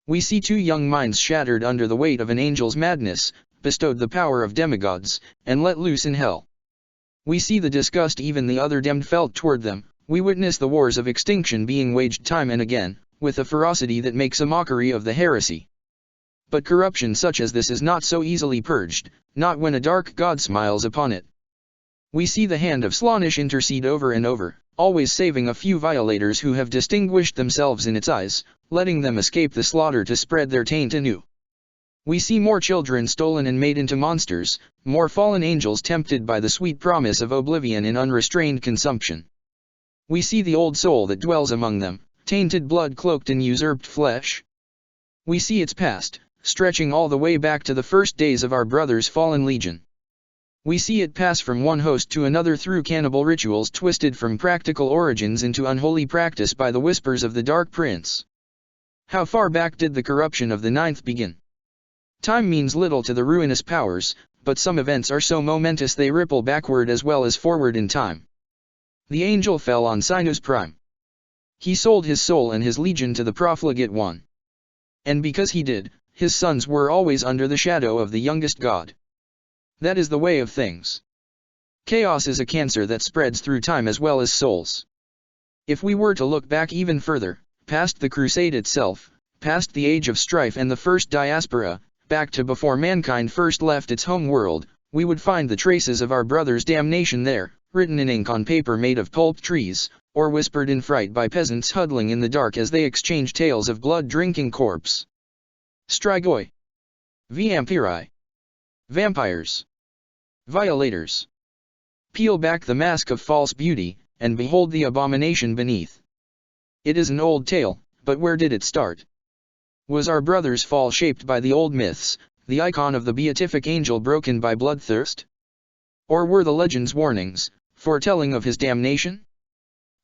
We see two young minds shattered under the weight of an angel's madness, bestowed the power of demigods, and let loose in hell. We see the disgust even the other damned felt toward them. We witness the wars of extinction being waged time and again, with a ferocity that makes a mockery of the heresy. But corruption such as this is not so easily purged, not when a dark god smiles upon it. We see the hand of Slaanish intercede over and over, always saving a few violators who have distinguished themselves in its eyes, letting them escape the slaughter to spread their taint anew. We see more children stolen and made into monsters, more fallen angels tempted by the sweet promise of oblivion in unrestrained consumption. We see the old soul that dwells among them, tainted blood cloaked in usurped flesh. We see its past, stretching all the way back to the first days of our brother's fallen legion. We see it pass from one host to another through cannibal rituals twisted from practical origins into unholy practice by the whispers of the Dark Prince. How far back did the corruption of the Ninth begin? Time means little to the ruinous powers, but some events are so momentous they ripple backward as well as forward in time. The angel fell on Sinus Prime. He sold his soul and his legion to the profligate one. And because he did, his sons were always under the shadow of the youngest god. That is the way of things. Chaos is a cancer that spreads through time as well as souls. If we were to look back even further, past the crusade itself, past the age of strife and the first diaspora, back to before mankind first left its home world, we would find the traces of our brother's damnation there, written in ink on paper made of pulped trees, or whispered in fright by peasants huddling in the dark as they exchange tales of blood-drinking corpse. Strigoi. Vampiri. Vampires. Violators. Peel back the mask of false beauty, and behold the abomination beneath. It is an old tale, but where did it start? Was our brother's fall shaped by the old myths, the icon of the beatific angel broken by bloodthirst? Or were the legends warnings, foretelling of his damnation?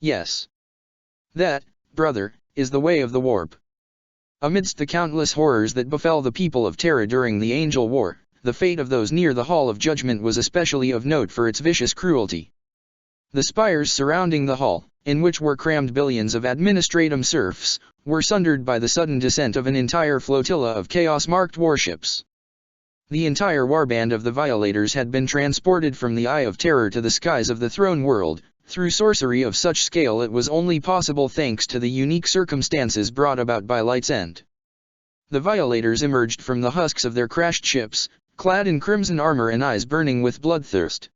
Yes. That, brother, is the way of the warp. Amidst the countless horrors that befell the people of Terra during the Angel War, the fate of those near the Hall of Judgment was especially of note for its vicious cruelty. The spires surrounding the hall, in which were crammed billions of administratum serfs, were sundered by the sudden descent of an entire flotilla of chaos-marked warships. The entire warband of the Violators had been transported from the Eye of Terror to the skies of the Throne World, through sorcery of such scale it was only possible thanks to the unique circumstances brought about by Light's End. The Violators emerged from the husks of their crashed ships, clad in crimson armor and eyes burning with bloodthirst.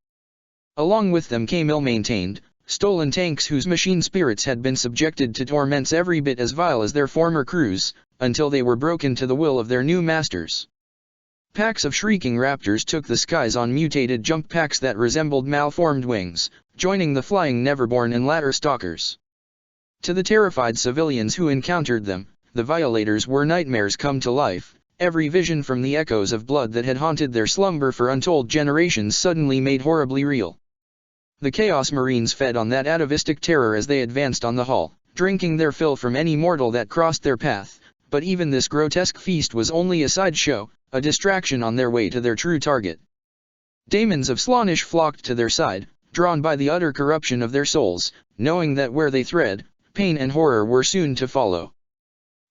Along with them came ill-maintained, stolen tanks whose machine spirits had been subjected to torments every bit as vile as their former crews, until they were broken to the will of their new masters. Packs of shrieking raptors took the skies on mutated jump packs that resembled malformed wings, joining the flying Neverborn and Ladder Stalkers. To the terrified civilians who encountered them, the Violators were nightmares come to life. Every vision from the echoes of blood that had haunted their slumber for untold generations suddenly made horribly real. The Chaos Marines fed on that atavistic terror as they advanced on the hall, drinking their fill from any mortal that crossed their path, but even this grotesque feast was only a sideshow, a distraction on their way to their true target. Daemons of Slaanesh flocked to their side, drawn by the utter corruption of their souls, knowing that where they thread, pain and horror were soon to follow.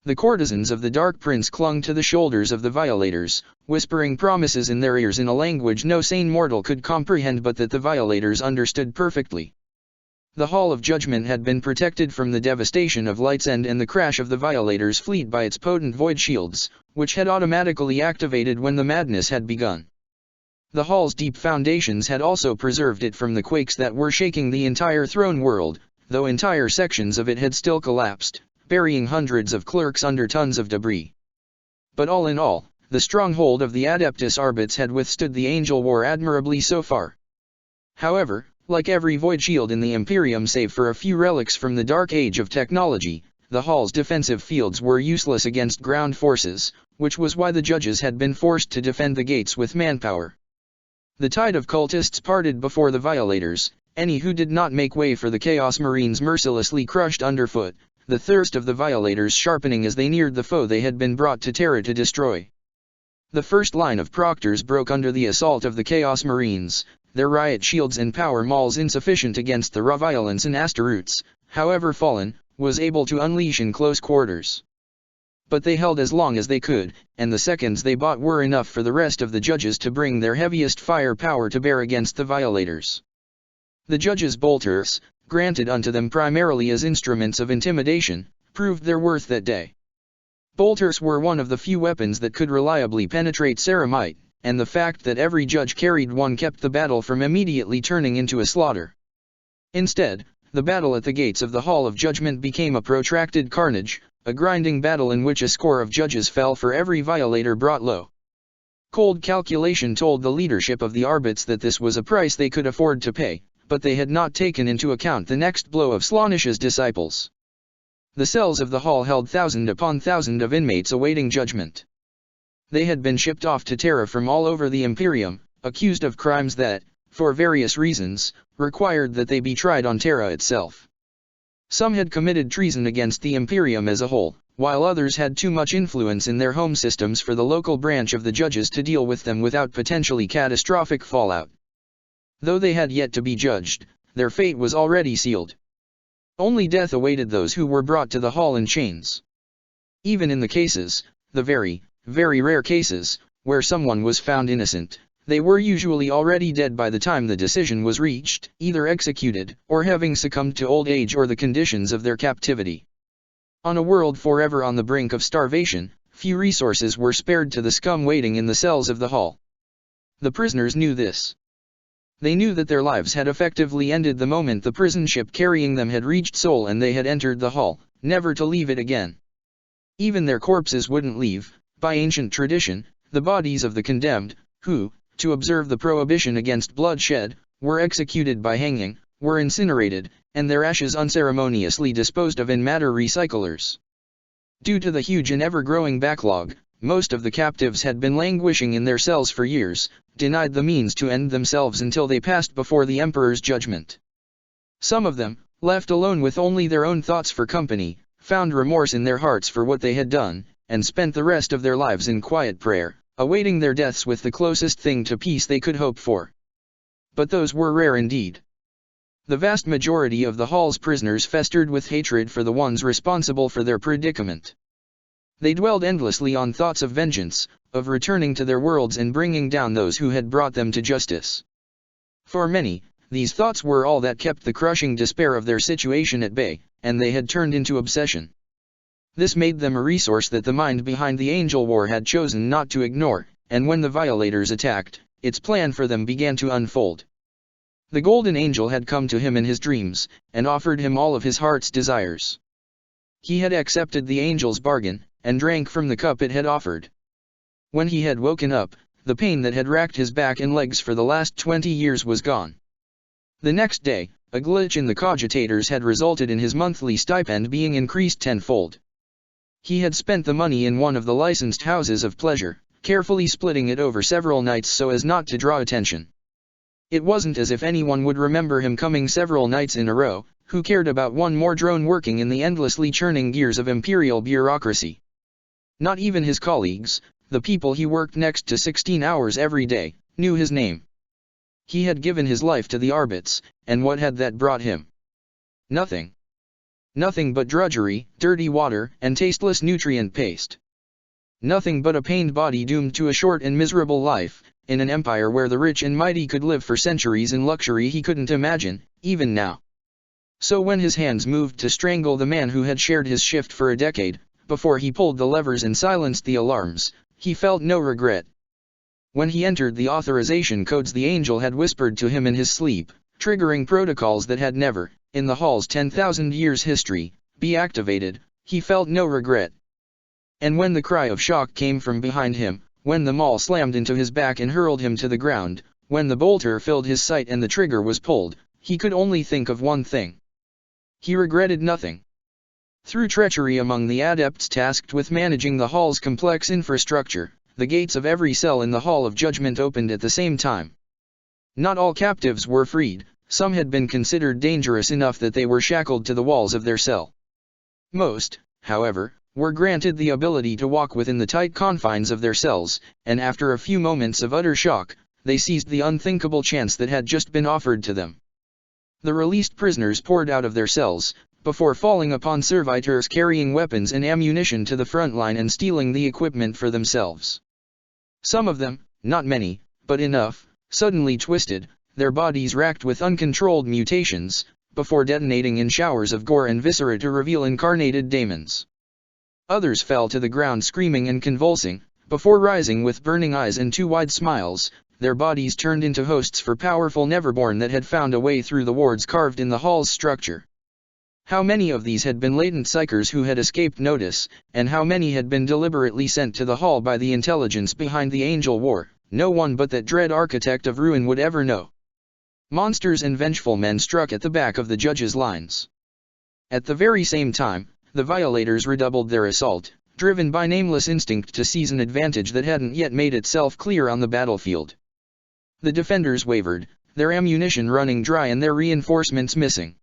The courtesans of the Dark Prince clung to the shoulders of the Violators, whispering promises in their ears in a language no sane mortal could comprehend but that the Violators understood perfectly. The Hall of Judgment had been protected from the devastation of Light's End and the crash of the Violators' fleet by its potent void shields, which had automatically activated when the madness had begun. The Hall's deep foundations had also preserved it from the quakes that were shaking the entire throne world, though entire sections of it had still collapsed, burying hundreds of clerks under tons of debris. But all in all, the stronghold of the Adeptus Arbits had withstood the Angel War admirably so far. However, like every void shield in the Imperium save for a few relics from the Dark Age of technology, the Hall's defensive fields were useless against ground forces, which was why the judges had been forced to defend the gates with manpower. The tide of cultists parted before the Violators, any who did not make way for the Chaos Marines mercilessly crushed underfoot, the thirst of the Violators sharpening as they neared the foe they had been brought to Terra to destroy. The first line of proctors broke under the assault of the Chaos Marines, their riot shields and power mauls insufficient against the raw violence and Astaroths, however fallen, was able to unleash in close quarters. But they held as long as they could, and the seconds they bought were enough for the rest of the judges to bring their heaviest fire power to bear against the Violators. The judges' bolters, granted unto them primarily as instruments of intimidation, proved their worth that day. Bolters were one of the few weapons that could reliably penetrate ceramite, and the fact that every judge carried one kept the battle from immediately turning into a slaughter. Instead, the battle at the gates of the Hall of Judgment became a protracted carnage, a grinding battle in which a score of judges fell for every Violator brought low. Cold calculation told the leadership of the Arbits that this was a price they could afford to pay, but they had not taken into account the next blow of Slaanesh's disciples. The cells of the hall held thousand upon thousand of inmates awaiting judgment. They had been shipped off to Terra from all over the Imperium, accused of crimes that, for various reasons, required that they be tried on Terra itself. Some had committed treason against the Imperium as a whole, while others had too much influence in their home systems for the local branch of the judges to deal with them without potentially catastrophic fallout. Though they had yet to be judged, their fate was already sealed. Only death awaited those who were brought to the hall in chains. Even in the cases, the very, very rare cases, where someone was found innocent, they were usually already dead by the time the decision was reached, either executed, or having succumbed to old age or the conditions of their captivity. On a world forever on the brink of starvation, few resources were spared to the scum waiting in the cells of the hall. The prisoners knew this. They knew that their lives had effectively ended the moment the prison ship carrying them had reached Seoul and they had entered the hall, never to leave it again. Even their corpses wouldn't leave, by ancient tradition, the bodies of the condemned, who, to observe the prohibition against bloodshed, were executed by hanging, were incinerated, and their ashes unceremoniously disposed of in matter recyclers. Due to the huge and ever-growing backlog, most of the captives had been languishing in their cells for years, denied the means to end themselves until they passed before the emperor's judgment. Some of them, left alone with only their own thoughts for company, found remorse in their hearts for what they had done, and spent the rest of their lives in quiet prayer, awaiting their deaths with the closest thing to peace they could hope for. But those were rare indeed. The vast majority of the hall's prisoners festered with hatred for the ones responsible for their predicament. They dwelled endlessly on thoughts of vengeance, of returning to their worlds and bringing down those who had brought them to justice. For many, these thoughts were all that kept the crushing despair of their situation at bay, and they had turned into obsession. This made them a resource that the mind behind the Angel War had chosen not to ignore, and when the violators attacked, its plan for them began to unfold. The Golden Angel had come to him in his dreams, and offered him all of his heart's desires. He had accepted the angel's bargain, and drank from the cup it had offered. When he had woken up, the pain that had racked his back and legs for the last 20 years was gone. The next day, a glitch in the cogitators had resulted in his monthly stipend being increased tenfold. He had spent the money in one of the licensed houses of pleasure, carefully splitting it over several nights so as not to draw attention. It wasn't as if anyone would remember him coming several nights in a row, who cared about one more drone working in the endlessly churning gears of imperial bureaucracy. Not even his colleagues, the people he worked next to 16 hours every day, knew his name. He had given his life to the Arbits, and what had that brought him? Nothing. Nothing but drudgery, dirty water, and tasteless nutrient paste. Nothing but a pained body doomed to a short and miserable life, in an empire where the rich and mighty could live for centuries in luxury he couldn't imagine, even now. So when his hands moved to strangle the man who had shared his shift for a decade, before he pulled the levers and silenced the alarms, he felt no regret. When he entered the authorization codes the angel had whispered to him in his sleep, triggering protocols that had never, in the hall's 10,000 years history, be activated, he felt no regret. And when the cry of shock came from behind him, when the maul slammed into his back and hurled him to the ground, when the bolter filled his sight and the trigger was pulled, he could only think of one thing. He regretted nothing. Through treachery among the adepts tasked with managing the hall's complex infrastructure, the gates of every cell in the Hall of Judgment opened at the same time. Not all captives were freed, some had been considered dangerous enough that they were shackled to the walls of their cell. Most, however, were granted the ability to walk within the tight confines of their cells, and after a few moments of utter shock, they seized the unthinkable chance that had just been offered to them. The released prisoners poured out of their cells, before falling upon servitors carrying weapons and ammunition to the front line and stealing the equipment for themselves. Some of them, not many, but enough, suddenly twisted, their bodies racked with uncontrolled mutations, before detonating in showers of gore and viscera to reveal incarnated daemons. Others fell to the ground screaming and convulsing, before rising with burning eyes and two wide smiles, their bodies turned into hosts for powerful Neverborn that had found a way through the wards carved in the hall's structure. How many of these had been latent psychers who had escaped notice, and how many had been deliberately sent to the hall by the intelligence behind the Angel War, no one but that dread architect of ruin would ever know. Monsters and vengeful men struck at the back of the judge's lines. At the very same time, the violators redoubled their assault, driven by nameless instinct to seize an advantage that hadn't yet made itself clear on the battlefield. The defenders wavered, their ammunition running dry and their reinforcements missing.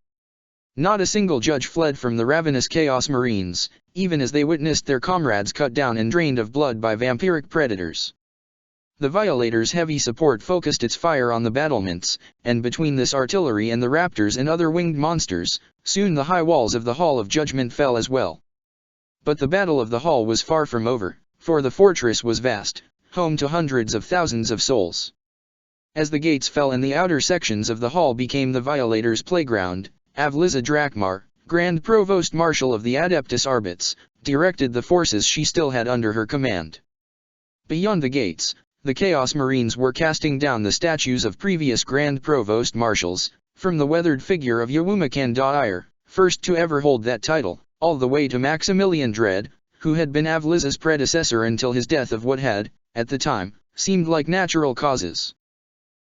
Not a single judge fled from the ravenous Chaos Marines, even as they witnessed their comrades cut down and drained of blood by vampiric predators. The violators' heavy support focused its fire on the battlements, and between this artillery and the raptors and other winged monsters, Soon the high walls of the Hall of Judgment fell as well. But the battle of the hall was far from over, for the fortress was vast, home to hundreds of thousands of souls. As the gates fell and the outer sections of the hall became the violators' playground, Avliza Drakmar, Grand Provost Marshal of the Adeptus Arbits, directed the forces she still had under her command. Beyond the gates, the Chaos Marines were casting down the statues of previous Grand Provost Marshals, from the weathered figure of Yawumakan Da'ir, first to ever hold that title, all the way to Maximilian Dread, who had been Avliza's predecessor until his death of what had, at the time, seemed like natural causes.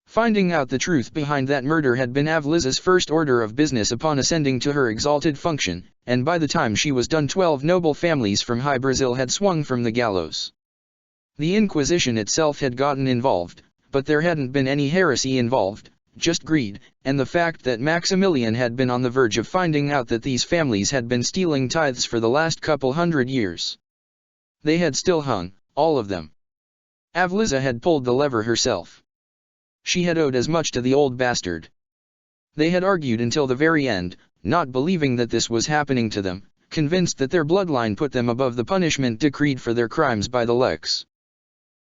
Finding out the truth behind that murder had been Avliza's first order of business upon ascending to her exalted function, and by the time she was done 12 noble families from High Brazil had swung from the gallows. The Inquisition itself had gotten involved, but there hadn't been any heresy involved, just greed, and the fact that Maximilian had been on the verge of finding out that these families had been stealing tithes for the last couple hundred years. They had still hung, all of them. Avliza had pulled the lever herself. She had owed as much to the old bastard. They had argued until the very end, not believing that this was happening to them, convinced that their bloodline put them above the punishment decreed for their crimes by the Lex.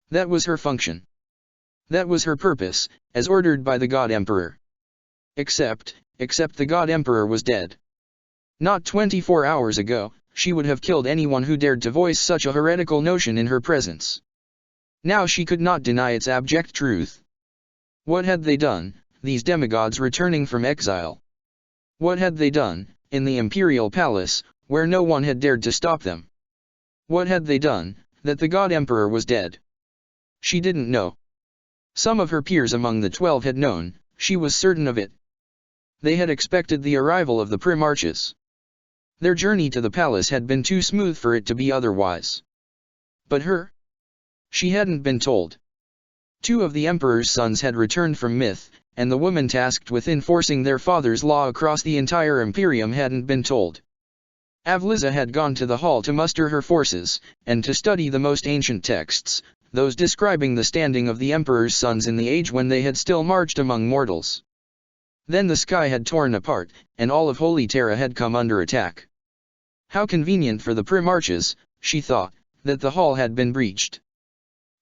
That was her function. That was her purpose, as ordered by the God Emperor. Except the God Emperor was dead. Not 24 hours ago, she would have killed anyone who dared to voice such a heretical notion in her presence. Now she could not deny its abject truth. What had they done, these demigods returning from exile? What had they done, in the imperial palace, where no one had dared to stop them? What had they done, that the God Emperor was dead? She didn't know. Some of her peers among the 12 had known, she was certain of it. They had expected the arrival of the Primarchs. Their journey to the palace had been too smooth for it to be otherwise. But her? She hadn't been told. 2 of the Emperor's sons had returned from Myth, and the woman tasked with enforcing their father's law across the entire Imperium hadn't been told. Avliza had gone to the hall to muster her forces, and to study the most ancient texts, those describing the standing of the Emperor's sons in the age when they had still marched among mortals. Then the sky had torn apart, and all of Holy Terra had come under attack. How convenient for the Primarchs, she thought, that the hall had been breached.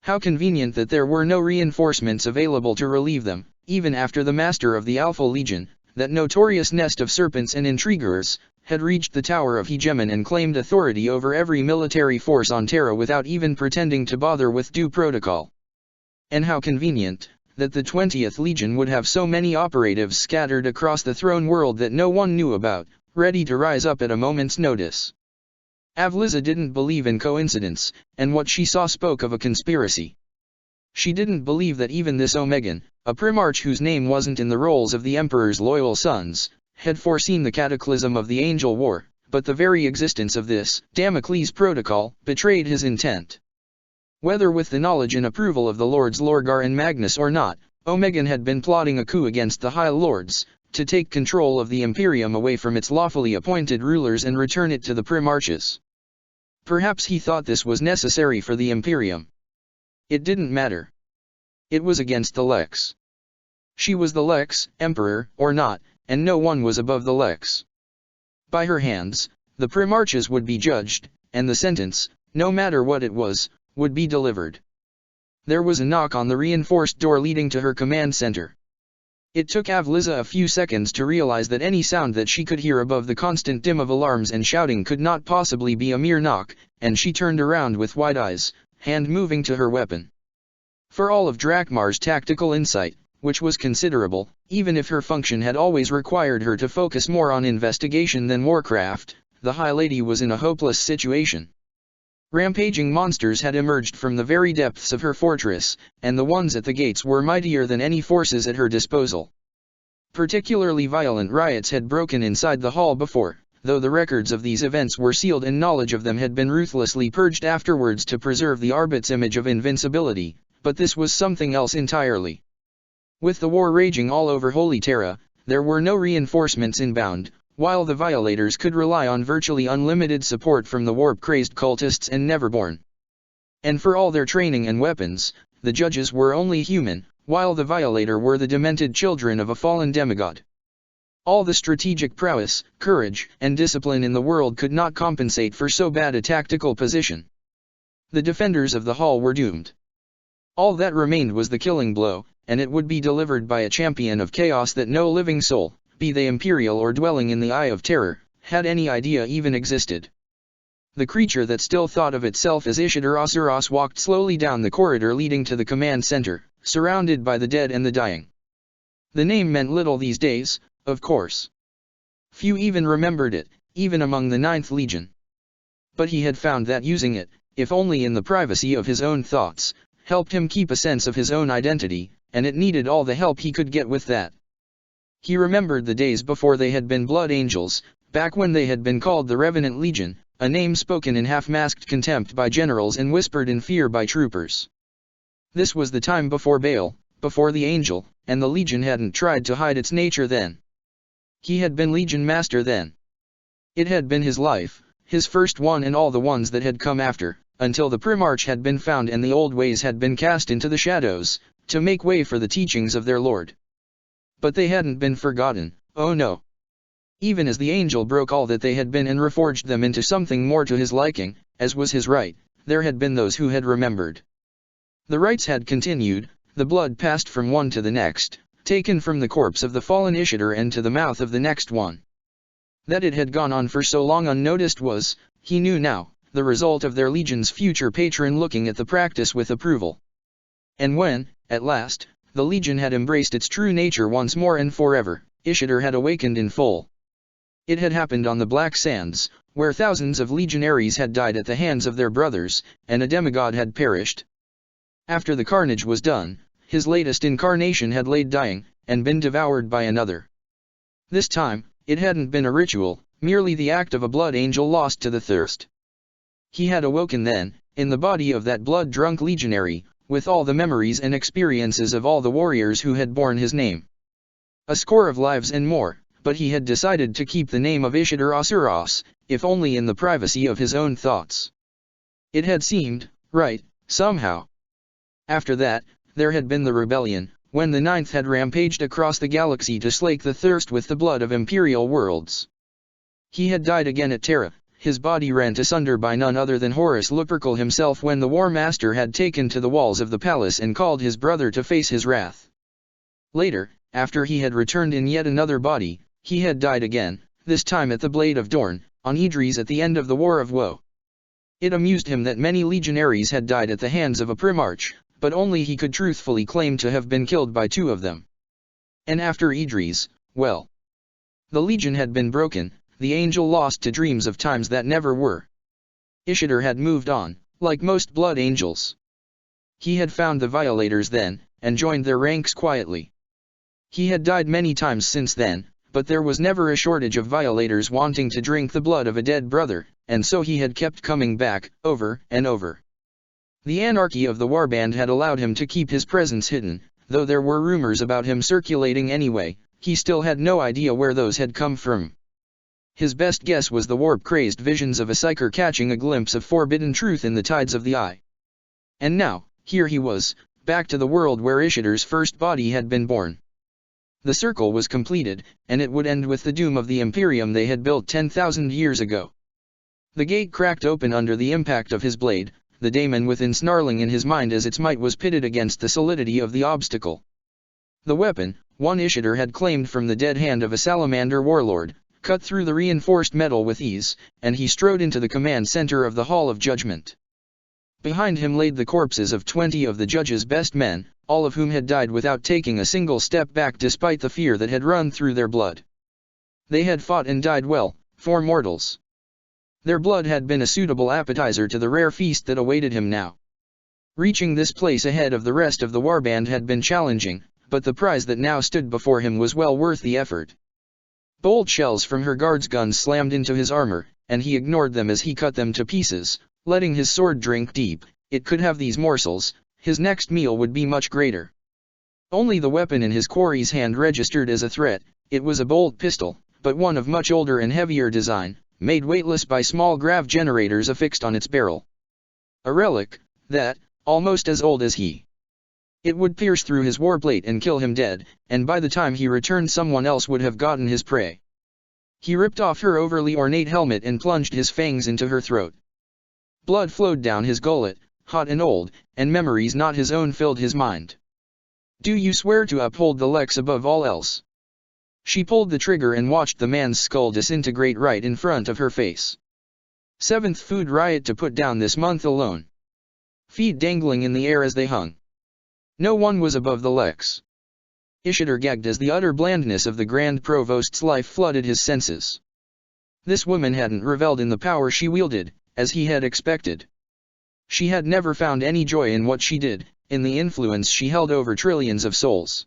How convenient that there were no reinforcements available to relieve them, even after the master of the Alpha Legion, that notorious nest of serpents and intriguers, had reached the Tower of Hegemon and claimed authority over every military force on Terra without even pretending to bother with due protocol. And how convenient, that the 20th Legion would have so many operatives scattered across the throne world that no one knew about, ready to rise up at a moment's notice. Avliza didn't believe in coincidence, and what she saw spoke of a conspiracy. She didn't believe that even this Omegan, a Primarch whose name wasn't in the rolls of the Emperor's loyal sons, had foreseen the cataclysm of the Angel War, but the very existence of this Damocles Protocol betrayed his intent. Whether with the knowledge and approval of the Lords Lorgar and Magnus or not, Omegan had been plotting a coup against the High Lords, to take control of the Imperium away from its lawfully appointed rulers and return it to the Primarchs. Perhaps he thought this was necessary for the Imperium. It didn't matter. It was against the Lex. She was the Lex, Emperor, or not, and no one was above the Lex. By her hands, the Primarchs would be judged, and the sentence, no matter what it was, would be delivered. There was a knock on the reinforced door leading to her command center. It took Avliza a few seconds to realize that any sound that she could hear above the constant din of alarms and shouting could not possibly be a mere knock, and she turned around with wide eyes, hand moving to her weapon. For all of Drakmar's tactical insight, which was considerable, even if her function had always required her to focus more on investigation than warcraft, the High Lady was in a hopeless situation. Rampaging monsters had emerged from the very depths of her fortress, and the ones at the gates were mightier than any forces at her disposal. Particularly violent riots had broken inside the hall before, though the records of these events were sealed and knowledge of them had been ruthlessly purged afterwards to preserve the Arbit's image of invincibility, but this was something else entirely. With the war raging all over Holy Terra, there were no reinforcements inbound, while the Violators could rely on virtually unlimited support from the warp-crazed cultists and Neverborn. And for all their training and weapons, the judges were only human, while the Violator were the demented children of a fallen demigod. All the strategic prowess, courage, and discipline in the world could not compensate for so bad a tactical position. The defenders of the hall were doomed. All that remained was the killing blow, and it would be delivered by a champion of chaos that no living soul, be they imperial or dwelling in the Eye of Terror, had any idea even existed. The creature that still thought of itself as Ishidar Asuras walked slowly down the corridor leading to the command center, surrounded by the dead and the dying. The name meant little these days, of course. Few even remembered it, even among the 9th Legion. But he had found that using it, if only in the privacy of his own thoughts, helped him keep a sense of his own identity, and it needed all the help he could get with that. He remembered the days before they had been Blood Angels, back when they had been called the Revenant Legion, a name spoken in half-masked contempt by generals and whispered in fear by troopers. This was the time before Baal, before the Angel, and the Legion hadn't tried to hide its nature then. He had been Legion Master then. It had been his life, his first one and all the ones that had come after, until the Primarch had been found and the old ways had been cast into the shadows, to make way for the teachings of their Lord. But they hadn't been forgotten, oh no. Even as the Angel broke all that they had been and reforged them into something more to his liking, as was his right, there had been those who had remembered. The rites had continued, the blood passed from one to the next, taken from the corpse of the fallen Ishidar and to the mouth of the next one. That it had gone on for so long unnoticed was, he knew now, the result of their legion's future patron looking at the practice with approval. And when, at last, the legion had embraced its true nature once more and forever, Ishidar had awakened in full. It had happened on the Black Sands, where thousands of legionaries had died at the hands of their brothers, and a demigod had perished. After the carnage was done, his latest incarnation had laid dying, and been devoured by another. This time, it hadn't been a ritual, merely the act of a blood angel lost to the thirst. He had awoken then, in the body of that blood-drunk legionary, with all the memories and experiences of all the warriors who had borne his name. A score of lives and more, but he had decided to keep the name of Ishidar Asuras, if only in the privacy of his own thoughts. It had seemed right, somehow. After that, there had been the rebellion, when the 9th had rampaged across the galaxy to slake the thirst with the blood of imperial worlds. He had died again at Terra, his body rent asunder by none other than Horus Lupercal himself when the War Master had taken to the walls of the palace and called his brother to face his wrath. Later, after he had returned in yet another body, he had died again, this time at the Blade of Dorn, on Idris at the end of the War of Woe. It amused him that many legionaries had died at the hands of a Primarch, but only he could truthfully claim to have been killed by 2 of them. And after Idris, well, the legion had been broken, the angel lost to dreams of times that never were. Ishidar had moved on, like most blood angels. He had found the violators then, and joined their ranks quietly. He had died many times since then, but there was never a shortage of violators wanting to drink the blood of a dead brother, and so he had kept coming back, over and over. The anarchy of the warband had allowed him to keep his presence hidden, though there were rumors about him circulating anyway, he still had no idea where those had come from. His best guess was the warp-crazed visions of a psyker catching a glimpse of forbidden truth in the tides of the eye. And now, here he was, back to the world where Ishidar's first body had been born. The circle was completed, and it would end with the doom of the Imperium they had built 10,000 years ago. The gate cracked open under the impact of his blade, the daemon within snarling in his mind as its might was pitted against the solidity of the obstacle. The weapon, one Ishidar had claimed from the dead hand of a salamander warlord, cut through the reinforced metal with ease, and he strode into the command center of the Hall of Judgment. Behind him laid the corpses of 20 of the judge's best men, all of whom had died without taking a single step back despite the fear that had run through their blood. They had fought and died well, for mortals. Their blood had been a suitable appetizer to the rare feast that awaited him now. Reaching this place ahead of the rest of the warband had been challenging, but the prize that now stood before him was well worth the effort. Bolt shells from her guard's guns slammed into his armor, and he ignored them as he cut them to pieces, letting his sword drink deep. It could have these morsels, his next meal would be much greater. Only the weapon in his quarry's hand registered as a threat. It was a bolt pistol, but one of much older and heavier design, made weightless by small grav generators affixed on its barrel. A relic, that, almost as old as he. It would pierce through his warplate and kill him dead, and by the time he returned someone else would have gotten his prey. He ripped off her overly ornate helmet and plunged his fangs into her throat. Blood flowed down his gullet, hot and old, and memories not his own filled his mind. "Do you swear to uphold the Lex above all else?" She pulled the trigger and watched the man's skull disintegrate right in front of her face. 7th food riot to put down this month alone. Feet dangling in the air as they hung. No one was above the Lex. Ishidar gagged as the utter blandness of the Grand Provost's life flooded his senses. This woman hadn't reveled in the power she wielded, as he had expected. She had never found any joy in what she did, in the influence she held over trillions of souls.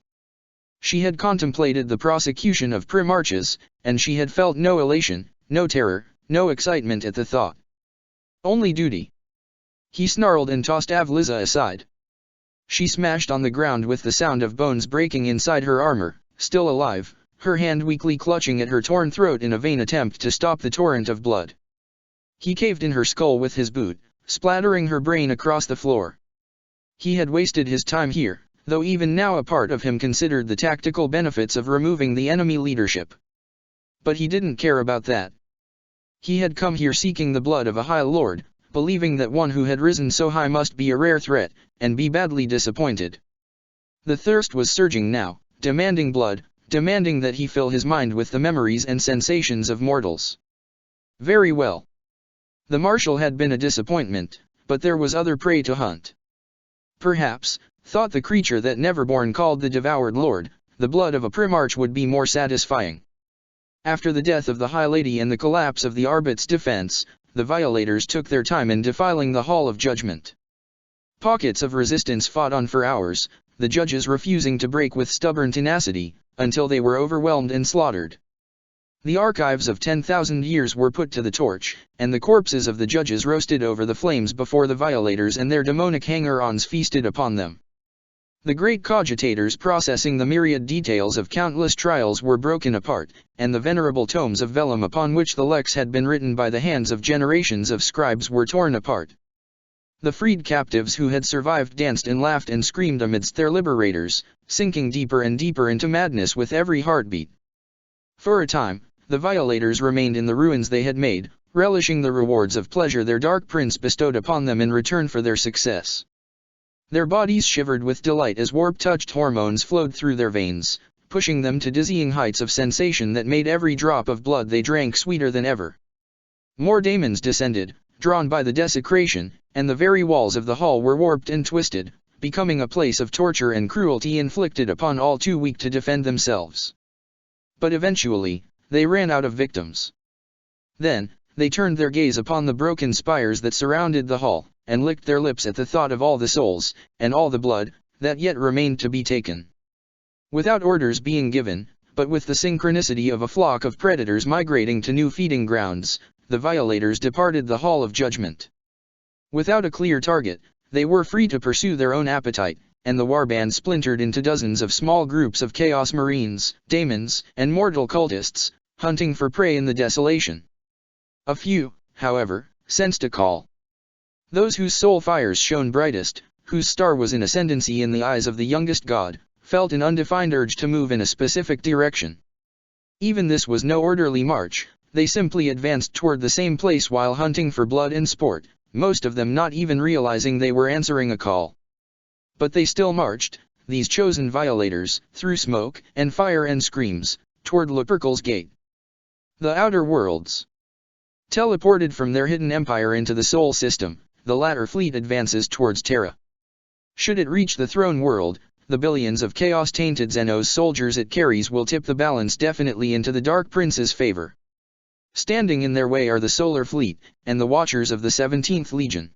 She had contemplated the prosecution of Primarches, and she had felt no elation, no terror, no excitement at the thought. Only duty. He snarled and tossed Avliza aside. She smashed on the ground with the sound of bones breaking inside her armor, still alive, her hand weakly clutching at her torn throat in a vain attempt to stop the torrent of blood. He caved in her skull with his boot, splattering her brain across the floor. He had wasted his time here, though even now a part of him considered the tactical benefits of removing the enemy leadership. But he didn't care about that. He had come here seeking the blood of a High Lord, believing that one who had risen so high must be a rare threat, and be badly disappointed. The thirst was surging now, demanding blood, demanding that he fill his mind with the memories and sensations of mortals. Very well. The marshal had been a disappointment, but there was other prey to hunt. Perhaps, thought the creature that Neverborn called the Devoured Lord, the blood of a Primarch would be more satisfying. After the death of the High Lady and the collapse of the Arbit's defense, the violators took their time in defiling the Hall of Judgment. Pockets of resistance fought on for hours, the judges refusing to break with stubborn tenacity, until they were overwhelmed and slaughtered. The archives of 10,000 years were put to the torch, and the corpses of the judges roasted over the flames before the violators and their demonic hanger-ons feasted upon them. The great cogitators processing the myriad details of countless trials were broken apart, and the venerable tomes of vellum upon which the Lex had been written by the hands of generations of scribes were torn apart. The freed captives who had survived danced and laughed and screamed amidst their liberators, sinking deeper and deeper into madness with every heartbeat. For a time, the violators remained in the ruins they had made, relishing the rewards of pleasure their Dark Prince bestowed upon them in return for their success. Their bodies shivered with delight as warp-touched hormones flowed through their veins, pushing them to dizzying heights of sensation that made every drop of blood they drank sweeter than ever. More daemons descended, drawn by the desecration, and the very walls of the hall were warped and twisted, becoming a place of torture and cruelty inflicted upon all too weak to defend themselves. But eventually, they ran out of victims. Then, they turned their gaze upon the broken spires that surrounded the hall, and licked their lips at the thought of all the souls, and all the blood, that yet remained to be taken. Without orders being given, but with the synchronicity of a flock of predators migrating to new feeding grounds, the violators departed the Hall of Judgment. Without a clear target, they were free to pursue their own appetite, and the warband splintered into dozens of small groups of Chaos Marines, daemons, and mortal cultists, hunting for prey in the desolation. A few, however, sensed a call. Those whose soul fires shone brightest, whose star was in ascendancy in the eyes of the youngest god, felt an undefined urge to move in a specific direction. Even this was no orderly march, they simply advanced toward the same place while hunting for blood and sport, most of them not even realizing they were answering a call. But they still marched, these chosen violators, through smoke and fire and screams, toward Lupercal's gate. The outer worlds. Teleported from their hidden empire into the Sol system, the latter fleet advances towards Terra. Should it reach the throne world, the billions of chaos-tainted Xenos soldiers it carries will tip the balance definitely into the Dark Prince's favor. Standing in their way are the Solar Fleet, and the Watchers of the 17th Legion.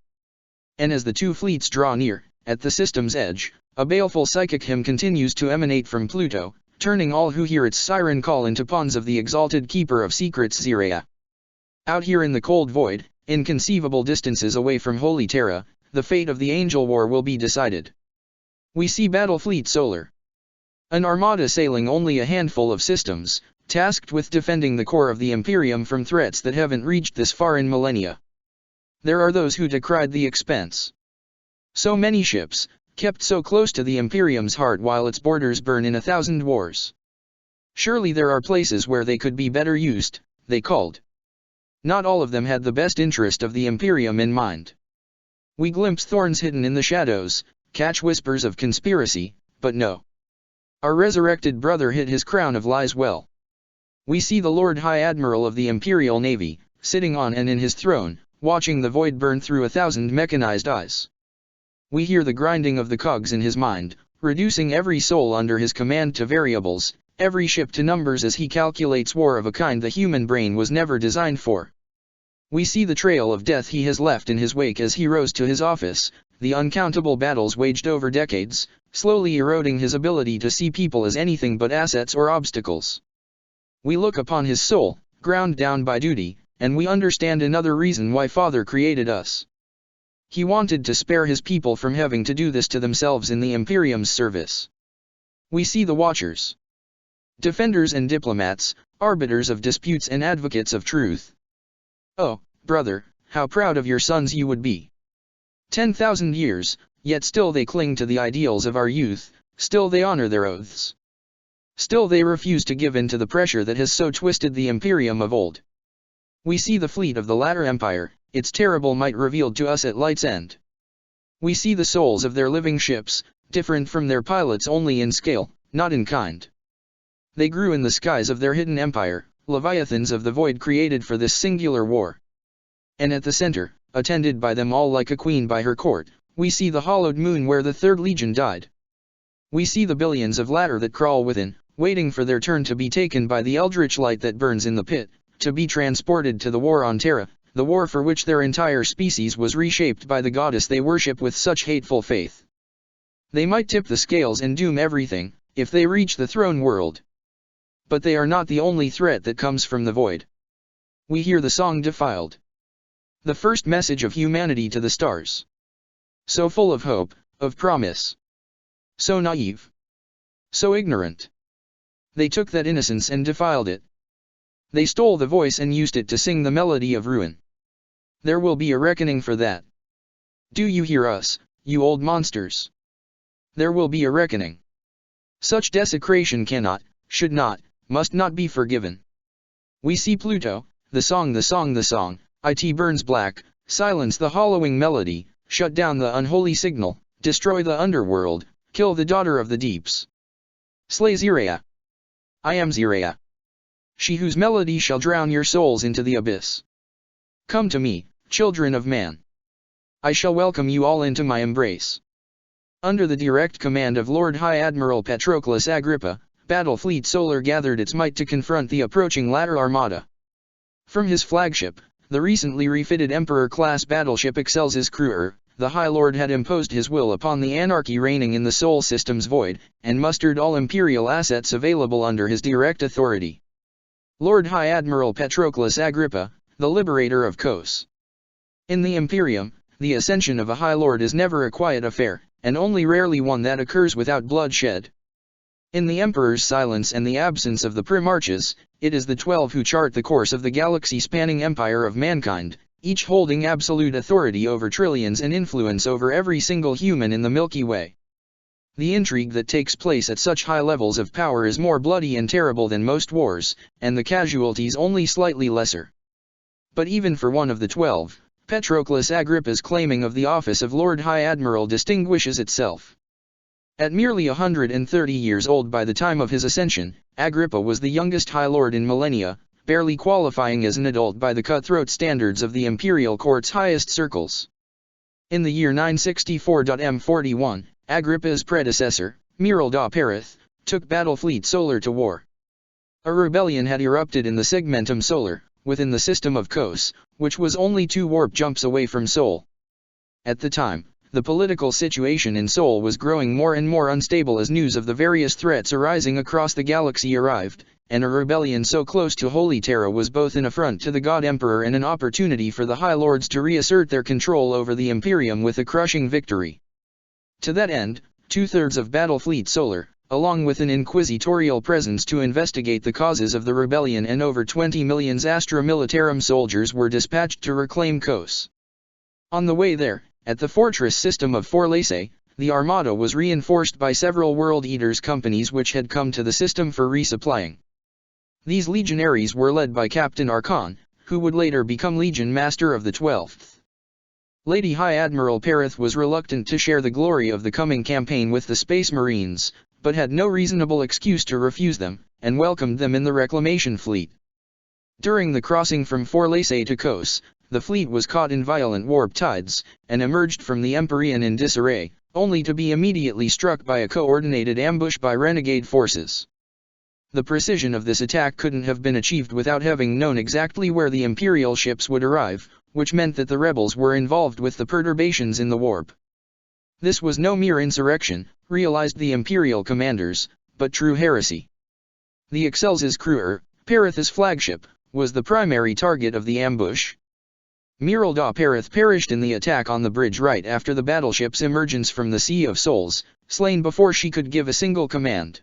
And as the two fleets draw near, at the system's edge, a baleful psychic hymn continues to emanate from Pluto, turning all who hear its siren call into pawns of the exalted keeper of secrets Zirea. Out here in the cold void, inconceivable distances away from Holy Terra, the fate of the Angel War will be decided. We see Battlefleet Solar. An armada sailing only a handful of systems, tasked with defending the core of the Imperium from threats that haven't reached this far in millennia. There are those who decried the expense. So many ships, kept so close to the Imperium's heart while its borders burn in 1,000 wars. Surely there are places where they could be better used, they called. Not all of them had the best interest of the Imperium in mind. We glimpse thorns hidden in the shadows, catch whispers of conspiracy, but no. Our resurrected brother hid his crown of lies well. We see the Lord High Admiral of the Imperial Navy, sitting on and in his throne, watching the void burn through 1,000 mechanized eyes. We hear the grinding of the cogs in his mind, reducing every soul under his command to variables, every ship to numbers as he calculates war of a kind the human brain was never designed for. We see the trail of death he has left in his wake as he rose to his office, the uncountable battles waged over decades, slowly eroding his ability to see people as anything but assets or obstacles. We look upon his soul, ground down by duty, and we understand another reason why Father created us. He wanted to spare his people from having to do this to themselves in the Imperium's service. We see the Watchers. Defenders and diplomats, arbiters of disputes and advocates of truth. Oh, brother, how proud of your sons you would be. 10,000 years, yet still they cling to the ideals of our youth, still they honor their oaths. Still they refuse to give in to the pressure that has so twisted the Imperium of old. We see the fleet of the latter empire, its terrible might revealed to us at light's end. We see the souls of their living ships, different from their pilots only in scale, not in kind. They grew in the skies of their hidden empire, leviathans of the void created for this singular war. And at the center, attended by them all like a queen by her court, we see the hollowed moon where the Third Legion died. We see the billions of latter that crawl within, waiting for their turn to be taken by the eldritch light that burns in the pit, to be transported to the war on Terra, the war for which their entire species was reshaped by the goddess they worship with such hateful faith. They might tip the scales and doom everything, if they reach the throne world. But they are not the only threat that comes from the void. We hear the song defiled. The first message of humanity to the stars. So full of hope, of promise. So naive. So ignorant. They took that innocence and defiled it. They stole the voice and used it to sing the melody of ruin. There will be a reckoning for that. Do you hear us, you old monsters? There will be a reckoning. Such desecration cannot, should not, must not be forgiven. We see Pluto, the song, it burns black, silence the hollowing melody, shut down the unholy signal, destroy the underworld, kill the daughter of the deeps. Slay Zirea. I am Zirea. She whose melody shall drown your souls into the abyss. Come to me, children of man. I shall welcome you all into my embrace. Under the direct command of Lord High Admiral Patroclus Agrippa, Battle Fleet Solar gathered its might to confront the approaching latter armada. From his flagship, the recently refitted Emperor-class battleship Excelsis Cruiser, the High Lord had imposed his will upon the anarchy reigning in the Sol System's void, and mustered all Imperial assets available under his direct authority. Lord High Admiral Patroclus Agrippa, the liberator of Kos. In the Imperium, the ascension of a High Lord is never a quiet affair, and only rarely one that occurs without bloodshed. In the Emperor's silence and the absence of the Primarchs, it is the 12 who chart the course of the galaxy-spanning empire of mankind, each holding absolute authority over trillions and influence over every single human in the Milky Way. The intrigue that takes place at such high levels of power is more bloody and terrible than most wars, and the casualties only slightly lesser. But even for one of the 12, Patroclus Agrippa's claiming of the office of Lord High Admiral distinguishes itself. At merely 130 years old by the time of his ascension, Agrippa was the youngest High Lord in millennia, barely qualifying as an adult by the cutthroat standards of the imperial court's highest circles. In the year 964 M41, Agrippa's predecessor, Miral da Perith, took Battle Fleet Solar to war. A rebellion had erupted in the Segmentum Solar, within the system of Kos, which was only 2 warp jumps away from Sol. At the time, the political situation in Sol was growing more and more unstable as news of the various threats arising across the galaxy arrived, and a rebellion so close to Holy Terra was both an affront to the God Emperor and an opportunity for the High Lords to reassert their control over the Imperium with a crushing victory. To that end, 2/3 of Battle Fleet Solar, along with an inquisitorial presence to investigate the causes of the rebellion, and over 20 million Astra Militarum soldiers were dispatched to reclaim Kos. On the way there, at the fortress system of Forlace, The armada was reinforced by several World Eaters companies which had come to the system for resupplying. These legionaries were led by Captain Archon, who would later become Legion Master of the 12th. Lady High Admiral Perith was reluctant to share the glory of the coming campaign with the Space Marines, but had no reasonable excuse to refuse them, and welcomed them in the Reclamation Fleet. During the crossing from Forlace to Kos, the fleet was caught in violent warp tides, and emerged from the Empyrean in disarray, only to be immediately struck by a coordinated ambush by renegade forces. The precision of this attack couldn't have been achieved without having known exactly where the Imperial ships would arrive, which meant that the rebels were involved with the perturbations in the warp. This was no mere insurrection, realized the Imperial commanders, but true heresy. The Excelsis Cruer, Perith's flagship, was the primary target of the ambush. Miralda Perith perished in the attack on the bridge right after the battleship's emergence from the Sea of Souls, slain before she could give a single command.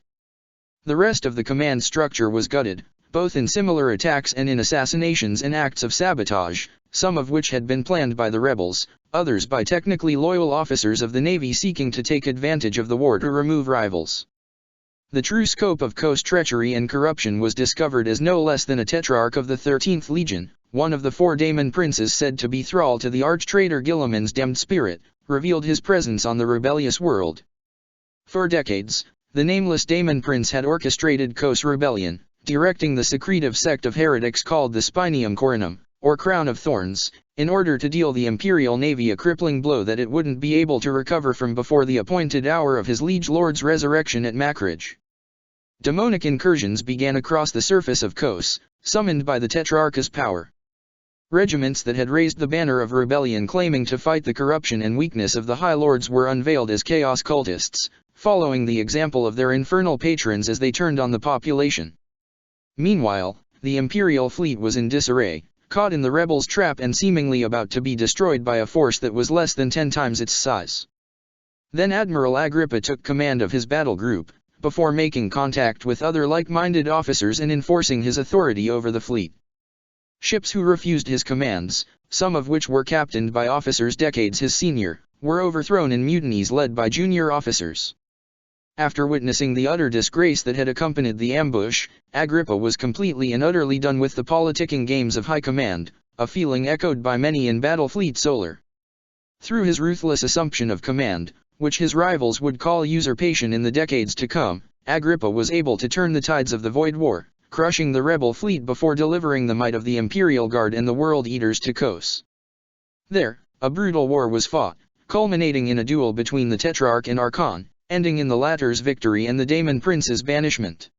The rest of the command structure was gutted, both in similar attacks and in assassinations and acts of sabotage, some of which had been planned by the rebels, others by technically loyal officers of the Navy seeking to take advantage of the war to remove rivals. The true scope of Kos treachery and corruption was discovered as no less than a tetrarch of the 13th Legion, one of the 4 Daemon princes said to be thrall to the arch-traitor Guilliman's damned spirit, revealed his presence on the rebellious world. For decades, the nameless Daemon prince had orchestrated Kos rebellion, directing the secretive sect of heretics called the Spinium Coronum, or Crown of Thorns, in order to deal the Imperial Navy a crippling blow that it wouldn't be able to recover from before the appointed hour of his liege lord's resurrection at Makridge. Demonic incursions began across the surface of Kos, summoned by the Tetrarch's power. Regiments that had raised the banner of rebellion claiming to fight the corruption and weakness of the High Lords were unveiled as chaos cultists, following the example of their infernal patrons as they turned on the population. Meanwhile, the Imperial fleet was in disarray, caught in the rebels' trap and seemingly about to be destroyed by a force that was less than 10 times its size. Then Admiral Agrippa took command of his battle group, before making contact with other like-minded officers and enforcing his authority over the fleet. Ships who refused his commands, some of which were captained by officers decades his senior, were overthrown in mutinies led by junior officers. After witnessing the utter disgrace that had accompanied the ambush, Agrippa was completely and utterly done with the politicking games of high command, a feeling echoed by many in Battlefleet Solar. Through his ruthless assumption of command, which his rivals would call usurpation in the decades to come, Agrippa was able to turn the tides of the Void War, crushing the rebel fleet before delivering the might of the Imperial Guard and the World Eaters to Kos. There, a brutal war was fought, culminating in a duel between the Tetrarch and Archon, ending in the latter's victory and the Daemon Prince's banishment.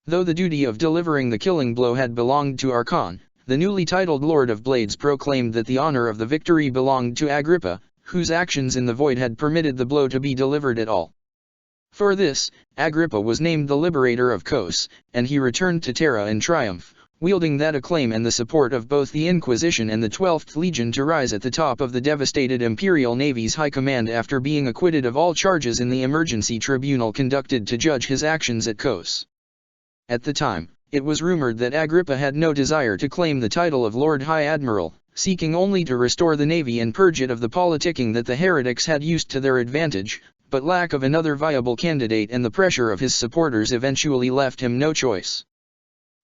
Though the duty of delivering the killing blow had belonged to Archon, the newly titled Lord of Blades proclaimed that the honor of the victory belonged to Agrippa, whose actions in the void had permitted the blow to be delivered at all. For this, Agrippa was named the liberator of Kos, and he returned to Terra in triumph, wielding that acclaim and the support of both the Inquisition and the 12th Legion to rise at the top of the devastated Imperial Navy's high command after being acquitted of all charges in the emergency tribunal conducted to judge his actions at Kos. At the time, it was rumored that Agrippa had no desire to claim the title of Lord High Admiral, seeking only to restore the navy and purge it of the politicking that the heretics had used to their advantage, but lack of another viable candidate and the pressure of his supporters eventually left him no choice.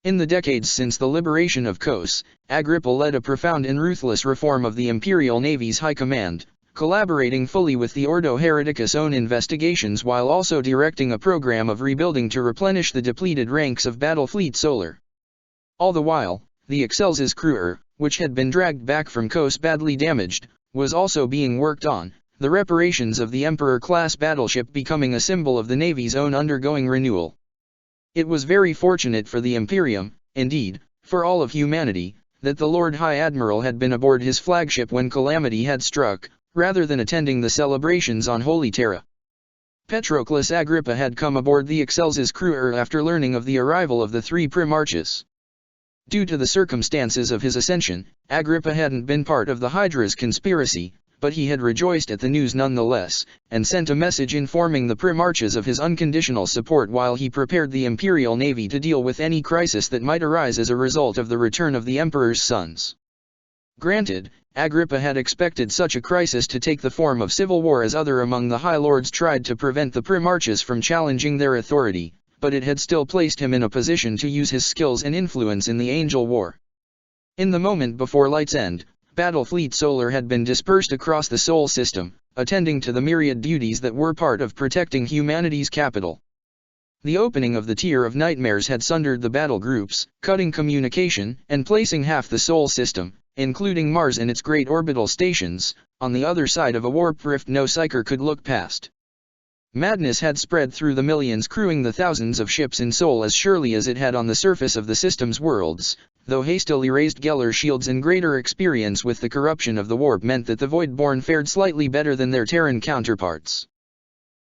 In the decades since the liberation of Kos, Agrippa led a profound and ruthless reform of the Imperial Navy's high command, collaborating fully with the Ordo Hereticus' own investigations while also directing a program of rebuilding to replenish the depleted ranks of Battlefleet Solar. All the while, the Excelsis Cruer, which had been dragged back from Kos badly damaged, was also being worked on, the reparations of the Emperor-class battleship becoming a symbol of the Navy's own undergoing renewal. It was very fortunate for the Imperium, indeed, for all of humanity, that the Lord High Admiral had been aboard his flagship when calamity had struck, rather than attending the celebrations on Holy Terra. Patroclus Agrippa had come aboard the Excelsis Cruer after learning of the arrival of the 3 Primarchs. Due to the circumstances of his ascension, Agrippa hadn't been part of the Hydra's conspiracy, but he had rejoiced at the news nonetheless, and sent a message informing the Primarchs of his unconditional support while he prepared the Imperial Navy to deal with any crisis that might arise as a result of the return of the Emperor's sons. Granted, Agrippa had expected such a crisis to take the form of civil war as other among the High Lords tried to prevent the Primarchs from challenging their authority, but it had still placed him in a position to use his skills and influence in the Angel War. In the moment before Light's End, Battle Fleet Solar had been dispersed across the Sol system, attending to the myriad duties that were part of protecting humanity's capital. The opening of the Tier of Nightmares had sundered the battle groups, cutting communication, and placing half the Sol system, including Mars and its great orbital stations, on the other side of a warp rift no psyker could look past. Madness had spread through the millions crewing the thousands of ships in Sol as surely as it had on the surface of the system's worlds, though hastily raised Geller shields and greater experience with the corruption of the warp meant that the Voidborn fared slightly better than their Terran counterparts.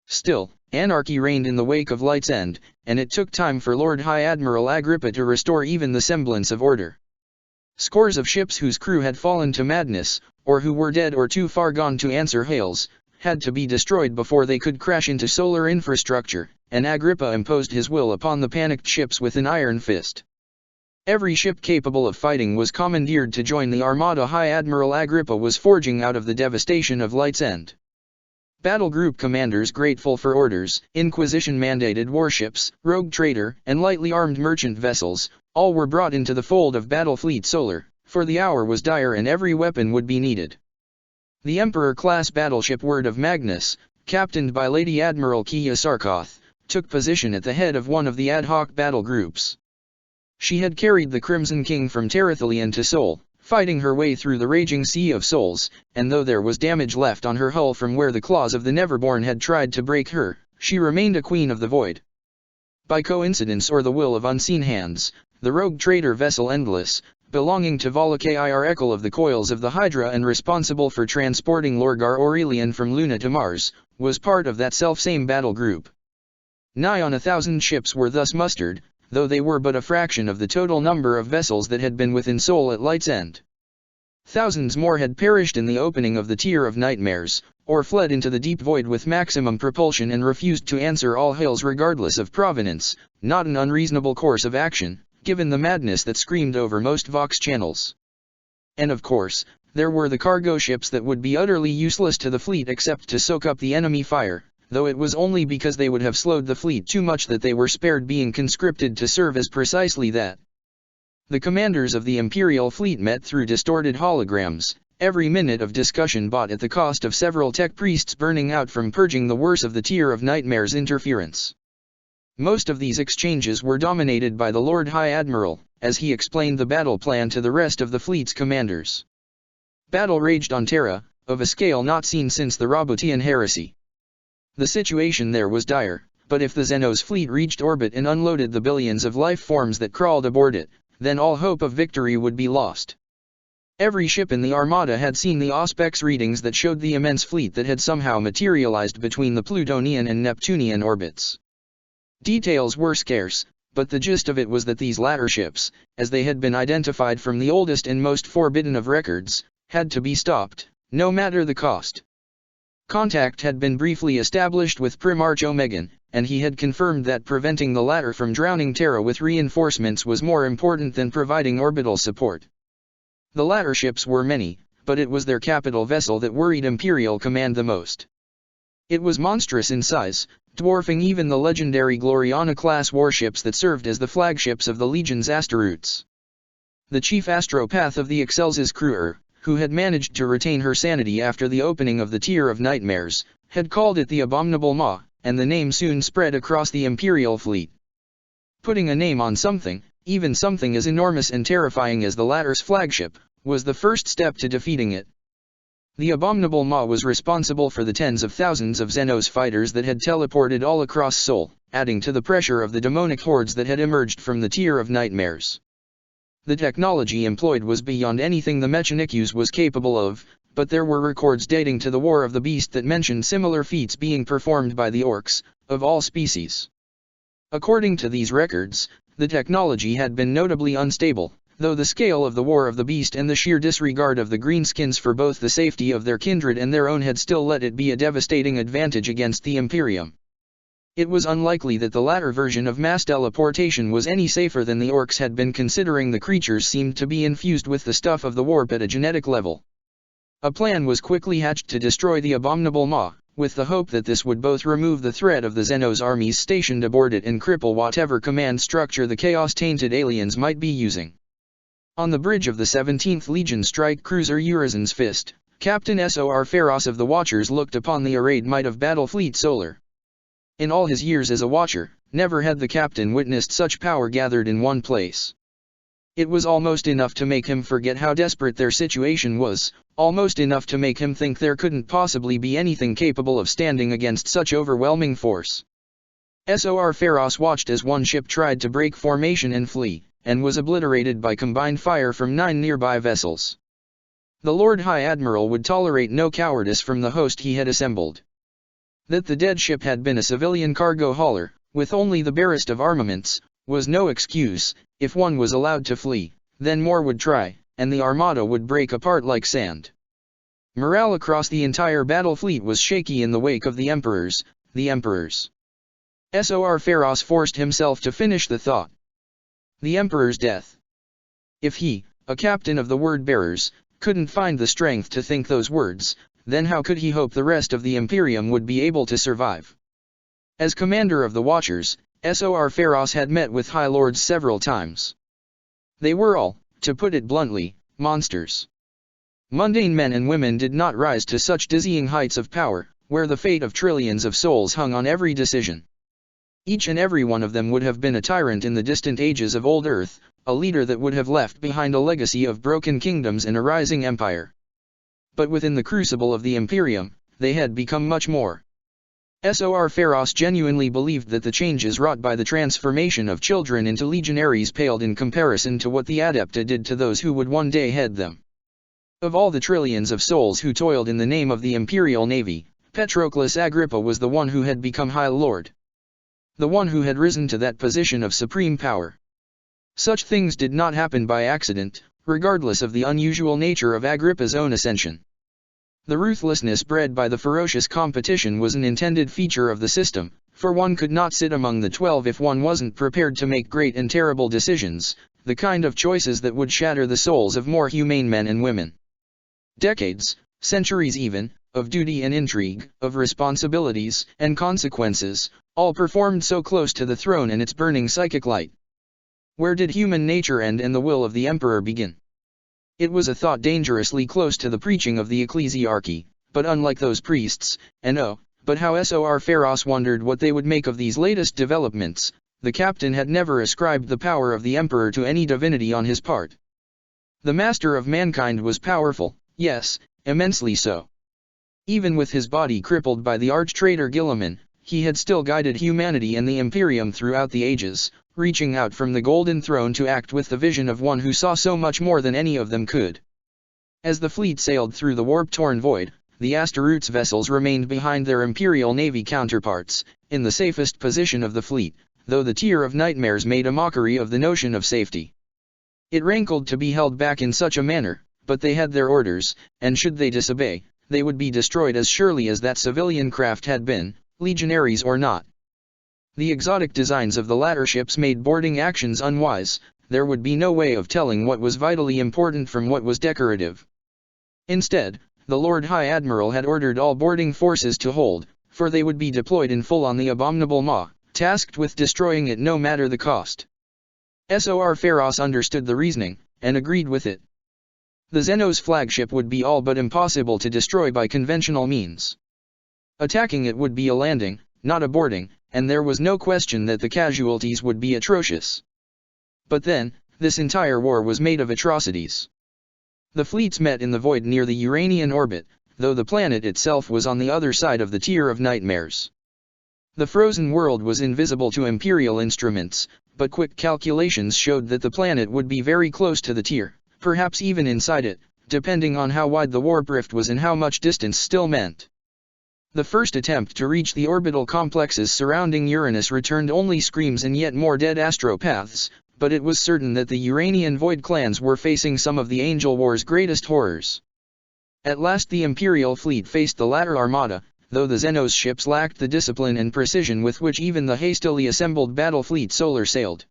Still, anarchy reigned in the wake of Light's End, and it took time for Lord High Admiral Agrippa to restore even the semblance of order. Scores of ships whose crew had fallen to madness, or who were dead or too far gone to answer hails, had to be destroyed before they could crash into solar infrastructure, and Agrippa imposed his will upon the panicked ships with an iron fist. Every ship capable of fighting was commandeered to join the armada High Admiral Agrippa was forging out of the devastation of Light's End. Battle group commanders grateful for orders, Inquisition-mandated warships, rogue trader, and lightly armed merchant vessels, all were brought into the fold of Battle Fleet Solar, for the hour was dire and every weapon would be needed. The Emperor-class battleship Word of Magnus, captained by Lady Admiral Kia Sarkoth, took position at the head of one of the ad hoc battle groups. She had carried the Crimson King from Terathelion to Sol, fighting her way through the raging sea of souls, and though there was damage left on her hull from where the claws of the Neverborn had tried to break her, she remained a queen of the void. By coincidence or the will of unseen hands, the rogue trader vessel Endless, belonging to Volokir Ekel of the Coils of the Hydra and responsible for transporting Lorgar Aurelian from Luna to Mars, was part of that selfsame battle group. Nigh on 1,000 ships were thus mustered, though they were but a fraction of the total number of vessels that had been within Sol at Light's End. Thousands more had perished in the opening of the Tier of Nightmares, or fled into the deep void with maximum propulsion and refused to answer all hails regardless of provenance, not an unreasonable course of action, given the madness that screamed over most Vox channels. And of course, there were the cargo ships that would be utterly useless to the fleet except to soak up the enemy fire, though it was only because they would have slowed the fleet too much that they were spared being conscripted to serve as precisely that. The commanders of the Imperial fleet met through distorted holograms, every minute of discussion bought at the cost of several tech priests burning out from purging the worst of the Tier of Nightmares interference. Most of these exchanges were dominated by the Lord High Admiral, as he explained the battle plan to the rest of the fleet's commanders. Battle raged on Terra, of a scale not seen since the Roboutian Heresy. The situation there was dire, but if the Xenos fleet reached orbit and unloaded the billions of life forms that crawled aboard it, then all hope of victory would be lost. Every ship in the Armada had seen the Auspex readings that showed the immense fleet that had somehow materialized between the Plutonian and Neptunian orbits. Details were scarce, but the gist of it was that these latter ships, as they had been identified from the oldest and most forbidden of records, had to be stopped, no matter the cost. Contact had been briefly established with Primarch Omegan, and he had confirmed that preventing the latter from drowning Terra with reinforcements was more important than providing orbital support. The latter ships were many, but it was their capital vessel that worried Imperial Command the most. It was monstrous in size, dwarfing even the legendary Gloriana-class warships that served as the flagships of the Legion's Asteroutes. The chief astropath of the Excelsior's crew, who had managed to retain her sanity after the opening of the Tier of Nightmares, had called it the Abominable Maw, and the name soon spread across the Imperial fleet. Putting a name on something, even something as enormous and terrifying as the latter's flagship, was the first step to defeating it. The Abominable Maw was responsible for the tens of thousands of Xenos fighters that had teleported all across Sol, adding to the pressure of the demonic hordes that had emerged from the Tier of Nightmares. The technology employed was beyond anything the Mechanikus was capable of, but there were records dating to the War of the Beast that mentioned similar feats being performed by the Orcs, of all species. According to these records, the technology had been notably unstable, though the scale of the War of the Beast and the sheer disregard of the Greenskins for both the safety of their kindred and their own had still let it be a devastating advantage against the Imperium. It was unlikely that the latter version of mass teleportation was any safer than the orcs had been, considering the creatures seemed to be infused with the stuff of the warp at a genetic level. A plan was quickly hatched to destroy the abominable maw, with the hope that this would both remove the threat of the Xenos armies stationed aboard it and cripple whatever command structure the chaos-tainted aliens might be using. On the bridge of the 17th Legion strike cruiser Urizen's Fist, Captain Sor Pharos of the Watchers looked upon the arrayed might of Battlefleet Solar. In all his years as a Watcher, never had the captain witnessed such power gathered in one place. It was almost enough to make him forget how desperate their situation was, almost enough to make him think there couldn't possibly be anything capable of standing against such overwhelming force. Sor Pharos watched as one ship tried to break formation and flee, and was obliterated by combined fire from 9 nearby vessels. The Lord High Admiral would tolerate no cowardice from the host he had assembled. That the dead ship had been a civilian cargo hauler, with only the barest of armaments, was no excuse. If one was allowed to flee, then more would try, and the armada would break apart like sand. Morale across the entire battle fleet was shaky in the wake of the Emperors. Sor Pharos forced himself to finish the thought. The Emperor's death. If he, a captain of the word-bearers, couldn't find the strength to think those words, then how could he hope the rest of the Imperium would be able to survive? As commander of the Watchers, Sor Pharos had met with High Lords several times. They were all, to put it bluntly, monsters. Mundane men and women did not rise to such dizzying heights of power, where the fate of trillions of souls hung on every decision. Each and every one of them would have been a tyrant in the distant ages of old Earth, a leader that would have left behind a legacy of broken kingdoms and a rising empire. But within the crucible of the Imperium, they had become much more. Sor Pharos genuinely believed that the changes wrought by the transformation of children into legionaries paled in comparison to what the Adepta did to those who would one day head them. Of all the trillions of souls who toiled in the name of the Imperial Navy, Patroclus Agrippa was the one who had become High Lord. The one who had risen to that position of supreme power. Such things did not happen by accident, regardless of the unusual nature of Agrippa's own ascension. The ruthlessness bred by the ferocious competition was an intended feature of the system, for one could not sit among the 12 if one wasn't prepared to make great and terrible decisions, the kind of choices that would shatter the souls of more humane men and women. Decades, centuries even, of duty and intrigue, of responsibilities and consequences, all performed so close to the throne and its burning psychic light. Where did human nature end and the will of the Emperor begin? It was a thought dangerously close to the preaching of the ecclesiarchy, but unlike those priests, and oh, but how Sor Pharos wondered what they would make of these latest developments. The captain had never ascribed the power of the Emperor to any divinity on his part. The master of mankind was powerful, yes, immensely so. Even with his body crippled by the arch-traitor Guilliman, he had still guided humanity and the Imperium throughout the ages, reaching out from the Golden Throne to act with the vision of one who saw so much more than any of them could. As the fleet sailed through the warp-torn void, the Astaroot's vessels remained behind their Imperial Navy counterparts, in the safest position of the fleet, though the Tier of Nightmares made a mockery of the notion of safety. It rankled to be held back in such a manner, but they had their orders, and should they disobey, they would be destroyed as surely as that civilian craft had been, legionaries or not. The exotic designs of the latter ships made boarding actions unwise. There would be no way of telling what was vitally important from what was decorative. Instead, the Lord High Admiral had ordered all boarding forces to hold, for they would be deployed in full on the abominable maw, tasked with destroying it no matter the cost. Sor Pharos understood the reasoning, and agreed with it. The Xenos flagship would be all but impossible to destroy by conventional means. Attacking it would be a landing, not a boarding, and there was no question that the casualties would be atrocious. But then, this entire war was made of atrocities. The fleets met in the void near the Uranian orbit, though the planet itself was on the other side of the Tier of Nightmares. The frozen world was invisible to Imperial instruments, but quick calculations showed that the planet would be very close to the Tier, perhaps even inside it, depending on how wide the warp rift was and how much distance still meant. The first attempt to reach the orbital complexes surrounding Uranus returned only screams and yet more dead astropaths, but it was certain that the Uranian Void clans were facing some of the Angel War's greatest horrors. At last the Imperial fleet faced the latter armada, though the Xenos ships lacked the discipline and precision with which even the hastily assembled battle fleet Solar sailed.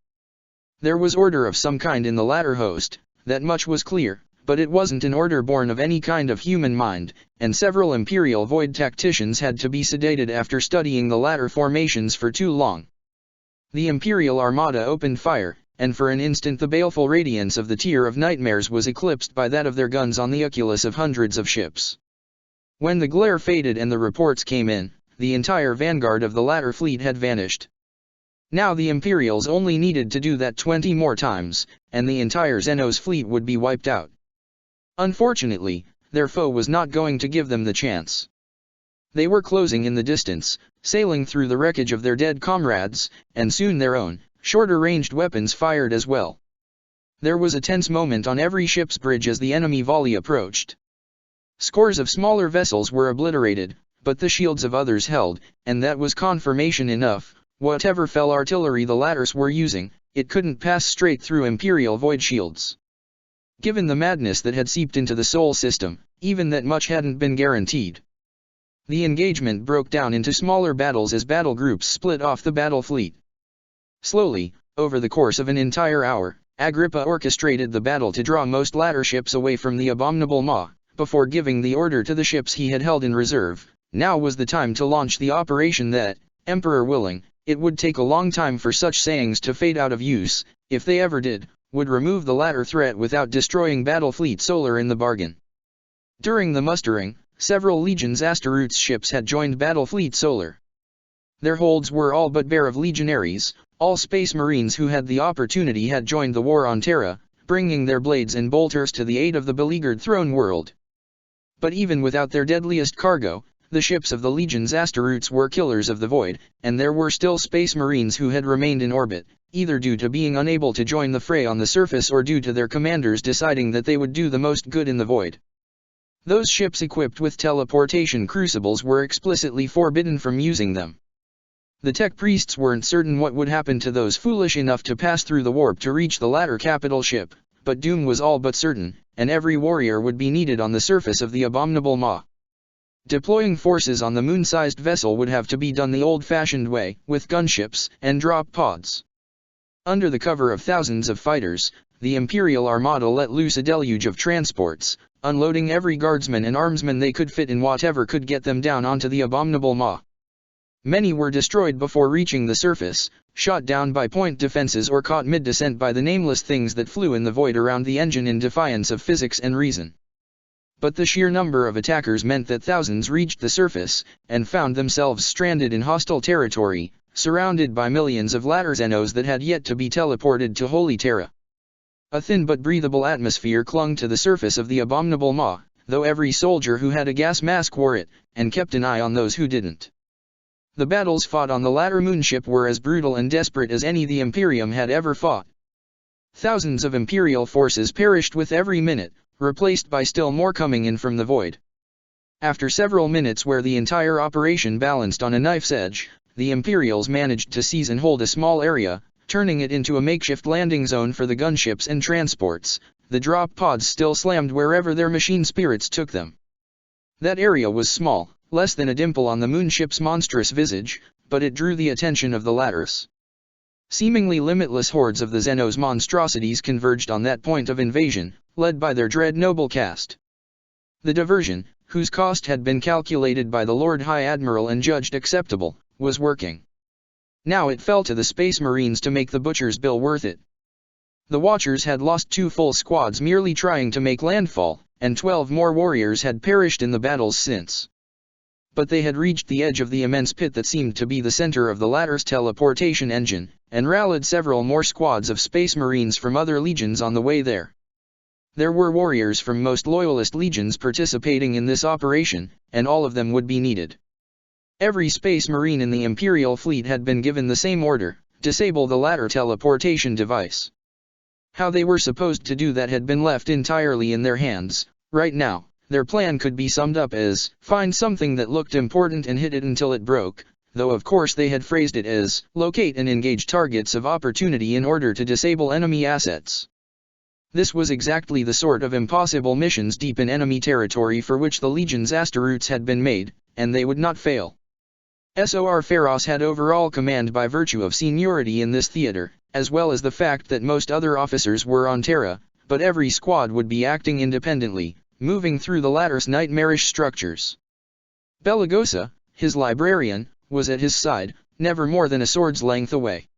There was order of some kind in the latter host, that much was clear, but it wasn't an order born of any kind of human mind, and several Imperial Void tacticians had to be sedated after studying the latter formations for too long. The Imperial Armada opened fire, and for an instant the baleful radiance of the Tier of Nightmares was eclipsed by that of their guns on the oculus of hundreds of ships. When the glare faded and the reports came in, the entire vanguard of the latter fleet had vanished. Now the Imperials only needed to do that 20 more times, and the entire Xenos fleet would be wiped out. Unfortunately, their foe was not going to give them the chance. They were closing in the distance, sailing through the wreckage of their dead comrades, and soon their own, shorter-ranged weapons fired as well. There was a tense moment on every ship's bridge as the enemy volley approached. Scores of smaller vessels were obliterated, but the shields of others held, and that was confirmation enough. Whatever fell artillery the latters were using, it couldn't pass straight through Imperial Void shields. Given the madness that had seeped into the Sol system, even that much hadn't been guaranteed. The engagement broke down into smaller battles as battle groups split off the battle fleet. Slowly, over the course of an entire hour, Agrippa orchestrated the battle to draw most latter ships away from the abominable Maw, before giving the order to the ships he had held in reserve. Now was the time to launch the operation that, Emperor willing, it would take a long time for such sayings to fade out of use, if they ever did, would remove the latter threat without destroying Battle Fleet Solar in the bargain. During the mustering, several legions Asteroot's ships had joined Battle Fleet Solar. Their holds were all but bare of legionaries. All Space Marines who had the opportunity had joined the war on Terra, bringing their blades and bolters to the aid of the beleaguered throne world. But even without their deadliest cargo, the ships of the legions Asteroots were killers of the void, and there were still Space Marines who had remained in orbit, either due to being unable to join the fray on the surface or due to their commanders deciding that they would do the most good in the void. Those ships equipped with teleportation crucibles were explicitly forbidden from using them. The tech priests weren't certain what would happen to those foolish enough to pass through the warp to reach the latter capital ship, but doom was all but certain, and every warrior would be needed on the surface of the abominable Maw. Deploying forces on the moon-sized vessel would have to be done the old-fashioned way, with gunships and drop pods. Under the cover of thousands of fighters, the Imperial Armada let loose a deluge of transports, unloading every guardsman and armsman they could fit in whatever could get them down onto the abominable Maw. Many were destroyed before reaching the surface, shot down by point defenses or caught mid-descent by the nameless things that flew in the void around the engine in defiance of physics and reason. But the sheer number of attackers meant that thousands reached the surface, and found themselves stranded in hostile territory, surrounded by millions of latter Xenos that had yet to be teleported to Holy Terra. A thin but breathable atmosphere clung to the surface of the abominable Maw, though every soldier who had a gas mask wore it, and kept an eye on those who didn't. The battles fought on the latter moonship were as brutal and desperate as any the Imperium had ever fought. Thousands of Imperial forces perished with every minute, replaced by still more coming in from the void. After several minutes where the entire operation balanced on a knife's edge, the Imperials managed to seize and hold a small area, turning it into a makeshift landing zone for the gunships and transports. The drop pods still slammed wherever their machine spirits took them. That area was small, less than a dimple on the moonship's monstrous visage, but it drew the attention of the latters. Seemingly limitless hordes of the Xenos monstrosities converged on that point of invasion, led by their dread noble caste. The diversion, whose cost had been calculated by the Lord High Admiral and judged acceptable, was working. Now it fell to the Space Marines to make the butcher's bill worth it. The Watchers had lost 2 full squads merely trying to make landfall, and 12 more warriors had perished in the battles since. But they had reached the edge of the immense pit that seemed to be the center of the latter's teleportation engine, and rallied several more squads of Space Marines from other legions on the way there. There were warriors from most loyalist legions participating in this operation, and all of them would be needed. Every Space Marine in the Imperial fleet had been given the same order: disable the latter teleportation device. How they were supposed to do that had been left entirely in their hands. Right now, their plan could be summed up as, find something that looked important and hit it until it broke, though of course they had phrased it as, locate and engage targets of opportunity in order to disable enemy assets. This was exactly the sort of impossible missions deep in enemy territory for which the Legion's Asteroots had been made, and they would not fail. Sor Pharos had overall command by virtue of seniority in this theater, as well as the fact that most other officers were on Terra, but every squad would be acting independently, moving through the latter's nightmarish structures. Belagosa, his librarian, was at his side, never more than a sword's length away.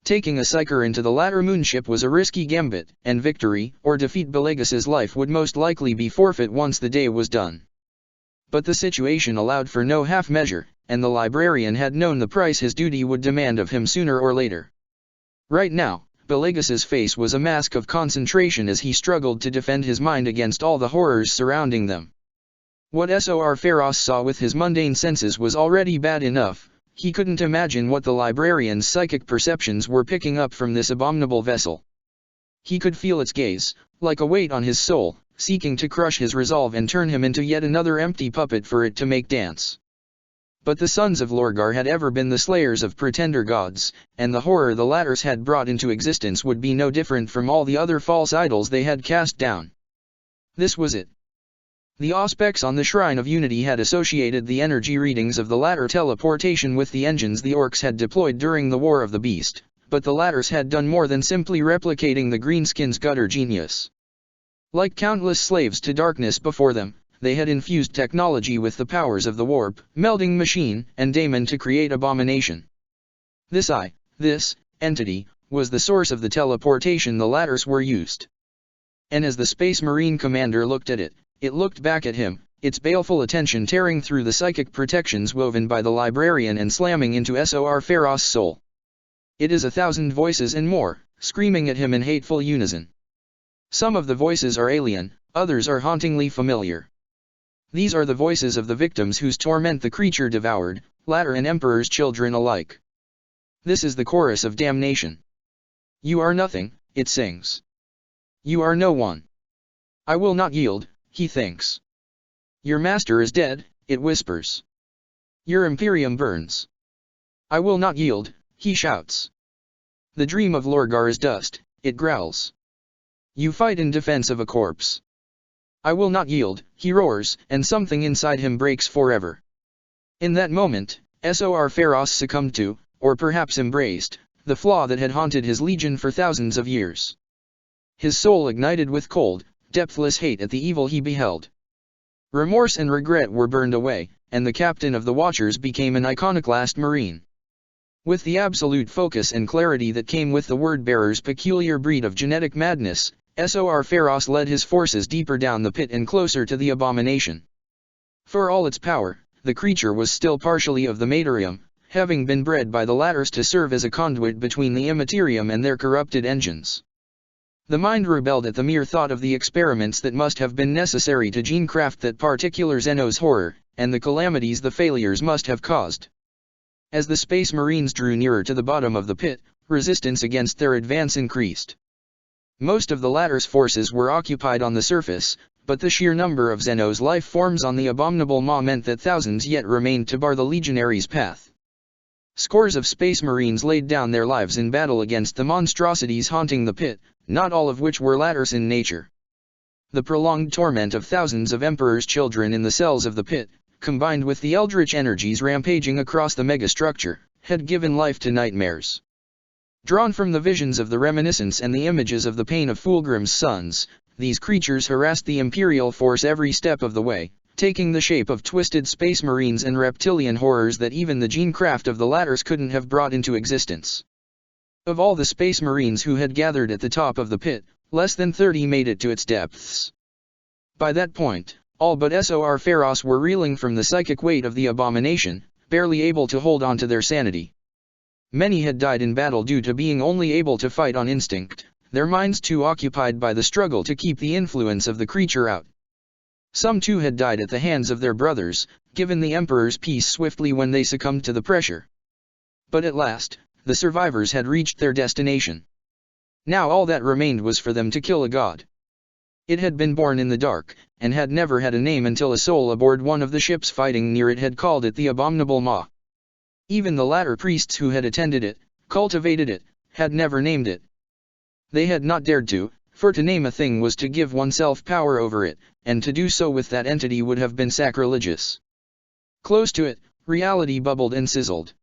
Taking a psyker into the latter moonship was a risky gambit, and victory or defeat Belagos's life would most likely be forfeit once the day was done. But the situation allowed for no half measure, and the librarian had known the price his duty would demand of him sooner or later. Right now, Belagos's face was a mask of concentration as he struggled to defend his mind against all the horrors surrounding them. What Sor Pharos saw with his mundane senses was already bad enough. He couldn't imagine what the librarian's psychic perceptions were picking up from this abominable vessel. He could feel its gaze, like a weight on his soul, seeking to crush his resolve and turn him into yet another empty puppet for it to make dance. But the sons of Lorgar had ever been the slayers of pretender gods, and the horror the latters had brought into existence would be no different from all the other false idols they had cast down. This was it. The auspex on the Shrine of Unity had associated the energy readings of the latter teleportation with the engines the orcs had deployed during the War of the Beast, but the latters had done more than simply replicating the greenskins' gutter genius. Like countless slaves to darkness before them, they had infused technology with the powers of the warp, melding machine, and daemon to create abomination. This entity, was the source of the teleportation the latters were used. And as the Space Marine commander looked at it, it looked back at him, its baleful attention tearing through the psychic protections woven by the librarian and slamming into Sor Pharos' soul. It is 1,000 voices and more, screaming at him in hateful unison. Some of the voices are alien, others are hauntingly familiar. These are the voices of the victims whose torment the creature devoured, latter and Emperor's children alike. This is the chorus of damnation. You are nothing, it sings. You are no one. I will not yield, he thinks. Your master is dead, it whispers. Your Imperium burns. I will not yield, he shouts. The dream of Lorgar is dust, it growls. You fight in defense of a corpse. I will not yield, he roars, and something inside him breaks forever. In that moment, Sor Pharos succumbed to, or perhaps embraced, the flaw that had haunted his legion for thousands of years. His soul ignited with cold, depthless hate at the evil he beheld. Remorse and regret were burned away, and the captain of the Watchers became an iconoclast marine. With the absolute focus and clarity that came with the word-bearer's peculiar breed of genetic madness, Sor Pharos led his forces deeper down the pit and closer to the abomination. For all its power, the creature was still partially of the Materium, having been bred by the latters to serve as a conduit between the Immaterium and their corrupted engines. The mind rebelled at the mere thought of the experiments that must have been necessary to gene-craft that particular Xenos horror, and the calamities the failures must have caused. As the Space Marines drew nearer to the bottom of the pit, resistance against their advance increased. Most of the latter's forces were occupied on the surface, but the sheer number of Xenos life forms on the abominable maw meant that thousands yet remained to bar the legionaries' path. Scores of Space Marines laid down their lives in battle against the monstrosities haunting the pit, not all of which were latters in nature. The prolonged torment of thousands of Emperor's children in the cells of the pit, combined with the eldritch energies rampaging across the megastructure, had given life to nightmares. Drawn from the visions of the reminiscence and the images of the pain of Fulgrim's sons, these creatures harassed the Imperial force every step of the way, taking the shape of twisted space marines and reptilian horrors that even the gene-craft of the latters couldn't have brought into existence. Of all the space marines who had gathered at the top of the pit, less than 30 made it to its depths. By that point, all but Sor Pharos were reeling from the psychic weight of the abomination, barely able to hold on to their sanity. Many had died in battle due to being only able to fight on instinct, their minds too occupied by the struggle to keep the influence of the creature out. Some too had died at the hands of their brothers, given the Emperor's peace swiftly when they succumbed to the pressure. But at last, the survivors had reached their destination. Now all that remained was for them to kill a god. It had been born in the dark, and had never had a name until a soul aboard one of the ships fighting near it had called it the Abominable Maw. Even the latter priests who had attended it, cultivated it, had never named it. They had not dared to, for to name a thing was to give oneself power over it, and to do so with that entity would have been sacrilegious. Close to it, reality bubbled and sizzled.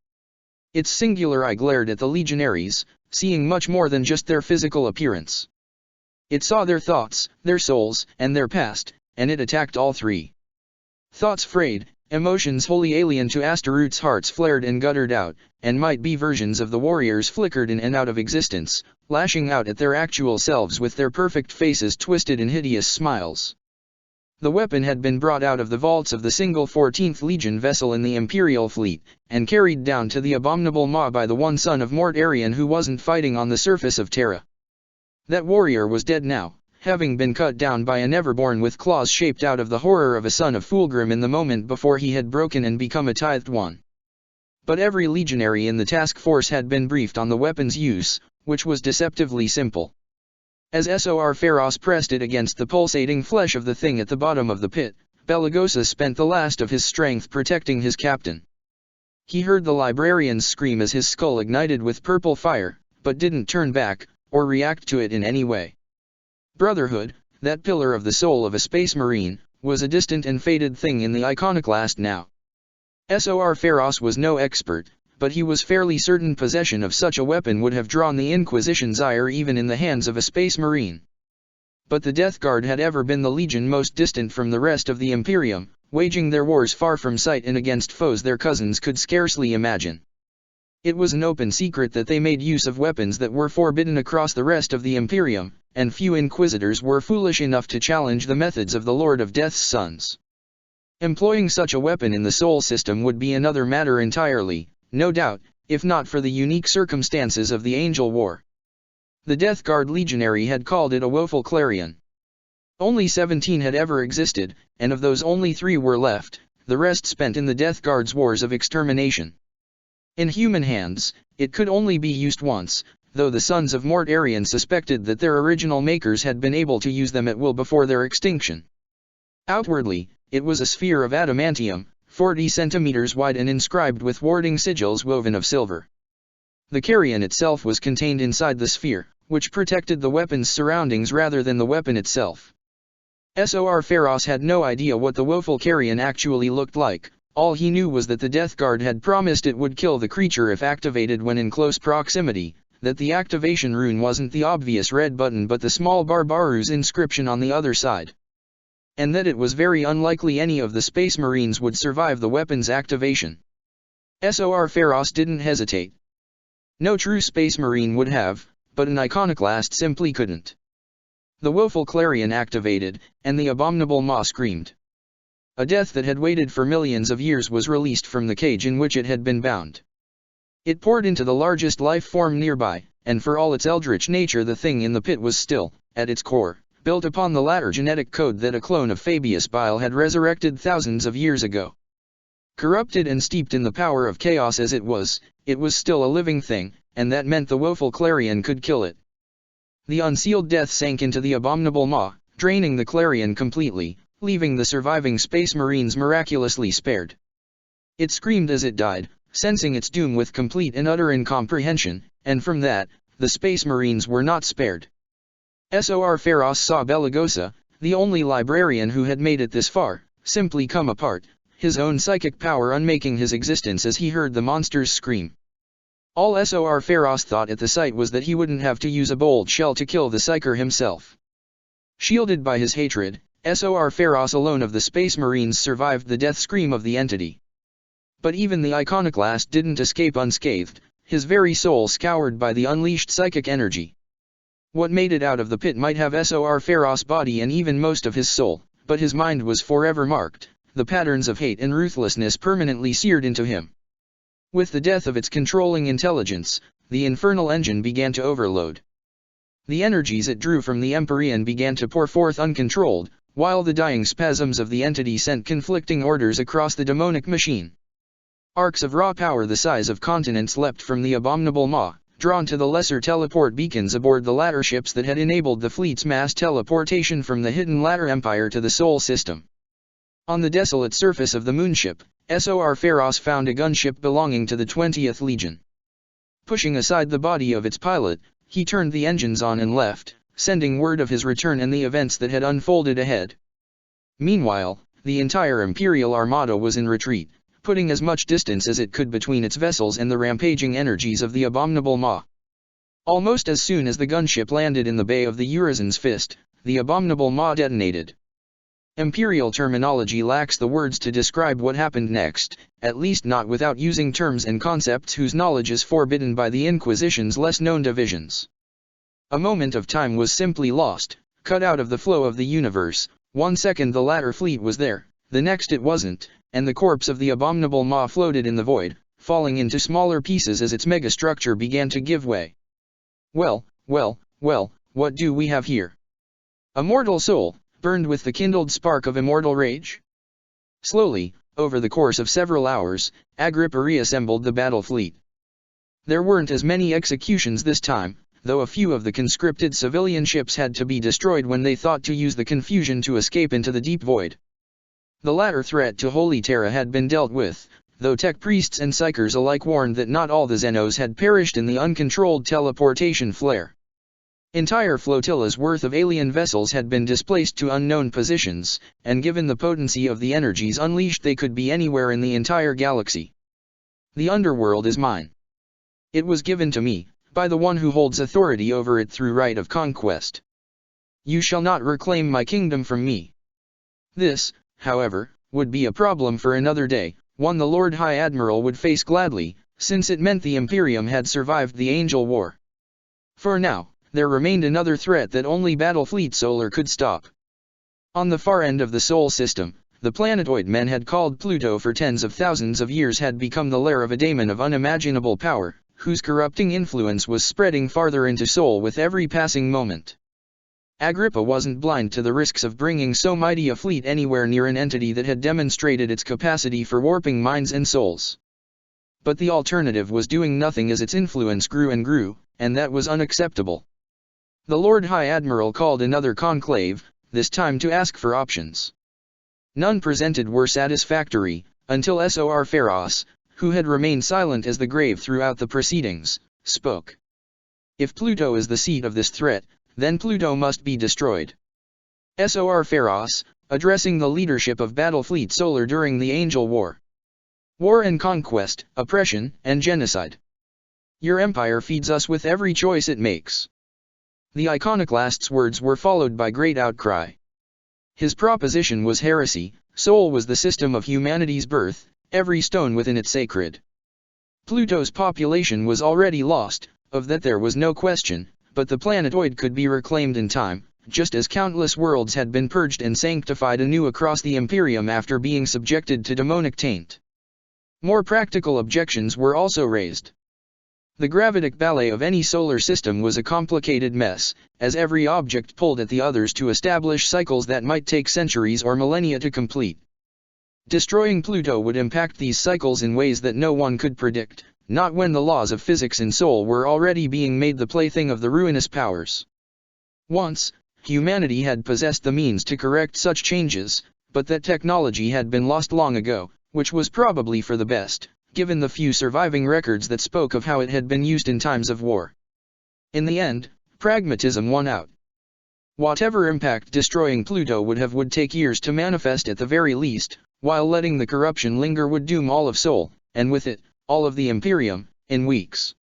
Its singular eye glared at the legionaries, seeing much more than just their physical appearance. It saw their thoughts, their souls, and their past, and it attacked all three. Thoughts frayed, emotions wholly alien to Astaroth's hearts flared and guttered out, and might-be versions of the warriors flickered in and out of existence, lashing out at their actual selves with their perfect faces twisted in hideous smiles. The weapon had been brought out of the vaults of the single 14th Legion vessel in the Imperial fleet, and carried down to the abominable maw by the one son of Mort Arian who wasn't fighting on the surface of Terra. That warrior was dead now, having been cut down by a Neverborn with claws shaped out of the horror of a son of Fulgrim in the moment before he had broken and become a tithed one. But every legionary in the task force had been briefed on the weapon's use, which was deceptively simple. As Sor Pharos pressed it against the pulsating flesh of the thing at the bottom of the pit, Belagosa spent the last of his strength protecting his captain. He heard the librarian's scream as his skull ignited with purple fire, but didn't turn back, or react to it in any way. Brotherhood, that pillar of the soul of a space marine, was a distant and faded thing in the iconoclast now. Sor Pharos was no expert, but he was fairly certain possession of such a weapon would have drawn the Inquisition's ire even in the hands of a space marine. But the Death Guard had ever been the legion most distant from the rest of the Imperium, waging their wars far from sight and against foes their cousins could scarcely imagine. It was an open secret that they made use of weapons that were forbidden across the rest of the Imperium, and few Inquisitors were foolish enough to challenge the methods of the Lord of Death's sons. Employing such a weapon in the Sol system would be another matter entirely, no doubt, if not for the unique circumstances of the Angel War. The Death Guard legionary had called it a woeful clarion. Only 17 had ever existed, and of those only 3 were left, the rest spent in the Death Guard's wars of extermination. In human hands, it could only be used once, though the sons of Mort Arian suspected that their original makers had been able to use them at will before their extinction. Outwardly, it was a sphere of adamantium, 40 centimeters wide and inscribed with warding sigils woven of silver. The carrion itself was contained inside the sphere, which protected the weapon's surroundings rather than the weapon itself. Sor Pharos had no idea what the woeful carrion actually looked like. All he knew was that the Death Guard had promised it would kill the creature if activated when in close proximity, that the activation rune wasn't the obvious red button but the small Barbaru's inscription on the other side. And that it was very unlikely any of the Space Marines would survive the weapon's activation. Sor Pharos didn't hesitate. No true Space Marine would have, but an iconoclast simply couldn't. The woeful clarion activated, and the abominable maw screamed. A death that had waited for millions of years was released from the cage in which it had been bound. It poured into the largest life form nearby, and for all its eldritch nature the thing in the pit was still, at its core, built upon the latter genetic code that a clone of Fabius Bile had resurrected thousands of years ago. Corrupted and steeped in the power of chaos as it was still a living thing, and that meant the woeful clarion could kill it. The unsealed death sank into the abominable maw, draining the clarion completely, leaving the surviving Space Marines miraculously spared. It screamed as it died, sensing its doom with complete and utter incomprehension, and from that, the Space Marines were not spared. Sor Pharos saw Belagosa, the only librarian who had made it this far, simply come apart, his own psychic power unmaking his existence as he heard the monster's scream. All Sor Pharos thought at the sight was that he wouldn't have to use a bold shell to kill the Psyker himself. Shielded by his hatred, Sor Pharos alone of the Space Marines survived the death scream of the entity. But even the iconoclast didn't escape unscathed, his very soul scoured by the unleashed psychic energy. What made it out of the pit might have Sor Pharos' body and even most of his soul, but his mind was forever marked, the patterns of hate and ruthlessness permanently seared into him. With the death of its controlling intelligence, the infernal engine began to overload. The energies it drew from the Empyrean began to pour forth uncontrolled, while the dying spasms of the entity sent conflicting orders across the demonic machine. Arcs of raw power the size of continents leapt from the abominable maw, drawn to the lesser teleport beacons aboard the ladder ships that had enabled the fleet's mass teleportation from the hidden Ladder Empire to the Sol system. On the desolate surface of the moonship, Sor Pharos found a gunship belonging to the 20th Legion. Pushing aside the body of its pilot, he turned the engines on and left, sending word of his return and the events that had unfolded ahead. Meanwhile, the entire Imperial Armada was in retreat, putting as much distance as it could between its vessels and the rampaging energies of the abominable Maw. Almost as soon as the gunship landed in the bay of the Urizen's Fist, the abominable Maw detonated. Imperial terminology lacks the words to describe what happened next, at least not without using terms and concepts whose knowledge is forbidden by the Inquisition's less-known divisions. A moment of time was simply lost, cut out of the flow of the universe. 1 second the latter fleet was there, the next it wasn't, and the corpse of the abominable Maw floated in the void, falling into smaller pieces as its megastructure began to give way. Well, what do we have here? A mortal soul, burned with the kindled spark of immortal rage? Slowly, over the course of several hours, Agrippa reassembled the battle fleet. There weren't as many executions this time, though a few of the conscripted civilian ships had to be destroyed when they thought to use the confusion to escape into the deep void. The latter threat to Holy Terra had been dealt with, though tech priests and psychers alike warned that not all the Xenos had perished in the uncontrolled teleportation flare. Entire flotillas worth of alien vessels had been displaced to unknown positions, and given the potency of the energies unleashed they could be anywhere in the entire galaxy. The underworld is mine. It was given to me, by the one who holds authority over it through right of conquest. You shall not reclaim my kingdom from me. This, however, would be a problem for another day, one the Lord High Admiral would face gladly, since it meant the Imperium had survived the Angel War. For now, there remained another threat that only Battlefleet Solar could stop. On the far end of the Sol system, the planetoid men had called Pluto for tens of thousands of years had become the lair of a daemon of unimaginable power, whose corrupting influence was spreading farther into Sol with every passing moment. Agrippa wasn't blind to the risks of bringing so mighty a fleet anywhere near an entity that had demonstrated its capacity for warping minds and souls. But the alternative was doing nothing as its influence grew and grew, and that was unacceptable. The Lord High Admiral called another conclave, this time to ask for options. None presented were satisfactory, until Sor Pharos, who had remained silent as the grave throughout the proceedings, spoke. If Pluto is the seat of this threat, then Pluto must be destroyed. Sor Pharos, addressing the leadership of Battlefleet Solar during the Angel War. War and conquest, oppression, and genocide. Your empire feeds us with every choice it makes. The iconoclast's words were followed by great outcry. His proposition was heresy. Sol was the system of humanity's birth, every stone within it sacred. Pluto's population was already lost, of that there was no question, but the planetoid could be reclaimed in time, just as countless worlds had been purged and sanctified anew across the Imperium after being subjected to demonic taint. More practical objections were also raised. The gravitic ballet of any solar system was a complicated mess, as every object pulled at the others to establish cycles that might take centuries or millennia to complete. Destroying Pluto would impact these cycles in ways that no one could predict, not when the laws of physics in Sol were already being made the plaything of the ruinous powers. Once, humanity had possessed the means to correct such changes, but that technology had been lost long ago, which was probably for the best, given the few surviving records that spoke of how it had been used in times of war. In the end, pragmatism won out. Whatever impact destroying Pluto would take years to manifest at the very least, while letting the corruption linger would doom all of Sol, and with it, all of the Imperium, in weeks.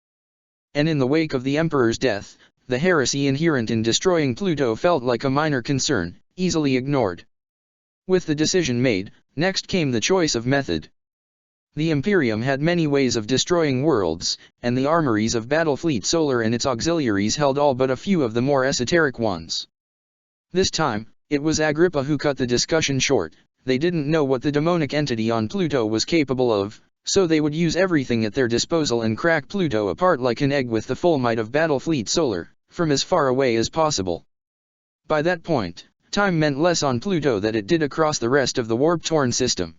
And in the wake of the Emperor's death, the heresy inherent in destroying Pluto felt like a minor concern, easily ignored. With the decision made, next came the choice of method. The Imperium had many ways of destroying worlds, and the armories of Battlefleet Solar and its auxiliaries held all but a few of the more esoteric ones. This time, it was Agrippa who cut the discussion short. They didn't know what the demonic entity on Pluto was capable of, so they would use everything at their disposal and crack Pluto apart like an egg with the full might of Battlefleet Solar, from as far away as possible. By that point, time meant less on Pluto than it did across the rest of the warp-torn system.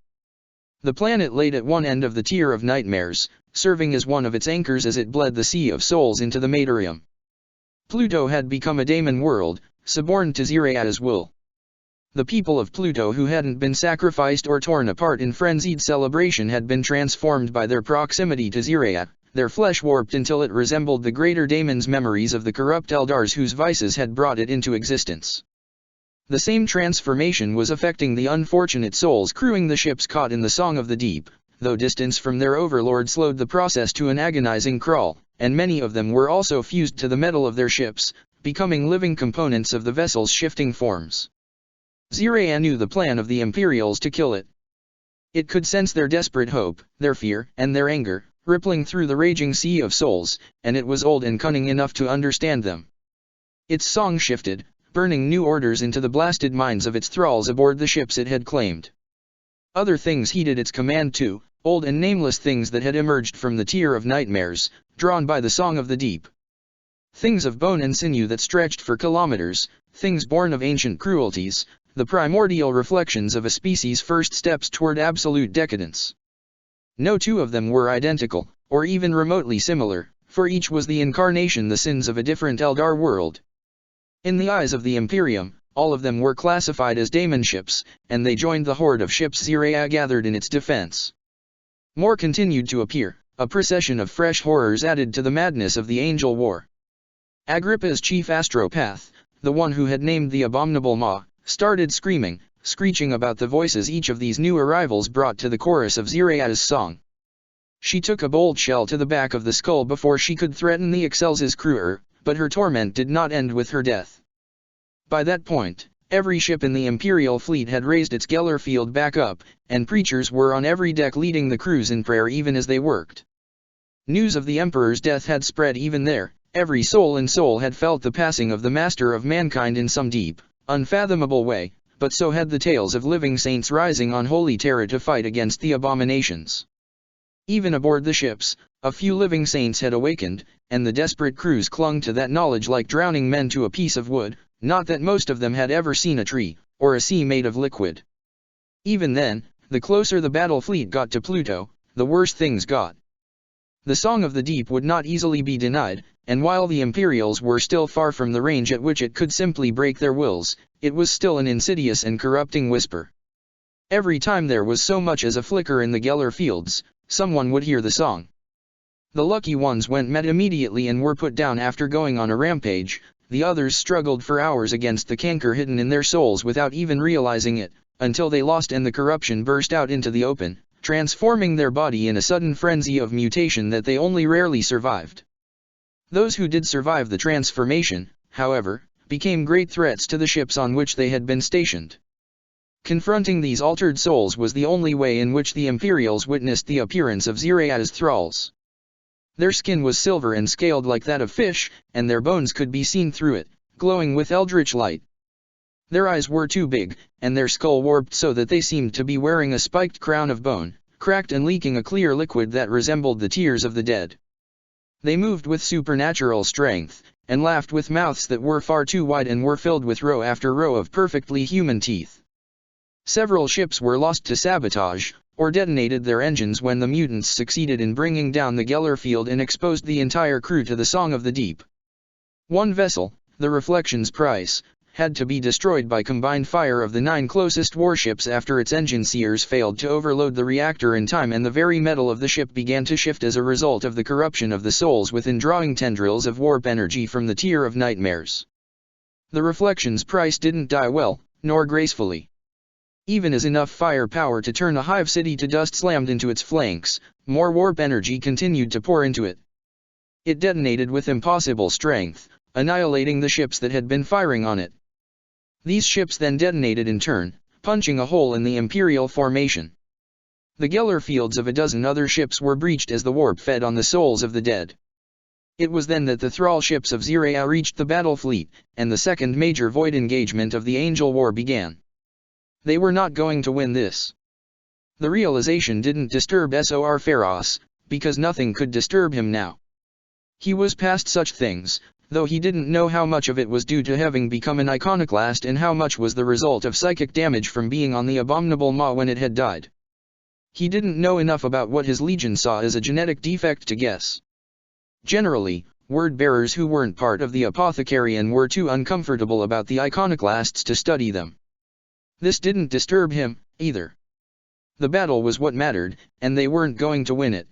The planet laid at one end of the tier of nightmares, serving as one of its anchors as it bled the sea of souls into the Materium. Pluto had become a daemon world, suborned to Ziraata's will. The people of Pluto who hadn't been sacrificed or torn apart in frenzied celebration had been transformed by their proximity to Ziraat, their flesh warped until it resembled the greater daemon's memories of the corrupt Eldars whose vices had brought it into existence. The same transformation was affecting the unfortunate souls crewing the ships caught in the Song of the Deep, though distance from their overlord slowed the process to an agonizing crawl, and many of them were also fused to the metal of their ships, becoming living components of the vessel's shifting forms. Zirea knew the plan of the Imperials to kill it. It could sense their desperate hope, their fear, and their anger, rippling through the raging sea of souls, and it was old and cunning enough to understand them. Its song shifted, burning new orders into the blasted minds of its thralls aboard the ships it had claimed. Other things heeded its command too, old and nameless things that had emerged from the tier of nightmares, drawn by the song of the deep. Things of bone and sinew that stretched for kilometers, things born of ancient cruelties, the primordial reflections of a species' first steps toward absolute decadence. No two of them were identical, or even remotely similar, for each was the incarnation the sins of a different Eldar world. In the eyes of the Imperium, all of them were classified as daemon ships, and they joined the horde of ships Zirea gathered in its defense. More continued to appear, a procession of fresh horrors added to the madness of the Angel War. Agrippa's chief astropath, the one who had named the abominable Maw, started screeching about the voices each of these new arrivals brought to the chorus of Zirea's song. She took a bolt shell to the back of the skull before she could threaten the Excelsior's crew, but her torment did not end with her death. By that point, every ship in the Imperial fleet had raised its Geller field back up, and preachers were on every deck leading the crews in prayer even as they worked. News of the Emperor's death had spread even there, every soul in Seoul had felt the passing of the Master of Mankind in some deep, unfathomable way, but so had the tales of living saints rising on holy terror to fight against the abominations. Even aboard the ships, a few living saints had awakened, and the desperate crews clung to that knowledge like drowning men to a piece of wood, not that most of them had ever seen a tree, or a sea made of liquid. Even then, the closer the battle fleet got to Pluto, the worse things got. The Song of the Deep would not easily be denied, and while the Imperials were still far from the range at which it could simply break their wills, it was still an insidious and corrupting whisper. Every time there was so much as a flicker in the Geller fields, someone would hear the song. The lucky ones went met immediately and were put down after going on a rampage, the others struggled for hours against the canker hidden in their souls without even realizing it, until they lost and the corruption burst out into the open, transforming their body in a sudden frenzy of mutation that they only rarely survived. Those who did survive the transformation, however, became great threats to the ships on which they had been stationed. Confronting these altered souls was the only way in which the Imperials witnessed the appearance of Zirea's thralls. Their skin was silver and scaled like that of fish, and their bones could be seen through it, glowing with eldritch light. Their eyes were too big, and their skull warped so that they seemed to be wearing a spiked crown of bone, cracked and leaking a clear liquid that resembled the tears of the dead. They moved with supernatural strength, and laughed with mouths that were far too wide and were filled with row after row of perfectly human teeth. Several ships were lost to sabotage, or detonated their engines when the mutants succeeded in bringing down the Geller field and exposed the entire crew to the Song of the Deep. One vessel, the Reflection's Price, had to be destroyed by combined fire of the 9 closest warships after its engine seers failed to overload the reactor in time, and the very metal of the ship began to shift as a result of the corruption of the souls within, drawing tendrils of warp energy from the tier of nightmares. The Reflection's Price didn't die well, nor gracefully. Even as enough firepower to turn a hive city to dust slammed into its flanks, more warp energy continued to pour into it. It detonated with impossible strength, annihilating the ships that had been firing on it. These ships then detonated in turn, punching a hole in the Imperial formation. The Geller fields of a dozen other ships were breached as the warp fed on the souls of the dead. It was then that the thrall ships of Zirea reached the battle fleet, and the second major void engagement of the Angel War began. They were not going to win this. The realization didn't disturb Sor Pharos, because nothing could disturb him now. He was past such things, though he didn't know how much of it was due to having become an iconoclast and how much was the result of psychic damage from being on the abominable Maw when it had died. He didn't know enough about what his legion saw as a genetic defect to guess. Generally, word-bearers who weren't part of the apothecarian were too uncomfortable about the iconoclasts to study them. This didn't disturb him, either. The battle was what mattered, and they weren't going to win it.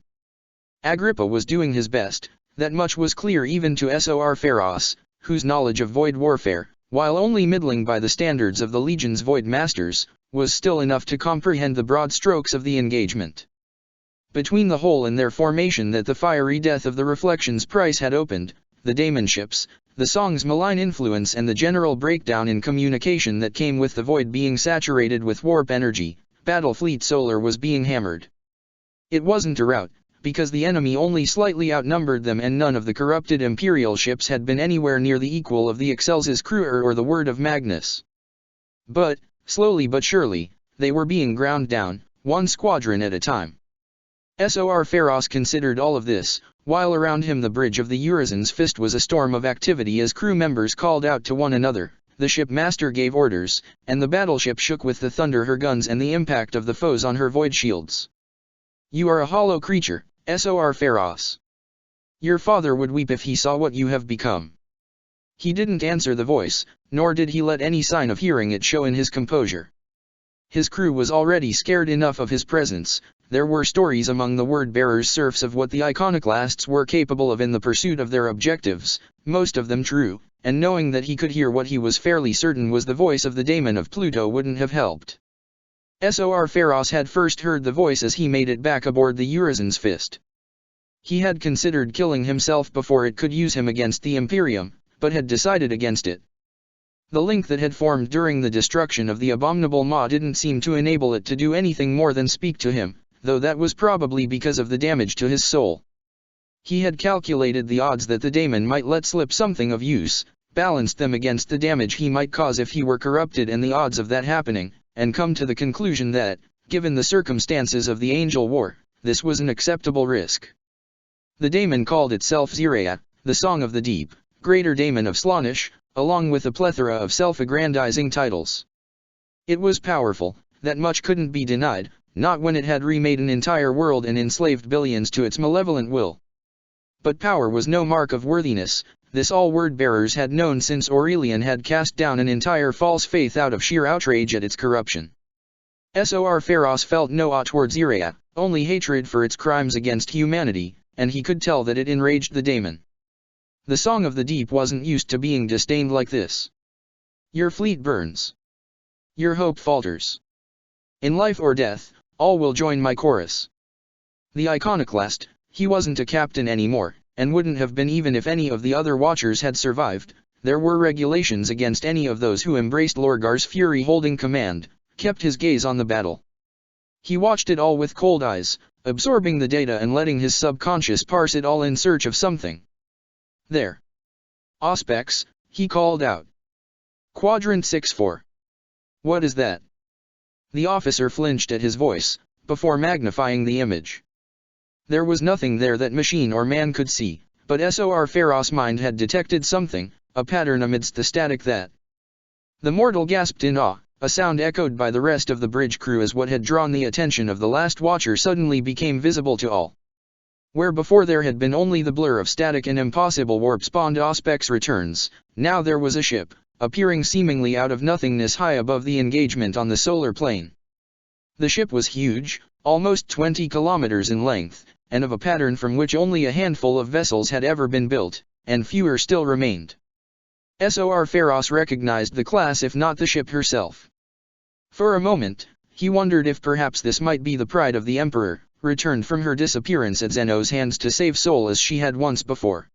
Agrippa was doing his best, that much was clear even to Sor Pharos, whose knowledge of void warfare, while only middling by the standards of the Legion's void masters, was still enough to comprehend the broad strokes of the engagement. Between the hole in their formation that the fiery death of the Reflections price had opened, the daemon ships, the song's malign influence and the general breakdown in communication that came with the void being saturated with warp energy, Battlefleet Solar was being hammered. It wasn't a rout, because the enemy only slightly outnumbered them and none of the corrupted Imperial ships had been anywhere near the equal of the Excelsis crew or the Word of Magnus. But, slowly but surely, they were being ground down, one squadron at a time. Sor Pharos considered all of this, while around him the bridge of the Urizen's Fist was a storm of activity as crew members called out to one another, the shipmaster gave orders, and the battleship shook with the thunder her guns and the impact of the foes on her void shields. "You are a hollow creature, Sor Pharos. Your father would weep if he saw what you have become." He didn't answer the voice, nor did he let any sign of hearing it show in his composure. His crew was already scared enough of his presence. There were stories among the word-bearers serfs of what the iconoclasts were capable of in the pursuit of their objectives, most of them true, and knowing that he could hear what he was fairly certain was the voice of the daemon of Pluto wouldn't have helped. Sor Pharos had first heard the voice as he made it back aboard the Urizen's Fist. He had considered killing himself before it could use him against the Imperium, but had decided against it. The link that had formed during the destruction of the abominable maw didn't seem to enable it to do anything more than speak to him, though that was probably because of the damage to his soul. He had calculated the odds that the daemon might let slip something of use, balanced them against the damage he might cause if he were corrupted and the odds of that happening, and come to the conclusion that, given the circumstances of the Angel War, this was an acceptable risk. The daemon called itself Zirea, the Song of the Deep, Greater Daemon of Slaanesh, along with a plethora of self-aggrandizing titles. It was powerful, that much couldn't be denied, not when it had remade an entire world and enslaved billions to its malevolent will. But power was no mark of worthiness, this all word-bearers had known since Aurelian had cast down an entire false faith out of sheer outrage at its corruption. Sor Pharos felt no awe towards Zirea, only hatred for its crimes against humanity, and he could tell that it enraged the daemon. The Song of the Deep wasn't used to being disdained like this. Your fleet burns. Your hope falters. In life or death, all will join my chorus. The iconoclast, he wasn't a captain anymore, and wouldn't have been even if any of the other watchers had survived. There were regulations against any of those who embraced Lorgar's fury holding command, kept his gaze on the battle. He watched it all with cold eyes, absorbing the data and letting his subconscious parse it all in search of something. There. Auspex, he called out. Quadrant 6-4. What is that? The officer flinched at his voice, before magnifying the image. There was nothing there that machine or man could see, but Sor Pharos' mind had detected something, a pattern amidst the static that. The mortal gasped in awe, a sound echoed by the rest of the bridge crew as what had drawn the attention of the last watcher suddenly became visible to all. Where before there had been only the blur of static and impossible warp-spawned Auspex returns, now there was a ship, appearing seemingly out of nothingness high above the engagement on the solar plane. The ship was huge, almost 20 kilometers in length, and of a pattern from which only a handful of vessels had ever been built, and fewer still remained. Sor Pharos recognized the class if not the ship herself. For a moment, he wondered if perhaps this might be the pride of the Emperor, returned from her disappearance at Zeno's hands to save Sol as she had once before.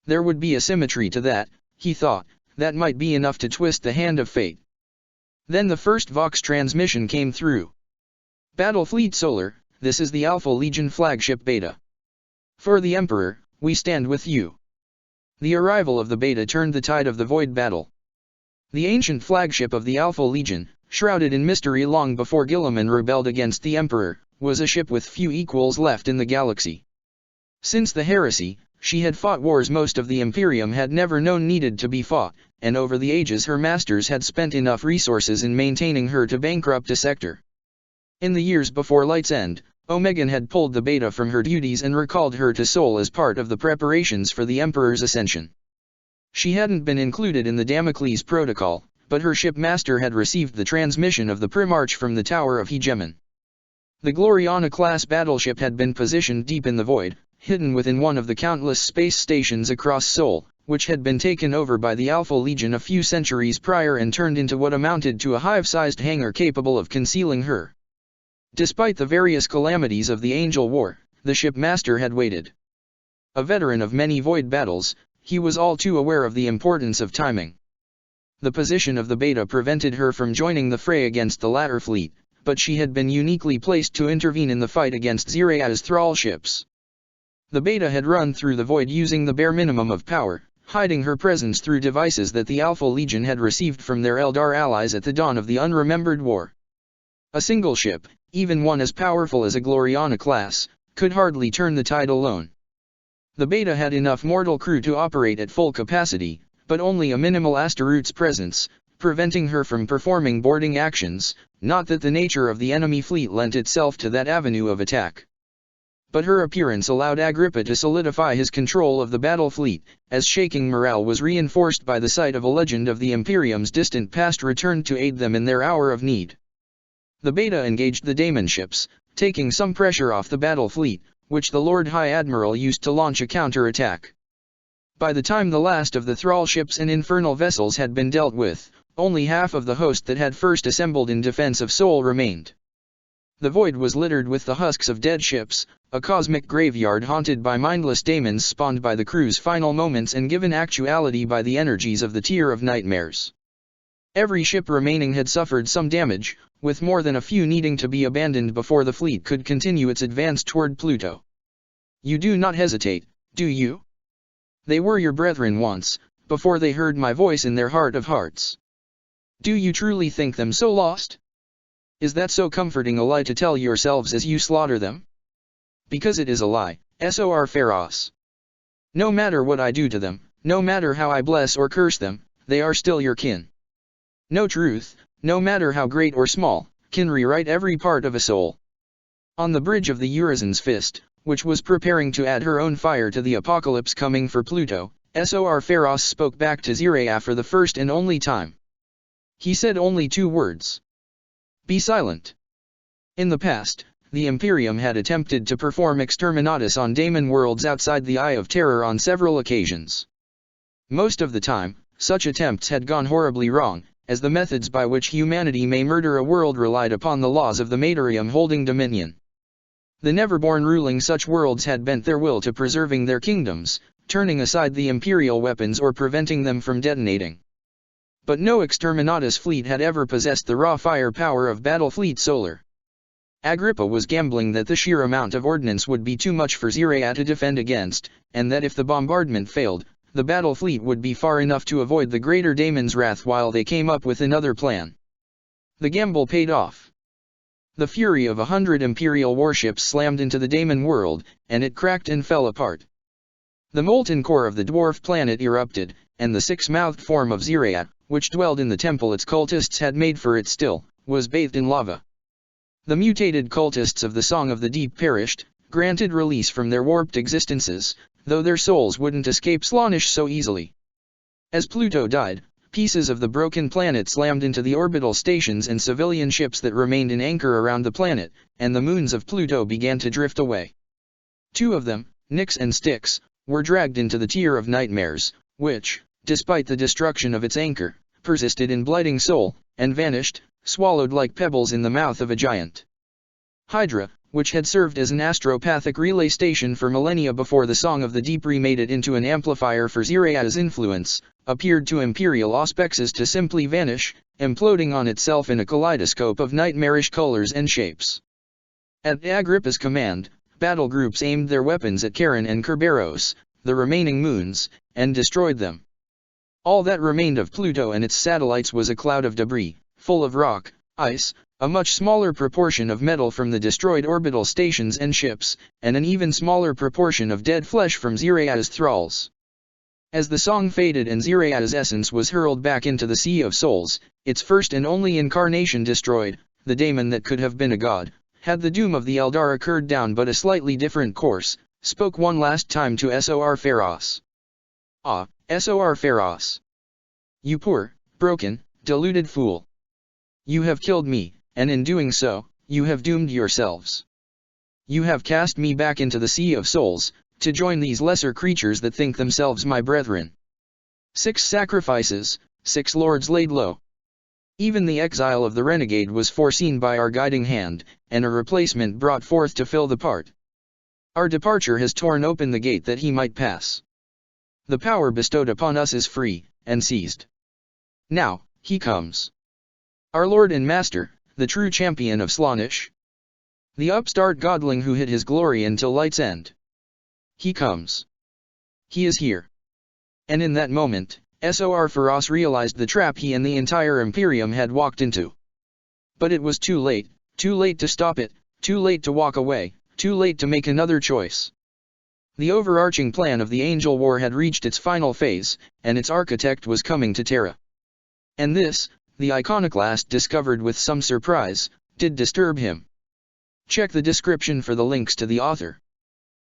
There would be a symmetry to that, he thought, that might be enough to twist the hand of fate. Then the first Vox transmission came through. Battlefleet Solar, this is the Alpha Legion flagship Beta. For the Emperor, we stand with you. The arrival of the Beta turned the tide of the Void battle. The ancient flagship of the Alpha Legion, shrouded in mystery long before Guilliman rebelled against the Emperor, was a ship with few equals left in the galaxy. Since the heresy, she had fought wars most of the Imperium had never known needed to be fought, and over the ages her masters had spent enough resources in maintaining her to bankrupt a sector. In the years before Light's End, Omegan had pulled the Beta from her duties and recalled her to Sol as part of the preparations for the Emperor's ascension. She hadn't been included in the Damocles Protocol, but her shipmaster had received the transmission of the Primarch from the Tower of Hegemon. The Gloriana-class battleship had been positioned deep in the void, hidden within one of the countless space stations across Sol, which had been taken over by the Alpha Legion a few centuries prior and turned into what amounted to a hive-sized hangar capable of concealing her. Despite the various calamities of the Angel War, the shipmaster had waited. A veteran of many void battles, he was all too aware of the importance of timing. The position of the Beta prevented her from joining the fray against the latter fleet, but she had been uniquely placed to intervene in the fight against Ziraya's thrall ships. The Beta had run through the void using the bare minimum of power, hiding her presence through devices that the Alpha Legion had received from their Eldar allies at the dawn of the unremembered war. A single ship, even one as powerful as a Gloriana class, could hardly turn the tide alone. The Beta had enough mortal crew to operate at full capacity, but only a minimal Astaroot's presence, preventing her from performing boarding actions, not that the nature of the enemy fleet lent itself to that avenue of attack. But her appearance allowed Agrippa to solidify his control of the battle fleet, as shaking morale was reinforced by the sight of a legend of the Imperium's distant past returned to aid them in their hour of need. The Beta engaged the Daemon ships, taking some pressure off the battle fleet, which the Lord High Admiral used to launch a counter-attack. By the time the last of the Thrall ships and infernal vessels had been dealt with, only half of the host that had first assembled in defense of Sol remained. The void was littered with the husks of dead ships, a cosmic graveyard haunted by mindless daemons spawned by the crew's final moments and given actuality by the energies of the Tier of Nightmares. Every ship remaining had suffered some damage, with more than a few needing to be abandoned before the fleet could continue its advance toward Pluto. You do not hesitate, do you? They were your brethren once, before they heard my voice in their heart of hearts. Do you truly think them so lost? Is that so comforting a lie to tell yourselves as you slaughter them? Because it is a lie, Sor Pharos. No matter what I do to them, no matter how I bless or curse them, they are still your kin. No truth, no matter how great or small, can rewrite every part of a soul. On the bridge of the Urizen's fist, which was preparing to add her own fire to the apocalypse coming for Pluto, Sor Pharos spoke back to Ziraya for the first and only time. He said only 2 words. Be silent. In the past, the Imperium had attempted to perform exterminatus on daemon worlds outside the Eye of Terror on several occasions. Most of the time, such attempts had gone horribly wrong, as the methods by which humanity may murder a world relied upon the laws of the Materium holding dominion. The Neverborn ruling such worlds had bent their will to preserving their kingdoms, turning aside the Imperial weapons or preventing them from detonating. But no exterminatus fleet had ever possessed the raw firepower of Battlefleet Solar. Agrippa was gambling that the sheer amount of ordnance would be too much for Ziraya to defend against, and that if the bombardment failed, the battle fleet would be far enough to avoid the greater Daemon's wrath while they came up with another plan. The gamble paid off. The fury of 100 Imperial warships slammed into the Daemon world, and it cracked and fell apart. The molten core of the dwarf planet erupted, and the 6-mouthed form of Ziraya, which dwelled in the temple its cultists had made for it still, was bathed in lava. The mutated cultists of the Song of the Deep perished, granted release from their warped existences, though their souls wouldn't escape Slaanesh so easily. As Pluto died, pieces of the broken planet slammed into the orbital stations and civilian ships that remained in anchor around the planet, and the moons of Pluto began to drift away. 2 of them, Nyx and Styx, were dragged into the Tier of Nightmares, which, despite the destruction of its anchor, persisted in blighting Sol, and vanished, swallowed like pebbles in the mouth of a giant. Hydra, which had served as an astropathic relay station for millennia before the Song of the Deep remade it into an amplifier for Ziraya's influence, appeared to Imperial auspexes to simply vanish, imploding on itself in a kaleidoscope of nightmarish colors and shapes. At Agrippa's command, battle groups aimed their weapons at Charon and Kerberos, the remaining moons, and destroyed them. All that remained of Pluto and its satellites was a cloud of debris, full of rock, ice, a much smaller proportion of metal from the destroyed orbital stations and ships, and an even smaller proportion of dead flesh from Ziraya's thralls. As the song faded and Ziraya's essence was hurled back into the Sea of Souls, its first and only incarnation destroyed, the daemon that could have been a god, had the doom of the Eldar occurred down but a slightly different course, spoke one last time to Sor Pharos. Ah, Sor Pharos. You poor, broken, deluded fool. You have killed me, and in doing so, you have doomed yourselves. You have cast me back into the Sea of Souls, to join these lesser creatures that think themselves my brethren. 6 sacrifices, 6 lords laid low. Even the exile of the renegade was foreseen by our guiding hand, and a replacement brought forth to fill the part. Our departure has torn open the gate that he might pass. The power bestowed upon us is free, and seized. Now, he comes. Our Lord and Master, the true champion of Slaanesh. The upstart godling who hid his glory until light's end. He comes. He is here. And in that moment, Sor Faros realized the trap he and the entire Imperium had walked into. But it was too late to stop it, too late to walk away, too late to make another choice. The overarching plan of the Angel War had reached its final phase, and its architect was coming to Terra. And this, the iconoclast discovered with some surprise, did disturb him. Check the description for the links to the author.